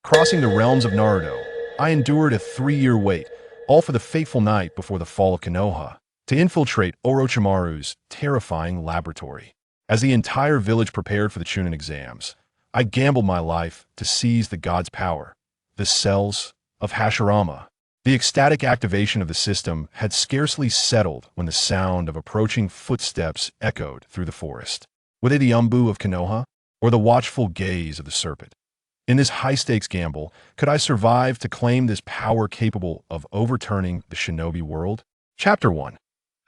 Crossing the realms of Naruto, I endured a 3-year wait, all for the fateful night before the fall of Konoha, to infiltrate Orochimaru's terrifying laboratory. As the entire village prepared for the Chunin exams, I gambled my life to seize the god's power, the cells of Hashirama. The ecstatic activation of the system had scarcely settled when the sound of approaching footsteps echoed through the forest. Were they the Umbu of Konoha, or the watchful gaze of the serpent? In this high-stakes gamble, could I survive to claim this power capable of overturning the shinobi world? Chapter 1.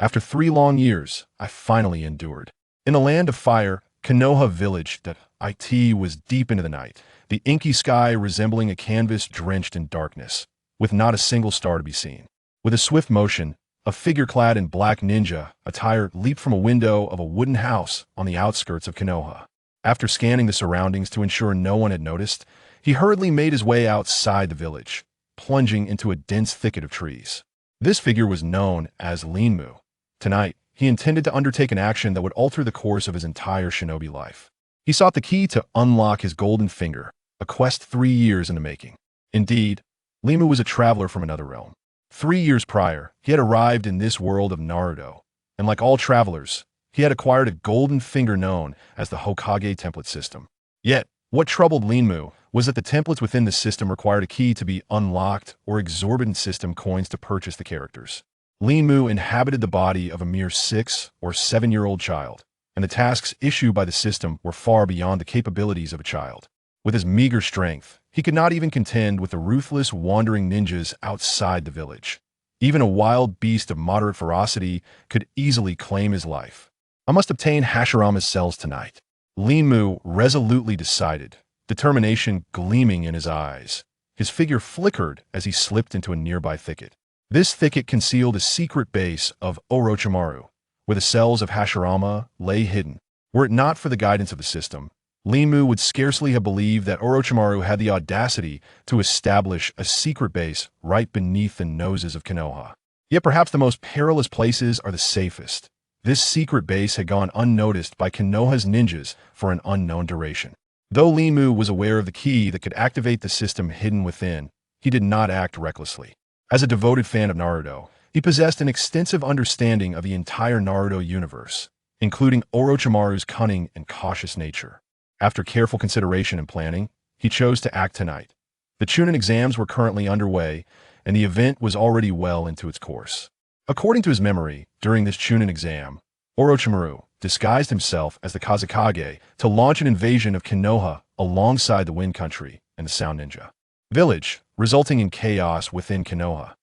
After 3 long years, I finally endured. In the land of fire, Konoha village, that it was deep into the night, the inky sky resembling a canvas drenched in darkness, with not a single star to be seen. With a swift motion, a figure clad in black ninja attire leaped from a window of a wooden house on the outskirts of Konoha. After scanning the surroundings to ensure no one had noticed, he hurriedly made his way outside the village, plunging into a dense thicket of trees. This figure was known as Linmu. Tonight, he intended to undertake an action that would alter the course of his entire shinobi life. He sought the key to unlock his golden finger, a quest 3 years in the making. Indeed, Linmu was a traveler from another realm. 3 years prior, he had arrived in this world of Naruto, and like all travelers, he had acquired a golden finger known as the Hokage template system. Yet, what troubled Linmu was that the templates within the system required a key to be unlocked or exorbitant system coins to purchase the characters. Linmu inhabited the body of a mere 6 or 7-year-old child, and the tasks issued by the system were far beyond the capabilities of a child. With his meager strength, he could not even contend with the ruthless wandering ninjas outside the village. Even a wild beast of moderate ferocity could easily claim his life. I must obtain Hashirama Cells tonight, Linmu resolutely decided, determination gleaming in his eyes. His figure flickered as he slipped into a nearby thicket. This thicket concealed a secret base of Orochimaru, where the cells of Hashirama lay hidden. Were it not for the guidance of the system, Linmu would scarcely have believed that Orochimaru had the audacity to establish a secret base right beneath the noses of Konoha. Yet perhaps the most perilous places are the safest. This secret base had gone unnoticed by Konoha's ninjas for an unknown duration. Though Linmu was aware of the key that could activate the system hidden within, he did not act recklessly. As a devoted fan of Naruto, he possessed an extensive understanding of the entire Naruto universe, including Orochimaru's cunning and cautious nature. After careful consideration and planning, he chose to act tonight. The Chunin exams were currently underway, and the event was already well into its course. According to his memory, during this Chunin exam, Orochimaru disguised himself as the Kazekage to launch an invasion of Konoha alongside the Wind Country and the Sound Ninja village, resulting in chaos within Konoha.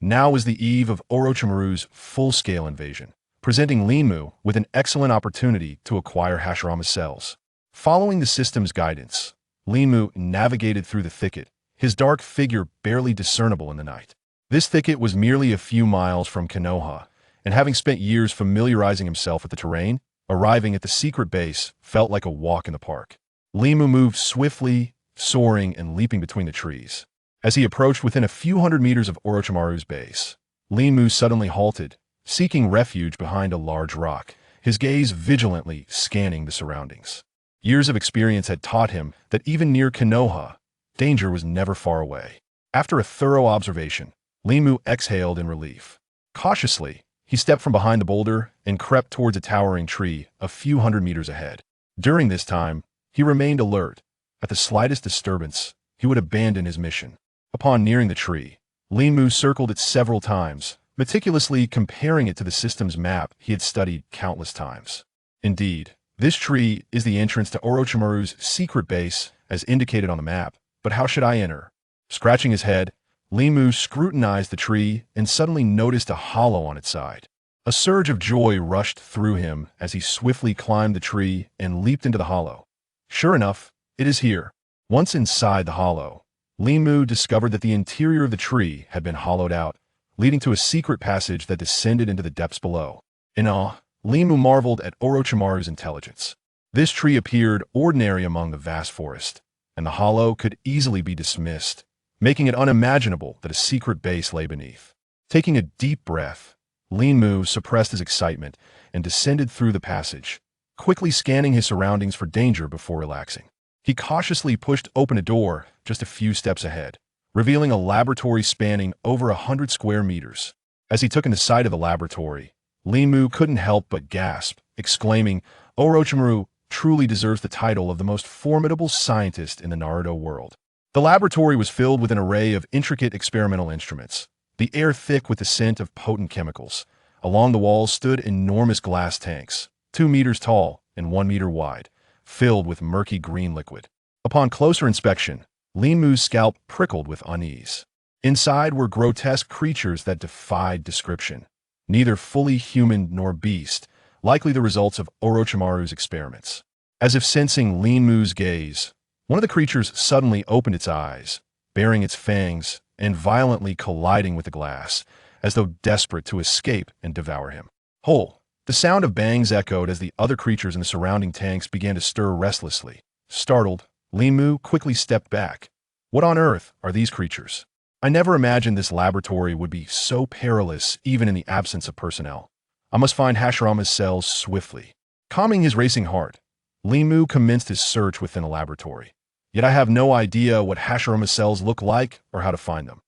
Now was the eve of Orochimaru's full-scale invasion, presenting Linmu with an excellent opportunity to acquire Hashirama Cells. Following the system's guidance, Linmu navigated through the thicket, his dark figure barely discernible in the night. This thicket was merely a few miles from Konoha, and having spent years familiarizing himself with the terrain, arriving at the secret base felt like a walk in the park. Linmu moved swiftly, soaring and leaping between the trees. As he approached within a few hundred meters of Orochimaru's base, Linmu suddenly halted, seeking refuge behind a large rock, his gaze vigilantly scanning the surroundings. Years of experience had taught him that even near Konoha, danger was never far away. After a thorough observation, Linmu exhaled in relief. Cautiously, he stepped from behind the boulder and crept towards a towering tree a few hundred meters ahead. During this time, he remained alert. At the slightest disturbance, he would abandon his mission. Upon nearing the tree, Linmu circled it several times, meticulously comparing it to the system's map he had studied countless times. Indeed, this tree is the entrance to Orochimaru's secret base as indicated on the map, but how should I enter? Scratching his head, Linmu scrutinized the tree and suddenly noticed a hollow on its side. A surge of joy rushed through him as he swiftly climbed the tree and leaped into the hollow. Sure enough, it is here. Once inside the hollow, Linmu discovered that the interior of the tree had been hollowed out, leading to a secret passage that descended into the depths below. In awe, Linmu marveled at Orochimaru's intelligence. This tree appeared ordinary among the vast forest, and the hollow could easily be dismissed, making it unimaginable that a secret base lay beneath. Taking a deep breath, Linmu suppressed his excitement and descended through the passage, quickly scanning his surroundings for danger before relaxing. He cautiously pushed open a door just a few steps ahead, revealing a laboratory spanning over 100 square meters. As he took in the sight of the laboratory, Linmu couldn't help but gasp, exclaiming, Orochimaru truly deserves the title of the most formidable scientist in the Naruto world. The laboratory was filled with an array of intricate experimental instruments, the air thick with the scent of potent chemicals. Along the walls stood enormous glass tanks, 2 meters tall and 1 meter wide, filled with murky green liquid. Upon closer inspection, Linmu's scalp prickled with unease. Inside were grotesque creatures that defied description, neither fully human nor beast, likely the results of Orochimaru's experiments. As if sensing Linmu's gaze, one of the creatures suddenly opened its eyes, baring its fangs and violently colliding with the glass, as though desperate to escape and devour him. Whole! The sound of bangs echoed as the other creatures in the surrounding tanks began to stir restlessly. Startled, Linmu quickly stepped back. What on earth are these creatures? I never imagined this laboratory would be so perilous even in the absence of personnel. I must find Hashirama's cells swiftly. Calming his racing heart, Linmu commenced his search within the laboratory. Yet I have no idea what Hashirama cells look like or how to find them.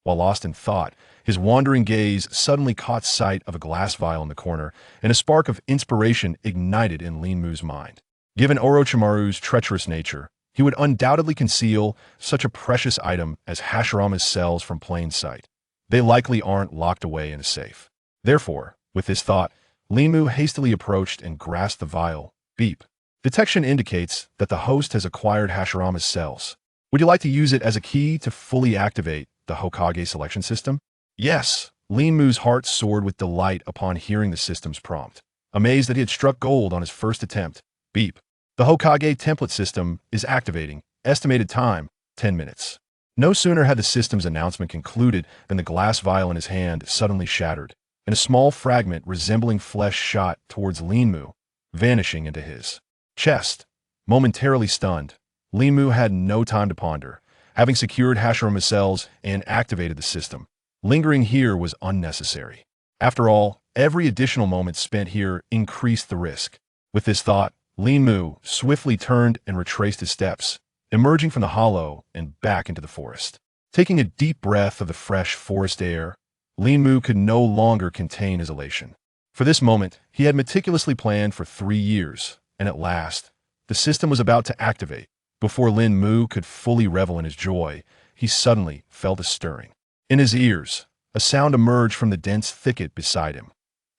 While lost in thought, his wandering gaze suddenly caught sight of a glass vial in the corner, and a spark of inspiration ignited in Linmu's mind. Given Orochimaru's treacherous nature, he would undoubtedly conceal such a precious item as Hashirama's cells from plain sight. They likely aren't locked away in a safe. Therefore, with this thought, Linmu hastily approached and grasped the vial. Beep. Detection indicates that the host has acquired Hashirama's cells. Would you like to use it as a key to fully activate the Hokage selection system? Yes. Linmu's heart soared with delight upon hearing the system's prompt. Amazed that he had struck gold on his first attempt. Beep. The Hokage template system is activating. Estimated time, 10 minutes. No sooner had the system's announcement concluded than the glass vial in his hand suddenly shattered, and a small fragment resembling flesh shot towards Linmu, vanishing into his chest. Momentarily stunned, Linmu had no time to ponder. Having secured Hashirama cells and activated the system, lingering here was unnecessary. After all, every additional moment spent here increased the risk. With this thought, Linmu swiftly turned and retraced his steps, emerging from the hollow and back into the forest. Taking a deep breath of the fresh forest air, Linmu could no longer contain his elation. For this moment, he had meticulously planned for 3 years, and at last, the system was about to activate. Before Linmu could fully revel in his joy, he suddenly felt a stirring. In his ears, a sound emerged from the dense thicket beside him.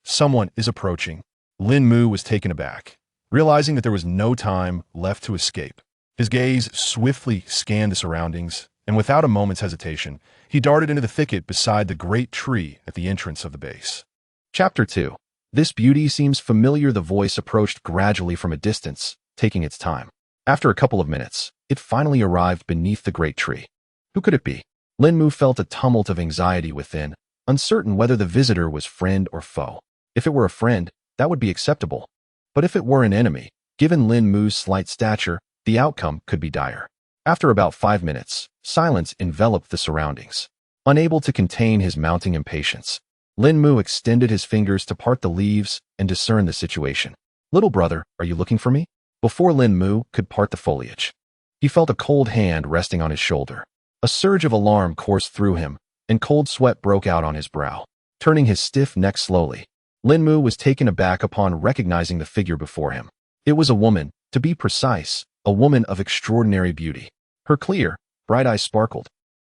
Someone is approaching. Linmu was taken aback, realizing that there was no time left to escape. His gaze swiftly scanned the surroundings, and without a moment's hesitation, he darted into the thicket beside the great tree at the entrance of the base. Chapter 2. This beauty seems familiar. The voice approached gradually from a distance, taking its time. After a couple of minutes, it finally arrived beneath the great tree. Who could it be? Linmu felt a tumult of anxiety within, uncertain whether the visitor was friend or foe. If it were a friend, that would be acceptable. But if it were an enemy, given Linmu's slight stature, the outcome could be dire. After about 5 minutes, silence enveloped the surroundings. Unable to contain his mounting impatience, Linmu extended his fingers to part the leaves and discern the situation. Little brother, are you looking for me? Before Linmu could part the foliage, he felt a cold hand resting on his shoulder. A surge of alarm coursed through him, and cold sweat broke out on his brow. Turning his stiff neck slowly, Linmu was taken aback upon recognizing the figure before him. It was a woman, to be precise, a woman of extraordinary beauty. Her clear, bright eyes sparkled.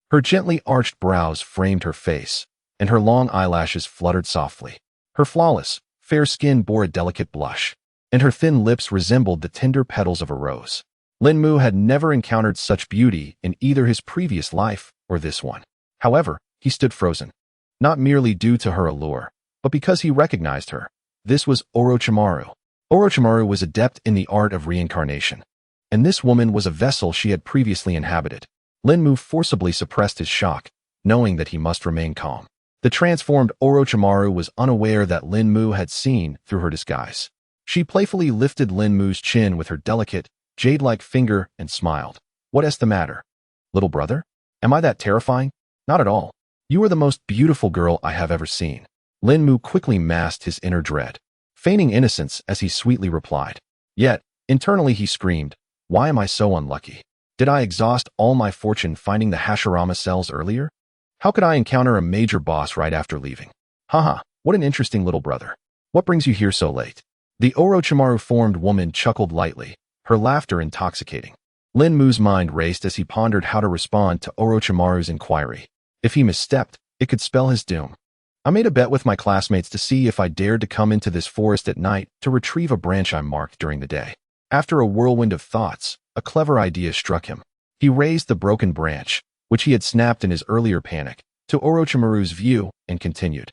Her gently arched brows framed her face, and her long eyelashes fluttered softly. Her flawless, fair skin bore a delicate blush, and her thin lips resembled the tender petals of a rose. Linmu had never encountered such beauty in either his previous life or this one. However, he stood frozen, not merely due to her allure, but because he recognized her. This was Orochimaru. Orochimaru was adept in the art of reincarnation, and this woman was a vessel she had previously inhabited. Linmu forcibly suppressed his shock, knowing that he must remain calm. The transformed Orochimaru was unaware that Linmu had seen through her disguise. She playfully lifted Linmu's chin with her delicate, jade-like finger and smiled. What is the matter? Little brother? Am I that terrifying? Not at all. You are the most beautiful girl I have ever seen. Linmu quickly masked his inner dread, feigning innocence as he sweetly replied. Yet, internally he screamed, Why am I so unlucky? Did I exhaust all my fortune finding the Hashirama cells earlier? How could I encounter a major boss right after leaving? Haha, what an interesting little brother. What brings you here so late? The Orochimaru-formed woman chuckled lightly, her laughter intoxicating. Lin Mu's mind raced as he pondered how to respond to Orochimaru's inquiry. If he misstepped, it could spell his doom. I made a bet with my classmates to see if I dared to come into this forest at night to retrieve a branch I marked during the day. After a whirlwind of thoughts, a clever idea struck him. He raised the broken branch, which he had snapped in his earlier panic, to Orochimaru's view and continued.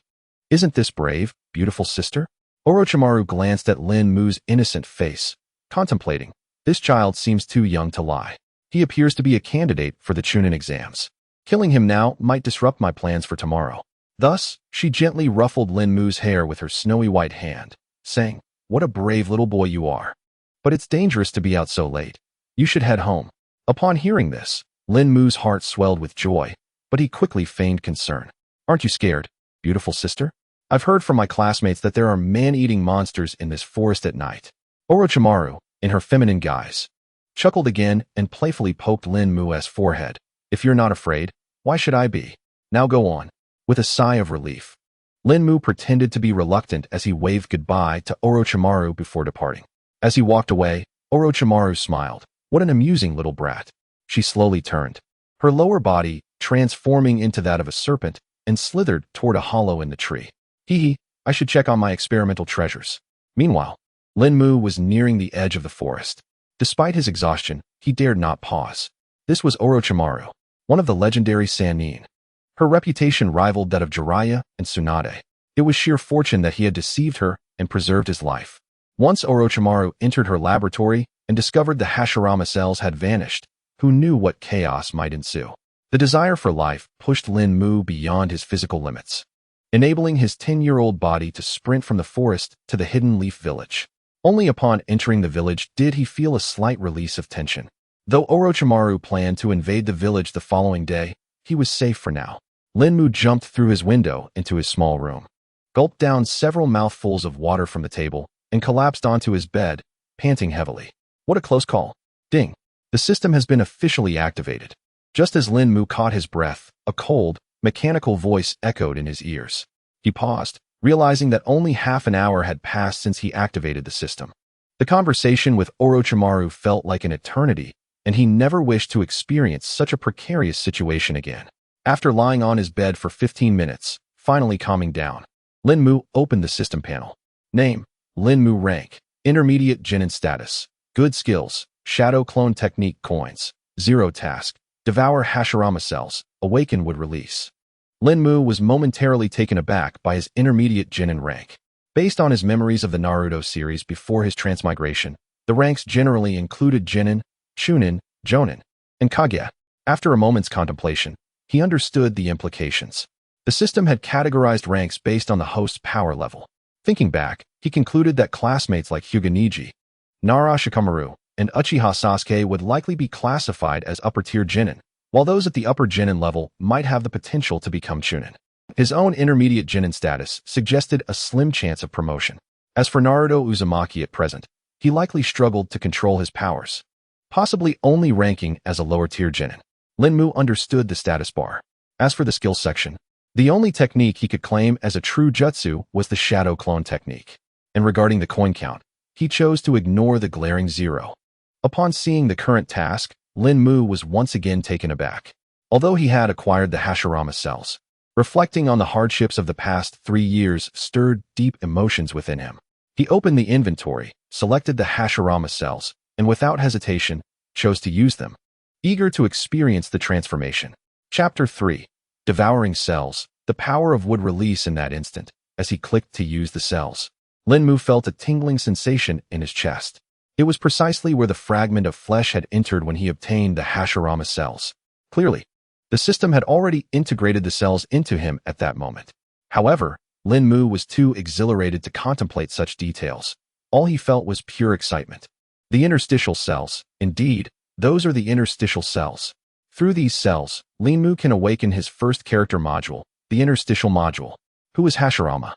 Isn't this brave, beautiful sister? Orochimaru glanced at Lin Mu's innocent face, contemplating. This child seems too young to lie. He appears to be a candidate for the Chunin exams. Killing him now might disrupt my plans for tomorrow. Thus, she gently ruffled Lin Mu's hair with her snowy white hand, saying, What a brave little boy you are. But it's dangerous to be out so late. You should head home. Upon hearing this, Lin Mu's heart swelled with joy, but he quickly feigned concern. Aren't you scared, beautiful sister? I've heard from my classmates that there are man-eating monsters in this forest at night. Orochimaru, in her feminine guise, chuckled again and playfully poked Lin Mu's forehead. If you're not afraid, why should I be? Now go on. With a sigh of relief, Lin Mu pretended to be reluctant as he waved goodbye to Orochimaru before departing. As he walked away, Orochimaru smiled. What an amusing little brat. She slowly turned, her lower body transforming into that of a serpent, and slithered toward a hollow in the tree. Hee, I should check on my experimental treasures. Meanwhile, Lin Mu was nearing the edge of the forest. Despite his exhaustion, he dared not pause. This was Orochimaru, one of the legendary Sannin. Her reputation rivaled that of Jiraiya and Tsunade. It was sheer fortune that he had deceived her and preserved his life. Once Orochimaru entered her laboratory and discovered the Hashirama cells had vanished, who knew what chaos might ensue? The desire for life pushed Lin Mu beyond his physical limits, enabling his 10-year-old body to sprint from the forest to the hidden leaf village. Only upon entering the village did he feel a slight release of tension. Though Orochimaru planned to invade the village the following day, he was safe for now. Lin Mu jumped through his window into his small room, gulped down several mouthfuls of water from the table, and collapsed onto his bed, panting heavily. What a close call. Ding. The system has been officially activated. Just as Lin Mu caught his breath, a cold, mechanical voice echoed in his ears. He paused, realizing that only half an hour had passed since he activated the system. The conversation with Orochimaru felt like an eternity, and he never wished to experience such a precarious situation again. After lying on his bed for 15 minutes, finally calming down, Lin Mu opened the system panel. Name, Lin Mu. Rank, Intermediate Genin status. Good skills, Shadow Clone Technique coins. 0 task, Devour Hashirama cells, Awaken would release. Lin Mu was momentarily taken aback by his Intermediate Genin rank. Based on his memories of the Naruto series before his transmigration, the ranks generally included Genin, Chunin, Jonin, and Kage. After a moment's contemplation, he understood the implications. The system had categorized ranks based on the host's power level. Thinking back, he concluded that classmates like Hyuga Neji, Nara Shikamaru, and Uchiha Sasuke would likely be classified as upper-tier Genin, while those at the upper Genin level might have the potential to become Chunin. His own intermediate Genin status suggested a slim chance of promotion. As for Naruto Uzumaki at present, he likely struggled to control his powers, possibly only ranking as a lower-tier Genin. Lin Mu understood the status bar. As for the skills section, the only technique he could claim as a true jutsu was the Shadow Clone technique. And regarding the coin count, he chose to ignore the glaring 0. Upon seeing the current task, Lin Mu was once again taken aback. Although he had acquired the Hashirama cells, reflecting on the hardships of the past 3 years stirred deep emotions within him. He opened the inventory, selected the Hashirama cells, and without hesitation, chose to use them, eager to experience the transformation. Chapter 3. Devouring Cells. The power of would release in that instant. As he clicked to use the cells, Lin Mu felt a tingling sensation in his chest. It was precisely where the fragment of flesh had entered when he obtained the Hashirama cells. Clearly, the system had already integrated the cells into him at that moment. However, Lin Mu was too exhilarated to contemplate such details. All he felt was pure excitement. The interstitial cells, indeed, those are the interstitial cells. Through these cells, Lin Mu can awaken his first character module, the interstitial module. Who is Hashirama?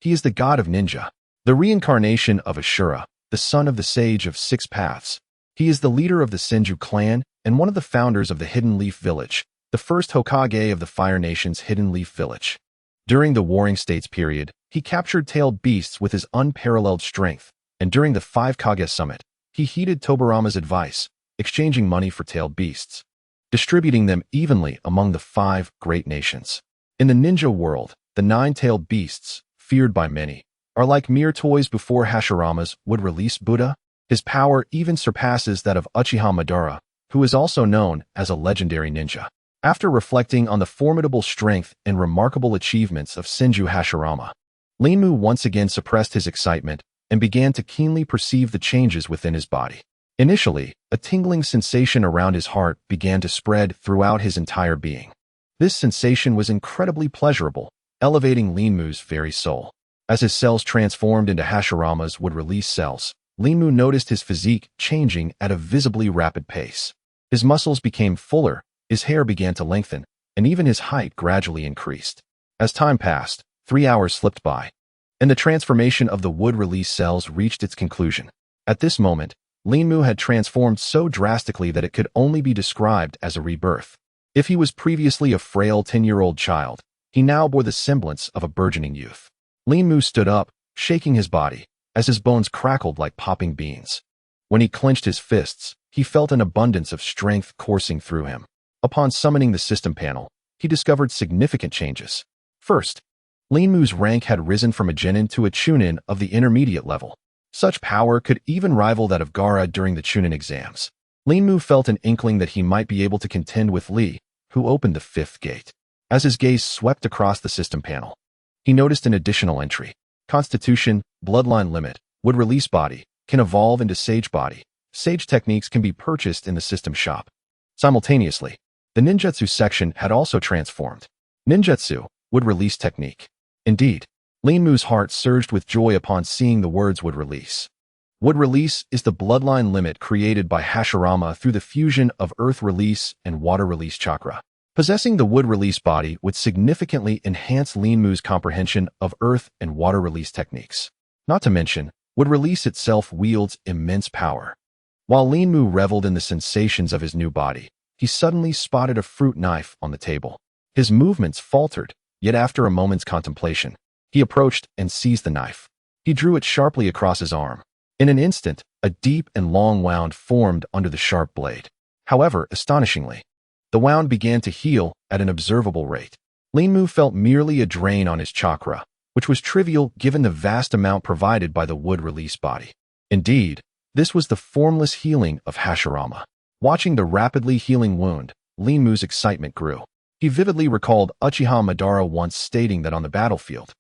He is the god of ninja, the reincarnation of Ashura, the son of the sage of 6 paths. He is the leader of the Senju clan and one of the founders of the Hidden Leaf Village, the first Hokage of the Fire Nation's Hidden Leaf Village. During the Warring States period, he captured tailed beasts with his unparalleled strength, and during the Five Kage Summit, he heeded Tobirama's advice, exchanging money for tailed beasts, distributing them evenly among the 5 great nations. In the ninja world, the 9-tailed beasts, feared by many, are like mere toys before Hashirama's wood-release Buddha. His power even surpasses that of Uchiha Madara, who is also known as a legendary ninja. After reflecting on the formidable strength and remarkable achievements of Senju Hashirama, Linmu once again suppressed his excitement and began to keenly perceive the changes within his body. Initially, a tingling sensation around his heart began to spread throughout his entire being. This sensation was incredibly pleasurable, elevating Linmu's very soul. As his cells transformed into Hashirama's would-release cells, Linmu noticed his physique changing at a visibly rapid pace. His muscles became fuller, his hair began to lengthen, and even his height gradually increased. As time passed, 3 hours slipped by, and the transformation of the wood-release cells reached its conclusion. At this moment, Linmu had transformed so drastically that it could only be described as a rebirth. If he was previously a frail 10-year-old child, he now bore the semblance of a burgeoning youth. Linmu stood up, shaking his body, as his bones crackled like popping beans. When he clenched his fists, he felt an abundance of strength coursing through him. Upon summoning the system panel, he discovered significant changes. First, Linmu's rank had risen from a Genin to a Chunin of the intermediate level. Such power could even rival that of Gaara during the Chunin exams. Linmu felt an inkling that he might be able to contend with Li, who opened the 5th gate. As his gaze swept across the system panel, he noticed an additional entry. Constitution, Bloodline Limit, Would-Release Body, can evolve into Sage Body. Sage techniques can be purchased in the system shop. Simultaneously, the Ninjutsu section had also transformed. Ninjutsu, Would-Release Technique. Indeed, Linmu's heart surged with joy upon seeing the words Would-Release. Would-Release is the bloodline limit created by Hashirama through the fusion of Earth Release and Water Release chakra. Possessing the Would-Release body would significantly enhance Linmu's comprehension of Earth and Water Release techniques. Not to mention, Would-Release itself wields immense power. While Linmu reveled in the sensations of his new body, he suddenly spotted a fruit knife on the table. His movements faltered, yet after a moment's contemplation, he approached and seized the knife. He drew it sharply across his arm. In an instant, a deep and long wound formed under the sharp blade. However, astonishingly, the wound began to heal at an observable rate. Linmu felt merely a drain on his chakra, which was trivial given the vast amount provided by the wood-release body. Indeed, this was the formless healing of Hashirama. Watching the rapidly healing wound, Linmu's excitement grew. He vividly recalled Uchiha Madara once stating that on the battlefield,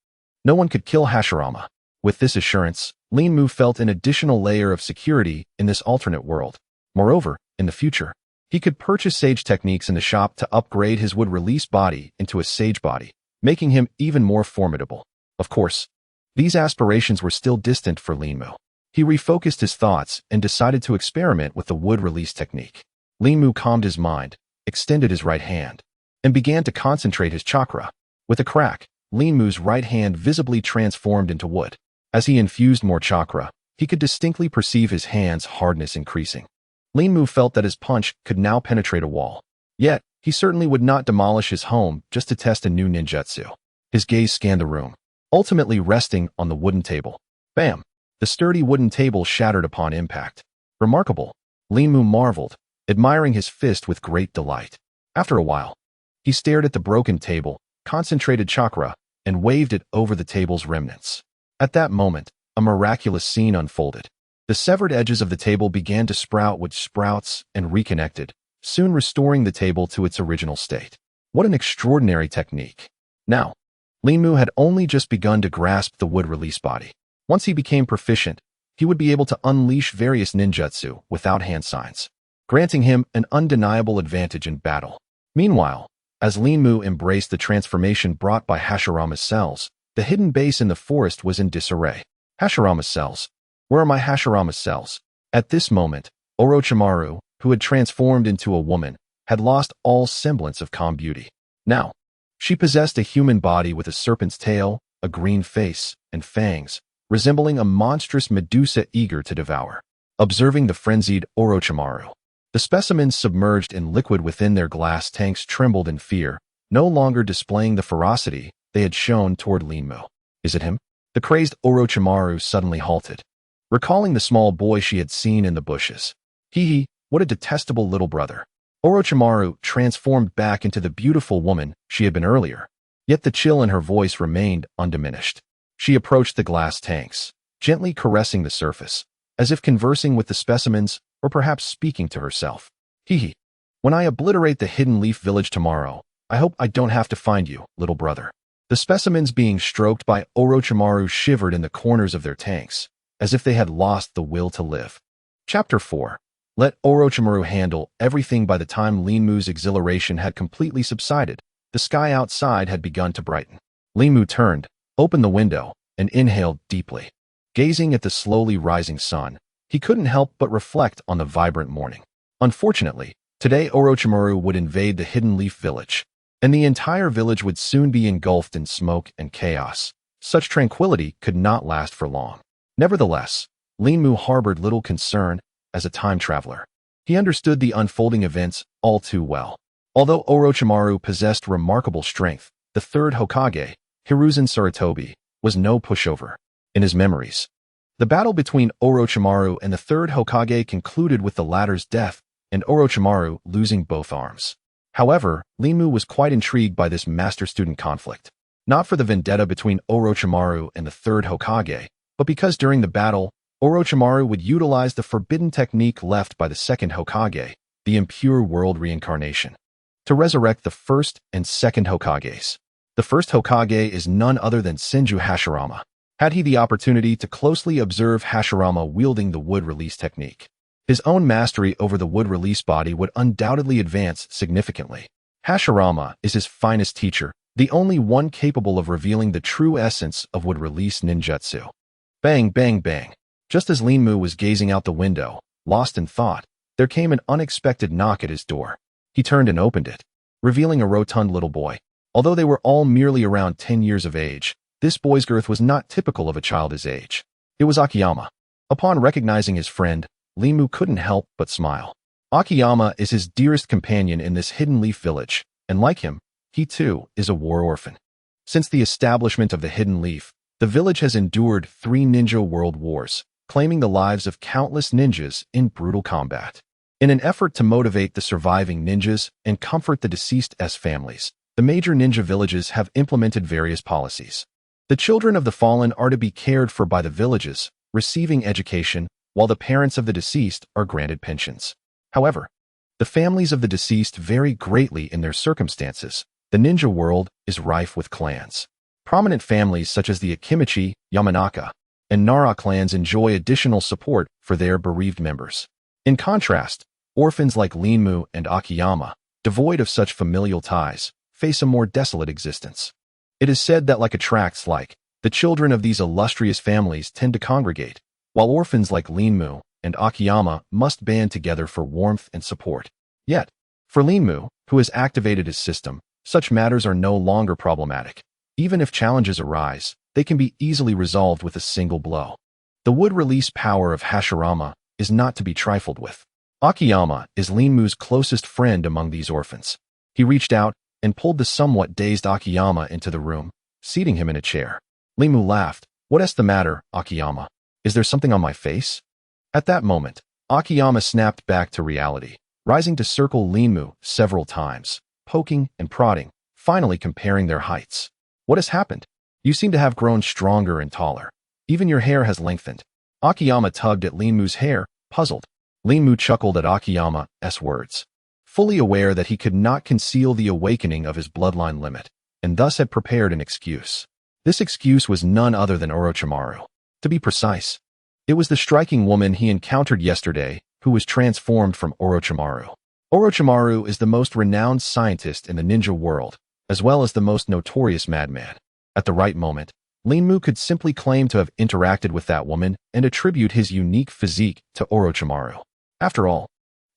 no one could kill Hashirama. With this assurance, Linmu felt an additional layer of security in this alternate world. Moreover, in the future, he could purchase sage techniques in the shop to upgrade his wood-release body into a sage body, making him even more formidable. Of course, these aspirations were still distant for Linmu. He refocused his thoughts and decided to experiment with the wood-release technique. Linmu calmed his mind, extended his right hand, and began to concentrate his chakra. With a crack, Linmu's right hand visibly transformed into wood. As he infused more chakra, he could distinctly perceive his hand's hardness increasing. Linmu felt that his punch could now penetrate a wall. Yet, he certainly would not demolish his home just to test a new ninjutsu. His gaze scanned the room, ultimately resting on the wooden table. Bam! The sturdy wooden table shattered upon impact. Remarkable, Linmu marveled, admiring his fist with great delight. After a while, he stared at the broken table, concentrated chakra, and waved it over the table's remnants. At that moment, a miraculous scene unfolded. The severed edges of the table began to sprout with sprouts and reconnected, soon restoring the table to its original state. What an extraordinary technique. Now, Linmu had only just begun to grasp the wood-release body. Once he became proficient, he would be able to unleash various ninjutsu without hand signs, granting him an undeniable advantage in battle. Meanwhile, as Linmu embraced the transformation brought by Hashirama Cells, the hidden base in the forest was in disarray. Hashirama Cells. Where are my Hashirama Cells? At this moment, Orochimaru, who had transformed into a woman, had lost all semblance of calm beauty. Now, she possessed a human body with a serpent's tail, a green face, and fangs, resembling a monstrous Medusa eager to devour. observing the frenzied Orochimaru. The specimens submerged in liquid within their glass tanks trembled in fear, no longer displaying the ferocity they had shown toward Linmu. Is it him? The crazed Orochimaru suddenly halted, recalling the small boy she had seen in the bushes. Hee, what a detestable little brother. Orochimaru transformed back into the beautiful woman she had been earlier, yet the chill in her voice remained undiminished. She approached the glass tanks, gently caressing the surface, as if conversing with the specimens or perhaps speaking to herself. Hee. When I obliterate the Hidden Leaf Village tomorrow, I hope I don't have to find you, little brother. The specimens being stroked by Orochimaru shivered in the corners of their tanks, as if they had lost the will to live. Chapter 4. Let Orochimaru handle everything. By the time Linmu's exhilaration had completely subsided, the sky outside had begun to brighten. Linmu turned, opened the window, and inhaled deeply. Gazing at the slowly rising sun, he couldn't help but reflect on the vibrant morning. Unfortunately, today Orochimaru would invade the Hidden Leaf Village, and the entire village would soon be engulfed in smoke and chaos. Such tranquility could not last for long. Nevertheless, Linmu harbored little concern as a time traveler. He understood the unfolding events all too well. Although Orochimaru possessed remarkable strength, the third Hokage, Hiruzen Sarutobi, was no pushover. In his memories, the battle between Orochimaru and the third Hokage concluded with the latter's death and Orochimaru losing both arms. However, Linmu was quite intrigued by this master-student conflict, not for the vendetta between Orochimaru and the third Hokage, but because during the battle, Orochimaru would utilize the forbidden technique left by the second Hokage, the impure world reincarnation, to resurrect the first and second Hokages. The first Hokage is none other than Senju Hashirama. Had he the opportunity to closely observe Hashirama wielding the wood release technique, his own mastery over the wood release body would undoubtedly advance significantly. Hashirama is his finest teacher, the only one capable of revealing the true essence of wood release ninjutsu. Bang, bang, bang. Just as Linmu was gazing out the window, lost in thought, there came an unexpected knock at his door. He turned and opened it, revealing a rotund little boy. Although they were all merely around 10 years of age, this boy's girth was not typical of a child his age. It was Akiyama. Upon recognizing his friend, Linmu couldn't help but smile. Akiyama is his dearest companion in this Hidden Leaf Village, and like him, he too is a war orphan. Since the establishment of the Hidden Leaf, the village has endured 3 ninja world wars, claiming the lives of countless ninjas in brutal combat. In an effort to motivate the surviving ninjas and comfort the deceased's families, the major ninja villages have implemented various policies. The children of the fallen are to be cared for by the villages, receiving education, while the parents of the deceased are granted pensions. However, the families of the deceased vary greatly in their circumstances. The ninja world is rife with clans. Prominent families such as the Akimichi, Yamanaka, and Nara clans enjoy additional support for their bereaved members. In contrast, orphans like Linmu and Akiyama, devoid of such familial ties, face a more desolate existence. It is said that like attracts like, the children of these illustrious families tend to congregate, while orphans like Linmu and Akiyama must band together for warmth and support. Yet, for Linmu, who has activated his system, such matters are no longer problematic. Even if challenges arise, they can be easily resolved with a single blow. The wood release power of Hashirama is not to be trifled with. Akiyama is Linmu's closest friend among these orphans. He reached out and pulled the somewhat dazed Akiyama into the room, seating him in a chair. Linmu laughed. What's the matter, Akiyama? Is there something on my face? At that moment, Akiyama snapped back to reality, rising to circle Linmu several times, poking and prodding, finally comparing their heights. What has happened? You seem to have grown stronger and taller. Even your hair has lengthened. Akiyama tugged at Linmu's hair, puzzled. Linmu chuckled at Akiyama's words, fully aware that he could not conceal the awakening of his bloodline limit, and thus had prepared an excuse. This excuse was none other than Orochimaru. To be precise, it was the striking woman he encountered yesterday who was transformed from Orochimaru. Orochimaru is the most renowned scientist in the ninja world, as well as the most notorious madman. At the right moment, Linmu could simply claim to have interacted with that woman and attribute his unique physique to Orochimaru. After all,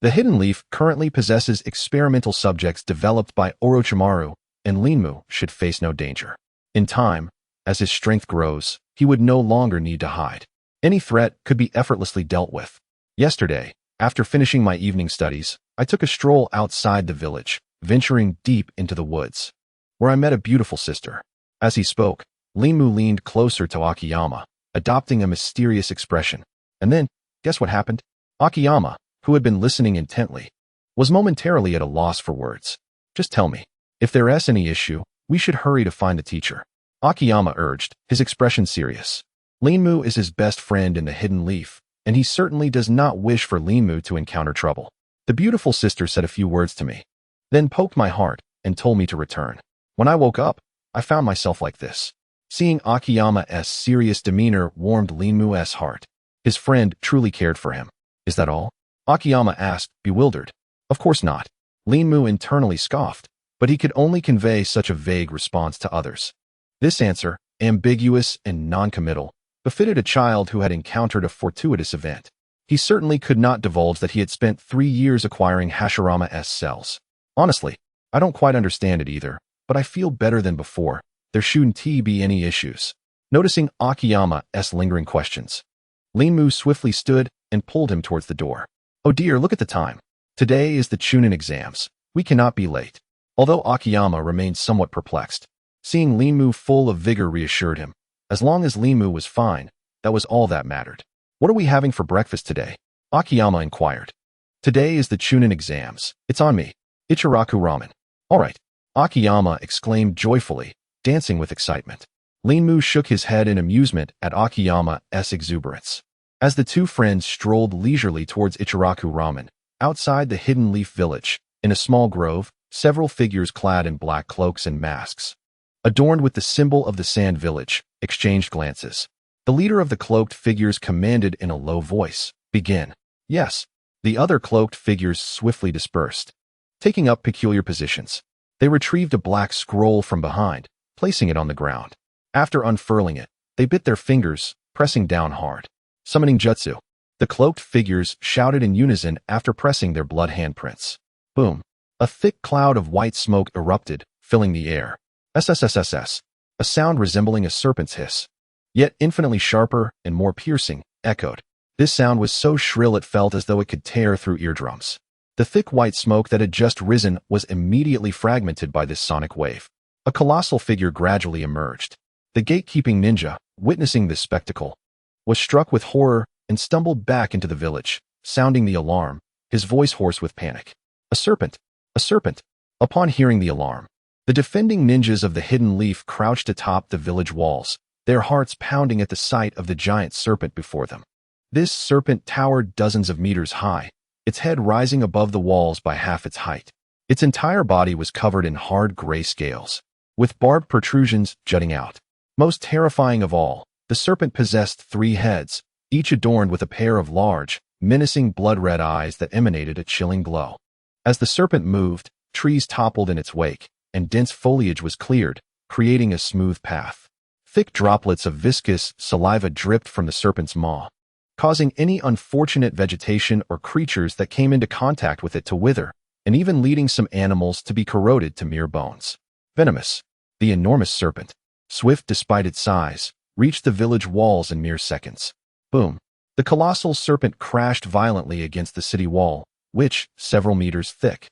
the Hidden Leaf currently possesses experimental subjects developed by Orochimaru, and Linmu should face no danger. In time, as his strength grows, he would no longer need to hide. Any threat could be effortlessly dealt with. Yesterday, after finishing my evening studies, I took a stroll outside the village, venturing deep into the woods, where I met a beautiful sister. As he spoke, Limu leaned closer to Akiyama, adopting a mysterious expression. And then, guess what happened? Akiyama, who had been listening intently, was momentarily at a loss for words. Just tell me, if there's any issue, we should hurry to find the teacher. Akiyama urged, his expression serious. Limu is his best friend in the Hidden Leaf, and he certainly does not wish for Limu to encounter trouble. The beautiful sister said a few words to me, then poked my heart and told me to return. When I woke up, I found myself like this. Seeing Akiyama's serious demeanor warmed Limu's heart. His friend truly cared for him. Is that all? Akiyama asked, bewildered. Of course not. Limu internally scoffed, but he could only convey such a vague response to others. This answer, ambiguous and non-committal, befitted a child who had encountered a fortuitous event. He certainly could not divulge that he had spent 3 years acquiring Hashirama cells. Honestly, I don't quite understand it either, but I feel better than before. There shouldn't be any issues. Noticing Akiyama's lingering questions, Limu swiftly stood and pulled him towards the door. Oh dear, look at the time. Today is the Chunin exams. We cannot be late. Although Akiyama remained somewhat perplexed, seeing Limu full of vigor reassured him. As long as Limu was fine, that was all that mattered. What are we having for breakfast today? Akiyama inquired. Today is the Chunin exams. It's on me. Ichiraku ramen. All right. Akiyama exclaimed joyfully, dancing with excitement. Limu shook his head in amusement at Akiyama's exuberance. As the two friends strolled leisurely towards Ichiraku ramen, outside the Hidden Leaf village, in a small grove, several figures clad in black cloaks and masks, adorned with the symbol of the Sand Village, exchanged glances. The leader of the cloaked figures commanded in a low voice, begin. Yes. The other cloaked figures swiftly dispersed, taking up peculiar positions. They retrieved a black scroll from behind, placing it on the ground. After unfurling it, they bit their fingers, pressing down hard. Summoning jutsu. The cloaked figures shouted in unison after pressing their blood handprints. Boom. A thick cloud of white smoke erupted, filling the air. SSSSS. A sound resembling a serpent's hiss, yet infinitely sharper and more piercing, echoed. This sound was so shrill it felt as though it could tear through eardrums. The thick white smoke that had just risen was immediately fragmented by this sonic wave. A colossal figure gradually emerged. The gatekeeping ninja, witnessing this spectacle, was struck with horror and stumbled back into the village, sounding the alarm, his voice hoarse with panic. A serpent! A serpent! Upon hearing the alarm, the defending ninjas of the Hidden Leaf crouched atop the village walls, their hearts pounding at the sight of the giant serpent before them. This serpent towered dozens of meters high, its head rising above the walls by half its height. Its entire body was covered in hard gray scales, with barbed protrusions jutting out. Most terrifying of all, the serpent possessed 3 heads, each adorned with a pair of large, menacing blood-red eyes that emanated a chilling glow. As the serpent moved, trees toppled in its wake, and dense foliage was cleared, creating a smooth path. Thick droplets of viscous saliva dripped from the serpent's maw, causing any unfortunate vegetation or creatures that came into contact with it to wither, and even leading some animals to be corroded to mere bones. Venomous. The enormous serpent, swift despite its size, reached the village walls in mere seconds. Boom. The colossal serpent crashed violently against the city wall, which, several meters thick,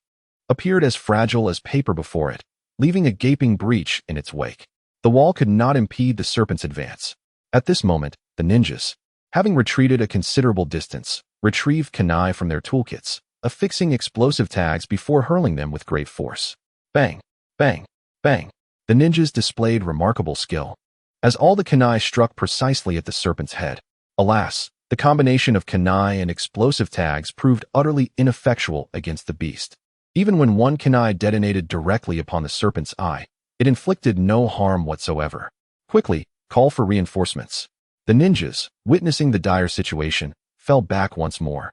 appeared as fragile as paper before it, leaving a gaping breach in its wake. The wall could not impede the serpent's advance. At this moment, the ninjas, having retreated a considerable distance, retrieved kunai from their toolkits, affixing explosive tags before hurling them with great force. Bang! Bang! Bang! The ninjas displayed remarkable skill, as all the kunai struck precisely at the serpent's head. Alas, the combination of kunai and explosive tags proved utterly ineffectual against the beast. Even when one kunai detonated directly upon the serpent's eye, it inflicted no harm whatsoever. Quickly, call for reinforcements. The ninjas, witnessing the dire situation, fell back once more,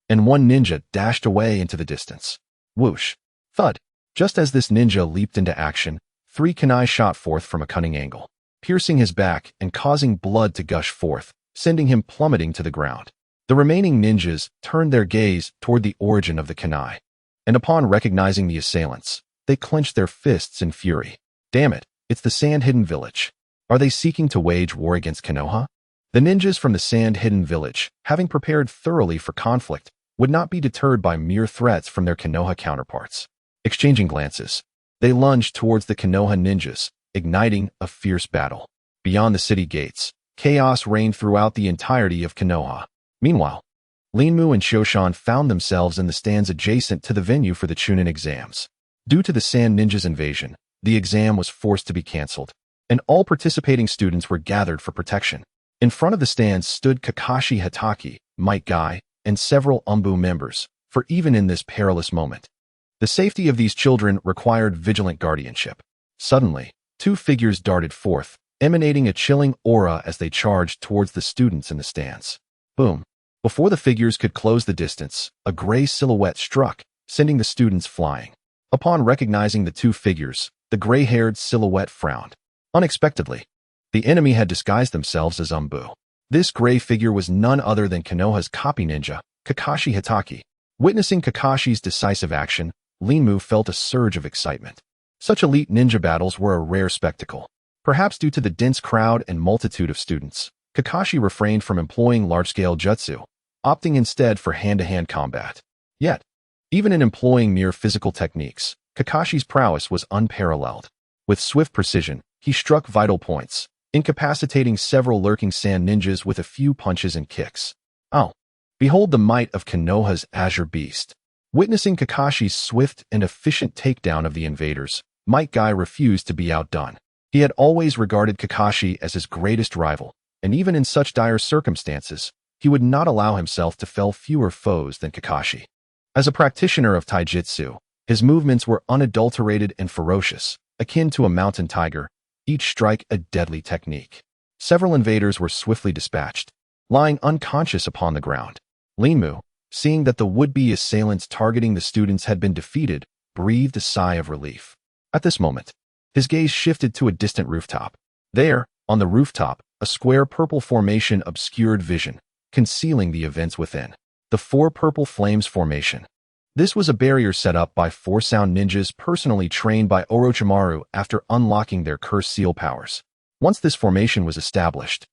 and one ninja dashed away into the distance. Whoosh! Thud! Just as this ninja leaped into action, 3 kunai shot forth from a cunning angle, piercing his back and causing blood to gush forth, sending him plummeting to the ground. The remaining ninjas turned their gaze toward the origin of the kunai, and upon recognizing the assailants, they clenched their fists in fury. Damn it, it's the Sand Hidden Village. Are they seeking to wage war against Konoha? The ninjas from the sand-hidden village, having prepared thoroughly for conflict, would not be deterred by mere threats from their Konoha counterparts. Exchanging glances, they lunged towards the Konoha ninjas, igniting a fierce battle. Beyond the city gates, chaos reigned throughout the entirety of Konoha. Meanwhile, Linmu and Shoshan found themselves in the stands adjacent to the venue for the Chunin exams. Due to the Sand Ninjas' invasion, the exam was forced to be cancelled, and all participating students were gathered for protection. In front of the stands stood Kakashi Hatake, Might Guy, and several Umbu members, for even in this perilous moment, the safety of these children required vigilant guardianship. Suddenly, two figures darted forth, emanating a chilling aura as they charged towards the students in the stands. Boom! Before the figures could close the distance, a gray silhouette struck, sending the students flying. Upon recognizing the two figures, the gray-haired silhouette frowned. Unexpectedly, the enemy had disguised themselves as Umbu. This gray figure was none other than Konoha's copy ninja, Kakashi Hatake. Witnessing Kakashi's decisive action, Linmu felt a surge of excitement. Such elite ninja battles were a rare spectacle. Perhaps due to the dense crowd and multitude of students, Kakashi refrained from employing large-scale jutsu, opting instead for hand-to-hand combat. Yet, even in employing mere physical techniques, Kakashi's prowess was unparalleled. With swift precision, he struck vital points, incapacitating several lurking sand ninjas with a few punches and kicks. Oh, behold the might of Konoha's Azure Beast. Witnessing Kakashi's swift and efficient takedown of the invaders, Might Guy refused to be outdone. He had always regarded Kakashi as his greatest rival, and even in such dire circumstances, he would not allow himself to fell fewer foes than Kakashi. As a practitioner of taijutsu, his movements were unadulterated and ferocious, akin to a mountain tiger, each strike a deadly technique. Several invaders were swiftly dispatched, lying unconscious upon the ground. Linmu, seeing that the would-be assailants targeting the students had been defeated, breathed a sigh of relief. At this moment, his gaze shifted to a distant rooftop. There, on the rooftop, a square purple formation obscured vision, concealing the events within. The Four Purple Flames Formation. This was a barrier set up by four sound ninjas personally trained by Orochimaru after unlocking their curse seal powers. Once this formation was established,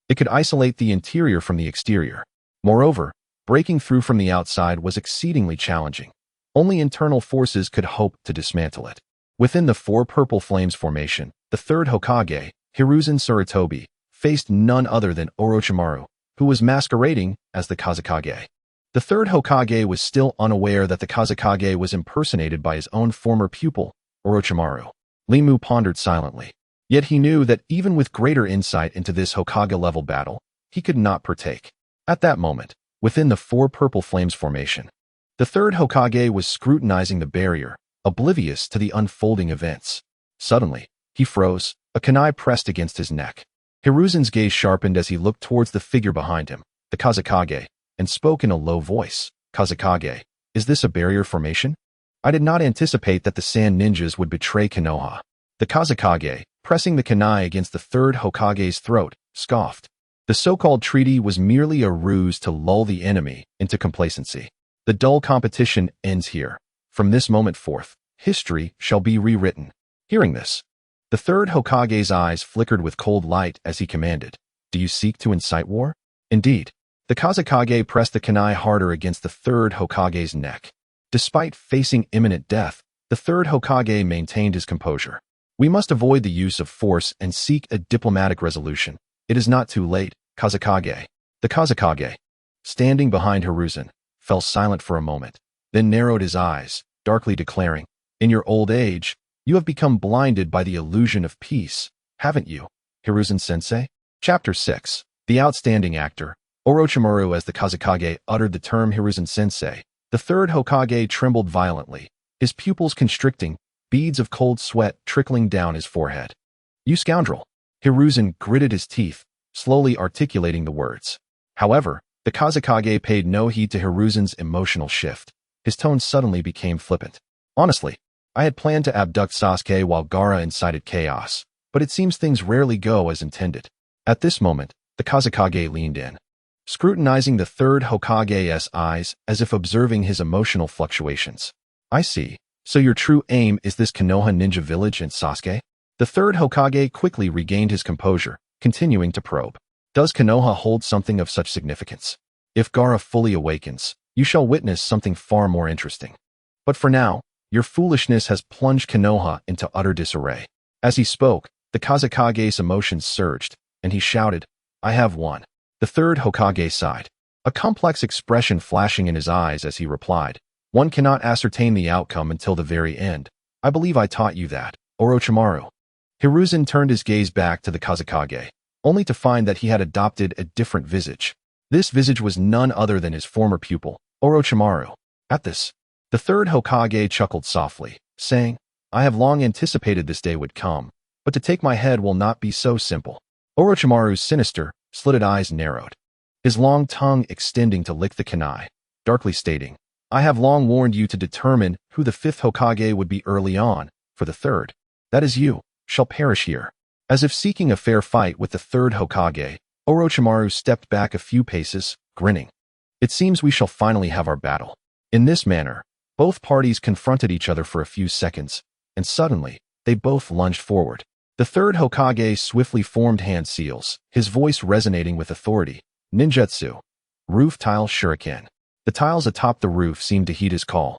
it could isolate the interior from the exterior. Moreover, breaking through from the outside was exceedingly challenging. Only internal forces could hope to dismantle it. Within the Four Purple Flames Formation, the third Hokage, Hiruzen Sarutobi, faced none other than Orochimaru, who was masquerading as the Kazekage. The third Hokage was still unaware that the Kazekage was impersonated by his own former pupil, Orochimaru. Linmu pondered silently. Yet he knew that even with greater insight into this Hokage-level battle, he could not partake. At that moment, within the Four Purple Flames Formation, the third Hokage was scrutinizing the barrier, oblivious to the unfolding events. Suddenly, he froze, a kunai pressed against his neck. Hiruzen's gaze sharpened as he looked towards the figure behind him, the Kazekage, and spoke in a low voice. Kazekage, is this a barrier formation? I did not anticipate that the Sand Ninjas would betray Konoha. The Kazekage, pressing the kunai against the third Hokage's throat, scoffed. The so-called treaty was merely a ruse to lull the enemy into complacency. The dull competition ends here. From this moment forth, history shall be rewritten. Hearing this, the third Hokage's eyes flickered with cold light as he commanded, Do you seek to incite war? Indeed. The Kazekage pressed the kunai harder against the third Hokage's neck. Despite facing imminent death, the third Hokage maintained his composure. We must avoid the use of force and seek a diplomatic resolution. It is not too late, Kazekage. The Kazekage, standing behind Hiruzen, fell silent for a moment, then narrowed his eyes, darkly declaring, In your old age, you have become blinded by the illusion of peace, haven't you, Hiruzen-sensei? Chapter 6. The Outstanding Actor. Orochimaru. As the Kazekage uttered the term Hiruzen-sensei, the third Hokage trembled violently, his pupils constricting, beads of cold sweat trickling down his forehead. You scoundrel! Hiruzen gritted his teeth, slowly articulating the words. However, the Kazekage paid no heed to Hiruzen's emotional shift. His tone suddenly became flippant. Honestly, I had planned to abduct Sasuke while Gaara incited chaos, but it seems things rarely go as intended. At this moment, the Kazekage leaned in, scrutinizing the third Hokage's eyes as if observing his emotional fluctuations. I see. So your true aim is this Konoha ninja village and Sasuke? The third Hokage quickly regained his composure, continuing to probe. Does Konoha hold something of such significance? If Gaara fully awakens, you shall witness something far more interesting. But for now, your foolishness has plunged Konoha into utter disarray. As he spoke, the Kazekage's emotions surged, and he shouted, I have won. The third Hokage sighed, a complex expression flashing in his eyes as he replied, one cannot ascertain the outcome until the very end. I believe I taught you that, Orochimaru. Hiruzen turned his gaze back to the Kazekage, only to find that he had adopted a different visage. This visage was none other than his former pupil, Orochimaru. At this, the third Hokage chuckled softly, saying, I have long anticipated this day would come, but to take my head will not be so simple. Orochimaru's sinister, slitted eyes narrowed, his long tongue extending to lick the kunai, darkly stating, I have long warned you to determine who the fifth Hokage would be early on, for the third, that is you, shall perish here. As if seeking a fair fight with the third Hokage, Orochimaru stepped back a few paces, grinning. It seems we shall finally have our battle. In this manner, both parties confronted each other for a few seconds, and suddenly, they both lunged forward. The third Hokage swiftly formed hand seals, his voice resonating with authority. Ninjutsu. Roof tile shuriken. The tiles atop the roof seemed to heed his call,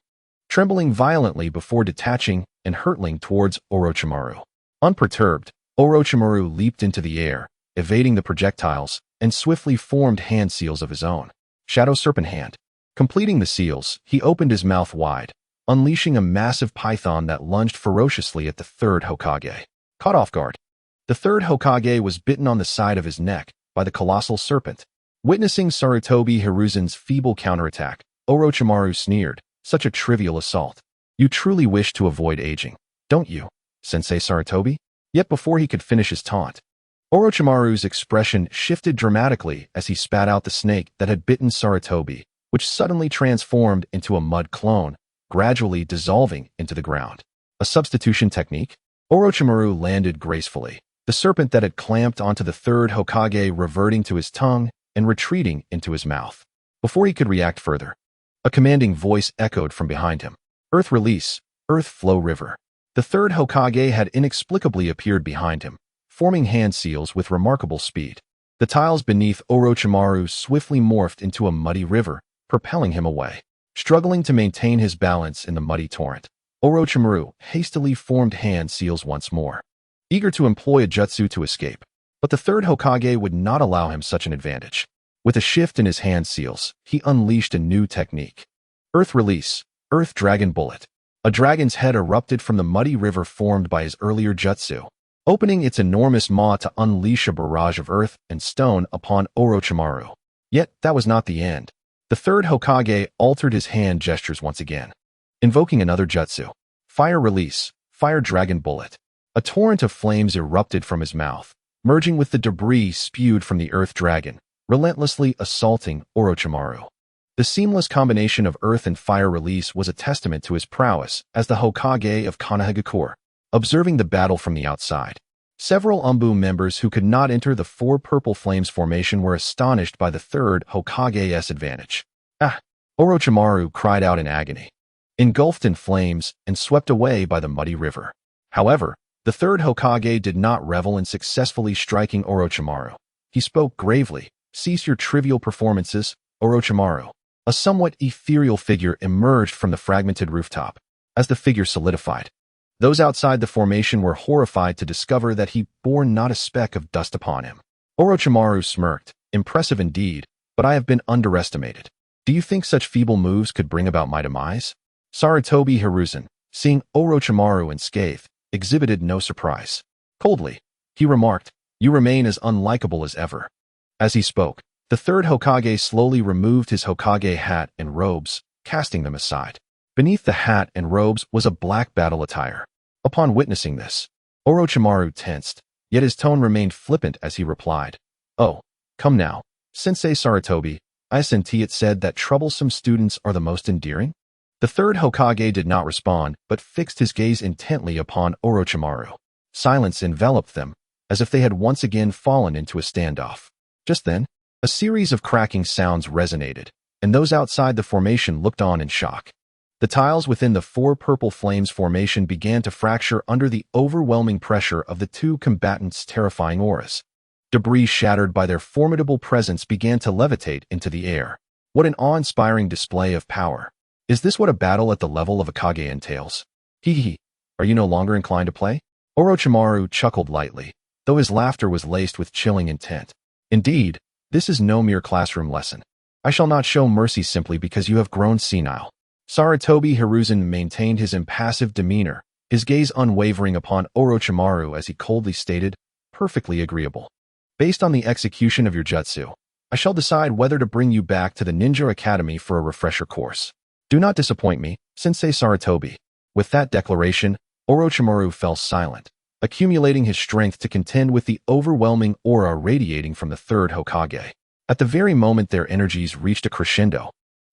trembling violently before detaching and hurtling towards Orochimaru. Unperturbed, Orochimaru leaped into the air, evading the projectiles, and swiftly formed hand seals of his own. Shadow Serpent Hand. Completing the seals, he opened his mouth wide, unleashing a massive python that lunged ferociously at the third Hokage. Caught off guard, the third Hokage was bitten on the side of his neck by the colossal serpent. Witnessing Sarutobi Hiruzen's feeble counterattack, Orochimaru sneered, such a trivial assault. You truly wish to avoid aging, don't you, Sensei Sarutobi? Yet before he could finish his taunt, Orochimaru's expression shifted dramatically as he spat out the snake that had bitten Sarutobi, which suddenly transformed into a mud clone, gradually dissolving into the ground. A substitution technique? Orochimaru landed gracefully, the serpent that had clamped onto the third Hokage reverting to his tongue and retreating into his mouth. Before he could react further, a commanding voice echoed from behind him. Earth Release, Earth Flow River. The third Hokage had inexplicably appeared behind him, forming hand seals with remarkable speed. The tiles beneath Orochimaru swiftly morphed into a muddy river, propelling him away. Struggling to maintain his balance in the muddy torrent, Orochimaru hastily formed hand seals once more, eager to employ a jutsu to escape. But the third Hokage would not allow him such an advantage. With a shift in his hand seals, he unleashed a new technique. Earth Release, Earth Dragon Bullet. A dragon's head erupted from the muddy river formed by his earlier jutsu, opening its enormous maw to unleash a barrage of earth and stone upon Orochimaru. Yet that was not the end. The third Hokage altered his hand gestures once again, invoking another jutsu. Fire Release, Fire Dragon Bullet. A torrent of flames erupted from his mouth, merging with the debris spewed from the Earth Dragon, relentlessly assaulting Orochimaru. The seamless combination of earth and fire release was a testament to his prowess as the Hokage of Konoha. Observing the battle from the outside, several Umbu members who could not enter the four purple flames formation were astonished by the third Hokage's advantage. Ah! Orochimaru cried out in agony, engulfed in flames and swept away by the muddy river. However, the third Hokage did not revel in successfully striking Orochimaru. He spoke gravely, cease your trivial performances, Orochimaru. A somewhat ethereal figure emerged from the fragmented rooftop. As the figure solidified, those outside the formation were horrified to discover that he bore not a speck of dust upon him. Orochimaru smirked, impressive indeed, but I have been underestimated. Do you think such feeble moves could bring about my demise? Sarutobi Hiruzen, seeing Orochimaru unscathed, exhibited no surprise. Coldly, he remarked, you remain as unlikable as ever. As he spoke, the third Hokage slowly removed his Hokage hat and robes, casting them aside. Beneath the hat and robes was a black battle attire. Upon witnessing this, Orochimaru tensed, yet his tone remained flippant as he replied, oh, come now, Sensei Sarutobi, I senti it said that troublesome students are the most endearing? The third Hokage did not respond, but fixed his gaze intently upon Orochimaru. Silence enveloped them, as if they had once again fallen into a standoff. Just then, a series of cracking sounds resonated, and those outside the formation looked on in shock. The tiles within the four purple flames formation began to fracture under the overwhelming pressure of the two combatants' terrifying auras. Debris shattered by their formidable presence began to levitate into the air. What an awe-inspiring display of power. Is this what a battle at the level of a Kage entails? Hee hee. Are you no longer inclined to play? Orochimaru chuckled lightly, though his laughter was laced with chilling intent. Indeed, this is no mere classroom lesson. I shall not show mercy simply because you have grown senile. Sarutobi Hiruzen maintained his impassive demeanor, his gaze unwavering upon Orochimaru as he coldly stated, perfectly agreeable. Based on the execution of your jutsu, I shall decide whether to bring you back to the Ninja Academy for a refresher course. Do not disappoint me, Sensei Sarutobi. With that declaration, Orochimaru fell silent, accumulating his strength to contend with the overwhelming aura radiating from the third Hokage. At the very moment their energies reached a crescendo,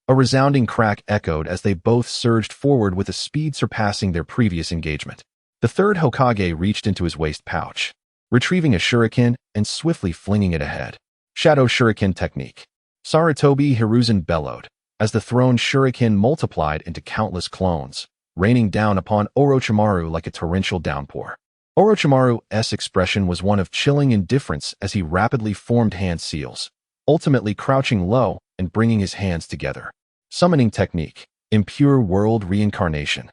a resounding crack echoed as they both surged forward with a speed surpassing their previous engagement. The third Hokage reached into his waist pouch, retrieving a shuriken and swiftly flinging it ahead. Shadow Shuriken Technique. Sarutobi Hiruzen bellowed, as the thrown shuriken multiplied into countless clones, raining down upon Orochimaru like a torrential downpour. Orochimaru's expression was one of chilling indifference as he rapidly formed hand seals, ultimately crouching low and bringing his hands together. Summoning Technique. Impure World Reincarnation.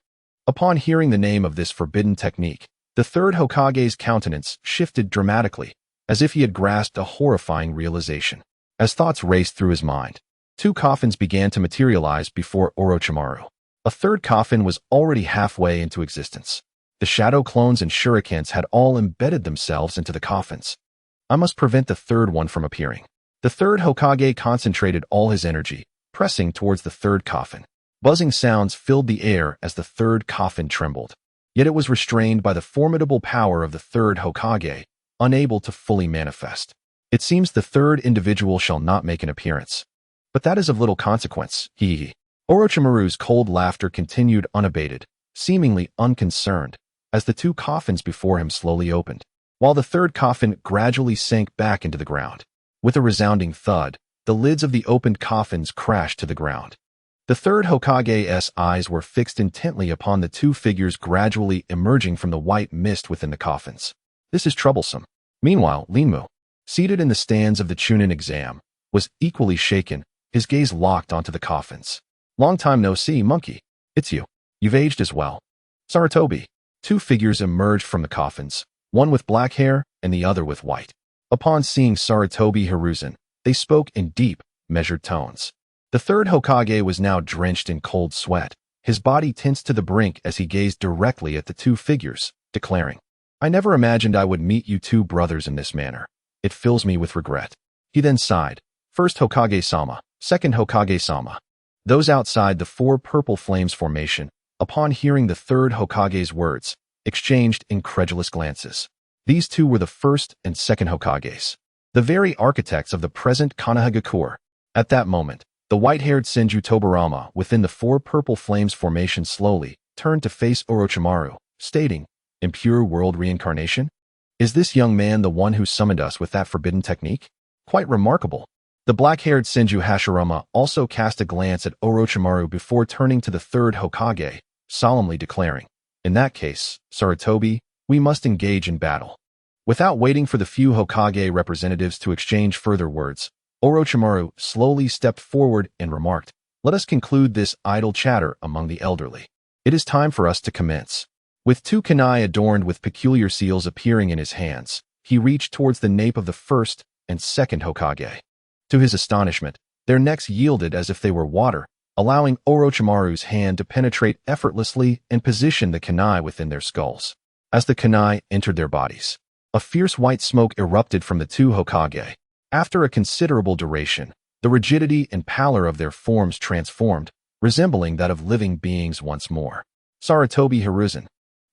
Upon hearing the name of this forbidden technique, the third Hokage's countenance shifted dramatically, as if he had grasped a horrifying realization. As thoughts raced through his mind, two coffins began to materialize before Orochimaru. A third coffin was already halfway into existence. The shadow clones and shurikens had all embedded themselves into the coffins. I must prevent the third one from appearing. The third Hokage concentrated all his energy, pressing towards the third coffin. Buzzing sounds filled the air as the third coffin trembled. Yet it was restrained by the formidable power of the third Hokage, unable to fully manifest. It seems the third individual shall not make an appearance. But that is of little consequence, hee hee. Orochimaru's cold laughter continued unabated, seemingly unconcerned, as the two coffins before him slowly opened, while the third coffin gradually sank back into the ground. With a resounding thud, the lids of the opened coffins crashed to the ground. The third Hokage's eyes were fixed intently upon the two figures gradually emerging from the white mist within the coffins. This is troublesome. Meanwhile, Linmu, seated in the stands of the Chunin exam, was equally shaken, his gaze locked onto the coffins. Long time no see, monkey. It's you. You've aged as well. Sarutobi. Two figures emerged from the coffins, one with black hair and the other with white. Upon seeing Sarutobi Hiruzen, they spoke in deep, measured tones. The third Hokage was now drenched in cold sweat, his body tense to the brink as he gazed directly at the two figures, declaring, I never imagined I would meet you two brothers in this manner. It fills me with regret. He then sighed. First Hokage-sama, second Hokage-sama. Those outside the four purple flames formation, upon hearing the third Hokage's words, exchanged incredulous glances. These two were the first and second Hokages, the very architects of the present Konoha. At that moment, the white-haired Senju Tobarama within the four purple flames formation slowly turned to face Orochimaru, stating, Impure World Reincarnation? Is this young man the one who summoned us with that forbidden technique? Quite remarkable. The black-haired Senju Hashirama also cast a glance at Orochimaru before turning to the third Hokage, solemnly declaring, In that case, Sarutobi, we must engage in battle. Without waiting for the few Hokage representatives to exchange further words, Orochimaru slowly stepped forward and remarked, Let us conclude this idle chatter among the elderly. It is time for us to commence. With two kunai adorned with peculiar seals appearing in his hands, he reached towards the nape of the first and second Hokage. To his astonishment, their necks yielded as if they were water, allowing Orochimaru's hand to penetrate effortlessly and position the kunai within their skulls. As the kunai entered their bodies, a fierce white smoke erupted from the two Hokage. After a considerable duration, the rigidity and pallor of their forms transformed, resembling that of living beings once more. Sarutobi Hiruzen,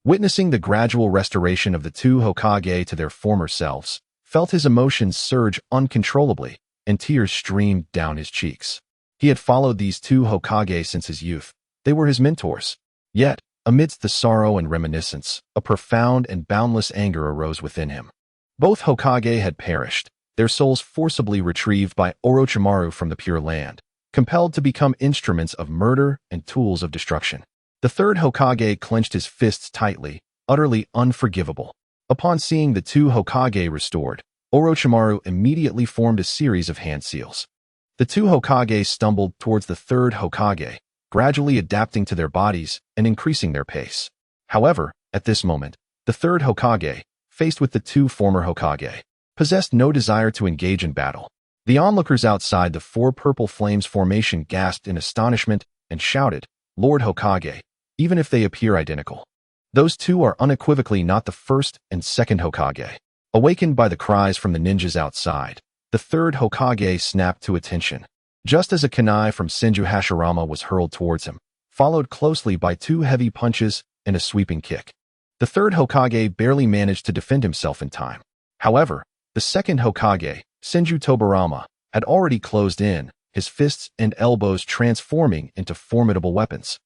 witnessing the gradual restoration of the two Hokage to their former selves, felt his emotions surge uncontrollably, and tears streamed down his cheeks. He had followed these two Hokage since his youth. They were his mentors. Yet, amidst the sorrow and reminiscence, a profound and boundless anger arose within him. Both Hokage had perished, their souls forcibly retrieved by Orochimaru from the Pure Land, compelled to become instruments of murder and tools of destruction. The third Hokage clenched his fists tightly, utterly unforgivable. Upon seeing the two Hokage restored, Orochimaru immediately formed a series of hand seals. The two Hokage stumbled towards the third Hokage, gradually adapting to their bodies and increasing their pace. However, at this moment, the third Hokage, faced with the two former Hokage, possessed no desire to engage in battle. The onlookers outside the four purple flames formation gasped in astonishment and shouted, "Lord Hokage," even if they appear identical. Those two are unequivocally not the first and second Hokage. Awakened by the cries from the ninjas outside, the third Hokage snapped to attention, just as a kunai from Senju Hashirama was hurled towards him, followed closely by two heavy punches and a sweeping kick. The third Hokage barely managed to defend himself in time. However, the second Hokage, Senju Tobirama, had already closed in, his fists and elbows transforming into formidable weapons,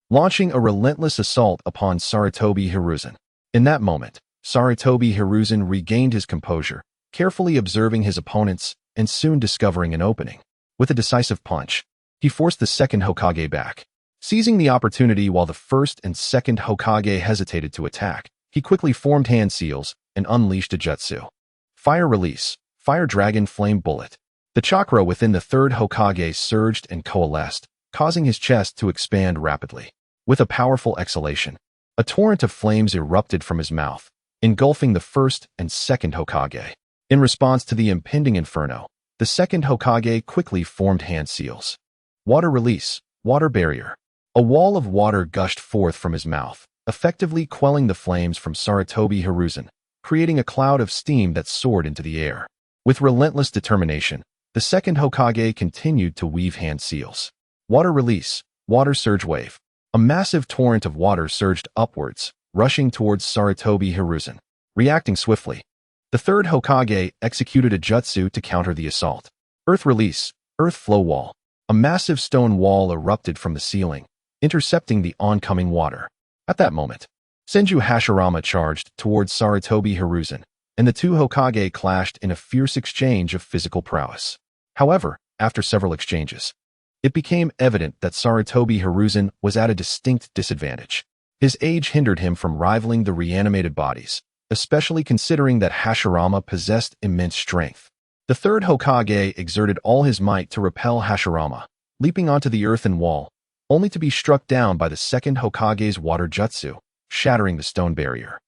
launching a relentless assault upon Sarutobi Hiruzen. In that moment, Sarutobi Hiruzen regained his composure, carefully observing his opponents and soon discovering an opening. With a decisive punch, he forced the second Hokage back. Seizing the opportunity while the first and second Hokage hesitated to attack, he quickly formed hand seals and unleashed a jutsu. Fire release, Fire Dragon Flame Bullet. The chakra within the third Hokage surged and coalesced, causing his chest to expand rapidly. With a powerful exhalation, a torrent of flames erupted from his mouth, engulfing the first and second Hokage. In response to the impending inferno, the second Hokage quickly formed hand seals. Water release, Water Barrier. A wall of water gushed forth from his mouth, effectively quelling the flames from Sarutobi Hiruzen, creating a cloud of steam that soared into the air. With relentless determination, the second Hokage continued to weave hand seals. Water release, Water Surge Wave. A massive torrent of water surged upwards, rushing towards Sarutobi Hiruzen. Reacting swiftly, the third Hokage executed a jutsu to counter the assault. Earth release, Earth Flow Wall. A massive stone wall erupted from the ceiling, intercepting the oncoming water. At that moment, Senju Hashirama charged towards Sarutobi Hiruzen, and the two Hokage clashed in a fierce exchange of physical prowess. However, after several exchanges, it became evident that Sarutobi Hiruzen was at a distinct disadvantage. His age hindered him from rivaling the reanimated bodies, especially considering that Hashirama possessed immense strength. The third Hokage exerted all his might to repel Hashirama, leaping onto the earthen wall, only to be struck down by the second Hokage's water jutsu, shattering the stone barrier.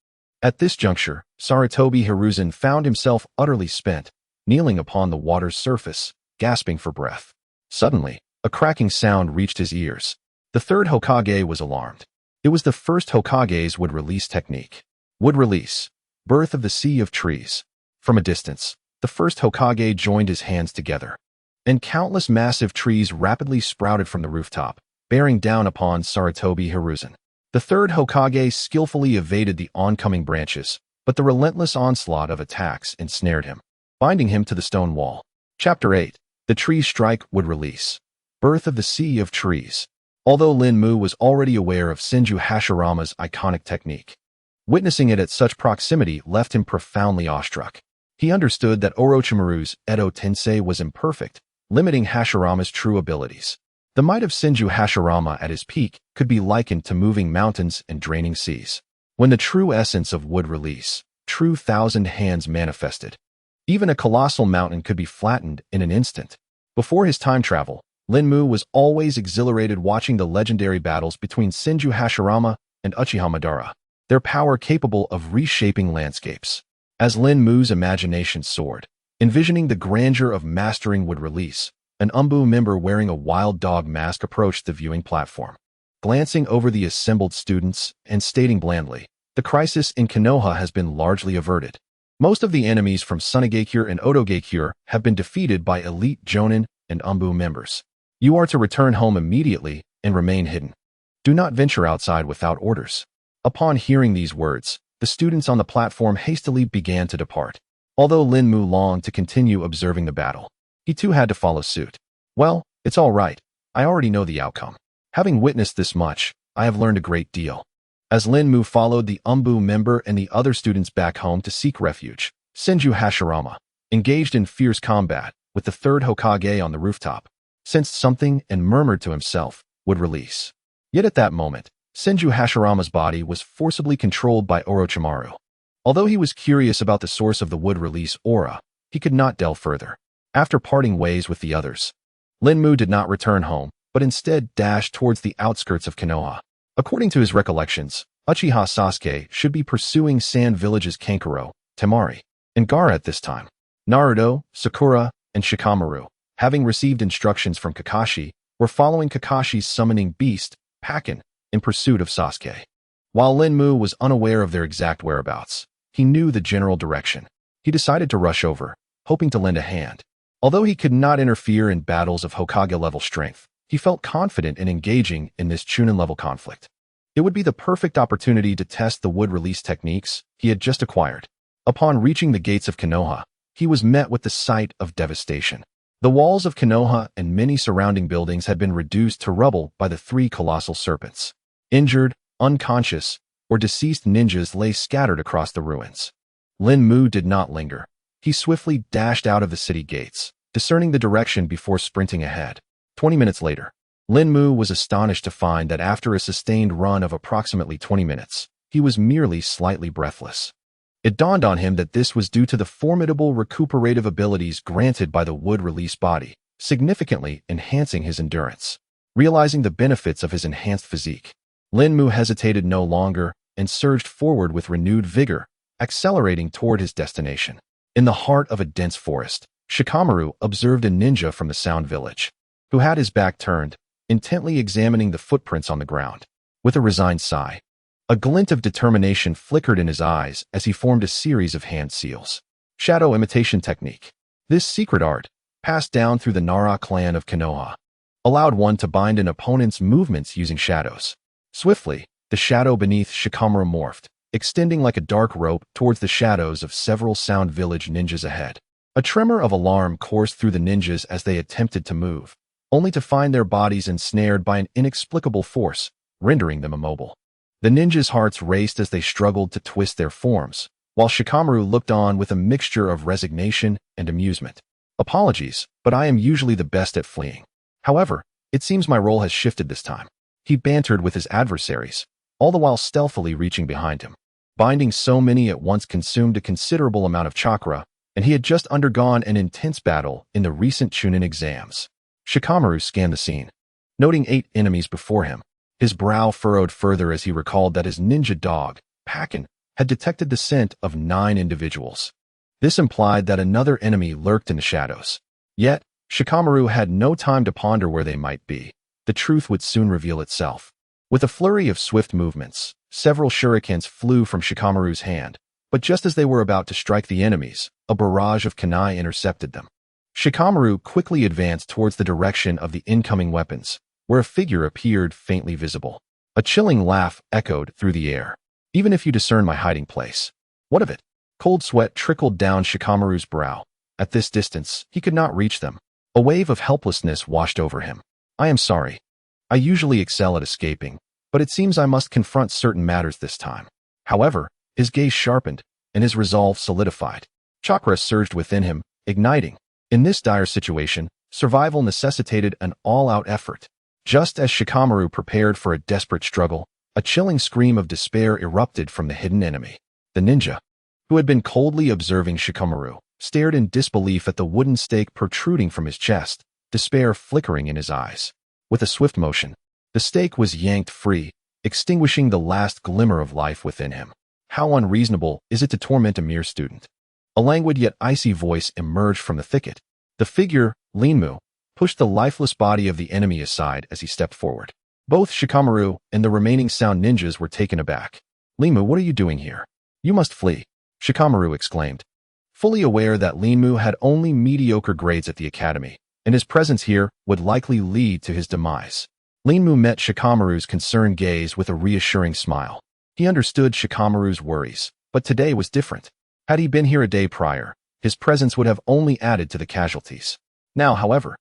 At this juncture, Sarutobi Hiruzen found himself utterly spent, kneeling upon the water's surface, gasping for breath. Suddenly, a cracking sound reached his ears. The third Hokage was alarmed. It was the first Hokage's wood release technique. Wood release, Birth of the Sea of Trees. From a distance, the first Hokage joined his hands together, and countless massive trees rapidly sprouted from the rooftop, bearing down upon Sarutobi Hiruzen. The third Hokage skillfully evaded the oncoming branches, but the relentless onslaught of attacks ensnared him, binding him to the stone wall. Chapter 8. The Tree Strike Wood Release. Birth of the Sea of Trees. Although Lin Mu was already aware of Senju Hashirama's iconic technique, witnessing it at such proximity left him profoundly awestruck. He understood that Orochimaru's Edo Tensei was imperfect, limiting Hashirama's true abilities. The might of Senju Hashirama at his peak could be likened to moving mountains and draining seas. When the true essence of wood release, true thousand hands manifested, even a colossal mountain could be flattened in an instant. Before his time travel, Lin Mu was always exhilarated watching the legendary battles between Senju Hashirama and Uchiha Madara, their power capable of reshaping landscapes. As Lin Mu's imagination soared, envisioning the grandeur of mastering wood release, an Umbu member wearing a wild dog mask approached the viewing platform. Glancing over the assembled students and stating blandly, "The crisis in Konoha has been largely averted. Most of the enemies from Sunigakure and Odogakure have been defeated by elite Jonin and Umbu members. You are to return home immediately and remain hidden. Do not venture outside without orders." Upon hearing these words, the students on the platform hastily began to depart. Although Lin Mu longed to continue observing the battle, he too had to follow suit. "Well, it's all right. I already know the outcome. Having witnessed this much, I have learned a great deal." As Lin Mu followed the Umbu member and the other students back home to seek refuge, Senju Hashirama, engaged in fierce combat with the third Hokage on the rooftop, sensed something and murmured to himself, "Would release." Yet at that moment, Senju Hashirama's body was forcibly controlled by Orochimaru. Although he was curious about the source of the wood release aura, he could not delve further. After parting ways with the others, Linmu did not return home, but instead dashed towards the outskirts of Konoha. According to his recollections, Uchiha Sasuke should be pursuing Sand Village's Kankuro, Temari, and Gaara at this time. Naruto, Sakura, and Shikamaru, having received instructions from Kakashi, were following Kakashi's summoning beast, Pakin, in pursuit of Sasuke. While Linmu was unaware of their exact whereabouts, he knew the general direction. He decided to rush over, hoping to lend a hand. Although he could not interfere in battles of Hokage-level strength, he felt confident in engaging in this Chunin-level conflict. It would be the perfect opportunity to test the wood release techniques he had just acquired. Upon reaching the gates of Konoha, he was met with the sight of devastation. The walls of Konoha and many surrounding buildings had been reduced to rubble by the three colossal serpents. Injured, unconscious, or deceased ninjas lay scattered across the ruins. Linmu did not linger. He swiftly dashed out of the city gates, discerning the direction before sprinting ahead. 20 minutes later, Linmu was astonished to find that after a sustained run of approximately 20 minutes, he was merely slightly breathless. It dawned on him that this was due to the formidable recuperative abilities granted by the wood release body, significantly enhancing his endurance. Realizing the benefits of his enhanced physique, Linmu hesitated no longer and surged forward with renewed vigor, accelerating toward his destination. In the heart of a dense forest, Shikamaru observed a ninja from the Sound Village, who had his back turned, intently examining the footprints on the ground. With a resigned sigh, a glint of determination flickered in his eyes as he formed a series of hand seals. Shadow imitation technique. This secret art, passed down through the Nara clan of Konoha, allowed one to bind an opponent's movements using shadows. Swiftly, the shadow beneath Shikamaru morphed, extending like a dark rope towards the shadows of several Sound Village ninjas ahead. A tremor of alarm coursed through the ninjas as they attempted to move, only to find their bodies ensnared by an inexplicable force, rendering them immobile. The ninjas' hearts raced as they struggled to twist their forms, while Shikamaru looked on with a mixture of resignation and amusement. Apologies, but I am usually the best at fleeing. However, it seems my role has shifted this time. He bantered with his adversaries, all the while stealthily reaching behind him. Binding so many at once consumed a considerable amount of chakra, and he had just undergone an intense battle in the recent Chunin exams. Shikamaru scanned the scene, noting 8 enemies before him. His brow furrowed further as he recalled that his ninja dog, Pakin, had detected the scent of 9 individuals. This implied that another enemy lurked in the shadows. Yet, Shikamaru had no time to ponder where they might be. The truth would soon reveal itself. With a flurry of swift movements, several shurikens flew from Shikamaru's hand, but just as they were about to strike the enemies, a barrage of kunai intercepted them. Shikamaru quickly advanced towards the direction of the incoming weapons, where a figure appeared faintly visible. A chilling laugh echoed through the air. Even if you discern my hiding place. What of it? Cold sweat trickled down Shikamaru's brow. At this distance, he could not reach them. A wave of helplessness washed over him. I am sorry. I usually excel at escaping, but it seems I must confront certain matters this time. However, his gaze sharpened, and his resolve solidified. Chakra surged within him, igniting. In this dire situation, survival necessitated an all-out effort. Just as Shikamaru prepared for a desperate struggle, a chilling scream of despair erupted from the hidden enemy. The ninja, who had been coldly observing Shikamaru, stared in disbelief at the wooden stake protruding from his chest, despair flickering in his eyes. With a swift motion, the stake was yanked free, extinguishing the last glimmer of life within him. How unreasonable is it to torment a mere student? A languid yet icy voice emerged from the thicket. The figure, Linmu, pushed the lifeless body of the enemy aside as he stepped forward. Both Shikamaru and the remaining Sound ninjas were taken aback. Linmu, what are you doing here? You must flee, Shikamaru exclaimed. Fully aware that Linmu had only mediocre grades at the academy, and his presence here would likely lead to his demise. Linmu met Shikamaru's concerned gaze with a reassuring smile. He understood Shikamaru's worries, but today was different. Had he been here a day prior, his presence would have only added to the casualties. Now, however,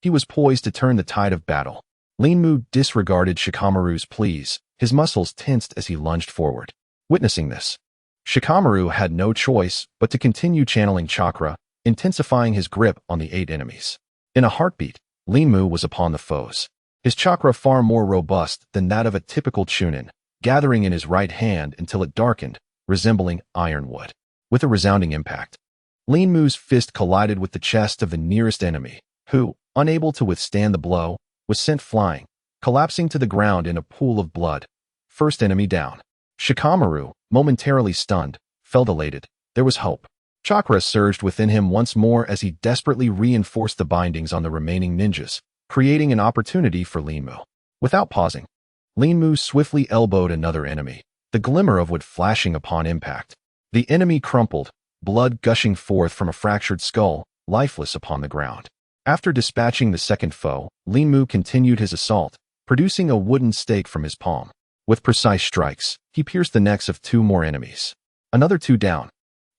he was poised to turn the tide of battle. Linmu disregarded Shikamaru's pleas, his muscles tensed as he lunged forward. Witnessing this, Shikamaru had no choice but to continue channeling chakra, intensifying his grip on the 8 enemies. In a heartbeat, Linmu was upon the foes. His chakra far more robust than that of a typical Chunin, gathering in his right hand until it darkened, resembling ironwood. With a resounding impact, Lin Mu's fist collided with the chest of the nearest enemy, who, unable to withstand the blow, was sent flying, collapsing to the ground in a pool of blood. First enemy down. Shikamaru, momentarily stunned, felt elated. There was hope. Chakra surged within him once more as he desperately reinforced the bindings on the remaining ninjas, creating an opportunity for Lin Mu. Without pausing, Lin Mu swiftly elbowed another enemy, the glimmer of wood flashing upon impact. The enemy crumpled, blood gushing forth from a fractured skull, lifeless upon the ground. After dispatching the second foe, Lin Mu continued his assault, producing a wooden stake from his palm. With precise strikes, he pierced the necks of 2 more enemies. Another 2 down.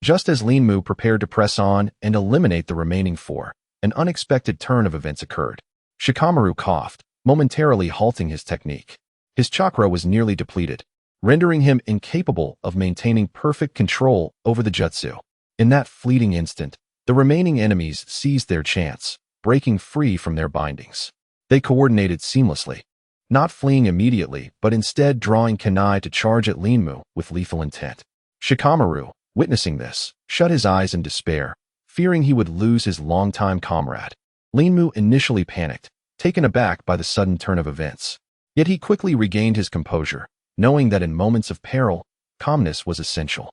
Just as Lin Mu prepared to press on and eliminate the remaining 4, an unexpected turn of events occurred. Shikamaru coughed, momentarily halting his technique. His chakra was nearly depleted, rendering him incapable of maintaining perfect control over the jutsu. In that fleeting instant, the remaining enemies seized their chance, breaking free from their bindings. They coordinated seamlessly, not fleeing immediately, but instead drawing kunai to charge at Lin Mu with lethal intent. Shikamaru, witnessing this, shut his eyes in despair, fearing he would lose his longtime comrade. Lin Mu initially panicked, taken aback by the sudden turn of events. Yet he quickly regained his composure, knowing that in moments of peril, calmness was essential.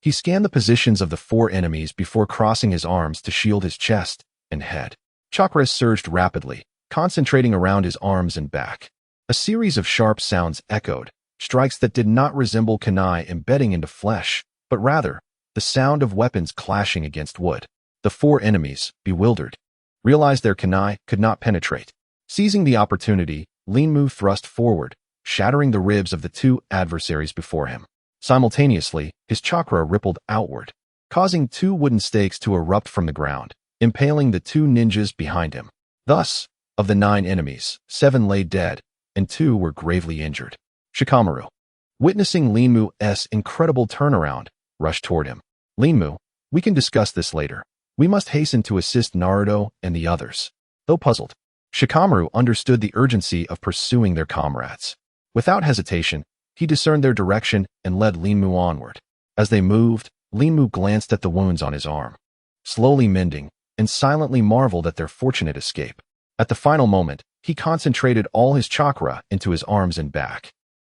He scanned the positions of the 4 enemies before crossing his arms to shield his chest and head. Chakra surged rapidly, concentrating around his arms and back. A series of sharp sounds echoed, strikes that did not resemble kunai embedding into flesh, but rather, the sound of weapons clashing against wood. The 4 enemies, bewildered, realized their kunai could not penetrate. Seizing the opportunity, Lin Mu thrust forward, shattering the ribs of the 2 adversaries before him. Simultaneously, his chakra rippled outward, causing 2 wooden stakes to erupt from the ground, impaling the 2 ninjas behind him. Thus, of the 9 enemies, 7 lay dead, and 2 were gravely injured. Shikamaru, witnessing Lin Mu's incredible turnaround, rushed toward him. Lin Mu, we can discuss this later. We must hasten to assist Naruto and the others. Though puzzled, Shikamaru understood the urgency of pursuing their comrades. Without hesitation, he discerned their direction and led Lin Mu onward. As they moved, Lin Mu glanced at the wounds on his arm, slowly mending, and silently marveled at their fortunate escape. At the final moment, he concentrated all his chakra into his arms and back,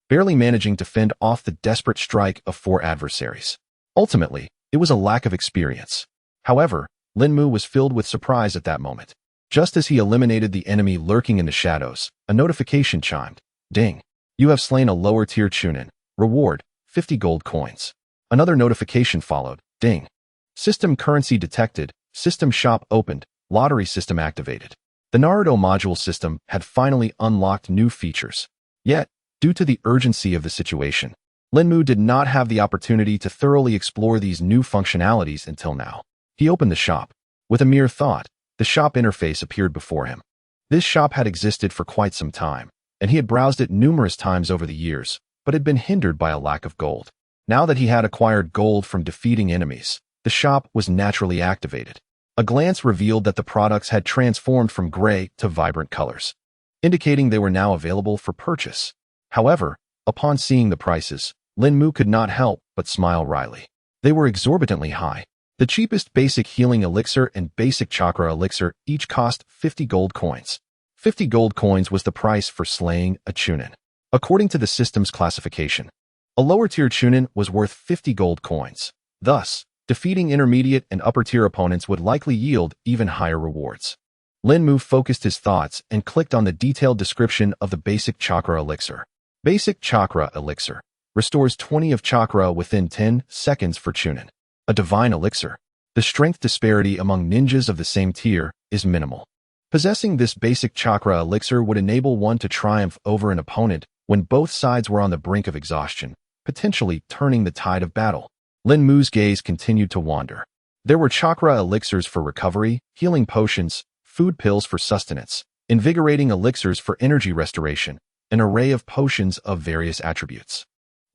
barely managing to fend off the desperate strike of 4 adversaries. Ultimately, it was a lack of experience. However, Lin Mu was filled with surprise at that moment. Just as he eliminated the enemy lurking in the shadows, a notification chimed. Ding. You have slain a lower-tier Chunin. Reward, 50 gold coins. Another notification followed. Ding. System currency detected. System shop opened. Lottery system activated. The Naruto module system had finally unlocked new features. Yet, due to the urgency of the situation, Lin Mu did not have the opportunity to thoroughly explore these new functionalities until now. He opened the shop. With a mere thought, the shop interface appeared before him. This shop had existed for quite some time, and he had browsed it numerous times over the years, but had been hindered by a lack of gold. Now that he had acquired gold from defeating enemies, the shop was naturally activated. A glance revealed that the products had transformed from gray to vibrant colors, indicating they were now available for purchase. However, upon seeing the prices, Lin Mu could not help but smile wryly. They were exorbitantly high. The cheapest basic healing elixir and basic chakra elixir each cost 50 gold coins. 50 gold coins was the price for slaying a Chunin. According to the system's classification, a lower-tier Chunin was worth 50 gold coins. Thus, defeating intermediate and upper-tier opponents would likely yield even higher rewards. Lin Mu focused his thoughts and clicked on the detailed description of the basic chakra elixir. Basic chakra elixir restores 20 of chakra within 10 seconds for Chunin. A divine elixir. The strength disparity among ninjas of the same tier is minimal. Possessing this basic chakra elixir would enable one to triumph over an opponent when both sides were on the brink of exhaustion, potentially turning the tide of battle. Lin Mu's gaze continued to wander. There were chakra elixirs for recovery, healing potions, food pills for sustenance, invigorating elixirs for energy restoration, an array of potions of various attributes.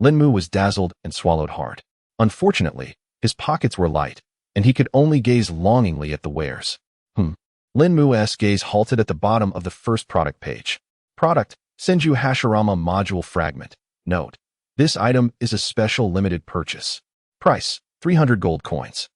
Lin Mu was dazzled and swallowed hard. Unfortunately, his pockets were light, and he could only gaze longingly at the wares. Lin Mu's gaze halted at the bottom of the first product page. Product, Senju Hashirama Module Fragment. Note: this item is a special limited purchase. Price, 300 gold coins.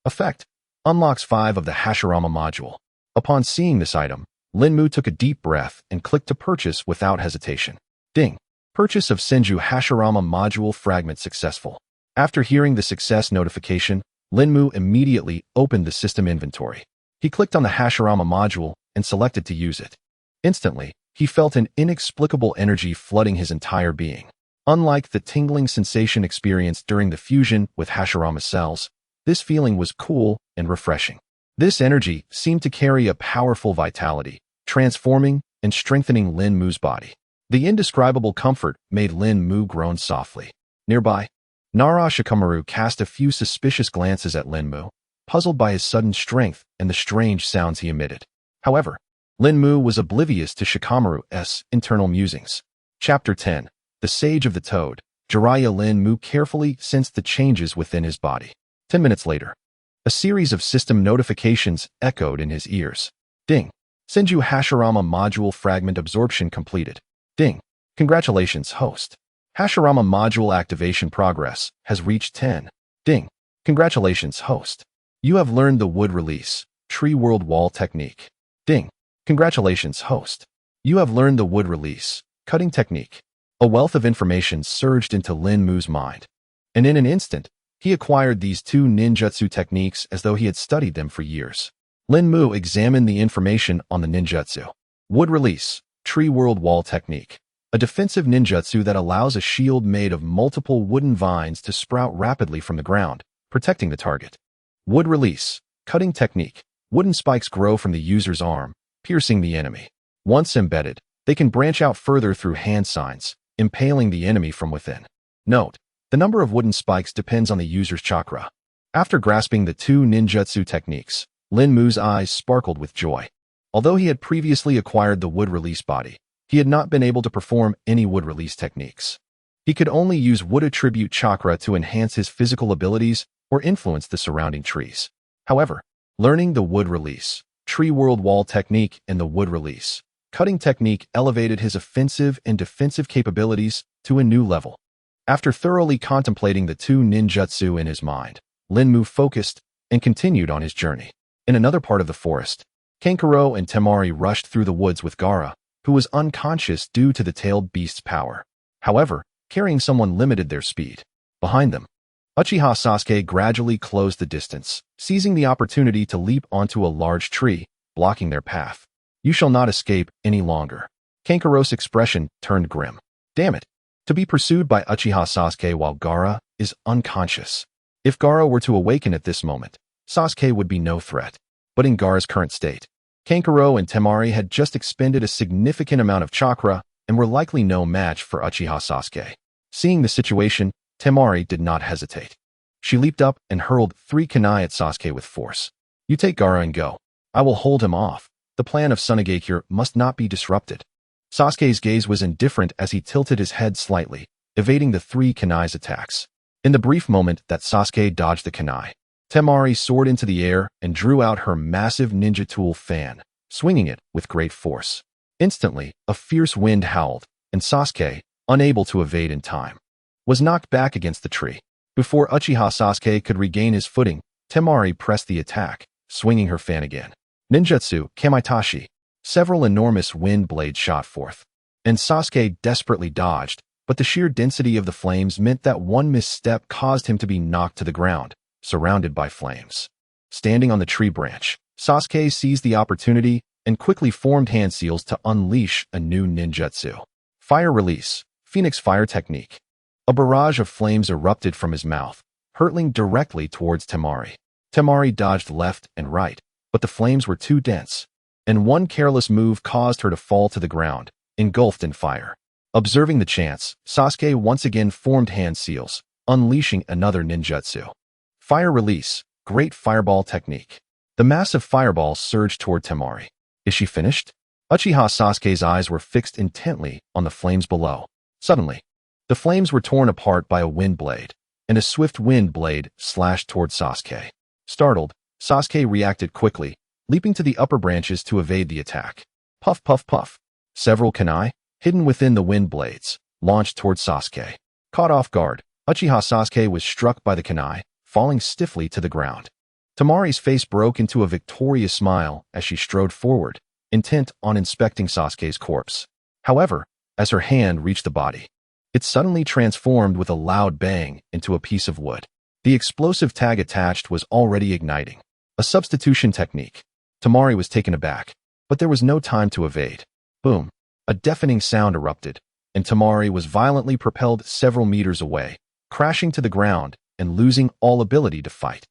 Effect, Unlocks 5 of the Hashirama module. Upon seeing this item, Linmu took a deep breath and clicked to purchase without hesitation. Ding! Purchase of Senju Hashirama module fragment successful. After hearing the success notification, Linmu immediately opened the system inventory. He clicked on the Hashirama module and selected to use it. Instantly, he felt an inexplicable energy flooding his entire being. Unlike the tingling sensation experienced during the fusion with Hashirama Cells, this feeling was cool and refreshing. This energy seemed to carry a powerful vitality, transforming and strengthening Linmu's body. The indescribable comfort made Linmu groan softly. Nearby, Orochimaru cast a few suspicious glances at Linmu, puzzled by his sudden strength and the strange sounds he emitted. However, Linmu was oblivious to Shikamaru's internal musings. Chapter 10. The Sage of the Toad. Jiraiya Linmu carefully sensed the changes within his body. 10 minutes later, a series of system notifications echoed in his ears. Ding! Senju Hashirama module fragment absorption completed. Ding! Congratulations, host. Hashirama module activation progress has reached 10. Ding! Congratulations, host. You have learned the wood release, tree world wall technique. Ding! Congratulations, host. You have learned the wood release, cutting technique. A wealth of information surged into Linmu's mind. And in an instant, he acquired these 2 ninjutsu techniques as though he had studied them for years. Linmu examined the information on the ninjutsu. Wood release, tree world wall technique. A defensive ninjutsu that allows a shield made of multiple wooden vines to sprout rapidly from the ground, protecting the target. Wood release, cutting technique. Wooden spikes grow from the user's arm, piercing the enemy. Once embedded, they can branch out further through hand signs, impaling the enemy from within. Note: the number of wooden spikes depends on the user's chakra. After grasping the 2 ninjutsu techniques, Linmu's eyes sparkled with joy. Although he had previously acquired the wood release body, he had not been able to perform any wood release techniques. He could only use wood attribute chakra to enhance his physical abilities or influence the surrounding trees. However, learning the wood release, tree world wall technique and the wood release, cutting technique elevated his offensive and defensive capabilities to a new level. After thoroughly contemplating the 2 ninjutsu in his mind, Linmu focused and continued on his journey. In another part of the forest, Kankuro and Temari rushed through the woods with Gaara, who was unconscious due to the tailed beast's power. However, carrying someone limited their speed. Behind them, Uchiha Sasuke gradually closed the distance, seizing the opportunity to leap onto a large tree, blocking their path. You shall not escape any longer. Kankuro's expression turned grim. Damn it! To be pursued by Uchiha Sasuke while Gaara is unconscious. If Gaara were to awaken at this moment, Sasuke would be no threat. But in Gaara's current state, Kankuro and Temari had just expended a significant amount of chakra and were likely no match for Uchiha Sasuke. Seeing the situation, Temari did not hesitate. She leaped up and hurled 3 kunai at Sasuke with force. You take Gaara and go. I will hold him off. The plan of Tsunagakure must not be disrupted. Sasuke's gaze was indifferent as he tilted his head slightly, evading the 3 kunai's attacks. In the brief moment that Sasuke dodged the kunai, Temari soared into the air and drew out her massive ninja tool fan, swinging it with great force. Instantly, a fierce wind howled, and Sasuke, unable to evade in time, was knocked back against the tree. Before Uchiha Sasuke could regain his footing, Temari pressed the attack, swinging her fan again. Ninjutsu, Kamaitachi. Several enormous wind blades shot forth, and Sasuke desperately dodged, but the sheer density of the flames meant that one misstep caused him to be knocked to the ground, surrounded by flames. Standing on the tree branch, Sasuke seized the opportunity and quickly formed hand seals to unleash a new ninjutsu. Fire release, Phoenix Fire technique. A barrage of flames erupted from his mouth, hurtling directly towards Temari. Temari dodged left and right, but the flames were too dense, and one careless move caused her to fall to the ground, engulfed in fire. Observing the chance, Sasuke once again formed hand seals, unleashing another ninjutsu. Fire release, Great Fireball technique. The massive fireball surged toward Temari. Is she finished? Uchiha Sasuke's eyes were fixed intently on the flames below. Suddenly, the flames were torn apart by a wind blade, and a swift wind blade slashed toward Sasuke. Startled, Sasuke reacted quickly, leaping to the upper branches to evade the attack. Puff, puff, puff. Several kunai, hidden within the wind blades, launched toward Sasuke. Caught off guard, Uchiha Sasuke was struck by the kunai, falling stiffly to the ground. Tamari's face broke into a victorious smile as she strode forward, intent on inspecting Sasuke's corpse. However, as her hand reached the body, it suddenly transformed with a loud bang into a piece of wood. The explosive tag attached was already igniting. A substitution technique. Tamari was taken aback, but there was no time to evade. Boom! A deafening sound erupted, and Tamari was violently propelled several meters away, crashing to the ground and losing all ability to fight.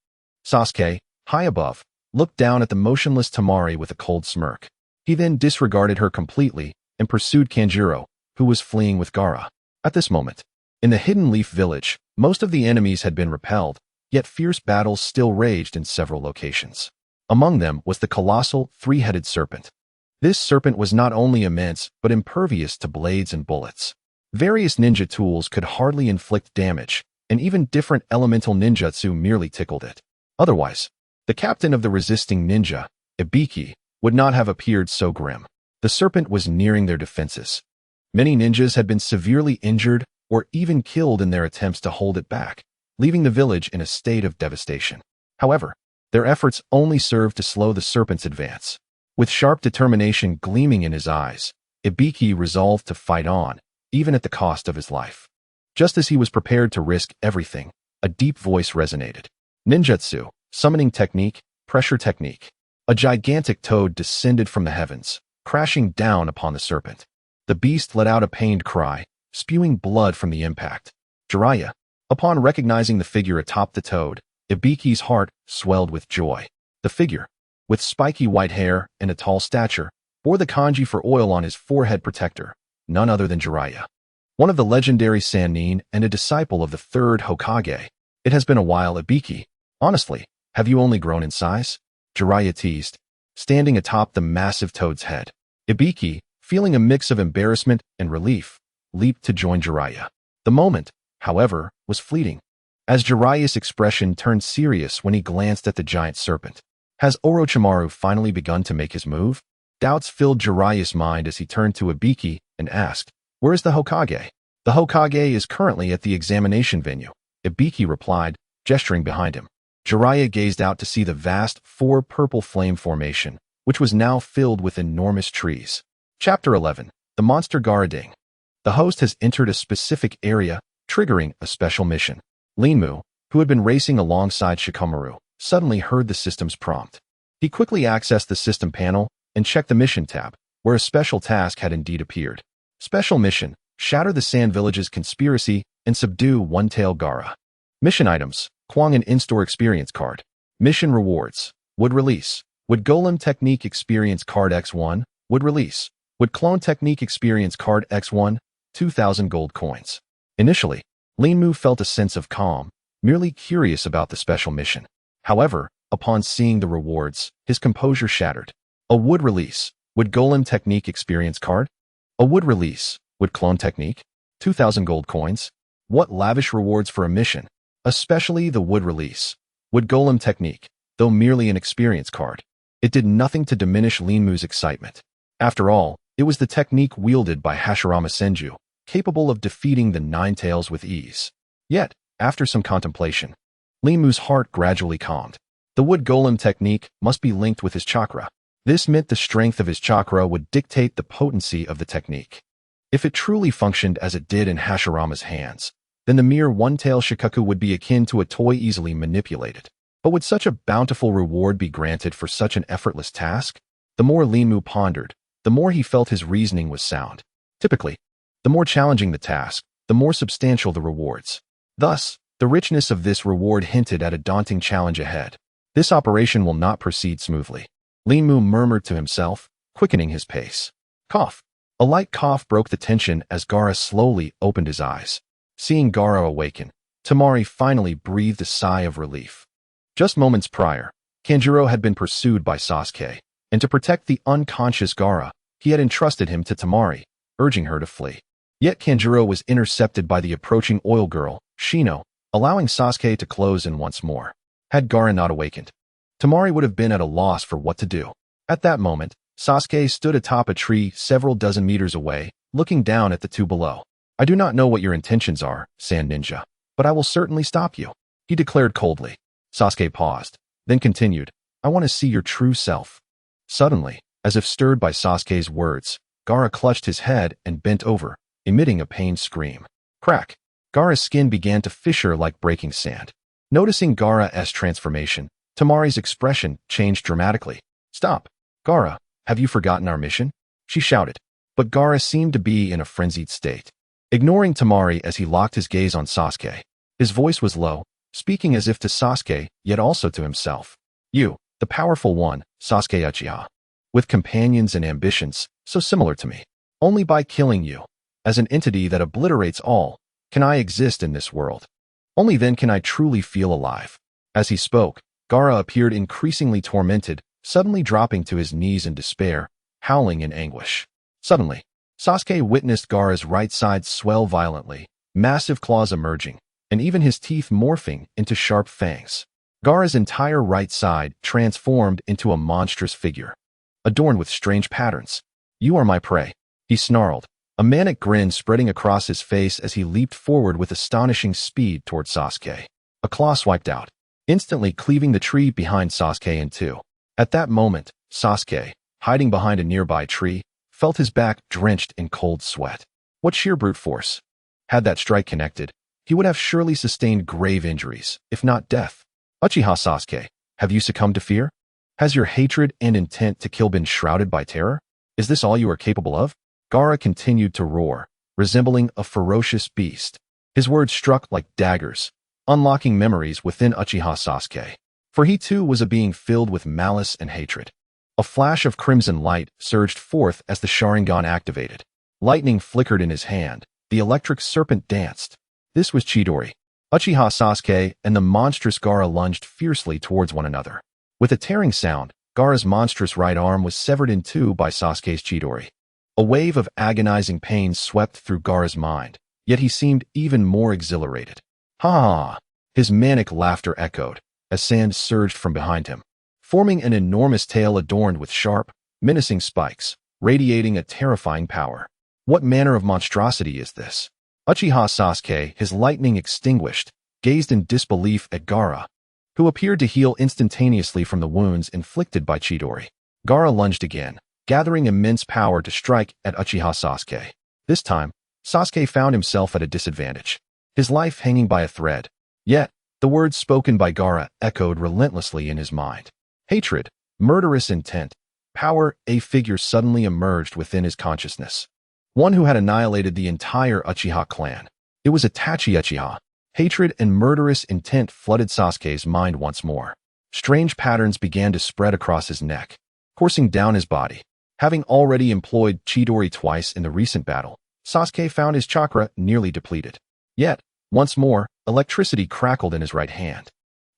Sasuke, high above, looked down at the motionless Tamari with a cold smirk. He then disregarded her completely and pursued Kanjuro, who was fleeing with Gaara. At this moment, in the Hidden Leaf Village, most of the enemies had been repelled, yet fierce battles still raged in several locations. Among them was the colossal, three-headed serpent. This serpent was not only immense, but impervious to blades and bullets. Various ninja tools could hardly inflict damage, and even different elemental ninjutsu merely tickled it. Otherwise, the captain of the resisting ninja, Ibiki, would not have appeared so grim. The serpent was nearing their defenses. Many ninjas had been severely injured or even killed in their attempts to hold it back, leaving the village in a state of devastation. However, their efforts only served to slow the serpent's advance. With sharp determination gleaming in his eyes, Ibiki resolved to fight on, even at the cost of his life. Just as he was prepared to risk everything, a deep voice resonated. Ninjutsu, summoning technique, pressure technique. A gigantic toad descended from the heavens, crashing down upon the serpent. The beast let out a pained cry, spewing blood from the impact. Jiraiya, upon recognizing the figure atop the toad, Ibiki's heart swelled with joy. The figure, with spiky white hair and a tall stature, bore the kanji for oil on his forehead protector, none other than Jiraiya. One of the legendary Sannin and a disciple of the third Hokage. It has been a while, Ibiki. Honestly, have you only grown in size? Jiraiya teased, standing atop the massive toad's head. Ibiki, feeling a mix of embarrassment and relief, leaped to join Jiraiya. The moment, however, was fleeting, as Jiraiya's expression turned serious when he glanced at the giant serpent. Has Orochimaru finally begun to make his move? Doubts filled Jiraiya's mind as he turned to Ibiki and asked, "Where is the Hokage?" "The Hokage is currently at the examination venue," Ibiki replied, gesturing behind him. Jiraiya gazed out to see the vast four-purple flame formation, which was now filled with enormous trees. Chapter 11. The Monster Garading. The host has entered a specific area, triggering a special mission. Linmu, who had been racing alongside Shikamaru, suddenly heard the system's prompt. He quickly accessed the system panel and checked the mission tab, where a special task had indeed appeared. Special mission: shatter the Sand Village's conspiracy and subdue One-Tail Gaara. Mission items: Kwang and in-store experience card. Mission rewards: Wood release. Wood Golem Technique Experience Card X1. Wood release. Wood Clone Technique Experience Card X1. 2,000 gold coins. Initially, Linmu felt a sense of calm, merely curious about the special mission. However, upon seeing the rewards, his composure shattered. A wood release. Wood Golem Technique Experience Card. A wood release. Wood Clone Technique. 2,000 gold coins. What lavish rewards for a mission, especially the wood release. Wood Golem Technique, though merely an experience card. It did nothing to diminish Linmu's excitement. After all, it was the technique wielded by Hashirama Senju, capable of defeating the Nine Tails with ease. Yet, after some contemplation, Linmu's heart gradually calmed. The wood golem technique must be linked with his chakra. This meant the strength of his chakra would dictate the potency of the technique. If it truly functioned as it did in Hashirama's hands, then the mere one-tail Shikaku would be akin to a toy easily manipulated. But would such a bountiful reward be granted for such an effortless task? The more Linmu pondered, the more he felt his reasoning was sound. Typically, the more challenging the task, the more substantial the rewards. Thus, the richness of this reward hinted at a daunting challenge ahead. This operation will not proceed smoothly. Linmu murmured to himself, quickening his pace. Cough. A light cough broke the tension as Gaara slowly opened his eyes. Seeing Gaara awaken, Tamari finally breathed a sigh of relief. Just moments prior, Kanjuro had been pursued by Sasuke, and to protect the unconscious Gaara, he had entrusted him to Tamari, urging her to flee. Yet Kanjuro was intercepted by the approaching oil girl, Shino, allowing Sasuke to close in once more. Had Gaara not awakened, Tamari would have been at a loss for what to do. At that moment, Sasuke stood atop a tree several dozen meters away, looking down at the two below. "I do not know what your intentions are, Sand Ninja, but I will certainly stop you," he declared coldly. Sasuke paused, then continued, I want to see your true self. Suddenly, as if stirred by Sasuke's words, Gaara clutched his head and bent over, emitting a pained scream. Crack! Gaara's skin began to fissure like breaking sand. Noticing Gaara's transformation, Tamari's expression changed dramatically. Stop! Gaara, have you forgotten our mission? She shouted. But Gaara seemed to be in a frenzied state. Ignoring Tamari as he locked his gaze on Sasuke, his voice was low, speaking as if to Sasuke, yet also to himself. You, the powerful one, Sasuke Uchiha. With companions and ambitions, so similar to me. Only by killing you, as an entity that obliterates all, can I exist in this world. Only then can I truly feel alive. As he spoke, Gaara appeared increasingly tormented, suddenly dropping to his knees in despair, howling in anguish. Suddenly, Sasuke witnessed Gaara's right side swell violently, massive claws emerging, and even his teeth morphing into sharp fangs. Gaara's entire right side transformed into a monstrous figure, adorned with strange patterns. You are my prey, he snarled, a manic grin spreading across his face as he leaped forward with astonishing speed toward Sasuke. A claw swiped out, instantly cleaving the tree behind Sasuke in two. At that moment, Sasuke, hiding behind a nearby tree, felt his back drenched in cold sweat. What sheer brute force! Had that strike connected, he would have surely sustained grave injuries, if not death. Uchiha Sasuke, have you succumbed to fear? Has your hatred and intent to kill been shrouded by terror? Is this all you are capable of? Gaara continued to roar, resembling a ferocious beast. His words struck like daggers, unlocking memories within Uchiha Sasuke. For he too was a being filled with malice and hatred. A flash of crimson light surged forth as the Sharingan activated. Lightning flickered in his hand. The electric serpent danced. This was Chidori. Uchiha Sasuke and the monstrous Gaara lunged fiercely towards one another. With a tearing sound, Gaara's monstrous right arm was severed in two by Sasuke's Chidori. A wave of agonizing pain swept through Gaara's mind, yet he seemed even more exhilarated. Ha ha! His manic laughter echoed, as sand surged from behind him, forming an enormous tail adorned with sharp, menacing spikes, radiating a terrifying power. What manner of monstrosity is this? Uchiha Sasuke, his lightning extinguished, gazed in disbelief at Gaara, who appeared to heal instantaneously from the wounds inflicted by Chidori. Gaara lunged again, gathering immense power to strike at Uchiha Sasuke. This time, Sasuke found himself at a disadvantage, his life hanging by a thread. Yet, the words spoken by Gaara echoed relentlessly in his mind. Hatred, murderous intent, power. A figure suddenly emerged within his consciousness. One who had annihilated the entire Uchiha clan. It was Itachi Uchiha. Hatred and murderous intent flooded Sasuke's mind once more. Strange patterns began to spread across his neck, coursing down his body. Having already employed Chidori twice in the recent battle, Sasuke found his chakra nearly depleted. Yet, once more, electricity crackled in his right hand.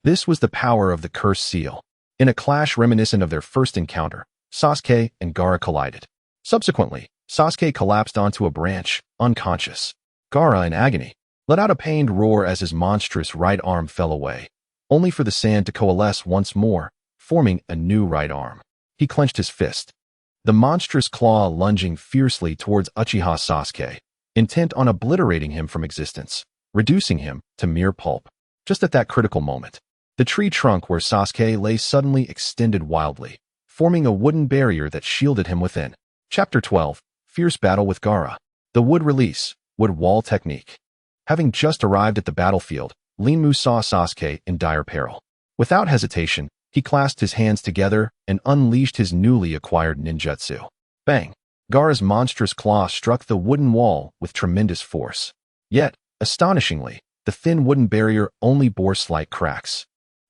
This was the power of the cursed seal. In a clash reminiscent of their first encounter, Sasuke and Gaara collided. Subsequently, Sasuke collapsed onto a branch, unconscious. Gaara, in agony, let out a pained roar as his monstrous right arm fell away, only for the sand to coalesce once more, forming a new right arm. He clenched his fist, the monstrous claw lunging fiercely towards Uchiha Sasuke, intent on obliterating him from existence, reducing him to mere pulp. Just at that critical moment, the tree trunk where Sasuke lay suddenly extended wildly, forming a wooden barrier that shielded him within. Chapter 12. Fierce Battle with Gaara. The Wood Release, Wood Wall Technique. Having just arrived at the battlefield, Linmu saw Sasuke in dire peril. Without hesitation, he clasped his hands together and unleashed his newly acquired ninjutsu. Bang! Gaara's monstrous claw struck the wooden wall with tremendous force. Yet, astonishingly, the thin wooden barrier only bore slight cracks.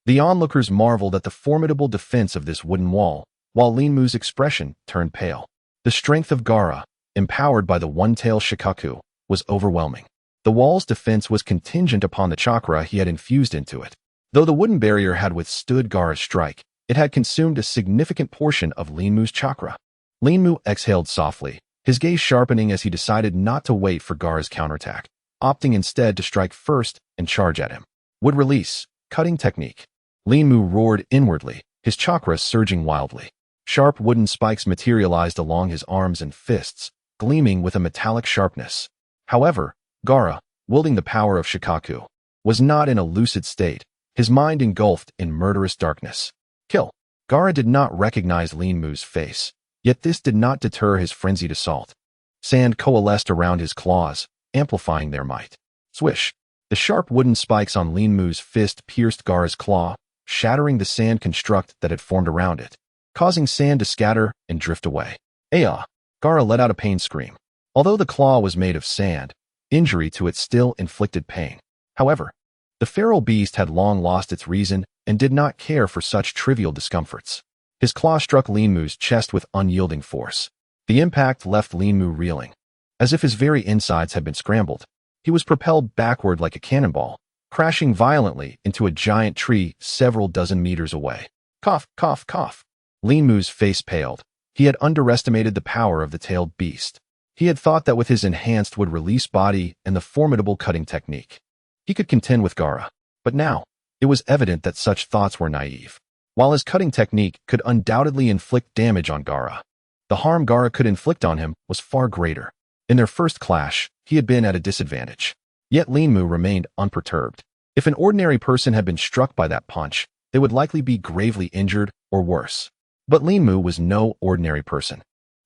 The onlookers marveled at the formidable defense of this wooden wall, while Linmu's expression turned pale. The strength of Gaara, empowered by the one-tail Shikaku, was overwhelming. The wall's defense was contingent upon the chakra he had infused into it. Though the wooden barrier had withstood Gaara's strike, it had consumed a significant portion of Linmu's chakra. Linmu exhaled softly, his gaze sharpening as he decided not to wait for Gaara's counterattack, opting instead to strike first and charge at him. Wood Release, Cutting Technique. Linmu roared inwardly, his chakra surging wildly. Sharp wooden spikes materialized along his arms and fists, gleaming with a metallic sharpness. However, Gaara, wielding the power of Shikaku, was not in a lucid state. his mind engulfed in murderous darkness. Kill. Gaara did not recognize Lin Mu's face, yet this did not deter his frenzied assault. Sand coalesced around his claws, amplifying their might. Swish. The sharp wooden spikes on Lin Mu's fist pierced Gaara's claw, shattering the sand construct that had formed around it, causing sand to scatter and drift away. Ayah! Gaara let out a pain scream. Although the claw was made of sand, injury to it still inflicted pain. However, the feral beast had long lost its reason and did not care for such trivial discomforts. His claw struck Lin Mu's chest with unyielding force. The impact left Lin Mu reeling. As if his very insides had been scrambled, he was propelled backward like a cannonball, crashing violently into a giant tree several dozen meters away. Cough, cough, cough. Lin Mu's face paled. He had underestimated the power of the tailed beast. He had thought that with his enhanced would-release body and the formidable cutting technique, he could contend with Gaara. But now, it was evident that such thoughts were naive. While his cutting technique could undoubtedly inflict damage on Gaara, the harm Gaara could inflict on him was far greater. In their first clash, he had been at a disadvantage. Yet Lin Mu remained unperturbed. If an ordinary person had been struck by that punch, they would likely be gravely injured or worse. But Lin Mu was no ordinary person.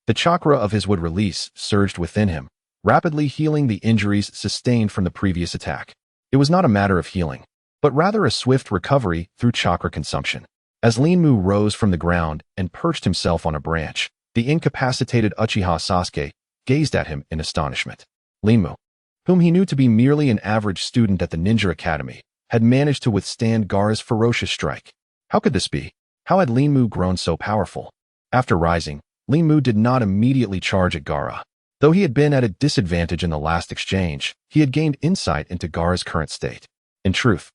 The chakra of his would-release surged within him, rapidly healing the injuries sustained from the previous attack. It was not a matter of healing, but rather a swift recovery through chakra consumption. As Lin Mu rose from the ground and perched himself on a branch, the incapacitated Uchiha Sasuke gazed at him in astonishment. Lin Mu, whom he knew to be merely an average student at the Ninja Academy, had managed to withstand Gaara's ferocious strike. How could this be? How had Lin Mu grown so powerful? After rising, Lin Mu did not immediately charge at Gaara. Though he had been at a disadvantage in the last exchange, he had gained insight into Gaara's current state. In truth,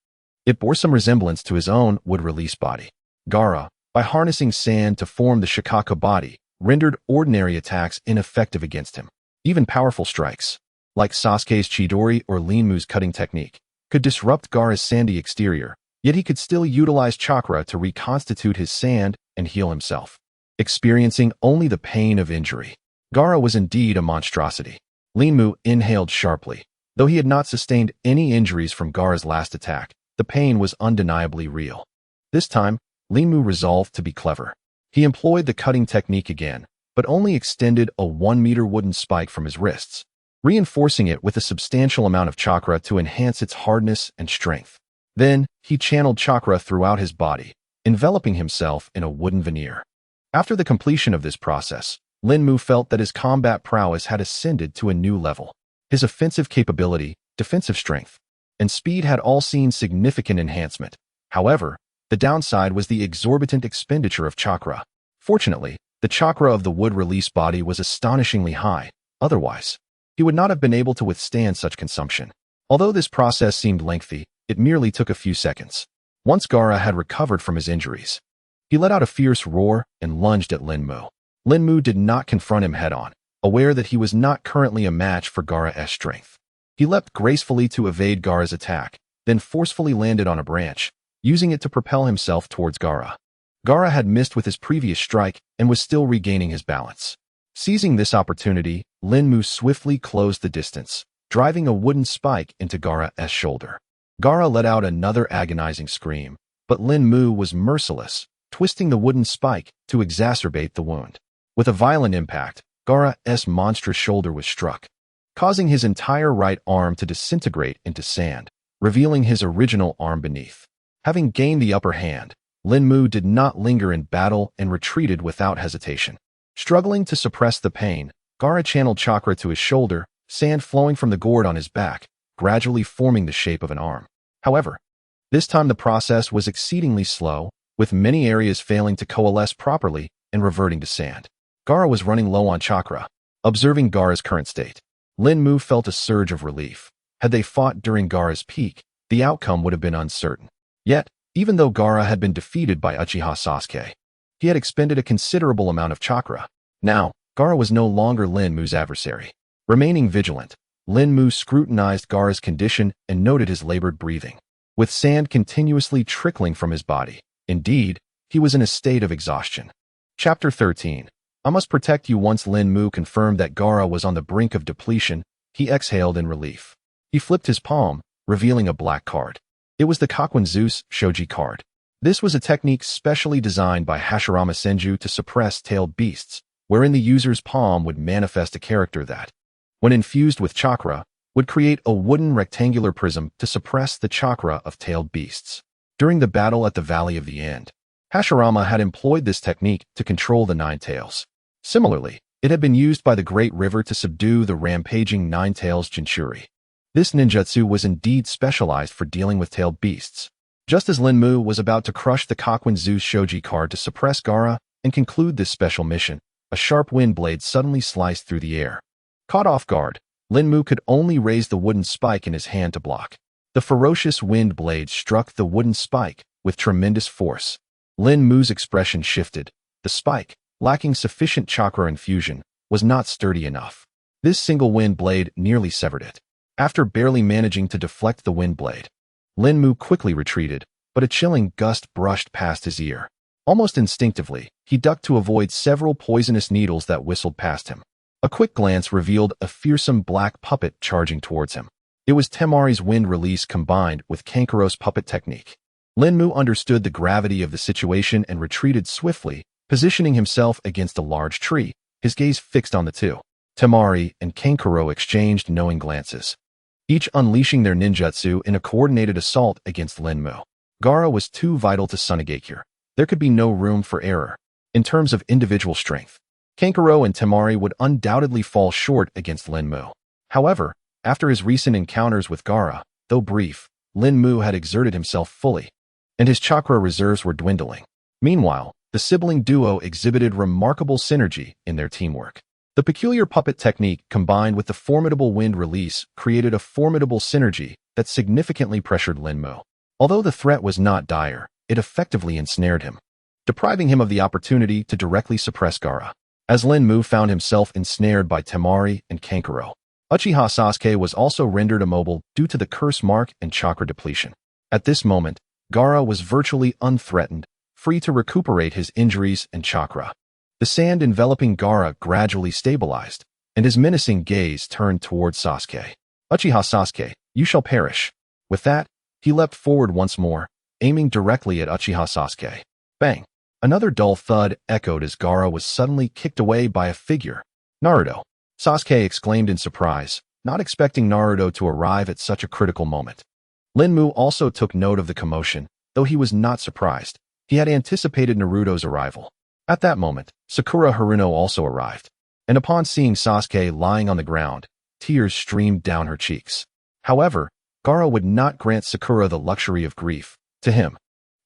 it bore some resemblance to his own would-release body. Gaara, by harnessing sand to form the Shikaka body, rendered ordinary attacks ineffective against him. Even powerful strikes, like Sasuke's Chidori or Lin Mu's cutting technique, could disrupt Gaara's sandy exterior, yet he could still utilize chakra to reconstitute his sand and heal himself, experiencing only the pain of injury. Gaara was indeed a monstrosity. Lin Mu inhaled sharply. Though he had not sustained any injuries from Gaara's last attack, the pain was undeniably real. This time, Lin Mu resolved to be clever. He employed the cutting technique again, but only extended a 1-meter wooden spike from his wrists, reinforcing it with a substantial amount of chakra to enhance its hardness and strength. Then, he channeled chakra throughout his body, enveloping himself in a wooden veneer. After the completion of this process, Lin Mu felt that his combat prowess had ascended to a new level. His offensive capability, defensive strength, and speed had all seen significant enhancement. However, the downside was the exorbitant expenditure of chakra. Fortunately, the chakra of the would-release body was astonishingly high. Otherwise, he would not have been able to withstand such consumption. Although this process seemed lengthy, it merely took a few seconds. Once Gaara had recovered from his injuries, he let out a fierce roar and lunged at Lin Mu. Lin Mu did not confront him head-on, aware that he was not currently a match for Gaara's strength. He leapt gracefully to evade Gaara's attack, then forcefully landed on a branch, using it to propel himself towards Gaara. Gaara had missed with his previous strike and was still regaining his balance. Seizing this opportunity, Lin Mu swiftly closed the distance, driving a wooden spike into Gaara's shoulder. Gaara let out another agonizing scream, but Lin Mu was merciless, twisting the wooden spike to exacerbate the wound. With a violent impact, Gaara's monstrous shoulder was struck, causing his entire right arm to disintegrate into sand, revealing his original arm beneath. Having gained the upper hand, Lin Mu did not linger in battle and retreated without hesitation. Struggling to suppress the pain, Gaara channeled chakra to his shoulder, sand flowing from the gourd on his back, gradually forming the shape of an arm. However, this time the process was exceedingly slow, with many areas failing to coalesce properly and reverting to sand. Gaara was running low on chakra. Observing Gaara's current state, Lin Mu felt a surge of relief. Had they fought during Gaara's peak, the outcome would have been uncertain. Yet, even though Gaara had been defeated by Uchiha Sasuke, he had expended a considerable amount of chakra. Now, Gaara was no longer Lin Mu's adversary. Remaining vigilant, Lin Mu scrutinized Gaara's condition and noted his labored breathing, with sand continuously trickling from his body. Indeed, he was in a state of exhaustion. Chapter 13. I must protect you. Once Lin Mu confirmed that Gaara was on the brink of depletion, he exhaled in relief. He flipped his palm, revealing a black card. It was the Kakuin Zeus Shoji card. This was a technique specially designed by Hashirama Senju to suppress tailed beasts, wherein the user's palm would manifest a character that, when infused with chakra, would create a wooden rectangular prism to suppress the chakra of tailed beasts. During the battle at the Valley of the End, Hashirama had employed this technique to control the Nine Tails. Similarly, it had been used by the Great River to subdue the rampaging Nine Tails Jinchuri. This ninjutsu was indeed specialized for dealing with tailed beasts. Just as Linmu was about to crush the Kakuin Zeus Shoji card to suppress Gaara and conclude this special mission, a sharp wind blade suddenly sliced through the air. Caught off guard, Linmu could only raise the wooden spike in his hand to block. The ferocious wind blade struck the wooden spike with tremendous force. Linmu's expression shifted. The spike, lacking sufficient chakra infusion, was not sturdy enough. This single wind blade nearly severed it. After barely managing to deflect the wind blade, Linmu quickly retreated, but a chilling gust brushed past his ear. Almost instinctively, he ducked to avoid several poisonous needles that whistled past him. A quick glance revealed a fearsome black puppet charging towards him. It was Temari's wind release combined with Kankuro's puppet technique. Linmu understood the gravity of the situation and retreated swiftly, positioning himself against a large tree, his gaze fixed on the two. Temari and Kankuro exchanged knowing glances, each unleashing their ninjutsu in a coordinated assault against Linmu. Gaara was too vital to Tsunade here. There could be no room for error. In terms of individual strength, Kankuro and Temari would undoubtedly fall short against Linmu. However, after his recent encounters with Gaara, though brief, Linmu had exerted himself fully, and his chakra reserves were dwindling. Meanwhile, the sibling duo exhibited remarkable synergy in their teamwork. The peculiar puppet technique combined with the formidable wind release created a formidable synergy that significantly pressured Linmu. Although the threat was not dire, it effectively ensnared him, depriving him of the opportunity to directly suppress Gaara. As Linmu found himself ensnared by Temari and Kankuro, Uchiha Sasuke was also rendered immobile due to the curse mark and chakra depletion. At this moment, Gaara was virtually unthreatened, free to recuperate his injuries and chakra. The sand enveloping Gaara gradually stabilized, and his menacing gaze turned towards Sasuke. Uchiha Sasuke, you shall perish. With that, he leapt forward once more, aiming directly at Uchiha Sasuke. Bang! Another dull thud echoed as Gaara was suddenly kicked away by a figure. Naruto! Sasuke exclaimed in surprise, not expecting Naruto to arrive at such a critical moment. Linmu also took note of the commotion, though he was not surprised. He had anticipated Naruto's arrival. At that moment, Sakura Haruno also arrived, and upon seeing Sasuke lying on the ground, tears streamed down her cheeks. However, Gaara would not grant Sakura the luxury of grief. To him,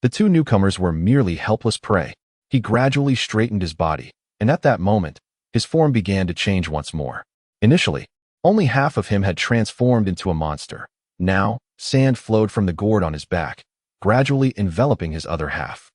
the two newcomers were merely helpless prey. He gradually straightened his body, and at that moment, his form began to change once more. Initially, only half of him had transformed into a monster. Now, sand flowed from the gourd on his back, gradually enveloping his other half.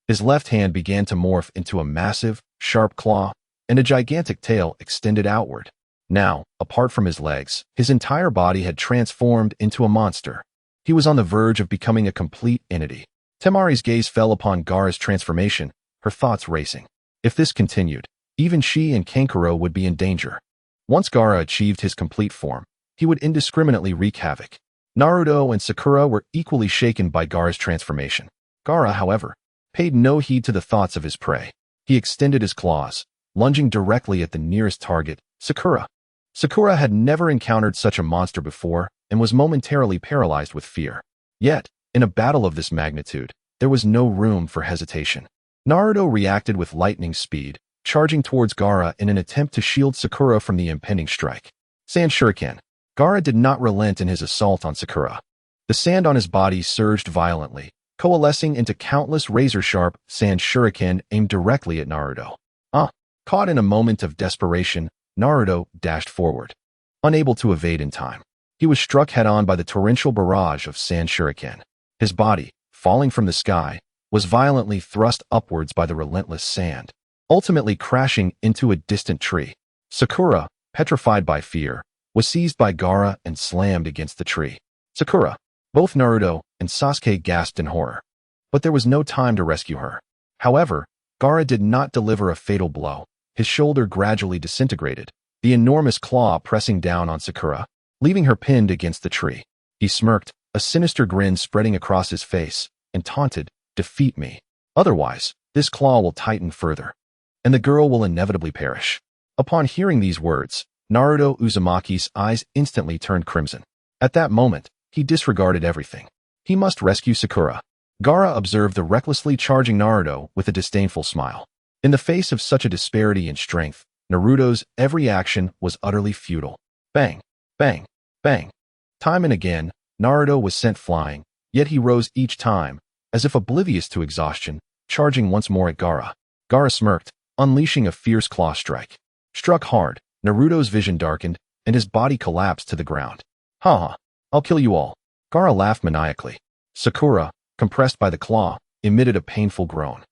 His left hand began to morph into a massive, sharp claw, and a gigantic tail extended outward. Now, apart from his legs, his entire body had transformed into a monster. He was on the verge of becoming a complete entity. Temari's gaze fell upon Gaara's transformation, her thoughts racing. If this continued, even she and Kankuro would be in danger. Once Gaara achieved his complete form, he would indiscriminately wreak havoc. Naruto and Sakura were equally shaken by Gaara's transformation. Gaara, however, paid no heed to the thoughts of his prey. He extended his claws, lunging directly at the nearest target, Sakura. Sakura had never encountered such a monster before and was momentarily paralyzed with fear. Yet, in a battle of this magnitude, there was no room for hesitation. Naruto reacted with lightning speed, charging towards Gaara in an attempt to shield Sakura from the impending strike. Sand Shuriken. Gaara did not relent in his assault on Sakura. The sand on his body surged violently, coalescing into countless razor-sharp sand shuriken aimed directly at Naruto. Caught in a moment of desperation, Naruto dashed forward. Unable to evade in time, he was struck head-on by the torrential barrage of sand shuriken. His body, falling from the sky, was violently thrust upwards by the relentless sand, ultimately crashing into a distant tree. Sakura, petrified by fear, was seized by Gaara and slammed against the tree. Sakura, both Naruto and Sasuke gasped in horror. But there was no time to rescue her. However, Gaara did not deliver a fatal blow. His shoulder gradually disintegrated, the enormous claw pressing down on Sakura, leaving her pinned against the tree. He smirked, a sinister grin spreading across his face, and taunted, "Defeat me. Otherwise, this claw will tighten further, and the girl will inevitably perish." Upon hearing these words, Naruto Uzumaki's eyes instantly turned crimson. At that moment, he disregarded everything. He must rescue Sakura. Gaara observed the recklessly charging Naruto with a disdainful smile. In the face of such a disparity in strength, Naruto's every action was utterly futile. Bang, bang, bang. Time and again, Naruto was sent flying, yet he rose each time, as if oblivious to exhaustion, charging once more at Gaara. Gaara smirked, unleashing a fierce claw strike. Struck hard, Naruto's vision darkened, and his body collapsed to the ground. "Ha ha, I'll kill you all." Gaara laughed maniacally. Sakura, compressed by the claw, emitted a painful groan.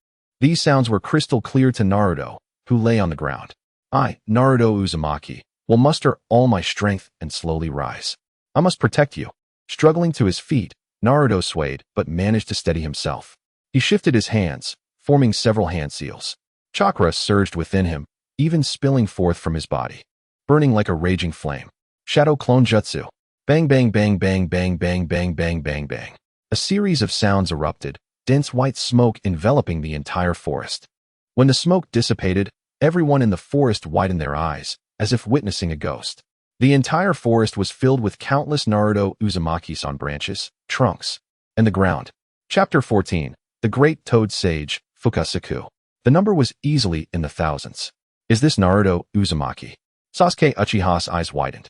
These sounds were crystal clear to Naruto, who lay on the ground. "I, Naruto Uzumaki, will muster all my strength and slowly rise. I must protect you." Struggling to his feet, Naruto swayed but managed to steady himself. He shifted his hands, forming several hand seals. Chakra surged within him, even spilling forth from his body, burning like a raging flame. Shadow Clone Jutsu. Bang bang bang bang bang bang bang bang bang bang. A series of sounds erupted, dense white smoke enveloping the entire forest. When the smoke dissipated, everyone in the forest widened their eyes, as if witnessing a ghost. The entire forest was filled with countless Naruto Uzumakis on branches, trunks, and the ground. Chapter 14. The Great Toad Sage, Fukasaku. The number was easily in the thousands. "Is this Naruto Uzumaki?" Sasuke Uchiha's eyes widened,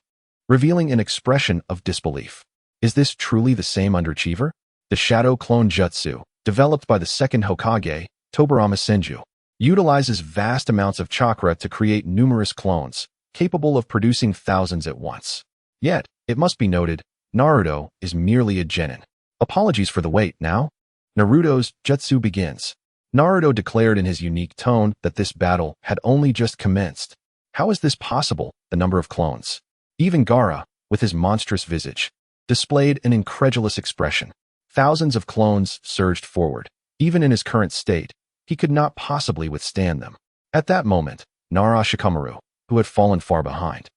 revealing an expression of disbelief. Is this truly the same underachiever? The Shadow Clone Jutsu, developed by the second Hokage, Tobirama Senju, utilizes vast amounts of chakra to create numerous clones, capable of producing thousands at once. Yet, it must be noted, Naruto is merely a genin. Apologies for the wait, now? Naruto's jutsu begins. Naruto declared in his unique tone that this battle had only just commenced. How is this possible, the number of clones? Even Gaara, with his monstrous visage, displayed an incredulous expression. Thousands of clones surged forward. Even in his current state, he could not possibly withstand them. At that moment, Orochimaru, who had fallen far behind,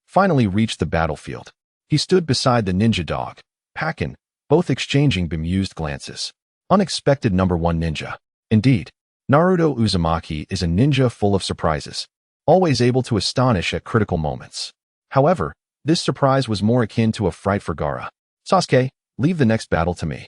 finally reached the battlefield. He stood beside the ninja dog, Pakin, both exchanging bemused glances. Unexpected number one ninja. Indeed, Naruto Uzumaki is a ninja full of surprises, always able to astonish at critical moments. However, this surprise was more akin to a fright for Gaara. "Sasuke, leave the next battle to me."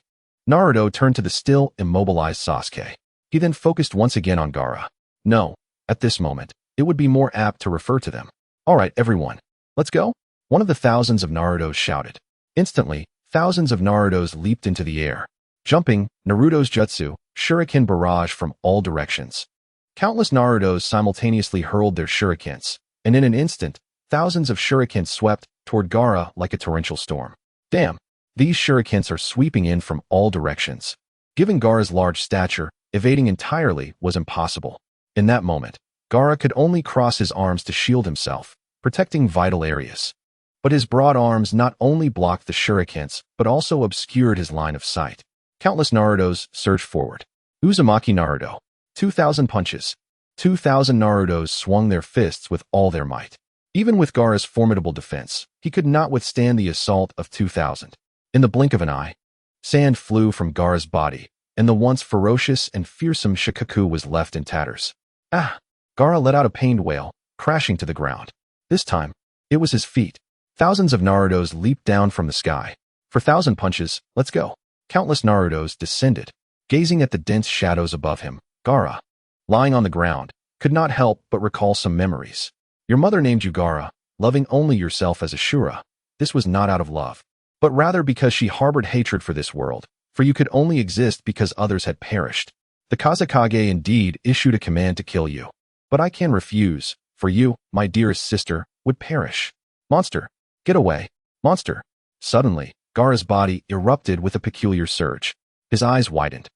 Naruto turned to the still immobilized Sasuke. He then focused once again on Gaara. No, at this moment, it would be more apt to refer to them. "All right, everyone, let's go." One of the thousands of Narutos shouted. Instantly, thousands of Narutos leaped into the air. Jumping, Naruto's jutsu, shuriken barrage from all directions. Countless Narutos simultaneously hurled their shurikens, and in an instant, thousands of shurikens swept toward Gaara like a torrential storm. Damn, these shurikens are sweeping in from all directions. Given Gaara's large stature, evading entirely was impossible. In that moment, Gaara could only cross his arms to shield himself, protecting vital areas. But his broad arms not only blocked the shurikens, but also obscured his line of sight. Countless Narutos surged forward. Uzumaki Naruto. 2,000 punches. 2,000 Narutos swung their fists with all their might. Even with Gaara's formidable defense, he could not withstand the assault of 2,000. In the blink of an eye, sand flew from Gaara's body, and the once ferocious and fearsome Shikaku was left in tatters. Ah! Gaara let out a pained wail, crashing to the ground. This time, it was his feet. Thousands of Narutos leaped down from the sky. For 1,000 punches, let's go. Countless Narutos descended, gazing at the dense shadows above him. Gaara, lying on the ground, could not help but recall some memories. Your mother named you Gaara, loving only yourself as a Shura. This was not out of love, but rather because she harbored hatred for this world, for you could only exist because others had perished. The Kazekage indeed issued a command to kill you, but I can refuse, for you, my dearest sister, would perish. Monster, get away. Monster. Suddenly, Gaara's body erupted with a peculiar surge. His eyes widened,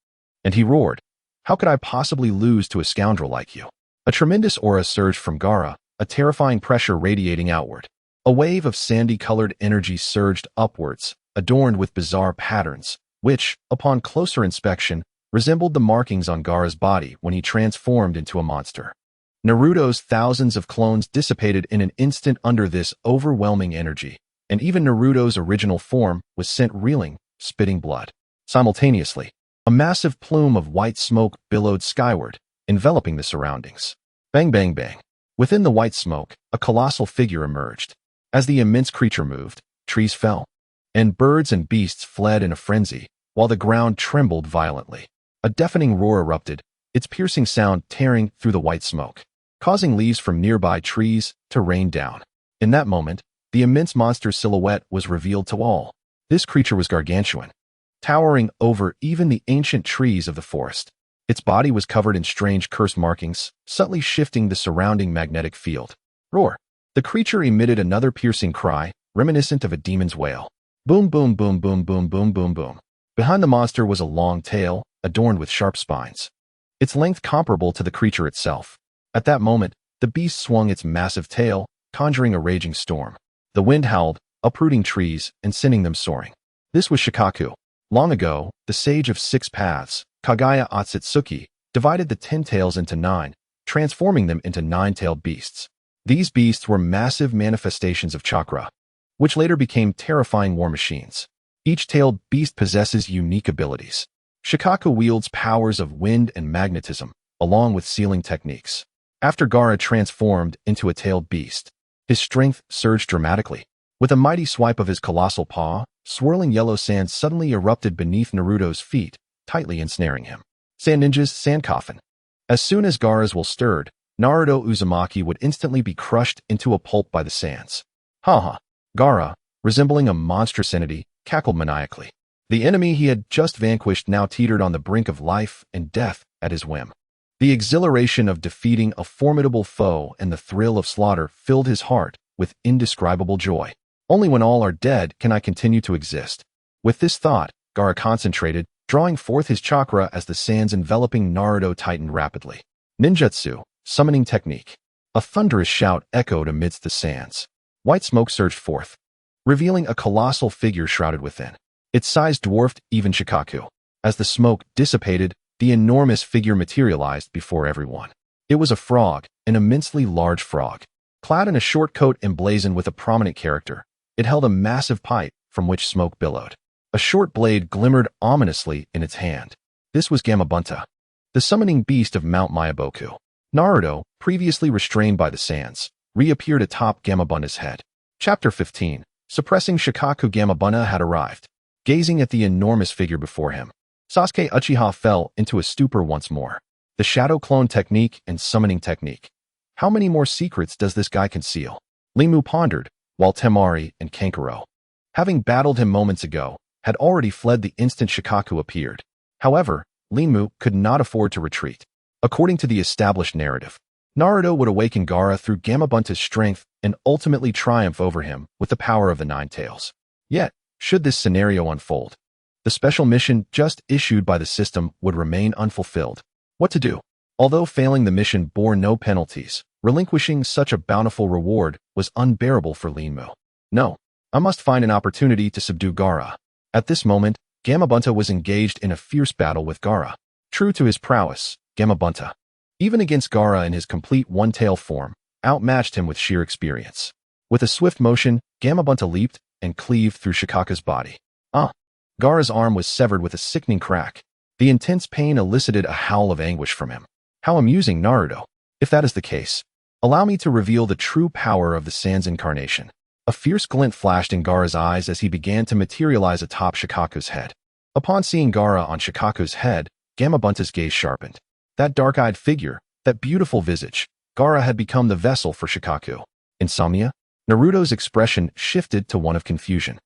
and he roared, "How could I possibly lose to a scoundrel like you?" A tremendous aura surged from Gaara, a terrifying pressure radiating outward. A wave of sandy-colored energy surged upwards, adorned with bizarre patterns, which, upon closer inspection, resembled the markings on Gaara's body when he transformed into a monster. Naruto's thousands of clones dissipated in an instant under this overwhelming energy, and even Naruto's original form was sent reeling, spitting blood. Simultaneously, a massive plume of white smoke billowed skyward, enveloping the surroundings. Bang, bang, bang. Within the white smoke, a colossal figure emerged. As the immense creature moved, trees fell, and birds and beasts fled in a frenzy, while the ground trembled violently. A deafening roar erupted, its piercing sound tearing through the white smoke, causing leaves from nearby trees to rain down. In that moment, the immense monster's silhouette was revealed to all. This creature was gargantuan, towering over even the ancient trees of the forest. Its body was covered in strange curse markings, subtly shifting the surrounding magnetic field. Roar! The creature emitted another piercing cry, reminiscent of a demon's wail. Boom, boom, boom, boom, boom, boom, boom, boom. Behind the monster was a long tail, adorned with sharp spines, its length comparable to the creature itself. At that moment, the beast swung its massive tail, conjuring a raging storm. The wind howled, uprooting trees and sending them soaring. This was Shikaku. Long ago, the sage of 6 paths, Kagaya Otsutsuki, divided the 10 tails into 9, transforming them into 9-tailed beasts. These beasts were massive manifestations of chakra, which later became terrifying war machines. Each tailed beast possesses unique abilities. Shikaku wields powers of wind and magnetism, along with sealing techniques. After Gaara transformed into a tailed beast, his strength surged dramatically. With a mighty swipe of his colossal paw, swirling yellow sand suddenly erupted beneath Naruto's feet, tightly ensnaring him. Sand Ninja's Sand Coffin. As soon as Gaara's will stirred, Naruto Uzumaki would instantly be crushed into a pulp by the sands. Ha ha! Gaara, resembling a monstrous entity, cackled maniacally. The enemy he had just vanquished now teetered on the brink of life and death at his whim. The exhilaration of defeating a formidable foe and the thrill of slaughter filled his heart with indescribable joy. Only when all are dead can I continue to exist. With this thought, Gaara concentrated, drawing forth his chakra as the sands enveloping Naruto tightened rapidly. Ninjutsu, summoning technique. A thunderous shout echoed amidst the sands. White smoke surged forth, revealing a colossal figure shrouded within. Its size dwarfed even Shikaku. As the smoke dissipated, the enormous figure materialized before everyone. It was a frog, an immensely large frog. Clad in a short coat emblazoned with a prominent character, it held a massive pipe from which smoke billowed. A short blade glimmered ominously in its hand. This was Gamabunta, the summoning beast of Mount Myaboku. Naruto, previously restrained by the sands, reappeared atop Gamabunta's head. Chapter 15. Suppressing Shikaku. Gamabunta had arrived. Gazing at the enormous figure before him, Sasuke Uchiha fell into a stupor once more. The shadow clone technique and summoning technique. How many more secrets does this guy conceal? Limu pondered, while Temari and Kankuro, having battled him moments ago, had already fled the instant Shikaku appeared. However, Limu could not afford to retreat. According to the established narrative, Naruto would awaken Gaara through Gamabunta's strength and ultimately triumph over him with the power of the 9 tails. Yet, should this scenario unfold, the special mission just issued by the system would remain unfulfilled. What to do? Although failing the mission bore no penalties, relinquishing such a bountiful reward was unbearable for Limu. No, I must find an opportunity to subdue Gaara. At this moment, Gamabunta was engaged in a fierce battle with Gaara. True to his prowess, Gamabunta, even against Gaara in his complete one-tail form, outmatched him with sheer experience. With a swift motion, Gamabunta leaped and cleaved through Shikaku's body. Gaara's arm was severed with a sickening crack. The intense pain elicited a howl of anguish from him. How amusing, Naruto. If that is the case, allow me to reveal the true power of the Sans incarnation. A fierce glint flashed in Gaara's eyes as he began to materialize atop Shikaku's head. Upon seeing Gaara on Shikaku's head, Gamabunta's gaze sharpened. That dark-eyed figure, that beautiful visage, Gaara had become the vessel for Shikaku. Insomnia? Naruto's expression shifted to one of confusion.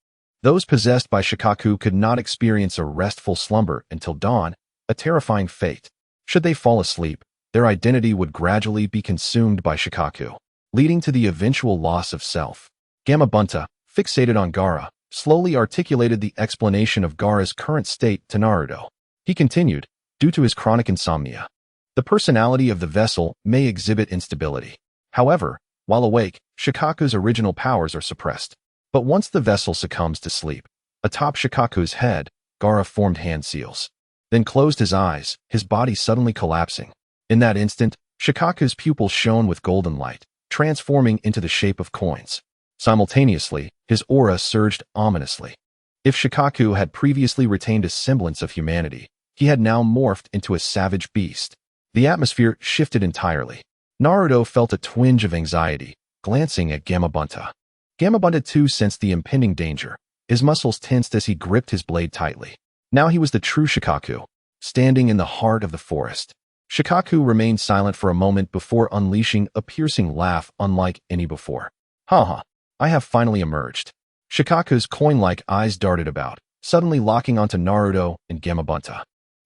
Those possessed by Shikaku could not experience a restful slumber until dawn, a terrifying fate. Should they fall asleep, their identity would gradually be consumed by Shikaku, leading to the eventual loss of self. Gamabunta, fixated on Gaara, slowly articulated the explanation of Gaara's current state to Naruto. He continued, due to his chronic insomnia, the personality of the vessel may exhibit instability. However, while awake, Shikaku's original powers are suppressed. But once the vessel succumbs to sleep, atop Shikaku's head, Gaara formed hand seals, then closed his eyes, his body suddenly collapsing. In that instant, Shikaku's pupils shone with golden light, transforming into the shape of coins. Simultaneously, his aura surged ominously. If Shikaku had previously retained a semblance of humanity, he had now morphed into a savage beast. The atmosphere shifted entirely. Naruto felt a twinge of anxiety, glancing at Gamabunta. Gamabunta too sensed the impending danger. His muscles tensed as he gripped his blade tightly. Now he was the true Shikaku, standing in the heart of the forest. Shikaku remained silent for a moment before unleashing a piercing laugh unlike any before. Haha, I have finally emerged. Shikaku's coin-like eyes darted about, suddenly locking onto Naruto and Gamabunta.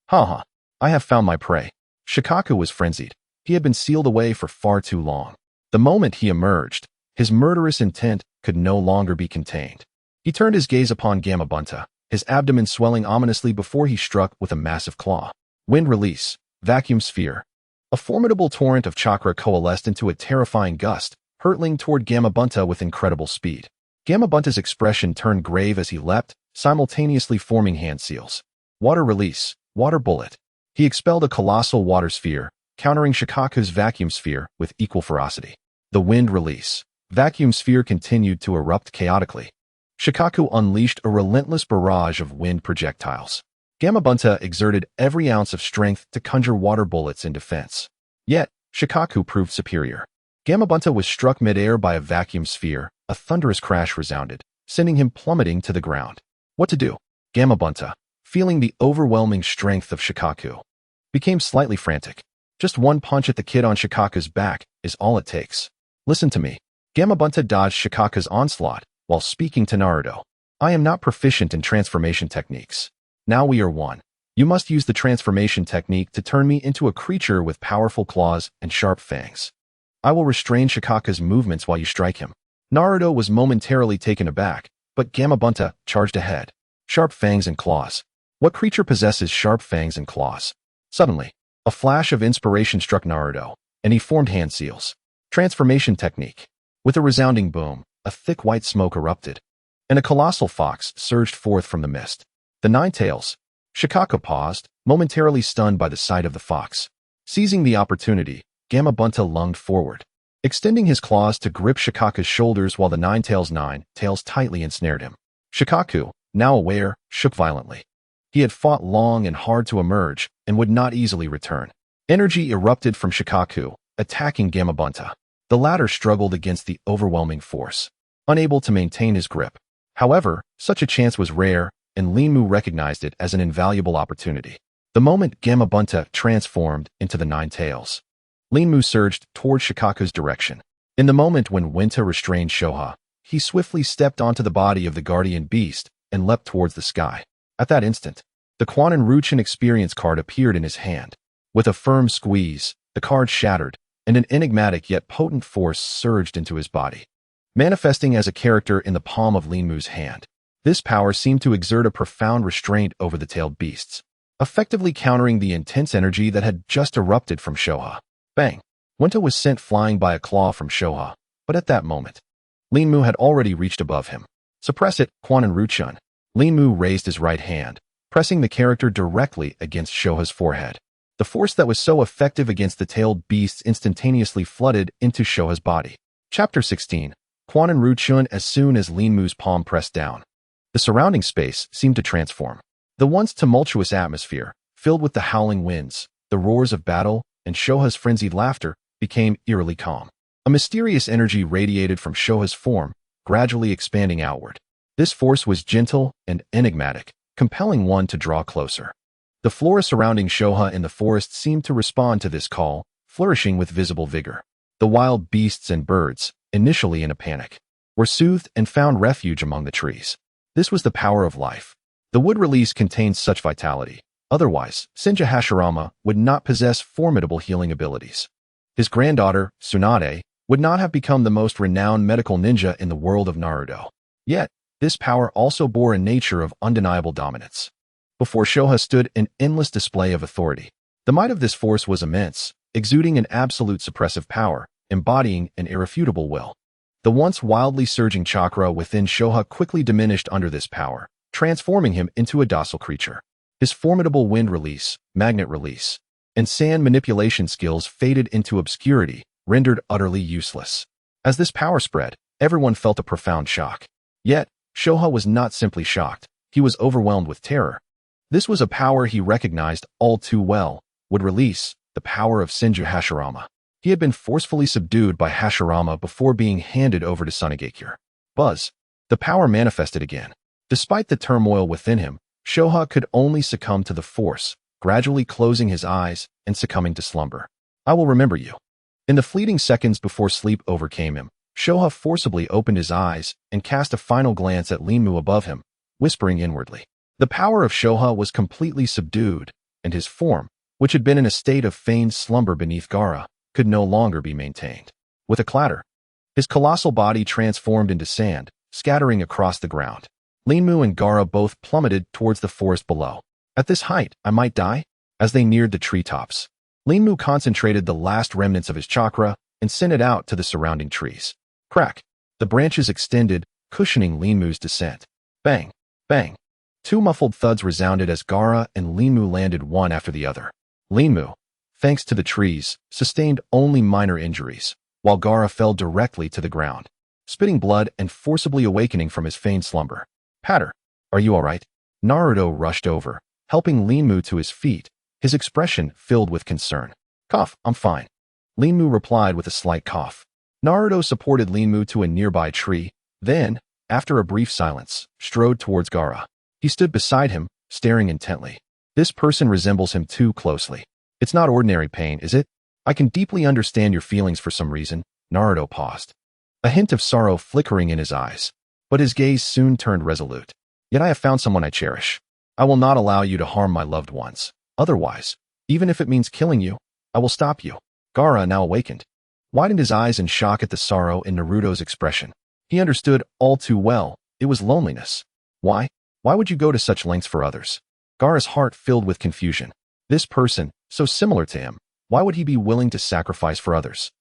Haha, I have found my prey. Shikaku was frenzied. He had been sealed away for far too long. The moment he emerged, his murderous intent could no longer be contained. He turned his gaze upon Gamabunta, his abdomen swelling ominously before he struck with a massive claw. Wind release, vacuum sphere. A formidable torrent of chakra coalesced into a terrifying gust, hurtling toward Gamabunta with incredible speed. Gamabunta's expression turned grave as he leapt, simultaneously forming hand seals. Water release, water bullet. He expelled a colossal water sphere, countering Shikaku's vacuum sphere with equal ferocity. The wind release. Vacuum sphere continued to erupt chaotically. Shikaku unleashed a relentless barrage of wind projectiles. Gamabunta exerted every ounce of strength to conjure water bullets in defense. Yet, Shikaku proved superior. Gamabunta was struck midair by a vacuum sphere. A thunderous crash resounded, sending him plummeting to the ground. What to do? Gamabunta, feeling the overwhelming strength of Shikaku, became slightly frantic. Just one punch at the kid on Shikaku's back is all it takes. Listen to me. Gamabunta dodged Shikaku's onslaught while speaking to Naruto. I am not proficient in transformation techniques. Now we are one. You must use the transformation technique to turn me into a creature with powerful claws and sharp fangs. I will restrain Shikaku's movements while you strike him. Naruto was momentarily taken aback, but Gamabunta charged ahead. Sharp fangs and claws. What creature possesses sharp fangs and claws? Suddenly, a flash of inspiration struck Naruto, and he formed hand seals. Transformation technique. With a resounding boom, a thick white smoke erupted, and a colossal fox surged forth from the mist. The nine tails. Shikaku paused, momentarily stunned by the sight of the fox. Seizing the opportunity, Gamabunta lunged forward, extending his claws to grip Shikaku's shoulders while the nine tails tightly ensnared him. Shikaku, now aware, shook violently. He had fought long and hard to emerge and would not easily return. Energy erupted from Shikaku, attacking Gamabunta. The latter struggled against the overwhelming force, unable to maintain his grip. However, such a chance was rare, and Linmu recognized it as an invaluable opportunity. The moment Gamabunta transformed into the nine tails, Linmu surged toward Shikaku's direction. In the moment when Winta restrained Shoha, he swiftly stepped onto the body of the guardian beast and leapt towards the sky. At that instant, the Quanon Ruchin experience card appeared in his hand. With a firm squeeze, the card shattered, and an enigmatic yet potent force surged into his body, manifesting as a character in the palm of Linmu's hand. This power seemed to exert a profound restraint over the tailed beasts, effectively countering the intense energy that had just erupted from Shoha. Bang! Winta was sent flying by a claw from Shoha, but at that moment, Linmu had already reached above him. Suppress it, Quanon Ruchin. Linmu raised his right hand, pressing the character directly against Shoha's forehead. The force that was so effective against the tailed beasts instantaneously flooded into Shoha's body. Chapter 16. Quanon Ruchin. As soon as Linmu's palm pressed down, the surrounding space seemed to transform. The once tumultuous atmosphere, filled with the howling winds, the roars of battle, and Shoha's frenzied laughter, became eerily calm. A mysterious energy radiated from Shoha's form, gradually expanding outward. This force was gentle and enigmatic, compelling one to draw closer. The flora surrounding Shoha in the forest seemed to respond to this call, flourishing with visible vigor. The wild beasts and birds, initially in a panic, were soothed and found refuge among the trees. This was the power of life. The wood release contained such vitality. Otherwise, Senja Hashirama would not possess formidable healing abilities. His granddaughter, Tsunade, would not have become the most renowned medical ninja in the world of Naruto. Yet, this power also bore a nature of undeniable dominance. Before Shoha stood an endless display of authority. The might of this force was immense, exuding an absolute suppressive power, embodying an irrefutable will. The once wildly surging chakra within Shoha quickly diminished under this power, transforming him into a docile creature. His formidable wind release, magnet release, and sand manipulation skills faded into obscurity, rendered utterly useless. As this power spread, everyone felt a profound shock. Yet, Shoha was not simply shocked. He was overwhelmed with terror. This was a power he recognized all too well, would release the power of Senju Hashirama. He had been forcefully subdued by Hashirama before being handed over to Sunigakure. Buzz. The power manifested again. Despite the turmoil within him, Shoha could only succumb to the force, gradually closing his eyes and succumbing to slumber. I will remember you. In the fleeting seconds before sleep overcame him, Shoha forcibly opened his eyes and cast a final glance at Linmu above him, whispering inwardly. The power of Shoha was completely subdued, and his form, which had been in a state of feigned slumber beneath Gaara, could no longer be maintained. With a clatter, his colossal body transformed into sand, scattering across the ground. Linmu and Gaara both plummeted towards the forest below. At this height, I might die? As they neared the treetops, Linmu concentrated the last remnants of his chakra and sent it out to the surrounding trees. Crack! The branches extended, cushioning Linmu's descent. Bang! Bang! Two muffled thuds resounded as Gaara and Linmu landed one after the other. Linmu, thanks to the trees, sustained only minor injuries, while Gaara fell directly to the ground, spitting blood and forcibly awakening from his feigned slumber. Patter, are you all right? Naruto rushed over, helping Linmu to his feet, his expression filled with concern. Cough, I'm fine. Linmu replied with a slight cough. Naruto supported Linmu to a nearby tree, then, after a brief silence, strode towards Gaara. He stood beside him, staring intently. This person resembles him too closely. It's not ordinary pain, is it? I can deeply understand your feelings for some reason. Naruto paused, a hint of sorrow flickering in his eyes. But his gaze soon turned resolute. Yet I have found someone I cherish. I will not allow you to harm my loved ones. Otherwise, even if it means killing you, I will stop you. Gaara, now awakened, widened his eyes in shock at the sorrow in Naruto's expression. He understood all too well. It was loneliness. Why? Why would you go to such lengths for others? Gaara's heart filled with confusion. This person, so similar to him, why would he be willing to sacrifice for others?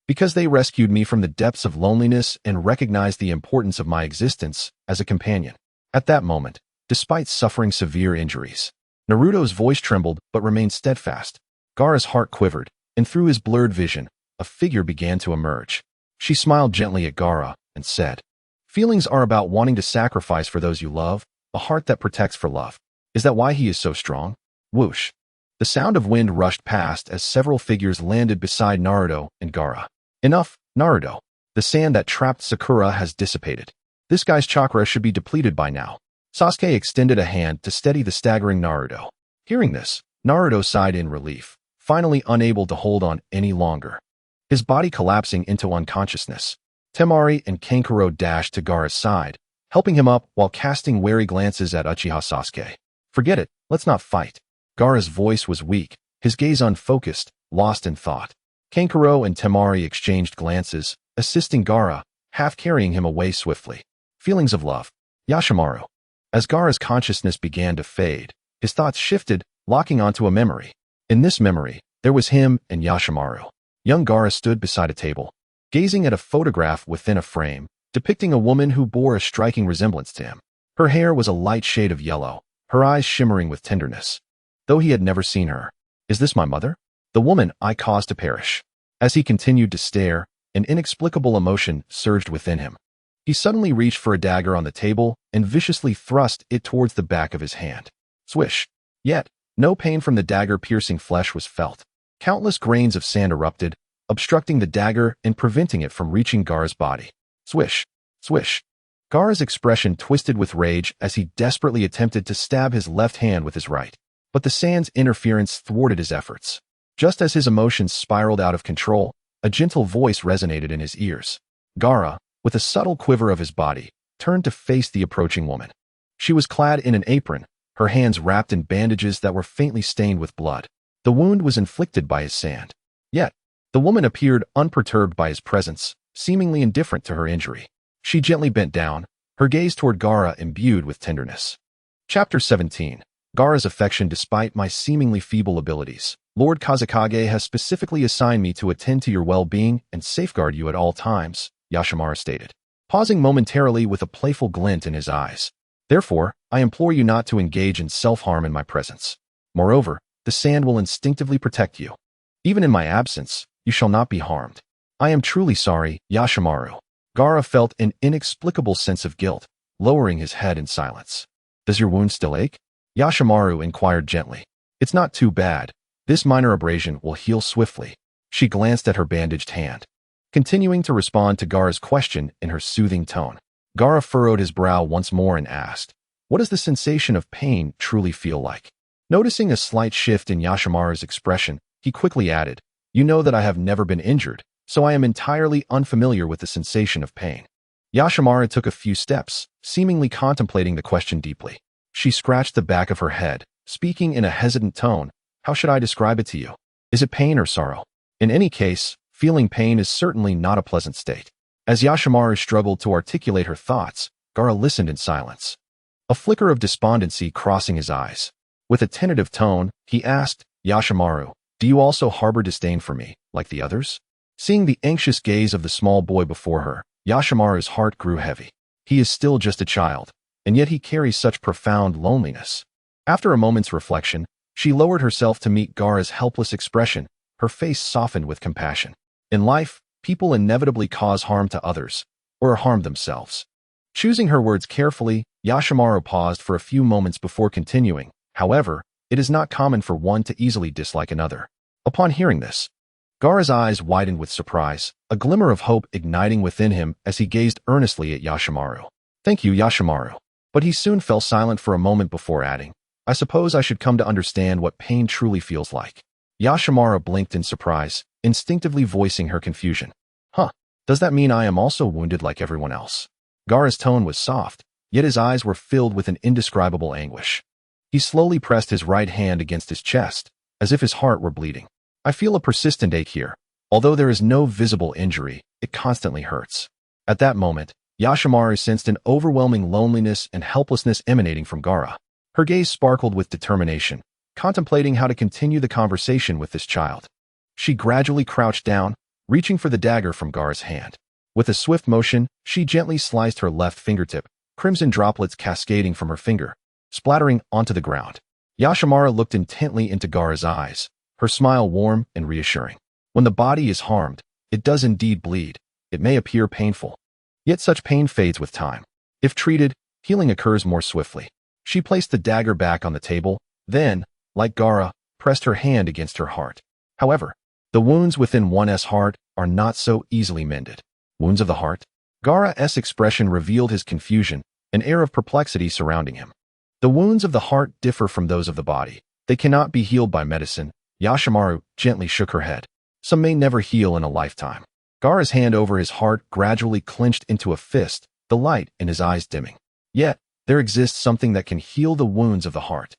Because they rescued me from the depths of loneliness and recognized the importance of my existence as a companion. At that moment, despite suffering severe injuries, Naruto's voice trembled but remained steadfast. Gaara's heart quivered, and through his blurred vision, a figure began to emerge. She smiled gently at Gaara and said, "Feelings are about wanting to sacrifice for those you love, a heart that protects for love. Is that why he is so strong?" Whoosh. The sound of wind rushed past as several figures landed beside Naruto and Gaara. Enough, Naruto. The sand that trapped Sakura has dissipated. This guy's chakra should be depleted by now. Sasuke extended a hand to steady the staggering Naruto. Hearing this, Naruto sighed in relief, finally unable to hold on any longer. His body collapsing into unconsciousness. Temari and Kankuro dashed to Gaara's side, helping him up while casting wary glances at Uchiha Sasuke. Forget it, let's not fight. Gaara's voice was weak, his gaze unfocused, lost in thought. Kankuro and Temari exchanged glances, assisting Gaara, half carrying him away swiftly. Feelings of love. Yashimaru. As Gaara's consciousness began to fade, his thoughts shifted, locking onto a memory. In this memory, there was him and Yashimaru. Young Gaara stood beside a table, gazing at a photograph within a frame, depicting a woman who bore a striking resemblance to him. Her hair was a light shade of yellow, her eyes shimmering with tenderness. Though he had never seen her. Is this my mother? The woman I caused to perish. As he continued to stare, an inexplicable emotion surged within him. He suddenly reached for a dagger on the table and viciously thrust it towards the back of his hand. Swish. Yet, no pain from the dagger-piercing flesh was felt. Countless grains of sand erupted, obstructing the dagger and preventing it from reaching Gaara's body. Swish. Swish. Gaara's expression twisted with rage as he desperately attempted to stab his left hand with his right. But the sand's interference thwarted his efforts. Just as his emotions spiraled out of control, a gentle voice resonated in his ears. Gaara, with a subtle quiver of his body, turned to face the approaching woman. She was clad in an apron, her hands wrapped in bandages that were faintly stained with blood. The wound was inflicted by his sand. Yet, the woman appeared unperturbed by his presence, seemingly indifferent to her injury. She gently bent down, her gaze toward Gaara imbued with tenderness. Chapter 17. Gaara's affection despite my seemingly feeble abilities. Lord Kazekage has specifically assigned me to attend to your well-being and safeguard you at all times, Yashimaru stated, pausing momentarily with a playful glint in his eyes. Therefore, I implore you not to engage in self-harm in my presence. Moreover, the sand will instinctively protect you. Even in my absence, you shall not be harmed. I am truly sorry, Yashimaru. Gaara felt an inexplicable sense of guilt, lowering his head in silence. The Does your wound still ache? Yashimaru inquired gently. It's not too bad. This minor abrasion will heal swiftly. She glanced at her bandaged hand, continuing to respond to Gaara's question in her soothing tone. Gaara furrowed his brow once more and asked, what does the sensation of pain truly feel like? Noticing a slight shift in Yashimaru's expression, he quickly added, you know that I have never been injured, so I am entirely unfamiliar with the sensation of pain. Yashimaru took a few steps, seemingly contemplating the question deeply. She scratched the back of her head, speaking in a hesitant tone. How should I describe it to you? Is it pain or sorrow? In any case, feeling pain is certainly not a pleasant state. As Yashimaru struggled to articulate her thoughts, Gaara listened in silence, a flicker of despondency crossing his eyes. With a tentative tone, he asked, Yashimaru, do you also harbor disdain for me, like the others? Seeing the anxious gaze of the small boy before her, Yashimaru's heart grew heavy. He is still just a child, and yet he carries such profound loneliness. After a moment's reflection, she lowered herself to meet Gaara's helpless expression, her face softened with compassion. In life, people inevitably cause harm to others, or harm themselves. Choosing her words carefully, Yashimaru paused for a few moments before continuing. However, it is not common for one to easily dislike another. Upon hearing this, Gaara's eyes widened with surprise, a glimmer of hope igniting within him as he gazed earnestly at Yashimaru. Thank you, Yashimaru. But he soon fell silent for a moment before adding, I suppose I should come to understand what pain truly feels like. Yashimaru blinked in surprise, instinctively voicing her confusion. Does that mean I am also wounded like everyone else? Gaara's tone was soft, yet his eyes were filled with an indescribable anguish. He slowly pressed his right hand against his chest, as if his heart were bleeding. I feel a persistent ache here. Although there is no visible injury, it constantly hurts. At that moment, Yashimaru sensed an overwhelming loneliness and helplessness emanating from Gaara. Her gaze sparkled with determination, contemplating how to continue the conversation with this child. She gradually crouched down, reaching for the dagger from Gaara's hand. With a swift motion, she gently sliced her left fingertip, crimson droplets cascading from her finger, splattering onto the ground. Yashimaru looked intently into Gaara's eyes, her smile warm and reassuring. When the body is harmed, it does indeed bleed. It may appear painful. Yet such pain fades with time. If treated, healing occurs more swiftly. She placed the dagger back on the table, then, like Gaara, pressed her hand against her heart. However, the wounds within one's heart are not so easily mended. Wounds of the heart? Gaara's expression revealed his confusion, an air of perplexity surrounding him. The wounds of the heart differ from those of the body. They cannot be healed by medicine. Yashimaru gently shook her head. Some may never heal in a lifetime. Gaara's hand over his heart gradually clenched into a fist, the light in his eyes dimming. Yet, there exists something that can heal the wounds of the heart.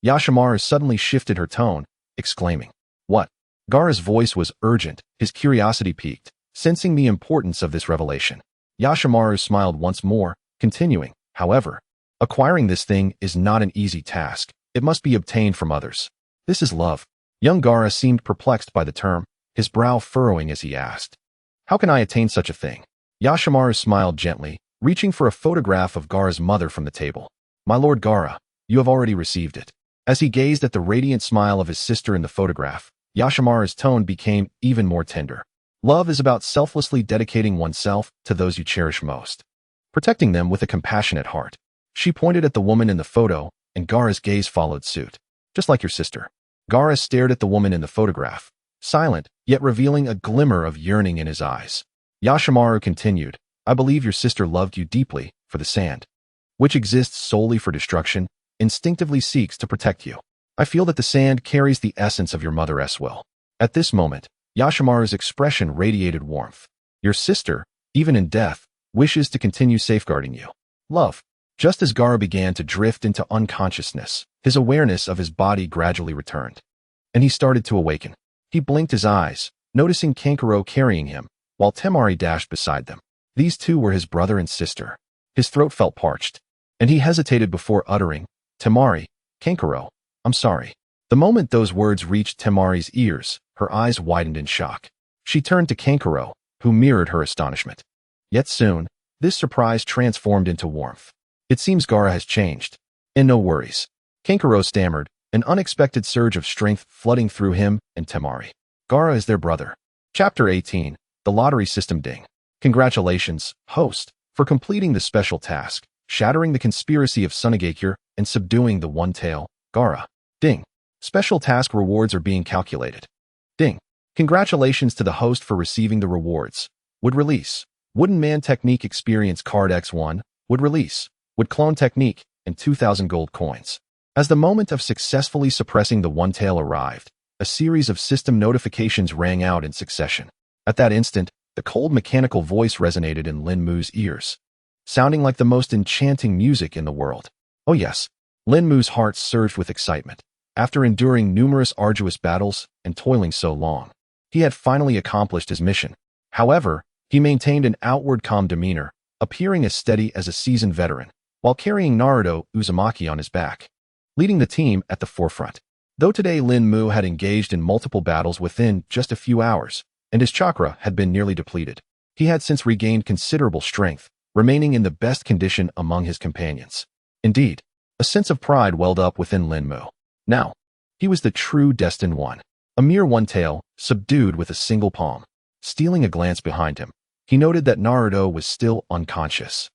Yashimaru suddenly shifted her tone, exclaiming, What? Gaara's voice was urgent, his curiosity piqued, sensing the importance of this revelation. Yashimaru smiled once more, continuing, However, acquiring this thing is not an easy task. It must be obtained from others. This is love. Young Gaara seemed perplexed by the term, his brow furrowing as he asked, How can I attain such a thing? Yashimaru smiled gently, reaching for a photograph of Gaara's mother from the table. My lord Gaara, you have already received it. As he gazed at the radiant smile of his sister in the photograph, Yashimaru's tone became even more tender. Love is about selflessly dedicating oneself to those you cherish most, protecting them with a compassionate heart. She pointed at the woman in the photo, and Gaara's gaze followed suit. Just like your sister. Gaara stared at the woman in the photograph, silent, yet revealing a glimmer of yearning in his eyes. Yashimaru continued, I believe your sister loved you deeply, for the sand, which exists solely for destruction, instinctively seeks to protect you. I feel that the sand carries the essence of your mother's will. At this moment, Yashimaru's expression radiated warmth. Your sister, even in death, wishes to continue safeguarding you. Love. Just as Gaara began to drift into unconsciousness, his awareness of his body gradually returned, and he started to awaken. He blinked his eyes, noticing Kankuro carrying him, while Temari dashed beside them. These two were his brother and sister. His throat felt parched, and he hesitated before uttering, Temari, Kankuro, I'm sorry. The moment those words reached Temari's ears, her eyes widened in shock. She turned to Kankuro, who mirrored her astonishment. Yet soon, this surprise transformed into warmth. It seems Gaara has changed. And no worries. Kankuro stammered, an unexpected surge of strength flooding through him and Temari. Gaara is their brother. Chapter 18, The Lottery System Ding. Congratulations, host, for completing the special task. shattering the conspiracy of Sunagakure and subduing the one-tail, Gaara. Ding. Special task rewards are being calculated. Ding. Congratulations to the host for receiving the rewards. Would release. Wooden Man Technique Experience Card X1. Would release. Would Clone Technique and 2,000 gold coins. As the moment of successfully suppressing the one-tail arrived, a series of system notifications rang out in succession. At that instant, the cold mechanical voice resonated in Lin Mu's ears, sounding like the most enchanting music in the world. Oh yes, Lin Mu's heart surged with excitement. After enduring numerous arduous battles and toiling so long, he had finally accomplished his mission. However, he maintained an outward calm demeanor, appearing as steady as a seasoned veteran, while carrying Naruto Uzumaki on his back, leading the team at the forefront. Though today Lin Mu had engaged in multiple battles within just a few hours, and his chakra had been nearly depleted, he had since regained considerable strength, remaining in the best condition among his companions. Indeed, a sense of pride welled up within Lin Mu. Now, he was the true destined one, a mere one-tail, subdued with a single palm. Stealing a glance behind him, he noted that Naruto was still unconscious,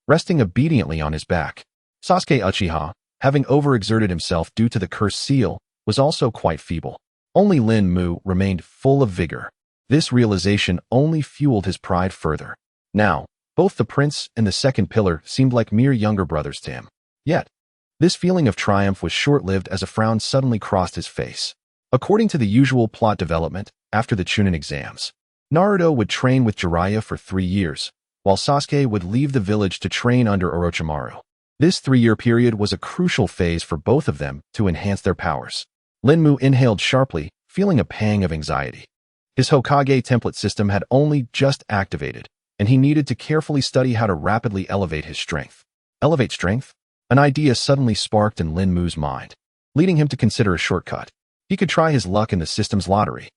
resting obediently on his back. Sasuke Uchiha, having overexerted himself due to the cursed seal, was also quite feeble. Only Lin Mu remained full of vigor. This realization only fueled his pride further. Now, both the prince and the second pillar seemed like mere younger brothers to him. Yet, this feeling of triumph was short-lived as a frown suddenly crossed his face. According to the usual plot development, after the Chunin exams, Naruto would train with Jiraiya for 3 years, while Sasuke would leave the village to train under Orochimaru. This 3-year period was a crucial phase for both of them to enhance their powers. Lin Mu inhaled sharply, feeling a pang of anxiety. His Hokage template system had only just activated, and he needed to carefully study how to rapidly elevate his strength. Elevate strength? An idea suddenly sparked in Lin Mu's mind, leading him to consider a shortcut. He could try his luck in the system's lottery.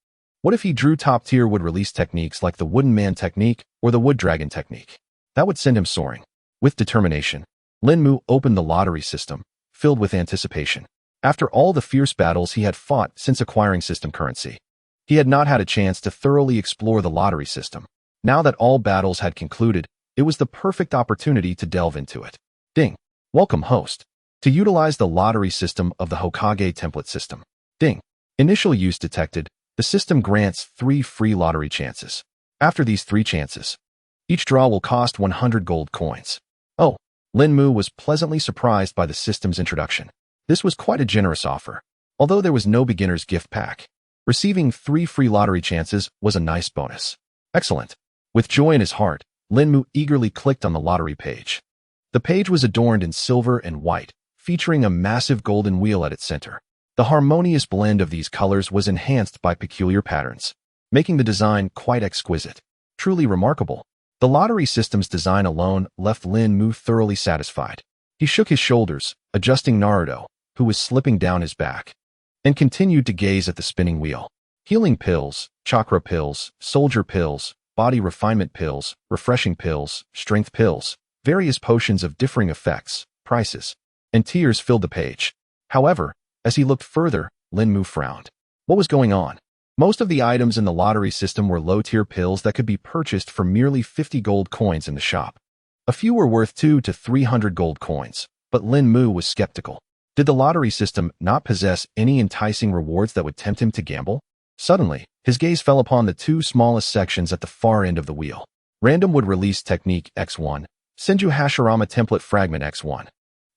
What if he drew top-tier wood-release techniques like the Wooden Man Technique or the Wood Dragon Technique? That would send him soaring. With determination, Lin Mu opened the lottery system, filled with anticipation. After all the fierce battles he had fought since acquiring system currency, he had not had a chance to thoroughly explore the lottery system. Now that all battles had concluded, it was the perfect opportunity to delve into it. Ding. Welcome, host. To utilize the lottery system of the Hokage template system. Ding. Initial use detected. The system grants 3 free lottery chances. After these 3 chances, each draw will cost 100 gold coins. Oh, Lin Mu was pleasantly surprised by the system's introduction. This was quite a generous offer. Although there was no beginner's gift pack, receiving 3 free lottery chances was a nice bonus. Excellent. With joy in his heart, Lin Mu eagerly clicked on the lottery page. The page was adorned in silver and white, featuring a massive golden wheel at its center. The harmonious blend of these colors was enhanced by peculiar patterns, making the design quite exquisite. Truly remarkable. The lottery system's design alone left Lin Mu thoroughly satisfied. He shook his shoulders, adjusting Naruto, who was slipping down his back, and continued to gaze at the spinning wheel. Healing pills, chakra pills, soldier pills, body refinement pills, refreshing pills, strength pills, various potions of differing effects, prices, and tiers filled the page. However, as he looked further, Lin Mu frowned. What was going on? Most of the items in the lottery system were low-tier pills that could be purchased for merely 50 gold coins in the shop. A few were worth 200 to 300 gold coins, but Lin Mu was skeptical. Did the lottery system not possess any enticing rewards that would tempt him to gamble? Suddenly, his gaze fell upon the 2 smallest sections at the far end of the wheel. Random Wood Release Technique X1, Senju Hashirama Template Fragment X1.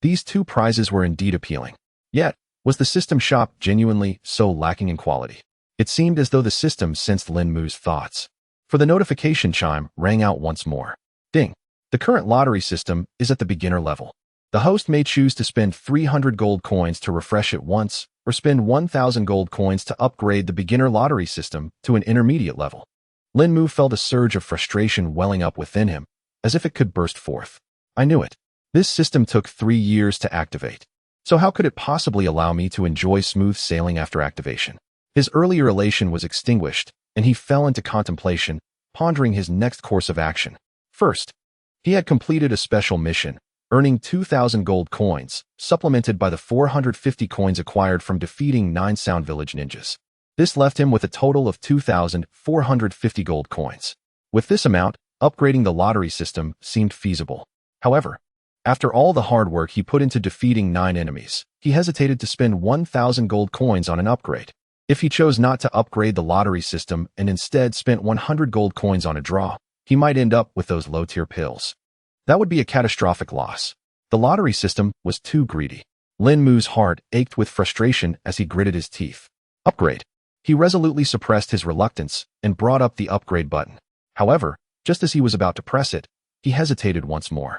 These 2 prizes were indeed appealing. Yet, was the system shop genuinely so lacking in quality? It seemed as though the system sensed Lin Mu's thoughts, for the notification chime rang out once more. Ding. The current lottery system is at the beginner level. The host may choose to spend 300 gold coins to refresh it once, or spend 1,000 gold coins to upgrade the beginner lottery system to an intermediate level. Lin Mu felt a surge of frustration welling up within him, as if it could burst forth. I knew it. This system took 3 years to activate. So how could it possibly allow me to enjoy smooth sailing after activation? His earlier elation was extinguished, and he fell into contemplation, pondering his next course of action. First, he had completed a special mission, earning 2,000 gold coins, supplemented by the 450 coins acquired from defeating 9 Sound Village ninjas. This left him with a total of 2,450 gold coins. With this amount, upgrading the lottery system seemed feasible. However, After all the hard work he put into defeating 9 enemies, he hesitated to spend 1,000 gold coins on an upgrade. If he chose not to upgrade the lottery system and instead spent 100 gold coins on a draw, he might end up with those low-tier pills. That would be a catastrophic loss. The lottery system was too greedy. Lin Mu's heart ached with frustration as he gritted his teeth. Upgrade. He resolutely suppressed his reluctance and brought up the upgrade button. However, just as he was about to press it, he hesitated once more.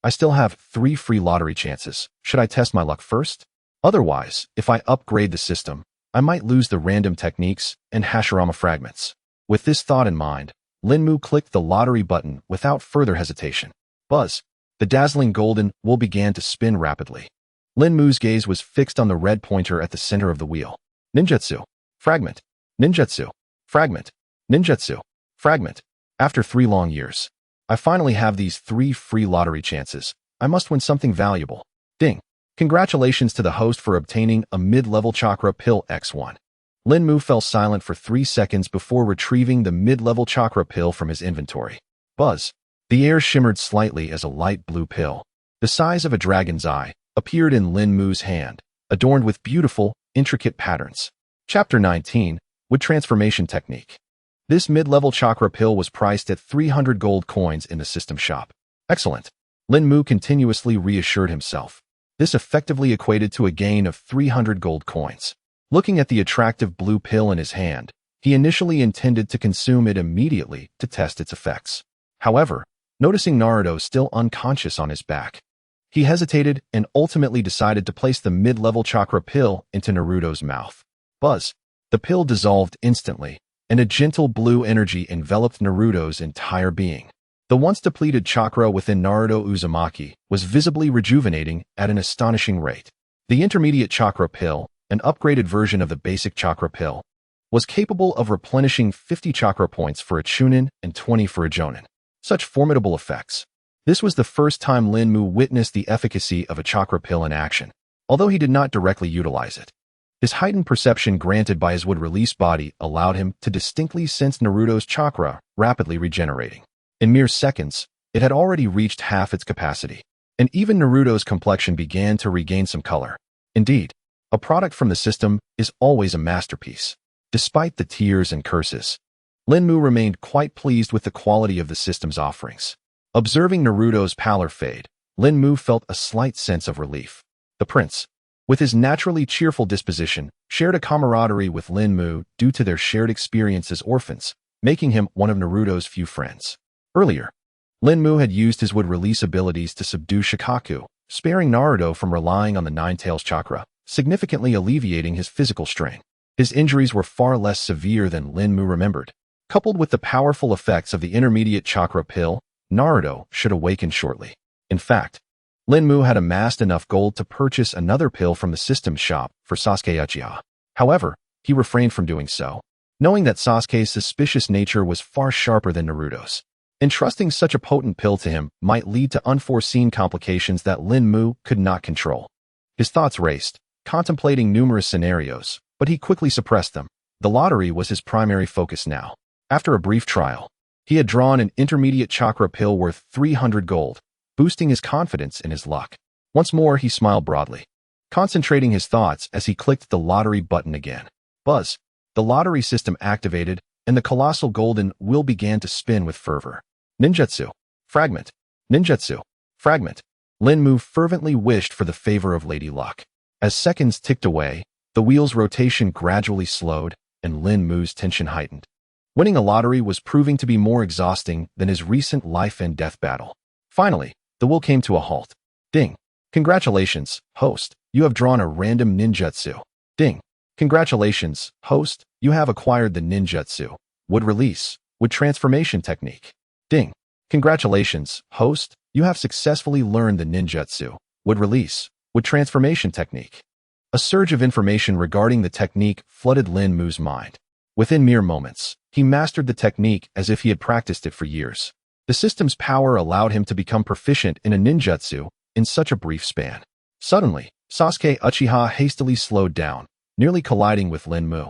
I still have 3 free lottery chances. Should I test my luck first? Otherwise, if I upgrade the system, I might lose the random techniques and Hashirama fragments. With this thought in mind, Lin Mu clicked the lottery button without further hesitation. Buzz. The dazzling golden wool began to spin rapidly. Lin Mu's gaze was fixed on the red pointer at the center of the wheel. Ninjutsu. Fragment. Ninjutsu. Fragment. Ninjutsu. Fragment. After 3 long years, I finally have these 3 free lottery chances. I must win something valuable. Ding. Congratulations to the host for obtaining a mid-level chakra pill X1. Lin Mu fell silent for 3 seconds before retrieving the mid-level chakra pill from his inventory. Buzz. The air shimmered slightly as a light blue pill, the size of a dragon's eye, appeared in Lin Mu's hand, adorned with beautiful, intricate patterns. Chapter 19, Wood Transformation Technique. This mid-level chakra pill was priced at 300 gold coins in the system shop. Excellent. Lin Mu continuously reassured himself. This effectively equated to a gain of 300 gold coins. Looking at the attractive blue pill in his hand, he initially intended to consume it immediately to test its effects. However, noticing Naruto still unconscious on his back, he hesitated and ultimately decided to place the mid-level chakra pill into Naruto's mouth. Buzz. The pill dissolved instantly, and a gentle blue energy enveloped Naruto's entire being. The once depleted chakra within Naruto Uzumaki was visibly rejuvenating at an astonishing rate. The intermediate chakra pill, an upgraded version of the basic chakra pill, was capable of replenishing 50 chakra points for a Chunin and 20 for a Jonin. Such formidable effects. This was the first time Lin Mu witnessed the efficacy of a chakra pill in action, although he did not directly utilize it. His heightened perception granted by his wood-release body allowed him to distinctly sense Naruto's chakra rapidly regenerating. In mere seconds, it had already reached half its capacity, and even Naruto's complexion began to regain some color. Indeed, a product from the system is always a masterpiece. Despite the tears and curses, Lin Mu remained quite pleased with the quality of the system's offerings. Observing Naruto's pallor fade, Lin Mu felt a slight sense of relief. The prince, with his naturally cheerful disposition, shared a camaraderie with Lin Mu due to their shared experience as orphans, making him one of Naruto's few friends. Earlier, Lin Mu had used his wood-release abilities to subdue Shikaku, sparing Naruto from relying on the Nine-Tails chakra, significantly alleviating his physical strain. His injuries were far less severe than Lin Mu remembered. Coupled with the powerful effects of the intermediate chakra pill, Naruto should awaken shortly. In fact, Lin Mu had amassed enough gold to purchase another pill from the system shop for Sasuke Uchiha. However, he refrained from doing so, knowing that Sasuke's suspicious nature was far sharper than Naruto's. Entrusting such a potent pill to him might lead to unforeseen complications that Lin Mu could not control. His thoughts raced, contemplating numerous scenarios, but he quickly suppressed them. The lottery was his primary focus now. After a brief trial, he had drawn an intermediate chakra pill worth 300 gold, boosting his confidence in his luck. Once more, he smiled broadly, concentrating his thoughts as he clicked the lottery button again. Buzz. The lottery system activated, and the colossal golden wheel began to spin with fervor. Ninjutsu. Fragment. Ninjutsu. Fragment. Lin Mu fervently wished for the favor of Lady Luck. As seconds ticked away, the wheel's rotation gradually slowed, and Lin Mu's tension heightened. Winning a lottery was proving to be more exhausting than his recent life-and-death battle. Finally, the wheel came to a halt. Ding. Congratulations, host. You have drawn a random ninjutsu. Ding. Congratulations, host. You have acquired the ninjutsu. Wood release. Wood transformation technique. Ding. Congratulations, host. You have successfully learned the ninjutsu. Wood release. Wood transformation technique. A surge of information regarding the technique flooded Lin Mu's mind. Within mere moments, he mastered the technique as if he had practiced it for years. The system's power allowed him to become proficient in a ninjutsu in such a brief span. Suddenly, Sasuke Uchiha hastily slowed down, nearly colliding with Lin Mu,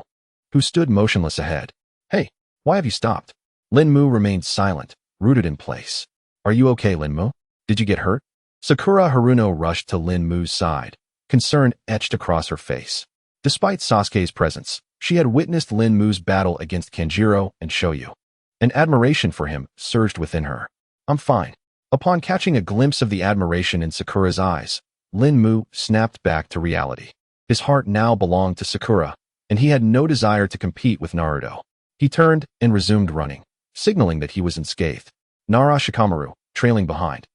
who stood motionless ahead. Hey, why have you stopped? Lin Mu remained silent, rooted in place. Are you okay, Lin Mu? Did you get hurt? Sakura Haruno rushed to Lin Mu's side, concern etched across her face. Despite Sasuke's presence, she had witnessed Lin Mu's battle against Kenjiro and Shoyu. An admiration for him surged within her. "I'm fine." Upon catching a glimpse of the admiration in Sakura's eyes, Lin Mu snapped back to reality. His heart now belonged to Sakura, and he had no desire to compete with Naruto. He turned and resumed running, signaling that he was unscathed. Nara Shikamaru, trailing behind,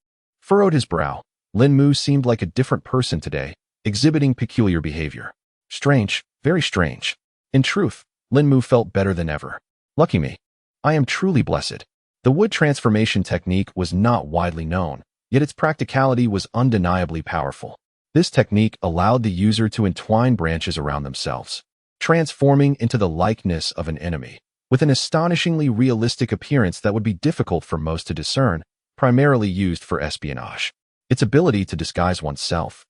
furrowed his brow. Lin Mu seemed like a different person today, exhibiting peculiar behavior. Strange, very strange. In truth, Lin Mu felt better than ever. Lucky me. I am truly blessed. The wood transformation technique was not widely known, yet its practicality was undeniably powerful. This technique allowed the user to entwine branches around themselves, transforming into the likeness of an enemy, with an astonishingly realistic appearance that would be difficult for most to discern, primarily used for espionage. Its ability to disguise oneself,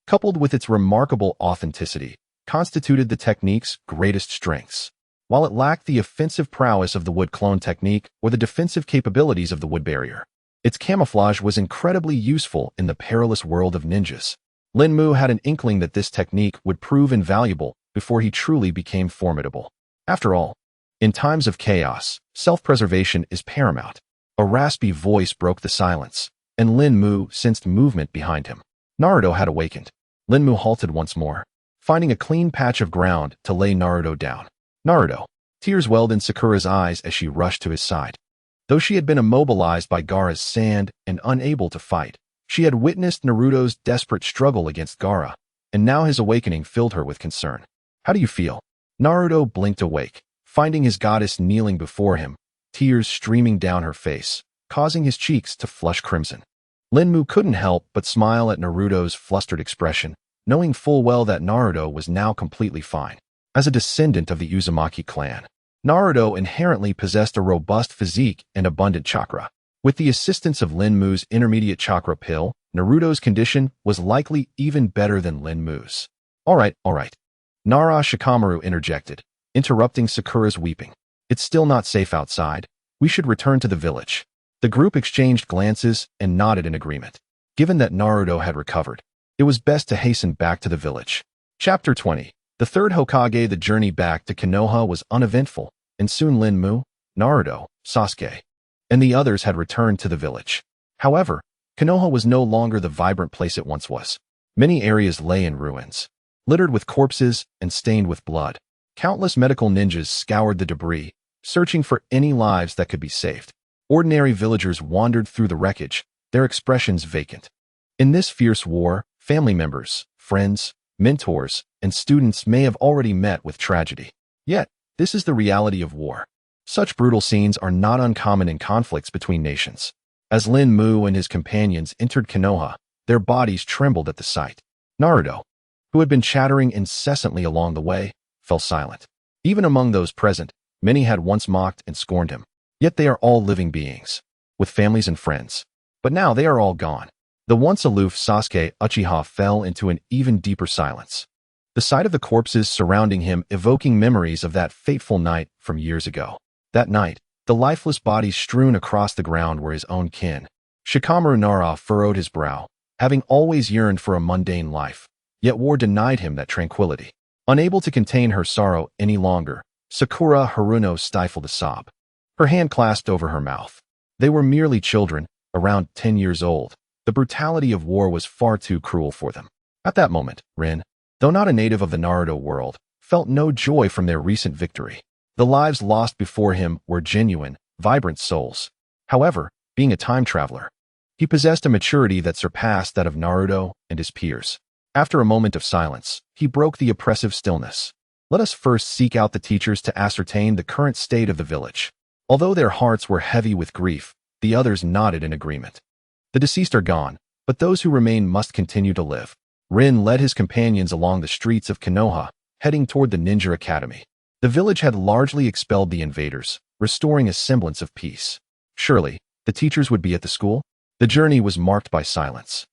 coupled with its remarkable authenticity, constituted the technique's greatest strengths. While it lacked the offensive prowess of the wood clone technique or the defensive capabilities of the wood barrier, its camouflage was incredibly useful in the perilous world of ninjas. Lin Mu had an inkling that this technique would prove invaluable before he truly became formidable. After all, in times of chaos, self-preservation is paramount. A raspy voice broke the silence, and Lin Mu sensed movement behind him. Naruto had awakened. Lin Mu halted once more, finding a clean patch of ground to lay Naruto down. Naruto. Tears welled in Sakura's eyes as she rushed to his side. Though she had been immobilized by Gaara's sand and unable to fight, she had witnessed Naruto's desperate struggle against Gaara, and now his awakening filled her with concern. "How do you feel?" Naruto blinked awake, finding his goddess kneeling before him, tears streaming down her face, causing his cheeks to flush crimson. Lin Mu couldn't help but smile at Naruto's flustered expression, knowing full well that Naruto was now completely fine. As a descendant of the Uzumaki clan, Naruto inherently possessed a robust physique and abundant chakra. With the assistance of Lin Mu's intermediate chakra pill, Naruto's condition was likely even better than Lin Mu's. All right. Nara Shikamaru interjected, interrupting Sakura's weeping. "It's still not safe outside. We should return to the village." The group exchanged glances and nodded in agreement. Given that Naruto had recovered, it was best to hasten back to the village. Chapter 20. The third Hokage. The journey back to Konoha was uneventful, and soon Lin Mu, Naruto, Sasuke, and the others had returned to the village. However, Konoha was no longer the vibrant place it once was. Many areas lay in ruins, littered with corpses and stained with blood. Countless medical ninjas scoured the debris, searching for any lives that could be saved. Ordinary villagers wandered through the wreckage, their expressions vacant. In this fierce war, family members, friends, mentors, and students may have already met with tragedy. Yet, this is the reality of war. Such brutal scenes are not uncommon in conflicts between nations. As Lin Mu and his companions entered Konoha, their bodies trembled at the sight. Naruto, who had been chattering incessantly along the way, fell silent. Even among those present, many had once mocked and scorned him. Yet they are all living beings, with families and friends. But now they are all gone. The once aloof Sasuke Uchiha fell into an even deeper silence, the sight of the corpses surrounding him evoking memories of that fateful night from years ago. That night, the lifeless bodies strewn across the ground were his own kin. Shikamaru Nara furrowed his brow, having always yearned for a mundane life, yet war denied him that tranquility. Unable to contain her sorrow any longer, Sakura Haruno stifled a sob. Her hand clasped over her mouth. They were merely children, around 10 years old. The brutality of war was far too cruel for them. At that moment, Rin, though not a native of the Naruto world, felt no joy from their recent victory. The lives lost before him were genuine, vibrant souls. However, being a time traveler, he possessed a maturity that surpassed that of Naruto and his peers. After a moment of silence, he broke the oppressive stillness. "Let us first seek out the teachers to ascertain the current state of the village." Although their hearts were heavy with grief, the others nodded in agreement. The deceased are gone, but those who remain must continue to live. Rin led his companions along the streets of Konoha, heading toward the ninja academy. The village had largely expelled the invaders, restoring a semblance of peace. Surely, the teachers would be at the school? The journey was marked by silence,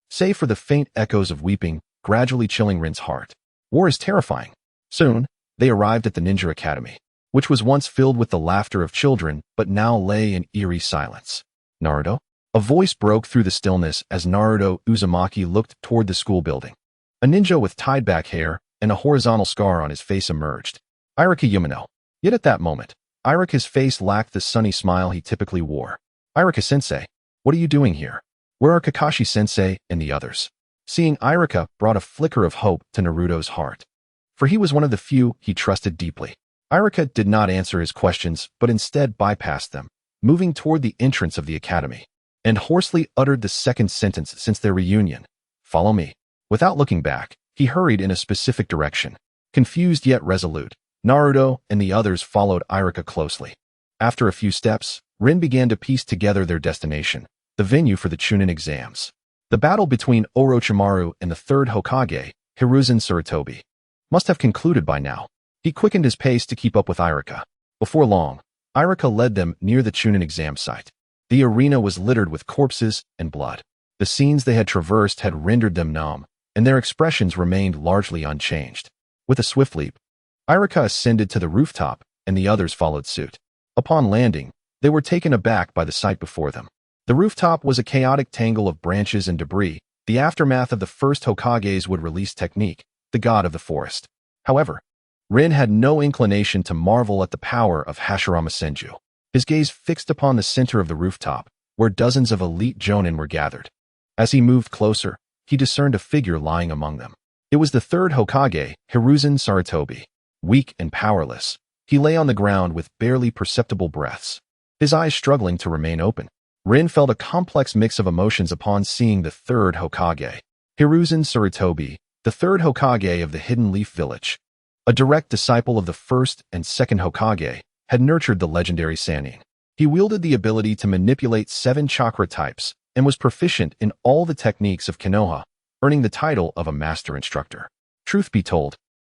save for the faint echoes of weeping, gradually chilling Rin's heart. War is terrifying. Soon, they arrived at the ninja academy, which was once filled with the laughter of children but now lay in eerie silence. "Naruto?" A voice broke through the stillness as Naruto Uzumaki looked toward the school building. A ninja with tied-back hair and a horizontal scar on his face emerged. Irika Yumino. Yet at that moment, Irika's face lacked the sunny smile he typically wore. Irika-sensei, what are you doing here? Where are Kakashi-sensei and the others? Seeing Irika brought a flicker of hope to Naruto's heart. For he was one of the few he trusted deeply. Irika did not answer his questions, but instead bypassed them, moving toward the entrance of the academy, and hoarsely uttered the second sentence since their reunion. Follow me. Without looking back, he hurried in a specific direction. Confused yet resolute, Naruto and the others followed Irika closely. After a few steps, Rin began to piece together their destination, the venue for the Chunin exams. The battle between Orochimaru and the third Hokage, Hiruzen Sarutobi, must have concluded by now. He quickened his pace to keep up with Irika. Before long, Irika led them near the Chunin exam site. The arena was littered with corpses and blood. The scenes they had traversed had rendered them numb, and their expressions remained largely unchanged. With a swift leap, Irika ascended to the rooftop, and the others followed suit. Upon landing, they were taken aback by the sight before them. The rooftop was a chaotic tangle of branches and debris, the aftermath of the first Hokage's would-release technique, the god of the forest. However, Rin had no inclination to marvel at the power of Hashirama Senju. His gaze fixed upon the center of the rooftop, where dozens of elite jonin were gathered. As he moved closer, he discerned a figure lying among them. It was the third Hokage, Hiruzen Sarutobi. Weak and powerless, he lay on the ground with barely perceptible breaths, his eyes struggling to remain open. Rin felt a complex mix of emotions upon seeing the third Hokage. Hiruzen Sarutobi, the third Hokage of the Hidden Leaf Village. A direct disciple of the first and second Hokage, had nurtured the legendary Sannin. He wielded the ability to manipulate 7 chakra types and was proficient in all the techniques of Konoha, earning the title of a master instructor. Truth be told,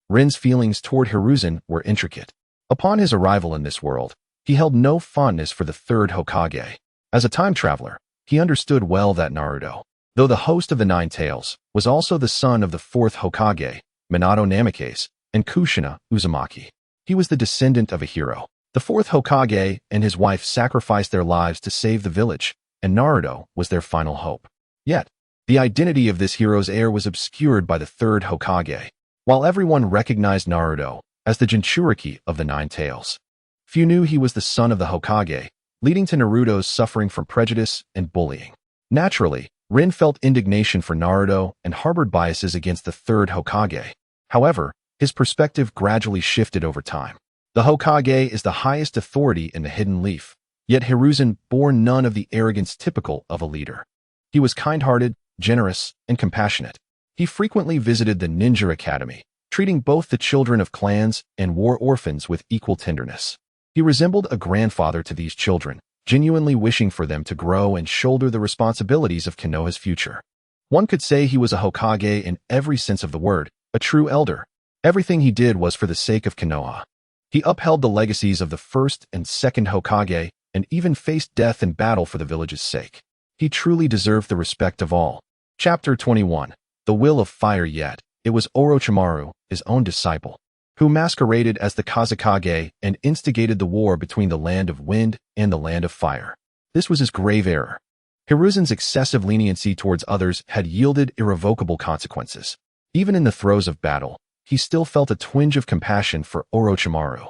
Rin's feelings toward Hiruzen were intricate. Upon his arrival in this world, he held no fondness for the third Hokage. As a time traveler, he understood well that Naruto, though the host of the Nine Tails, was also the son of the fourth Hokage, Minato Namikaze, and Kushina Uzumaki. He was the descendant of a hero. The fourth Hokage and his wife sacrificed their lives to save the village, and Naruto was their final hope. Yet, the identity of this hero's heir was obscured by the third Hokage. While everyone recognized Naruto as the Jinchuriki of the Nine Tails, few knew he was the son of the Hokage, leading to Naruto's suffering from prejudice and bullying. Naturally, Rin felt indignation for Naruto and harbored biases against the third Hokage. However, his perspective gradually shifted over time. The Hokage is the highest authority in the Hidden Leaf, yet Hiruzen bore none of the arrogance typical of a leader. He was kind-hearted, generous, and compassionate. He frequently visited the Ninja Academy, treating both the children of clans and war orphans with equal tenderness. He resembled a grandfather to these children, genuinely wishing for them to grow and shoulder the responsibilities of Konoha's future. One could say he was a Hokage in every sense of the word, a true elder. Everything he did was for the sake of Konoha. He upheld the legacies of the first and second Hokage and even faced death in battle for the village's sake. He truly deserved the respect of all. Chapter 21. The Will of Fire. Yet, it was Orochimaru, his own disciple, who masqueraded as the Kazekage and instigated the war between the Land of Wind and the Land of Fire. This was his grave error. Hiruzen's excessive leniency towards others had yielded irrevocable consequences. Even in the throes of battle, he still felt a twinge of compassion for Orochimaru.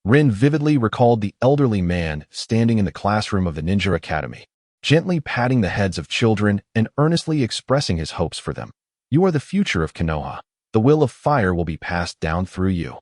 Rin vividly recalled the elderly man standing in the classroom of the Ninja Academy, gently patting the heads of children and earnestly expressing his hopes for them. You are the future of Konoha. The will of fire will be passed down through you.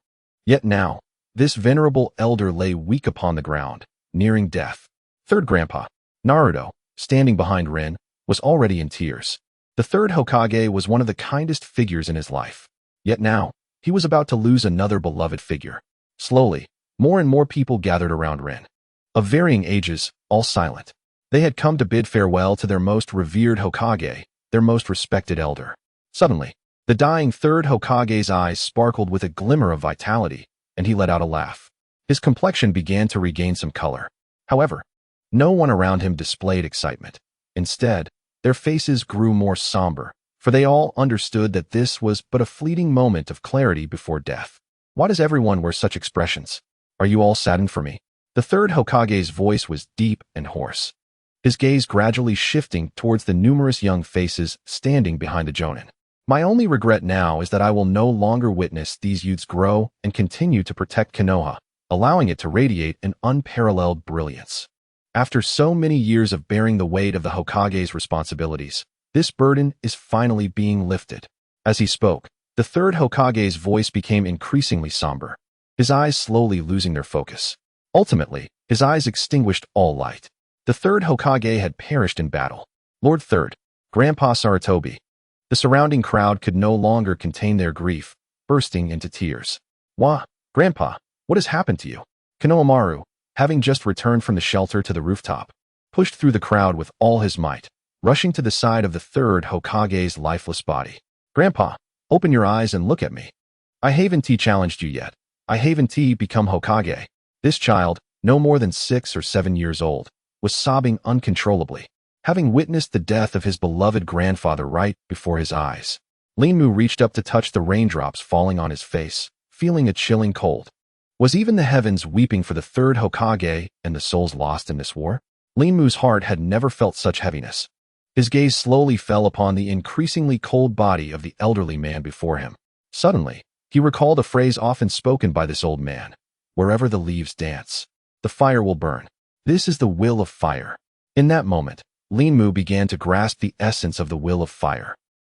Yet now, this venerable elder lay weak upon the ground, nearing death. Third Grandpa, Naruto, standing behind Rin, was already in tears. The third Hokage was one of the kindest figures in his life. Yet now, he was about to lose another beloved figure. Slowly, more and more people gathered around Rin. Of varying ages, all silent. They had come to bid farewell to their most revered Hokage, their most respected elder. Suddenly, the dying third Hokage's eyes sparkled with a glimmer of vitality, and he let out a laugh. His complexion began to regain some color. However, no one around him displayed excitement. Instead, their faces grew more somber, for they all understood that this was but a fleeting moment of clarity before death. Why does everyone wear such expressions? Are you all saddened for me? The third Hokage's voice was deep and hoarse. his gaze gradually shifting towards the numerous young faces standing behind the Jonin. My only regret now is that I will no longer witness these youths grow and continue to protect Konoha, allowing it to radiate an unparalleled brilliance. After so many years of bearing the weight of the Hokage's responsibilities, this burden is finally being lifted. As he spoke, the third Hokage's voice became increasingly somber, his eyes slowly losing their focus. Ultimately, his eyes extinguished all light. The third Hokage had perished in battle. Lord Third, Grandpa Sarutobi. The surrounding crowd could no longer contain their grief, bursting into tears. Wah, Grandpa, what has happened to you? Konohamaru, having just returned from the shelter to the rooftop, pushed through the crowd with all his might, rushing to the side of the third Hokage's lifeless body. Grandpa, open your eyes and look at me. I haven't challenged you yet. I haven't become Hokage. This child, no more than 6 or 7 years old, was sobbing uncontrollably, having witnessed the death of his beloved grandfather right before his eyes. Linmu reached up to touch the raindrops falling on his face, feeling a chilling cold. Was even the heavens weeping for the third Hokage and the souls lost in this war? Linmu's heart had never felt such heaviness. His gaze slowly fell upon the increasingly cold body of the elderly man before him. Suddenly, he recalled a phrase often spoken by this old man. Wherever the leaves dance, the fire will burn. This is the will of fire. In that moment, Linmu began to grasp the essence of the will of fire.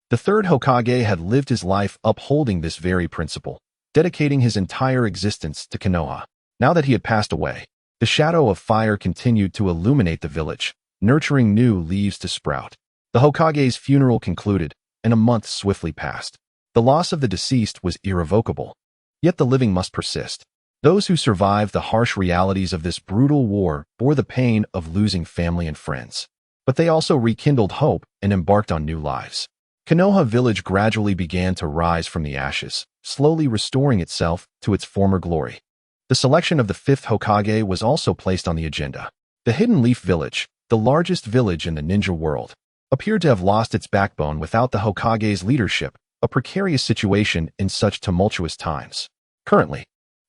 The third Hokage had lived his life upholding this very principle, dedicating his entire existence to Konoha. Now that he had passed away, the shadow of fire continued to illuminate the village, nurturing new leaves to sprout. The Hokage's funeral concluded, and a month swiftly passed. The loss of the deceased was irrevocable, yet the living must persist. Those who survived the harsh realities of this brutal war bore the pain of losing family and friends. But they also rekindled hope and embarked on new lives. Konoha village gradually began to rise from the ashes, slowly restoring itself to its former glory. The selection of the 5th Hokage was also placed on the agenda. The Hidden Leaf Village, the largest village in the ninja world, appeared to have lost its backbone without the Hokage's leadership, a precarious situation in such tumultuous times. Currently,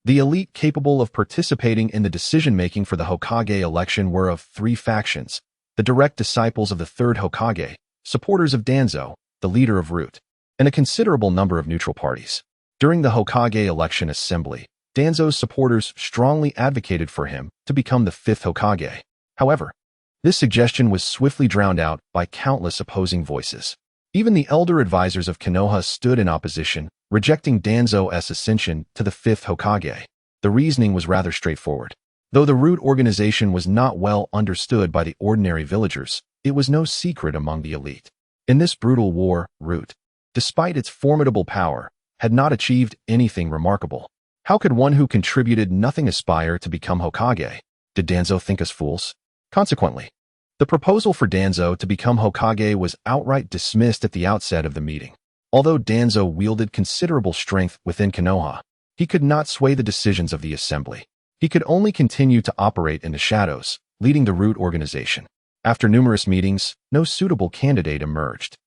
the elite capable of participating in the decision-making for the Hokage election were of 3 factions: the direct disciples of the 3rd Hokage, supporters of Danzo, the leader of Root, and a considerable number of neutral parties. During the Hokage election assembly, Danzo's supporters strongly advocated for him to become the 5th Hokage. However, this suggestion was swiftly drowned out by countless opposing voices. Even the elder advisors of Konoha stood in opposition, rejecting Danzo's ascension to the 5th Hokage. The reasoning was rather straightforward. Though the Root organization was not well understood by the ordinary villagers, it was no secret among the elite. In this brutal war, Root, despite its formidable power, had not achieved anything remarkable. How could one who contributed nothing aspire to become Hokage? Did Danzo think us fools? Consequently, the proposal for Danzo to become Hokage was outright dismissed at the outset of the meeting. Although Danzo wielded considerable strength within Konoha, he could not sway the decisions of the assembly. He could only continue to operate in the shadows, leading the Root organization. After numerous meetings, no suitable candidate emerged.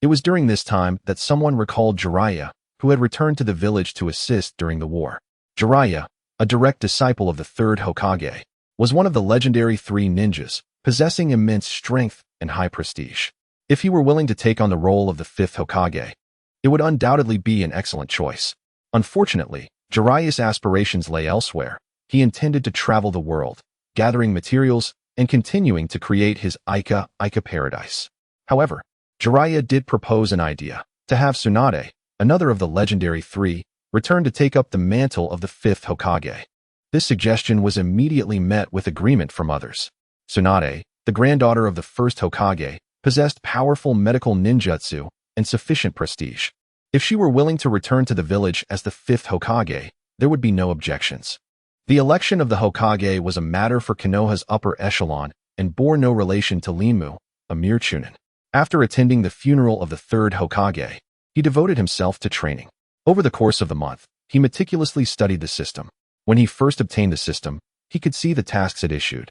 It was during this time that someone recalled Jiraiya, who had returned to the village to assist during the war. Jiraiya, a direct disciple of the 3rd Hokage, was one of the legendary 3 ninjas, possessing immense strength and high prestige. If he were willing to take on the role of the 5th Hokage, it would undoubtedly be an excellent choice. Unfortunately, Jiraiya's aspirations lay elsewhere. He intended to travel the world, gathering materials and continuing to create his Ica paradise. However, Jiraiya did propose an idea to have Tsunade, another of the legendary 3, return to take up the mantle of the 5th Hokage. This suggestion was immediately met with agreement from others. Tsunade, the granddaughter of the 1st Hokage, possessed powerful medical ninjutsu and sufficient prestige. If she were willing to return to the village as the 5th Hokage, there would be no objections. The election of the Hokage was a matter for Konoha's upper echelon and bore no relation to Linmu, a mere chunin. After attending the funeral of the 3rd Hokage, he devoted himself to training. Over the course of the month, he meticulously studied the system. When he first obtained the system, he could see the tasks it issued.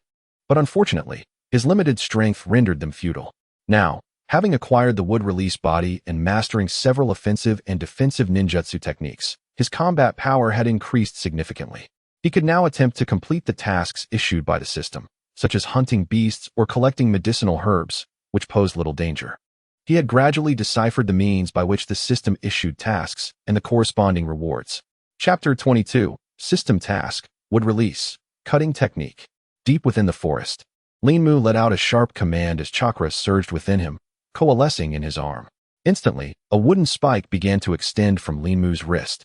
But unfortunately, his limited strength rendered them futile. Now, having acquired the wood release body and mastering several offensive and defensive ninjutsu techniques, his combat power had increased significantly. He could now attempt to complete the tasks issued by the system. such as hunting beasts or collecting medicinal herbs, which posed little danger. He had gradually deciphered the means by which the system issued tasks and the corresponding rewards. Chapter 22, System Task, Wood Release, Cutting Technique. Deep within the forest, Lin Mu let out a sharp command as chakra surged within him, coalescing in his arm. Instantly, a wooden spike began to extend from Lin Mu's wrist,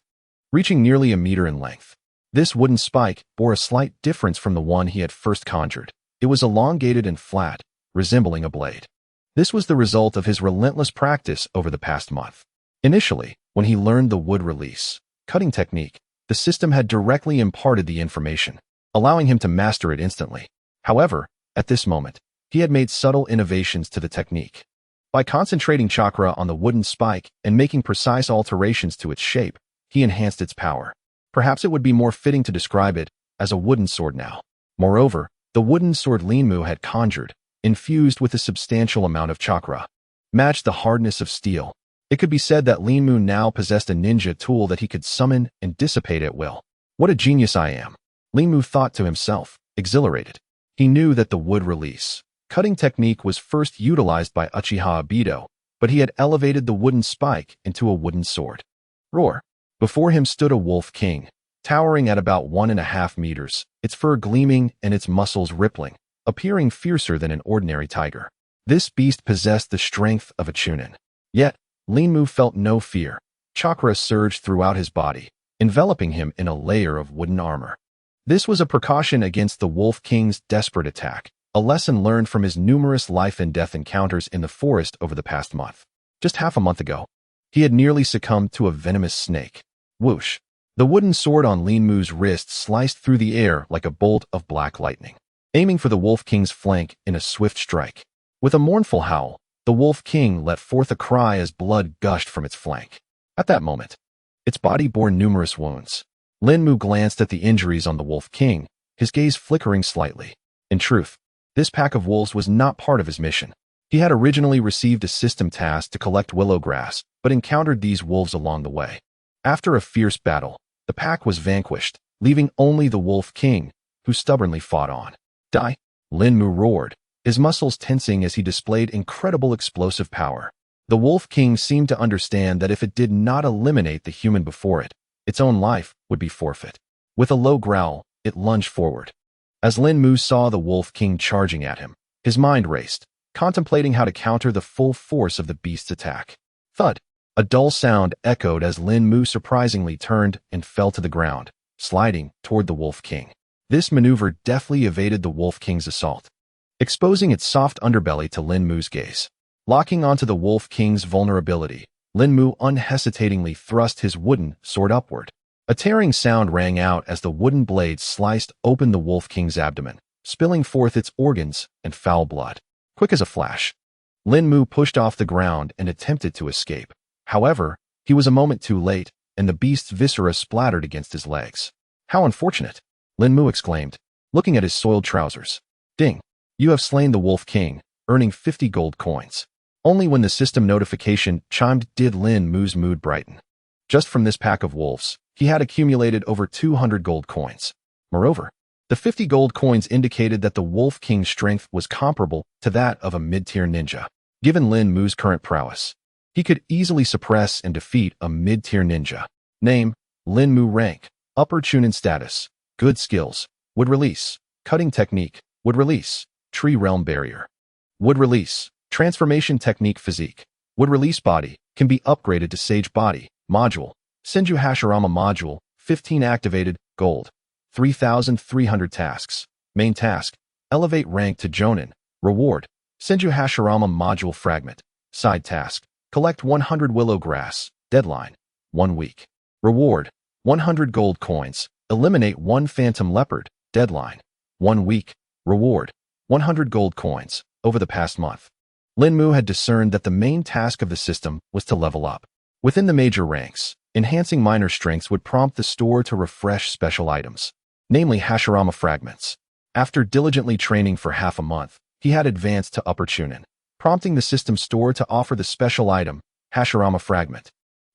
reaching nearly a meter in length. This wooden spike bore a slight difference from the one he had first conjured. It was elongated and flat, resembling a blade. This was the result of his relentless practice over the past month. Initially, when he learned the wood release, cutting technique, the system had directly imparted the information, allowing him to master it instantly. However, at this moment, he had made subtle innovations to the technique. By concentrating chakra on the wooden spike and making precise alterations to its shape, he enhanced its power. Perhaps it would be more fitting to describe it as a wooden sword now. Moreover, the wooden sword Lin Mu had conjured, infused with a substantial amount of chakra, matched the hardness of steel. It could be said that Lin Mu now possessed a ninja tool that he could summon and dissipate at will. What a genius I am, Lin Mu thought to himself, exhilarated. He knew that the wood release, cutting technique was first utilized by Uchiha Obito, but he had elevated the wooden spike into a wooden sword. Roar! Before him stood a wolf king, towering at about 1.5 meters, its fur gleaming and its muscles rippling, appearing fiercer than an ordinary tiger. This beast possessed the strength of a Chunin. Yet, Lin Mu felt no fear. Chakra surged throughout his body, enveloping him in a layer of wooden armor. This was a precaution against the Wolf King's desperate attack, a lesson learned from his numerous life and death encounters in the forest over the past month. Just half a month ago, he had nearly succumbed to a venomous snake. Whoosh! The wooden sword on Lin Mu's wrist sliced through the air like a bolt of black lightning, aiming for the Wolf King's flank in a swift strike. With a mournful howl, the Wolf King let forth a cry as blood gushed from its flank. At that moment, its body bore numerous wounds. Lin Mu glanced at the injuries on the Wolf King, his gaze flickering slightly. In truth, this pack of wolves was not part of his mission. He had originally received a system task to collect willow grass, but encountered these wolves along the way. After a fierce battle, the pack was vanquished, leaving only the Wolf King, who stubbornly fought on. Die! Lin Mu roared, his muscles tensing as he displayed incredible explosive power. The Wolf King seemed to understand that if it did not eliminate the human before it, its own life would be forfeit. With a low growl, it lunged forward. As Lin Mu saw the Wolf King charging at him, his mind raced, contemplating how to counter the full force of the beast's attack. Thud! A dull sound echoed as Lin Mu surprisingly turned and fell to the ground, sliding toward the Wolf King. This maneuver deftly evaded the Wolf King's assault, exposing its soft underbelly to Lin Mu's gaze. Locking onto the Wolf King's vulnerability, Lin Mu unhesitatingly thrust his wooden sword upward. A tearing sound rang out as the wooden blade sliced open the Wolf King's abdomen, spilling forth its organs and foul blood. Quick as a flash, Lin Mu pushed off the ground and attempted to escape. However, he was a moment too late, and the beast's viscera splattered against his legs. How unfortunate! Lin Mu exclaimed, looking at his soiled trousers. Ding! You have slain the Wolf King, earning 50 gold coins. Only when the system notification chimed did Lin Mu's mood brighten. Just from this pack of wolves, he had accumulated over 200 gold coins. Moreover, the 50 gold coins indicated that the Wolf King's strength was comparable to that of a mid-tier ninja. Given Lin Mu's current prowess, he could easily suppress and defeat a mid-tier ninja. Name, Lin Mu. Rank, Upper Chunin. Status, Good skills, Wood release, Cutting technique, Wood release, Tree realm barrier. Wood release, Transformation technique. Physique, Wood release. Body, can be upgraded to Sage Body. Module, Senju Hashirama Module, 15 activated, gold. 3,300 tasks. Main task, elevate rank to Jonin. Reward, Senju Hashirama Module fragment. Side task, collect 100 willow grass. Deadline, 1 week. Reward, 100 gold coins. Eliminate 1 phantom leopard. Deadline, 1 week. Reward, 100 gold coins. Over the past month, Lin Mu had discerned that the main task of the system was to level up. Within the major ranks, enhancing minor strengths would prompt the store to refresh special items, namely Hashirama fragments. After diligently training for half a month, he had advanced to Upper Chunin, prompting the system store to offer the special item, Hashirama fragment,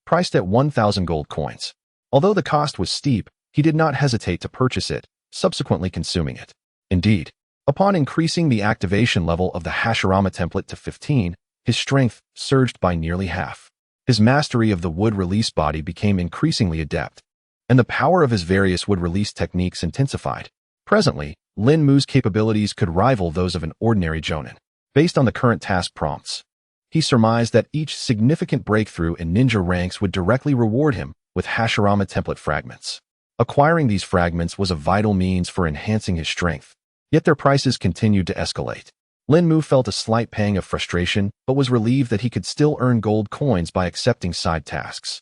priced at 1,000 gold coins. Although the cost was steep, he did not hesitate to purchase it, subsequently consuming it. Indeed, Upon increasing the activation level of the Hashirama template to 15, his strength surged by nearly half. His mastery of the wood release body became increasingly adept, and the power of his various wood release techniques intensified. Presently, Lin Mu's capabilities could rival those of an ordinary jonin. Based on the current task prompts, he surmised that each significant breakthrough in ninja ranks would directly reward him with Hashirama template fragments. Acquiring these fragments was a vital means for enhancing his strength, yet their prices continued to escalate. Lin Mu felt a slight pang of frustration, but was relieved that he could still earn gold coins by accepting side tasks.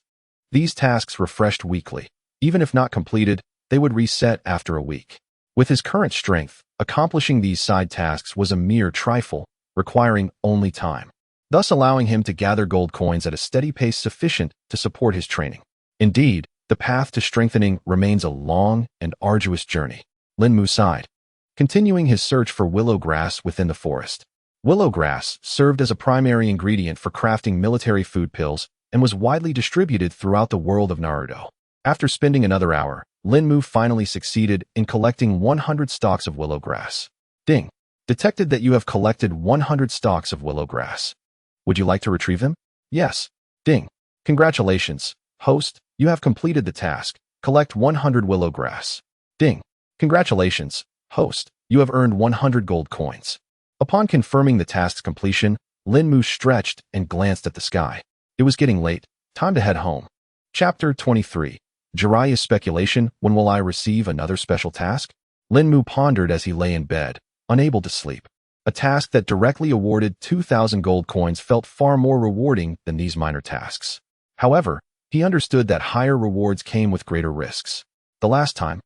These tasks refreshed weekly. Even if not completed, they would reset after a week. With his current strength, accomplishing these side tasks was a mere trifle, requiring only time, thus allowing him to gather gold coins at a steady pace sufficient to support his training. Indeed, the path to strengthening remains a long and arduous journey. Lin Mu sighed, continuing his search for willow grass within the forest. Willow grass served as a primary ingredient for crafting military food pills and was widely distributed throughout the world of Naruto. After spending another hour, Lin Mu finally succeeded in collecting 100 stalks of willow grass. Ding! Detected that you have collected 100 stalks of willow grass. Would you like to retrieve them? Yes. Ding! Congratulations, host, you have completed the task. Collect 100 willow grass. Ding! Congratulations, host, you have earned 100 gold coins. Upon confirming the task's completion, Lin Mu stretched and glanced at the sky. It was getting late. Time to head home. Chapter 23. Jiraiya's speculation, when will I receive another special task? Lin Mu pondered as he lay in bed, unable to sleep. A task that directly awarded 2,000 gold coins felt far more rewarding than these minor tasks. However, he understood that higher rewards came with greater risks. The last time,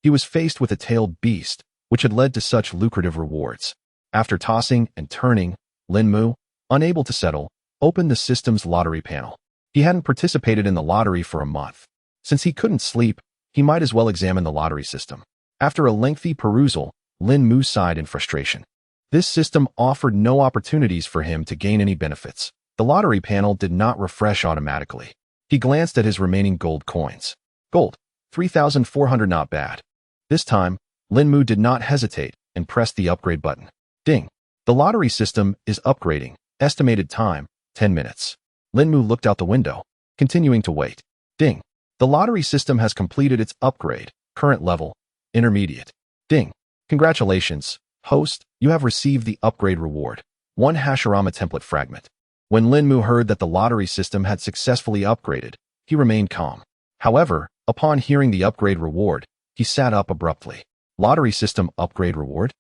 he was faced with a tailed beast, which had led to such lucrative rewards. After tossing and turning, Lin Mu, unable to settle, opened the system's lottery panel. He hadn't participated in the lottery for a month. Since he couldn't sleep, he might as well examine the lottery system. After a lengthy perusal, Lin Mu sighed in frustration. This system offered no opportunities for him to gain any benefits. The lottery panel did not refresh automatically. He glanced at his remaining gold coins. Gold, 3,400, not bad. This time, Lin Mu did not hesitate and pressed the upgrade button. Ding! The lottery system is upgrading. Estimated time, 10 minutes. Lin Mu looked out the window, continuing to wait. Ding! The lottery system has completed its upgrade. Current level, intermediate. Ding! Congratulations, host, you have received the upgrade reward. 1 Hashirama template fragment. When Lin Mu heard that the lottery system had successfully upgraded, he remained calm. However, upon hearing the upgrade reward, he sat up abruptly. Lottery system upgrade reward?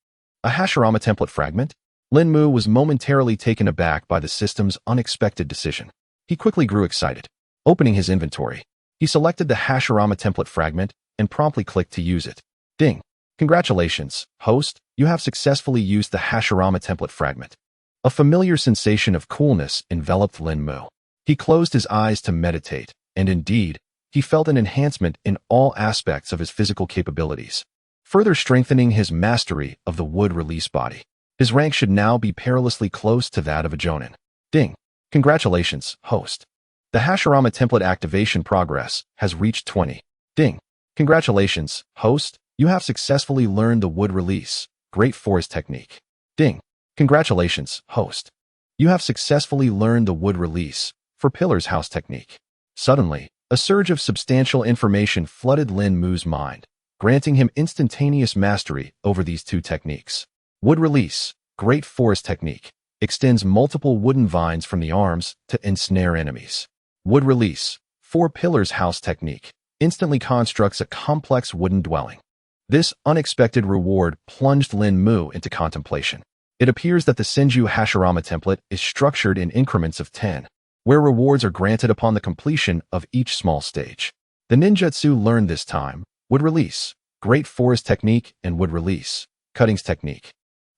A Hashirama template fragment? Lin Mu was momentarily taken aback by the system's unexpected decision. He quickly grew excited. Opening his inventory, he selected the Hashirama template fragment and promptly clicked to use it. Ding! Congratulations, host, you have successfully used the Hashirama template fragment. A familiar sensation of coolness enveloped Lin Mu. He closed his eyes to meditate, and indeed, he felt an enhancement in all aspects of his physical capabilities, further strengthening his mastery of the wood release body. His rank should now be perilously close to that of a jonin. Ding! Congratulations, host. The Hashirama template activation progress has reached 20. Ding! Congratulations, host, you have successfully learned the wood release, great forest technique. Ding! Congratulations, host. You have successfully learned the wood release, for pillars house technique. Suddenly, a surge of substantial information flooded Lin Mu's mind, granting him instantaneous mastery over these two techniques. Wood release, great forest technique, extends multiple wooden vines from the arms to ensnare enemies. Wood release, 4 pillars house technique, instantly constructs a complex wooden dwelling. This unexpected reward plunged Lin Mu into contemplation. It appears that the Senju Hashirama template is structured in increments of 10, where rewards are granted upon the completion of each small stage. The ninjutsu learned this time, wood release, great forest technique, and wood release, cuttings technique,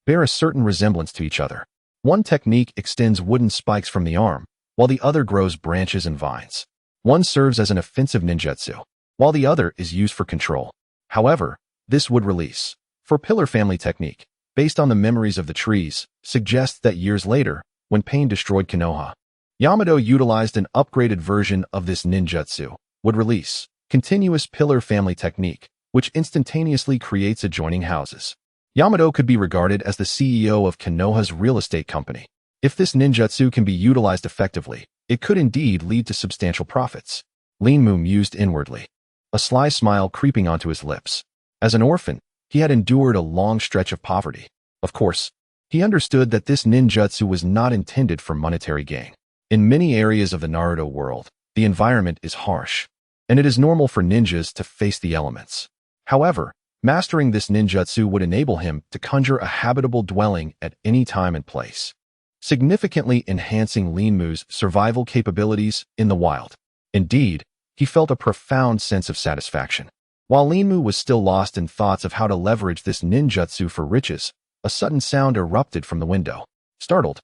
bear a certain resemblance to each other. One technique extends wooden spikes from the arm, while the other grows branches and vines. One serves as an offensive ninjutsu, while the other is used for control. However, this wood release, for pillar family technique, based on the memories of the trees, suggests that years later, when pain destroyed Konoha, Yamato utilized an upgraded version of this ninjutsu, wood release, continuous pillar family technique, which instantaneously creates adjoining houses. Yamato could be regarded as the CEO of Konoha's real estate company. If this ninjutsu can be utilized effectively, it could indeed lead to substantial profits. Linmu mused inwardly, a sly smile creeping onto his lips. As an orphan, he had endured a long stretch of poverty. Of course, he understood that this ninjutsu was not intended for monetary gain. In many areas of the Naruto world, the environment is harsh, and it is normal for ninjas to face the elements. However, mastering this ninjutsu would enable him to conjure a habitable dwelling at any time and place, significantly enhancing Linmu's survival capabilities in the wild. Indeed, he felt a profound sense of satisfaction. While Linmu was still lost in thoughts of how to leverage this ninjutsu for riches, a sudden sound erupted from the window. Startled,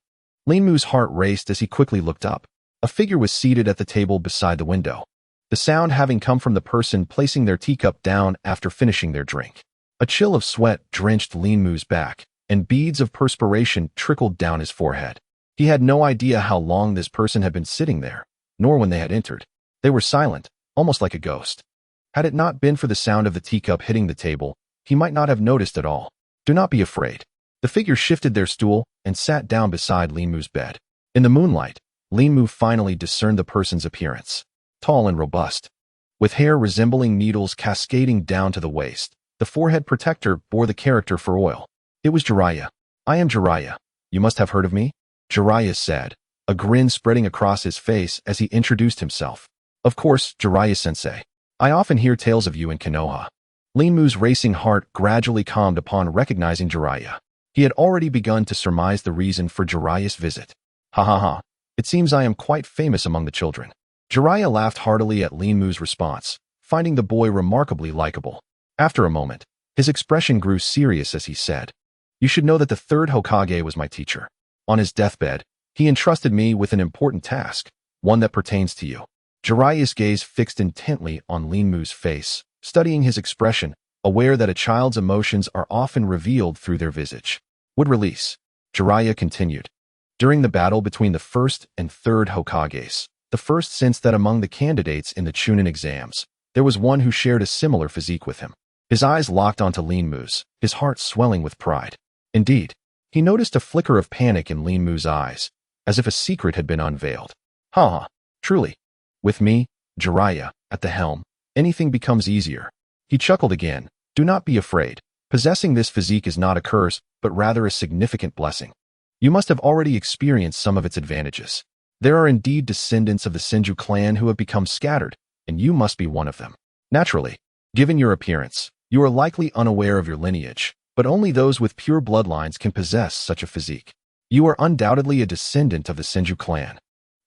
Linmu's heart raced as he quickly looked up. A figure was seated at the table beside the window, the sound having come from the person placing their teacup down after finishing their drink. A chill of sweat drenched Linmu's back, and beads of perspiration trickled down his forehead. He had no idea how long this person had been sitting there, nor when they had entered. They were silent, almost like a ghost. Had it not been for the sound of the teacup hitting the table, he might not have noticed at all. Do not be afraid. The figure shifted their stool and sat down beside Linmu's bed. In the moonlight, Linmu finally discerned the person's appearance. Tall and robust, with hair resembling needles cascading down to the waist, the forehead protector bore the character for oil. It was Jiraiya. I am Jiraiya. You must have heard of me? Jiraiya said, a grin spreading across his face as he introduced himself. Of course, Jiraiya-sensei. I often hear tales of you in Konoha. Linmu's racing heart gradually calmed upon recognizing Jiraiya. He had already begun to surmise the reason for Jiraiya's visit. Ha ha ha. It seems I am quite famous among the children. Jiraiya laughed heartily at Linmu's response, finding the boy remarkably likable. After a moment, his expression grew serious as he said, You should know that the third Hokage was my teacher. On his deathbed, he entrusted me with an important task, one that pertains to you. Jiraiya's gaze fixed intently on Linmu's face, studying his expression, aware that a child's emotions are often revealed through their visage. Would release. Jiraiya continued. During the battle between the first and third Hokages, the first since that among the candidates in the Chunin exams, there was one who shared a similar physique with him. His eyes locked onto Linmu's, his heart swelling with pride. Indeed, he noticed a flicker of panic in Linmu's eyes, as if a secret had been unveiled. Ha! Truly. With me, Jiraiya, at the helm, anything becomes easier. He chuckled again. Do not be afraid. Possessing this physique is not a curse, but rather a significant blessing. You must have already experienced some of its advantages. There are indeed descendants of the Senju clan who have become scattered, and you must be one of them. Naturally, given your appearance, you are likely unaware of your lineage, but only those with pure bloodlines can possess such a physique. You are undoubtedly a descendant of the Senju clan.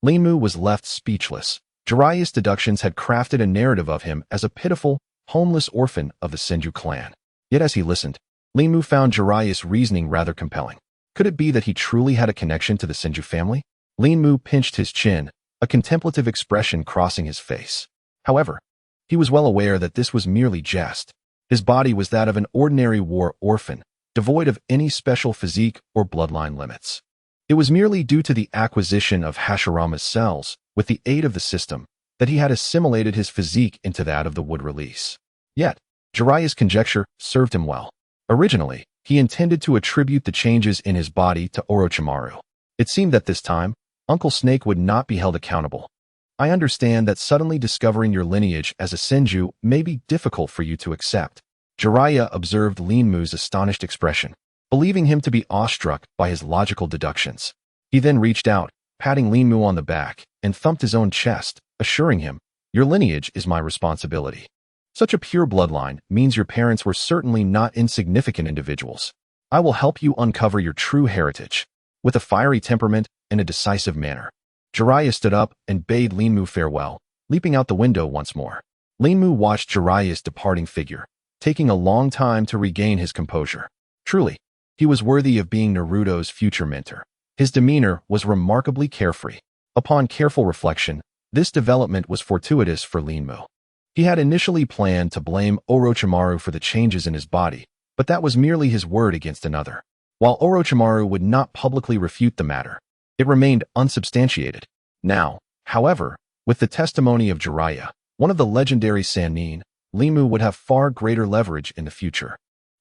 Linmu was left speechless. Jiraiya's deductions had crafted a narrative of him as a pitiful, homeless orphan of the Senju clan. Yet as he listened, Linmu found Jiraiya's reasoning rather compelling. Could it be that he truly had a connection to the Senju family? Linmu pinched his chin, a contemplative expression crossing his face. However, he was well aware that this was merely jest. His body was that of an ordinary war orphan, devoid of any special physique or bloodline limits. It was merely due to the acquisition of Hashirama Cells, with the aid of the system, that he had assimilated his physique into that of the wood release. Yet, Jiraiya's conjecture served him well. Originally, he intended to attribute the changes in his body to Orochimaru. It seemed that this time, Uncle Snake would not be held accountable. I understand that suddenly discovering your lineage as a Senju may be difficult for you to accept. Jiraiya observed Linmu's astonished expression, believing him to be awestruck by his logical deductions. He then reached out, patting Linmu on the back, and thumped his own chest, assuring him, Your lineage is my responsibility. Such a pure bloodline means your parents were certainly not insignificant individuals. I will help you uncover your true heritage. With a fiery temperament and a decisive manner, Jiraiya stood up and bade Linmu farewell, leaping out the window once more. Linmu watched Jiraiya's departing figure, taking a long time to regain his composure. Truly, he was worthy of being Naruto's future mentor. His demeanor was remarkably carefree. Upon careful reflection, this development was fortuitous for Linmu. He had initially planned to blame Orochimaru for the changes in his body, but that was merely his word against another. While Orochimaru would not publicly refute the matter, it remained unsubstantiated. Now, however, with the testimony of Jiraiya, one of the legendary Sannin, Linmu would have far greater leverage in the future.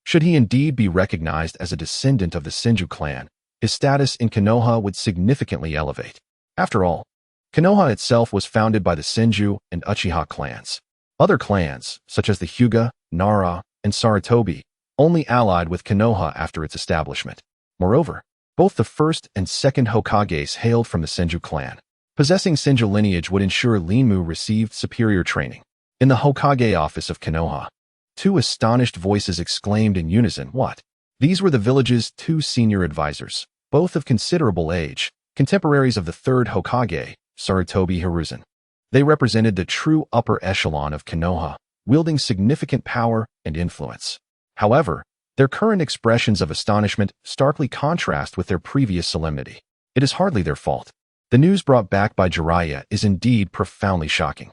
Should he indeed be recognized as a descendant of the Senju clan, his status in Konoha would significantly elevate. After all, Konoha itself was founded by the Senju and Uchiha clans. Other clans, such as the Hyuga, Nara, and Sarutobi, only allied with Konoha after its establishment. Moreover, both the first and second Hokages hailed from the Senju clan. Possessing Senju lineage would ensure Linmu received superior training. In the Hokage office of Konoha, two astonished voices exclaimed in unison, "What?" These were the village's two senior advisors, both of considerable age, contemporaries of the third Hokage, Sarutobi Hiruzen. They represented the true upper echelon of Konoha, wielding significant power and influence. However, their current expressions of astonishment starkly contrast with their previous solemnity. It is hardly their fault. The news brought back by Jiraiya is indeed profoundly shocking.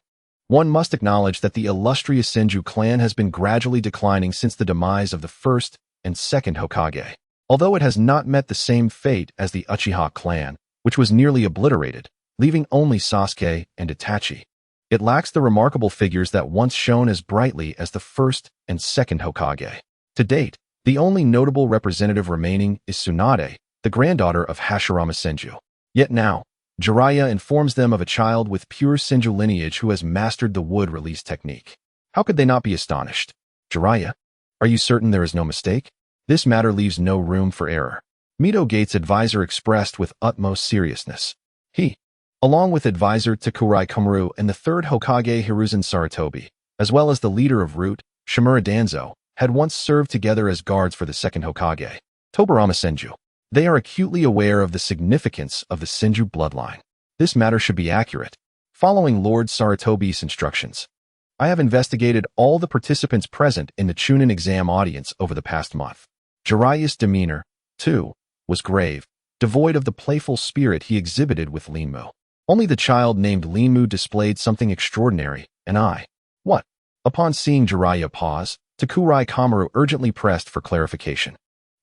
One must acknowledge that the illustrious Senju clan has been gradually declining since the demise of the first and second Hokage. Although it has not met the same fate as the Uchiha clan, which was nearly obliterated, leaving only Sasuke and Itachi, it lacks the remarkable figures that once shone as brightly as the first and second Hokage. To date, the only notable representative remaining is Tsunade, the granddaughter of Hashirama Senju. Yet now, Jiraiya informs them of a child with pure Senju lineage who has mastered the wood release technique. How could they not be astonished? Jiraiya, are you certain there is no mistake? This matter leaves no room for error. Mito Gate's advisor expressed with utmost seriousness. He, along with advisor Orochimaru and the third Hokage Hiruzen Sarutobi, as well as the leader of Root, Shimura Danzo, had once served together as guards for the second Hokage, Tobirama Senju. They are acutely aware of the significance of the Senju bloodline. This matter should be accurate. Following Lord Sarutobi's instructions, I have investigated all the participants present in the Chunin exam audience over the past month. Jiraiya's demeanor, too, was grave, devoid of the playful spirit he exhibited with Linmu. Only the child named Linmu displayed something extraordinary, and what? Upon seeing Jiraiya pause, Orochimaru urgently pressed for clarification.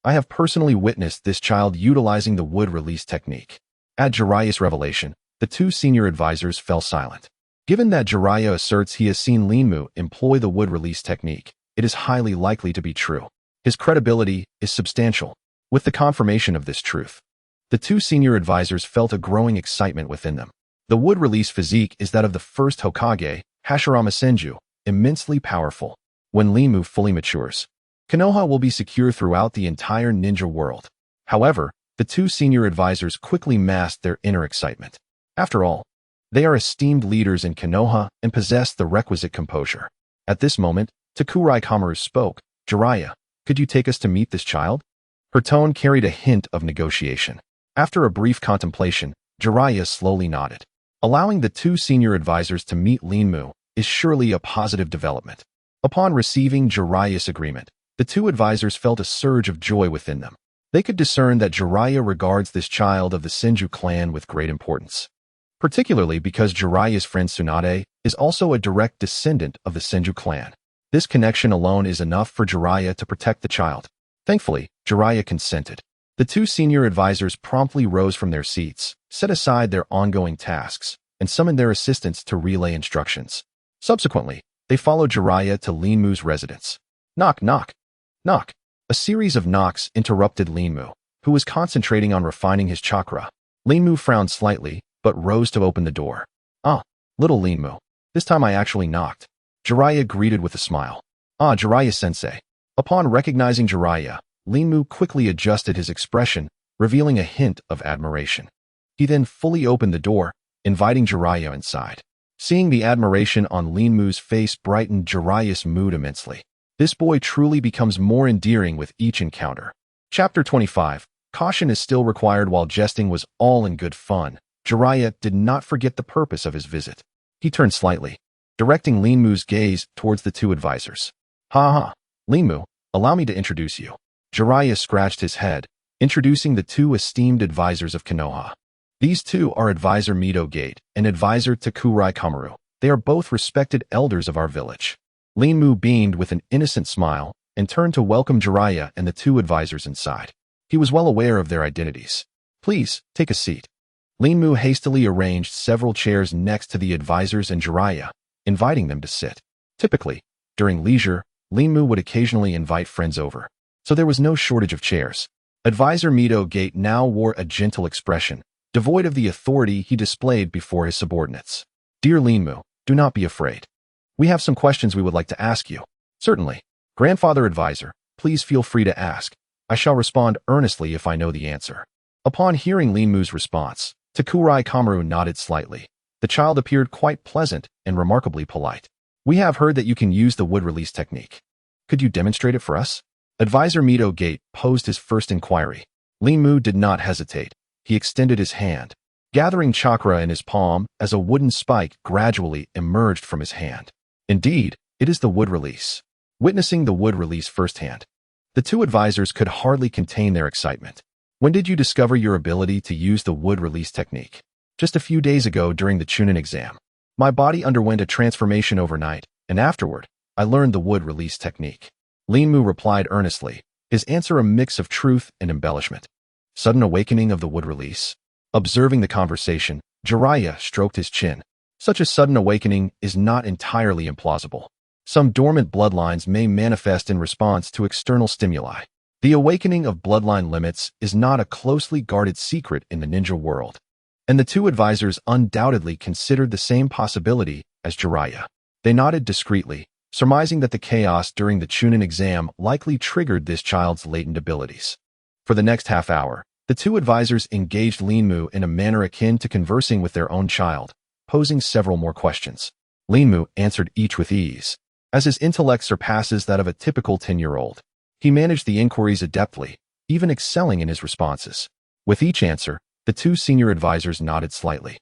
I have personally witnessed this child utilizing the wood release technique. At Jiraiya's revelation, the two senior advisors fell silent. Given that Jiraiya asserts he has seen Linmu employ the wood release technique, it is highly likely to be true. His credibility is substantial. With the confirmation of this truth, the two senior advisors felt a growing excitement within them. The wood release physique is that of the first Hokage, Hashirama Senju, immensely powerful. When Linmu fully matures, Konoha will be secure throughout the entire ninja world. However, the two senior advisors quickly masked their inner excitement. After all, they are esteemed leaders in Konoha and possess the requisite composure. At this moment, Orochimaru spoke. Jiraiya, could you take us to meet this child? Her tone carried a hint of negotiation. After a brief contemplation, Jiraiya slowly nodded. Allowing the two senior advisors to meet Linmu is surely a positive development. Upon receiving Jiraiya's agreement, the two advisors felt a surge of joy within them. They could discern that Jiraiya regards this child of the Senju clan with great importance, particularly because Jiraiya's friend Tsunade is also a direct descendant of the Senju clan. This connection alone is enough for Jiraiya to protect the child. Thankfully, Jiraiya consented. The two senior advisors promptly rose from their seats, set aside their ongoing tasks, and summoned their assistants to relay instructions. Subsequently, they followed Jiraiya to Linmu's residence. Knock, knock, knock. A series of knocks interrupted Linmu, who was concentrating on refining his chakra. Linmu frowned slightly, but rose to open the door. Ah, little Linmu. This time I actually knocked. Jiraiya greeted with a smile. Ah, Jiraiya-sensei. Upon recognizing Jiraiya, Linmu quickly adjusted his expression, revealing a hint of admiration. He then fully opened the door, inviting Jiraiya inside. Seeing the admiration on Linmu's face brightened Jiraiya's mood immensely. This boy truly becomes more endearing with each encounter. Chapter 25. Caution is still required. While jesting was all in good fun, Jiraiya did not forget the purpose of his visit. He turned slightly, directing Linmu's gaze towards the two advisors. Ha ha, Linmu, allow me to introduce you. Jiraiya scratched his head, introducing the two esteemed advisors of Konoha. These two are Advisor Mito Gate and Advisor Orochimaru. They are both respected elders of our village. Linmu beamed with an innocent smile and turned to welcome Jiraiya and the two advisors inside. He was well aware of their identities. Please, take a seat. Linmu hastily arranged several chairs next to the advisors and Jiraiya, inviting them to sit. Typically, during leisure, Linmu would occasionally invite friends over. so there was no shortage of chairs. Advisor Mito Gate now wore a gentle expression, devoid of the authority he displayed before his subordinates. Dear Linmu, do not be afraid. We have some questions we would like to ask you. Certainly. Grandfather Advisor, please feel free to ask. I shall respond earnestly if I know the answer. Upon hearing Linmu's response, Orochimaru nodded slightly. The child appeared quite pleasant and remarkably polite. We have heard that you can use the wood release technique. Could you demonstrate it for us? Advisor Mito Gate posed his first inquiry. Linmu did not hesitate. He extended his hand, gathering chakra in his palm as a wooden spike gradually emerged from his hand. Indeed, it is the wood release. Witnessing the wood release firsthand, the two advisors could hardly contain their excitement. When did you discover your ability to use the wood release technique? Just a few days ago during the Chunin exam. My body underwent a transformation overnight, and afterward, I learned the wood release technique. Linmu replied earnestly, his answer a mix of truth and embellishment. Sudden awakening of the wood release. Observing the conversation, Jiraiya stroked his chin. Such a sudden awakening is not entirely implausible. Some dormant bloodlines may manifest in response to external stimuli. The awakening of bloodline limits is not a closely guarded secret in the ninja world. And the two advisors undoubtedly considered the same possibility as Jiraiya. They nodded discreetly, surmising that the chaos during the Chunin exam likely triggered this child's latent abilities. For the next half hour, the two advisors engaged Linmu in a manner akin to conversing with their own child, posing several more questions. Linmu answered each with ease. As his intellect surpasses that of a typical 10-year-old, he managed the inquiries adeptly, even excelling in his responses. With each answer, the two senior advisors nodded slightly,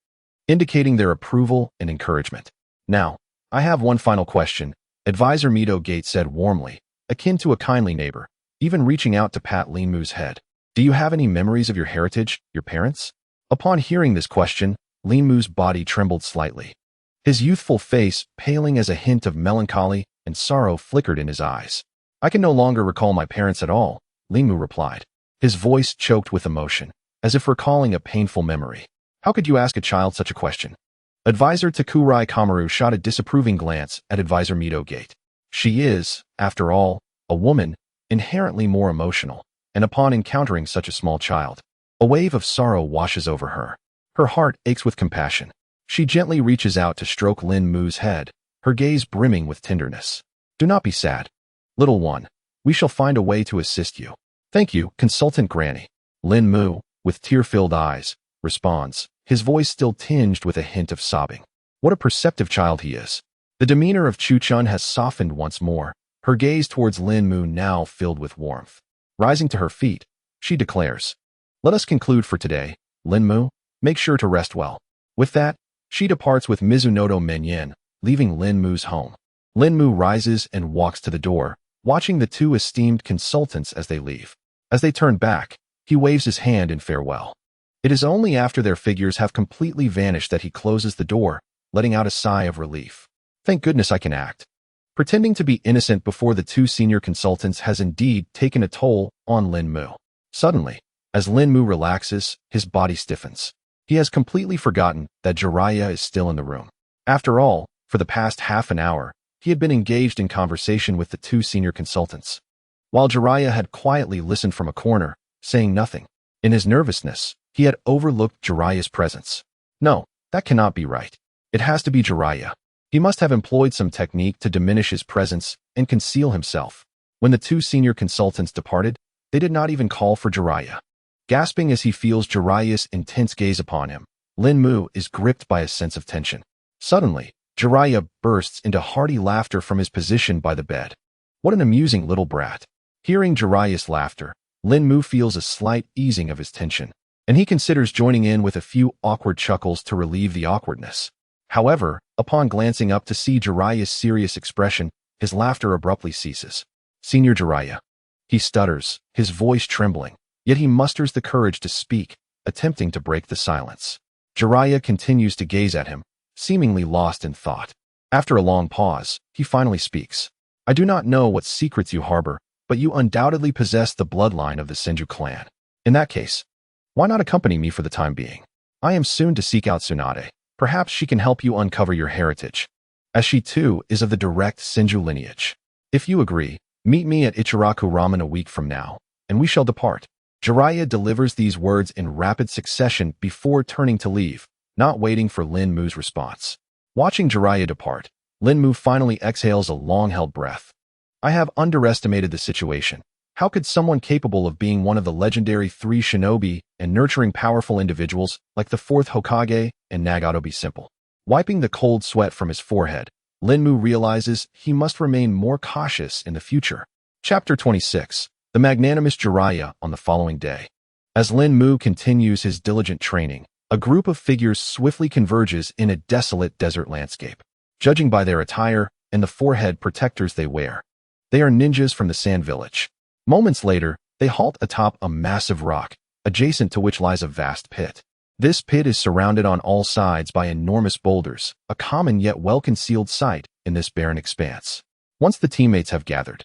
indicating their approval and encouragement. Now, I have one final question, Advisor Mito Gate said warmly, akin to a kindly neighbor, even reaching out to pat Linmu's head. Do you have any memories of your heritage, your parents? Upon hearing this question, Linmu's body trembled slightly. His youthful face paling as a hint of melancholy and sorrow flickered in his eyes. I can no longer recall my parents at all, Linmu replied. His voice choked with emotion, as if recalling a painful memory. How could you ask a child such a question? Advisor Orochimaru shot a disapproving glance at Advisor Mito Gate. She is, after all, a woman, inherently more emotional, and upon encountering such a small child, a wave of sorrow washes over her. Her heart aches with compassion. She gently reaches out to stroke Linmu's head, her gaze brimming with tenderness. Do not be sad. Little one, we shall find a way to assist you. Thank you, Consultant Granny. Linmu, with tear-filled eyes, responds, his voice still tinged with a hint of sobbing. What a perceptive child he is. The demeanor of Chu-chun has softened once more, her gaze towards Linmu now filled with warmth. Rising to her feet, she declares, let us conclude for today. Linmu, make sure to rest well. With that, she departs with Mizunoto Menyen, leaving Linmu's home. Linmu rises and walks to the door, watching the two esteemed consultants as they leave. As they turn back, he waves his hand in farewell. It is only after their figures have completely vanished that he closes the door, letting out a sigh of relief. Thank goodness I can act. Pretending to be innocent before the two senior consultants has indeed taken a toll on Linmu. Suddenly, as Linmu relaxes, his body stiffens. He has completely forgotten that Jiraiya is still in the room. After all, for the past half an hour, he had been engaged in conversation with the two senior consultants, while Jiraiya had quietly listened from a corner, saying nothing. In his nervousness, he had overlooked Jiraiya's presence. No, that cannot be right. It has to be Jiraiya. He must have employed some technique to diminish his presence and conceal himself. When the two senior consultants departed, they did not even call for Jiraiya. Gasping as he feels Jiraiya's intense gaze upon him, Linmu is gripped by a sense of tension. Suddenly, Jiraiya bursts into hearty laughter from his position by the bed. What an amusing little brat. Hearing Jiraiya's laughter, Linmu feels a slight easing of his tension, and he considers joining in with a few awkward chuckles to relieve the awkwardness. However, upon glancing up to see Jiraiya's serious expression, his laughter abruptly ceases. Senior Jiraiya. He stutters, his voice trembling, yet he musters the courage to speak, attempting to break the silence. Jiraiya continues to gaze at him, seemingly lost in thought. After a long pause, he finally speaks. I do not know what secrets you harbor, but you undoubtedly possess the bloodline of the Senju clan. In that case, why not accompany me for the time being? I am soon to seek out Tsunade. Perhaps she can help you uncover your heritage, as she too is of the direct Senju lineage. If you agree, Meet me at Ichiraku Ramen a week from now, and we shall depart. Jiraiya delivers these words in rapid succession before turning to leave, not waiting for Lin Mu's response. Watching Jiraiya depart, Lin Mu finally exhales a long-held breath. I have underestimated the situation. How could someone capable of being one of the legendary 3 shinobi and nurturing powerful individuals like the 4th Hokage and Nagato be simple? Wiping the cold sweat from his forehead, Lin Mu realizes he must remain more cautious in the future. Chapter 26. The Magnanimous Jiraiya on the following day. As Lin Mu continues his diligent training, a group of figures swiftly converges in a desolate desert landscape. Judging by their attire and the forehead protectors they wear, they are ninjas from the Sand Village. Moments later, they halt atop a massive rock, adjacent to which lies a vast pit. This pit is surrounded on all sides by enormous boulders, a common yet well-concealed sight in this barren expanse. Once the teammates have gathered,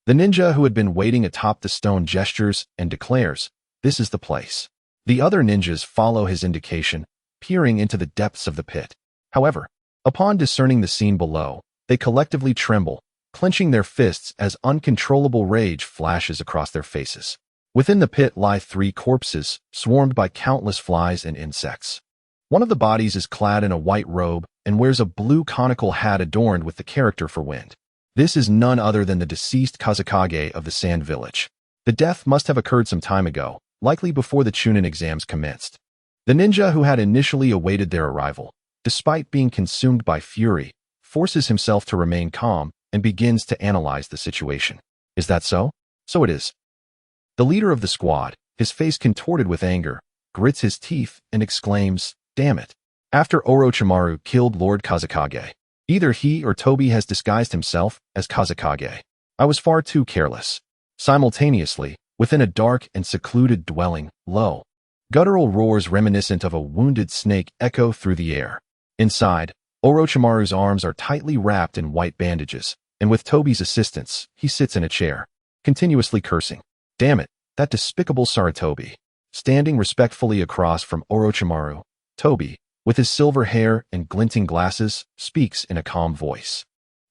the ninja who had been waiting atop the stone gestures and declares, "This is the place." The other ninjas follow his indication, peering into the depths of the pit. However, upon discerning the scene below, they collectively tremble, clenching their fists as uncontrollable rage flashes across their faces. Within the pit lie 3 corpses, swarmed by countless flies and insects. One of the bodies is clad in a white robe and wears a blue conical hat adorned with the character for wind. This is none other than the deceased Kazekage of the Sand Village. The death must have occurred some time ago, likely before the Chunin exams commenced. The ninja who had initially awaited their arrival, despite being consumed by fury, forces himself to remain calm and begins to analyze the situation. Is that so? So it is. The leader of the squad, his face contorted with anger, grits his teeth and exclaims, "Damn it." After Orochimaru killed Lord Kazekage, either he or Toby has disguised himself as Kazekage. I was far too careless. Simultaneously, within a dark and secluded dwelling, low, guttural roars reminiscent of a wounded snake echo through the air. Inside, Orochimaru's arms are tightly wrapped in white bandages, and with Toby's assistance, he sits in a chair, continuously cursing. Damn it, that despicable Sarutobi. Standing respectfully across from Orochimaru, Toby, with his silver hair and glinting glasses, speaks in a calm voice,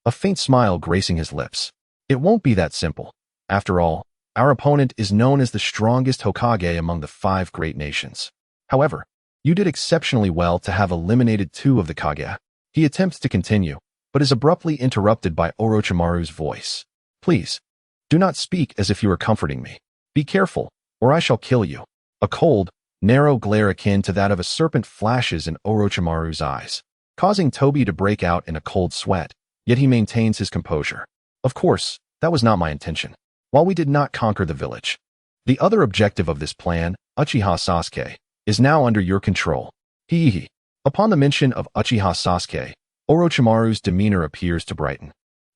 a faint smile gracing his lips. It won't be that simple. After all, our opponent is known as the strongest Hokage among the 5 great nations. However, you did exceptionally well to have eliminated 2 of the Kage. He attempts to continue, but is abruptly interrupted by Orochimaru's voice. Please, do not speak as if you are comforting me. Be careful, or I shall kill you. A cold, narrow glare akin to that of a serpent flashes in Orochimaru's eyes, causing Toby to break out in a cold sweat, yet he maintains his composure. Of course, that was not my intention. While we did not conquer the village, the other objective of this plan, Uchiha Sasuke, is now under your control. Hee. Upon the mention of Uchiha Sasuke, Orochimaru's demeanor appears to brighten,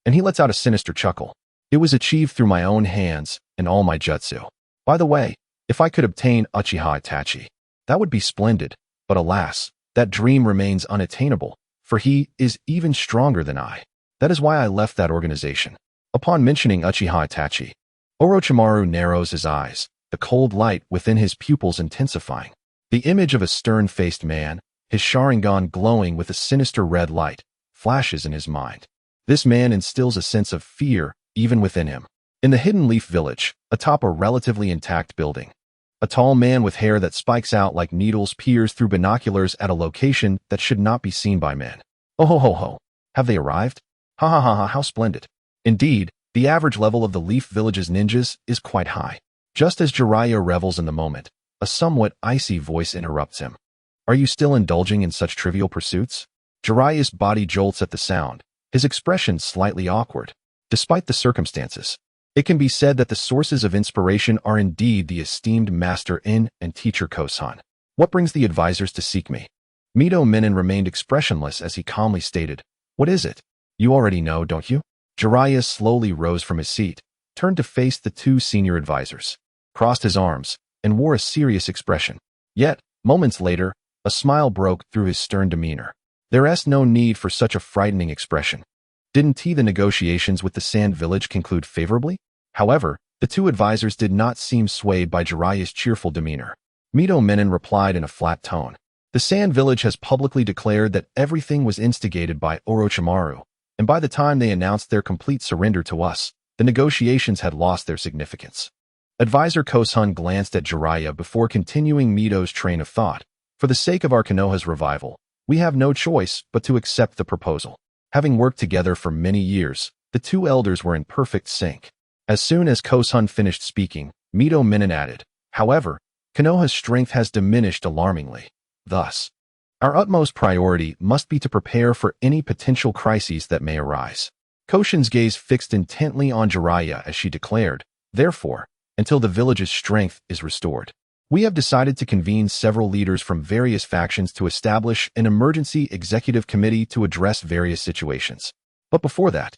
and he lets out a sinister chuckle. It was achieved through my own hands and all my jutsu. By the way, if I could obtain Uchiha Itachi, that would be splendid, but alas, that dream remains unattainable, for he is even stronger than I. That is why I left that organization. Upon mentioning Uchiha Itachi, Orochimaru narrows his eyes, the cold light within his pupils intensifying. The image of a stern-faced man, his Sharingan glowing with a sinister red light, flashes in his mind. This man instills a sense of fear even within him. In the Hidden Leaf Village, atop a relatively intact building, a tall man with hair that spikes out like needles peers through binoculars at a location that should not be seen by men. Oh ho ho ho. Have they arrived? Ha ha ha ha, how splendid. Indeed, the average level of the Leaf Village's ninjas is quite high. Just as Jiraiya revels in the moment, a somewhat icy voice interrupts him. Are you still indulging in such trivial pursuits? Jiraiya's body jolts at the sound, his expression slightly awkward. Despite the circumstances, it can be said that the sources of inspiration are indeed the esteemed master in and teacher Kosan. What brings the advisors to seek me? Mito Minen remained expressionless as he calmly stated, What is it? You already know, don't you? Jiraiya slowly rose from his seat, turned to face the 2 senior advisors, crossed his arms, and wore a serious expression. Yet, moments later, a smile broke through his stern demeanor. There's no need for such a frightening expression. Didn't the negotiations with the Sand Village conclude favorably? However, the 2 advisors did not seem swayed by Jiraiya's cheerful demeanor. Mito Minen replied in a flat tone. The Sand Village has publicly declared that everything was instigated by Orochimaru, and by the time they announced their complete surrender to us, the negotiations had lost their significance. Advisor Kosun glanced at Jiraiya before continuing Mito's train of thought. For the sake of our Konoha's revival, we have no choice but to accept the proposal. Having worked together for many years, the two elders were in perfect sync. As soon as Kosun finished speaking, Mito Minen added, however, Konoha's strength has diminished alarmingly. Thus, our utmost priority must be to prepare for any potential crises that may arise. Kosun's gaze fixed intently on Jiraiya as she declared, therefore, until the village's strength is restored, we have decided to convene several leaders from various factions to establish an emergency executive committee to address various situations. But before that,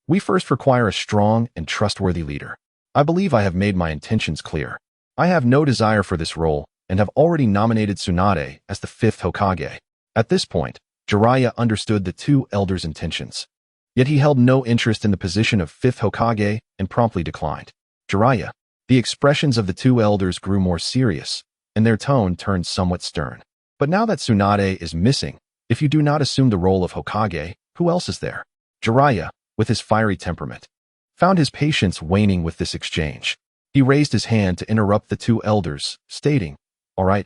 we first require a strong and trustworthy leader. I believe I have made my intentions clear. I have no desire for this role and have already nominated Tsunade as the 5th Hokage. At this point, Jiraiya understood the two elders' intentions. Yet he held no interest in the position of 5th Hokage and promptly declined. Jiraiya. The expressions of the two elders grew more serious, and their tone turned somewhat stern. But now that Tsunade is missing, if you do not assume the role of Hokage, who else is there? Jiraiya, with his fiery temperament, found his patience waning with this exchange. He raised his hand to interrupt the two elders, stating, all right,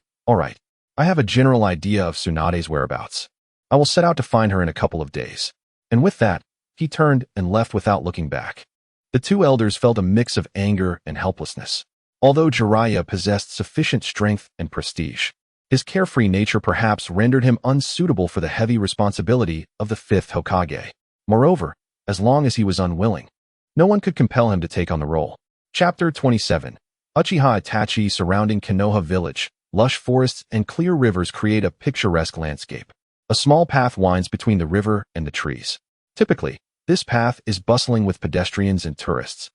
I have a general idea of Tsunade's whereabouts. I will set out to find her in a couple of days. And with that, he turned and left without looking back. The two elders felt a mix of anger and helplessness. Although Jiraiya possessed sufficient strength and prestige, his carefree nature perhaps rendered him unsuitable for the heavy responsibility of the 5th Hokage. Moreover, as long as he was unwilling, no one could compel him to take on the role. Chapter 27. Uchiha Itachi surrounding Konoha village, lush forests and clear rivers create a picturesque landscape. A small path winds between the river and the trees. Typically, this path is bustling with pedestrians and tourists,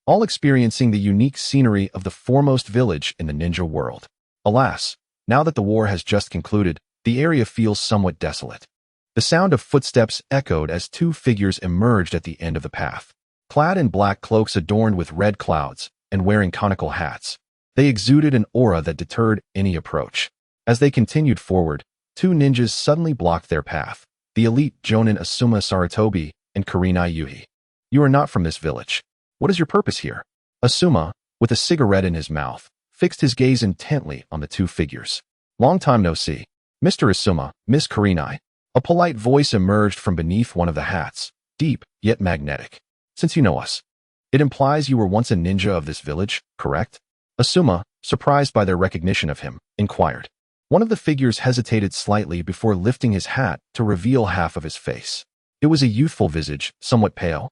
all experiencing the unique scenery of the foremost village in the ninja world. Alas, now that the war has just concluded, the area feels somewhat desolate. The sound of footsteps echoed as two figures emerged at the end of the path. Clad in black cloaks adorned with red clouds and wearing conical hats, they exuded an aura that deterred any approach. As they continued forward, two ninjas suddenly blocked their path, the elite Jonin Asuma Sarutobi and Kurenai Yuhi. You are not from this village. What is your purpose here? Asuma, with a cigarette in his mouth, fixed his gaze intently on the two figures. Long time no see. Mr. Asuma, Miss Kurenai. A polite voice emerged from beneath one of the hats, deep yet magnetic. Since you know us, it implies you were once a ninja of this village, correct? Asuma, surprised by their recognition of him, inquired. One of the figures hesitated slightly before lifting his hat to reveal half of his face. It was a youthful visage, somewhat pale,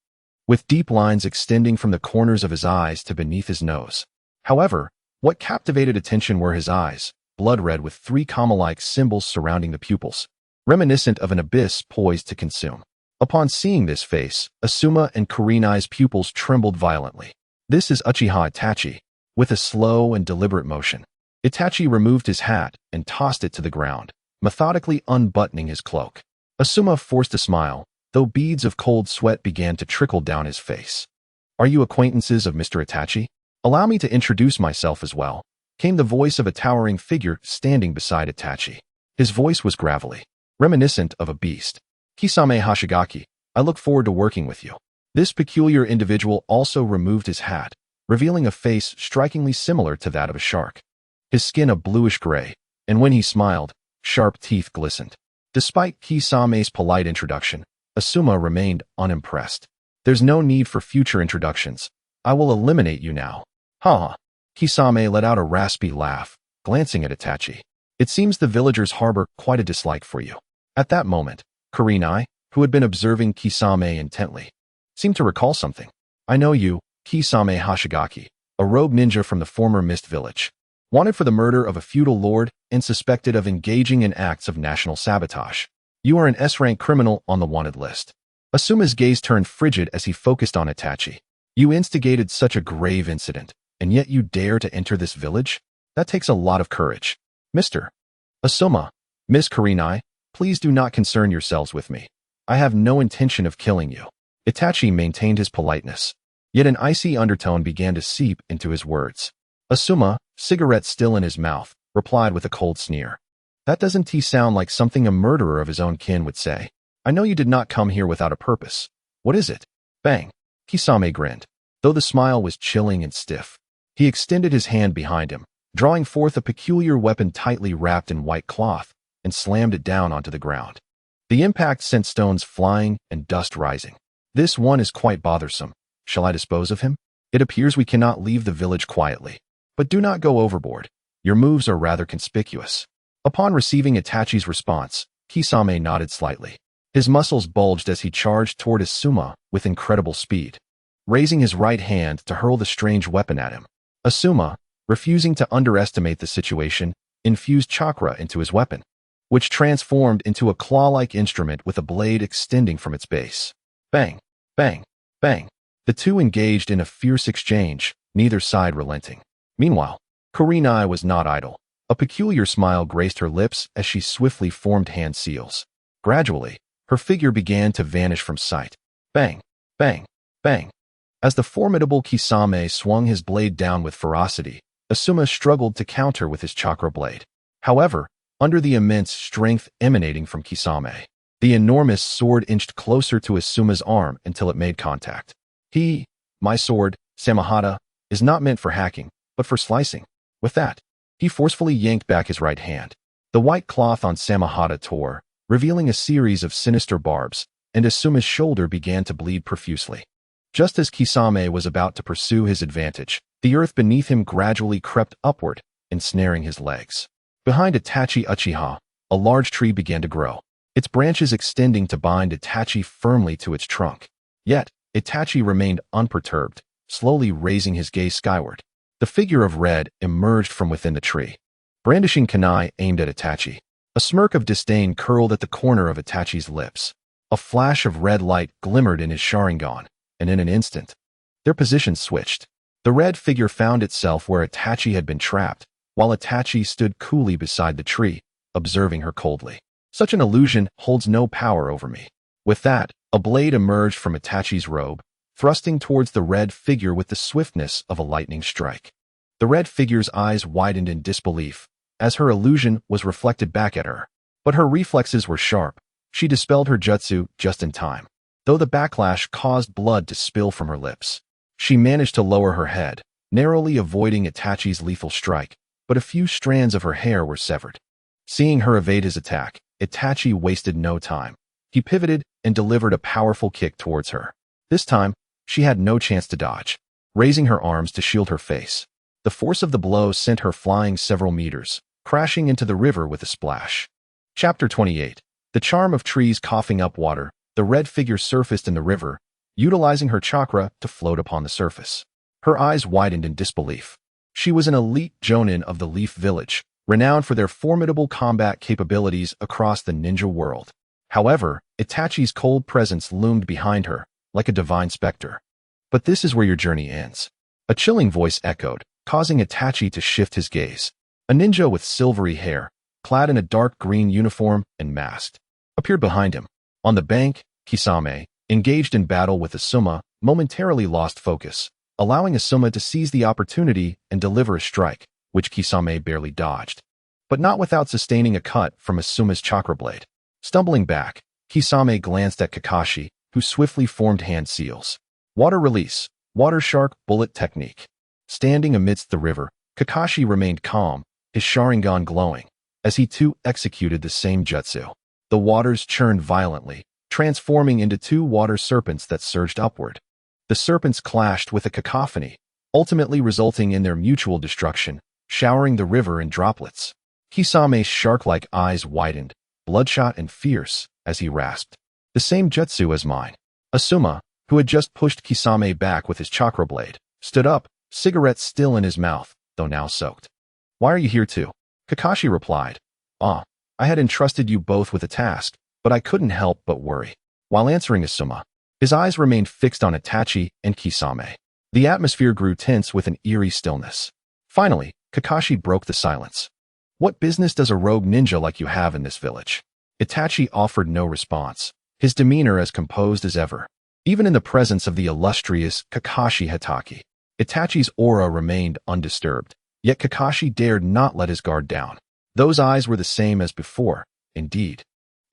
with deep lines extending from the corners of his eyes to beneath his nose. However, what captivated attention were his eyes, blood-red with three comma-like symbols surrounding the pupils, reminiscent of an abyss poised to consume. Upon seeing this face, Asuma and Kurenai's pupils trembled violently. This is Uchiha Itachi. With a slow and deliberate motion, Itachi removed his hat and tossed it to the ground, methodically unbuttoning his cloak. Asuma forced a smile, though beads of cold sweat began to trickle down his face. Are you acquaintances of Mr. Itachi? Allow me to introduce myself as well, came the voice of a towering figure standing beside Itachi. His voice was gravelly, reminiscent of a beast. Kisame Hashigaki, I look forward to working with you. This peculiar individual also removed his hat, revealing a face strikingly similar to that of a shark. His skin a bluish gray, and when he smiled, sharp teeth glistened. Despite Kisame's polite introduction, Asuma remained unimpressed. There's no need for future introductions. I will eliminate you now. Ha! Kisame let out a raspy laugh, glancing at Itachi. It seems the villagers harbor quite a dislike for you. At that moment, Kurenai, who had been observing Kisame intently, seemed to recall something. I know you, Kisame Hashigaki, a rogue ninja from the former Mist Village, wanted for the murder of a feudal lord and suspected of engaging in acts of national sabotage. You are an S-rank criminal on the wanted list. Asuma's gaze turned frigid as he focused on Itachi. You instigated such a grave incident, and yet you dare to enter this village? That takes a lot of courage. Mr. Asuma, Miss Kurenai, please do not concern yourselves with me. I have no intention of killing you. Itachi maintained his politeness, yet an icy undertone began to seep into his words. Asuma, cigarette still in his mouth, replied with a cold sneer. That doesn't sound like something a murderer of his own kin would say. I know you did not come here without a purpose. What is it? Bang. Kisame grinned. though the smile was chilling and stiff. He extended his hand behind him, drawing forth a peculiar weapon tightly wrapped in white cloth, and slammed it down onto the ground. The impact sent stones flying and dust rising. This one is quite bothersome. Shall I dispose of him? It appears we cannot leave the village quietly. But do not go overboard. Your moves are rather conspicuous. Upon receiving Itachi's response, Kisame nodded slightly. His muscles bulged as he charged toward Asuma with incredible speed, raising his right hand to hurl the strange weapon at him. Asuma, refusing to underestimate the situation, infused chakra into his weapon, which transformed into a claw-like instrument with a blade extending from its base. Bang, bang, bang. The two engaged in a fierce exchange, neither side relenting. Meanwhile, Kurenai was not idle. A peculiar smile graced her lips as she swiftly formed hand seals. Gradually, her figure began to vanish from sight. Bang, bang, bang. As the formidable Kisame swung his blade down with ferocity, Asuma struggled to counter with his chakra blade. However, under the immense strength emanating from Kisame, the enormous sword inched closer to Asuma's arm until it made contact. My sword, Samahata, is not meant for hacking, but for slicing. With that, he forcefully yanked back his right hand. The white cloth on Samahata tore, revealing a series of sinister barbs, and Asuma's shoulder began to bleed profusely. Just as Kisame was about to pursue his advantage, the earth beneath him gradually crept upward, ensnaring his legs. Behind Itachi Uchiha, a large tree began to grow, its branches extending to bind Itachi firmly to its trunk. Yet, Itachi remained unperturbed, slowly raising his gaze skyward. The figure of Red emerged from within the tree. Brandishing kunai aimed at Itachi. A smirk of disdain curled at the corner of Itachi's lips. A flash of red light glimmered in his Sharingan, and in an instant, their positions switched. The red figure found itself where Itachi had been trapped, while Itachi stood coolly beside the tree, observing her coldly. Such an illusion holds no power over me. With that, a blade emerged from Itachi's robe, thrusting towards the red figure with the swiftness of a lightning strike. The red figure's eyes widened in disbelief, as her illusion was reflected back at her. But her reflexes were sharp. She dispelled her jutsu just in time. Though the backlash caused blood to spill from her lips, she managed to lower her head, narrowly avoiding Itachi's lethal strike, but a few strands of her hair were severed. Seeing her evade his attack, Itachi wasted no time. He pivoted and delivered a powerful kick towards her. This time, she had no chance to dodge, raising her arms to shield her face. The force of the blow sent her flying several meters, crashing into the river with a splash. Chapter 28. The charm of trees coughing up water, the red figure surfaced in the river, utilizing her chakra to float upon the surface. Her eyes widened in disbelief. She was an elite jonin of the Leaf Village, renowned for their formidable combat capabilities across the ninja world. However, Itachi's cold presence loomed behind her, like a divine specter. But this is where your journey ends. A chilling voice echoed, causing Itachi to shift his gaze. A ninja with silvery hair, clad in a dark green uniform and masked, appeared behind him. On the bank, Kisame, engaged in battle with Asuma, momentarily lost focus, allowing Asuma to seize the opportunity and deliver a strike, which Kisame barely dodged, but not without sustaining a cut from Asuma's chakra blade. Stumbling back, Kisame glanced at Kakashi, who swiftly formed hand seals. Water release, water shark bullet technique. Standing amidst the river, Kakashi remained calm, his Sharingan glowing, as he too executed the same jutsu. The waters churned violently, transforming into two water serpents that surged upward. The serpents clashed with a cacophony, ultimately resulting in their mutual destruction, showering the river in droplets. Kisame's shark-like eyes widened, bloodshot and fierce, as he rasped. The same jutsu as mine. Asuma, who had just pushed Kisame back with his chakra blade, stood up, cigarette still in his mouth, though now soaked. Why are you here too? Kakashi replied. I had entrusted you both with a task, but I couldn't help but worry. While answering Asuma, his eyes remained fixed on Itachi and Kisame. The atmosphere grew tense with an eerie stillness. Finally, Kakashi broke the silence. What business does a rogue ninja like you have in this village? Itachi offered no response, his demeanor as composed as ever. Even in the presence of the illustrious Kakashi Hatake, Itachi's aura remained undisturbed, yet Kakashi dared not let his guard down. Those eyes were the same as before, indeed.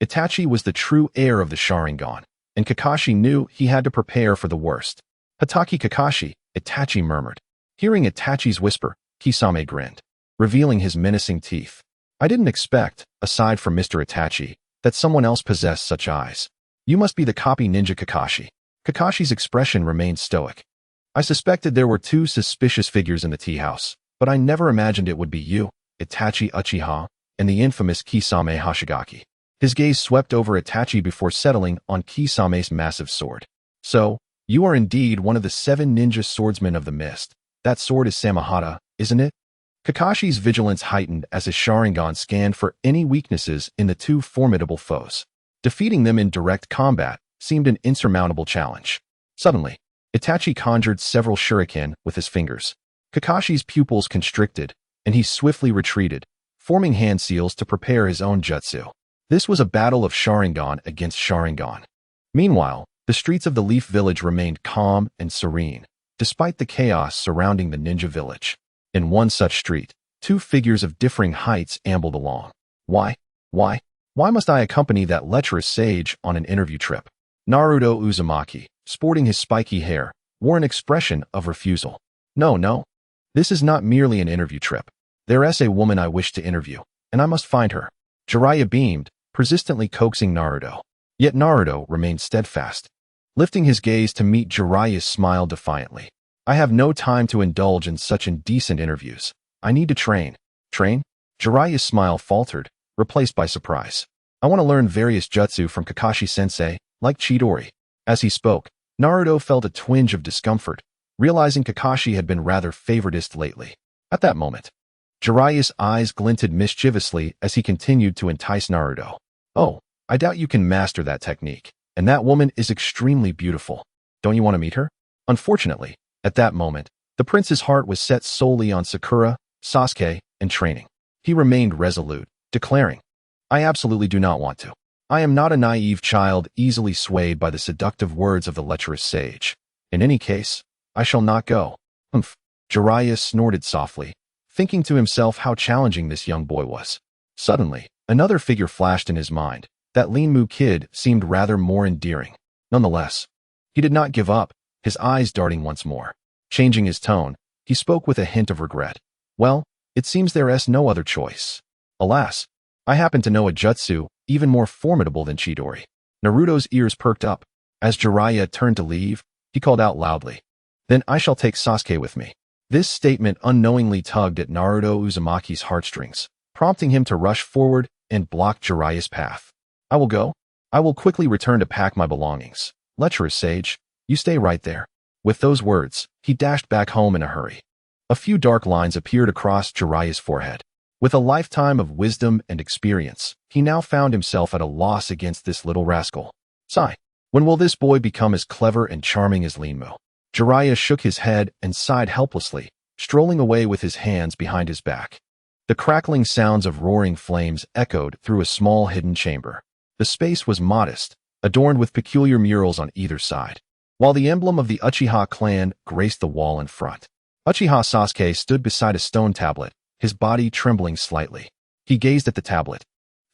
Itachi was the true heir of the Sharingan, and Kakashi knew he had to prepare for the worst. Hatake Kakashi, Itachi murmured. Hearing Itachi's whisper, Kisame grinned, revealing his menacing teeth. I didn't expect, aside from Mr. Itachi, that someone else possessed such eyes. You must be the copy ninja Kakashi. Kakashi's expression remained stoic. I suspected there were two suspicious figures in the tea house, but I never imagined it would be you, Itachi Uchiha, and the infamous Kisame Hashigaki. His gaze swept over Itachi before settling on Kisame's massive sword. So, you are indeed one of the 7 ninja swordsmen of the mist. That sword is Samahata, isn't it? Kakashi's vigilance heightened as his Sharingan scanned for any weaknesses in the two formidable foes. Defeating them in direct combat seemed an insurmountable challenge. Suddenly, Itachi conjured several shuriken with his fingers. Kakashi's pupils constricted, and he swiftly retreated, forming hand seals to prepare his own jutsu. This was a battle of Sharingan against Sharingan. Meanwhile, the streets of the Leaf Village remained calm and serene, despite the chaos surrounding the ninja village. In one such street, two figures of differing heights ambled along. Why must I accompany that lecherous sage on an interview trip? Naruto Uzumaki, sporting his spiky hair, wore an expression of refusal. No. This is not merely an interview trip. There is a woman I wish to interview, and I must find her. Jiraiya beamed, persistently coaxing Naruto. Yet Naruto remained steadfast. Lifting his gaze to meet Jiraiya's smile defiantly. I have no time to indulge in such indecent interviews. I need to train. Train? Jiraiya's smile faltered, replaced by surprise. I want to learn various jutsu from Kakashi-sensei, like Chidori. As he spoke, Naruto felt a twinge of discomfort, realizing Kakashi had been rather favoritist lately. At that moment, Jiraiya's eyes glinted mischievously as he continued to entice Naruto. Oh, I doubt you can master that technique, and that woman is extremely beautiful. Don't you want to meet her? Unfortunately, at that moment, the prince's heart was set solely on Sakura, Sasuke, and training. He remained resolute, declaring, I absolutely do not want to. I am not a naive child easily swayed by the seductive words of the lecherous sage. In any case, I shall not go. Humph. Jiraiya snorted softly, thinking to himself how challenging this young boy was. Suddenly, another figure flashed in his mind. That Linmu kid seemed rather more endearing. Nonetheless, he did not give up, his eyes darting once more. Changing his tone, he spoke with a hint of regret. Well, it seems there is no other choice. Alas, I happen to know a jutsu even more formidable than Chidori. Naruto's ears perked up. As Jiraiya turned to leave, he called out loudly. Then I shall take Sasuke with me. This statement unknowingly tugged at Naruto Uzumaki's heartstrings, prompting him to rush forward and block Jiraiya's path. I will go. I will quickly return to pack my belongings. Lecherous sage, you stay right there. With those words, he dashed back home in a hurry. A few dark lines appeared across Jiraiya's forehead. With a lifetime of wisdom and experience, he now found himself at a loss against this little rascal. Sigh. When will this boy become as clever and charming as Linmu? Jiraiya shook his head and sighed helplessly, strolling away with his hands behind his back. The crackling sounds of roaring flames echoed through a small hidden chamber. The space was modest, adorned with peculiar murals on either side, while the emblem of the Uchiha clan graced the wall in front. Uchiha Sasuke stood beside a stone tablet, his body trembling slightly. He gazed at the tablet,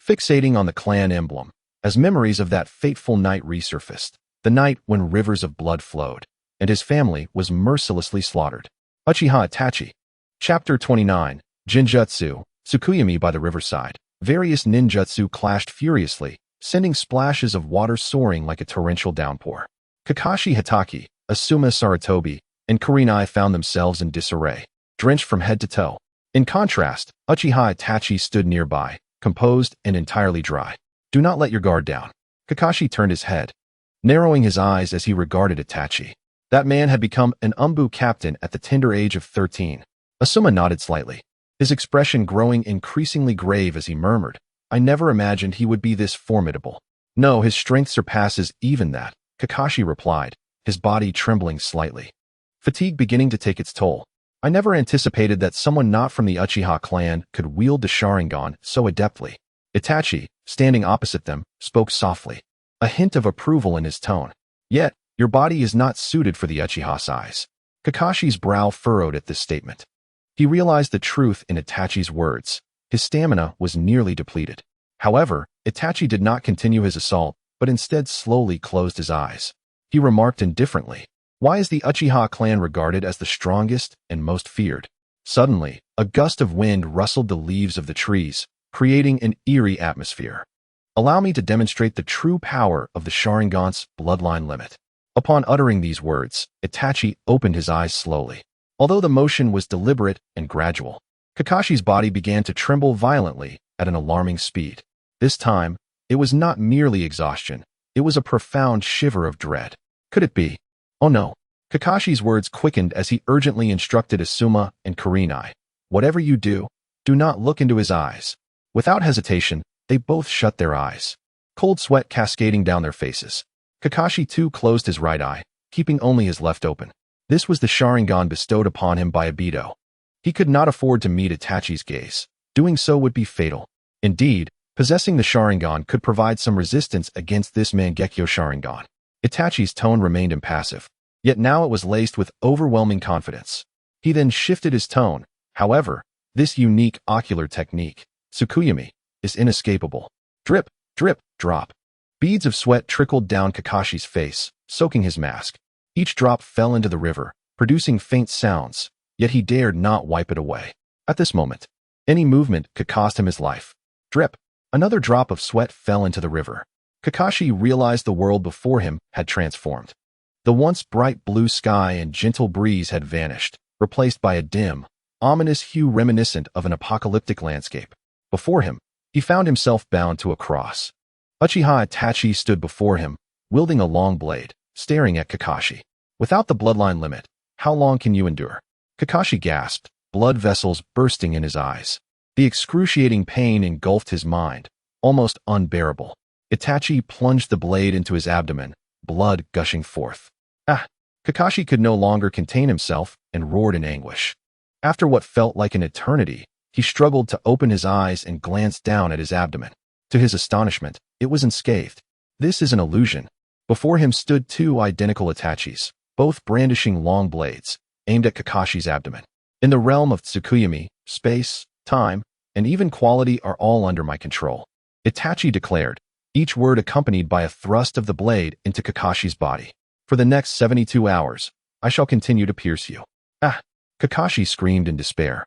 fixating on the clan emblem, as memories of that fateful night resurfaced, the night when rivers of blood flowed, and his family was mercilessly slaughtered. Uchiha Itachi. Chapter 29, Jinjutsu, Tsukuyami by the riverside. Various ninjutsu clashed furiously, sending splashes of water soaring like a torrential downpour. Kakashi Hitaki, Asuma Sarutobi, and Kurenai found themselves in disarray, drenched from head to toe. In contrast, Uchiha Itachi stood nearby, composed and entirely dry. Do not let your guard down. Kakashi turned his head, narrowing his eyes as he regarded Itachi. That man had become an Umbu captain at the tender age of 13. Asuma nodded slightly, his expression growing increasingly grave as he murmured, I never imagined he would be this formidable. No, his strength surpasses even that, Kakashi replied, his body trembling slightly. Fatigue beginning to take its toll. I never anticipated that someone not from the Uchiha clan could wield the Sharingan so adeptly. Itachi, standing opposite them, spoke softly, a hint of approval in his tone. Yet, your body is not suited for the Uchiha size. Kakashi's brow furrowed at this statement. He realized the truth in Itachi's words. His stamina was nearly depleted. However, Itachi did not continue his assault, but instead slowly closed his eyes. He remarked indifferently, Why is the Uchiha clan regarded as the strongest and most feared? Suddenly, a gust of wind rustled the leaves of the trees, creating an eerie atmosphere. Allow me to demonstrate the true power of the Sharingan's bloodline limit. Upon uttering these words, Itachi opened his eyes slowly. Although the motion was deliberate and gradual, Kakashi's body began to tremble violently at an alarming speed. This time, it was not merely exhaustion, it was a profound shiver of dread. Could it be? Oh no. Kakashi's words quickened as he urgently instructed Asuma and Kurenai. Whatever you do, do not look into his eyes. Without hesitation, they both shut their eyes, cold sweat cascading down their faces. Kakashi too closed his right eye, keeping only his left open. This was the Sharingan bestowed upon him by Obito. He could not afford to meet Itachi's gaze. Doing so would be fatal. Indeed, possessing the Sharingan could provide some resistance against this Mangekyo Sharingan. Itachi's tone remained impassive, yet now it was laced with overwhelming confidence. He then shifted his tone. However, this unique ocular technique, Tsukuyomi, is inescapable. Drip, drip, drop. Beads of sweat trickled down Kakashi's face, soaking his mask. Each drop fell into the river, producing faint sounds, yet he dared not wipe it away. At this moment, any movement could cost him his life. Drip. Another drop of sweat fell into the river. Kakashi realized the world before him had transformed. The once bright blue sky and gentle breeze had vanished, replaced by a dim, ominous hue reminiscent of an apocalyptic landscape. Before him, he found himself bound to a cross. Uchiha Itachi stood before him, wielding a long blade, staring at Kakashi. Without the bloodline limit, how long can you endure? Kakashi gasped, blood vessels bursting in his eyes. The excruciating pain engulfed his mind, almost unbearable. Itachi plunged the blade into his abdomen, blood gushing forth. Ah! Kakashi could no longer contain himself and roared in anguish. After what felt like an eternity, he struggled to open his eyes and glanced down at his abdomen. To his astonishment, it was unscathed. This is an illusion. Before him stood two identical Itachis, both brandishing long blades, aimed at Kakashi's abdomen. In the realm of Tsukuyomi, space, time, and even quality are all under my control, Itachi declared, each word accompanied by a thrust of the blade into Kakashi's body. For the next 72 hours, I shall continue to pierce you. Ah! Kakashi screamed in despair.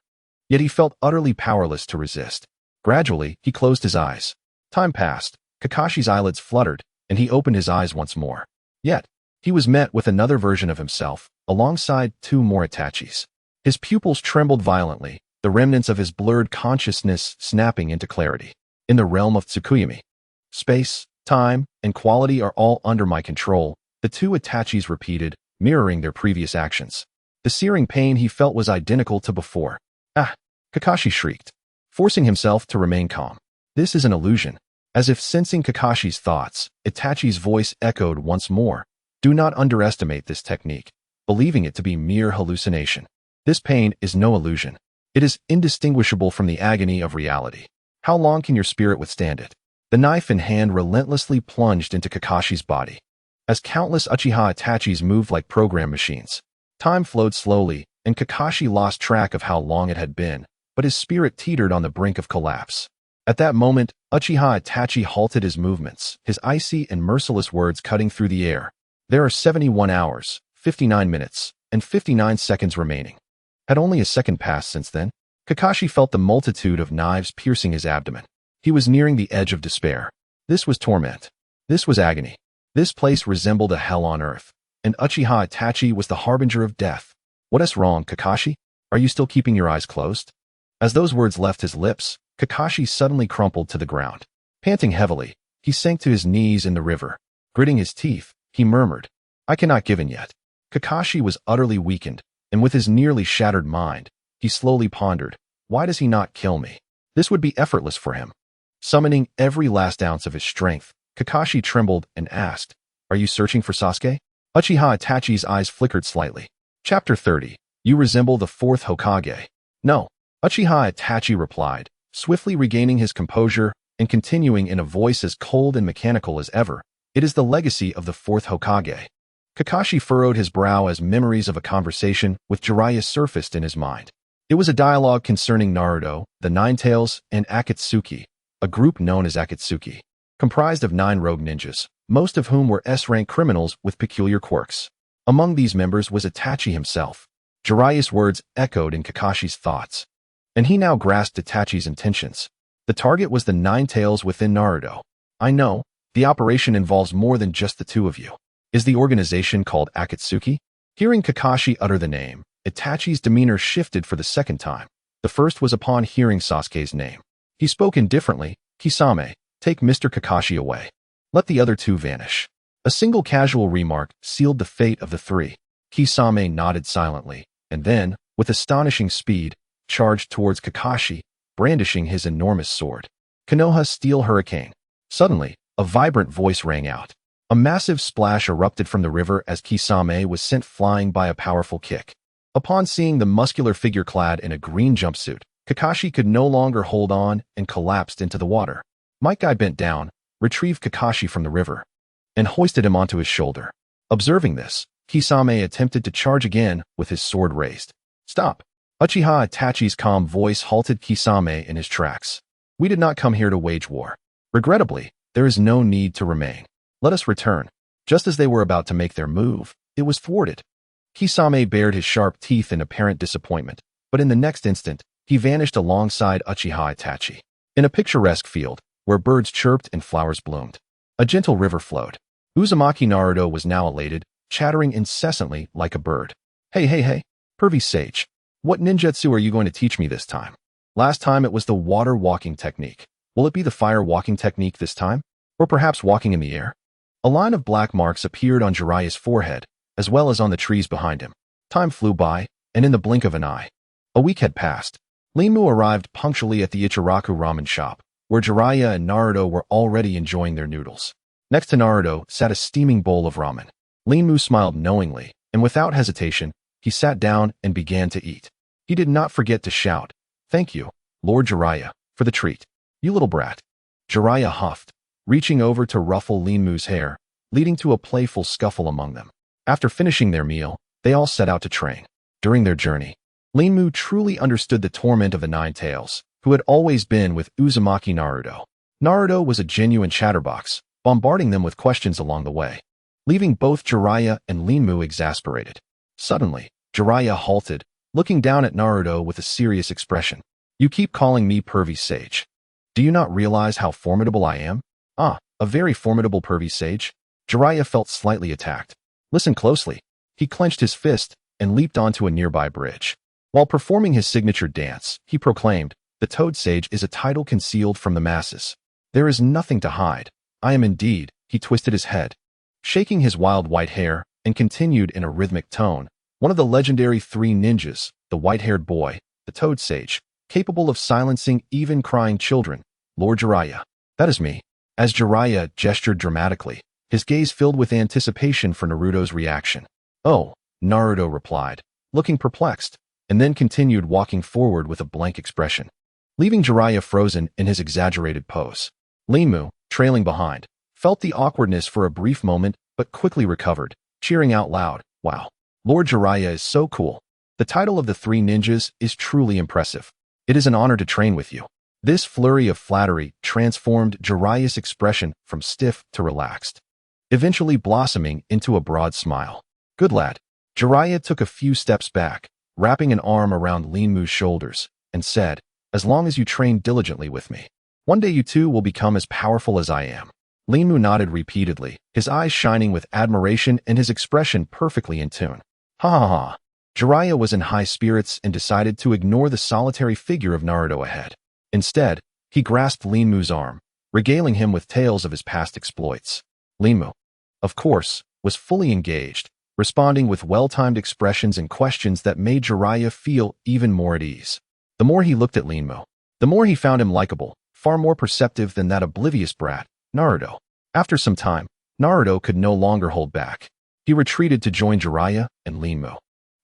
Yet he felt utterly powerless to resist. Gradually, he closed his eyes. Time passed, Kakashi's eyelids fluttered, and he opened his eyes once more. Yet, he was met with another version of himself, alongside two more Itachis. His pupils trembled violently, the remnants of his blurred consciousness snapping into clarity. In the realm of Tsukuyomi, space, time, and quality are all under my control, the two Itachis repeated, mirroring their previous actions. The searing pain he felt was identical to before. Ah! Kakashi shrieked, forcing himself to remain calm. This is an illusion. As if sensing Kakashi's thoughts, Itachi's voice echoed once more. Do not underestimate this technique, believing it to be mere hallucination. This pain is no illusion. It is indistinguishable from the agony of reality. How long can your spirit withstand it? The knife in hand relentlessly plunged into Kakashi's body. As countless Uchiha Itachis moved like program machines, time flowed slowly, and Kakashi lost track of how long it had been, but his spirit teetered on the brink of collapse. At that moment, Uchiha Itachi halted his movements, his icy and merciless words cutting through the air. There are 71 hours, 59 minutes, and 59 seconds remaining. Had only a second passed since then? Kakashi felt the multitude of knives piercing his abdomen. He was nearing the edge of despair. This was torment. This was agony. This place resembled a hell on earth, and Uchiha Itachi was the harbinger of death. What is wrong, Kakashi? Are you still keeping your eyes closed? As those words left his lips, Kakashi suddenly crumpled to the ground. Panting heavily, he sank to his knees in the river. Gritting his teeth, he murmured, I cannot give in yet. Kakashi was utterly weakened, and with his nearly shattered mind, he slowly pondered, why does he not kill me? This would be effortless for him. Summoning every last ounce of his strength, Kakashi trembled and asked, Are you searching for Sasuke? Uchiha Itachi's eyes flickered slightly. Chapter 30. You resemble the fourth Hokage. No. Uchiha Itachi replied, swiftly regaining his composure and continuing in a voice as cold and mechanical as ever. It is the legacy of the fourth Hokage. Kakashi furrowed his brow as memories of a conversation with Jiraiya surfaced in his mind. It was a dialogue concerning Naruto, the Nine Tails, and Akatsuki, a group known as Akatsuki, comprised of 9 rogue ninjas, most of whom were S-rank criminals with peculiar quirks. Among these members was Itachi himself. Jiraiya's words echoed in Kakashi's thoughts, and he now grasped Itachi's intentions. The target was the Nine Tails within Naruto. I know, the operation involves more than just the two of you. Is the organization called Akatsuki? Hearing Kakashi utter the name, Itachi's demeanor shifted for the second time. The first was upon hearing Sasuke's name. He spoke indifferently, Kisame, take Mr. Kakashi away. Let the other two vanish. A single casual remark sealed the fate of the three. Kisame nodded silently, and then, with astonishing speed, charged towards Kakashi, brandishing his enormous sword. Konoha Steel Hurricane. Suddenly, a vibrant voice rang out. A massive splash erupted from the river as Kisame was sent flying by a powerful kick. Upon seeing the muscular figure clad in a green jumpsuit, Kakashi could no longer hold on and collapsed into the water. Might Guy bent down, retrieved Kakashi from the river, and hoisted him onto his shoulder. Observing this, Kisame attempted to charge again with his sword raised. Stop! Uchiha Itachi's calm voice halted Kisame in his tracks. We did not come here to wage war. Regrettably, there is no need to remain. Let us return. Just as they were about to make their move, it was thwarted. Kisame bared his sharp teeth in apparent disappointment, but in the next instant, he vanished alongside Uchiha Itachi. In a picturesque field, where birds chirped and flowers bloomed, a gentle river flowed. Uzumaki Naruto was now elated, chattering incessantly like a bird. Hey, pervy sage. What ninjutsu are you going to teach me this time? Last time it was the water walking technique. Will it be the fire walking technique this time? Or perhaps walking in the air? A line of black marks appeared on Jiraiya's forehead, as well as on the trees behind him. Time flew by, and in the blink of an eye, a week had passed. Linmu arrived punctually at the Ichiraku ramen shop, where Jiraiya and Naruto were already enjoying their noodles. Next to Naruto sat a steaming bowl of ramen. Linmu smiled knowingly, and without hesitation, he sat down and began to eat. He did not forget to shout, "Thank you, Lord Jiraiya, for the treat. You little brat." Jiraiya huffed, reaching over to ruffle Linmu's hair, leading to a playful scuffle among them. After finishing their meal, they all set out to train. During their journey, Linmu truly understood the torment of the Nine Tails, who had always been with Uzumaki Naruto. Naruto was a genuine chatterbox, bombarding them with questions along the way, leaving both Jiraiya and Linmu exasperated. Suddenly, Jiraiya halted, looking down at Naruto with a serious expression. You keep calling me pervy sage. Do you not realize how formidable I am? Ah, a very formidable pervy sage? Jiraiya felt slightly attacked. Listen closely. He clenched his fist and leaped onto a nearby bridge. While performing his signature dance, he proclaimed, "The Toad Sage is a title concealed from the masses. There is nothing to hide. I am indeed." He twisted his head, shaking his wild white hair, and continued in a rhythmic tone, "One of the legendary three ninjas, the white-haired boy, the Toad Sage, capable of silencing even crying children, Lord Jiraiya. That is me." As Jiraiya gestured dramatically, his gaze filled with anticipation for Naruto's reaction. "Oh," Naruto replied, looking perplexed, and then continued walking forward with a blank expression, leaving Jiraiya frozen in his exaggerated pose. Linmu, trailing behind, felt the awkwardness for a brief moment but quickly recovered, cheering out loud, "Wow, Lord Jiraiya is so cool. The title of the three ninjas is truly impressive. It is an honor to train with you." This flurry of flattery transformed Jiraiya's expression from stiff to relaxed, eventually blossoming into a broad smile. "Good lad." Jiraiya took a few steps back, wrapping an arm around Linmu's shoulders, and said, "As long as you train diligently with me, one day you too will become as powerful as I am." Linmu nodded repeatedly, his eyes shining with admiration and his expression perfectly in tune. Ha ha ha. Jiraiya was in high spirits and decided to ignore the solitary figure of Naruto ahead. Instead, he grasped Linmu's arm, regaling him with tales of his past exploits. Linmu, of course, was fully engaged, responding with well-timed expressions and questions that made Jiraiya feel even more at ease. The more he looked at Linmu, the more he found him likable, far more perceptive than that oblivious brat, Naruto. After some time, Naruto could no longer hold back. He retreated to join Jiraiya and Linmu,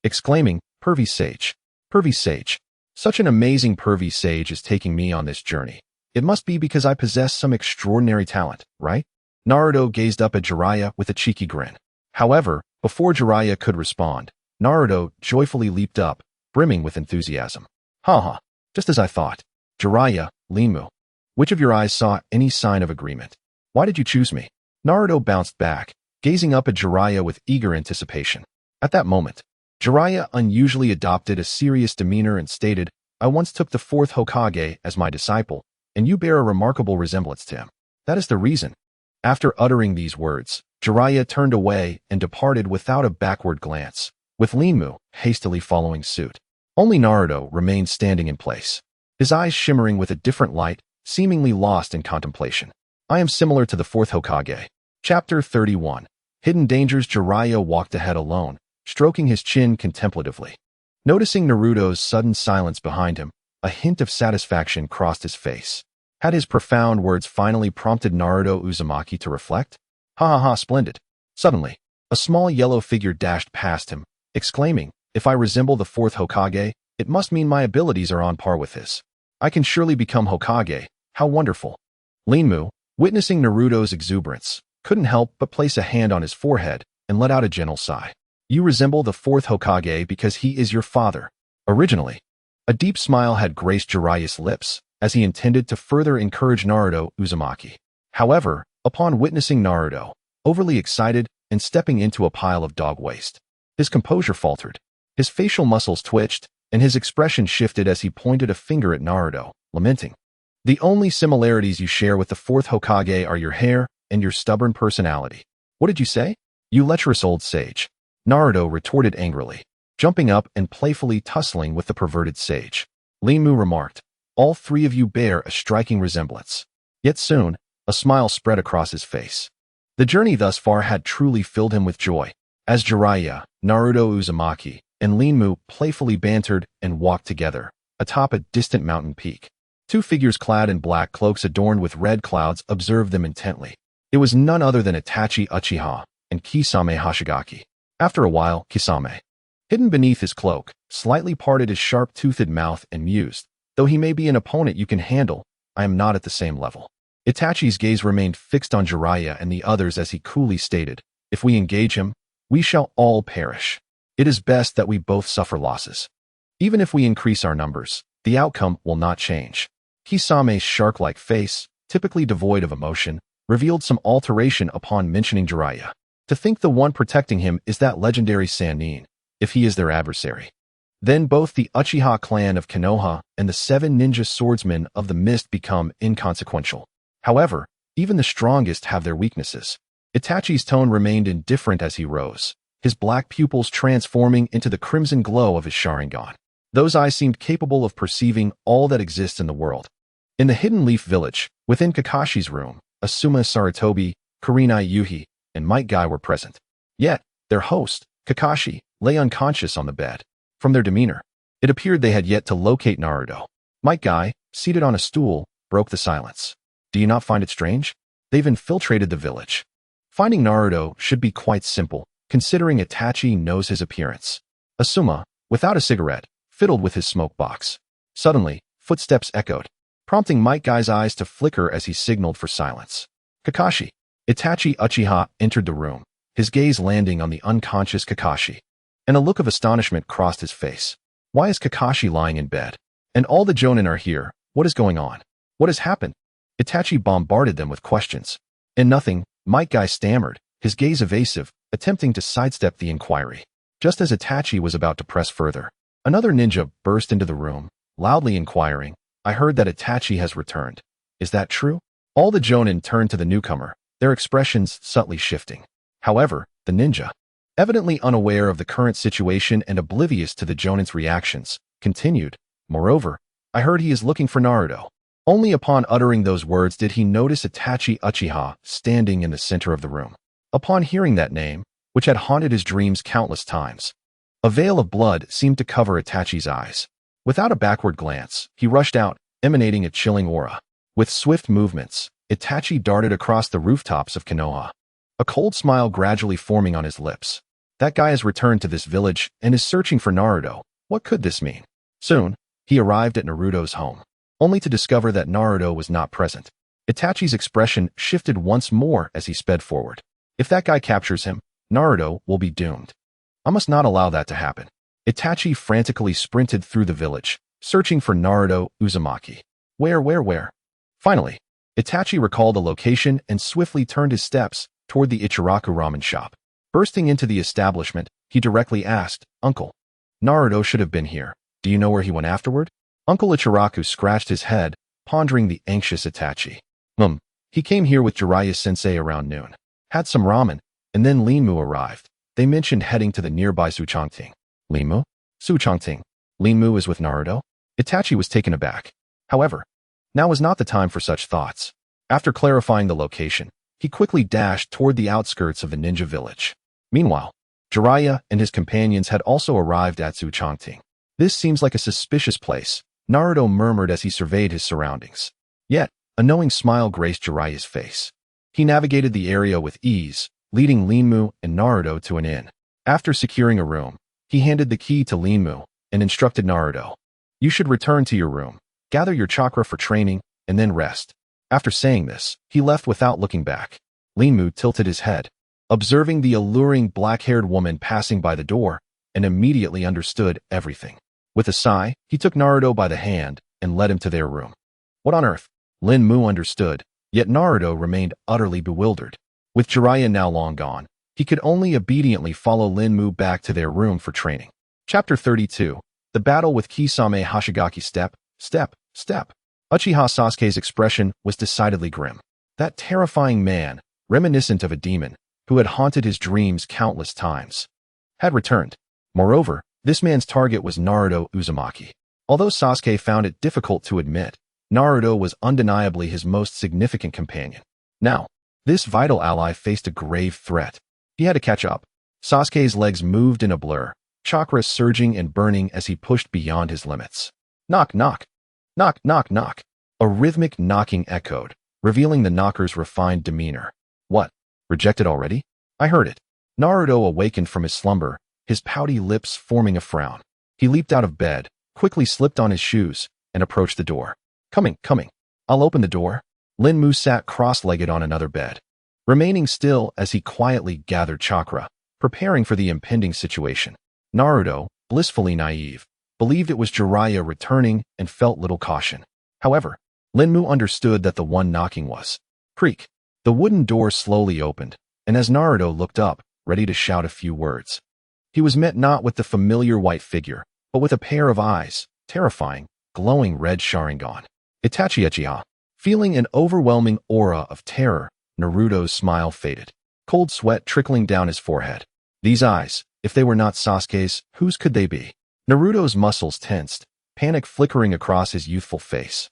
exclaiming, "Pervy sage! Pervy sage! Such an amazing pervy sage is taking me on this journey. It must be because I possess some extraordinary talent, right?" Naruto gazed up at Jiraiya with a cheeky grin. However, before Jiraiya could respond, Naruto joyfully leaped up, brimming with enthusiasm. "Ha, just as I thought. Jiraiya, Linmu, which of your eyes saw any sign of agreement? Why did you choose me?" Naruto bounced back, gazing up at Jiraiya with eager anticipation. At that moment, Jiraiya unusually adopted a serious demeanor and stated, "I once took the fourth Hokage as my disciple, and you bear a remarkable resemblance to him. That is the reason." After uttering these words, Jiraiya turned away and departed without a backward glance, with Linmu hastily following suit. Only Naruto remained standing in place, his eyes shimmering with a different light, seemingly lost in contemplation. I am similar to the fourth Hokage. Chapter 31. Hidden Dangers. Jiraiya walked ahead alone, stroking his chin contemplatively. Noticing Naruto's sudden silence behind him, a hint of satisfaction crossed his face. Had his profound words finally prompted Naruto Uzumaki to reflect? Ha ha ha, splendid. Suddenly, a small yellow figure dashed past him, exclaiming, "If I resemble the fourth Hokage, it must mean my abilities are on par with his. I can surely become Hokage. How wonderful." Linmu, witnessing Naruto's exuberance, couldn't help but place a hand on his forehead and let out a gentle sigh. "You resemble the fourth Hokage because he is your father." Originally, a deep smile had graced Jiraiya's lips as he intended to further encourage Naruto Uzumaki. However, upon witnessing Naruto, overly excited and stepping into a pile of dog waste, his composure faltered. His facial muscles twitched, and his expression shifted as he pointed a finger at Naruto, lamenting, "The only similarities you share with the fourth Hokage are your hair and your stubborn personality." "What did you say? You lecherous old sage," Naruto retorted angrily, jumping up and playfully tussling with the perverted sage. Linmu remarked, "All three of you bear a striking resemblance." Yet soon, a smile spread across his face. The journey thus far had truly filled him with joy, as Jiraiya, Naruto Uzumaki, and Linmu playfully bantered and walked together, atop a distant mountain peak. Two figures clad in black cloaks adorned with red clouds observed them intently. It was none other than Itachi Uchiha and Kisame Hashigaki. After a while, Kisame, hidden beneath his cloak, slightly parted his sharp-toothed mouth and mused, "Though he may be an opponent you can handle, I am not at the same level." Itachi's gaze remained fixed on Jiraiya and the others as he coolly stated, "If we engage him, we shall all perish. It is best that we both suffer losses. Even if we increase our numbers, the outcome will not change." Kisame's shark-like face, typically devoid of emotion, revealed some alteration upon mentioning Jiraiya. To think the one protecting him is that legendary Sannin, if he is their adversary. Then both the Uchiha clan of Konoha and the 7 ninja swordsmen of the mist become inconsequential. However, even the strongest have their weaknesses. Itachi's tone remained indifferent as he rose, his black pupils transforming into the crimson glow of his Sharingan. Those eyes seemed capable of perceiving all that exists in the world. In the Hidden Leaf Village, within Kakashi's room, Asuma Sarutobi, Kurenai Yuhi, and Might Guy were present. Yet, their host, Kakashi, lay unconscious on the bed. From their demeanor, it appeared they had yet to locate Naruto. Might Guy, seated on a stool, broke the silence. "Do you not find it strange? They've infiltrated the village. Finding Naruto should be quite simple, considering Itachi knows his appearance." Asuma, without a cigarette, fiddled with his smoke box. Suddenly, footsteps echoed, prompting Might Guy's eyes to flicker as he signaled for silence. Kakashi. Itachi Uchiha entered the room, his gaze landing on the unconscious Kakashi. And a look of astonishment crossed his face. "Why is Kakashi lying in bed? And all the Jonin are here. What is going on? What has happened?" Itachi bombarded them with questions. "And nothing," Might Guy stammered, his gaze evasive, attempting to sidestep the inquiry. Just as Itachi was about to press further, another ninja burst into the room, loudly inquiring, "I heard that Itachi has returned. Is that true?" All the Jonin turned to the newcomer, their expressions subtly shifting. However, the ninja, evidently unaware of the current situation and oblivious to the Jonin's reactions, continued, "Moreover, I heard he is looking for Naruto." Only upon uttering those words did he notice Itachi Uchiha standing in the center of the room. Upon hearing that name, which had haunted his dreams countless times, a veil of blood seemed to cover Itachi's eyes. Without a backward glance, he rushed out, emanating a chilling aura. With swift movements, Itachi darted across the rooftops of Konoha, a cold smile gradually forming on his lips. That guy has returned to this village and is searching for Naruto. What could this mean? Soon, he arrived at Naruto's home, only to discover that Naruto was not present. Itachi's expression shifted once more as he sped forward. If that guy captures him, Naruto will be doomed. I must not allow that to happen. Itachi frantically sprinted through the village, searching for Naruto Uzumaki. Where? Finally, Itachi recalled the location and swiftly turned his steps toward the Ichiraku ramen shop. Bursting into the establishment, he directly asked, "Uncle, Naruto should have been here. Do you know where he went afterward?" Uncle Ichiraku scratched his head, pondering the anxious Itachi. He came here with Jiraiya-sensei around noon. Had some ramen, and then Linmu arrived. They mentioned heading to the nearby Suchongting. Linmu? Suchongting. Linmu is with Naruto? Itachi was taken aback. However, now was not the time for such thoughts. After clarifying the location, he quickly dashed toward the outskirts of the ninja village. Meanwhile, Jiraiya and his companions had also arrived at Suchongting. This seems like a suspicious place, Naruto murmured as he surveyed his surroundings. Yet, a knowing smile graced Jiraiya's face. He navigated the area with ease, leading Linmu and Naruto to an inn. After securing a room, he handed the key to Linmu and instructed Naruto. "You should return to your room, gather your chakra for training, and then rest." After saying this, he left without looking back. Linmu tilted his head, observing the alluring black-haired woman passing by the door, and immediately understood everything. With a sigh, he took Naruto by the hand and led him to their room. What on earth? Linmu understood, yet Naruto remained utterly bewildered. With Jiraiya now long gone, he could only obediently follow Linmu back to their room for training. Chapter 32. The Battle with Kisame Hashigaki. Step. Uchiha Sasuke's expression was decidedly grim. That terrifying man, reminiscent of a demon, who had haunted his dreams countless times, had returned. Moreover, this man's target was Naruto Uzumaki. Although Sasuke found it difficult to admit, Naruto was undeniably his most significant companion. Now, this vital ally faced a grave threat. He had to catch up. Sasuke's legs moved in a blur, chakra surging and burning as he pushed beyond his limits. Knock, knock. Knock, knock, knock. A rhythmic knocking echoed, revealing the knocker's refined demeanor. What? Rejected already? I heard it. Naruto awakened from his slumber, his pouty lips forming a frown. He leaped out of bed, quickly slipped on his shoes, and approached the door. Coming. I'll open the door. Linmu sat cross-legged on another bed, remaining still as he quietly gathered chakra, preparing for the impending situation. Naruto, blissfully naive, believed it was Jiraiya returning and felt little caution. However, Linmu understood that the one knocking was. Creak. The wooden door slowly opened, and as Naruto looked up, ready to shout a few words, he was met not with the familiar white figure, but with a pair of eyes, terrifying, glowing red Sharingan. Itachi Uchiha. Feeling an overwhelming aura of terror, Naruto's smile faded, cold sweat trickling down his forehead. These eyes, if they were not Sasuke's, whose could they be? Naruto's muscles tensed, panic flickering across his youthful face.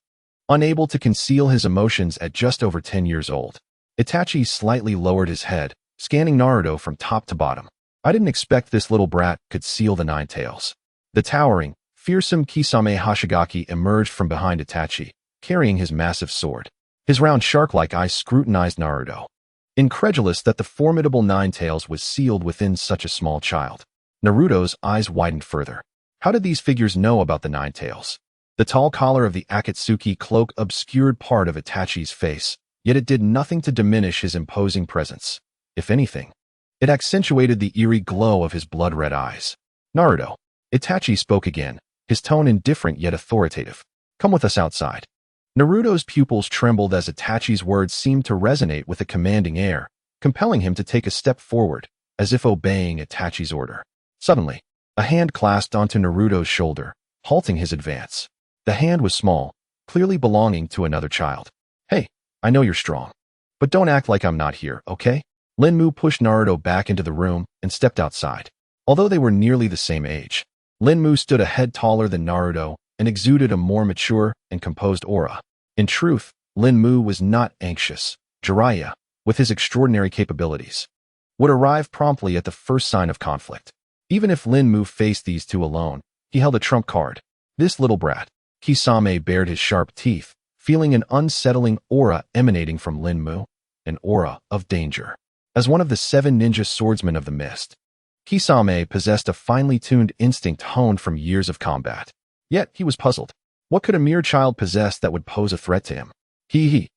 Unable to conceal his emotions at just over 10 years old, Itachi slightly lowered his head, scanning Naruto from top to bottom. I didn't expect this little brat could seal the nine tails. The towering, fearsome Kisame Hashigaki emerged from behind Itachi, carrying his massive sword. His round shark-like eyes scrutinized Naruto, incredulous that the formidable nine tails was sealed within such a small child. Naruto's eyes widened further. How did these figures know about the nine tails? The tall collar of the Akatsuki cloak obscured part of Itachi's face, yet it did nothing to diminish his imposing presence. If anything, it accentuated the eerie glow of his blood-red eyes. Naruto. Itachi spoke again, his tone indifferent yet authoritative. Come with us outside. Naruto's pupils trembled as Itachi's words seemed to resonate with a commanding air, compelling him to take a step forward, as if obeying Itachi's order. Suddenly, a hand clasped onto Naruto's shoulder, halting his advance. The hand was small, clearly belonging to another child. Hey, I know you're strong, but don't act like I'm not here, okay? Linmu pushed Naruto back into the room and stepped outside. Although they were nearly the same age, Linmu stood a head taller than Naruto and exuded a more mature and composed aura. In truth, Linmu was not anxious. Jiraiya, with his extraordinary capabilities, would arrive promptly at the first sign of conflict. Even if Linmu faced these two alone, he held a trump card. This little brat, Kisame, bared his sharp teeth, feeling an unsettling aura emanating from Linmu, an aura of danger. As one of the 7 ninja swordsmen of the mist, Kisame possessed a finely tuned instinct honed from years of combat. Yet he was puzzled. What could a mere child possess that would pose a threat to him?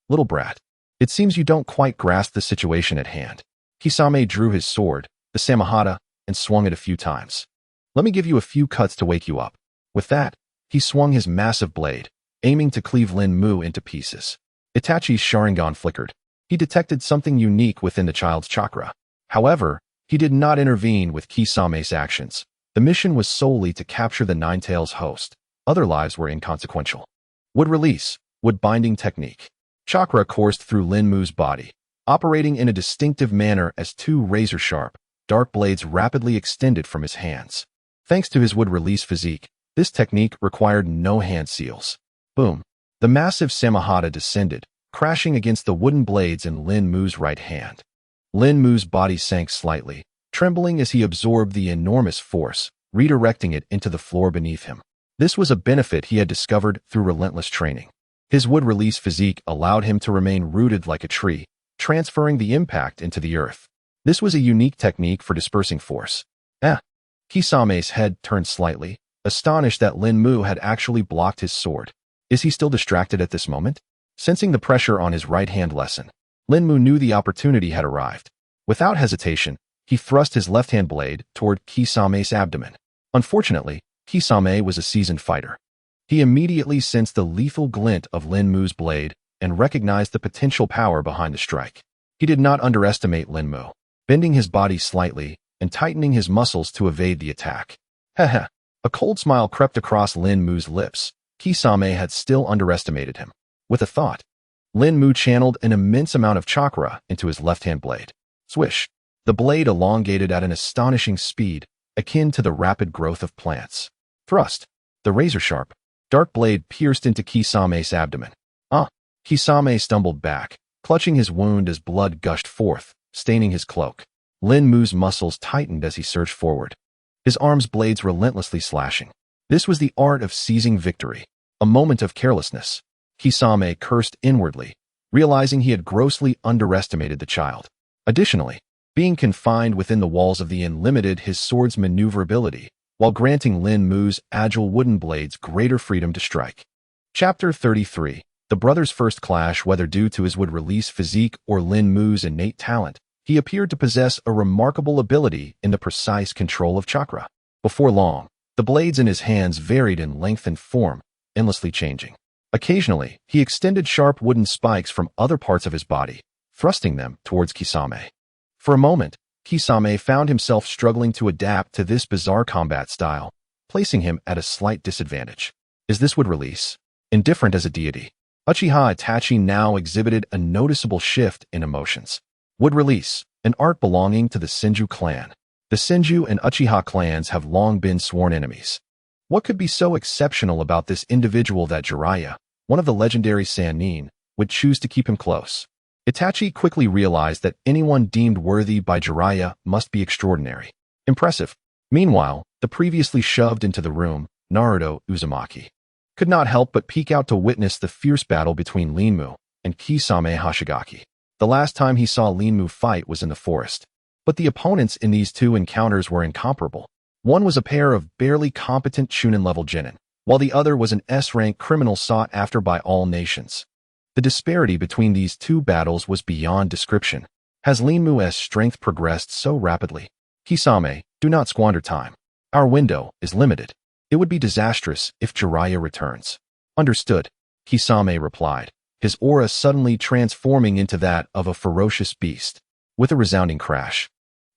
Little brat. It seems you don't quite grasp the situation at hand. Kisame drew his sword, the Samahata, and swung it a few times. Let me give you a few cuts to wake you up. With that, he swung his massive blade, aiming to cleave Linmu into pieces. Itachi's Sharingan flickered. He detected something unique within the child's chakra. However, He did not intervene with Kisame's actions. The mission was solely to capture the Ninetales host. Other lives were inconsequential. Wood release, wood binding technique. Chakra coursed through Lin Mu's body, operating in a distinctive manner as two razor-sharp, dark blades rapidly extended from his hands. Thanks to his wood release physique, this technique required no hand seals. Boom. The massive Samahata descended, crashing against the wooden blades in Lin Mu's right hand. Lin Mu's body sank slightly, trembling as he absorbed the enormous force, redirecting it into the floor beneath him. This was a benefit he had discovered through relentless training. His wood release physique allowed him to remain rooted like a tree, transferring the impact into the earth. This was a unique technique for dispersing force. Kisame's head turned slightly, astonished that Lin Mu had actually blocked his sword. Is he still distracted at this moment? Sensing the pressure on his right hand lessen, Lin Mu knew the opportunity had arrived. Without hesitation, he thrust his left-hand blade toward Kisame's abdomen. Unfortunately, Kisame was a seasoned fighter. He immediately sensed the lethal glint of Lin Mu's blade and recognized the potential power behind the strike. He did not underestimate Lin Mu, bending his body slightly and tightening his muscles to evade the attack. A cold smile crept across Lin Mu's lips. Kisame had still underestimated him. With a thought, Lin Mu channeled an immense amount of chakra into his left-hand blade. Swish! The blade elongated at an astonishing speed, akin to the rapid growth of plants. Thrust! The razor-sharp, dark blade pierced into Kisame's abdomen. Kisame stumbled back, clutching his wound as blood gushed forth, staining his cloak. Lin Mu's muscles tightened as he surged forward, his arms' blades relentlessly slashing. This was the art of seizing victory, a moment of carelessness. Kisame cursed inwardly, realizing he had grossly underestimated the child. Additionally, being confined within the walls of the inn limited his sword's maneuverability, while granting Lin Mu's agile wooden blades greater freedom to strike. Chapter 33. The brothers' first clash. Whether due to his wood release physique or Lin Mu's innate talent, he appeared to possess a remarkable ability in the precise control of chakra. Before long, the blades in his hands varied in length and form, endlessly changing. Occasionally, he extended sharp wooden spikes from other parts of his body, thrusting them towards Kisame. For a moment, Kisame found himself struggling to adapt to this bizarre combat style, placing him at a slight disadvantage. Is this wood release? Indifferent as a deity, Uchiha Itachi now exhibited a noticeable shift in emotions. Wood release, an art belonging to the Senju clan. The Senju and Uchiha clans have long been sworn enemies. What could be so exceptional about this individual that Jiraiya, one of the legendary Sannin, would choose to keep him close? Itachi quickly realized that anyone deemed worthy by Jiraiya must be extraordinary. Impressive. Meanwhile, the previously shoved into the room, Naruto Uzumaki, could not help but peek out to witness the fierce battle between Lin Mu and Kisame Hashigaki. The last time he saw Lin Mu fight was in the forest. But the opponents in these two encounters were incomparable. One was a pair of barely competent Chunin-level genin, while the other was an S-rank criminal sought after by all nations. The disparity between these two battles was beyond description. Has Lin Mu's strength progressed so rapidly? Kisame, do not squander time. Our window is limited. It would be disastrous if Jiraiya returns. Understood, Kisame replied, his aura suddenly transforming into that of a ferocious beast. With a resounding crash,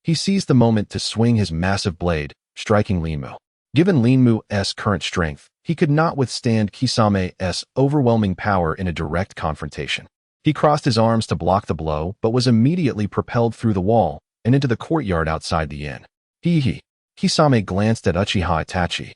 he seized the moment to swing his massive blade, striking Lin Mu. Given Lin Mu's current strength, he could not withstand Kisame's overwhelming power in a direct confrontation. He crossed his arms to block the blow, but was immediately propelled through the wall and into the courtyard outside the inn. Kisame glanced at Uchiha Itachi,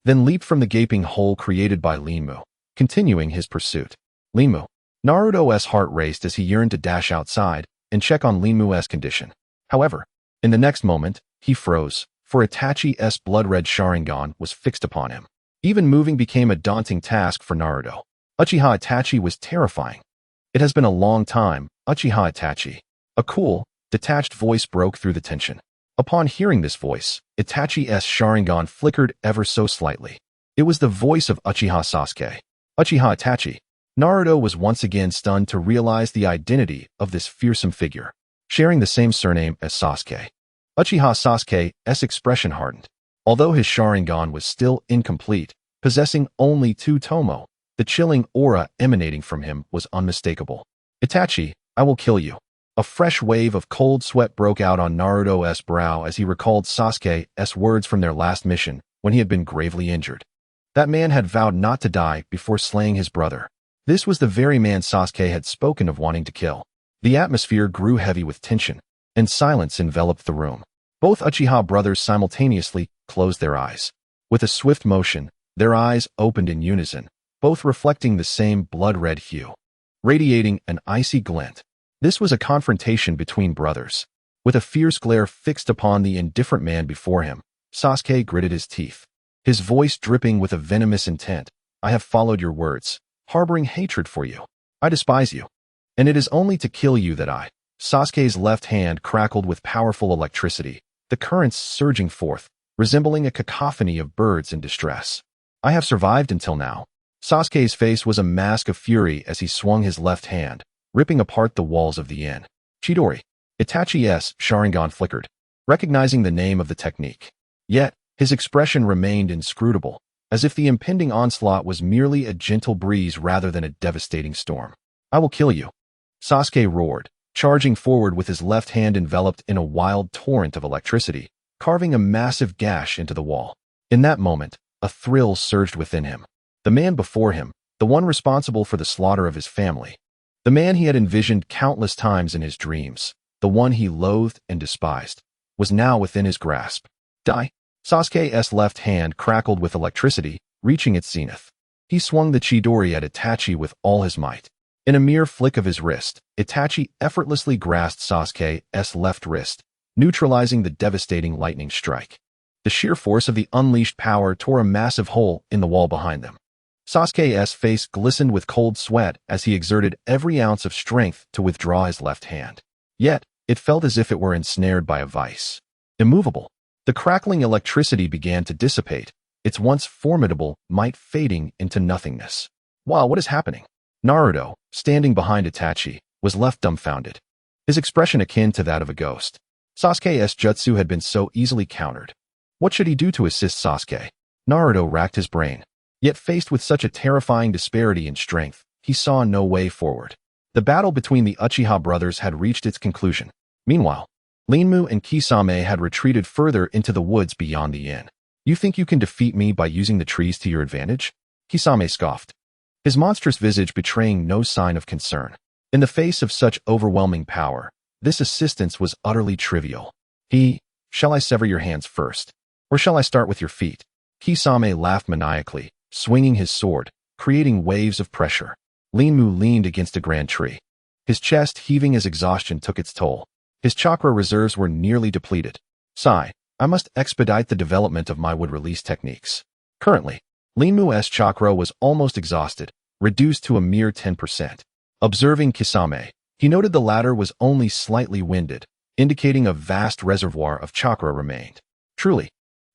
then leaped from the gaping hole created by Lin Mu, continuing his pursuit. Lin Mu. Naruto's heart raced as he yearned to dash outside and check on Lin Mu's condition. However, in the next moment, he froze, for Itachi's blood-red Sharingan was fixed upon him. Even moving became a daunting task for Naruto. Uchiha Itachi was terrifying. It has been a long time, Uchiha Itachi. A cool, detached voice broke through the tension. Upon hearing this voice, Itachi's Sharingan flickered ever so slightly. It was the voice of Uchiha Sasuke. Uchiha Itachi. Naruto was once again stunned to realize the identity of this fearsome figure, sharing the same surname as Sasuke. Uchiha Sasuke's expression hardened. Although his Sharingan was still incomplete, possessing only 2 tomo, the chilling aura emanating from him was unmistakable. Itachi, I will kill you. A fresh wave of cold sweat broke out on Naruto's brow as he recalled Sasuke's words from their last mission when he had been gravely injured. That man had vowed not to die before slaying his brother. This was the very man Sasuke had spoken of wanting to kill. The atmosphere grew heavy with tension, and silence enveloped the room. Both Uchiha brothers simultaneously closed their eyes. With a swift motion, their eyes opened in unison, both reflecting the same blood-red hue, radiating an icy glint. This was a confrontation between brothers. With a fierce glare fixed upon the indifferent man before him, Sasuke gritted his teeth, his voice dripping with a venomous intent. I have followed your words, harboring hatred for you. I despise you. And it is only to kill you that I. Sasuke's left hand crackled with powerful electricity, the currents surging forth, resembling a cacophony of birds in distress. I have survived until now. Sasuke's face was a mask of fury as he swung his left hand, ripping apart the walls of the inn. Chidori. Itachi's Sharingan flickered, recognizing the name of the technique. Yet, his expression remained inscrutable, as if the impending onslaught was merely a gentle breeze rather than a devastating storm. I will kill you. Sasuke roared, charging forward with his left hand enveloped in a wild torrent of electricity, carving a massive gash into the wall. In that moment, a thrill surged within him. The man before him, the one responsible for the slaughter of his family, the man he had envisioned countless times in his dreams, the one he loathed and despised, was now within his grasp. Die! Sasuke's left hand crackled with electricity, reaching its zenith. He swung the Chidori at Itachi with all his might. In a mere flick of his wrist, Itachi effortlessly grasped Sasuke's left wrist, neutralizing the devastating lightning strike. The sheer force of the unleashed power tore a massive hole in the wall behind them. Sasuke's face glistened with cold sweat as he exerted every ounce of strength to withdraw his left hand. Yet, it felt as if it were ensnared by a vice. Immovable. The crackling electricity began to dissipate, its once formidable might fading into nothingness. Wow, what is happening? Naruto, standing behind Itachi, was left dumbfounded, his expression akin to that of a ghost. Sasuke's jutsu had been so easily countered. What should he do to assist Sasuke? Naruto racked his brain. Yet faced with such a terrifying disparity in strength, he saw no way forward. The battle between the Uchiha brothers had reached its conclusion. Meanwhile, Linmu and Kisame had retreated further into the woods beyond the inn. You think you can defeat me by using the trees to your advantage? Kisame scoffed, his monstrous visage betraying no sign of concern. In the face of such overwhelming power, this assistance was utterly trivial. Shall I sever your hands first? Or shall I start with your feet? Kisame laughed maniacally, swinging his sword, creating waves of pressure. Linmu leaned against a grand tree, his chest heaving as exhaustion took its toll. His chakra reserves were nearly depleted. Sigh, I must expedite the development of my wood-release techniques. Currently, Linmu's chakra was almost exhausted, reduced to a mere 10%. Observing Kisame, he noted the latter was only slightly winded, indicating a vast reservoir of chakra remained. Truly,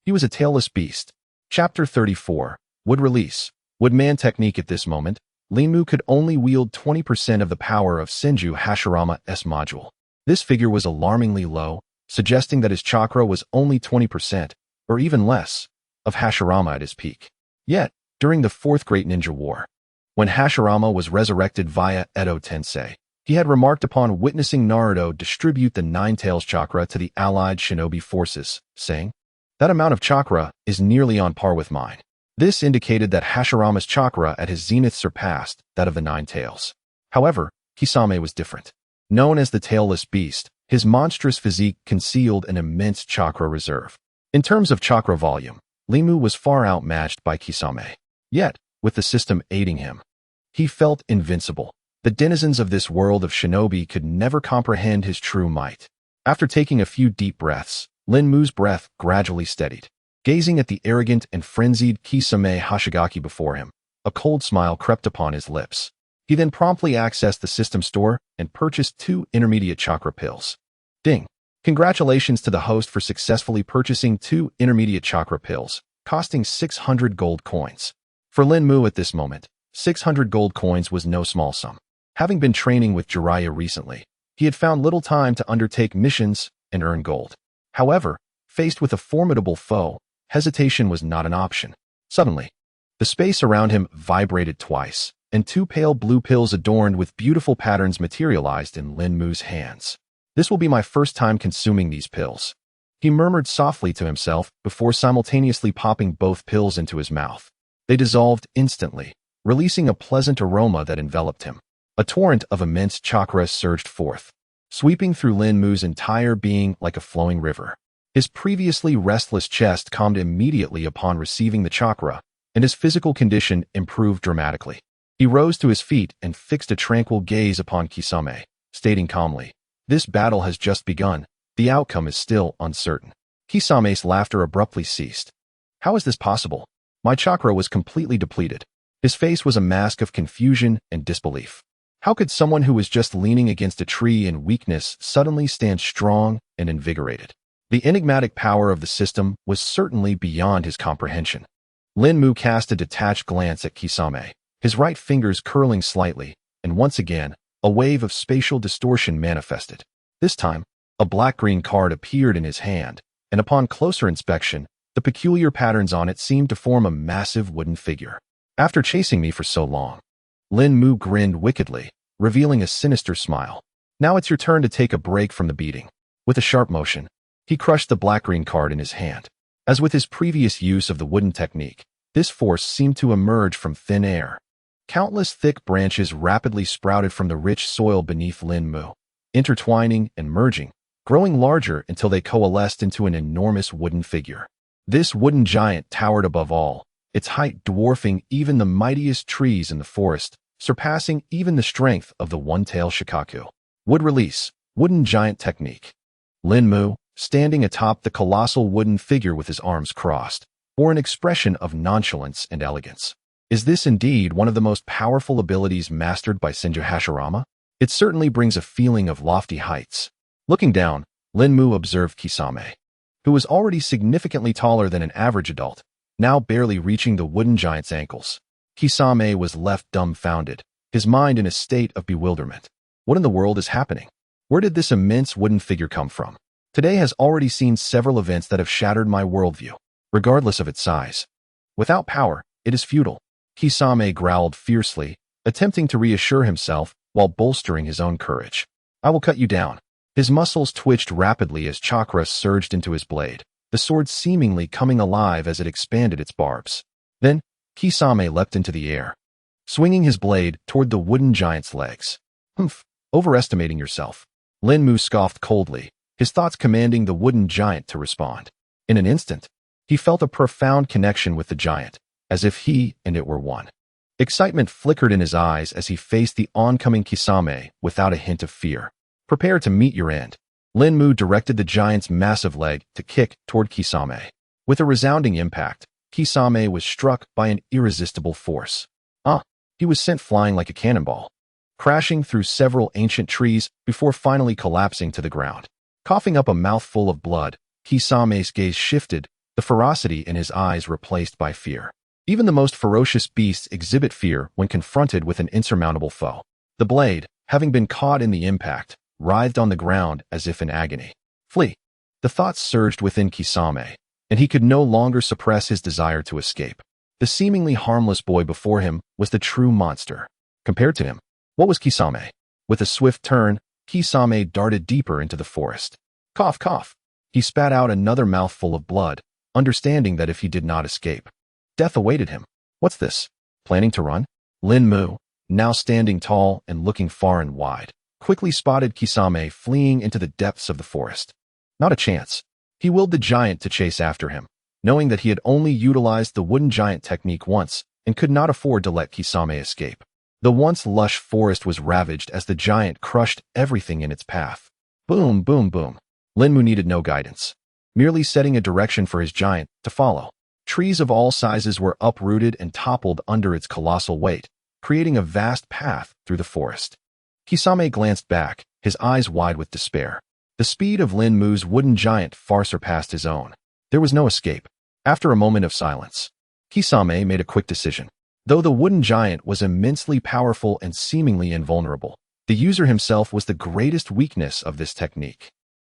he was a tailless beast. Chapter 34. Wood Release. Woodman Technique. At this moment, Linmu could only wield 20% of the power of Senju Hashirama's module. This figure was alarmingly low, suggesting that his chakra was only 20%, or even less, of Hashirama at his peak. Yet, during the Fourth Great Ninja War, when Hashirama was resurrected via Edo Tensei, he had remarked upon witnessing Naruto distribute the Nine Tails chakra to the allied shinobi forces, saying, "That amount of chakra is nearly on par with mine." This indicated that Hashirama's chakra at his zenith surpassed that of the Nine Tails. However, Kisame was different. Known as the tailless beast, his monstrous physique concealed an immense chakra reserve. In terms of chakra volume, Linmu was far outmatched by Kisame. Yet, with the system aiding him, he felt invincible. The denizens of this world of shinobi could never comprehend his true might. After taking a few deep breaths, Linmu's breath gradually steadied. Gazing at the arrogant and frenzied Kisame Hashigaki before him, a cold smile crept upon his lips. He then promptly accessed the system store and purchased 2 intermediate chakra pills. Ding! Congratulations to the host for successfully purchasing 2 intermediate chakra pills, costing 600 gold coins. For Linmu at this moment, 600 gold coins was no small sum. Having been training with Jiraiya recently, he had found little time to undertake missions and earn gold. However, faced with a formidable foe, hesitation was not an option. Suddenly, the space around him vibrated twice, and 2 pale blue pills adorned with beautiful patterns materialized in Lin Mu's hands. This will be my first time consuming these pills. He murmured softly to himself before simultaneously popping both pills into his mouth. They dissolved instantly, releasing a pleasant aroma that enveloped him. A torrent of immense chakra surged forth, sweeping through Lin Mu's entire being like a flowing river. His previously restless chest calmed immediately upon receiving the chakra, and his physical condition improved dramatically. He rose to his feet and fixed a tranquil gaze upon Kisame, stating calmly, "This battle has just begun. The outcome is still uncertain." Kisame's laughter abruptly ceased. "How is this possible? My chakra was completely depleted." His face was a mask of confusion and disbelief. How could someone who was just leaning against a tree in weakness suddenly stand strong and invigorated? The enigmatic power of the system was certainly beyond his comprehension. Lin Mu cast a detached glance at Kisame, his right fingers curling slightly, and once again, a wave of spatial distortion manifested. This time, a black-green card appeared in his hand, and upon closer inspection, the peculiar patterns on it seemed to form a massive wooden figure. "After chasing me for so long," Lin Mu grinned wickedly, revealing a sinister smile. "Now it's your turn to take a break from the beating." With a sharp motion, he crushed the black-green card in his hand. As with his previous use of the wooden technique, this force seemed to emerge from thin air. Countless thick branches rapidly sprouted from the rich soil beneath Lin Mu, intertwining and merging, growing larger until they coalesced into an enormous wooden figure. This wooden giant towered above all, its height dwarfing even the mightiest trees in the forest, surpassing even the strength of the one-tailed Shikaku. Wood release, wooden giant technique. Lin Mu, standing atop the colossal wooden figure with his arms crossed, bore an expression of nonchalance and elegance. Is this indeed one of the most powerful abilities mastered by Senju Hashirama? It certainly brings a feeling of lofty heights. Looking down, Lin Mu observed Kisame, who was already significantly taller than an average adult, now barely reaching the wooden giant's ankles. Kisame was left dumbfounded, his mind in a state of bewilderment. What in the world is happening? Where did this immense wooden figure come from? Today has already seen several events that have shattered my worldview, regardless of its size. Without power, it is futile. Kisame growled fiercely, attempting to reassure himself while bolstering his own courage. "I will cut you down." His muscles twitched rapidly as chakra surged into his blade, the sword seemingly coming alive as it expanded its barbs. Then, Kisame leapt into the air, swinging his blade toward the wooden giant's legs. "Humph, overestimating yourself." Lin Mu scoffed coldly, his thoughts commanding the wooden giant to respond. In an instant, he felt a profound connection with the giant, as if he and it were one. Excitement flickered in his eyes as he faced the oncoming Kisame without a hint of fear. "Prepare to meet your end." Lin Mu directed the giant's massive leg to kick toward Kisame. With a resounding impact, Kisame was struck by an irresistible force. He was sent flying like a cannonball, crashing through several ancient trees before finally collapsing to the ground. Coughing up a mouthful of blood, Kisame's gaze shifted, the ferocity in his eyes replaced by fear. Even the most ferocious beasts exhibit fear when confronted with an insurmountable foe. The blade, having been caught in the impact, writhed on the ground as if in agony. "Flee!" The thoughts surged within Kisame, and he could no longer suppress his desire to escape. The seemingly harmless boy before him was the true monster. Compared to him, what was Kisame? With a swift turn, Kisame darted deeper into the forest. Cough, cough. He spat out another mouthful of blood, understanding that if he did not escape, death awaited him. What's this? Planning to run? Lin Mu, now standing tall and looking far and wide, quickly spotted Kisame fleeing into the depths of the forest. Not a chance. He willed the giant to chase after him, knowing that he had only utilized the wooden giant technique once and could not afford to let Kisame escape. The once lush forest was ravaged as the giant crushed everything in its path. Boom, boom, boom. Lin Mu needed no guidance, merely setting a direction for his giant to follow. Trees of all sizes were uprooted and toppled under its colossal weight, creating a vast path through the forest. Kisame glanced back, his eyes wide with despair. The speed of Lin Mu's wooden giant far surpassed his own. There was no escape. After a moment of silence, Kisame made a quick decision. Though the wooden giant was immensely powerful and seemingly invulnerable, the user himself was the greatest weakness of this technique.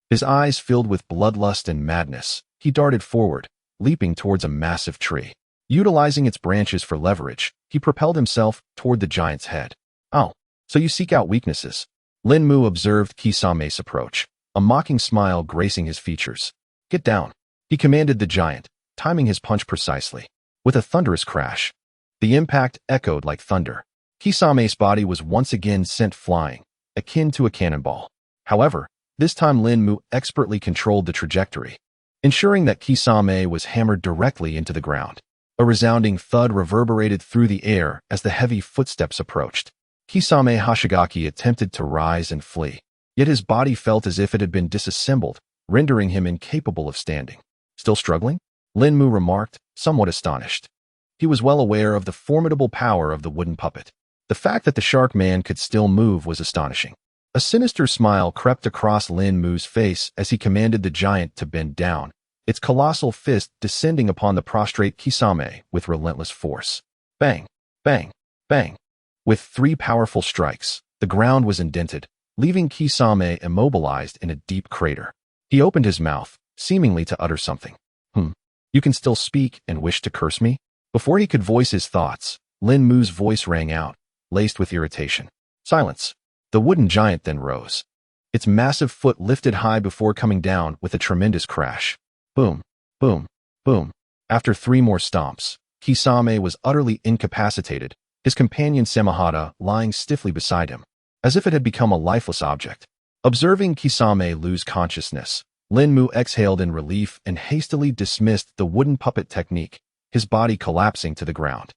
His eyes filled with bloodlust and madness, he darted forward, leaping towards a massive tree. Utilizing its branches for leverage, He propelled himself toward the giant's head. "Oh, so you seek out weaknesses." Lin Mu observed Kisame's approach, a mocking smile gracing his features. "Get down," he commanded the giant, timing his punch precisely. With a thunderous crash, the impact echoed like thunder. Kisame's body was once again sent flying, akin to a cannonball. However, this time Lin Mu expertly controlled the trajectory, ensuring that Kisame was hammered directly into the ground. A resounding thud reverberated through the air as the heavy footsteps approached. Kisame Hashigaki attempted to rise and flee, yet his body felt as if it had been disassembled, rendering him incapable of standing. "Still struggling?" Lin Mu remarked, somewhat astonished. He was well aware of the formidable power of the wooden puppet. The fact that the shark man could still move was astonishing. A sinister smile crept across Lin Mu's face as he commanded the giant to bend down, its colossal fist descending upon the prostrate Kisame with relentless force. Bang, bang, bang. With 3 powerful strikes, the ground was indented, leaving Kisame immobilized in a deep crater. He opened his mouth, seemingly to utter something. You can still speak and wish to curse me?" Before he could voice his thoughts, Lin Mu's voice rang out, laced with irritation. "Silence." The wooden giant then rose. Its massive foot lifted high before coming down with a tremendous crash. Boom, boom, boom. After 3 more stomps, Kisame was utterly incapacitated, his companion Samahata lying stiffly beside him, as if it had become a lifeless object. Observing Kisame lose consciousness, Lin Mu exhaled in relief and hastily dismissed the wooden puppet technique, his body collapsing to the ground.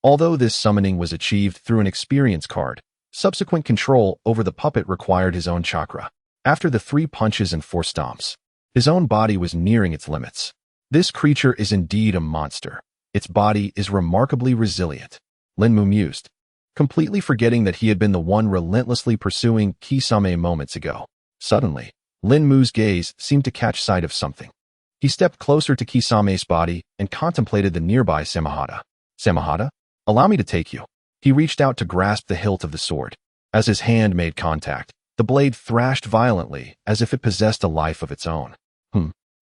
Although this summoning was achieved through an experience card, subsequent control over the puppet required his own chakra. After the 3 punches and 4 stomps, his own body was nearing its limits. This creature is indeed a monster. Its body is remarkably resilient, Lin Mu mused, completely forgetting that he had been the one relentlessly pursuing Kisame moments ago. Suddenly, Lin Mu's gaze seemed to catch sight of something. He stepped closer to Kisame's body and contemplated the nearby Samahata. "Samahata, allow me to take you." He reached out to grasp the hilt of the sword. As his hand made contact, the blade thrashed violently as if it possessed a life of its own.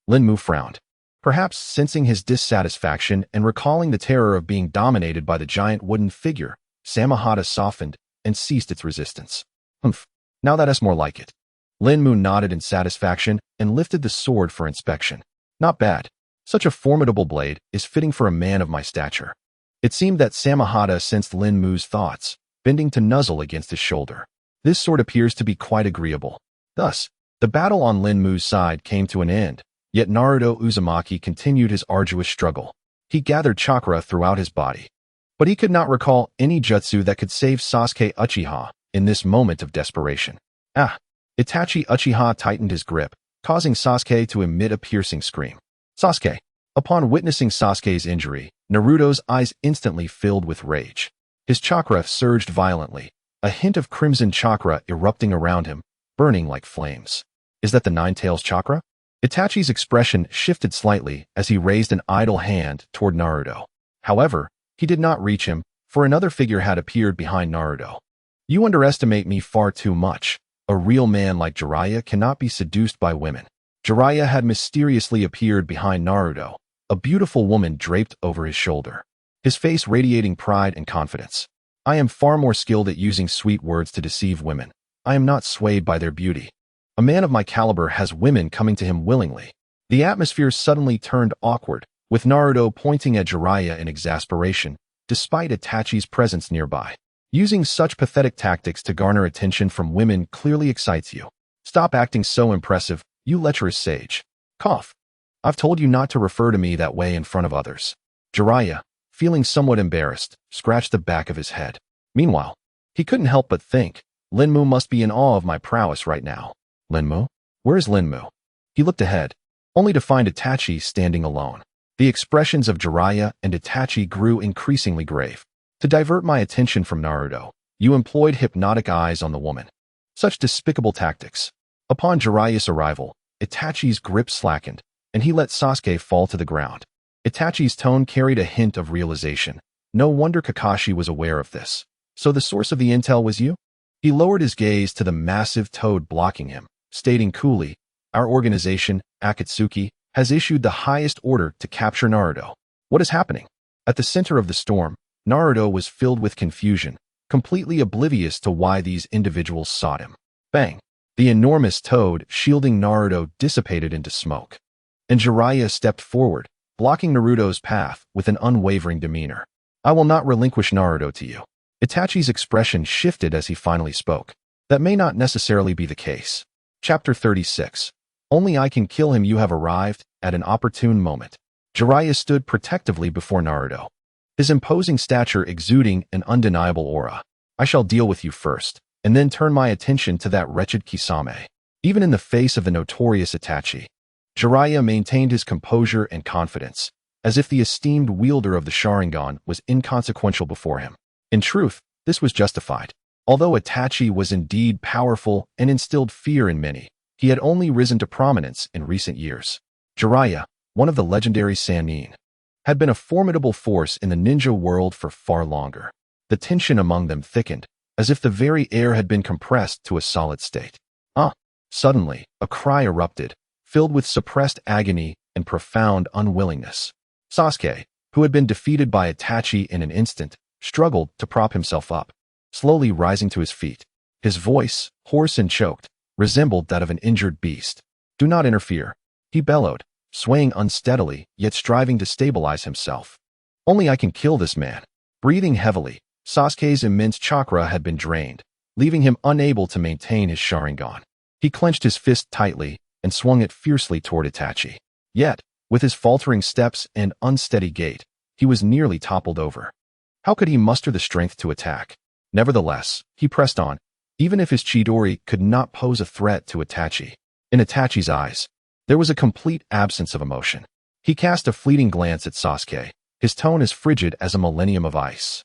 Lin Mu frowned. Perhaps sensing his dissatisfaction and recalling the terror of being dominated by the giant wooden figure, Samahata softened and ceased its resistance. Now that's more like it." Lin Mu nodded in satisfaction and lifted the sword for inspection. "Not bad. Such a formidable blade is fitting for a man of my stature." It seemed that Samahata sensed Lin Mu's thoughts, bending to nuzzle against his shoulder. "This sword appears to be quite agreeable." Thus, the battle on Lin Mu's side came to an end, yet Naruto Uzumaki continued his arduous struggle. He gathered chakra throughout his body, but he could not recall any jutsu that could save Sasuke Uchiha in this moment of desperation. Itachi Uchiha tightened his grip, causing Sasuke to emit a piercing scream. "Sasuke!" Upon witnessing Sasuke's injury, Naruto's eyes instantly filled with rage. His chakra surged violently, a hint of crimson chakra erupting around him, burning like flames. "Is that the Nine Tails chakra?" Itachi's expression shifted slightly as he raised an idle hand toward Naruto. However, he did not reach him, for another figure had appeared behind Naruto. "You underestimate me far too much. A real man like Jiraiya cannot be seduced by women." Jiraiya had mysteriously appeared behind Naruto, a beautiful woman draped over his shoulder, his face radiating pride and confidence. "I am far more skilled at using sweet words to deceive women. I am not swayed by their beauty. A man of my caliber has women coming to him willingly." The atmosphere suddenly turned awkward, with Naruto pointing at Jiraiya in exasperation, despite Itachi's presence nearby. Using such pathetic tactics to garner attention from women clearly excites you. Stop acting so impressive, you lecherous sage. Cough. I've told you not to refer to me that way in front of others. Jiraiya, feeling somewhat embarrassed, scratched the back of his head. Meanwhile, he couldn't help but think, Lin Mu must be in awe of my prowess right now. Lin Mu? Where is Lin Mu? He looked ahead, only to find Itachi standing alone. The expressions of Jiraiya and Itachi grew increasingly grave. To divert my attention from Naruto, you employed hypnotic eyes on the woman. Such despicable tactics. Upon Jiraiya's arrival, Itachi's grip slackened, and he let Sasuke fall to the ground. Itachi's tone carried a hint of realization. No wonder Kakashi was aware of this. So the source of the intel was you? He lowered his gaze to the massive toad blocking him, stating coolly, "Our organization, Akatsuki, has issued the highest order to capture Naruto." What is happening? At the center of the storm, Naruto was filled with confusion, completely oblivious to why these individuals sought him. Bang! The enormous toad shielding Naruto dissipated into smoke. And Jiraiya stepped forward, blocking Naruto's path with an unwavering demeanor. I will not relinquish Naruto to you. Itachi's expression shifted as he finally spoke. That may not necessarily be the case. Chapter 36. Only I can kill him. You have arrived at an opportune moment. Jiraiya stood protectively before Naruto, his imposing stature exuding an undeniable aura. I shall deal with you first, and then turn my attention to that wretched Kisame. Even in the face of the notorious Itachi, Jiraiya maintained his composure and confidence, as if the esteemed wielder of the Sharingan was inconsequential before him. In truth, this was justified. Although Itachi was indeed powerful and instilled fear in many, he had only risen to prominence in recent years. Jiraiya, one of the legendary Sannin, had been a formidable force in the ninja world for far longer. The tension among them thickened, as if the very air had been compressed to a solid state. Suddenly, a cry erupted, filled with suppressed agony and profound unwillingness. Sasuke, who had been defeated by Itachi in an instant, struggled to prop himself up, slowly rising to his feet. His voice, hoarse and choked, resembled that of an injured beast. Do not interfere, he bellowed, swaying unsteadily, yet striving to stabilize himself. Only I can kill this man. Breathing heavily, Sasuke's immense chakra had been drained, leaving him unable to maintain his Sharingan. He clenched his fist tightly and swung it fiercely toward Itachi. Yet, with his faltering steps and unsteady gait, he was nearly toppled over. How could he muster the strength to attack? Nevertheless, he pressed on, even if his Chidori could not pose a threat to Itachi. In Itachi's eyes, there was a complete absence of emotion. He cast a fleeting glance at Sasuke, his tone as frigid as a millennium of ice.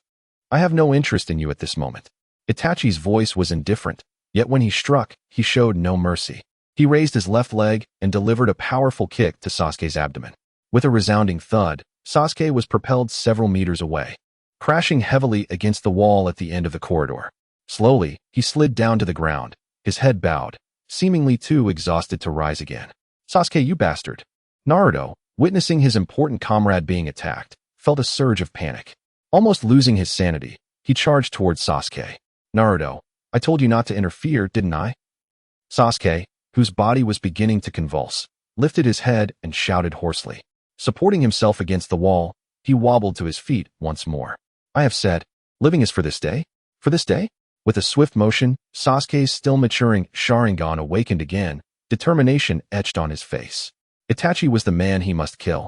I have no interest in you at this moment. Itachi's voice was indifferent, yet when he struck, he showed no mercy. He raised his left leg and delivered a powerful kick to Sasuke's abdomen. With a resounding thud, Sasuke was propelled several meters away, crashing heavily against the wall at the end of the corridor. Slowly, he slid down to the ground, his head bowed, seemingly too exhausted to rise again. Sasuke, you bastard! Naruto, witnessing his important comrade being attacked, felt a surge of panic. Almost losing his sanity, he charged towards Sasuke. Naruto, I told you not to interfere, didn't I? Sasuke, whose body was beginning to convulse, lifted his head and shouted hoarsely. Supporting himself against the wall, he wobbled to his feet once more. I have said, living is for this day? For this day? With a swift motion, Sasuke's still maturing Sharingan awakened again, determination etched on his face. Itachi was the man he must kill,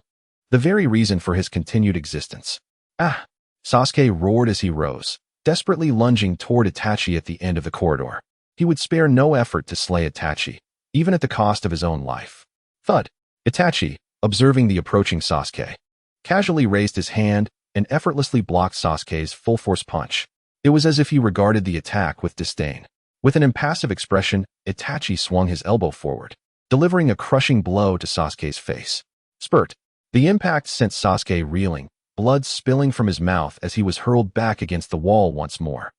the very reason for his continued existence. Ah! Sasuke roared as he rose, desperately lunging toward Itachi at the end of the corridor. He would spare no effort to slay Itachi, even at the cost of his own life. Thud! Itachi, observing the approaching Sasuke, casually raised his hand and effortlessly blocked Sasuke's full-force punch. It was as if he regarded the attack with disdain. With an impassive expression, Itachi swung his elbow forward, delivering a crushing blow to Sasuke's face. Spurt! The impact sent Sasuke reeling, blood spilling from his mouth as he was hurled back against the wall once more.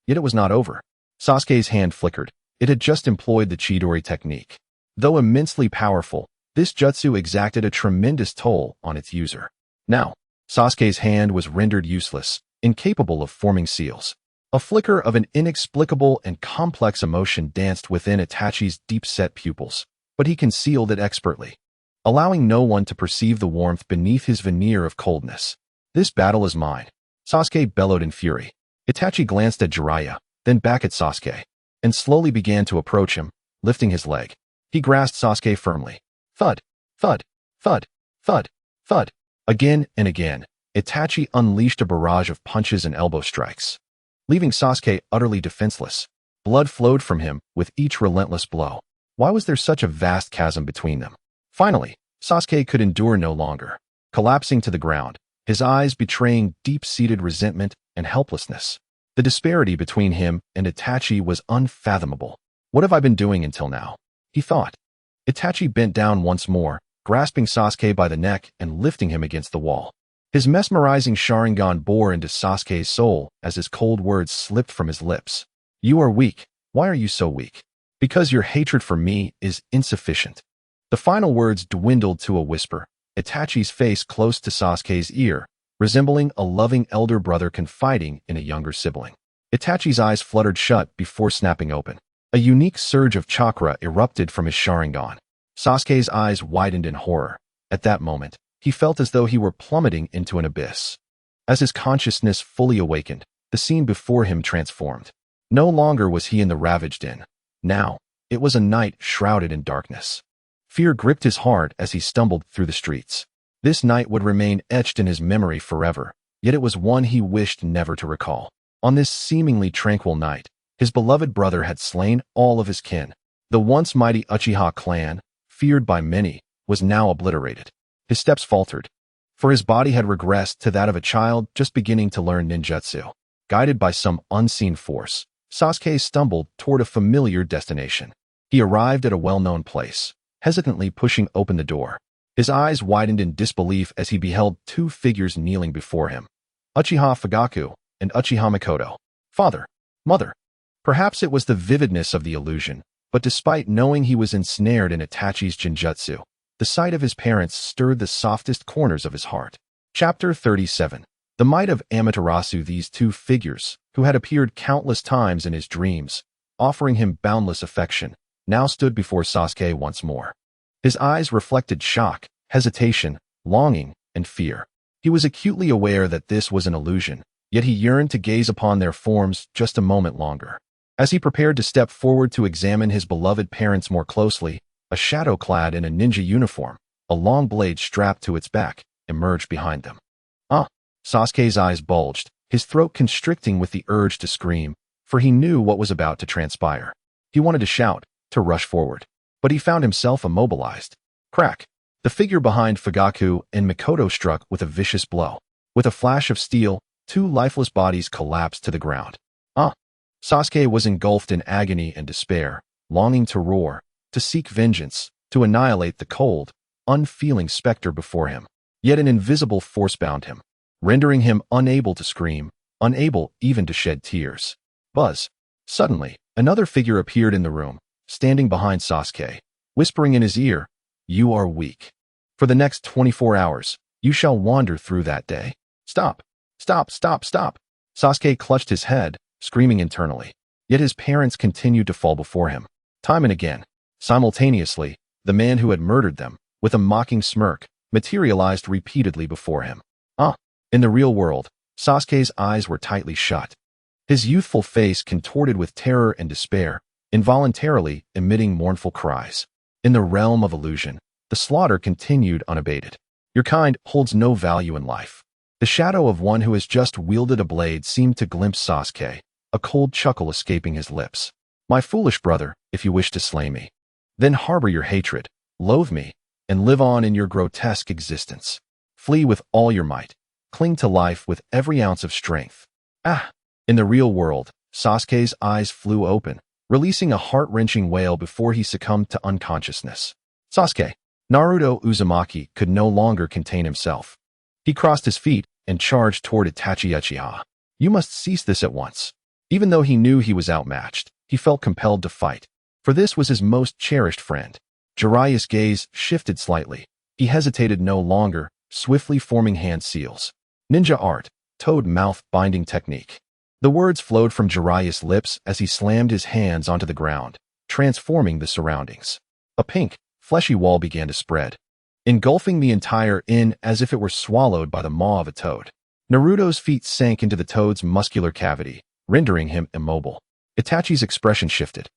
Yet it was not over. Sasuke's hand flickered. It had just employed the Chidori technique. Though immensely powerful, this jutsu exacted a tremendous toll on its user. Now, Sasuke's hand was rendered useless, incapable of forming seals. A flicker of an inexplicable and complex emotion danced within Itachi's deep-set pupils, but he concealed it expertly, allowing no one to perceive the warmth beneath his veneer of coldness. This battle is mine, Sasuke bellowed in fury. Itachi glanced at Jiraiya, then back at Sasuke, and slowly began to approach him, lifting his leg. He grasped Sasuke firmly. Thud! Thud! Thud! Thud! Thud! Again and again, Itachi unleashed a barrage of punches and elbow strikes, leaving Sasuke utterly defenseless. Blood flowed from him with each relentless blow. Why was there such a vast chasm between them? Finally, Sasuke could endure no longer. Collapsing to the ground, his eyes betraying deep-seated resentment and helplessness. The disparity between him and Itachi was unfathomable. What have I been doing until now? He thought. Itachi bent down once more, grasping Sasuke by the neck and lifting him against the wall. His mesmerizing Sharingan bore into Sasuke's soul as his cold words slipped from his lips. You are weak. Why are you so weak? Because your hatred for me is insufficient. The final words dwindled to a whisper, Itachi's face close to Sasuke's ear, resembling a loving elder brother confiding in a younger sibling. Itachi's eyes fluttered shut before snapping open. A unique surge of chakra erupted from his Sharingan. Sasuke's eyes widened in horror. At that moment, he felt as though he were plummeting into an abyss. As his consciousness fully awakened, the scene before him transformed. No longer was he in the ravaged inn. Now, it was a night shrouded in darkness. Fear gripped his heart as he stumbled through the streets. This night would remain etched in his memory forever, yet it was one he wished never to recall. On this seemingly tranquil night, his beloved brother had slain all of his kin. The once mighty Uchiha clan, feared by many, was now obliterated. His steps faltered, for his body had regressed to that of a child just beginning to learn ninjutsu. Guided by some unseen force, Sasuke stumbled toward a familiar destination. He arrived at a well-known place, hesitantly pushing open the door. His eyes widened in disbelief as he beheld two figures kneeling before him. Uchiha Fugaku and Uchiha Mikoto. Father, mother. Perhaps it was the vividness of the illusion, but despite knowing he was ensnared in Itachi's genjutsu, the sight of his parents stirred the softest corners of his heart. Chapter 37. The might of Amaterasu. These two figures, who had appeared countless times in his dreams, offering him boundless affection, now stood before Sasuke once more. His eyes reflected shock, hesitation, longing, and fear. He was acutely aware that this was an illusion, yet he yearned to gaze upon their forms just a moment longer. As he prepared to step forward to examine his beloved parents more closely, a shadow clad in a ninja uniform, a long blade strapped to its back, emerged behind them. Sasuke's eyes bulged, his throat constricting with the urge to scream, for he knew what was about to transpire. He wanted to shout, to rush forward, but he found himself immobilized. Crack! The figure behind Fugaku and Mikoto struck with a vicious blow. With a flash of steel, two lifeless bodies collapsed to the ground. Sasuke was engulfed in agony and despair, longing to roar, to seek vengeance, to annihilate the cold, unfeeling specter before him. Yet an invisible force bound him, rendering him unable to scream, unable even to shed tears. Buzz! Suddenly, another figure appeared in the room, standing behind Sasuke, whispering in his ear, "You are weak. For the next 24 hours, you shall wander through that day." Stop! Stop! Stop! Stop! Sasuke clutched his head, screaming internally. Yet his parents continued to fall before him. Time and again, simultaneously, the man who had murdered them, with a mocking smirk, materialized repeatedly before him. In the real world, Sasuke's eyes were tightly shut. His youthful face contorted with terror and despair, involuntarily emitting mournful cries. In the realm of illusion, the slaughter continued unabated. Your kind holds no value in life. The shadow of one who has just wielded a blade seemed to glimpse Sasuke, a cold chuckle escaping his lips. My foolish brother, if you wish to slay me, then harbor your hatred, loathe me, and live on in your grotesque existence. Flee with all your might. Cling to life with every ounce of strength. In the real world, Sasuke's eyes flew open, releasing a heart-wrenching wail before he succumbed to unconsciousness. Sasuke! Naruto Uzumaki could no longer contain himself. He crossed his feet and charged toward Itachi Uchiha. You must cease this at once. Even though he knew he was outmatched, he felt compelled to fight, for this was his most cherished friend. Jiraiya's gaze shifted slightly. He hesitated no longer, swiftly forming hand seals. Ninja art, toad mouth binding technique. The words flowed from Jiraiya's lips as he slammed his hands onto the ground, transforming the surroundings. A pink, fleshy wall began to spread, engulfing the entire inn as if it were swallowed by the maw of a toad. Naruto's feet sank into the toad's muscular cavity, rendering him immobile. Itachi's expression shifted,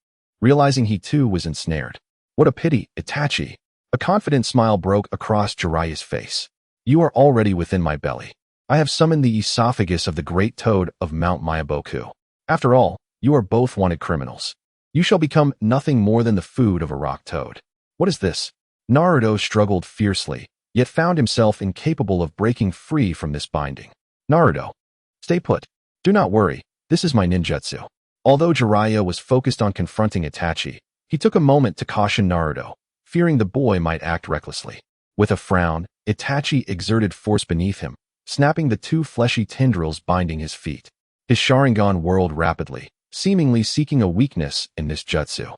realizing he too was ensnared. What a pity, Itachi! A confident smile broke across Jiraiya's face. You are already within my belly. I have summoned the esophagus of the great toad of Mount Myaboku. After all, you are both wanted criminals. You shall become nothing more than the food of a rock toad. What is this? Naruto struggled fiercely, yet found himself incapable of breaking free from this binding. Naruto, stay put. Do not worry, this is my ninjutsu. Although Jiraiya was focused on confronting Itachi, he took a moment to caution Naruto, fearing the boy might act recklessly. With a frown, Itachi exerted force beneath him, snapping the two fleshy tendrils binding his feet. His Sharingan whirled rapidly, seemingly seeking a weakness in this jutsu.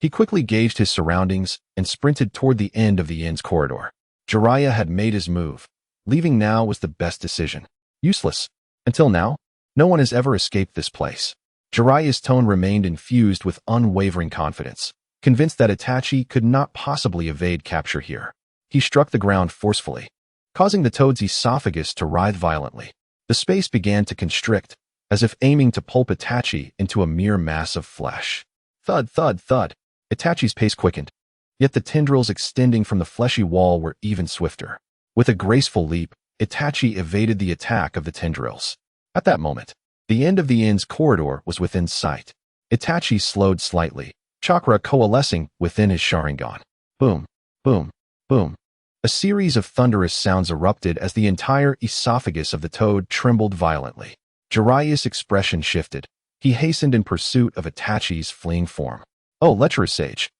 He quickly gauged his surroundings and sprinted toward the end of the inn's corridor. Jiraiya had made his move, Leaving now was the best decision. Useless. Until now, no one has ever escaped this place. Jiraiya's tone remained infused with unwavering confidence, convinced that Itachi could not possibly evade capture here. He struck the ground forcefully, causing the toad's esophagus to writhe violently. The space began to constrict, as if aiming to pulp Itachi into a mere mass of flesh. Thud, thud, thud. Itachi's pace quickened, yet the tendrils extending from the fleshy wall were even swifter. With a graceful leap, Itachi evaded the attack of the tendrils. At that moment, the end of the inn's corridor was within sight. Itachi slowed slightly, chakra coalescing within his Sharingan. Boom, boom, boom. A series of thunderous sounds erupted as the entire esophagus of the toad trembled violently. Jiraiya's expression shifted. He hastened in pursuit of Itachi's fleeing form. Oh, lecherous sage.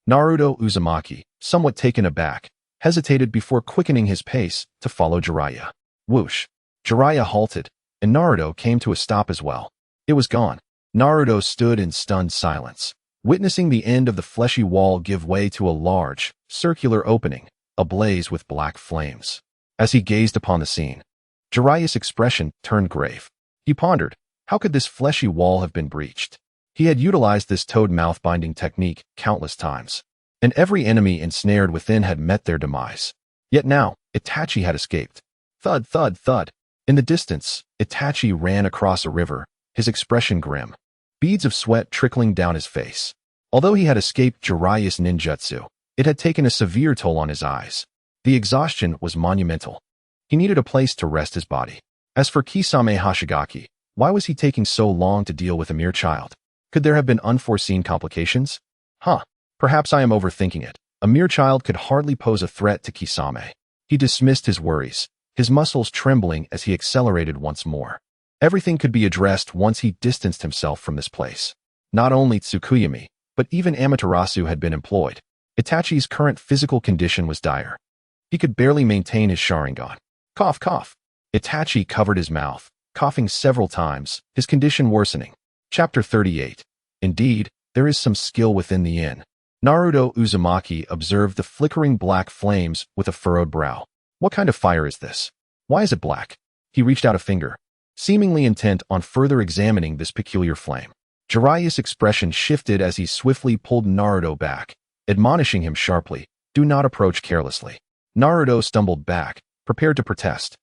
Naruto Uzumaki, somewhat taken aback, hesitated before quickening his pace to follow Jiraiya. Whoosh. Jiraiya halted, and Naruto came to a stop as well. It was gone. Naruto stood in stunned silence, witnessing the end of the fleshy wall give way to a large, circular opening, ablaze with black flames. As he gazed upon the scene, Jiraiya's expression turned grave. He pondered, how could this fleshy wall have been breached? He had utilized this toad mouth binding technique countless times, and every enemy ensnared within had met their demise. Yet now, Itachi had escaped. Thud, thud, thud. In the distance, Itachi ran across a river, his expression grim, beads of sweat trickling down his face. Although he had escaped Jiraiya's ninjutsu, it had taken a severe toll on his eyes. The exhaustion was monumental. He needed a place to rest his body. As for Kisame Hashigaki, why was he taking so long to deal with a mere child? Could there have been unforeseen complications? Perhaps I am overthinking it. A mere child could hardly pose a threat to Kisame. He dismissed his worries, his muscles trembling as he accelerated once more. Everything could be addressed once he distanced himself from this place. Not only Tsukuyami, but even Amaterasu had been employed. Itachi's current physical condition was dire. He could barely maintain his Sharingan. Cough, cough. Itachi covered his mouth, coughing several times, his condition worsening. Chapter 38. Indeed, there is some skill within the inn. Naruto Uzumaki observed the flickering black flames with a furrowed brow. What kind of fire is this? Why is it black? He reached out a finger, seemingly intent on further examining this peculiar flame. Jiraiya's expression shifted as he swiftly pulled Naruto back, admonishing him sharply, do not approach carelessly. Naruto stumbled back, prepared to protest.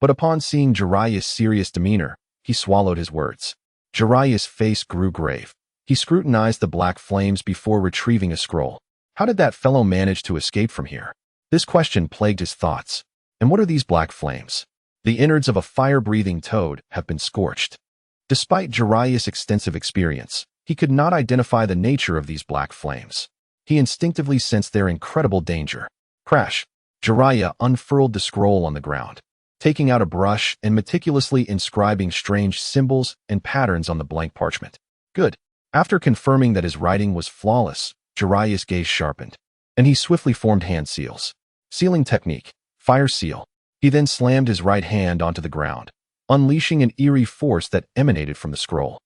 But upon seeing Jiraiya's serious demeanor, he swallowed his words. Jiraiya's face grew grave. He scrutinized the black flames before retrieving a scroll. How did that fellow manage to escape from here? This question plagued his thoughts. And what are these black flames? The innards of a fire-breathing toad have been scorched. Despite Jiraiya's extensive experience, he could not identify the nature of these black flames. He instinctively sensed their incredible danger. Crash! Jiraiya unfurled the scroll on the ground, taking out a brush and meticulously inscribing strange symbols and patterns on the blank parchment. Good. After confirming that his writing was flawless, Jiraiya's gaze sharpened, and he swiftly formed hand seals. Sealing technique, fire seal. He then slammed his right hand onto the ground, unleashing an eerie force that emanated from the scroll.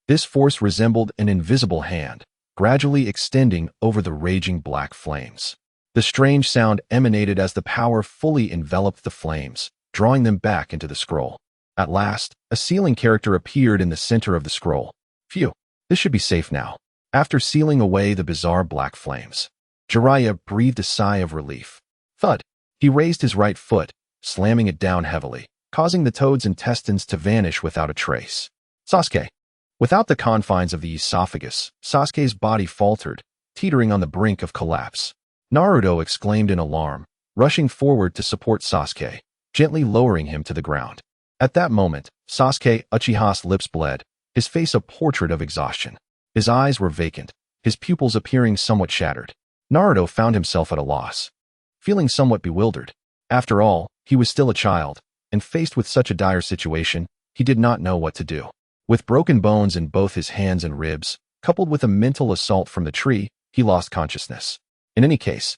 This force resembled an invisible hand, gradually extending over the raging black flames. The strange sound emanated as the power fully enveloped the flames, drawing them back into the scroll. At last, a sealing character appeared in the center of the scroll. Phew, this should be safe now. After sealing away the bizarre black flames, Jiraiya breathed a sigh of relief. Thud! He raised his right foot, slamming it down heavily, causing the toad's intestines to vanish without a trace. Sasuke! Without the confines of the esophagus, Sasuke's body faltered, teetering on the brink of collapse. Naruto exclaimed in alarm, rushing forward to support Sasuke, gently lowering him to the ground. At that moment, Sasuke Uchiha's lips bled, his face a portrait of exhaustion. His eyes were vacant, his pupils appearing somewhat shattered. Naruto found himself at a loss, feeling somewhat bewildered. After all, he was still a child, and faced with such a dire situation, he did not know what to do. With broken bones in both his hands and ribs, coupled with a mental assault from the tree, he lost consciousness. In any case,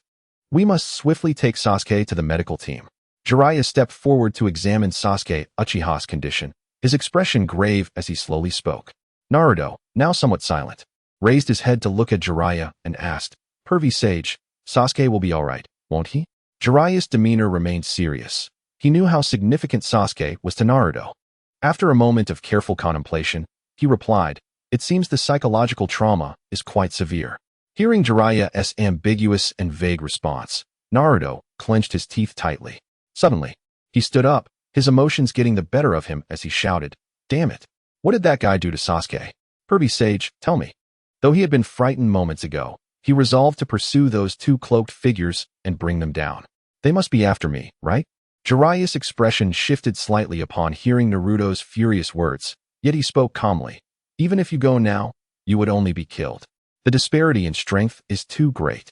we must swiftly take Sasuke to the medical team. Jiraiya stepped forward to examine Sasuke Uchiha's condition, his expression grave as he slowly spoke. Naruto, now somewhat silent, raised his head to look at Jiraiya and asked, Pervy Sage, Sasuke will be alright, won't he? Jiraiya's demeanor remained serious, He knew how significant Sasuke was to Naruto. After a moment of careful contemplation, he replied, "It seems the psychological trauma is quite severe." Hearing Jiraiya's ambiguous and vague response, Naruto clenched his teeth tightly. Suddenly, he stood up, his emotions getting the better of him as he shouted, "Damn it! What did that guy do to Sasuke? Kirby Sage, tell me." Though he had been frightened moments ago, he resolved to pursue those two cloaked figures and bring them down. They must be after me, right? Jiraiya's expression shifted slightly upon hearing Naruto's furious words, yet he spoke calmly. "Even if you go now, you would only be killed. The disparity in strength is too great.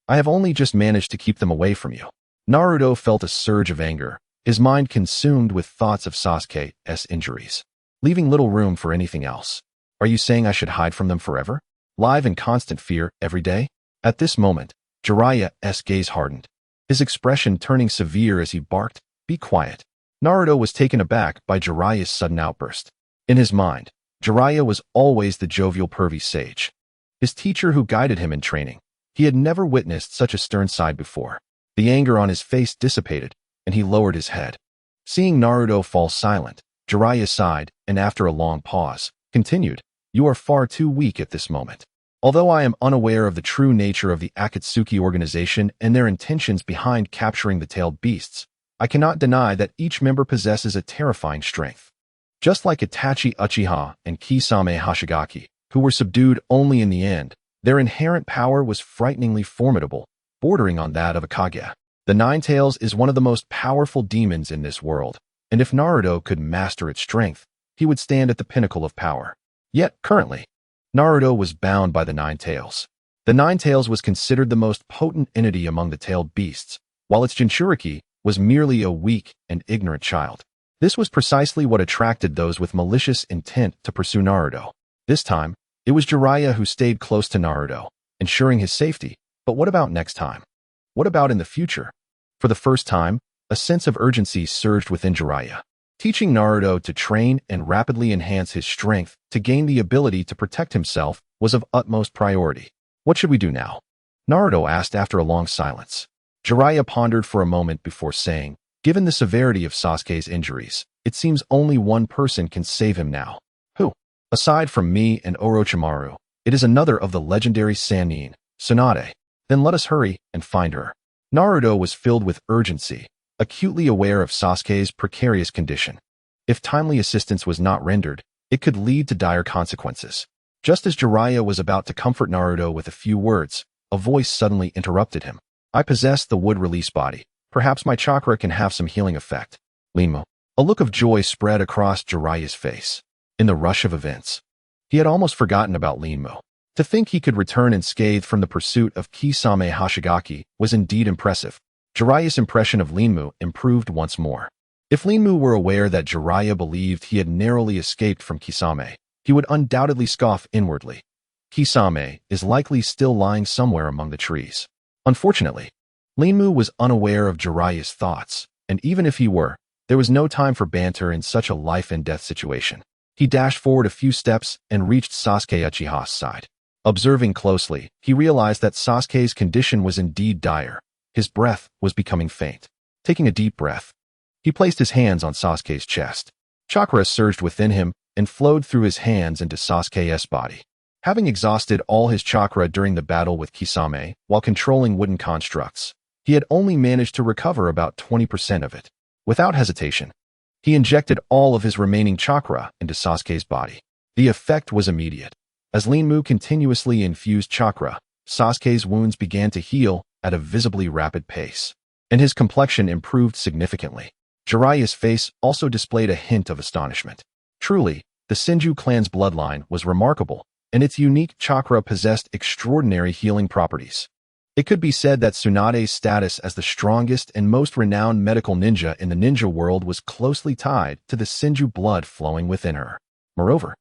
I have only just managed to keep them away from you." Naruto felt a surge of anger, his mind consumed with thoughts of Sasuke's injuries, leaving little room for anything else. "Are you saying I should hide from them forever? Live in constant fear every day?" At this moment, Jiraiya's gaze hardened, his expression turning severe as he barked, "Be quiet." Naruto was taken aback by Jiraiya's sudden outburst. In his mind, Jiraiya was always the jovial pervy sage, his teacher who guided him in training. He had never witnessed such a stern side before. The anger on his face dissipated, and he lowered his head. Seeing Naruto fall silent, Jiraiya sighed, and after a long pause, continued, "You are far too weak at this moment. Although I am unaware of the true nature of the Akatsuki organization and their intentions behind capturing the tailed beasts, I cannot deny that each member possesses a terrifying strength. Just like Itachi Uchiha and Kisame Hashigaki, who were subdued only in the end, their inherent power was frighteningly formidable, bordering on that of a Kage. The Nine Tails is one of the most powerful demons in this world, and if Naruto could master its strength, he would stand at the pinnacle of power. Yet, currently, Naruto was bound by the Nine Tails. The Nine Tails was considered the most potent entity among the tailed beasts, while its Jinchuriki was merely a weak and ignorant child. This was precisely what attracted those with malicious intent to pursue Naruto. This time, it was Jiraiya who stayed close to Naruto, ensuring his safety. But what about next time? What about in the future? For the first time, a sense of urgency surged within Jiraiya. Teaching Naruto to train and rapidly enhance his strength to gain the ability to protect himself was of utmost priority. "What should we do now?" Naruto asked after a long silence. Jiraiya pondered for a moment before saying, "Given the severity of Sasuke's injuries, it seems only one person can save him now." "Who?" "Aside from me and Orochimaru, it is another of the legendary Sannin, Tsunade. Then let us hurry and find her." Naruto was filled with urgency, acutely aware of Sasuke's precarious condition. If timely assistance was not rendered, it could lead to dire consequences. Just as Jiraiya was about to comfort Naruto with a few words, a voice suddenly interrupted him. "I possess the wood release body. Perhaps my chakra can have some healing effect." Linmu. A look of joy spread across Jiraiya's face. In the rush of events, he had almost forgotten about Linmu. To think he could return unscathed from the pursuit of Kisame Hashigaki was indeed impressive. Jiraiya's impression of Linmu improved once more. If Linmu were aware that Jiraiya believed he had narrowly escaped from Kisame, he would undoubtedly scoff inwardly. Kisame is likely still lying somewhere among the trees. Unfortunately, Linmu was unaware of Jiraiya's thoughts, and even if he were, there was no time for banter in such a life-and-death situation. He dashed forward a few steps and reached Sasuke Uchiha's side. Observing closely, he realized that Sasuke's condition was indeed dire. His breath was becoming faint. Taking a deep breath, he placed his hands on Sasuke's chest. Chakra surged within him and flowed through his hands into Sasuke's body. Having exhausted all his chakra during the battle with Kisame while controlling wooden constructs, he had only managed to recover about 20% of it. Without hesitation, he injected all of his remaining chakra into Sasuke's body. The effect was immediate. As Linmu continuously infused chakra, Sasuke's wounds began to heal at a visibly rapid pace, and his complexion improved significantly. Jiraiya's face also displayed a hint of astonishment. Truly, the Senju clan's bloodline was remarkable, and its unique chakra possessed extraordinary healing properties. It could be said that Tsunade's status as the strongest and most renowned medical ninja in the ninja world was closely tied to the Senju blood flowing within her. Moreover,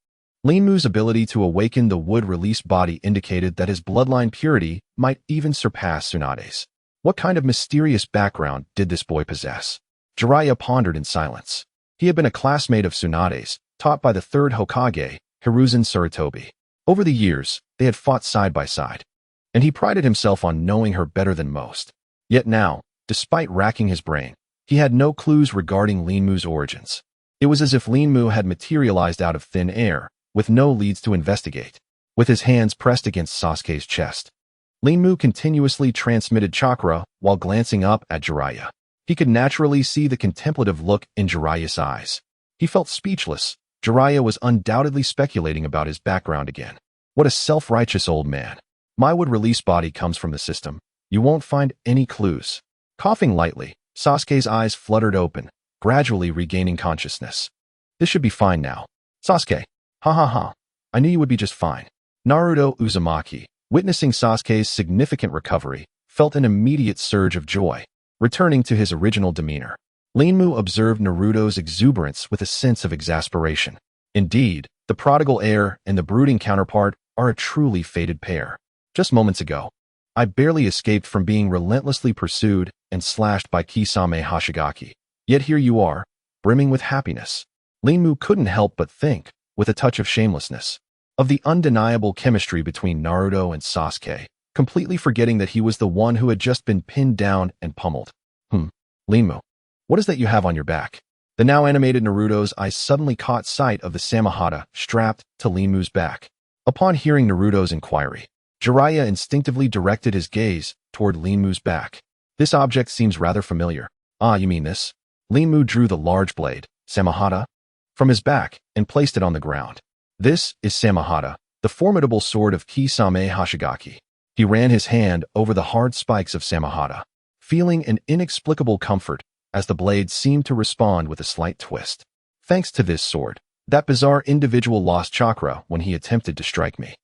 Linmu's ability to awaken the wood-released body indicated that his bloodline purity might even surpass Tsunade's. What kind of mysterious background did this boy possess? Jiraiya pondered in silence. He had been a classmate of Tsunade's, taught by the third Hokage, Hiruzen Sarutobi. Over the years, they had fought side by side, and he prided himself on knowing her better than most. Yet now, despite racking his brain, He had no clues regarding Linmu's origins. It was as if Linmu had materialized out of thin air, with no leads to investigate. With his hands pressed against Sasuke's chest, Linmu continuously transmitted chakra while glancing up at Jiraiya. He could naturally see the contemplative look in Jiraiya's eyes. He felt speechless. Jiraiya was undoubtedly speculating about his background again. What a self-righteous old man. My would-release body comes from the system. You won't find any clues. Coughing lightly, Sasuke's eyes fluttered open, gradually regaining consciousness. This should be fine now. Sasuke. Ha ha ha. I knew you would be just fine. Naruto Uzumaki, witnessing Sasuke's significant recovery, felt an immediate surge of joy, returning to his original demeanor. Linmu observed Naruto's exuberance with a sense of exasperation. Indeed, the prodigal heir and the brooding counterpart are a truly fated pair. Just moments ago, I barely escaped from being relentlessly pursued and slashed by Kisame Hashigaki. Yet here you are, brimming with happiness. Linmu couldn't help but think, with a touch of shamelessness, of the undeniable chemistry between Naruto and Sasuke, completely forgetting that he was the one who had just been pinned down and pummeled. Linmu, what is that you have on your back? The now animated Naruto's eyes suddenly caught sight of the Samahata strapped to Linmu's back. Upon hearing Naruto's inquiry, Jiraiya instinctively directed his gaze toward Linmu's back. This object seems rather familiar. Ah, you mean this? Linmu drew the large blade, Samahata, from his back and placed it on the ground. This is Samahata, the formidable sword of Kisame Hashigaki. He ran his hand over the hard spikes of Samahata, feeling an inexplicable comfort as the blade seemed to respond with a slight twist. Thanks to this sword, that bizarre individual lost chakra when he attempted to strike me.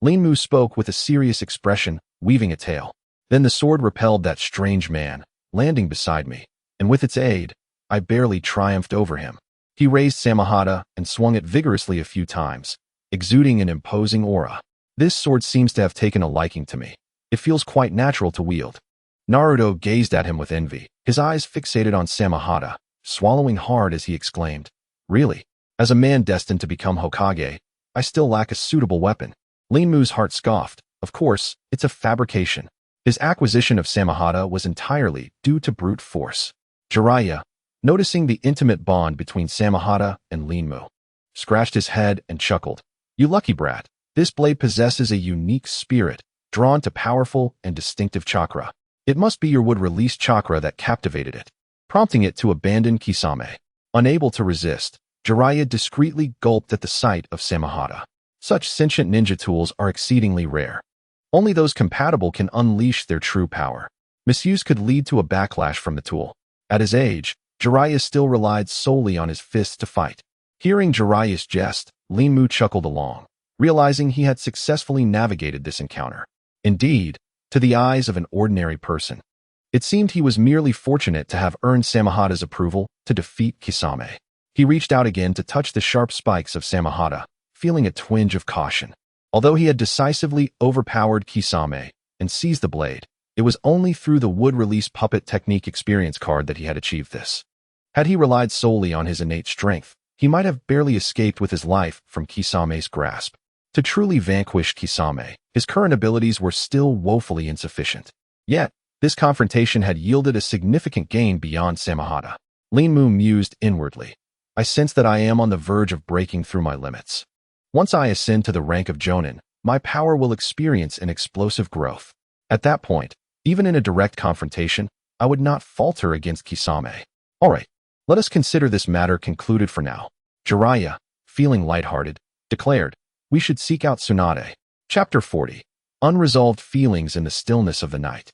Linmu spoke with a serious expression, weaving a tale. Then the sword repelled that strange man, landing beside me, and with its aid, I barely triumphed over him. He raised Samahata and swung it vigorously a few times, exuding an imposing aura. This sword seems to have taken a liking to me. It feels quite natural to wield. Naruto gazed at him with envy, his eyes fixated on Samahata, swallowing hard as he exclaimed, "Really? As a man destined to become Hokage, I still lack a suitable weapon." Linmu's heart scoffed. Of course, it's a fabrication. His acquisition of Samahata was entirely due to brute force. Jiraiya, noticing the intimate bond between Samahata and Linmu, scratched his head and chuckled. "You lucky brat. This blade possesses a unique spirit, drawn to powerful and distinctive chakra. It must be your would-release chakra that captivated it, prompting it to abandon Kisame." Unable to resist, Jiraiya discreetly gulped at the sight of Samahata. Such sentient ninja tools are exceedingly rare. Only those compatible can unleash their true power. Misuse could lead to a backlash from the tool. At his age, Jiraiya still relied solely on his fists to fight. Hearing Jiraiya's jest, Linmu chuckled along, realizing he had successfully navigated this encounter. Indeed, to the eyes of an ordinary person, it seemed he was merely fortunate to have earned Samahata's approval to defeat Kisame. He reached out again to touch the sharp spikes of Samahata, feeling a twinge of caution. Although he had decisively overpowered Kisame and seized the blade, it was only through the wood-release puppet technique experience card that he had achieved this. Had he relied solely on his innate strength, he might have barely escaped with his life from Kisame's grasp. To truly vanquish Kisame, his current abilities were still woefully insufficient. Yet, this confrontation had yielded a significant gain beyond Samahata. Linmu mused inwardly. I sense that I am on the verge of breaking through my limits. Once I ascend to the rank of Jonin, my power will experience an explosive growth. At that point, even in a direct confrontation, I would not falter against Kisame. All right, let us consider this matter concluded for now. Jiraiya, feeling lighthearted, declared, "We should seek out Tsunade." Chapter 40. Unresolved Feelings in the Stillness of the Night.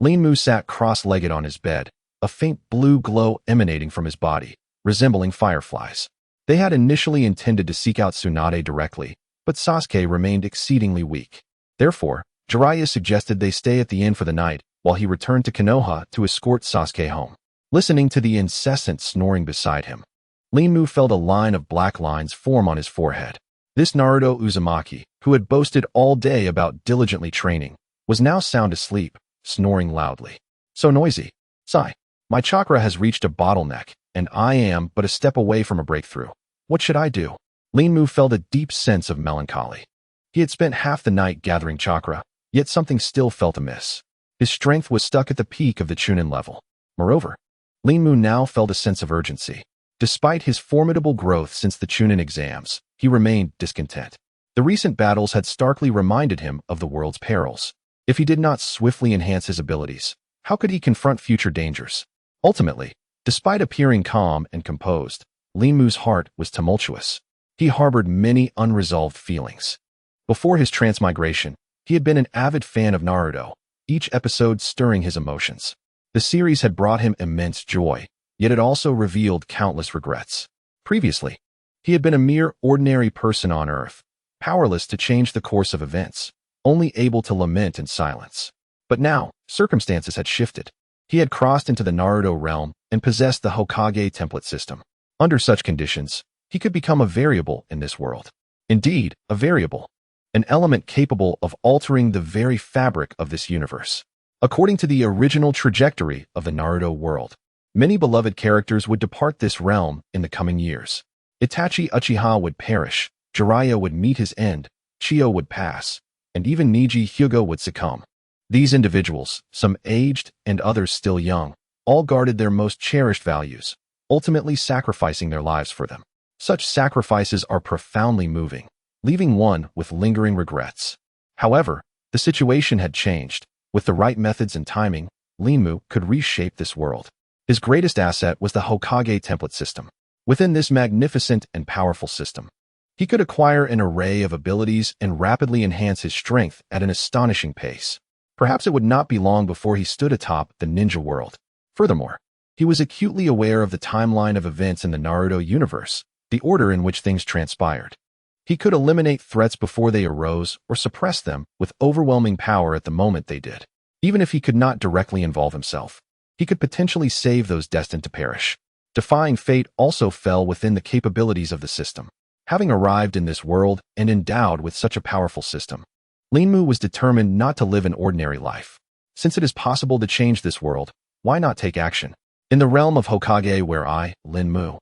Linmu sat cross-legged on his bed, a faint blue glow emanating from his body, resembling fireflies. They had initially intended to seek out Tsunade directly, but Sasuke remained exceedingly weak. Therefore, Jiraiya suggested they stay at the inn for the night while he returned to Konoha to escort Sasuke home. Listening to the incessant snoring beside him, Linmu felt a line of black lines form on his forehead. This Naruto Uzumaki, who had boasted all day about diligently training, was now sound asleep, snoring loudly. So noisy. Sigh. My chakra has reached a bottleneck, and I am but a step away from a breakthrough. What should I do? Linmu felt a deep sense of melancholy. He had spent half the night gathering chakra, yet something still felt amiss. His strength was stuck at the peak of the Chunin level. Moreover, Lin Mu now felt a sense of urgency. Despite his formidable growth since the Chunin exams, he remained discontent. The recent battles had starkly reminded him of the world's perils. If he did not swiftly enhance his abilities, how could he confront future dangers? Ultimately, despite appearing calm and composed, Lin Mu's heart was tumultuous. He harbored many unresolved feelings. Before his transmigration, he had been an avid fan of Naruto, each episode stirring his emotions. The series had brought him immense joy, yet it also revealed countless regrets. Previously, he had been a mere ordinary person on Earth, powerless to change the course of events, only able to lament in silence. But now, circumstances had shifted. He had crossed into the Naruto realm and possessed the Hokage template system. Under such conditions, he could become a variable in this world. Indeed, a variable. An element capable of altering the very fabric of this universe. According to the original trajectory of the Naruto world, many beloved characters would depart this realm in the coming years. Itachi Uchiha would perish, Jiraiya would meet his end, Chio would pass, and even Neji Hyuga would succumb. These individuals, some aged and others still young, all guarded their most cherished values, ultimately sacrificing their lives for them. Such sacrifices are profoundly moving, leaving one with lingering regrets. However, the situation had changed. With the right methods and timing, Lin Mu could reshape this world. His greatest asset was the Hokage template system. Within this magnificent and powerful system, he could acquire an array of abilities and rapidly enhance his strength at an astonishing pace. Perhaps it would not be long before he stood atop the ninja world. Furthermore, he was acutely aware of the timeline of events in the Naruto universe, the order in which things transpired. He could eliminate threats before they arose or suppress them with overwhelming power at the moment they did. Even if he could not directly involve himself, he could potentially save those destined to perish. Defying fate also fell within the capabilities of the system. Having arrived in this world and endowed with such a powerful system, Lin Mu was determined not to live an ordinary life. Since it is possible to change this world, why not take action? In the realm of Hokage where I, Lin Mu,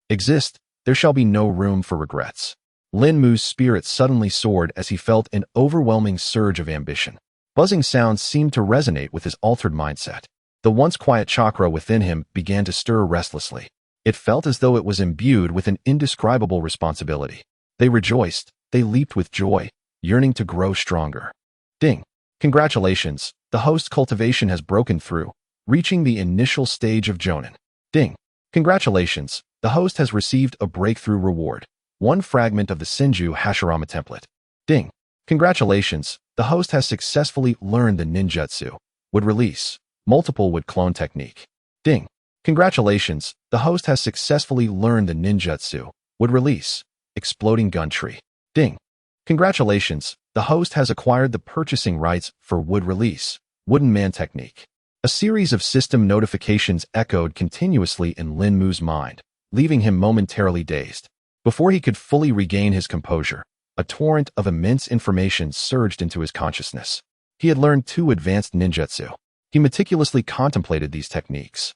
exist, there shall be no room for regrets. Lin Mu's spirit suddenly soared as he felt an overwhelming surge of ambition. Buzzing sounds seemed to resonate with his altered mindset. The once quiet chakra within him began to stir restlessly. It felt as though it was imbued with an indescribable responsibility. They rejoiced, they leaped with joy, yearning to grow stronger. Ding! Congratulations, the host's cultivation has broken through, reaching the initial stage of Jonin. Ding! Congratulations, the host has received a breakthrough reward. One fragment of the Senju Hashirama template. Ding! Congratulations, the host has successfully learned the ninjutsu. Would release. Multiple would clone technique. Ding! Congratulations, the host has successfully learned the ninjutsu. Would release. Exploding gun tree. Ding! Congratulations, the host has acquired the purchasing rights for wood release. Wooden man technique. A series of system notifications echoed continuously in Lin Mu's mind, leaving him momentarily dazed. Before he could fully regain his composure, a torrent of immense information surged into his consciousness. He had learned 2 advanced ninjutsu. He meticulously contemplated these techniques.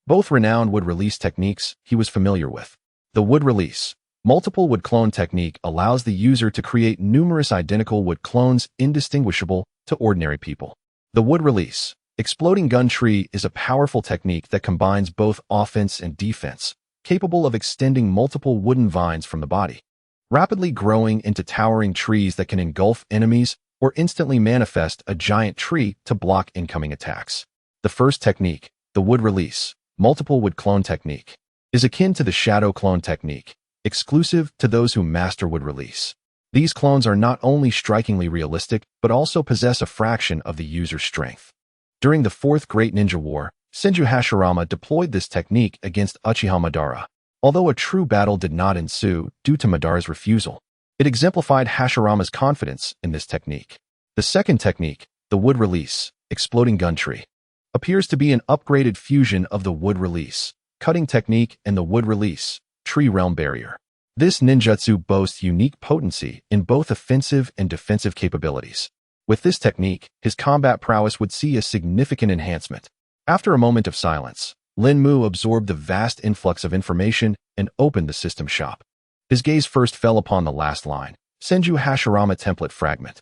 Both renowned wood release techniques he was familiar with. The wood release, multiple wood clone technique allows the user to create numerous identical wood clones indistinguishable to ordinary people. The wood release, exploding gun tree is a powerful technique that combines both offense and defense, capable of extending multiple wooden vines from the body, rapidly growing into towering trees that can engulf enemies or instantly manifest a giant tree to block incoming attacks. The first technique, the wood release, multiple wood clone technique, is akin to the shadow clone technique, exclusive to those who master wood release. These clones are not only strikingly realistic, but also possess a fraction of the user's strength. During the Fourth Great Ninja War, Senju Hashirama deployed this technique against Uchiha Madara. Although a true battle did not ensue due to Madara's refusal, it exemplified Hashirama's confidence in this technique. The second technique, the wood release, exploding gun tree, appears to be an upgraded fusion of the wood release, cutting technique and the wood release, tree realm barrier. This ninjutsu boasts unique potency in both offensive and defensive capabilities. With this technique, his combat prowess would see a significant enhancement. After a moment of silence, Lin Mu absorbed the vast influx of information and opened the system shop. His gaze first fell upon the last line, Senju Hashirama Template Fragment.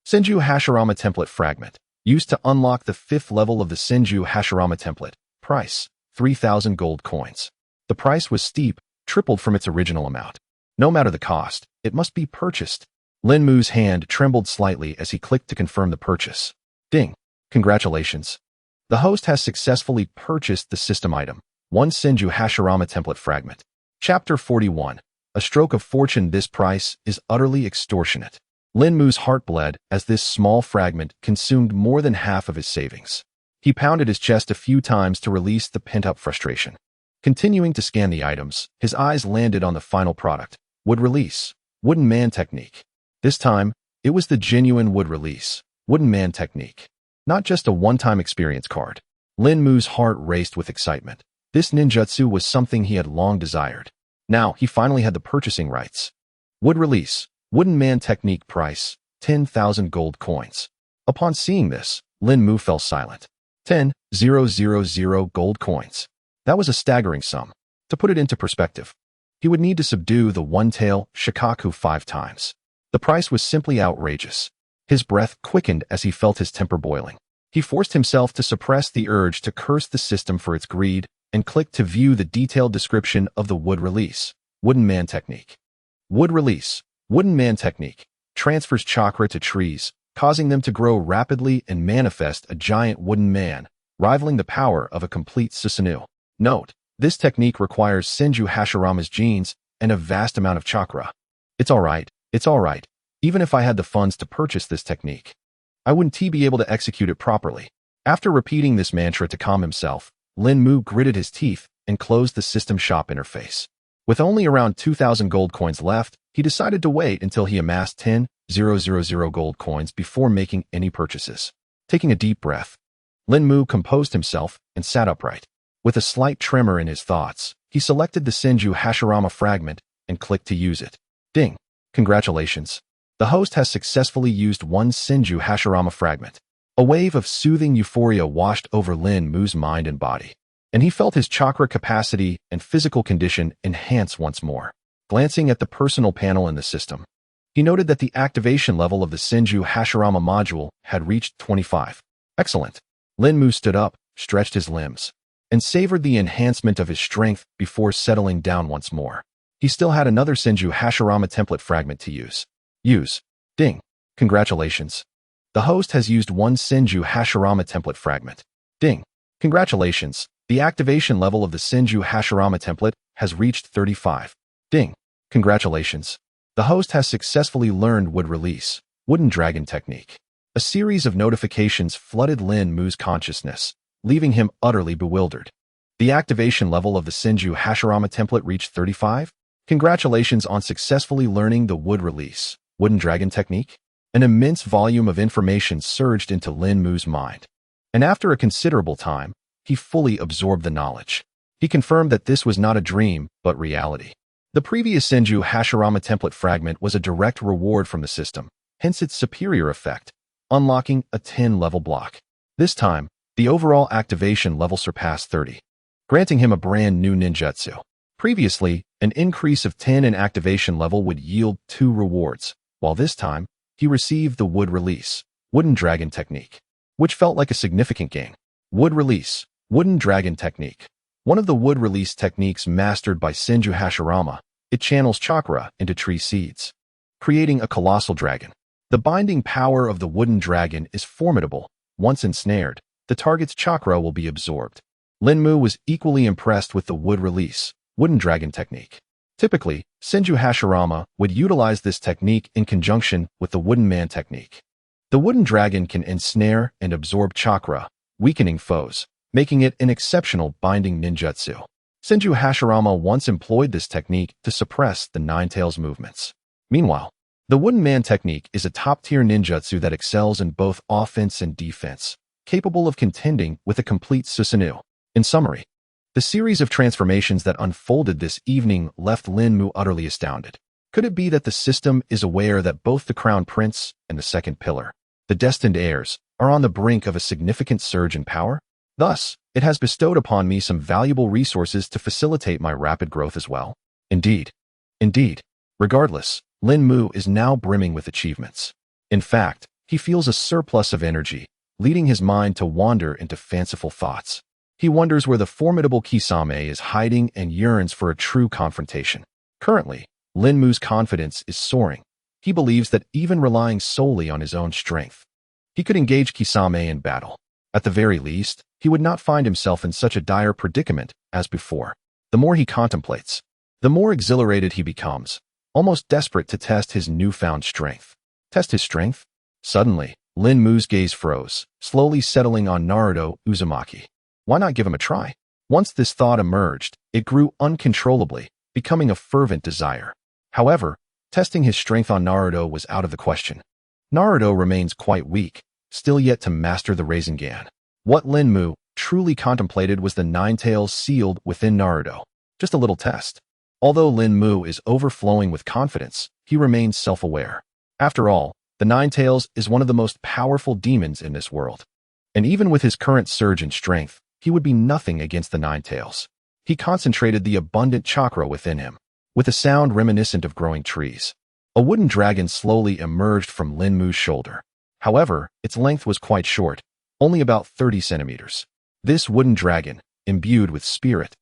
Senju Hashirama Template Fragment, used to unlock the 5th level of the Senju Hashirama Template. Price, 3,000 gold coins. The price was steep, tripled from its original amount. No matter the cost, it must be purchased. Lin Mu's hand trembled slightly as he clicked to confirm the purchase. Ding! Congratulations. The host has successfully purchased the system item, 1 Senju Hashirama template fragment. Chapter 41. A stroke of fortune. This price is utterly extortionate. Lin Mu's heart bled as this small fragment consumed more than half of his savings. He pounded his chest a few times to release the pent-up frustration. Continuing to scan the items, his eyes landed on the final product, Wood Release, Wooden Man Technique. This time, it was the genuine Wood Release, Wooden Man Technique. Not just a one-time experience card. Lin Mu's heart raced with excitement. This ninjutsu was something he had long desired. Now, he finally had the purchasing rights. Wood Release, Wooden Man Technique. Price, 10,000 gold coins. Upon seeing this, Lin Mu fell silent. 10,000 gold coins. That was a staggering sum. To put it into perspective, he would need to subdue the one-tail Shikaku 5 times. The price was simply outrageous. His breath quickened as he felt his temper boiling. He forced himself to suppress the urge to curse the system for its greed and clicked to view the detailed description of the Wood Release, Wooden Man Technique. Wood Release, Wooden Man Technique, transfers chakra to trees, causing them to grow rapidly and manifest a giant wooden man, rivaling the power of a complete Susanoo. Note, this technique requires Senju Hashirama's genes and a vast amount of chakra. It's alright, even if I had the funds to purchase this technique. I wouldn't be able to execute it properly. After repeating this mantra to calm himself, Lin Mu gritted his teeth and closed the system shop interface. With only around 2,000 gold coins left, he decided to wait until he amassed 10,000 gold coins before making any purchases. Taking a deep breath, Lin Mu composed himself and sat upright. With a slight tremor in his thoughts, he selected the Senju Hashirama fragment and clicked to use it. Ding! Congratulations. The host has successfully used 1 Senju Hashirama fragment. A wave of soothing euphoria washed over Lin Mu's mind and body, and he felt his chakra capacity and physical condition enhance once more. Glancing at the personal panel in the system, he noted that the activation level of the Senju Hashirama module had reached 25. Excellent. Lin Mu stood up, stretched his limbs, and savored the enhancement of his strength before settling down once more. He still had another Senju Hashirama template fragment to use. Ding. Congratulations. The host has used 1 Senju Hashirama template fragment. Ding. Congratulations. The activation level of the Senju Hashirama template has reached 35. Ding. Congratulations. The host has successfully learned Wood Release, Wooden Dragon Technique. A series of notifications flooded Lin Mu's consciousness, leaving him utterly bewildered. The activation level of the Senju Hashirama template reached 35? Congratulations on successfully learning the Wood Release, Wooden Dragon Technique. An immense volume of information surged into Lin Mu's mind, and after a considerable time, he fully absorbed the knowledge. He confirmed that this was not a dream, but reality. The previous Senju Hashirama template fragment was a direct reward from the system, hence its superior effect, unlocking a 10-level block. This time, the overall activation level surpassed 30, granting him a brand new ninjutsu. Previously, an increase of 10 in activation level would yield 2 rewards, while this time, he received the Wood Release, Wooden Dragon Technique, which felt like a significant gain. Wood Release, Wooden Dragon Technique. One of the Wood Release techniques mastered by Senju Hashirama, it channels chakra into tree seeds, creating a colossal dragon. The binding power of the wooden dragon is formidable. Once ensnared, the target's chakra will be absorbed. Lin Mu was equally impressed with the Wood Release, Wooden Dragon Technique. Typically, Senju Hashirama would utilize this technique in conjunction with the Wooden Man Technique. The wooden dragon can ensnare and absorb chakra, weakening foes, making it an exceptional binding ninjutsu. Senju Hashirama once employed this technique to suppress the Nine Tails movements. Meanwhile, the Wooden Man Technique is a top-tier ninjutsu that excels in both offense and defense, capable of contending with a complete Susanoo. In summary, the series of transformations that unfolded this evening left Lin Mu utterly astounded. Could it be that the system is aware that both the Crown Prince and the Second Pillar, the destined heirs, are on the brink of a significant surge in power? Thus, it has bestowed upon me some valuable resources to facilitate my rapid growth as well. Indeed. Regardless, Lin Mu is now brimming with achievements. In fact, he feels a surplus of energy, leading his mind to wander into fanciful thoughts. He wonders where the formidable Kisame is hiding and yearns for a true confrontation. Currently, Linmu's confidence is soaring. He believes that even relying solely on his own strength, he could engage Kisame in battle. At the very least, he would not find himself in such a dire predicament as before. The more he contemplates, the more exhilarated he becomes, almost desperate to test his newfound strength. Test his strength? Suddenly, Linmu's gaze froze, slowly settling on Naruto Uzumaki. Why not give him a try? Once this thought emerged, it grew uncontrollably, becoming a fervent desire. However, testing his strength on Naruto was out of the question. Naruto remains quite weak, still yet to master the Rasengan. What Linmu truly contemplated was the Nine Tails sealed within Naruto. Just a little test. Although Linmu is overflowing with confidence, he remains self-aware. After all, the Nine Tails is one of the most powerful demons in this world. And even with his current surge in strength, he would be nothing against the Nine Tails. He concentrated the abundant chakra within him. With a sound reminiscent of growing trees, a wooden dragon slowly emerged from Linmu's shoulder. However, its length was quite short, only about 30 centimeters. This wooden dragon, imbued with spirit,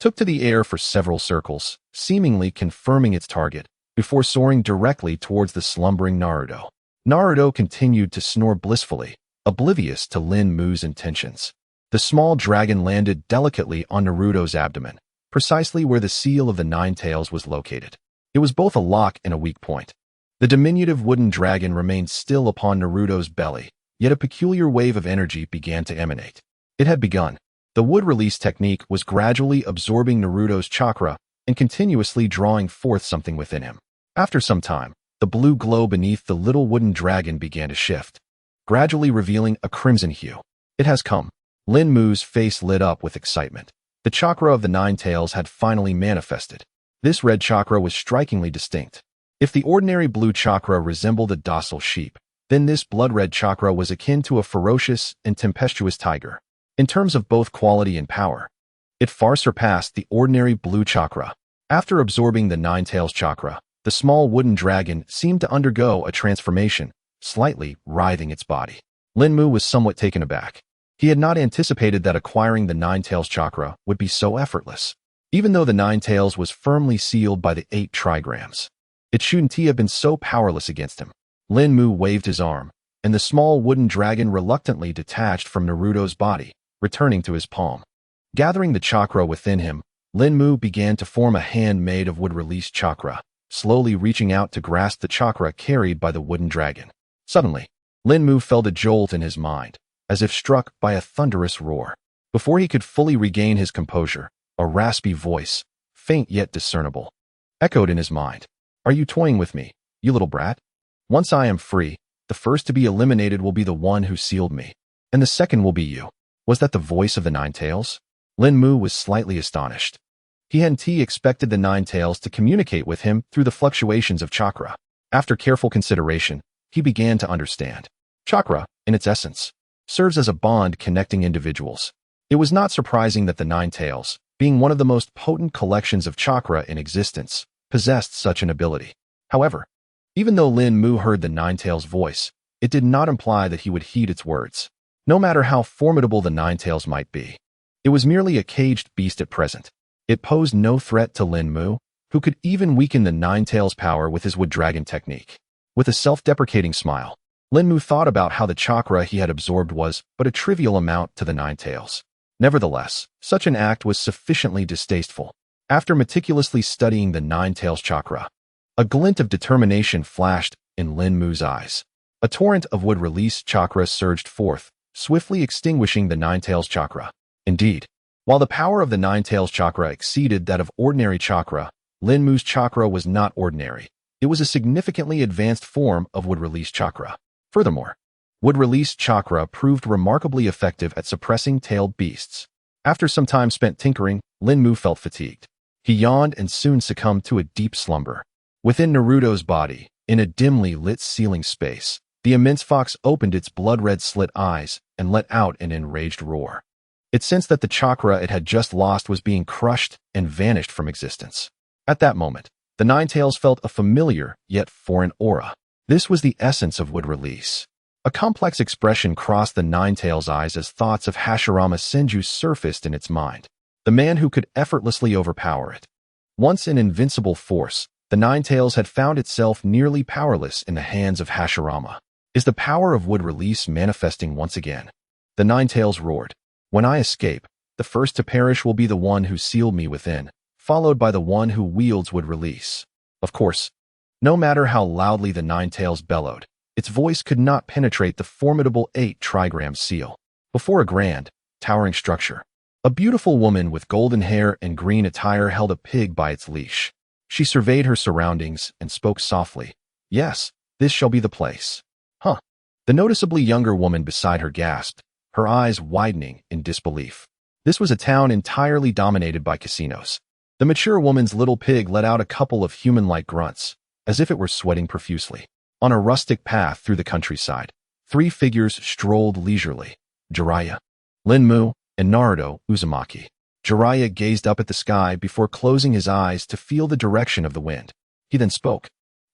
took to the air for several circles, seemingly confirming its target, before soaring directly towards the slumbering Naruto. Naruto continued to snore blissfully, oblivious to Linmu's intentions. The small dragon landed delicately on Naruto's abdomen, precisely where the seal of the Nine Tails was located. It was both a lock and a weak point. The diminutive wooden dragon remained still upon Naruto's belly, yet a peculiar wave of energy began to emanate. It had begun. The wood release technique was gradually absorbing Naruto's chakra and continuously drawing forth something within him. After some time, the blue glow beneath the little wooden dragon began to shift, gradually revealing a crimson hue. It has come. Linmu's face lit up with excitement. The chakra of the Nine Tails had finally manifested. This red chakra was strikingly distinct. If the ordinary blue chakra resembled a docile sheep, then this blood-red chakra was akin to a ferocious and tempestuous tiger. In terms of both quality and power, it far surpassed the ordinary blue chakra. After absorbing the Nine Tails chakra, the small wooden dragon seemed to undergo a transformation, slightly writhing its body. Linmu was somewhat taken aback. He had not anticipated that acquiring the Nine Tails chakra would be so effortless. Even though the Nine Tails was firmly sealed by the 8 trigrams, it shouldn't have been so powerless against him. Linmu waved his arm, and the small wooden dragon reluctantly detached from Naruto's body, returning to his palm. Gathering the chakra within him, Linmu began to form a hand made of wood-release chakra, slowly reaching out to grasp the chakra carried by the wooden dragon. Suddenly, Linmu felt a jolt in his mind, as if struck by a thunderous roar. Before he could fully regain his composure, a raspy voice, faint yet discernible, echoed in his mind. "Are you toying with me, you little brat? Once I am free, the first to be eliminated will be the one who sealed me, and the second will be you." Was that the voice of the Nine Tails? Linmu was slightly astonished. He hadn't expected the Nine Tails to communicate with him through the fluctuations of chakra. After careful consideration, he began to understand. Chakra, in its essence, serves as a bond connecting individuals. It was not surprising that the Nine Tails, being one of the most potent collections of chakra in existence, possessed such an ability. However, even though Linmu heard the Nine Tails' voice, it did not imply that he would heed its words. No matter how formidable the Nine Tails might be, it was merely a caged beast at present. It posed no threat to Linmu, who could even weaken the Nine Tails' power with his wood dragon technique. With a self-deprecating smile, Linmu thought about how the chakra he had absorbed was but a trivial amount to the Nine Tails. Nevertheless, such an act was sufficiently distasteful. After meticulously studying the Nine Tails chakra, a glint of determination flashed in Linmu's eyes. A torrent of wood-release chakra surged forth, swiftly extinguishing the Nine Tails chakra. Indeed, while the power of the Nine Tails chakra exceeded that of ordinary chakra, Linmu's chakra was not ordinary. It was a significantly advanced form of wood-release chakra. Furthermore, wood-release chakra proved remarkably effective at suppressing tailed beasts. After some time spent tinkering, Linmu felt fatigued. He yawned and soon succumbed to a deep slumber. Within Naruto's body, in a dimly lit ceiling space, the immense fox opened its blood-red slit eyes and let out an enraged roar. It sensed that the chakra it had just lost was being crushed and vanished from existence. At that moment, the Nine Tails felt a familiar yet foreign aura. This was the essence of wood release. A complex expression crossed the Nine-Tails' eyes as thoughts of Hashirama Senju surfaced in its mind. The man who could effortlessly overpower it. Once an invincible force, the Nine-Tails had found itself nearly powerless in the hands of Hashirama. Is the power of wood release manifesting once again? The Nine-Tails roared. When I escape, the first to perish will be the one who sealed me within, followed by the one who wields wood release. Of course, no matter how loudly the Nine-Tails bellowed, its voice could not penetrate the formidable 8-trigram seal. Before a grand, towering structure, a beautiful woman with golden hair and green attire held a pig by its leash. She surveyed her surroundings and spoke softly. Yes, this shall be the place. Huh. The noticeably younger woman beside her gasped, her eyes widening in disbelief. This was a town entirely dominated by casinos. The mature woman's little pig let out a couple of human-like grunts, as if it were sweating profusely. On a rustic path through the countryside, 3 figures strolled leisurely. Jiraiya, Linmu, and Naruto Uzumaki. Jiraiya gazed up at the sky before closing his eyes to feel the direction of the wind. He then spoke.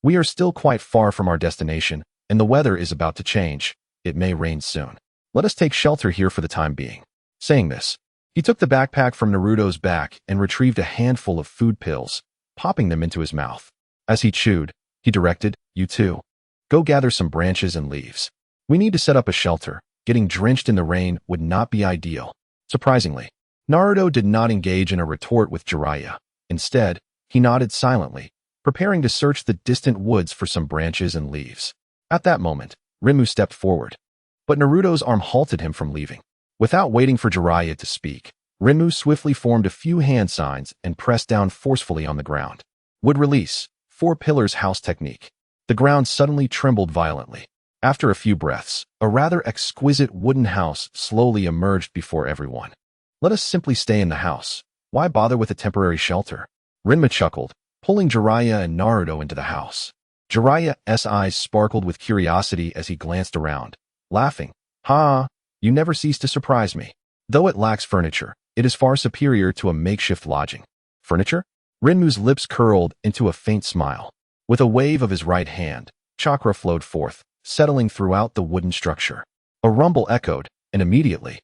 We are still quite far from our destination, and the weather is about to change. It may rain soon. Let us take shelter here for the time being. Saying this, he took the backpack from Naruto's back and retrieved a handful of food pills, popping them into his mouth. As he chewed, he directed, You two, go gather some branches and leaves. We need to set up a shelter. Getting drenched in the rain would not be ideal. Surprisingly, Naruto did not engage in a retort with Jiraiya. Instead, he nodded silently, preparing to search the distant woods for some branches and leaves. At that moment, Rinmu stepped forward. But Naruto's arm halted him from leaving. Without waiting for Jiraiya to speak, Rinmu swiftly formed a few hand signs and pressed down forcefully on the ground. Wood release, 4 pillars house technique. The ground suddenly trembled violently. After a few breaths, a rather exquisite wooden house slowly emerged before everyone. Let us simply stay in the house. Why bother with a temporary shelter? Rinmu chuckled, pulling Jiraiya and Naruto into the house. Jiraiya's eyes sparkled with curiosity as he glanced around, laughing. Ha! You never cease to surprise me. Though it lacks furniture, it is far superior to a makeshift lodging. Furniture? Rinmu's lips curled into a faint smile. With a wave of his right hand, chakra flowed forth, settling throughout the wooden structure. A rumble echoed, and immediately,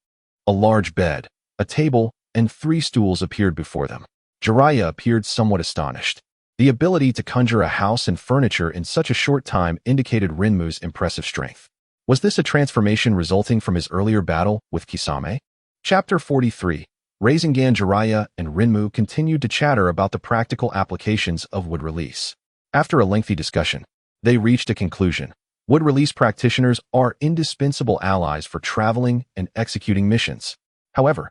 a large bed, a table, and 3 stools appeared before them. Jiraiya appeared somewhat astonished. The ability to conjure a house and furniture in such a short time indicated Rinmu's impressive strength. Was this a transformation resulting from his earlier battle with Kisame? Chapter 43. Rasengan. Jiraiya and Rinmu continued to chatter about the practical applications of wood release. After a lengthy discussion, they reached a conclusion. Wood release practitioners are indispensable allies for traveling and executing missions. However,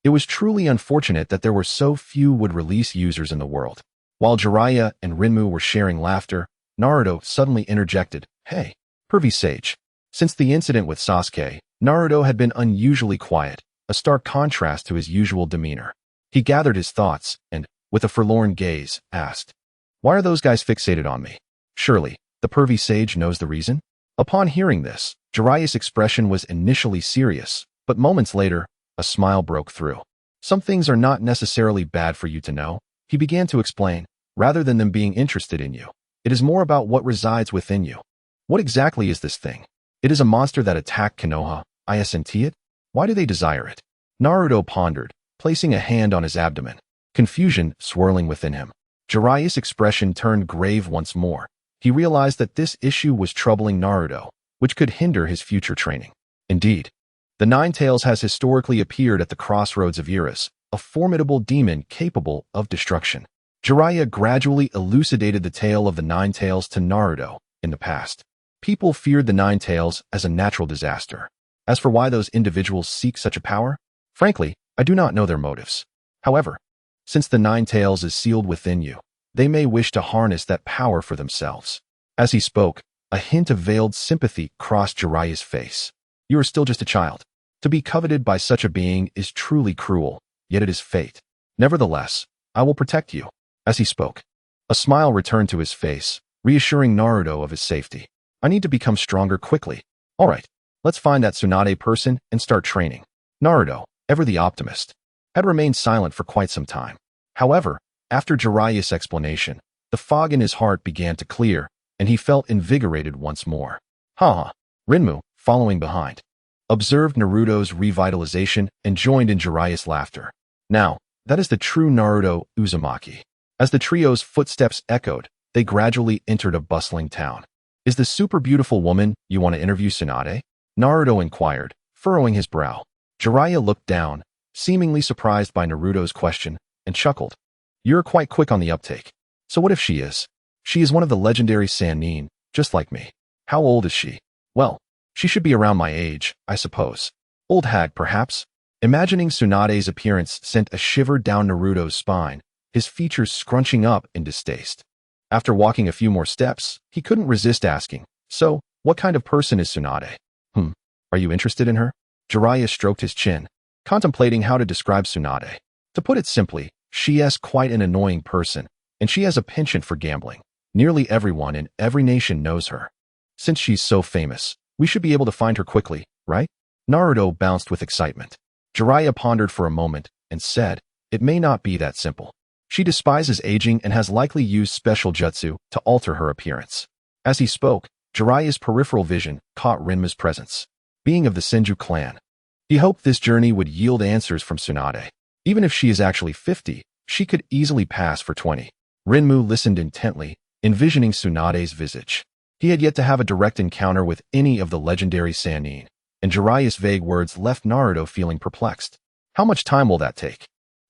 it was truly unfortunate that there were so few wood release users in the world. While Jiraiya and Rinmu were sharing laughter, Naruto suddenly interjected, Hey, pervy sage. Since the incident with Sasuke, Naruto had been unusually quiet, a stark contrast to his usual demeanor. He gathered his thoughts and, with a forlorn gaze, asked, Why are those guys fixated on me? Surely, the pervy sage knows the reason? Upon hearing this, Jiraiya's expression was initially serious, but moments later, a smile broke through. Some things are not necessarily bad for you to know, he began to explain, rather than them being interested in you. It is more about what resides within you. What exactly is this thing? It is a monster that attacked Konoha. Isn't it? Why do they desire it? Naruto pondered, placing a hand on his abdomen, confusion swirling within him. Jiraiya's expression turned grave once more. He realized that this issue was troubling Naruto, which could hinder his future training. Indeed, the Nine-Tails has historically appeared at the crossroads of eras, a formidable demon capable of destruction. Jiraiya gradually elucidated the tale of the Nine-Tails to Naruto. In the past, people feared the Nine-Tails as a natural disaster. As for why those individuals seek such a power, frankly, I do not know their motives. However, since the Nine-Tails is sealed within you, they may wish to harness that power for themselves. As he spoke, a hint of veiled sympathy crossed Jiraiya's face. You are still just a child. To be coveted by such a being is truly cruel, yet it is fate. Nevertheless, I will protect you. As he spoke, a smile returned to his face, reassuring Naruto of his safety. I need to become stronger quickly. All right, let's find that Tsunade person and start training. Naruto, ever the optimist, had remained silent for quite some time. However, after Jiraiya's explanation, the fog in his heart began to clear, and he felt invigorated once more. Rinmu, following behind, observed Naruto's revitalization and joined in Jiraiya's laughter. Now, that is the true Naruto Uzumaki. As the trio's footsteps echoed, they gradually entered a bustling town. Is the super beautiful woman you want to interview Tsunade? Naruto inquired, furrowing his brow. Jiraiya looked down, seemingly surprised by Naruto's question, and chuckled. You're quite quick on the uptake. So what if she is? She is one of the legendary Sannin, just like me. How old is she? Well, she should be around my age, I suppose. Old hag, perhaps? Imagining Tsunade's appearance sent a shiver down Naruto's spine, his features scrunching up in distaste. After walking a few more steps, he couldn't resist asking, so, what kind of person is Tsunade? Are you interested in her? Jiraiya stroked his chin, contemplating how to describe Tsunade. To put it simply, she is quite an annoying person, and she has a penchant for gambling. Nearly everyone in every nation knows her. Since she's so famous, we should be able to find her quickly, right? Naruto bounced with excitement. Jiraiya pondered for a moment and said, it may not be that simple. She despises aging and has likely used special jutsu to alter her appearance. As he spoke, Jiraiya's peripheral vision caught Rinma's presence. Being of the Senju clan, he hoped this journey would yield answers from Tsunade. Even if she is actually 50, she could easily pass for 20. Rinmu listened intently, envisioning Tsunade's visage. He had yet to have a direct encounter with any of the legendary Sannin, and Jiraiya's vague words left Naruto feeling perplexed. How much time will that take?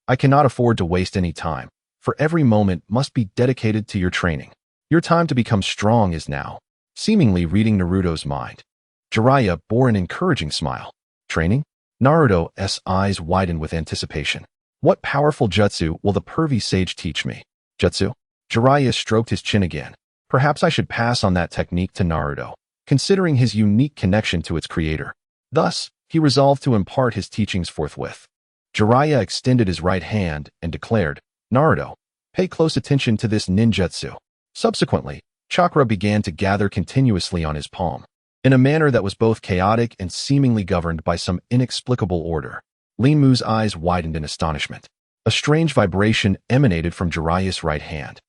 I cannot afford to waste any time, for every moment must be dedicated to your training. Your time to become strong is now. Seemingly reading Naruto's mind, Jiraiya bore an encouraging smile. Training? Naruto's eyes widened with anticipation. What powerful jutsu will the pervy sage teach me? Jutsu? Jiraiya stroked his chin again. Perhaps I should pass on that technique to Naruto, considering his unique connection to its creator. Thus, he resolved to impart his teachings forthwith. Jiraiya extended his right hand and declared, Naruto, pay close attention to this ninjutsu. Subsequently, chakra began to gather continuously on his palm, in a manner that was both chaotic and seemingly governed by some inexplicable order. Linmu's eyes widened in astonishment. A strange vibration emanated from Jiraiya's right hand,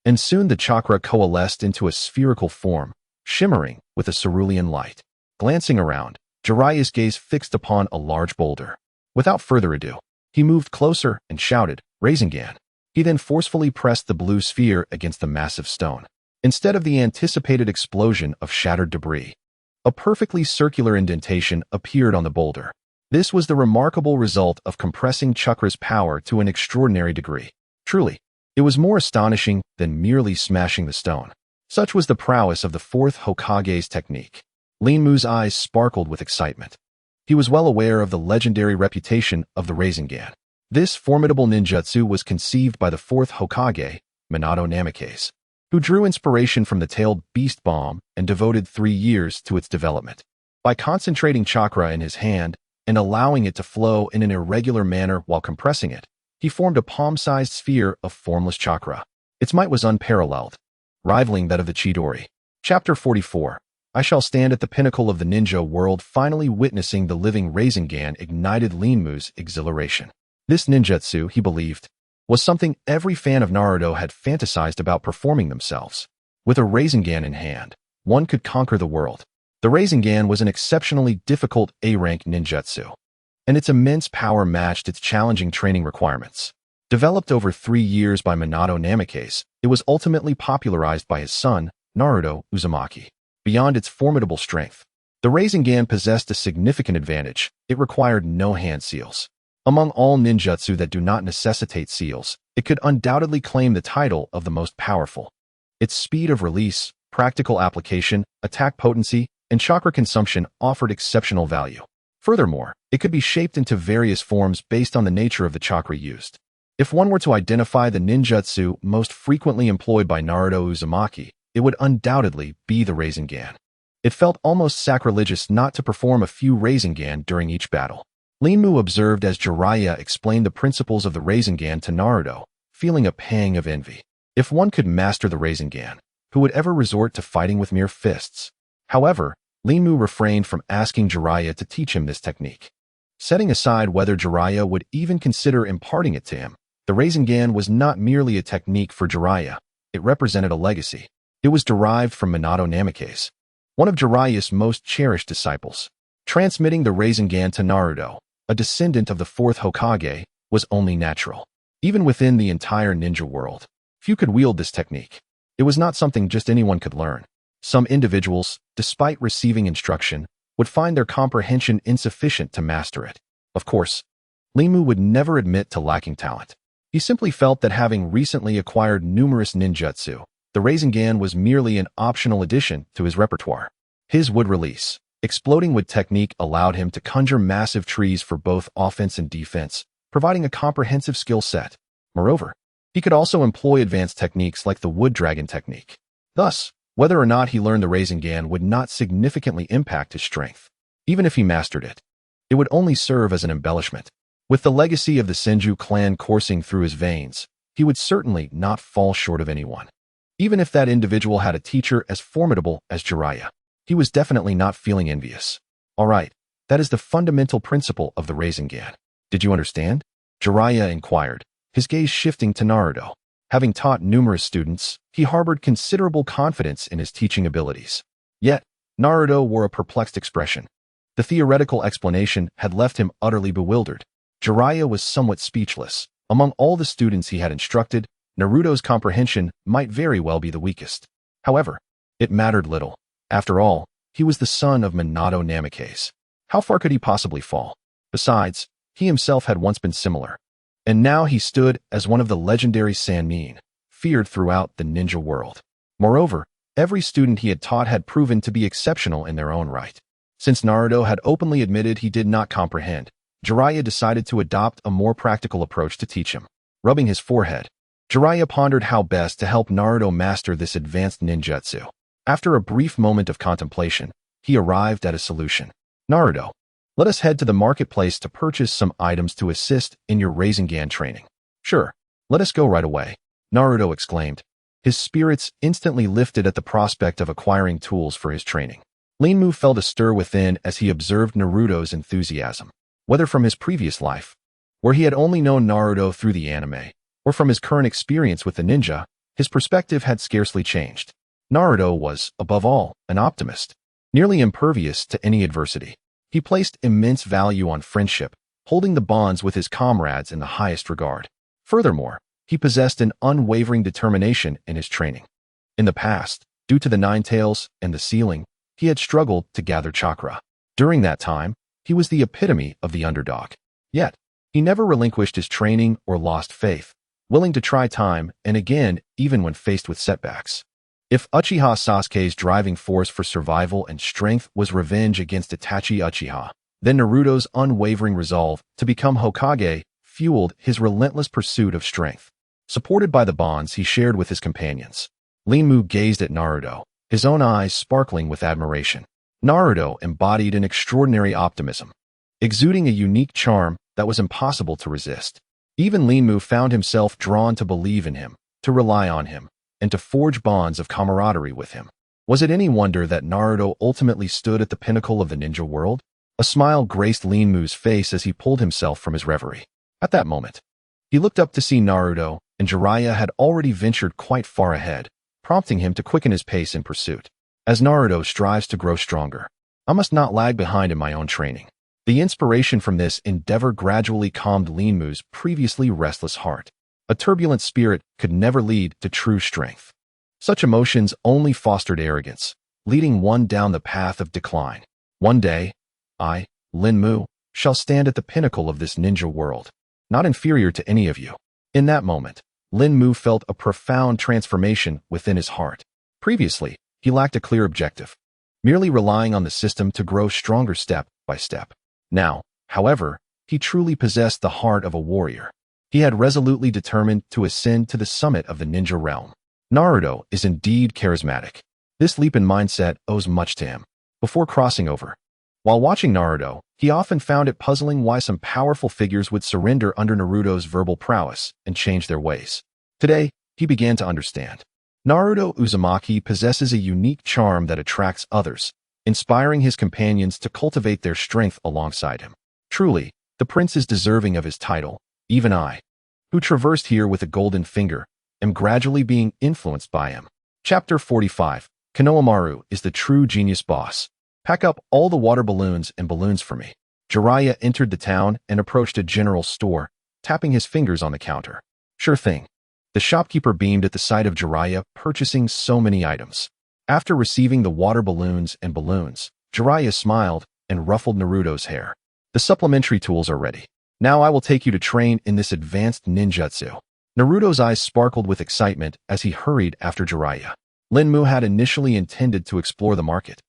and soon the chakra coalesced into a spherical form, shimmering with a cerulean light. Glancing around, Jiraiya's gaze fixed upon a large boulder. Without further ado, he moved closer and shouted, Rasengan. He then forcefully pressed the blue sphere against the massive stone. Instead of the anticipated explosion of shattered debris, a perfectly circular indentation appeared on the boulder. This was the remarkable result of compressing chakra's power to an extraordinary degree. Truly, it was more astonishing than merely smashing the stone. Such was the prowess of the fourth Hokage's technique. Linmu's eyes sparkled with excitement. He was well aware of the legendary reputation of the Rasengan. This formidable ninjutsu was conceived by the fourth Hokage, Minato Namikaze, who drew inspiration from the tailed beast bomb and devoted 3 years to its development. By concentrating chakra in his hand and allowing it to flow in an irregular manner while compressing it, he formed a palm-sized sphere of formless chakra. Its might was unparalleled, rivaling that of the Chidori. Chapter 44. I shall stand at the pinnacle of the ninja world, finally witnessing the living Rasengan ignited Linmu's exhilaration. This ninjutsu, he believed, was something every fan of Naruto had fantasized about performing themselves. With a Rasengan in hand, one could conquer the world. The Rasengan was an exceptionally difficult A-rank ninjutsu, and its immense power matched its challenging training requirements. Developed over 3 years by Minato Namikaze, it was ultimately popularized by his son, Naruto Uzumaki. Beyond its formidable strength, the Rasengan possessed a significant advantage. It required no hand seals. Among all ninjutsu that do not necessitate seals, it could undoubtedly claim the title of the most powerful. Its speed of release, practical application, attack potency, and chakra consumption offered exceptional value. Furthermore, it could be shaped into various forms based on the nature of the chakra used. If one were to identify the ninjutsu most frequently employed by Naruto Uzumaki, it would undoubtedly be the Rasengan. It felt almost sacrilegious not to perform a few Rasengan during each battle. Linmu observed as Jiraiya explained the principles of the Rasengan to Naruto, feeling a pang of envy. If one could master the Rasengan, who would ever resort to fighting with mere fists? However, Linmu refrained from asking Jiraiya to teach him this technique. Setting aside whether Jiraiya would even consider imparting it to him, the Rasengan was not merely a technique for Jiraiya, it represented a legacy. It was derived from Minato Namikaze. one of Jiraiya's most cherished disciples. Transmitting the Rasengan to Naruto, a descendant of the fourth Hokage, was only natural. Even within the entire ninja world, few could wield this technique. It was not something just anyone could learn. Some individuals, despite receiving instruction, would find their comprehension insufficient to master it. Of course, Limu would never admit to lacking talent. He simply felt that having recently acquired numerous ninjutsu, the Rasengan was merely an optional addition to his repertoire. His wood release, exploding wood technique allowed him to conjure massive trees for both offense and defense, providing a comprehensive skill set. Moreover, he could also employ advanced techniques like the wood dragon technique. Thus, whether or not he learned the Rasengan would not significantly impact his strength. Even if he mastered it, it would only serve as an embellishment. With the legacy of the Senju clan coursing through his veins, he would certainly not fall short of anyone. Even if that individual had a teacher as formidable as Jiraiya, he was definitely not feeling envious. Alright, that is the fundamental principle of the Rasengan. Did you understand? Jiraiya inquired, his gaze shifting to Naruto. Having taught numerous students, he harbored considerable confidence in his teaching abilities. Yet, Naruto wore a perplexed expression. The theoretical explanation had left him utterly bewildered. Jiraiya was somewhat speechless. Among all the students he had instructed, Naruto's comprehension might very well be the weakest. However, it mattered little. After all, he was the son of Minato Namikaze. How far could he possibly fall? Besides, he himself had once been similar. And now he stood as one of the legendary Sannin, feared throughout the ninja world. Moreover, every student he had taught had proven to be exceptional in their own right. Since Naruto had openly admitted he did not comprehend, Jiraiya decided to adopt a more practical approach to teach him. Rubbing his forehead, Jiraiya pondered how best to help Naruto master this advanced ninjutsu. After a brief moment of contemplation, he arrived at a solution. Naruto, let us head to the marketplace to purchase some items to assist in your Rasengan training. Sure, let us go right away, Naruto exclaimed. His spirits instantly lifted at the prospect of acquiring tools for his training. Linmu felt a stir within as he observed Naruto's enthusiasm. Whether from his previous life, where he had only known Naruto through the anime, or from his current experience with the ninja, his perspective had scarcely changed. Naruto was, above all, an optimist, nearly impervious to any adversity. He placed immense value on friendship, holding the bonds with his comrades in the highest regard. Furthermore, he possessed an unwavering determination in his training. In the past, due to the Nine Tails and the ceiling, he had struggled to gather chakra. During that time, he was the epitome of the underdog. Yet, he never relinquished his training or lost faith, willing to try time and again even when faced with setbacks. If Uchiha Sasuke's driving force for survival and strength was revenge against Itachi Uchiha, then Naruto's unwavering resolve to become Hokage fueled his relentless pursuit of strength. Supported by the bonds he shared with his companions, Linmu gazed at Naruto, his own eyes sparkling with admiration. Naruto embodied an extraordinary optimism, exuding a unique charm that was impossible to resist. Even Linmu found himself drawn to believe in him, to rely on him, and to forge bonds of camaraderie with him. Was it any wonder that Naruto ultimately stood at the pinnacle of the ninja world? A smile graced Linmu's face as he pulled himself from his reverie. At that moment, he looked up to see Naruto, and Jiraiya had already ventured quite far ahead, prompting him to quicken his pace in pursuit. As Naruto strives to grow stronger, I must not lag behind in my own training. The inspiration from this endeavor gradually calmed Linmu's previously restless heart. A turbulent spirit could never lead to true strength. Such emotions only fostered arrogance, leading one down the path of decline. One day, I, Linmu, shall stand at the pinnacle of this ninja world, not inferior to any of you. In that moment, Linmu felt a profound transformation within his heart. Previously, he lacked a clear objective, merely relying on the system to grow stronger step by step. Now, however, he truly possessed the heart of a warrior. He had resolutely determined to ascend to the summit of the ninja realm. Naruto is indeed charismatic. This leap in mindset owes much to him. Before crossing over, while watching Naruto, he often found it puzzling why some powerful figures would surrender under Naruto's verbal prowess and change their ways. Today, he began to understand. Naruto Uzumaki possesses a unique charm that attracts others, inspiring his companions to cultivate their strength alongside him. Truly, the prince is deserving of his title. Even I, who traversed here with a golden finger, am gradually being influenced by him. Chapter 45. Konohamaru is the true genius boss. Pack up all the water balloons and balloons for me. Jiraiya entered the town and approached a general store, tapping his fingers on the counter. Sure thing. The shopkeeper beamed at the sight of Jiraiya purchasing so many items. After receiving the water balloons and balloons, Jiraiya smiled and ruffled Naruto's hair. The supplementary tools are ready. Now I will take you to train in this advanced ninjutsu. Naruto's eyes sparkled with excitement as he hurried after Jiraiya. Linmu had initially intended to explore the market,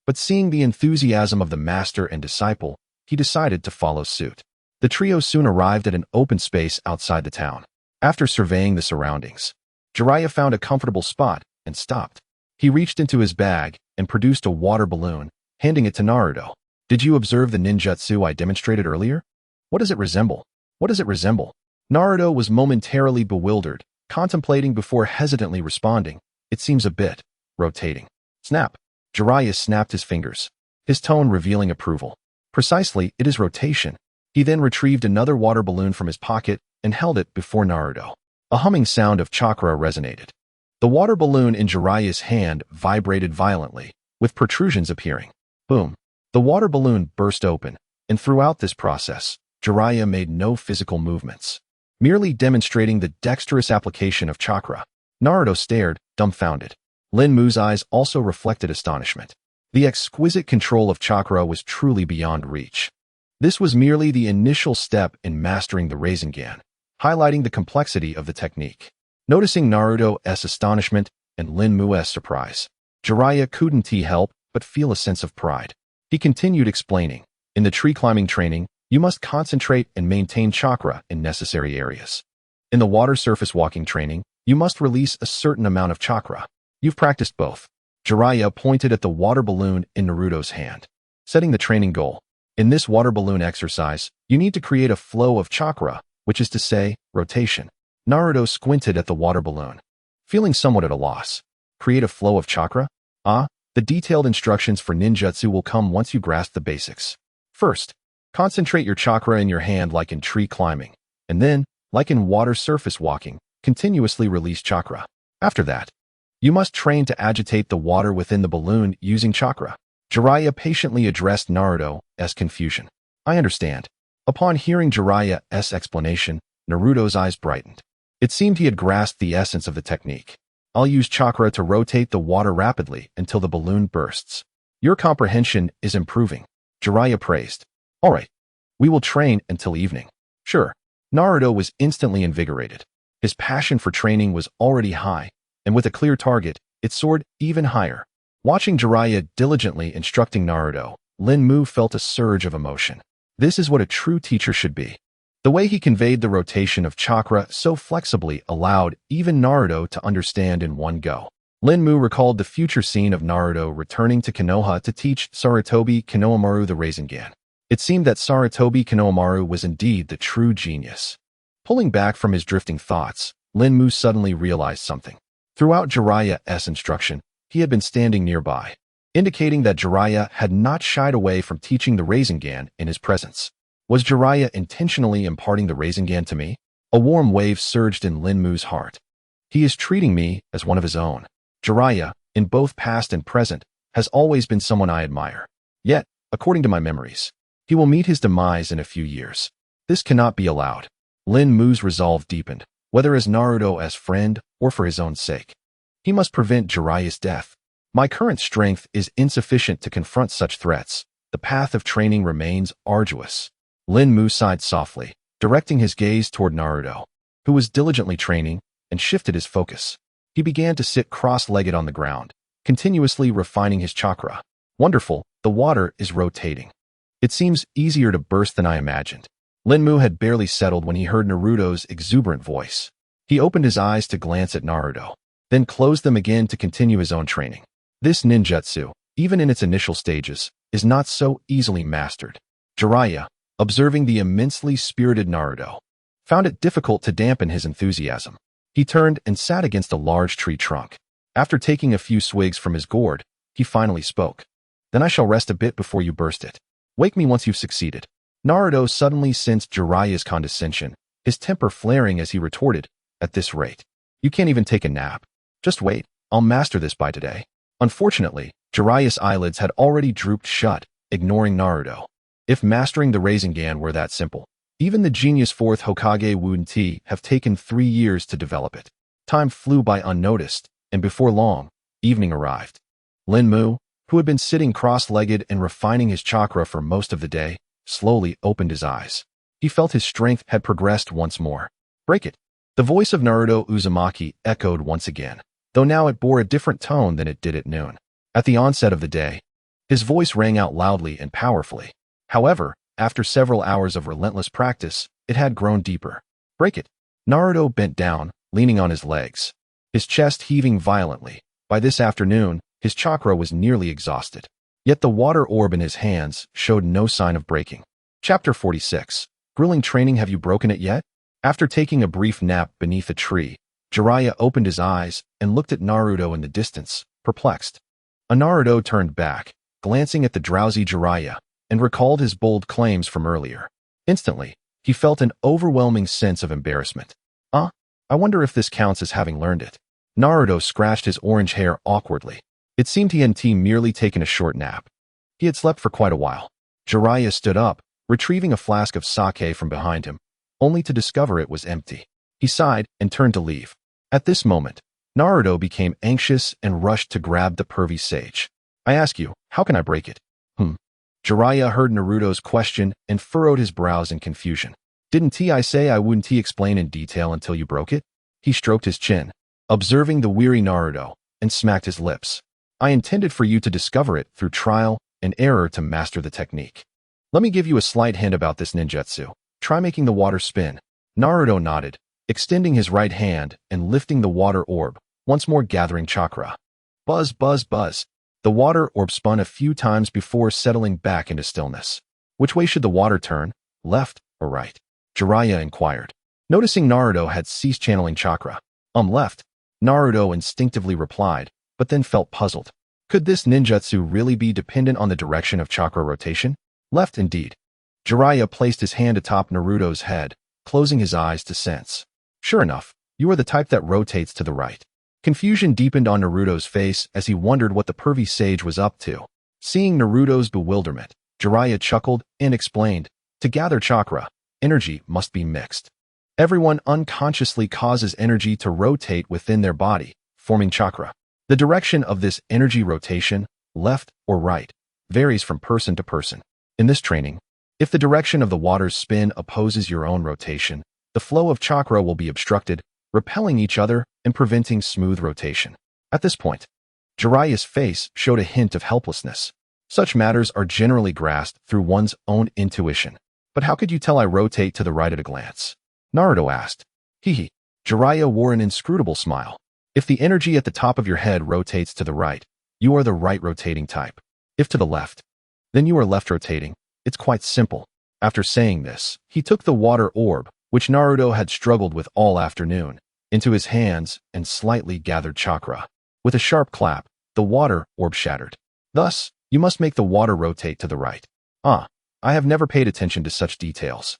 but seeing the enthusiasm of the master and disciple, he decided to follow suit. The trio soon arrived at an open space outside the town. After surveying the surroundings, Jiraiya found a comfortable spot and stopped. He reached into his bag and produced a water balloon, handing it to Naruto. Did you observe the ninjutsu I demonstrated earlier? What does it resemble? What does it resemble? Naruto was momentarily bewildered, contemplating before hesitantly responding. It seems a bit rotating. Snap. Jiraiya snapped his fingers, his tone revealing approval. Precisely, it is rotation. He then retrieved another water balloon from his pocket and held it before Naruto. A humming sound of chakra resonated. The water balloon in Jiraiya's hand vibrated violently, with protrusions appearing. Boom. The water balloon burst open, and throughout this process, Jiraiya made no physical movements, merely demonstrating the dexterous application of chakra. Naruto stared, dumbfounded. Linmu's eyes also reflected astonishment. The exquisite control of chakra was truly beyond reach. This was merely the initial step in mastering the Rasengan, highlighting the complexity of the technique. Noticing Naruto's astonishment and Linmu's surprise, Jiraiya couldn't help but feel a sense of pride. He continued explaining, in the tree climbing training, you must concentrate and maintain chakra in necessary areas. In the water surface walking training, you must release a certain amount of chakra. You've practiced both. Jiraiya pointed at the water balloon in Naruto's hand. Setting the training goal. In this water balloon exercise, you need to create a flow of chakra, which is to say, rotation. Naruto squinted at the water balloon, feeling somewhat at a loss. Create a flow of chakra? The detailed instructions for ninjutsu will come once you grasp the basics. First, concentrate your chakra in your hand like in tree climbing, and then, like in water surface walking, continuously release chakra. After that, you must train to agitate the water within the balloon using chakra. Jiraiya patiently addressed Naruto's confusion. I understand. Upon hearing Jiraiya's explanation, Naruto's eyes brightened. It seemed he had grasped the essence of the technique. I'll use chakra to rotate the water rapidly until the balloon bursts. Your comprehension is improving. Jiraiya praised. All right. We will train until evening. Sure. Naruto was instantly invigorated. His passion for training was already high, and with a clear target, it soared even higher. Watching Jiraiya diligently instructing Naruto, Linmu felt a surge of emotion. This is what a true teacher should be. The way he conveyed the rotation of chakra so flexibly allowed even Naruto to understand in one go. Linmu recalled the future scene of Naruto returning to Konoha to teach Sarutobi Konohamaru the Rasengan. It seemed that Sarutobi Konohamaru was indeed the true genius. Pulling back from his drifting thoughts, Linmu suddenly realized something. Throughout Jiraiya's instruction, he had been standing nearby, indicating that Jiraiya had not shied away from teaching the Rasengan in his presence. Was Jiraiya intentionally imparting the Rasengan to me? A warm wave surged in Linmu's heart. He is treating me as one of his own. Jiraiya, in both past and present, has always been someone I admire. Yet, according to my memories, he will meet his demise in a few years. This cannot be allowed. Linmu's resolve deepened, whether as Naruto's friend or for his own sake. He must prevent Jiraiya's death. My current strength is insufficient to confront such threats. The path of training remains arduous. Linmu sighed softly, directing his gaze toward Naruto, who was diligently training, and shifted his focus. He began to sit cross-legged on the ground, continuously refining his chakra. Wonderful, the water is rotating. It seems easier to burst than I imagined. Linmu had barely settled when he heard Naruto's exuberant voice. He opened his eyes to glance at Naruto, then closed them again to continue his own training. This ninjutsu, even in its initial stages, is not so easily mastered. Jiraiya, observing the immensely spirited Naruto, found it difficult to dampen his enthusiasm. He turned and sat against a large tree trunk. After taking a few swigs from his gourd, he finally spoke. Then I shall rest a bit before you burst it. Wake me once you've succeeded. Naruto suddenly sensed Jiraiya's condescension, his temper flaring as he retorted, at this rate, you can't even take a nap. Just wait, I'll master this by today. Unfortunately, Jiraiya's eyelids had already drooped shut, ignoring Naruto. If mastering the Rasengan were that simple, even the genius 4th Hokage Wu Ti have taken 3 years to develop it. Time flew by unnoticed, and before long, evening arrived. Lin Mu, who had been sitting cross-legged and refining his chakra for most of the day, slowly opened his eyes. He felt his strength had progressed once more. Break it. The voice of Naruto Uzumaki echoed once again, though now it bore a different tone than it did at noon. At the onset of the day, his voice rang out loudly and powerfully. However, after several hours of relentless practice, it had grown deeper. Break it. Naruto bent down, leaning on his legs, his chest heaving violently. By this afternoon, his chakra was nearly exhausted. Yet the water orb in his hands showed no sign of breaking. Chapter 46. Grilling training. Have you broken it yet? After taking a brief nap beneath a tree, Jiraiya opened his eyes and looked at Naruto in the distance, perplexed. Naruto turned back, glancing at the drowsy Jiraiya, and recalled his bold claims from earlier. Instantly, he felt an overwhelming sense of embarrassment. I wonder if this counts as having learned it. Naruto scratched his orange hair awkwardly. It seemed he hadn't merely taken a short nap. He had slept for quite a while. Jiraiya stood up, retrieving a flask of sake from behind him, only to discover it was empty. He sighed and turned to leave. At this moment, Naruto became anxious and rushed to grab the pervy sage. I ask you, how can I break it? Jiraiya heard Naruto's question and furrowed his brows in confusion. Didn't I say I wouldn't explain in detail until you broke it? He stroked his chin, observing the weary Naruto, and smacked his lips. I intended for you to discover it through trial and error to master the technique. Let me give you a slight hint about this ninjutsu. Try making the water spin. Naruto nodded, extending his right hand and lifting the water orb, once more gathering chakra. Buzz, buzz, buzz. The water orb spun a few times before settling back into stillness. Which way should the water turn, left or right? Jiraiya inquired. Noticing Naruto had ceased channeling chakra. Left. Naruto instinctively replied, but then felt puzzled. Could this ninjutsu really be dependent on the direction of chakra rotation? Left indeed. Jiraiya placed his hand atop Naruto's head, closing his eyes to sense. Sure enough, you are the type that rotates to the right. Confusion deepened on Naruto's face as he wondered what the pervy sage was up to. Seeing Naruto's bewilderment, Jiraiya chuckled and explained, to gather chakra, energy must be mixed. Everyone unconsciously causes energy to rotate within their body, forming chakra. The direction of this energy rotation, left or right, varies from person to person. In this training, if the direction of the water's spin opposes your own rotation, the flow of chakra will be obstructed, repelling each other and preventing smooth rotation. At this point, Jiraiya's face showed a hint of helplessness. Such matters are generally grasped through one's own intuition. But how could you tell I rotate to the right at a glance? Naruto asked. Hee. Jiraiya wore an inscrutable smile. If the energy at the top of your head rotates to the right, you are the right rotating type. If to the left, then you are left rotating. It's quite simple. After saying this, he took the water orb, which Naruto had struggled with all afternoon, into his hands and slightly gathered chakra. With a sharp clap, the water orb shattered. Thus, you must make the water rotate to the right. I have never paid attention to such details.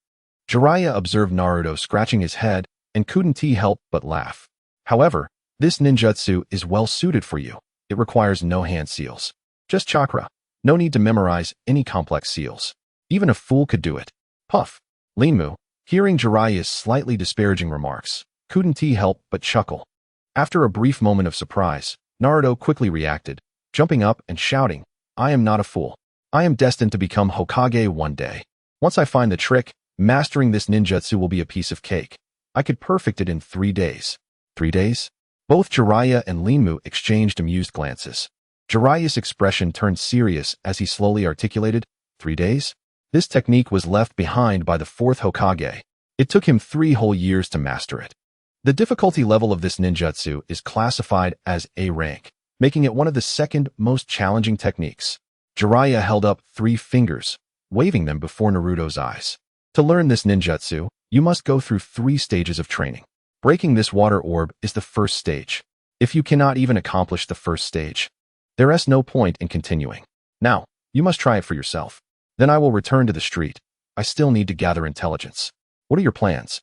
Jiraiya observed Naruto scratching his head and couldn't help but laugh. However, this ninjutsu is well suited for you. It requires no hand seals. Just chakra. No need to memorize any complex seals. Even a fool could do it. Puff. Lin Mu, hearing Jiraiya's slightly disparaging remarks, couldn't help but chuckle. After a brief moment of surprise, Naruto quickly reacted, jumping up and shouting, I am not a fool. I am destined to become Hokage one day. Once I find the trick, mastering this ninjutsu will be a piece of cake. I could perfect it in 3 days. 3 days? Both Jiraiya and Lin Mu exchanged amused glances. Jiraiya's expression turned serious as he slowly articulated, 3 days? This technique was left behind by the 4th Hokage. It took him 3 whole years to master it. The difficulty level of this ninjutsu is classified as A rank, making it one of the second most challenging techniques. Jiraiya held up 3 fingers, waving them before Naruto's eyes. To learn this ninjutsu, you must go through 3 stages of training. Breaking this water orb is the first stage. If you cannot even accomplish the first stage, there is no point in continuing. Now, you must try it for yourself. Then I will return to the street. I still need to gather intelligence. What are your plans?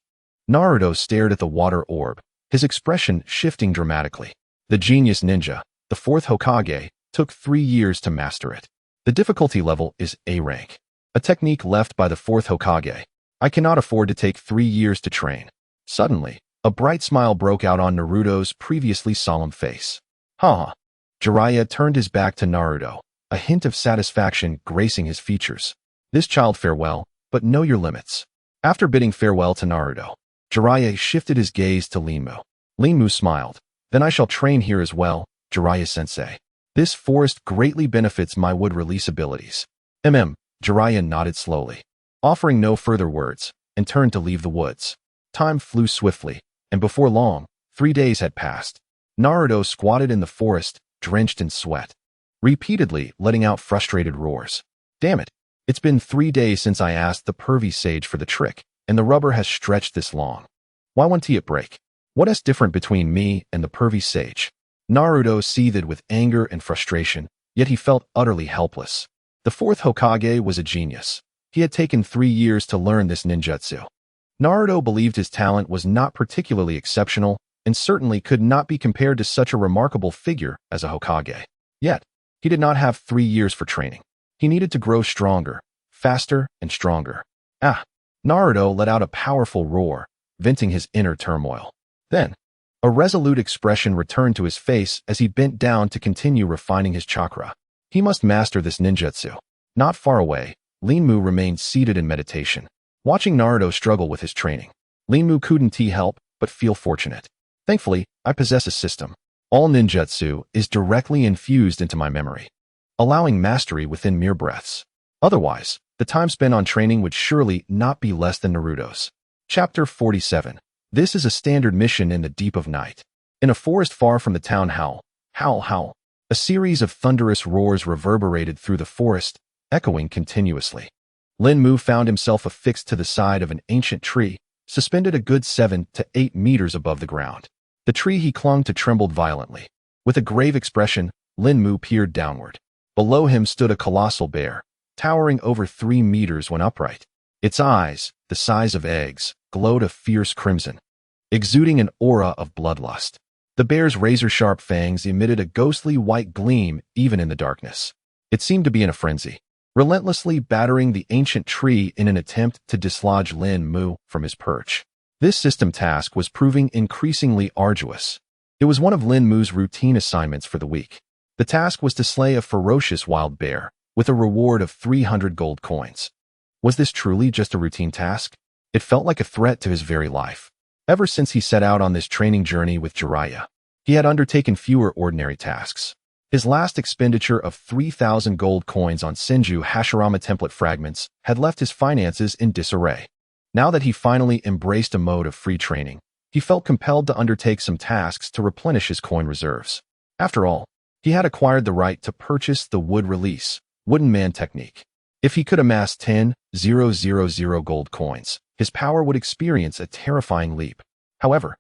Naruto stared at the water orb, his expression shifting dramatically. The genius ninja, the fourth Hokage, took 3 years to master it. The difficulty level is A rank. A technique left by the fourth Hokage. I cannot afford to take 3 years to train. Suddenly, a bright smile broke out on Naruto's previously solemn face. Ha! Jiraiya turned his back to Naruto, a hint of satisfaction gracing his features. This child farewell, but know your limits. After bidding farewell to Naruto, Jiraiya shifted his gaze to Linmu. Linmu smiled. Then I shall train here as well, Jiraiya-sensei. This forest greatly benefits my wood release abilities. Jiraiya nodded slowly, offering no further words, and turned to leave the woods. Time flew swiftly, and before long, 3 days had passed. Naruto squatted in the forest, drenched in sweat, repeatedly letting out frustrated roars. Damn it! It's been 3 days since I asked the pervy sage for the trick, and the rubber has stretched this long. Why won't it break? What is different between me and the pervy sage? Naruto seethed with anger and frustration, yet he felt utterly helpless. The fourth Hokage was a genius. He had taken 3 years to learn this ninjutsu. Naruto believed his talent was not particularly exceptional, and certainly could not be compared to such a remarkable figure as a Hokage. Yet, he did not have 3 years for training. He needed to grow stronger, faster, and stronger. Naruto let out a powerful roar, venting his inner turmoil. Then, a resolute expression returned to his face as he bent down to continue refining his chakra. He must master this ninjutsu. Not far away, Linmu remained seated in meditation, watching Naruto struggle with his training. Linmu couldn't help but feel fortunate. Thankfully, I possess a system. All ninjutsu is directly infused into my memory, allowing mastery within mere breaths. Otherwise, the time spent on training would surely not be less than Naruto's. Chapter 47. This is a standard mission in the deep of night. In a forest far from the town, howl, howl, howl. A series of thunderous roars reverberated through the forest, echoing continuously. Linmu found himself affixed to the side of an ancient tree, suspended a good 7 to 8 meters above the ground. The tree he clung to trembled violently. With a grave expression, Linmu peered downward. Below him stood a colossal bear, towering over 3 meters when upright. Its eyes, the size of eggs, glowed a fierce crimson, exuding an aura of bloodlust. The bear's razor-sharp fangs emitted a ghostly white gleam even in the darkness. It seemed to be in a frenzy, relentlessly battering the ancient tree in an attempt to dislodge Linmu from his perch. This system task was proving increasingly arduous. It was one of Linmu's routine assignments for the week. The task was to slay a ferocious wild bear, with a reward of 300 gold coins. Was this truly just a routine task? It felt like a threat to his very life. Ever since he set out on this training journey with Jiraiya, he had undertaken fewer ordinary tasks. His last expenditure of 3,000 gold coins on Senju Hashirama template fragments had left his finances in disarray. Now that he finally embraced a mode of free training, he felt compelled to undertake some tasks to replenish his coin reserves. After all, he had acquired the right to purchase the wood release, Wooden Man technique. If he could amass 10,000 gold coins, his power would experience a terrifying leap. However,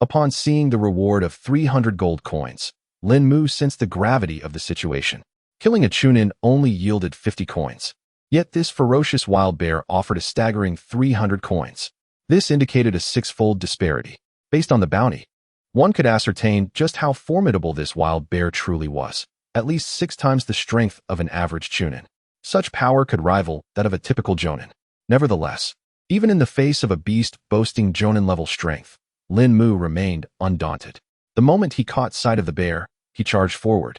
upon seeing the reward of 300 gold coins, Linmu sensed the gravity of the situation. Killing a Chunin only yielded 50 coins. Yet this ferocious wild bear offered a staggering 300 coins. This indicated a 6-fold disparity. Based on the bounty, one could ascertain just how formidable this wild bear truly was, at least 6 times the strength of an average Chunin. Such power could rival that of a typical Jonin. Nevertheless, even in the face of a beast boasting Jonin-level strength, Linmu remained undaunted. The moment he caught sight of the bear, he charged forward,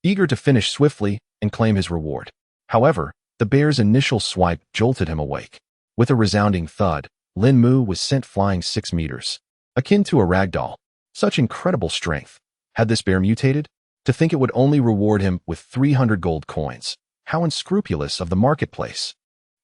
eager to finish swiftly and claim his reward. However, the bear's initial swipe jolted him awake. With a resounding thud, Linmu was sent flying 6 meters. Akin to a ragdoll. Such incredible strength. Had this bear mutated? To think it would only reward him with 300 gold coins. How unscrupulous of the marketplace.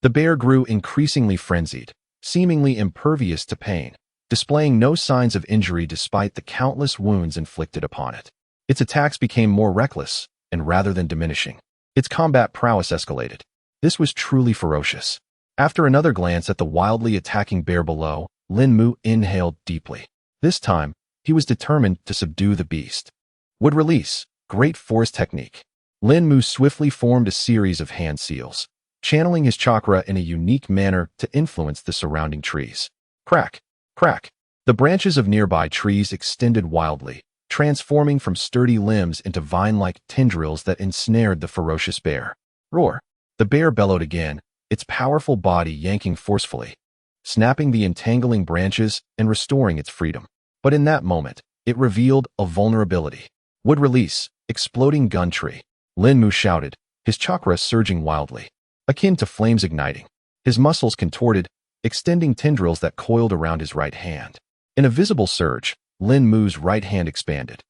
The bear grew increasingly frenzied, seemingly impervious to pain, displaying no signs of injury despite the countless wounds inflicted upon it. Its attacks became more reckless, and rather than diminishing, its combat prowess escalated. This was truly ferocious. After another glance at the wildly attacking bear below, Linmu inhaled deeply. This time, he was determined to subdue the beast. Would release, great force technique. Linmu swiftly formed a series of hand seals, channeling his chakra in a unique manner to influence the surrounding trees. Crack, crack. The branches of nearby trees extended wildly, transforming from sturdy limbs into vine-like tendrils that ensnared the ferocious bear. Roar! The bear bellowed again, its powerful body yanking forcefully, snapping the entangling branches and restoring its freedom. But in that moment, it revealed a vulnerability. Would release, exploding gun tree. Lin Mu shouted, his chakra surging wildly, akin to flames igniting. His muscles contorted, extending tendrils that coiled around his right hand. In a visible surge, Lin Mu's right hand expanded,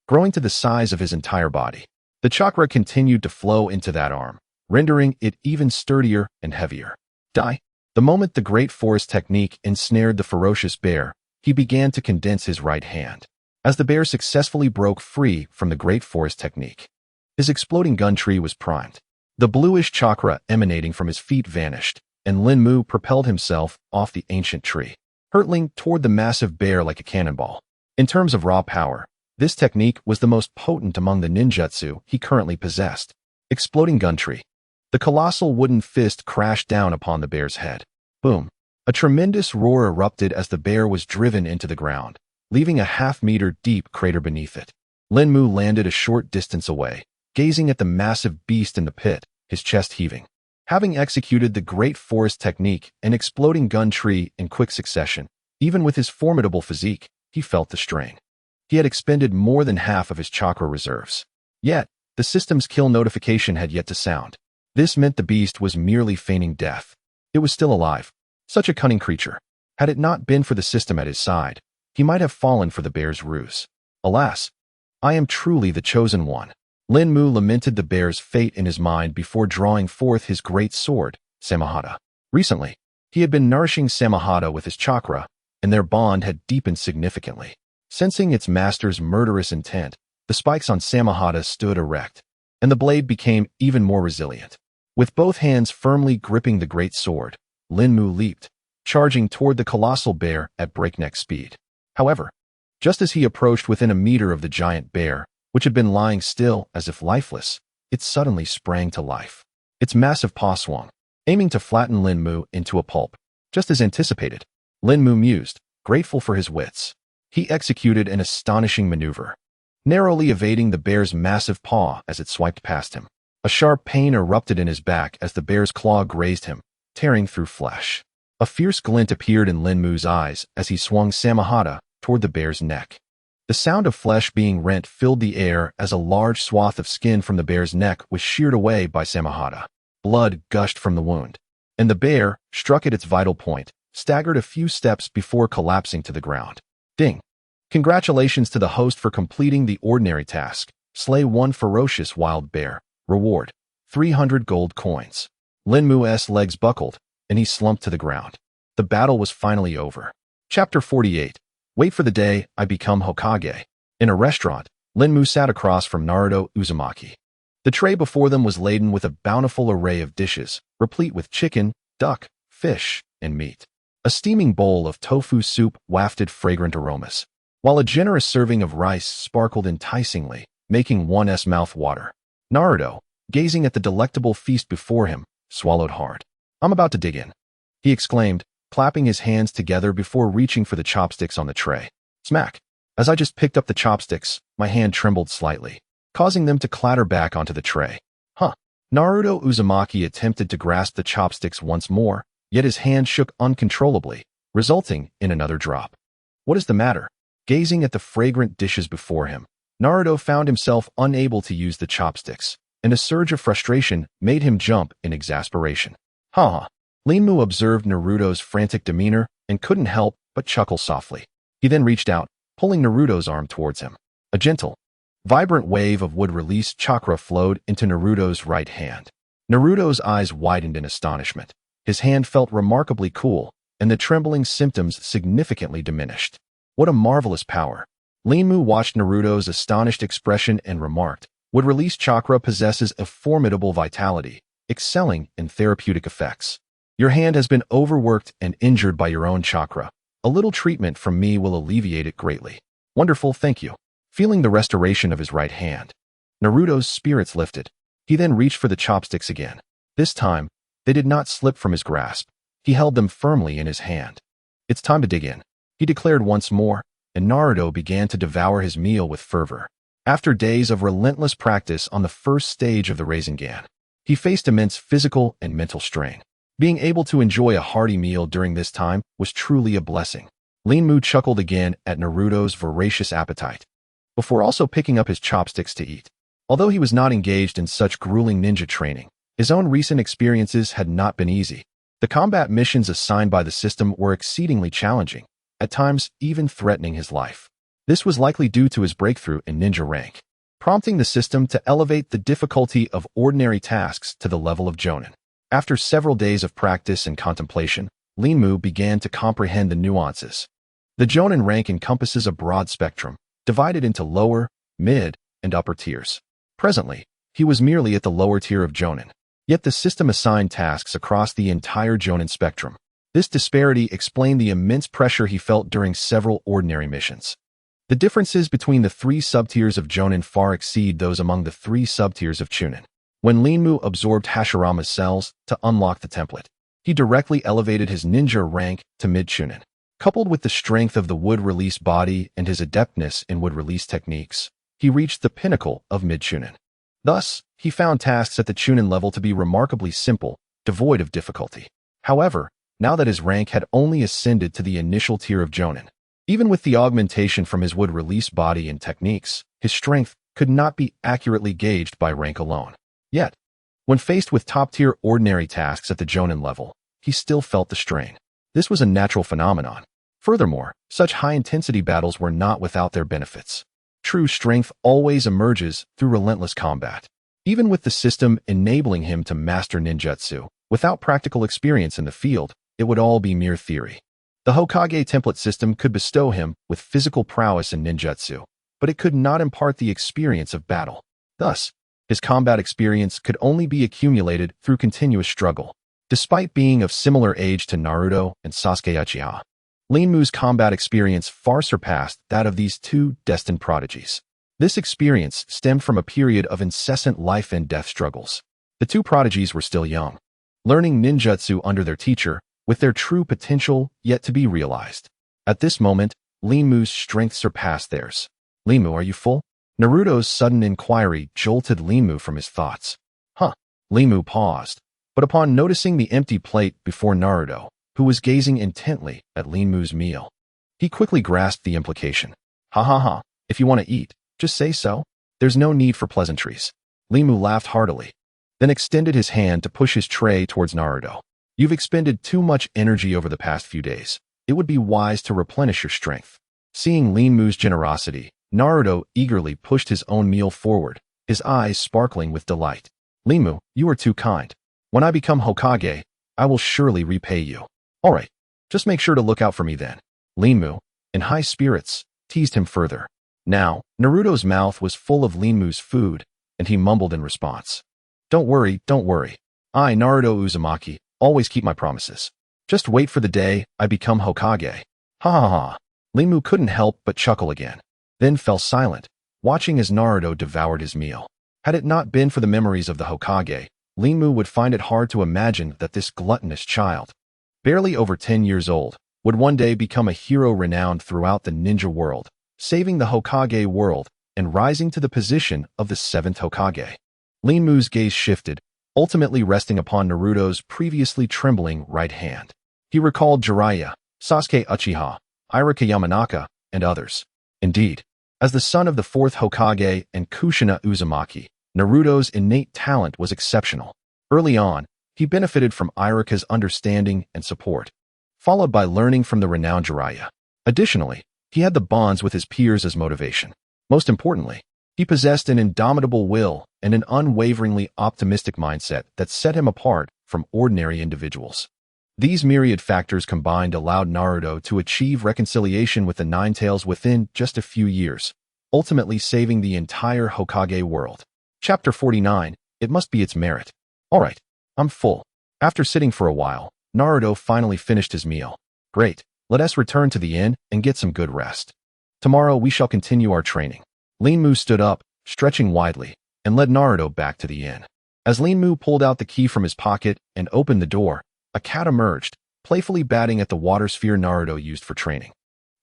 growing to the size of his entire body. The chakra continued to flow into that arm, rendering it even sturdier and heavier. Die. The moment the Great Forest technique ensnared the ferocious bear, he began to condense his right hand. As the bear successfully broke free from the Great Forest technique, his exploding gun tree was primed. The bluish chakra emanating from his feet vanished, and Lin Mu propelled himself off the ancient tree, hurtling toward the massive bear like a cannonball. In terms of raw power, this technique was the most potent among the ninjutsu he currently possessed. Exploding gun tree. The colossal wooden fist crashed down upon the bear's head. Boom! A tremendous roar erupted as the bear was driven into the ground, leaving a half-meter deep crater beneath it. Lin Mu landed a short distance away, gazing at the massive beast in the pit, his chest heaving. Having executed the Great Forest technique and exploding gun tree in quick succession, even with his formidable physique, he felt the strain. He had expended more than half of his chakra reserves. Yet, the system's kill notification had yet to sound. This meant the beast was merely feigning death. It was still alive. Such a cunning creature. Had it not been for the system at his side, he might have fallen for the bear's ruse. Alas, I am truly the chosen one. Lin Mu lamented the bear's fate in his mind before drawing forth his great sword, Samahata. Recently, he had been nourishing Samahata with his chakra, and their bond had deepened significantly. Sensing its master's murderous intent, the spikes on Samahata stood erect, and the blade became even more resilient. With both hands firmly gripping the great sword, Lin Mu leaped, charging toward the colossal bear at breakneck speed. However, just as he approached within a meter of the giant bear, which had been lying still as if lifeless, it suddenly sprang to life. Its massive paw swung, aiming to flatten Lin Mu into a pulp. Just as anticipated, Lin Mu mused, grateful for his wits. He executed an astonishing maneuver, narrowly evading the bear's massive paw as it swiped past him. A sharp pain erupted in his back as the bear's claw grazed him, tearing through flesh. A fierce glint appeared in Lin Mu's eyes as he swung Samahata toward the bear's neck. The sound of flesh being rent filled the air as a large swath of skin from the bear's neck was sheared away by Samahata. Blood gushed from the wound, and the bear, struck at its vital point, staggered a few steps before collapsing to the ground. Ding! Congratulations to the host for completing the ordinary task. Slay one ferocious wild bear. Reward: 300 gold coins. Lin Mu's legs buckled, and he slumped to the ground. The battle was finally over. Chapter 48. Wait for the day I become Hokage. In a restaurant, Lin Mu sat across from Naruto Uzumaki. The tray before them was laden with a bountiful array of dishes, replete with chicken, duck, fish, and meat. A steaming bowl of tofu soup wafted fragrant aromas, while a generous serving of rice sparkled enticingly, making one's mouth water. Naruto, gazing at the delectable feast before him, swallowed hard. I'm about to dig in, he exclaimed, clapping his hands together before reaching for the chopsticks on the tray. Smack! As I just picked up the chopsticks, my hand trembled slightly, causing them to clatter back onto the tray. Naruto Uzumaki attempted to grasp the chopsticks once more, yet his hand shook uncontrollably, resulting in another drop. What is the matter? Gazing at the fragrant dishes before him, Naruto found himself unable to use the chopsticks, and a surge of frustration made him jump in exasperation. Lin Mu observed Naruto's frantic demeanor and couldn't help but chuckle softly. He then reached out, pulling Naruto's arm towards him. A gentle, vibrant wave of wood-release chakra flowed into Naruto's right hand. Naruto's eyes widened in astonishment. His hand felt remarkably cool, and the trembling symptoms significantly diminished. What a marvelous power! Lin Mu watched Naruto's astonished expression and remarked, wood-release chakra possesses a formidable vitality, excelling in therapeutic effects. Your hand has been overworked and injured by your own chakra. A little treatment from me will alleviate it greatly. Wonderful, thank you. Feeling the restoration of his right hand, Naruto's spirits lifted. He then reached for the chopsticks again. This time, they did not slip from his grasp. He held them firmly in his hand. It's time to dig in, he declared once more, and Naruto began to devour his meal with fervor. After days of relentless practice on the first stage of the Rasengan, he faced immense physical and mental strain. Being able to enjoy a hearty meal during this time was truly a blessing. Linmu chuckled again at Naruto's voracious appetite, before also picking up his chopsticks to eat. Although he was not engaged in such grueling ninja training, his own recent experiences had not been easy. The combat missions assigned by the system were exceedingly challenging, at times even threatening his life. This was likely due to his breakthrough in ninja rank, prompting the system to elevate the difficulty of ordinary tasks to the level of Jonin. After several days of practice and contemplation, Linmu began to comprehend the nuances. The Jonin rank encompasses a broad spectrum, divided into lower, mid, and upper tiers. Presently, he was merely at the lower tier of Jonin, yet the system assigned tasks across the entire Jonin spectrum. This disparity explained the immense pressure he felt during several ordinary missions. The differences between the three subtiers of Jonin far exceed those among the three subtiers of Chunin. When Linmu absorbed Hashirama Cells to unlock the template, he directly elevated his ninja rank to mid-Chunin. Coupled with the strength of the wood-release body and his adeptness in wood-release techniques, he reached the pinnacle of mid-Chunin. Thus, he found tasks at the Chunin level to be remarkably simple, devoid of difficulty. However, now that his rank had only ascended to the initial tier of Jonin, even with the augmentation from his wood-release body and techniques, his strength could not be accurately gauged by rank alone. Yet, when faced with top-tier ordinary tasks at the Jonin level, he still felt the strain. This was a natural phenomenon. Furthermore, such high-intensity battles were not without their benefits. True strength always emerges through relentless combat. Even with the system enabling him to master ninjutsu, without practical experience in the field, it would all be mere theory. The Hokage template system could bestow him with physical prowess in ninjutsu, but it could not impart the experience of battle. Thus, his combat experience could only be accumulated through continuous struggle. Despite being of similar age to Naruto and Sasuke Uchiha, Linmu's combat experience far surpassed that of these two destined prodigies. This experience stemmed from a period of incessant life and death struggles. The two prodigies were still young, learning ninjutsu under their teacher, with their true potential yet to be realized. At this moment, Linmu's strength surpassed theirs. "Linmu, are you full?" Naruto's sudden inquiry jolted Linmu from his thoughts. Linmu paused, but upon noticing the empty plate before Naruto, who was gazing intently at Linmu's meal, he quickly grasped the implication. If you want to eat, just say so. There's no need for pleasantries." Linmu laughed heartily, then extended his hand to push his tray towards Naruto. "You've expended too much energy over the past few days. It would be wise to replenish your strength." Seeing Linmu's generosity, Naruto eagerly pushed his own meal forward, his eyes sparkling with delight. "Linmu, you are too kind. When I become Hokage, I will surely repay you." "All right, just make sure to look out for me then." Linmu, in high spirits, teased him further. Now, Naruto's mouth was full of Linmu's food, and he mumbled in response. Don't worry. I, Naruto Uzumaki, always keep my promises. Just wait for the day I become Hokage." Linmu couldn't help but chuckle again, then fell silent, watching as Naruto devoured his meal. Had it not been for the memories of the Hokage, Linmu would find it hard to imagine that this gluttonous child, barely over 10 years old, would one day become a hero renowned throughout the ninja world, saving the Hokage world and rising to the position of the 7th Hokage. Linmu's gaze shifted, ultimately resting upon Naruto's previously trembling right hand. He recalled Jiraiya, Sasuke Uchiha, Iruka Yamanaka, and others. Indeed, as the son of the 4th Hokage and Kushina Uzumaki, Naruto's innate talent was exceptional. Early on, he benefited from Iruka's understanding and support, followed by learning from the renowned Jiraiya. Additionally, he had the bonds with his peers as motivation. Most importantly, he possessed an indomitable will and an unwaveringly optimistic mindset that set him apart from ordinary individuals. These myriad factors combined allowed Naruto to achieve reconciliation with the Nine Tails within just a few years, ultimately saving the entire Hokage world. Chapter 49, It Must Be Its Merit. "All right, I'm full." After sitting for a while, Naruto finally finished his meal. "Great, let us return to the inn and get some good rest. Tomorrow we shall continue our training." Linmu stood up, stretching widely, and led Naruto back to the inn. As Linmu pulled out the key from his pocket and opened the door, a cat emerged, playfully batting at the water sphere Naruto used for training.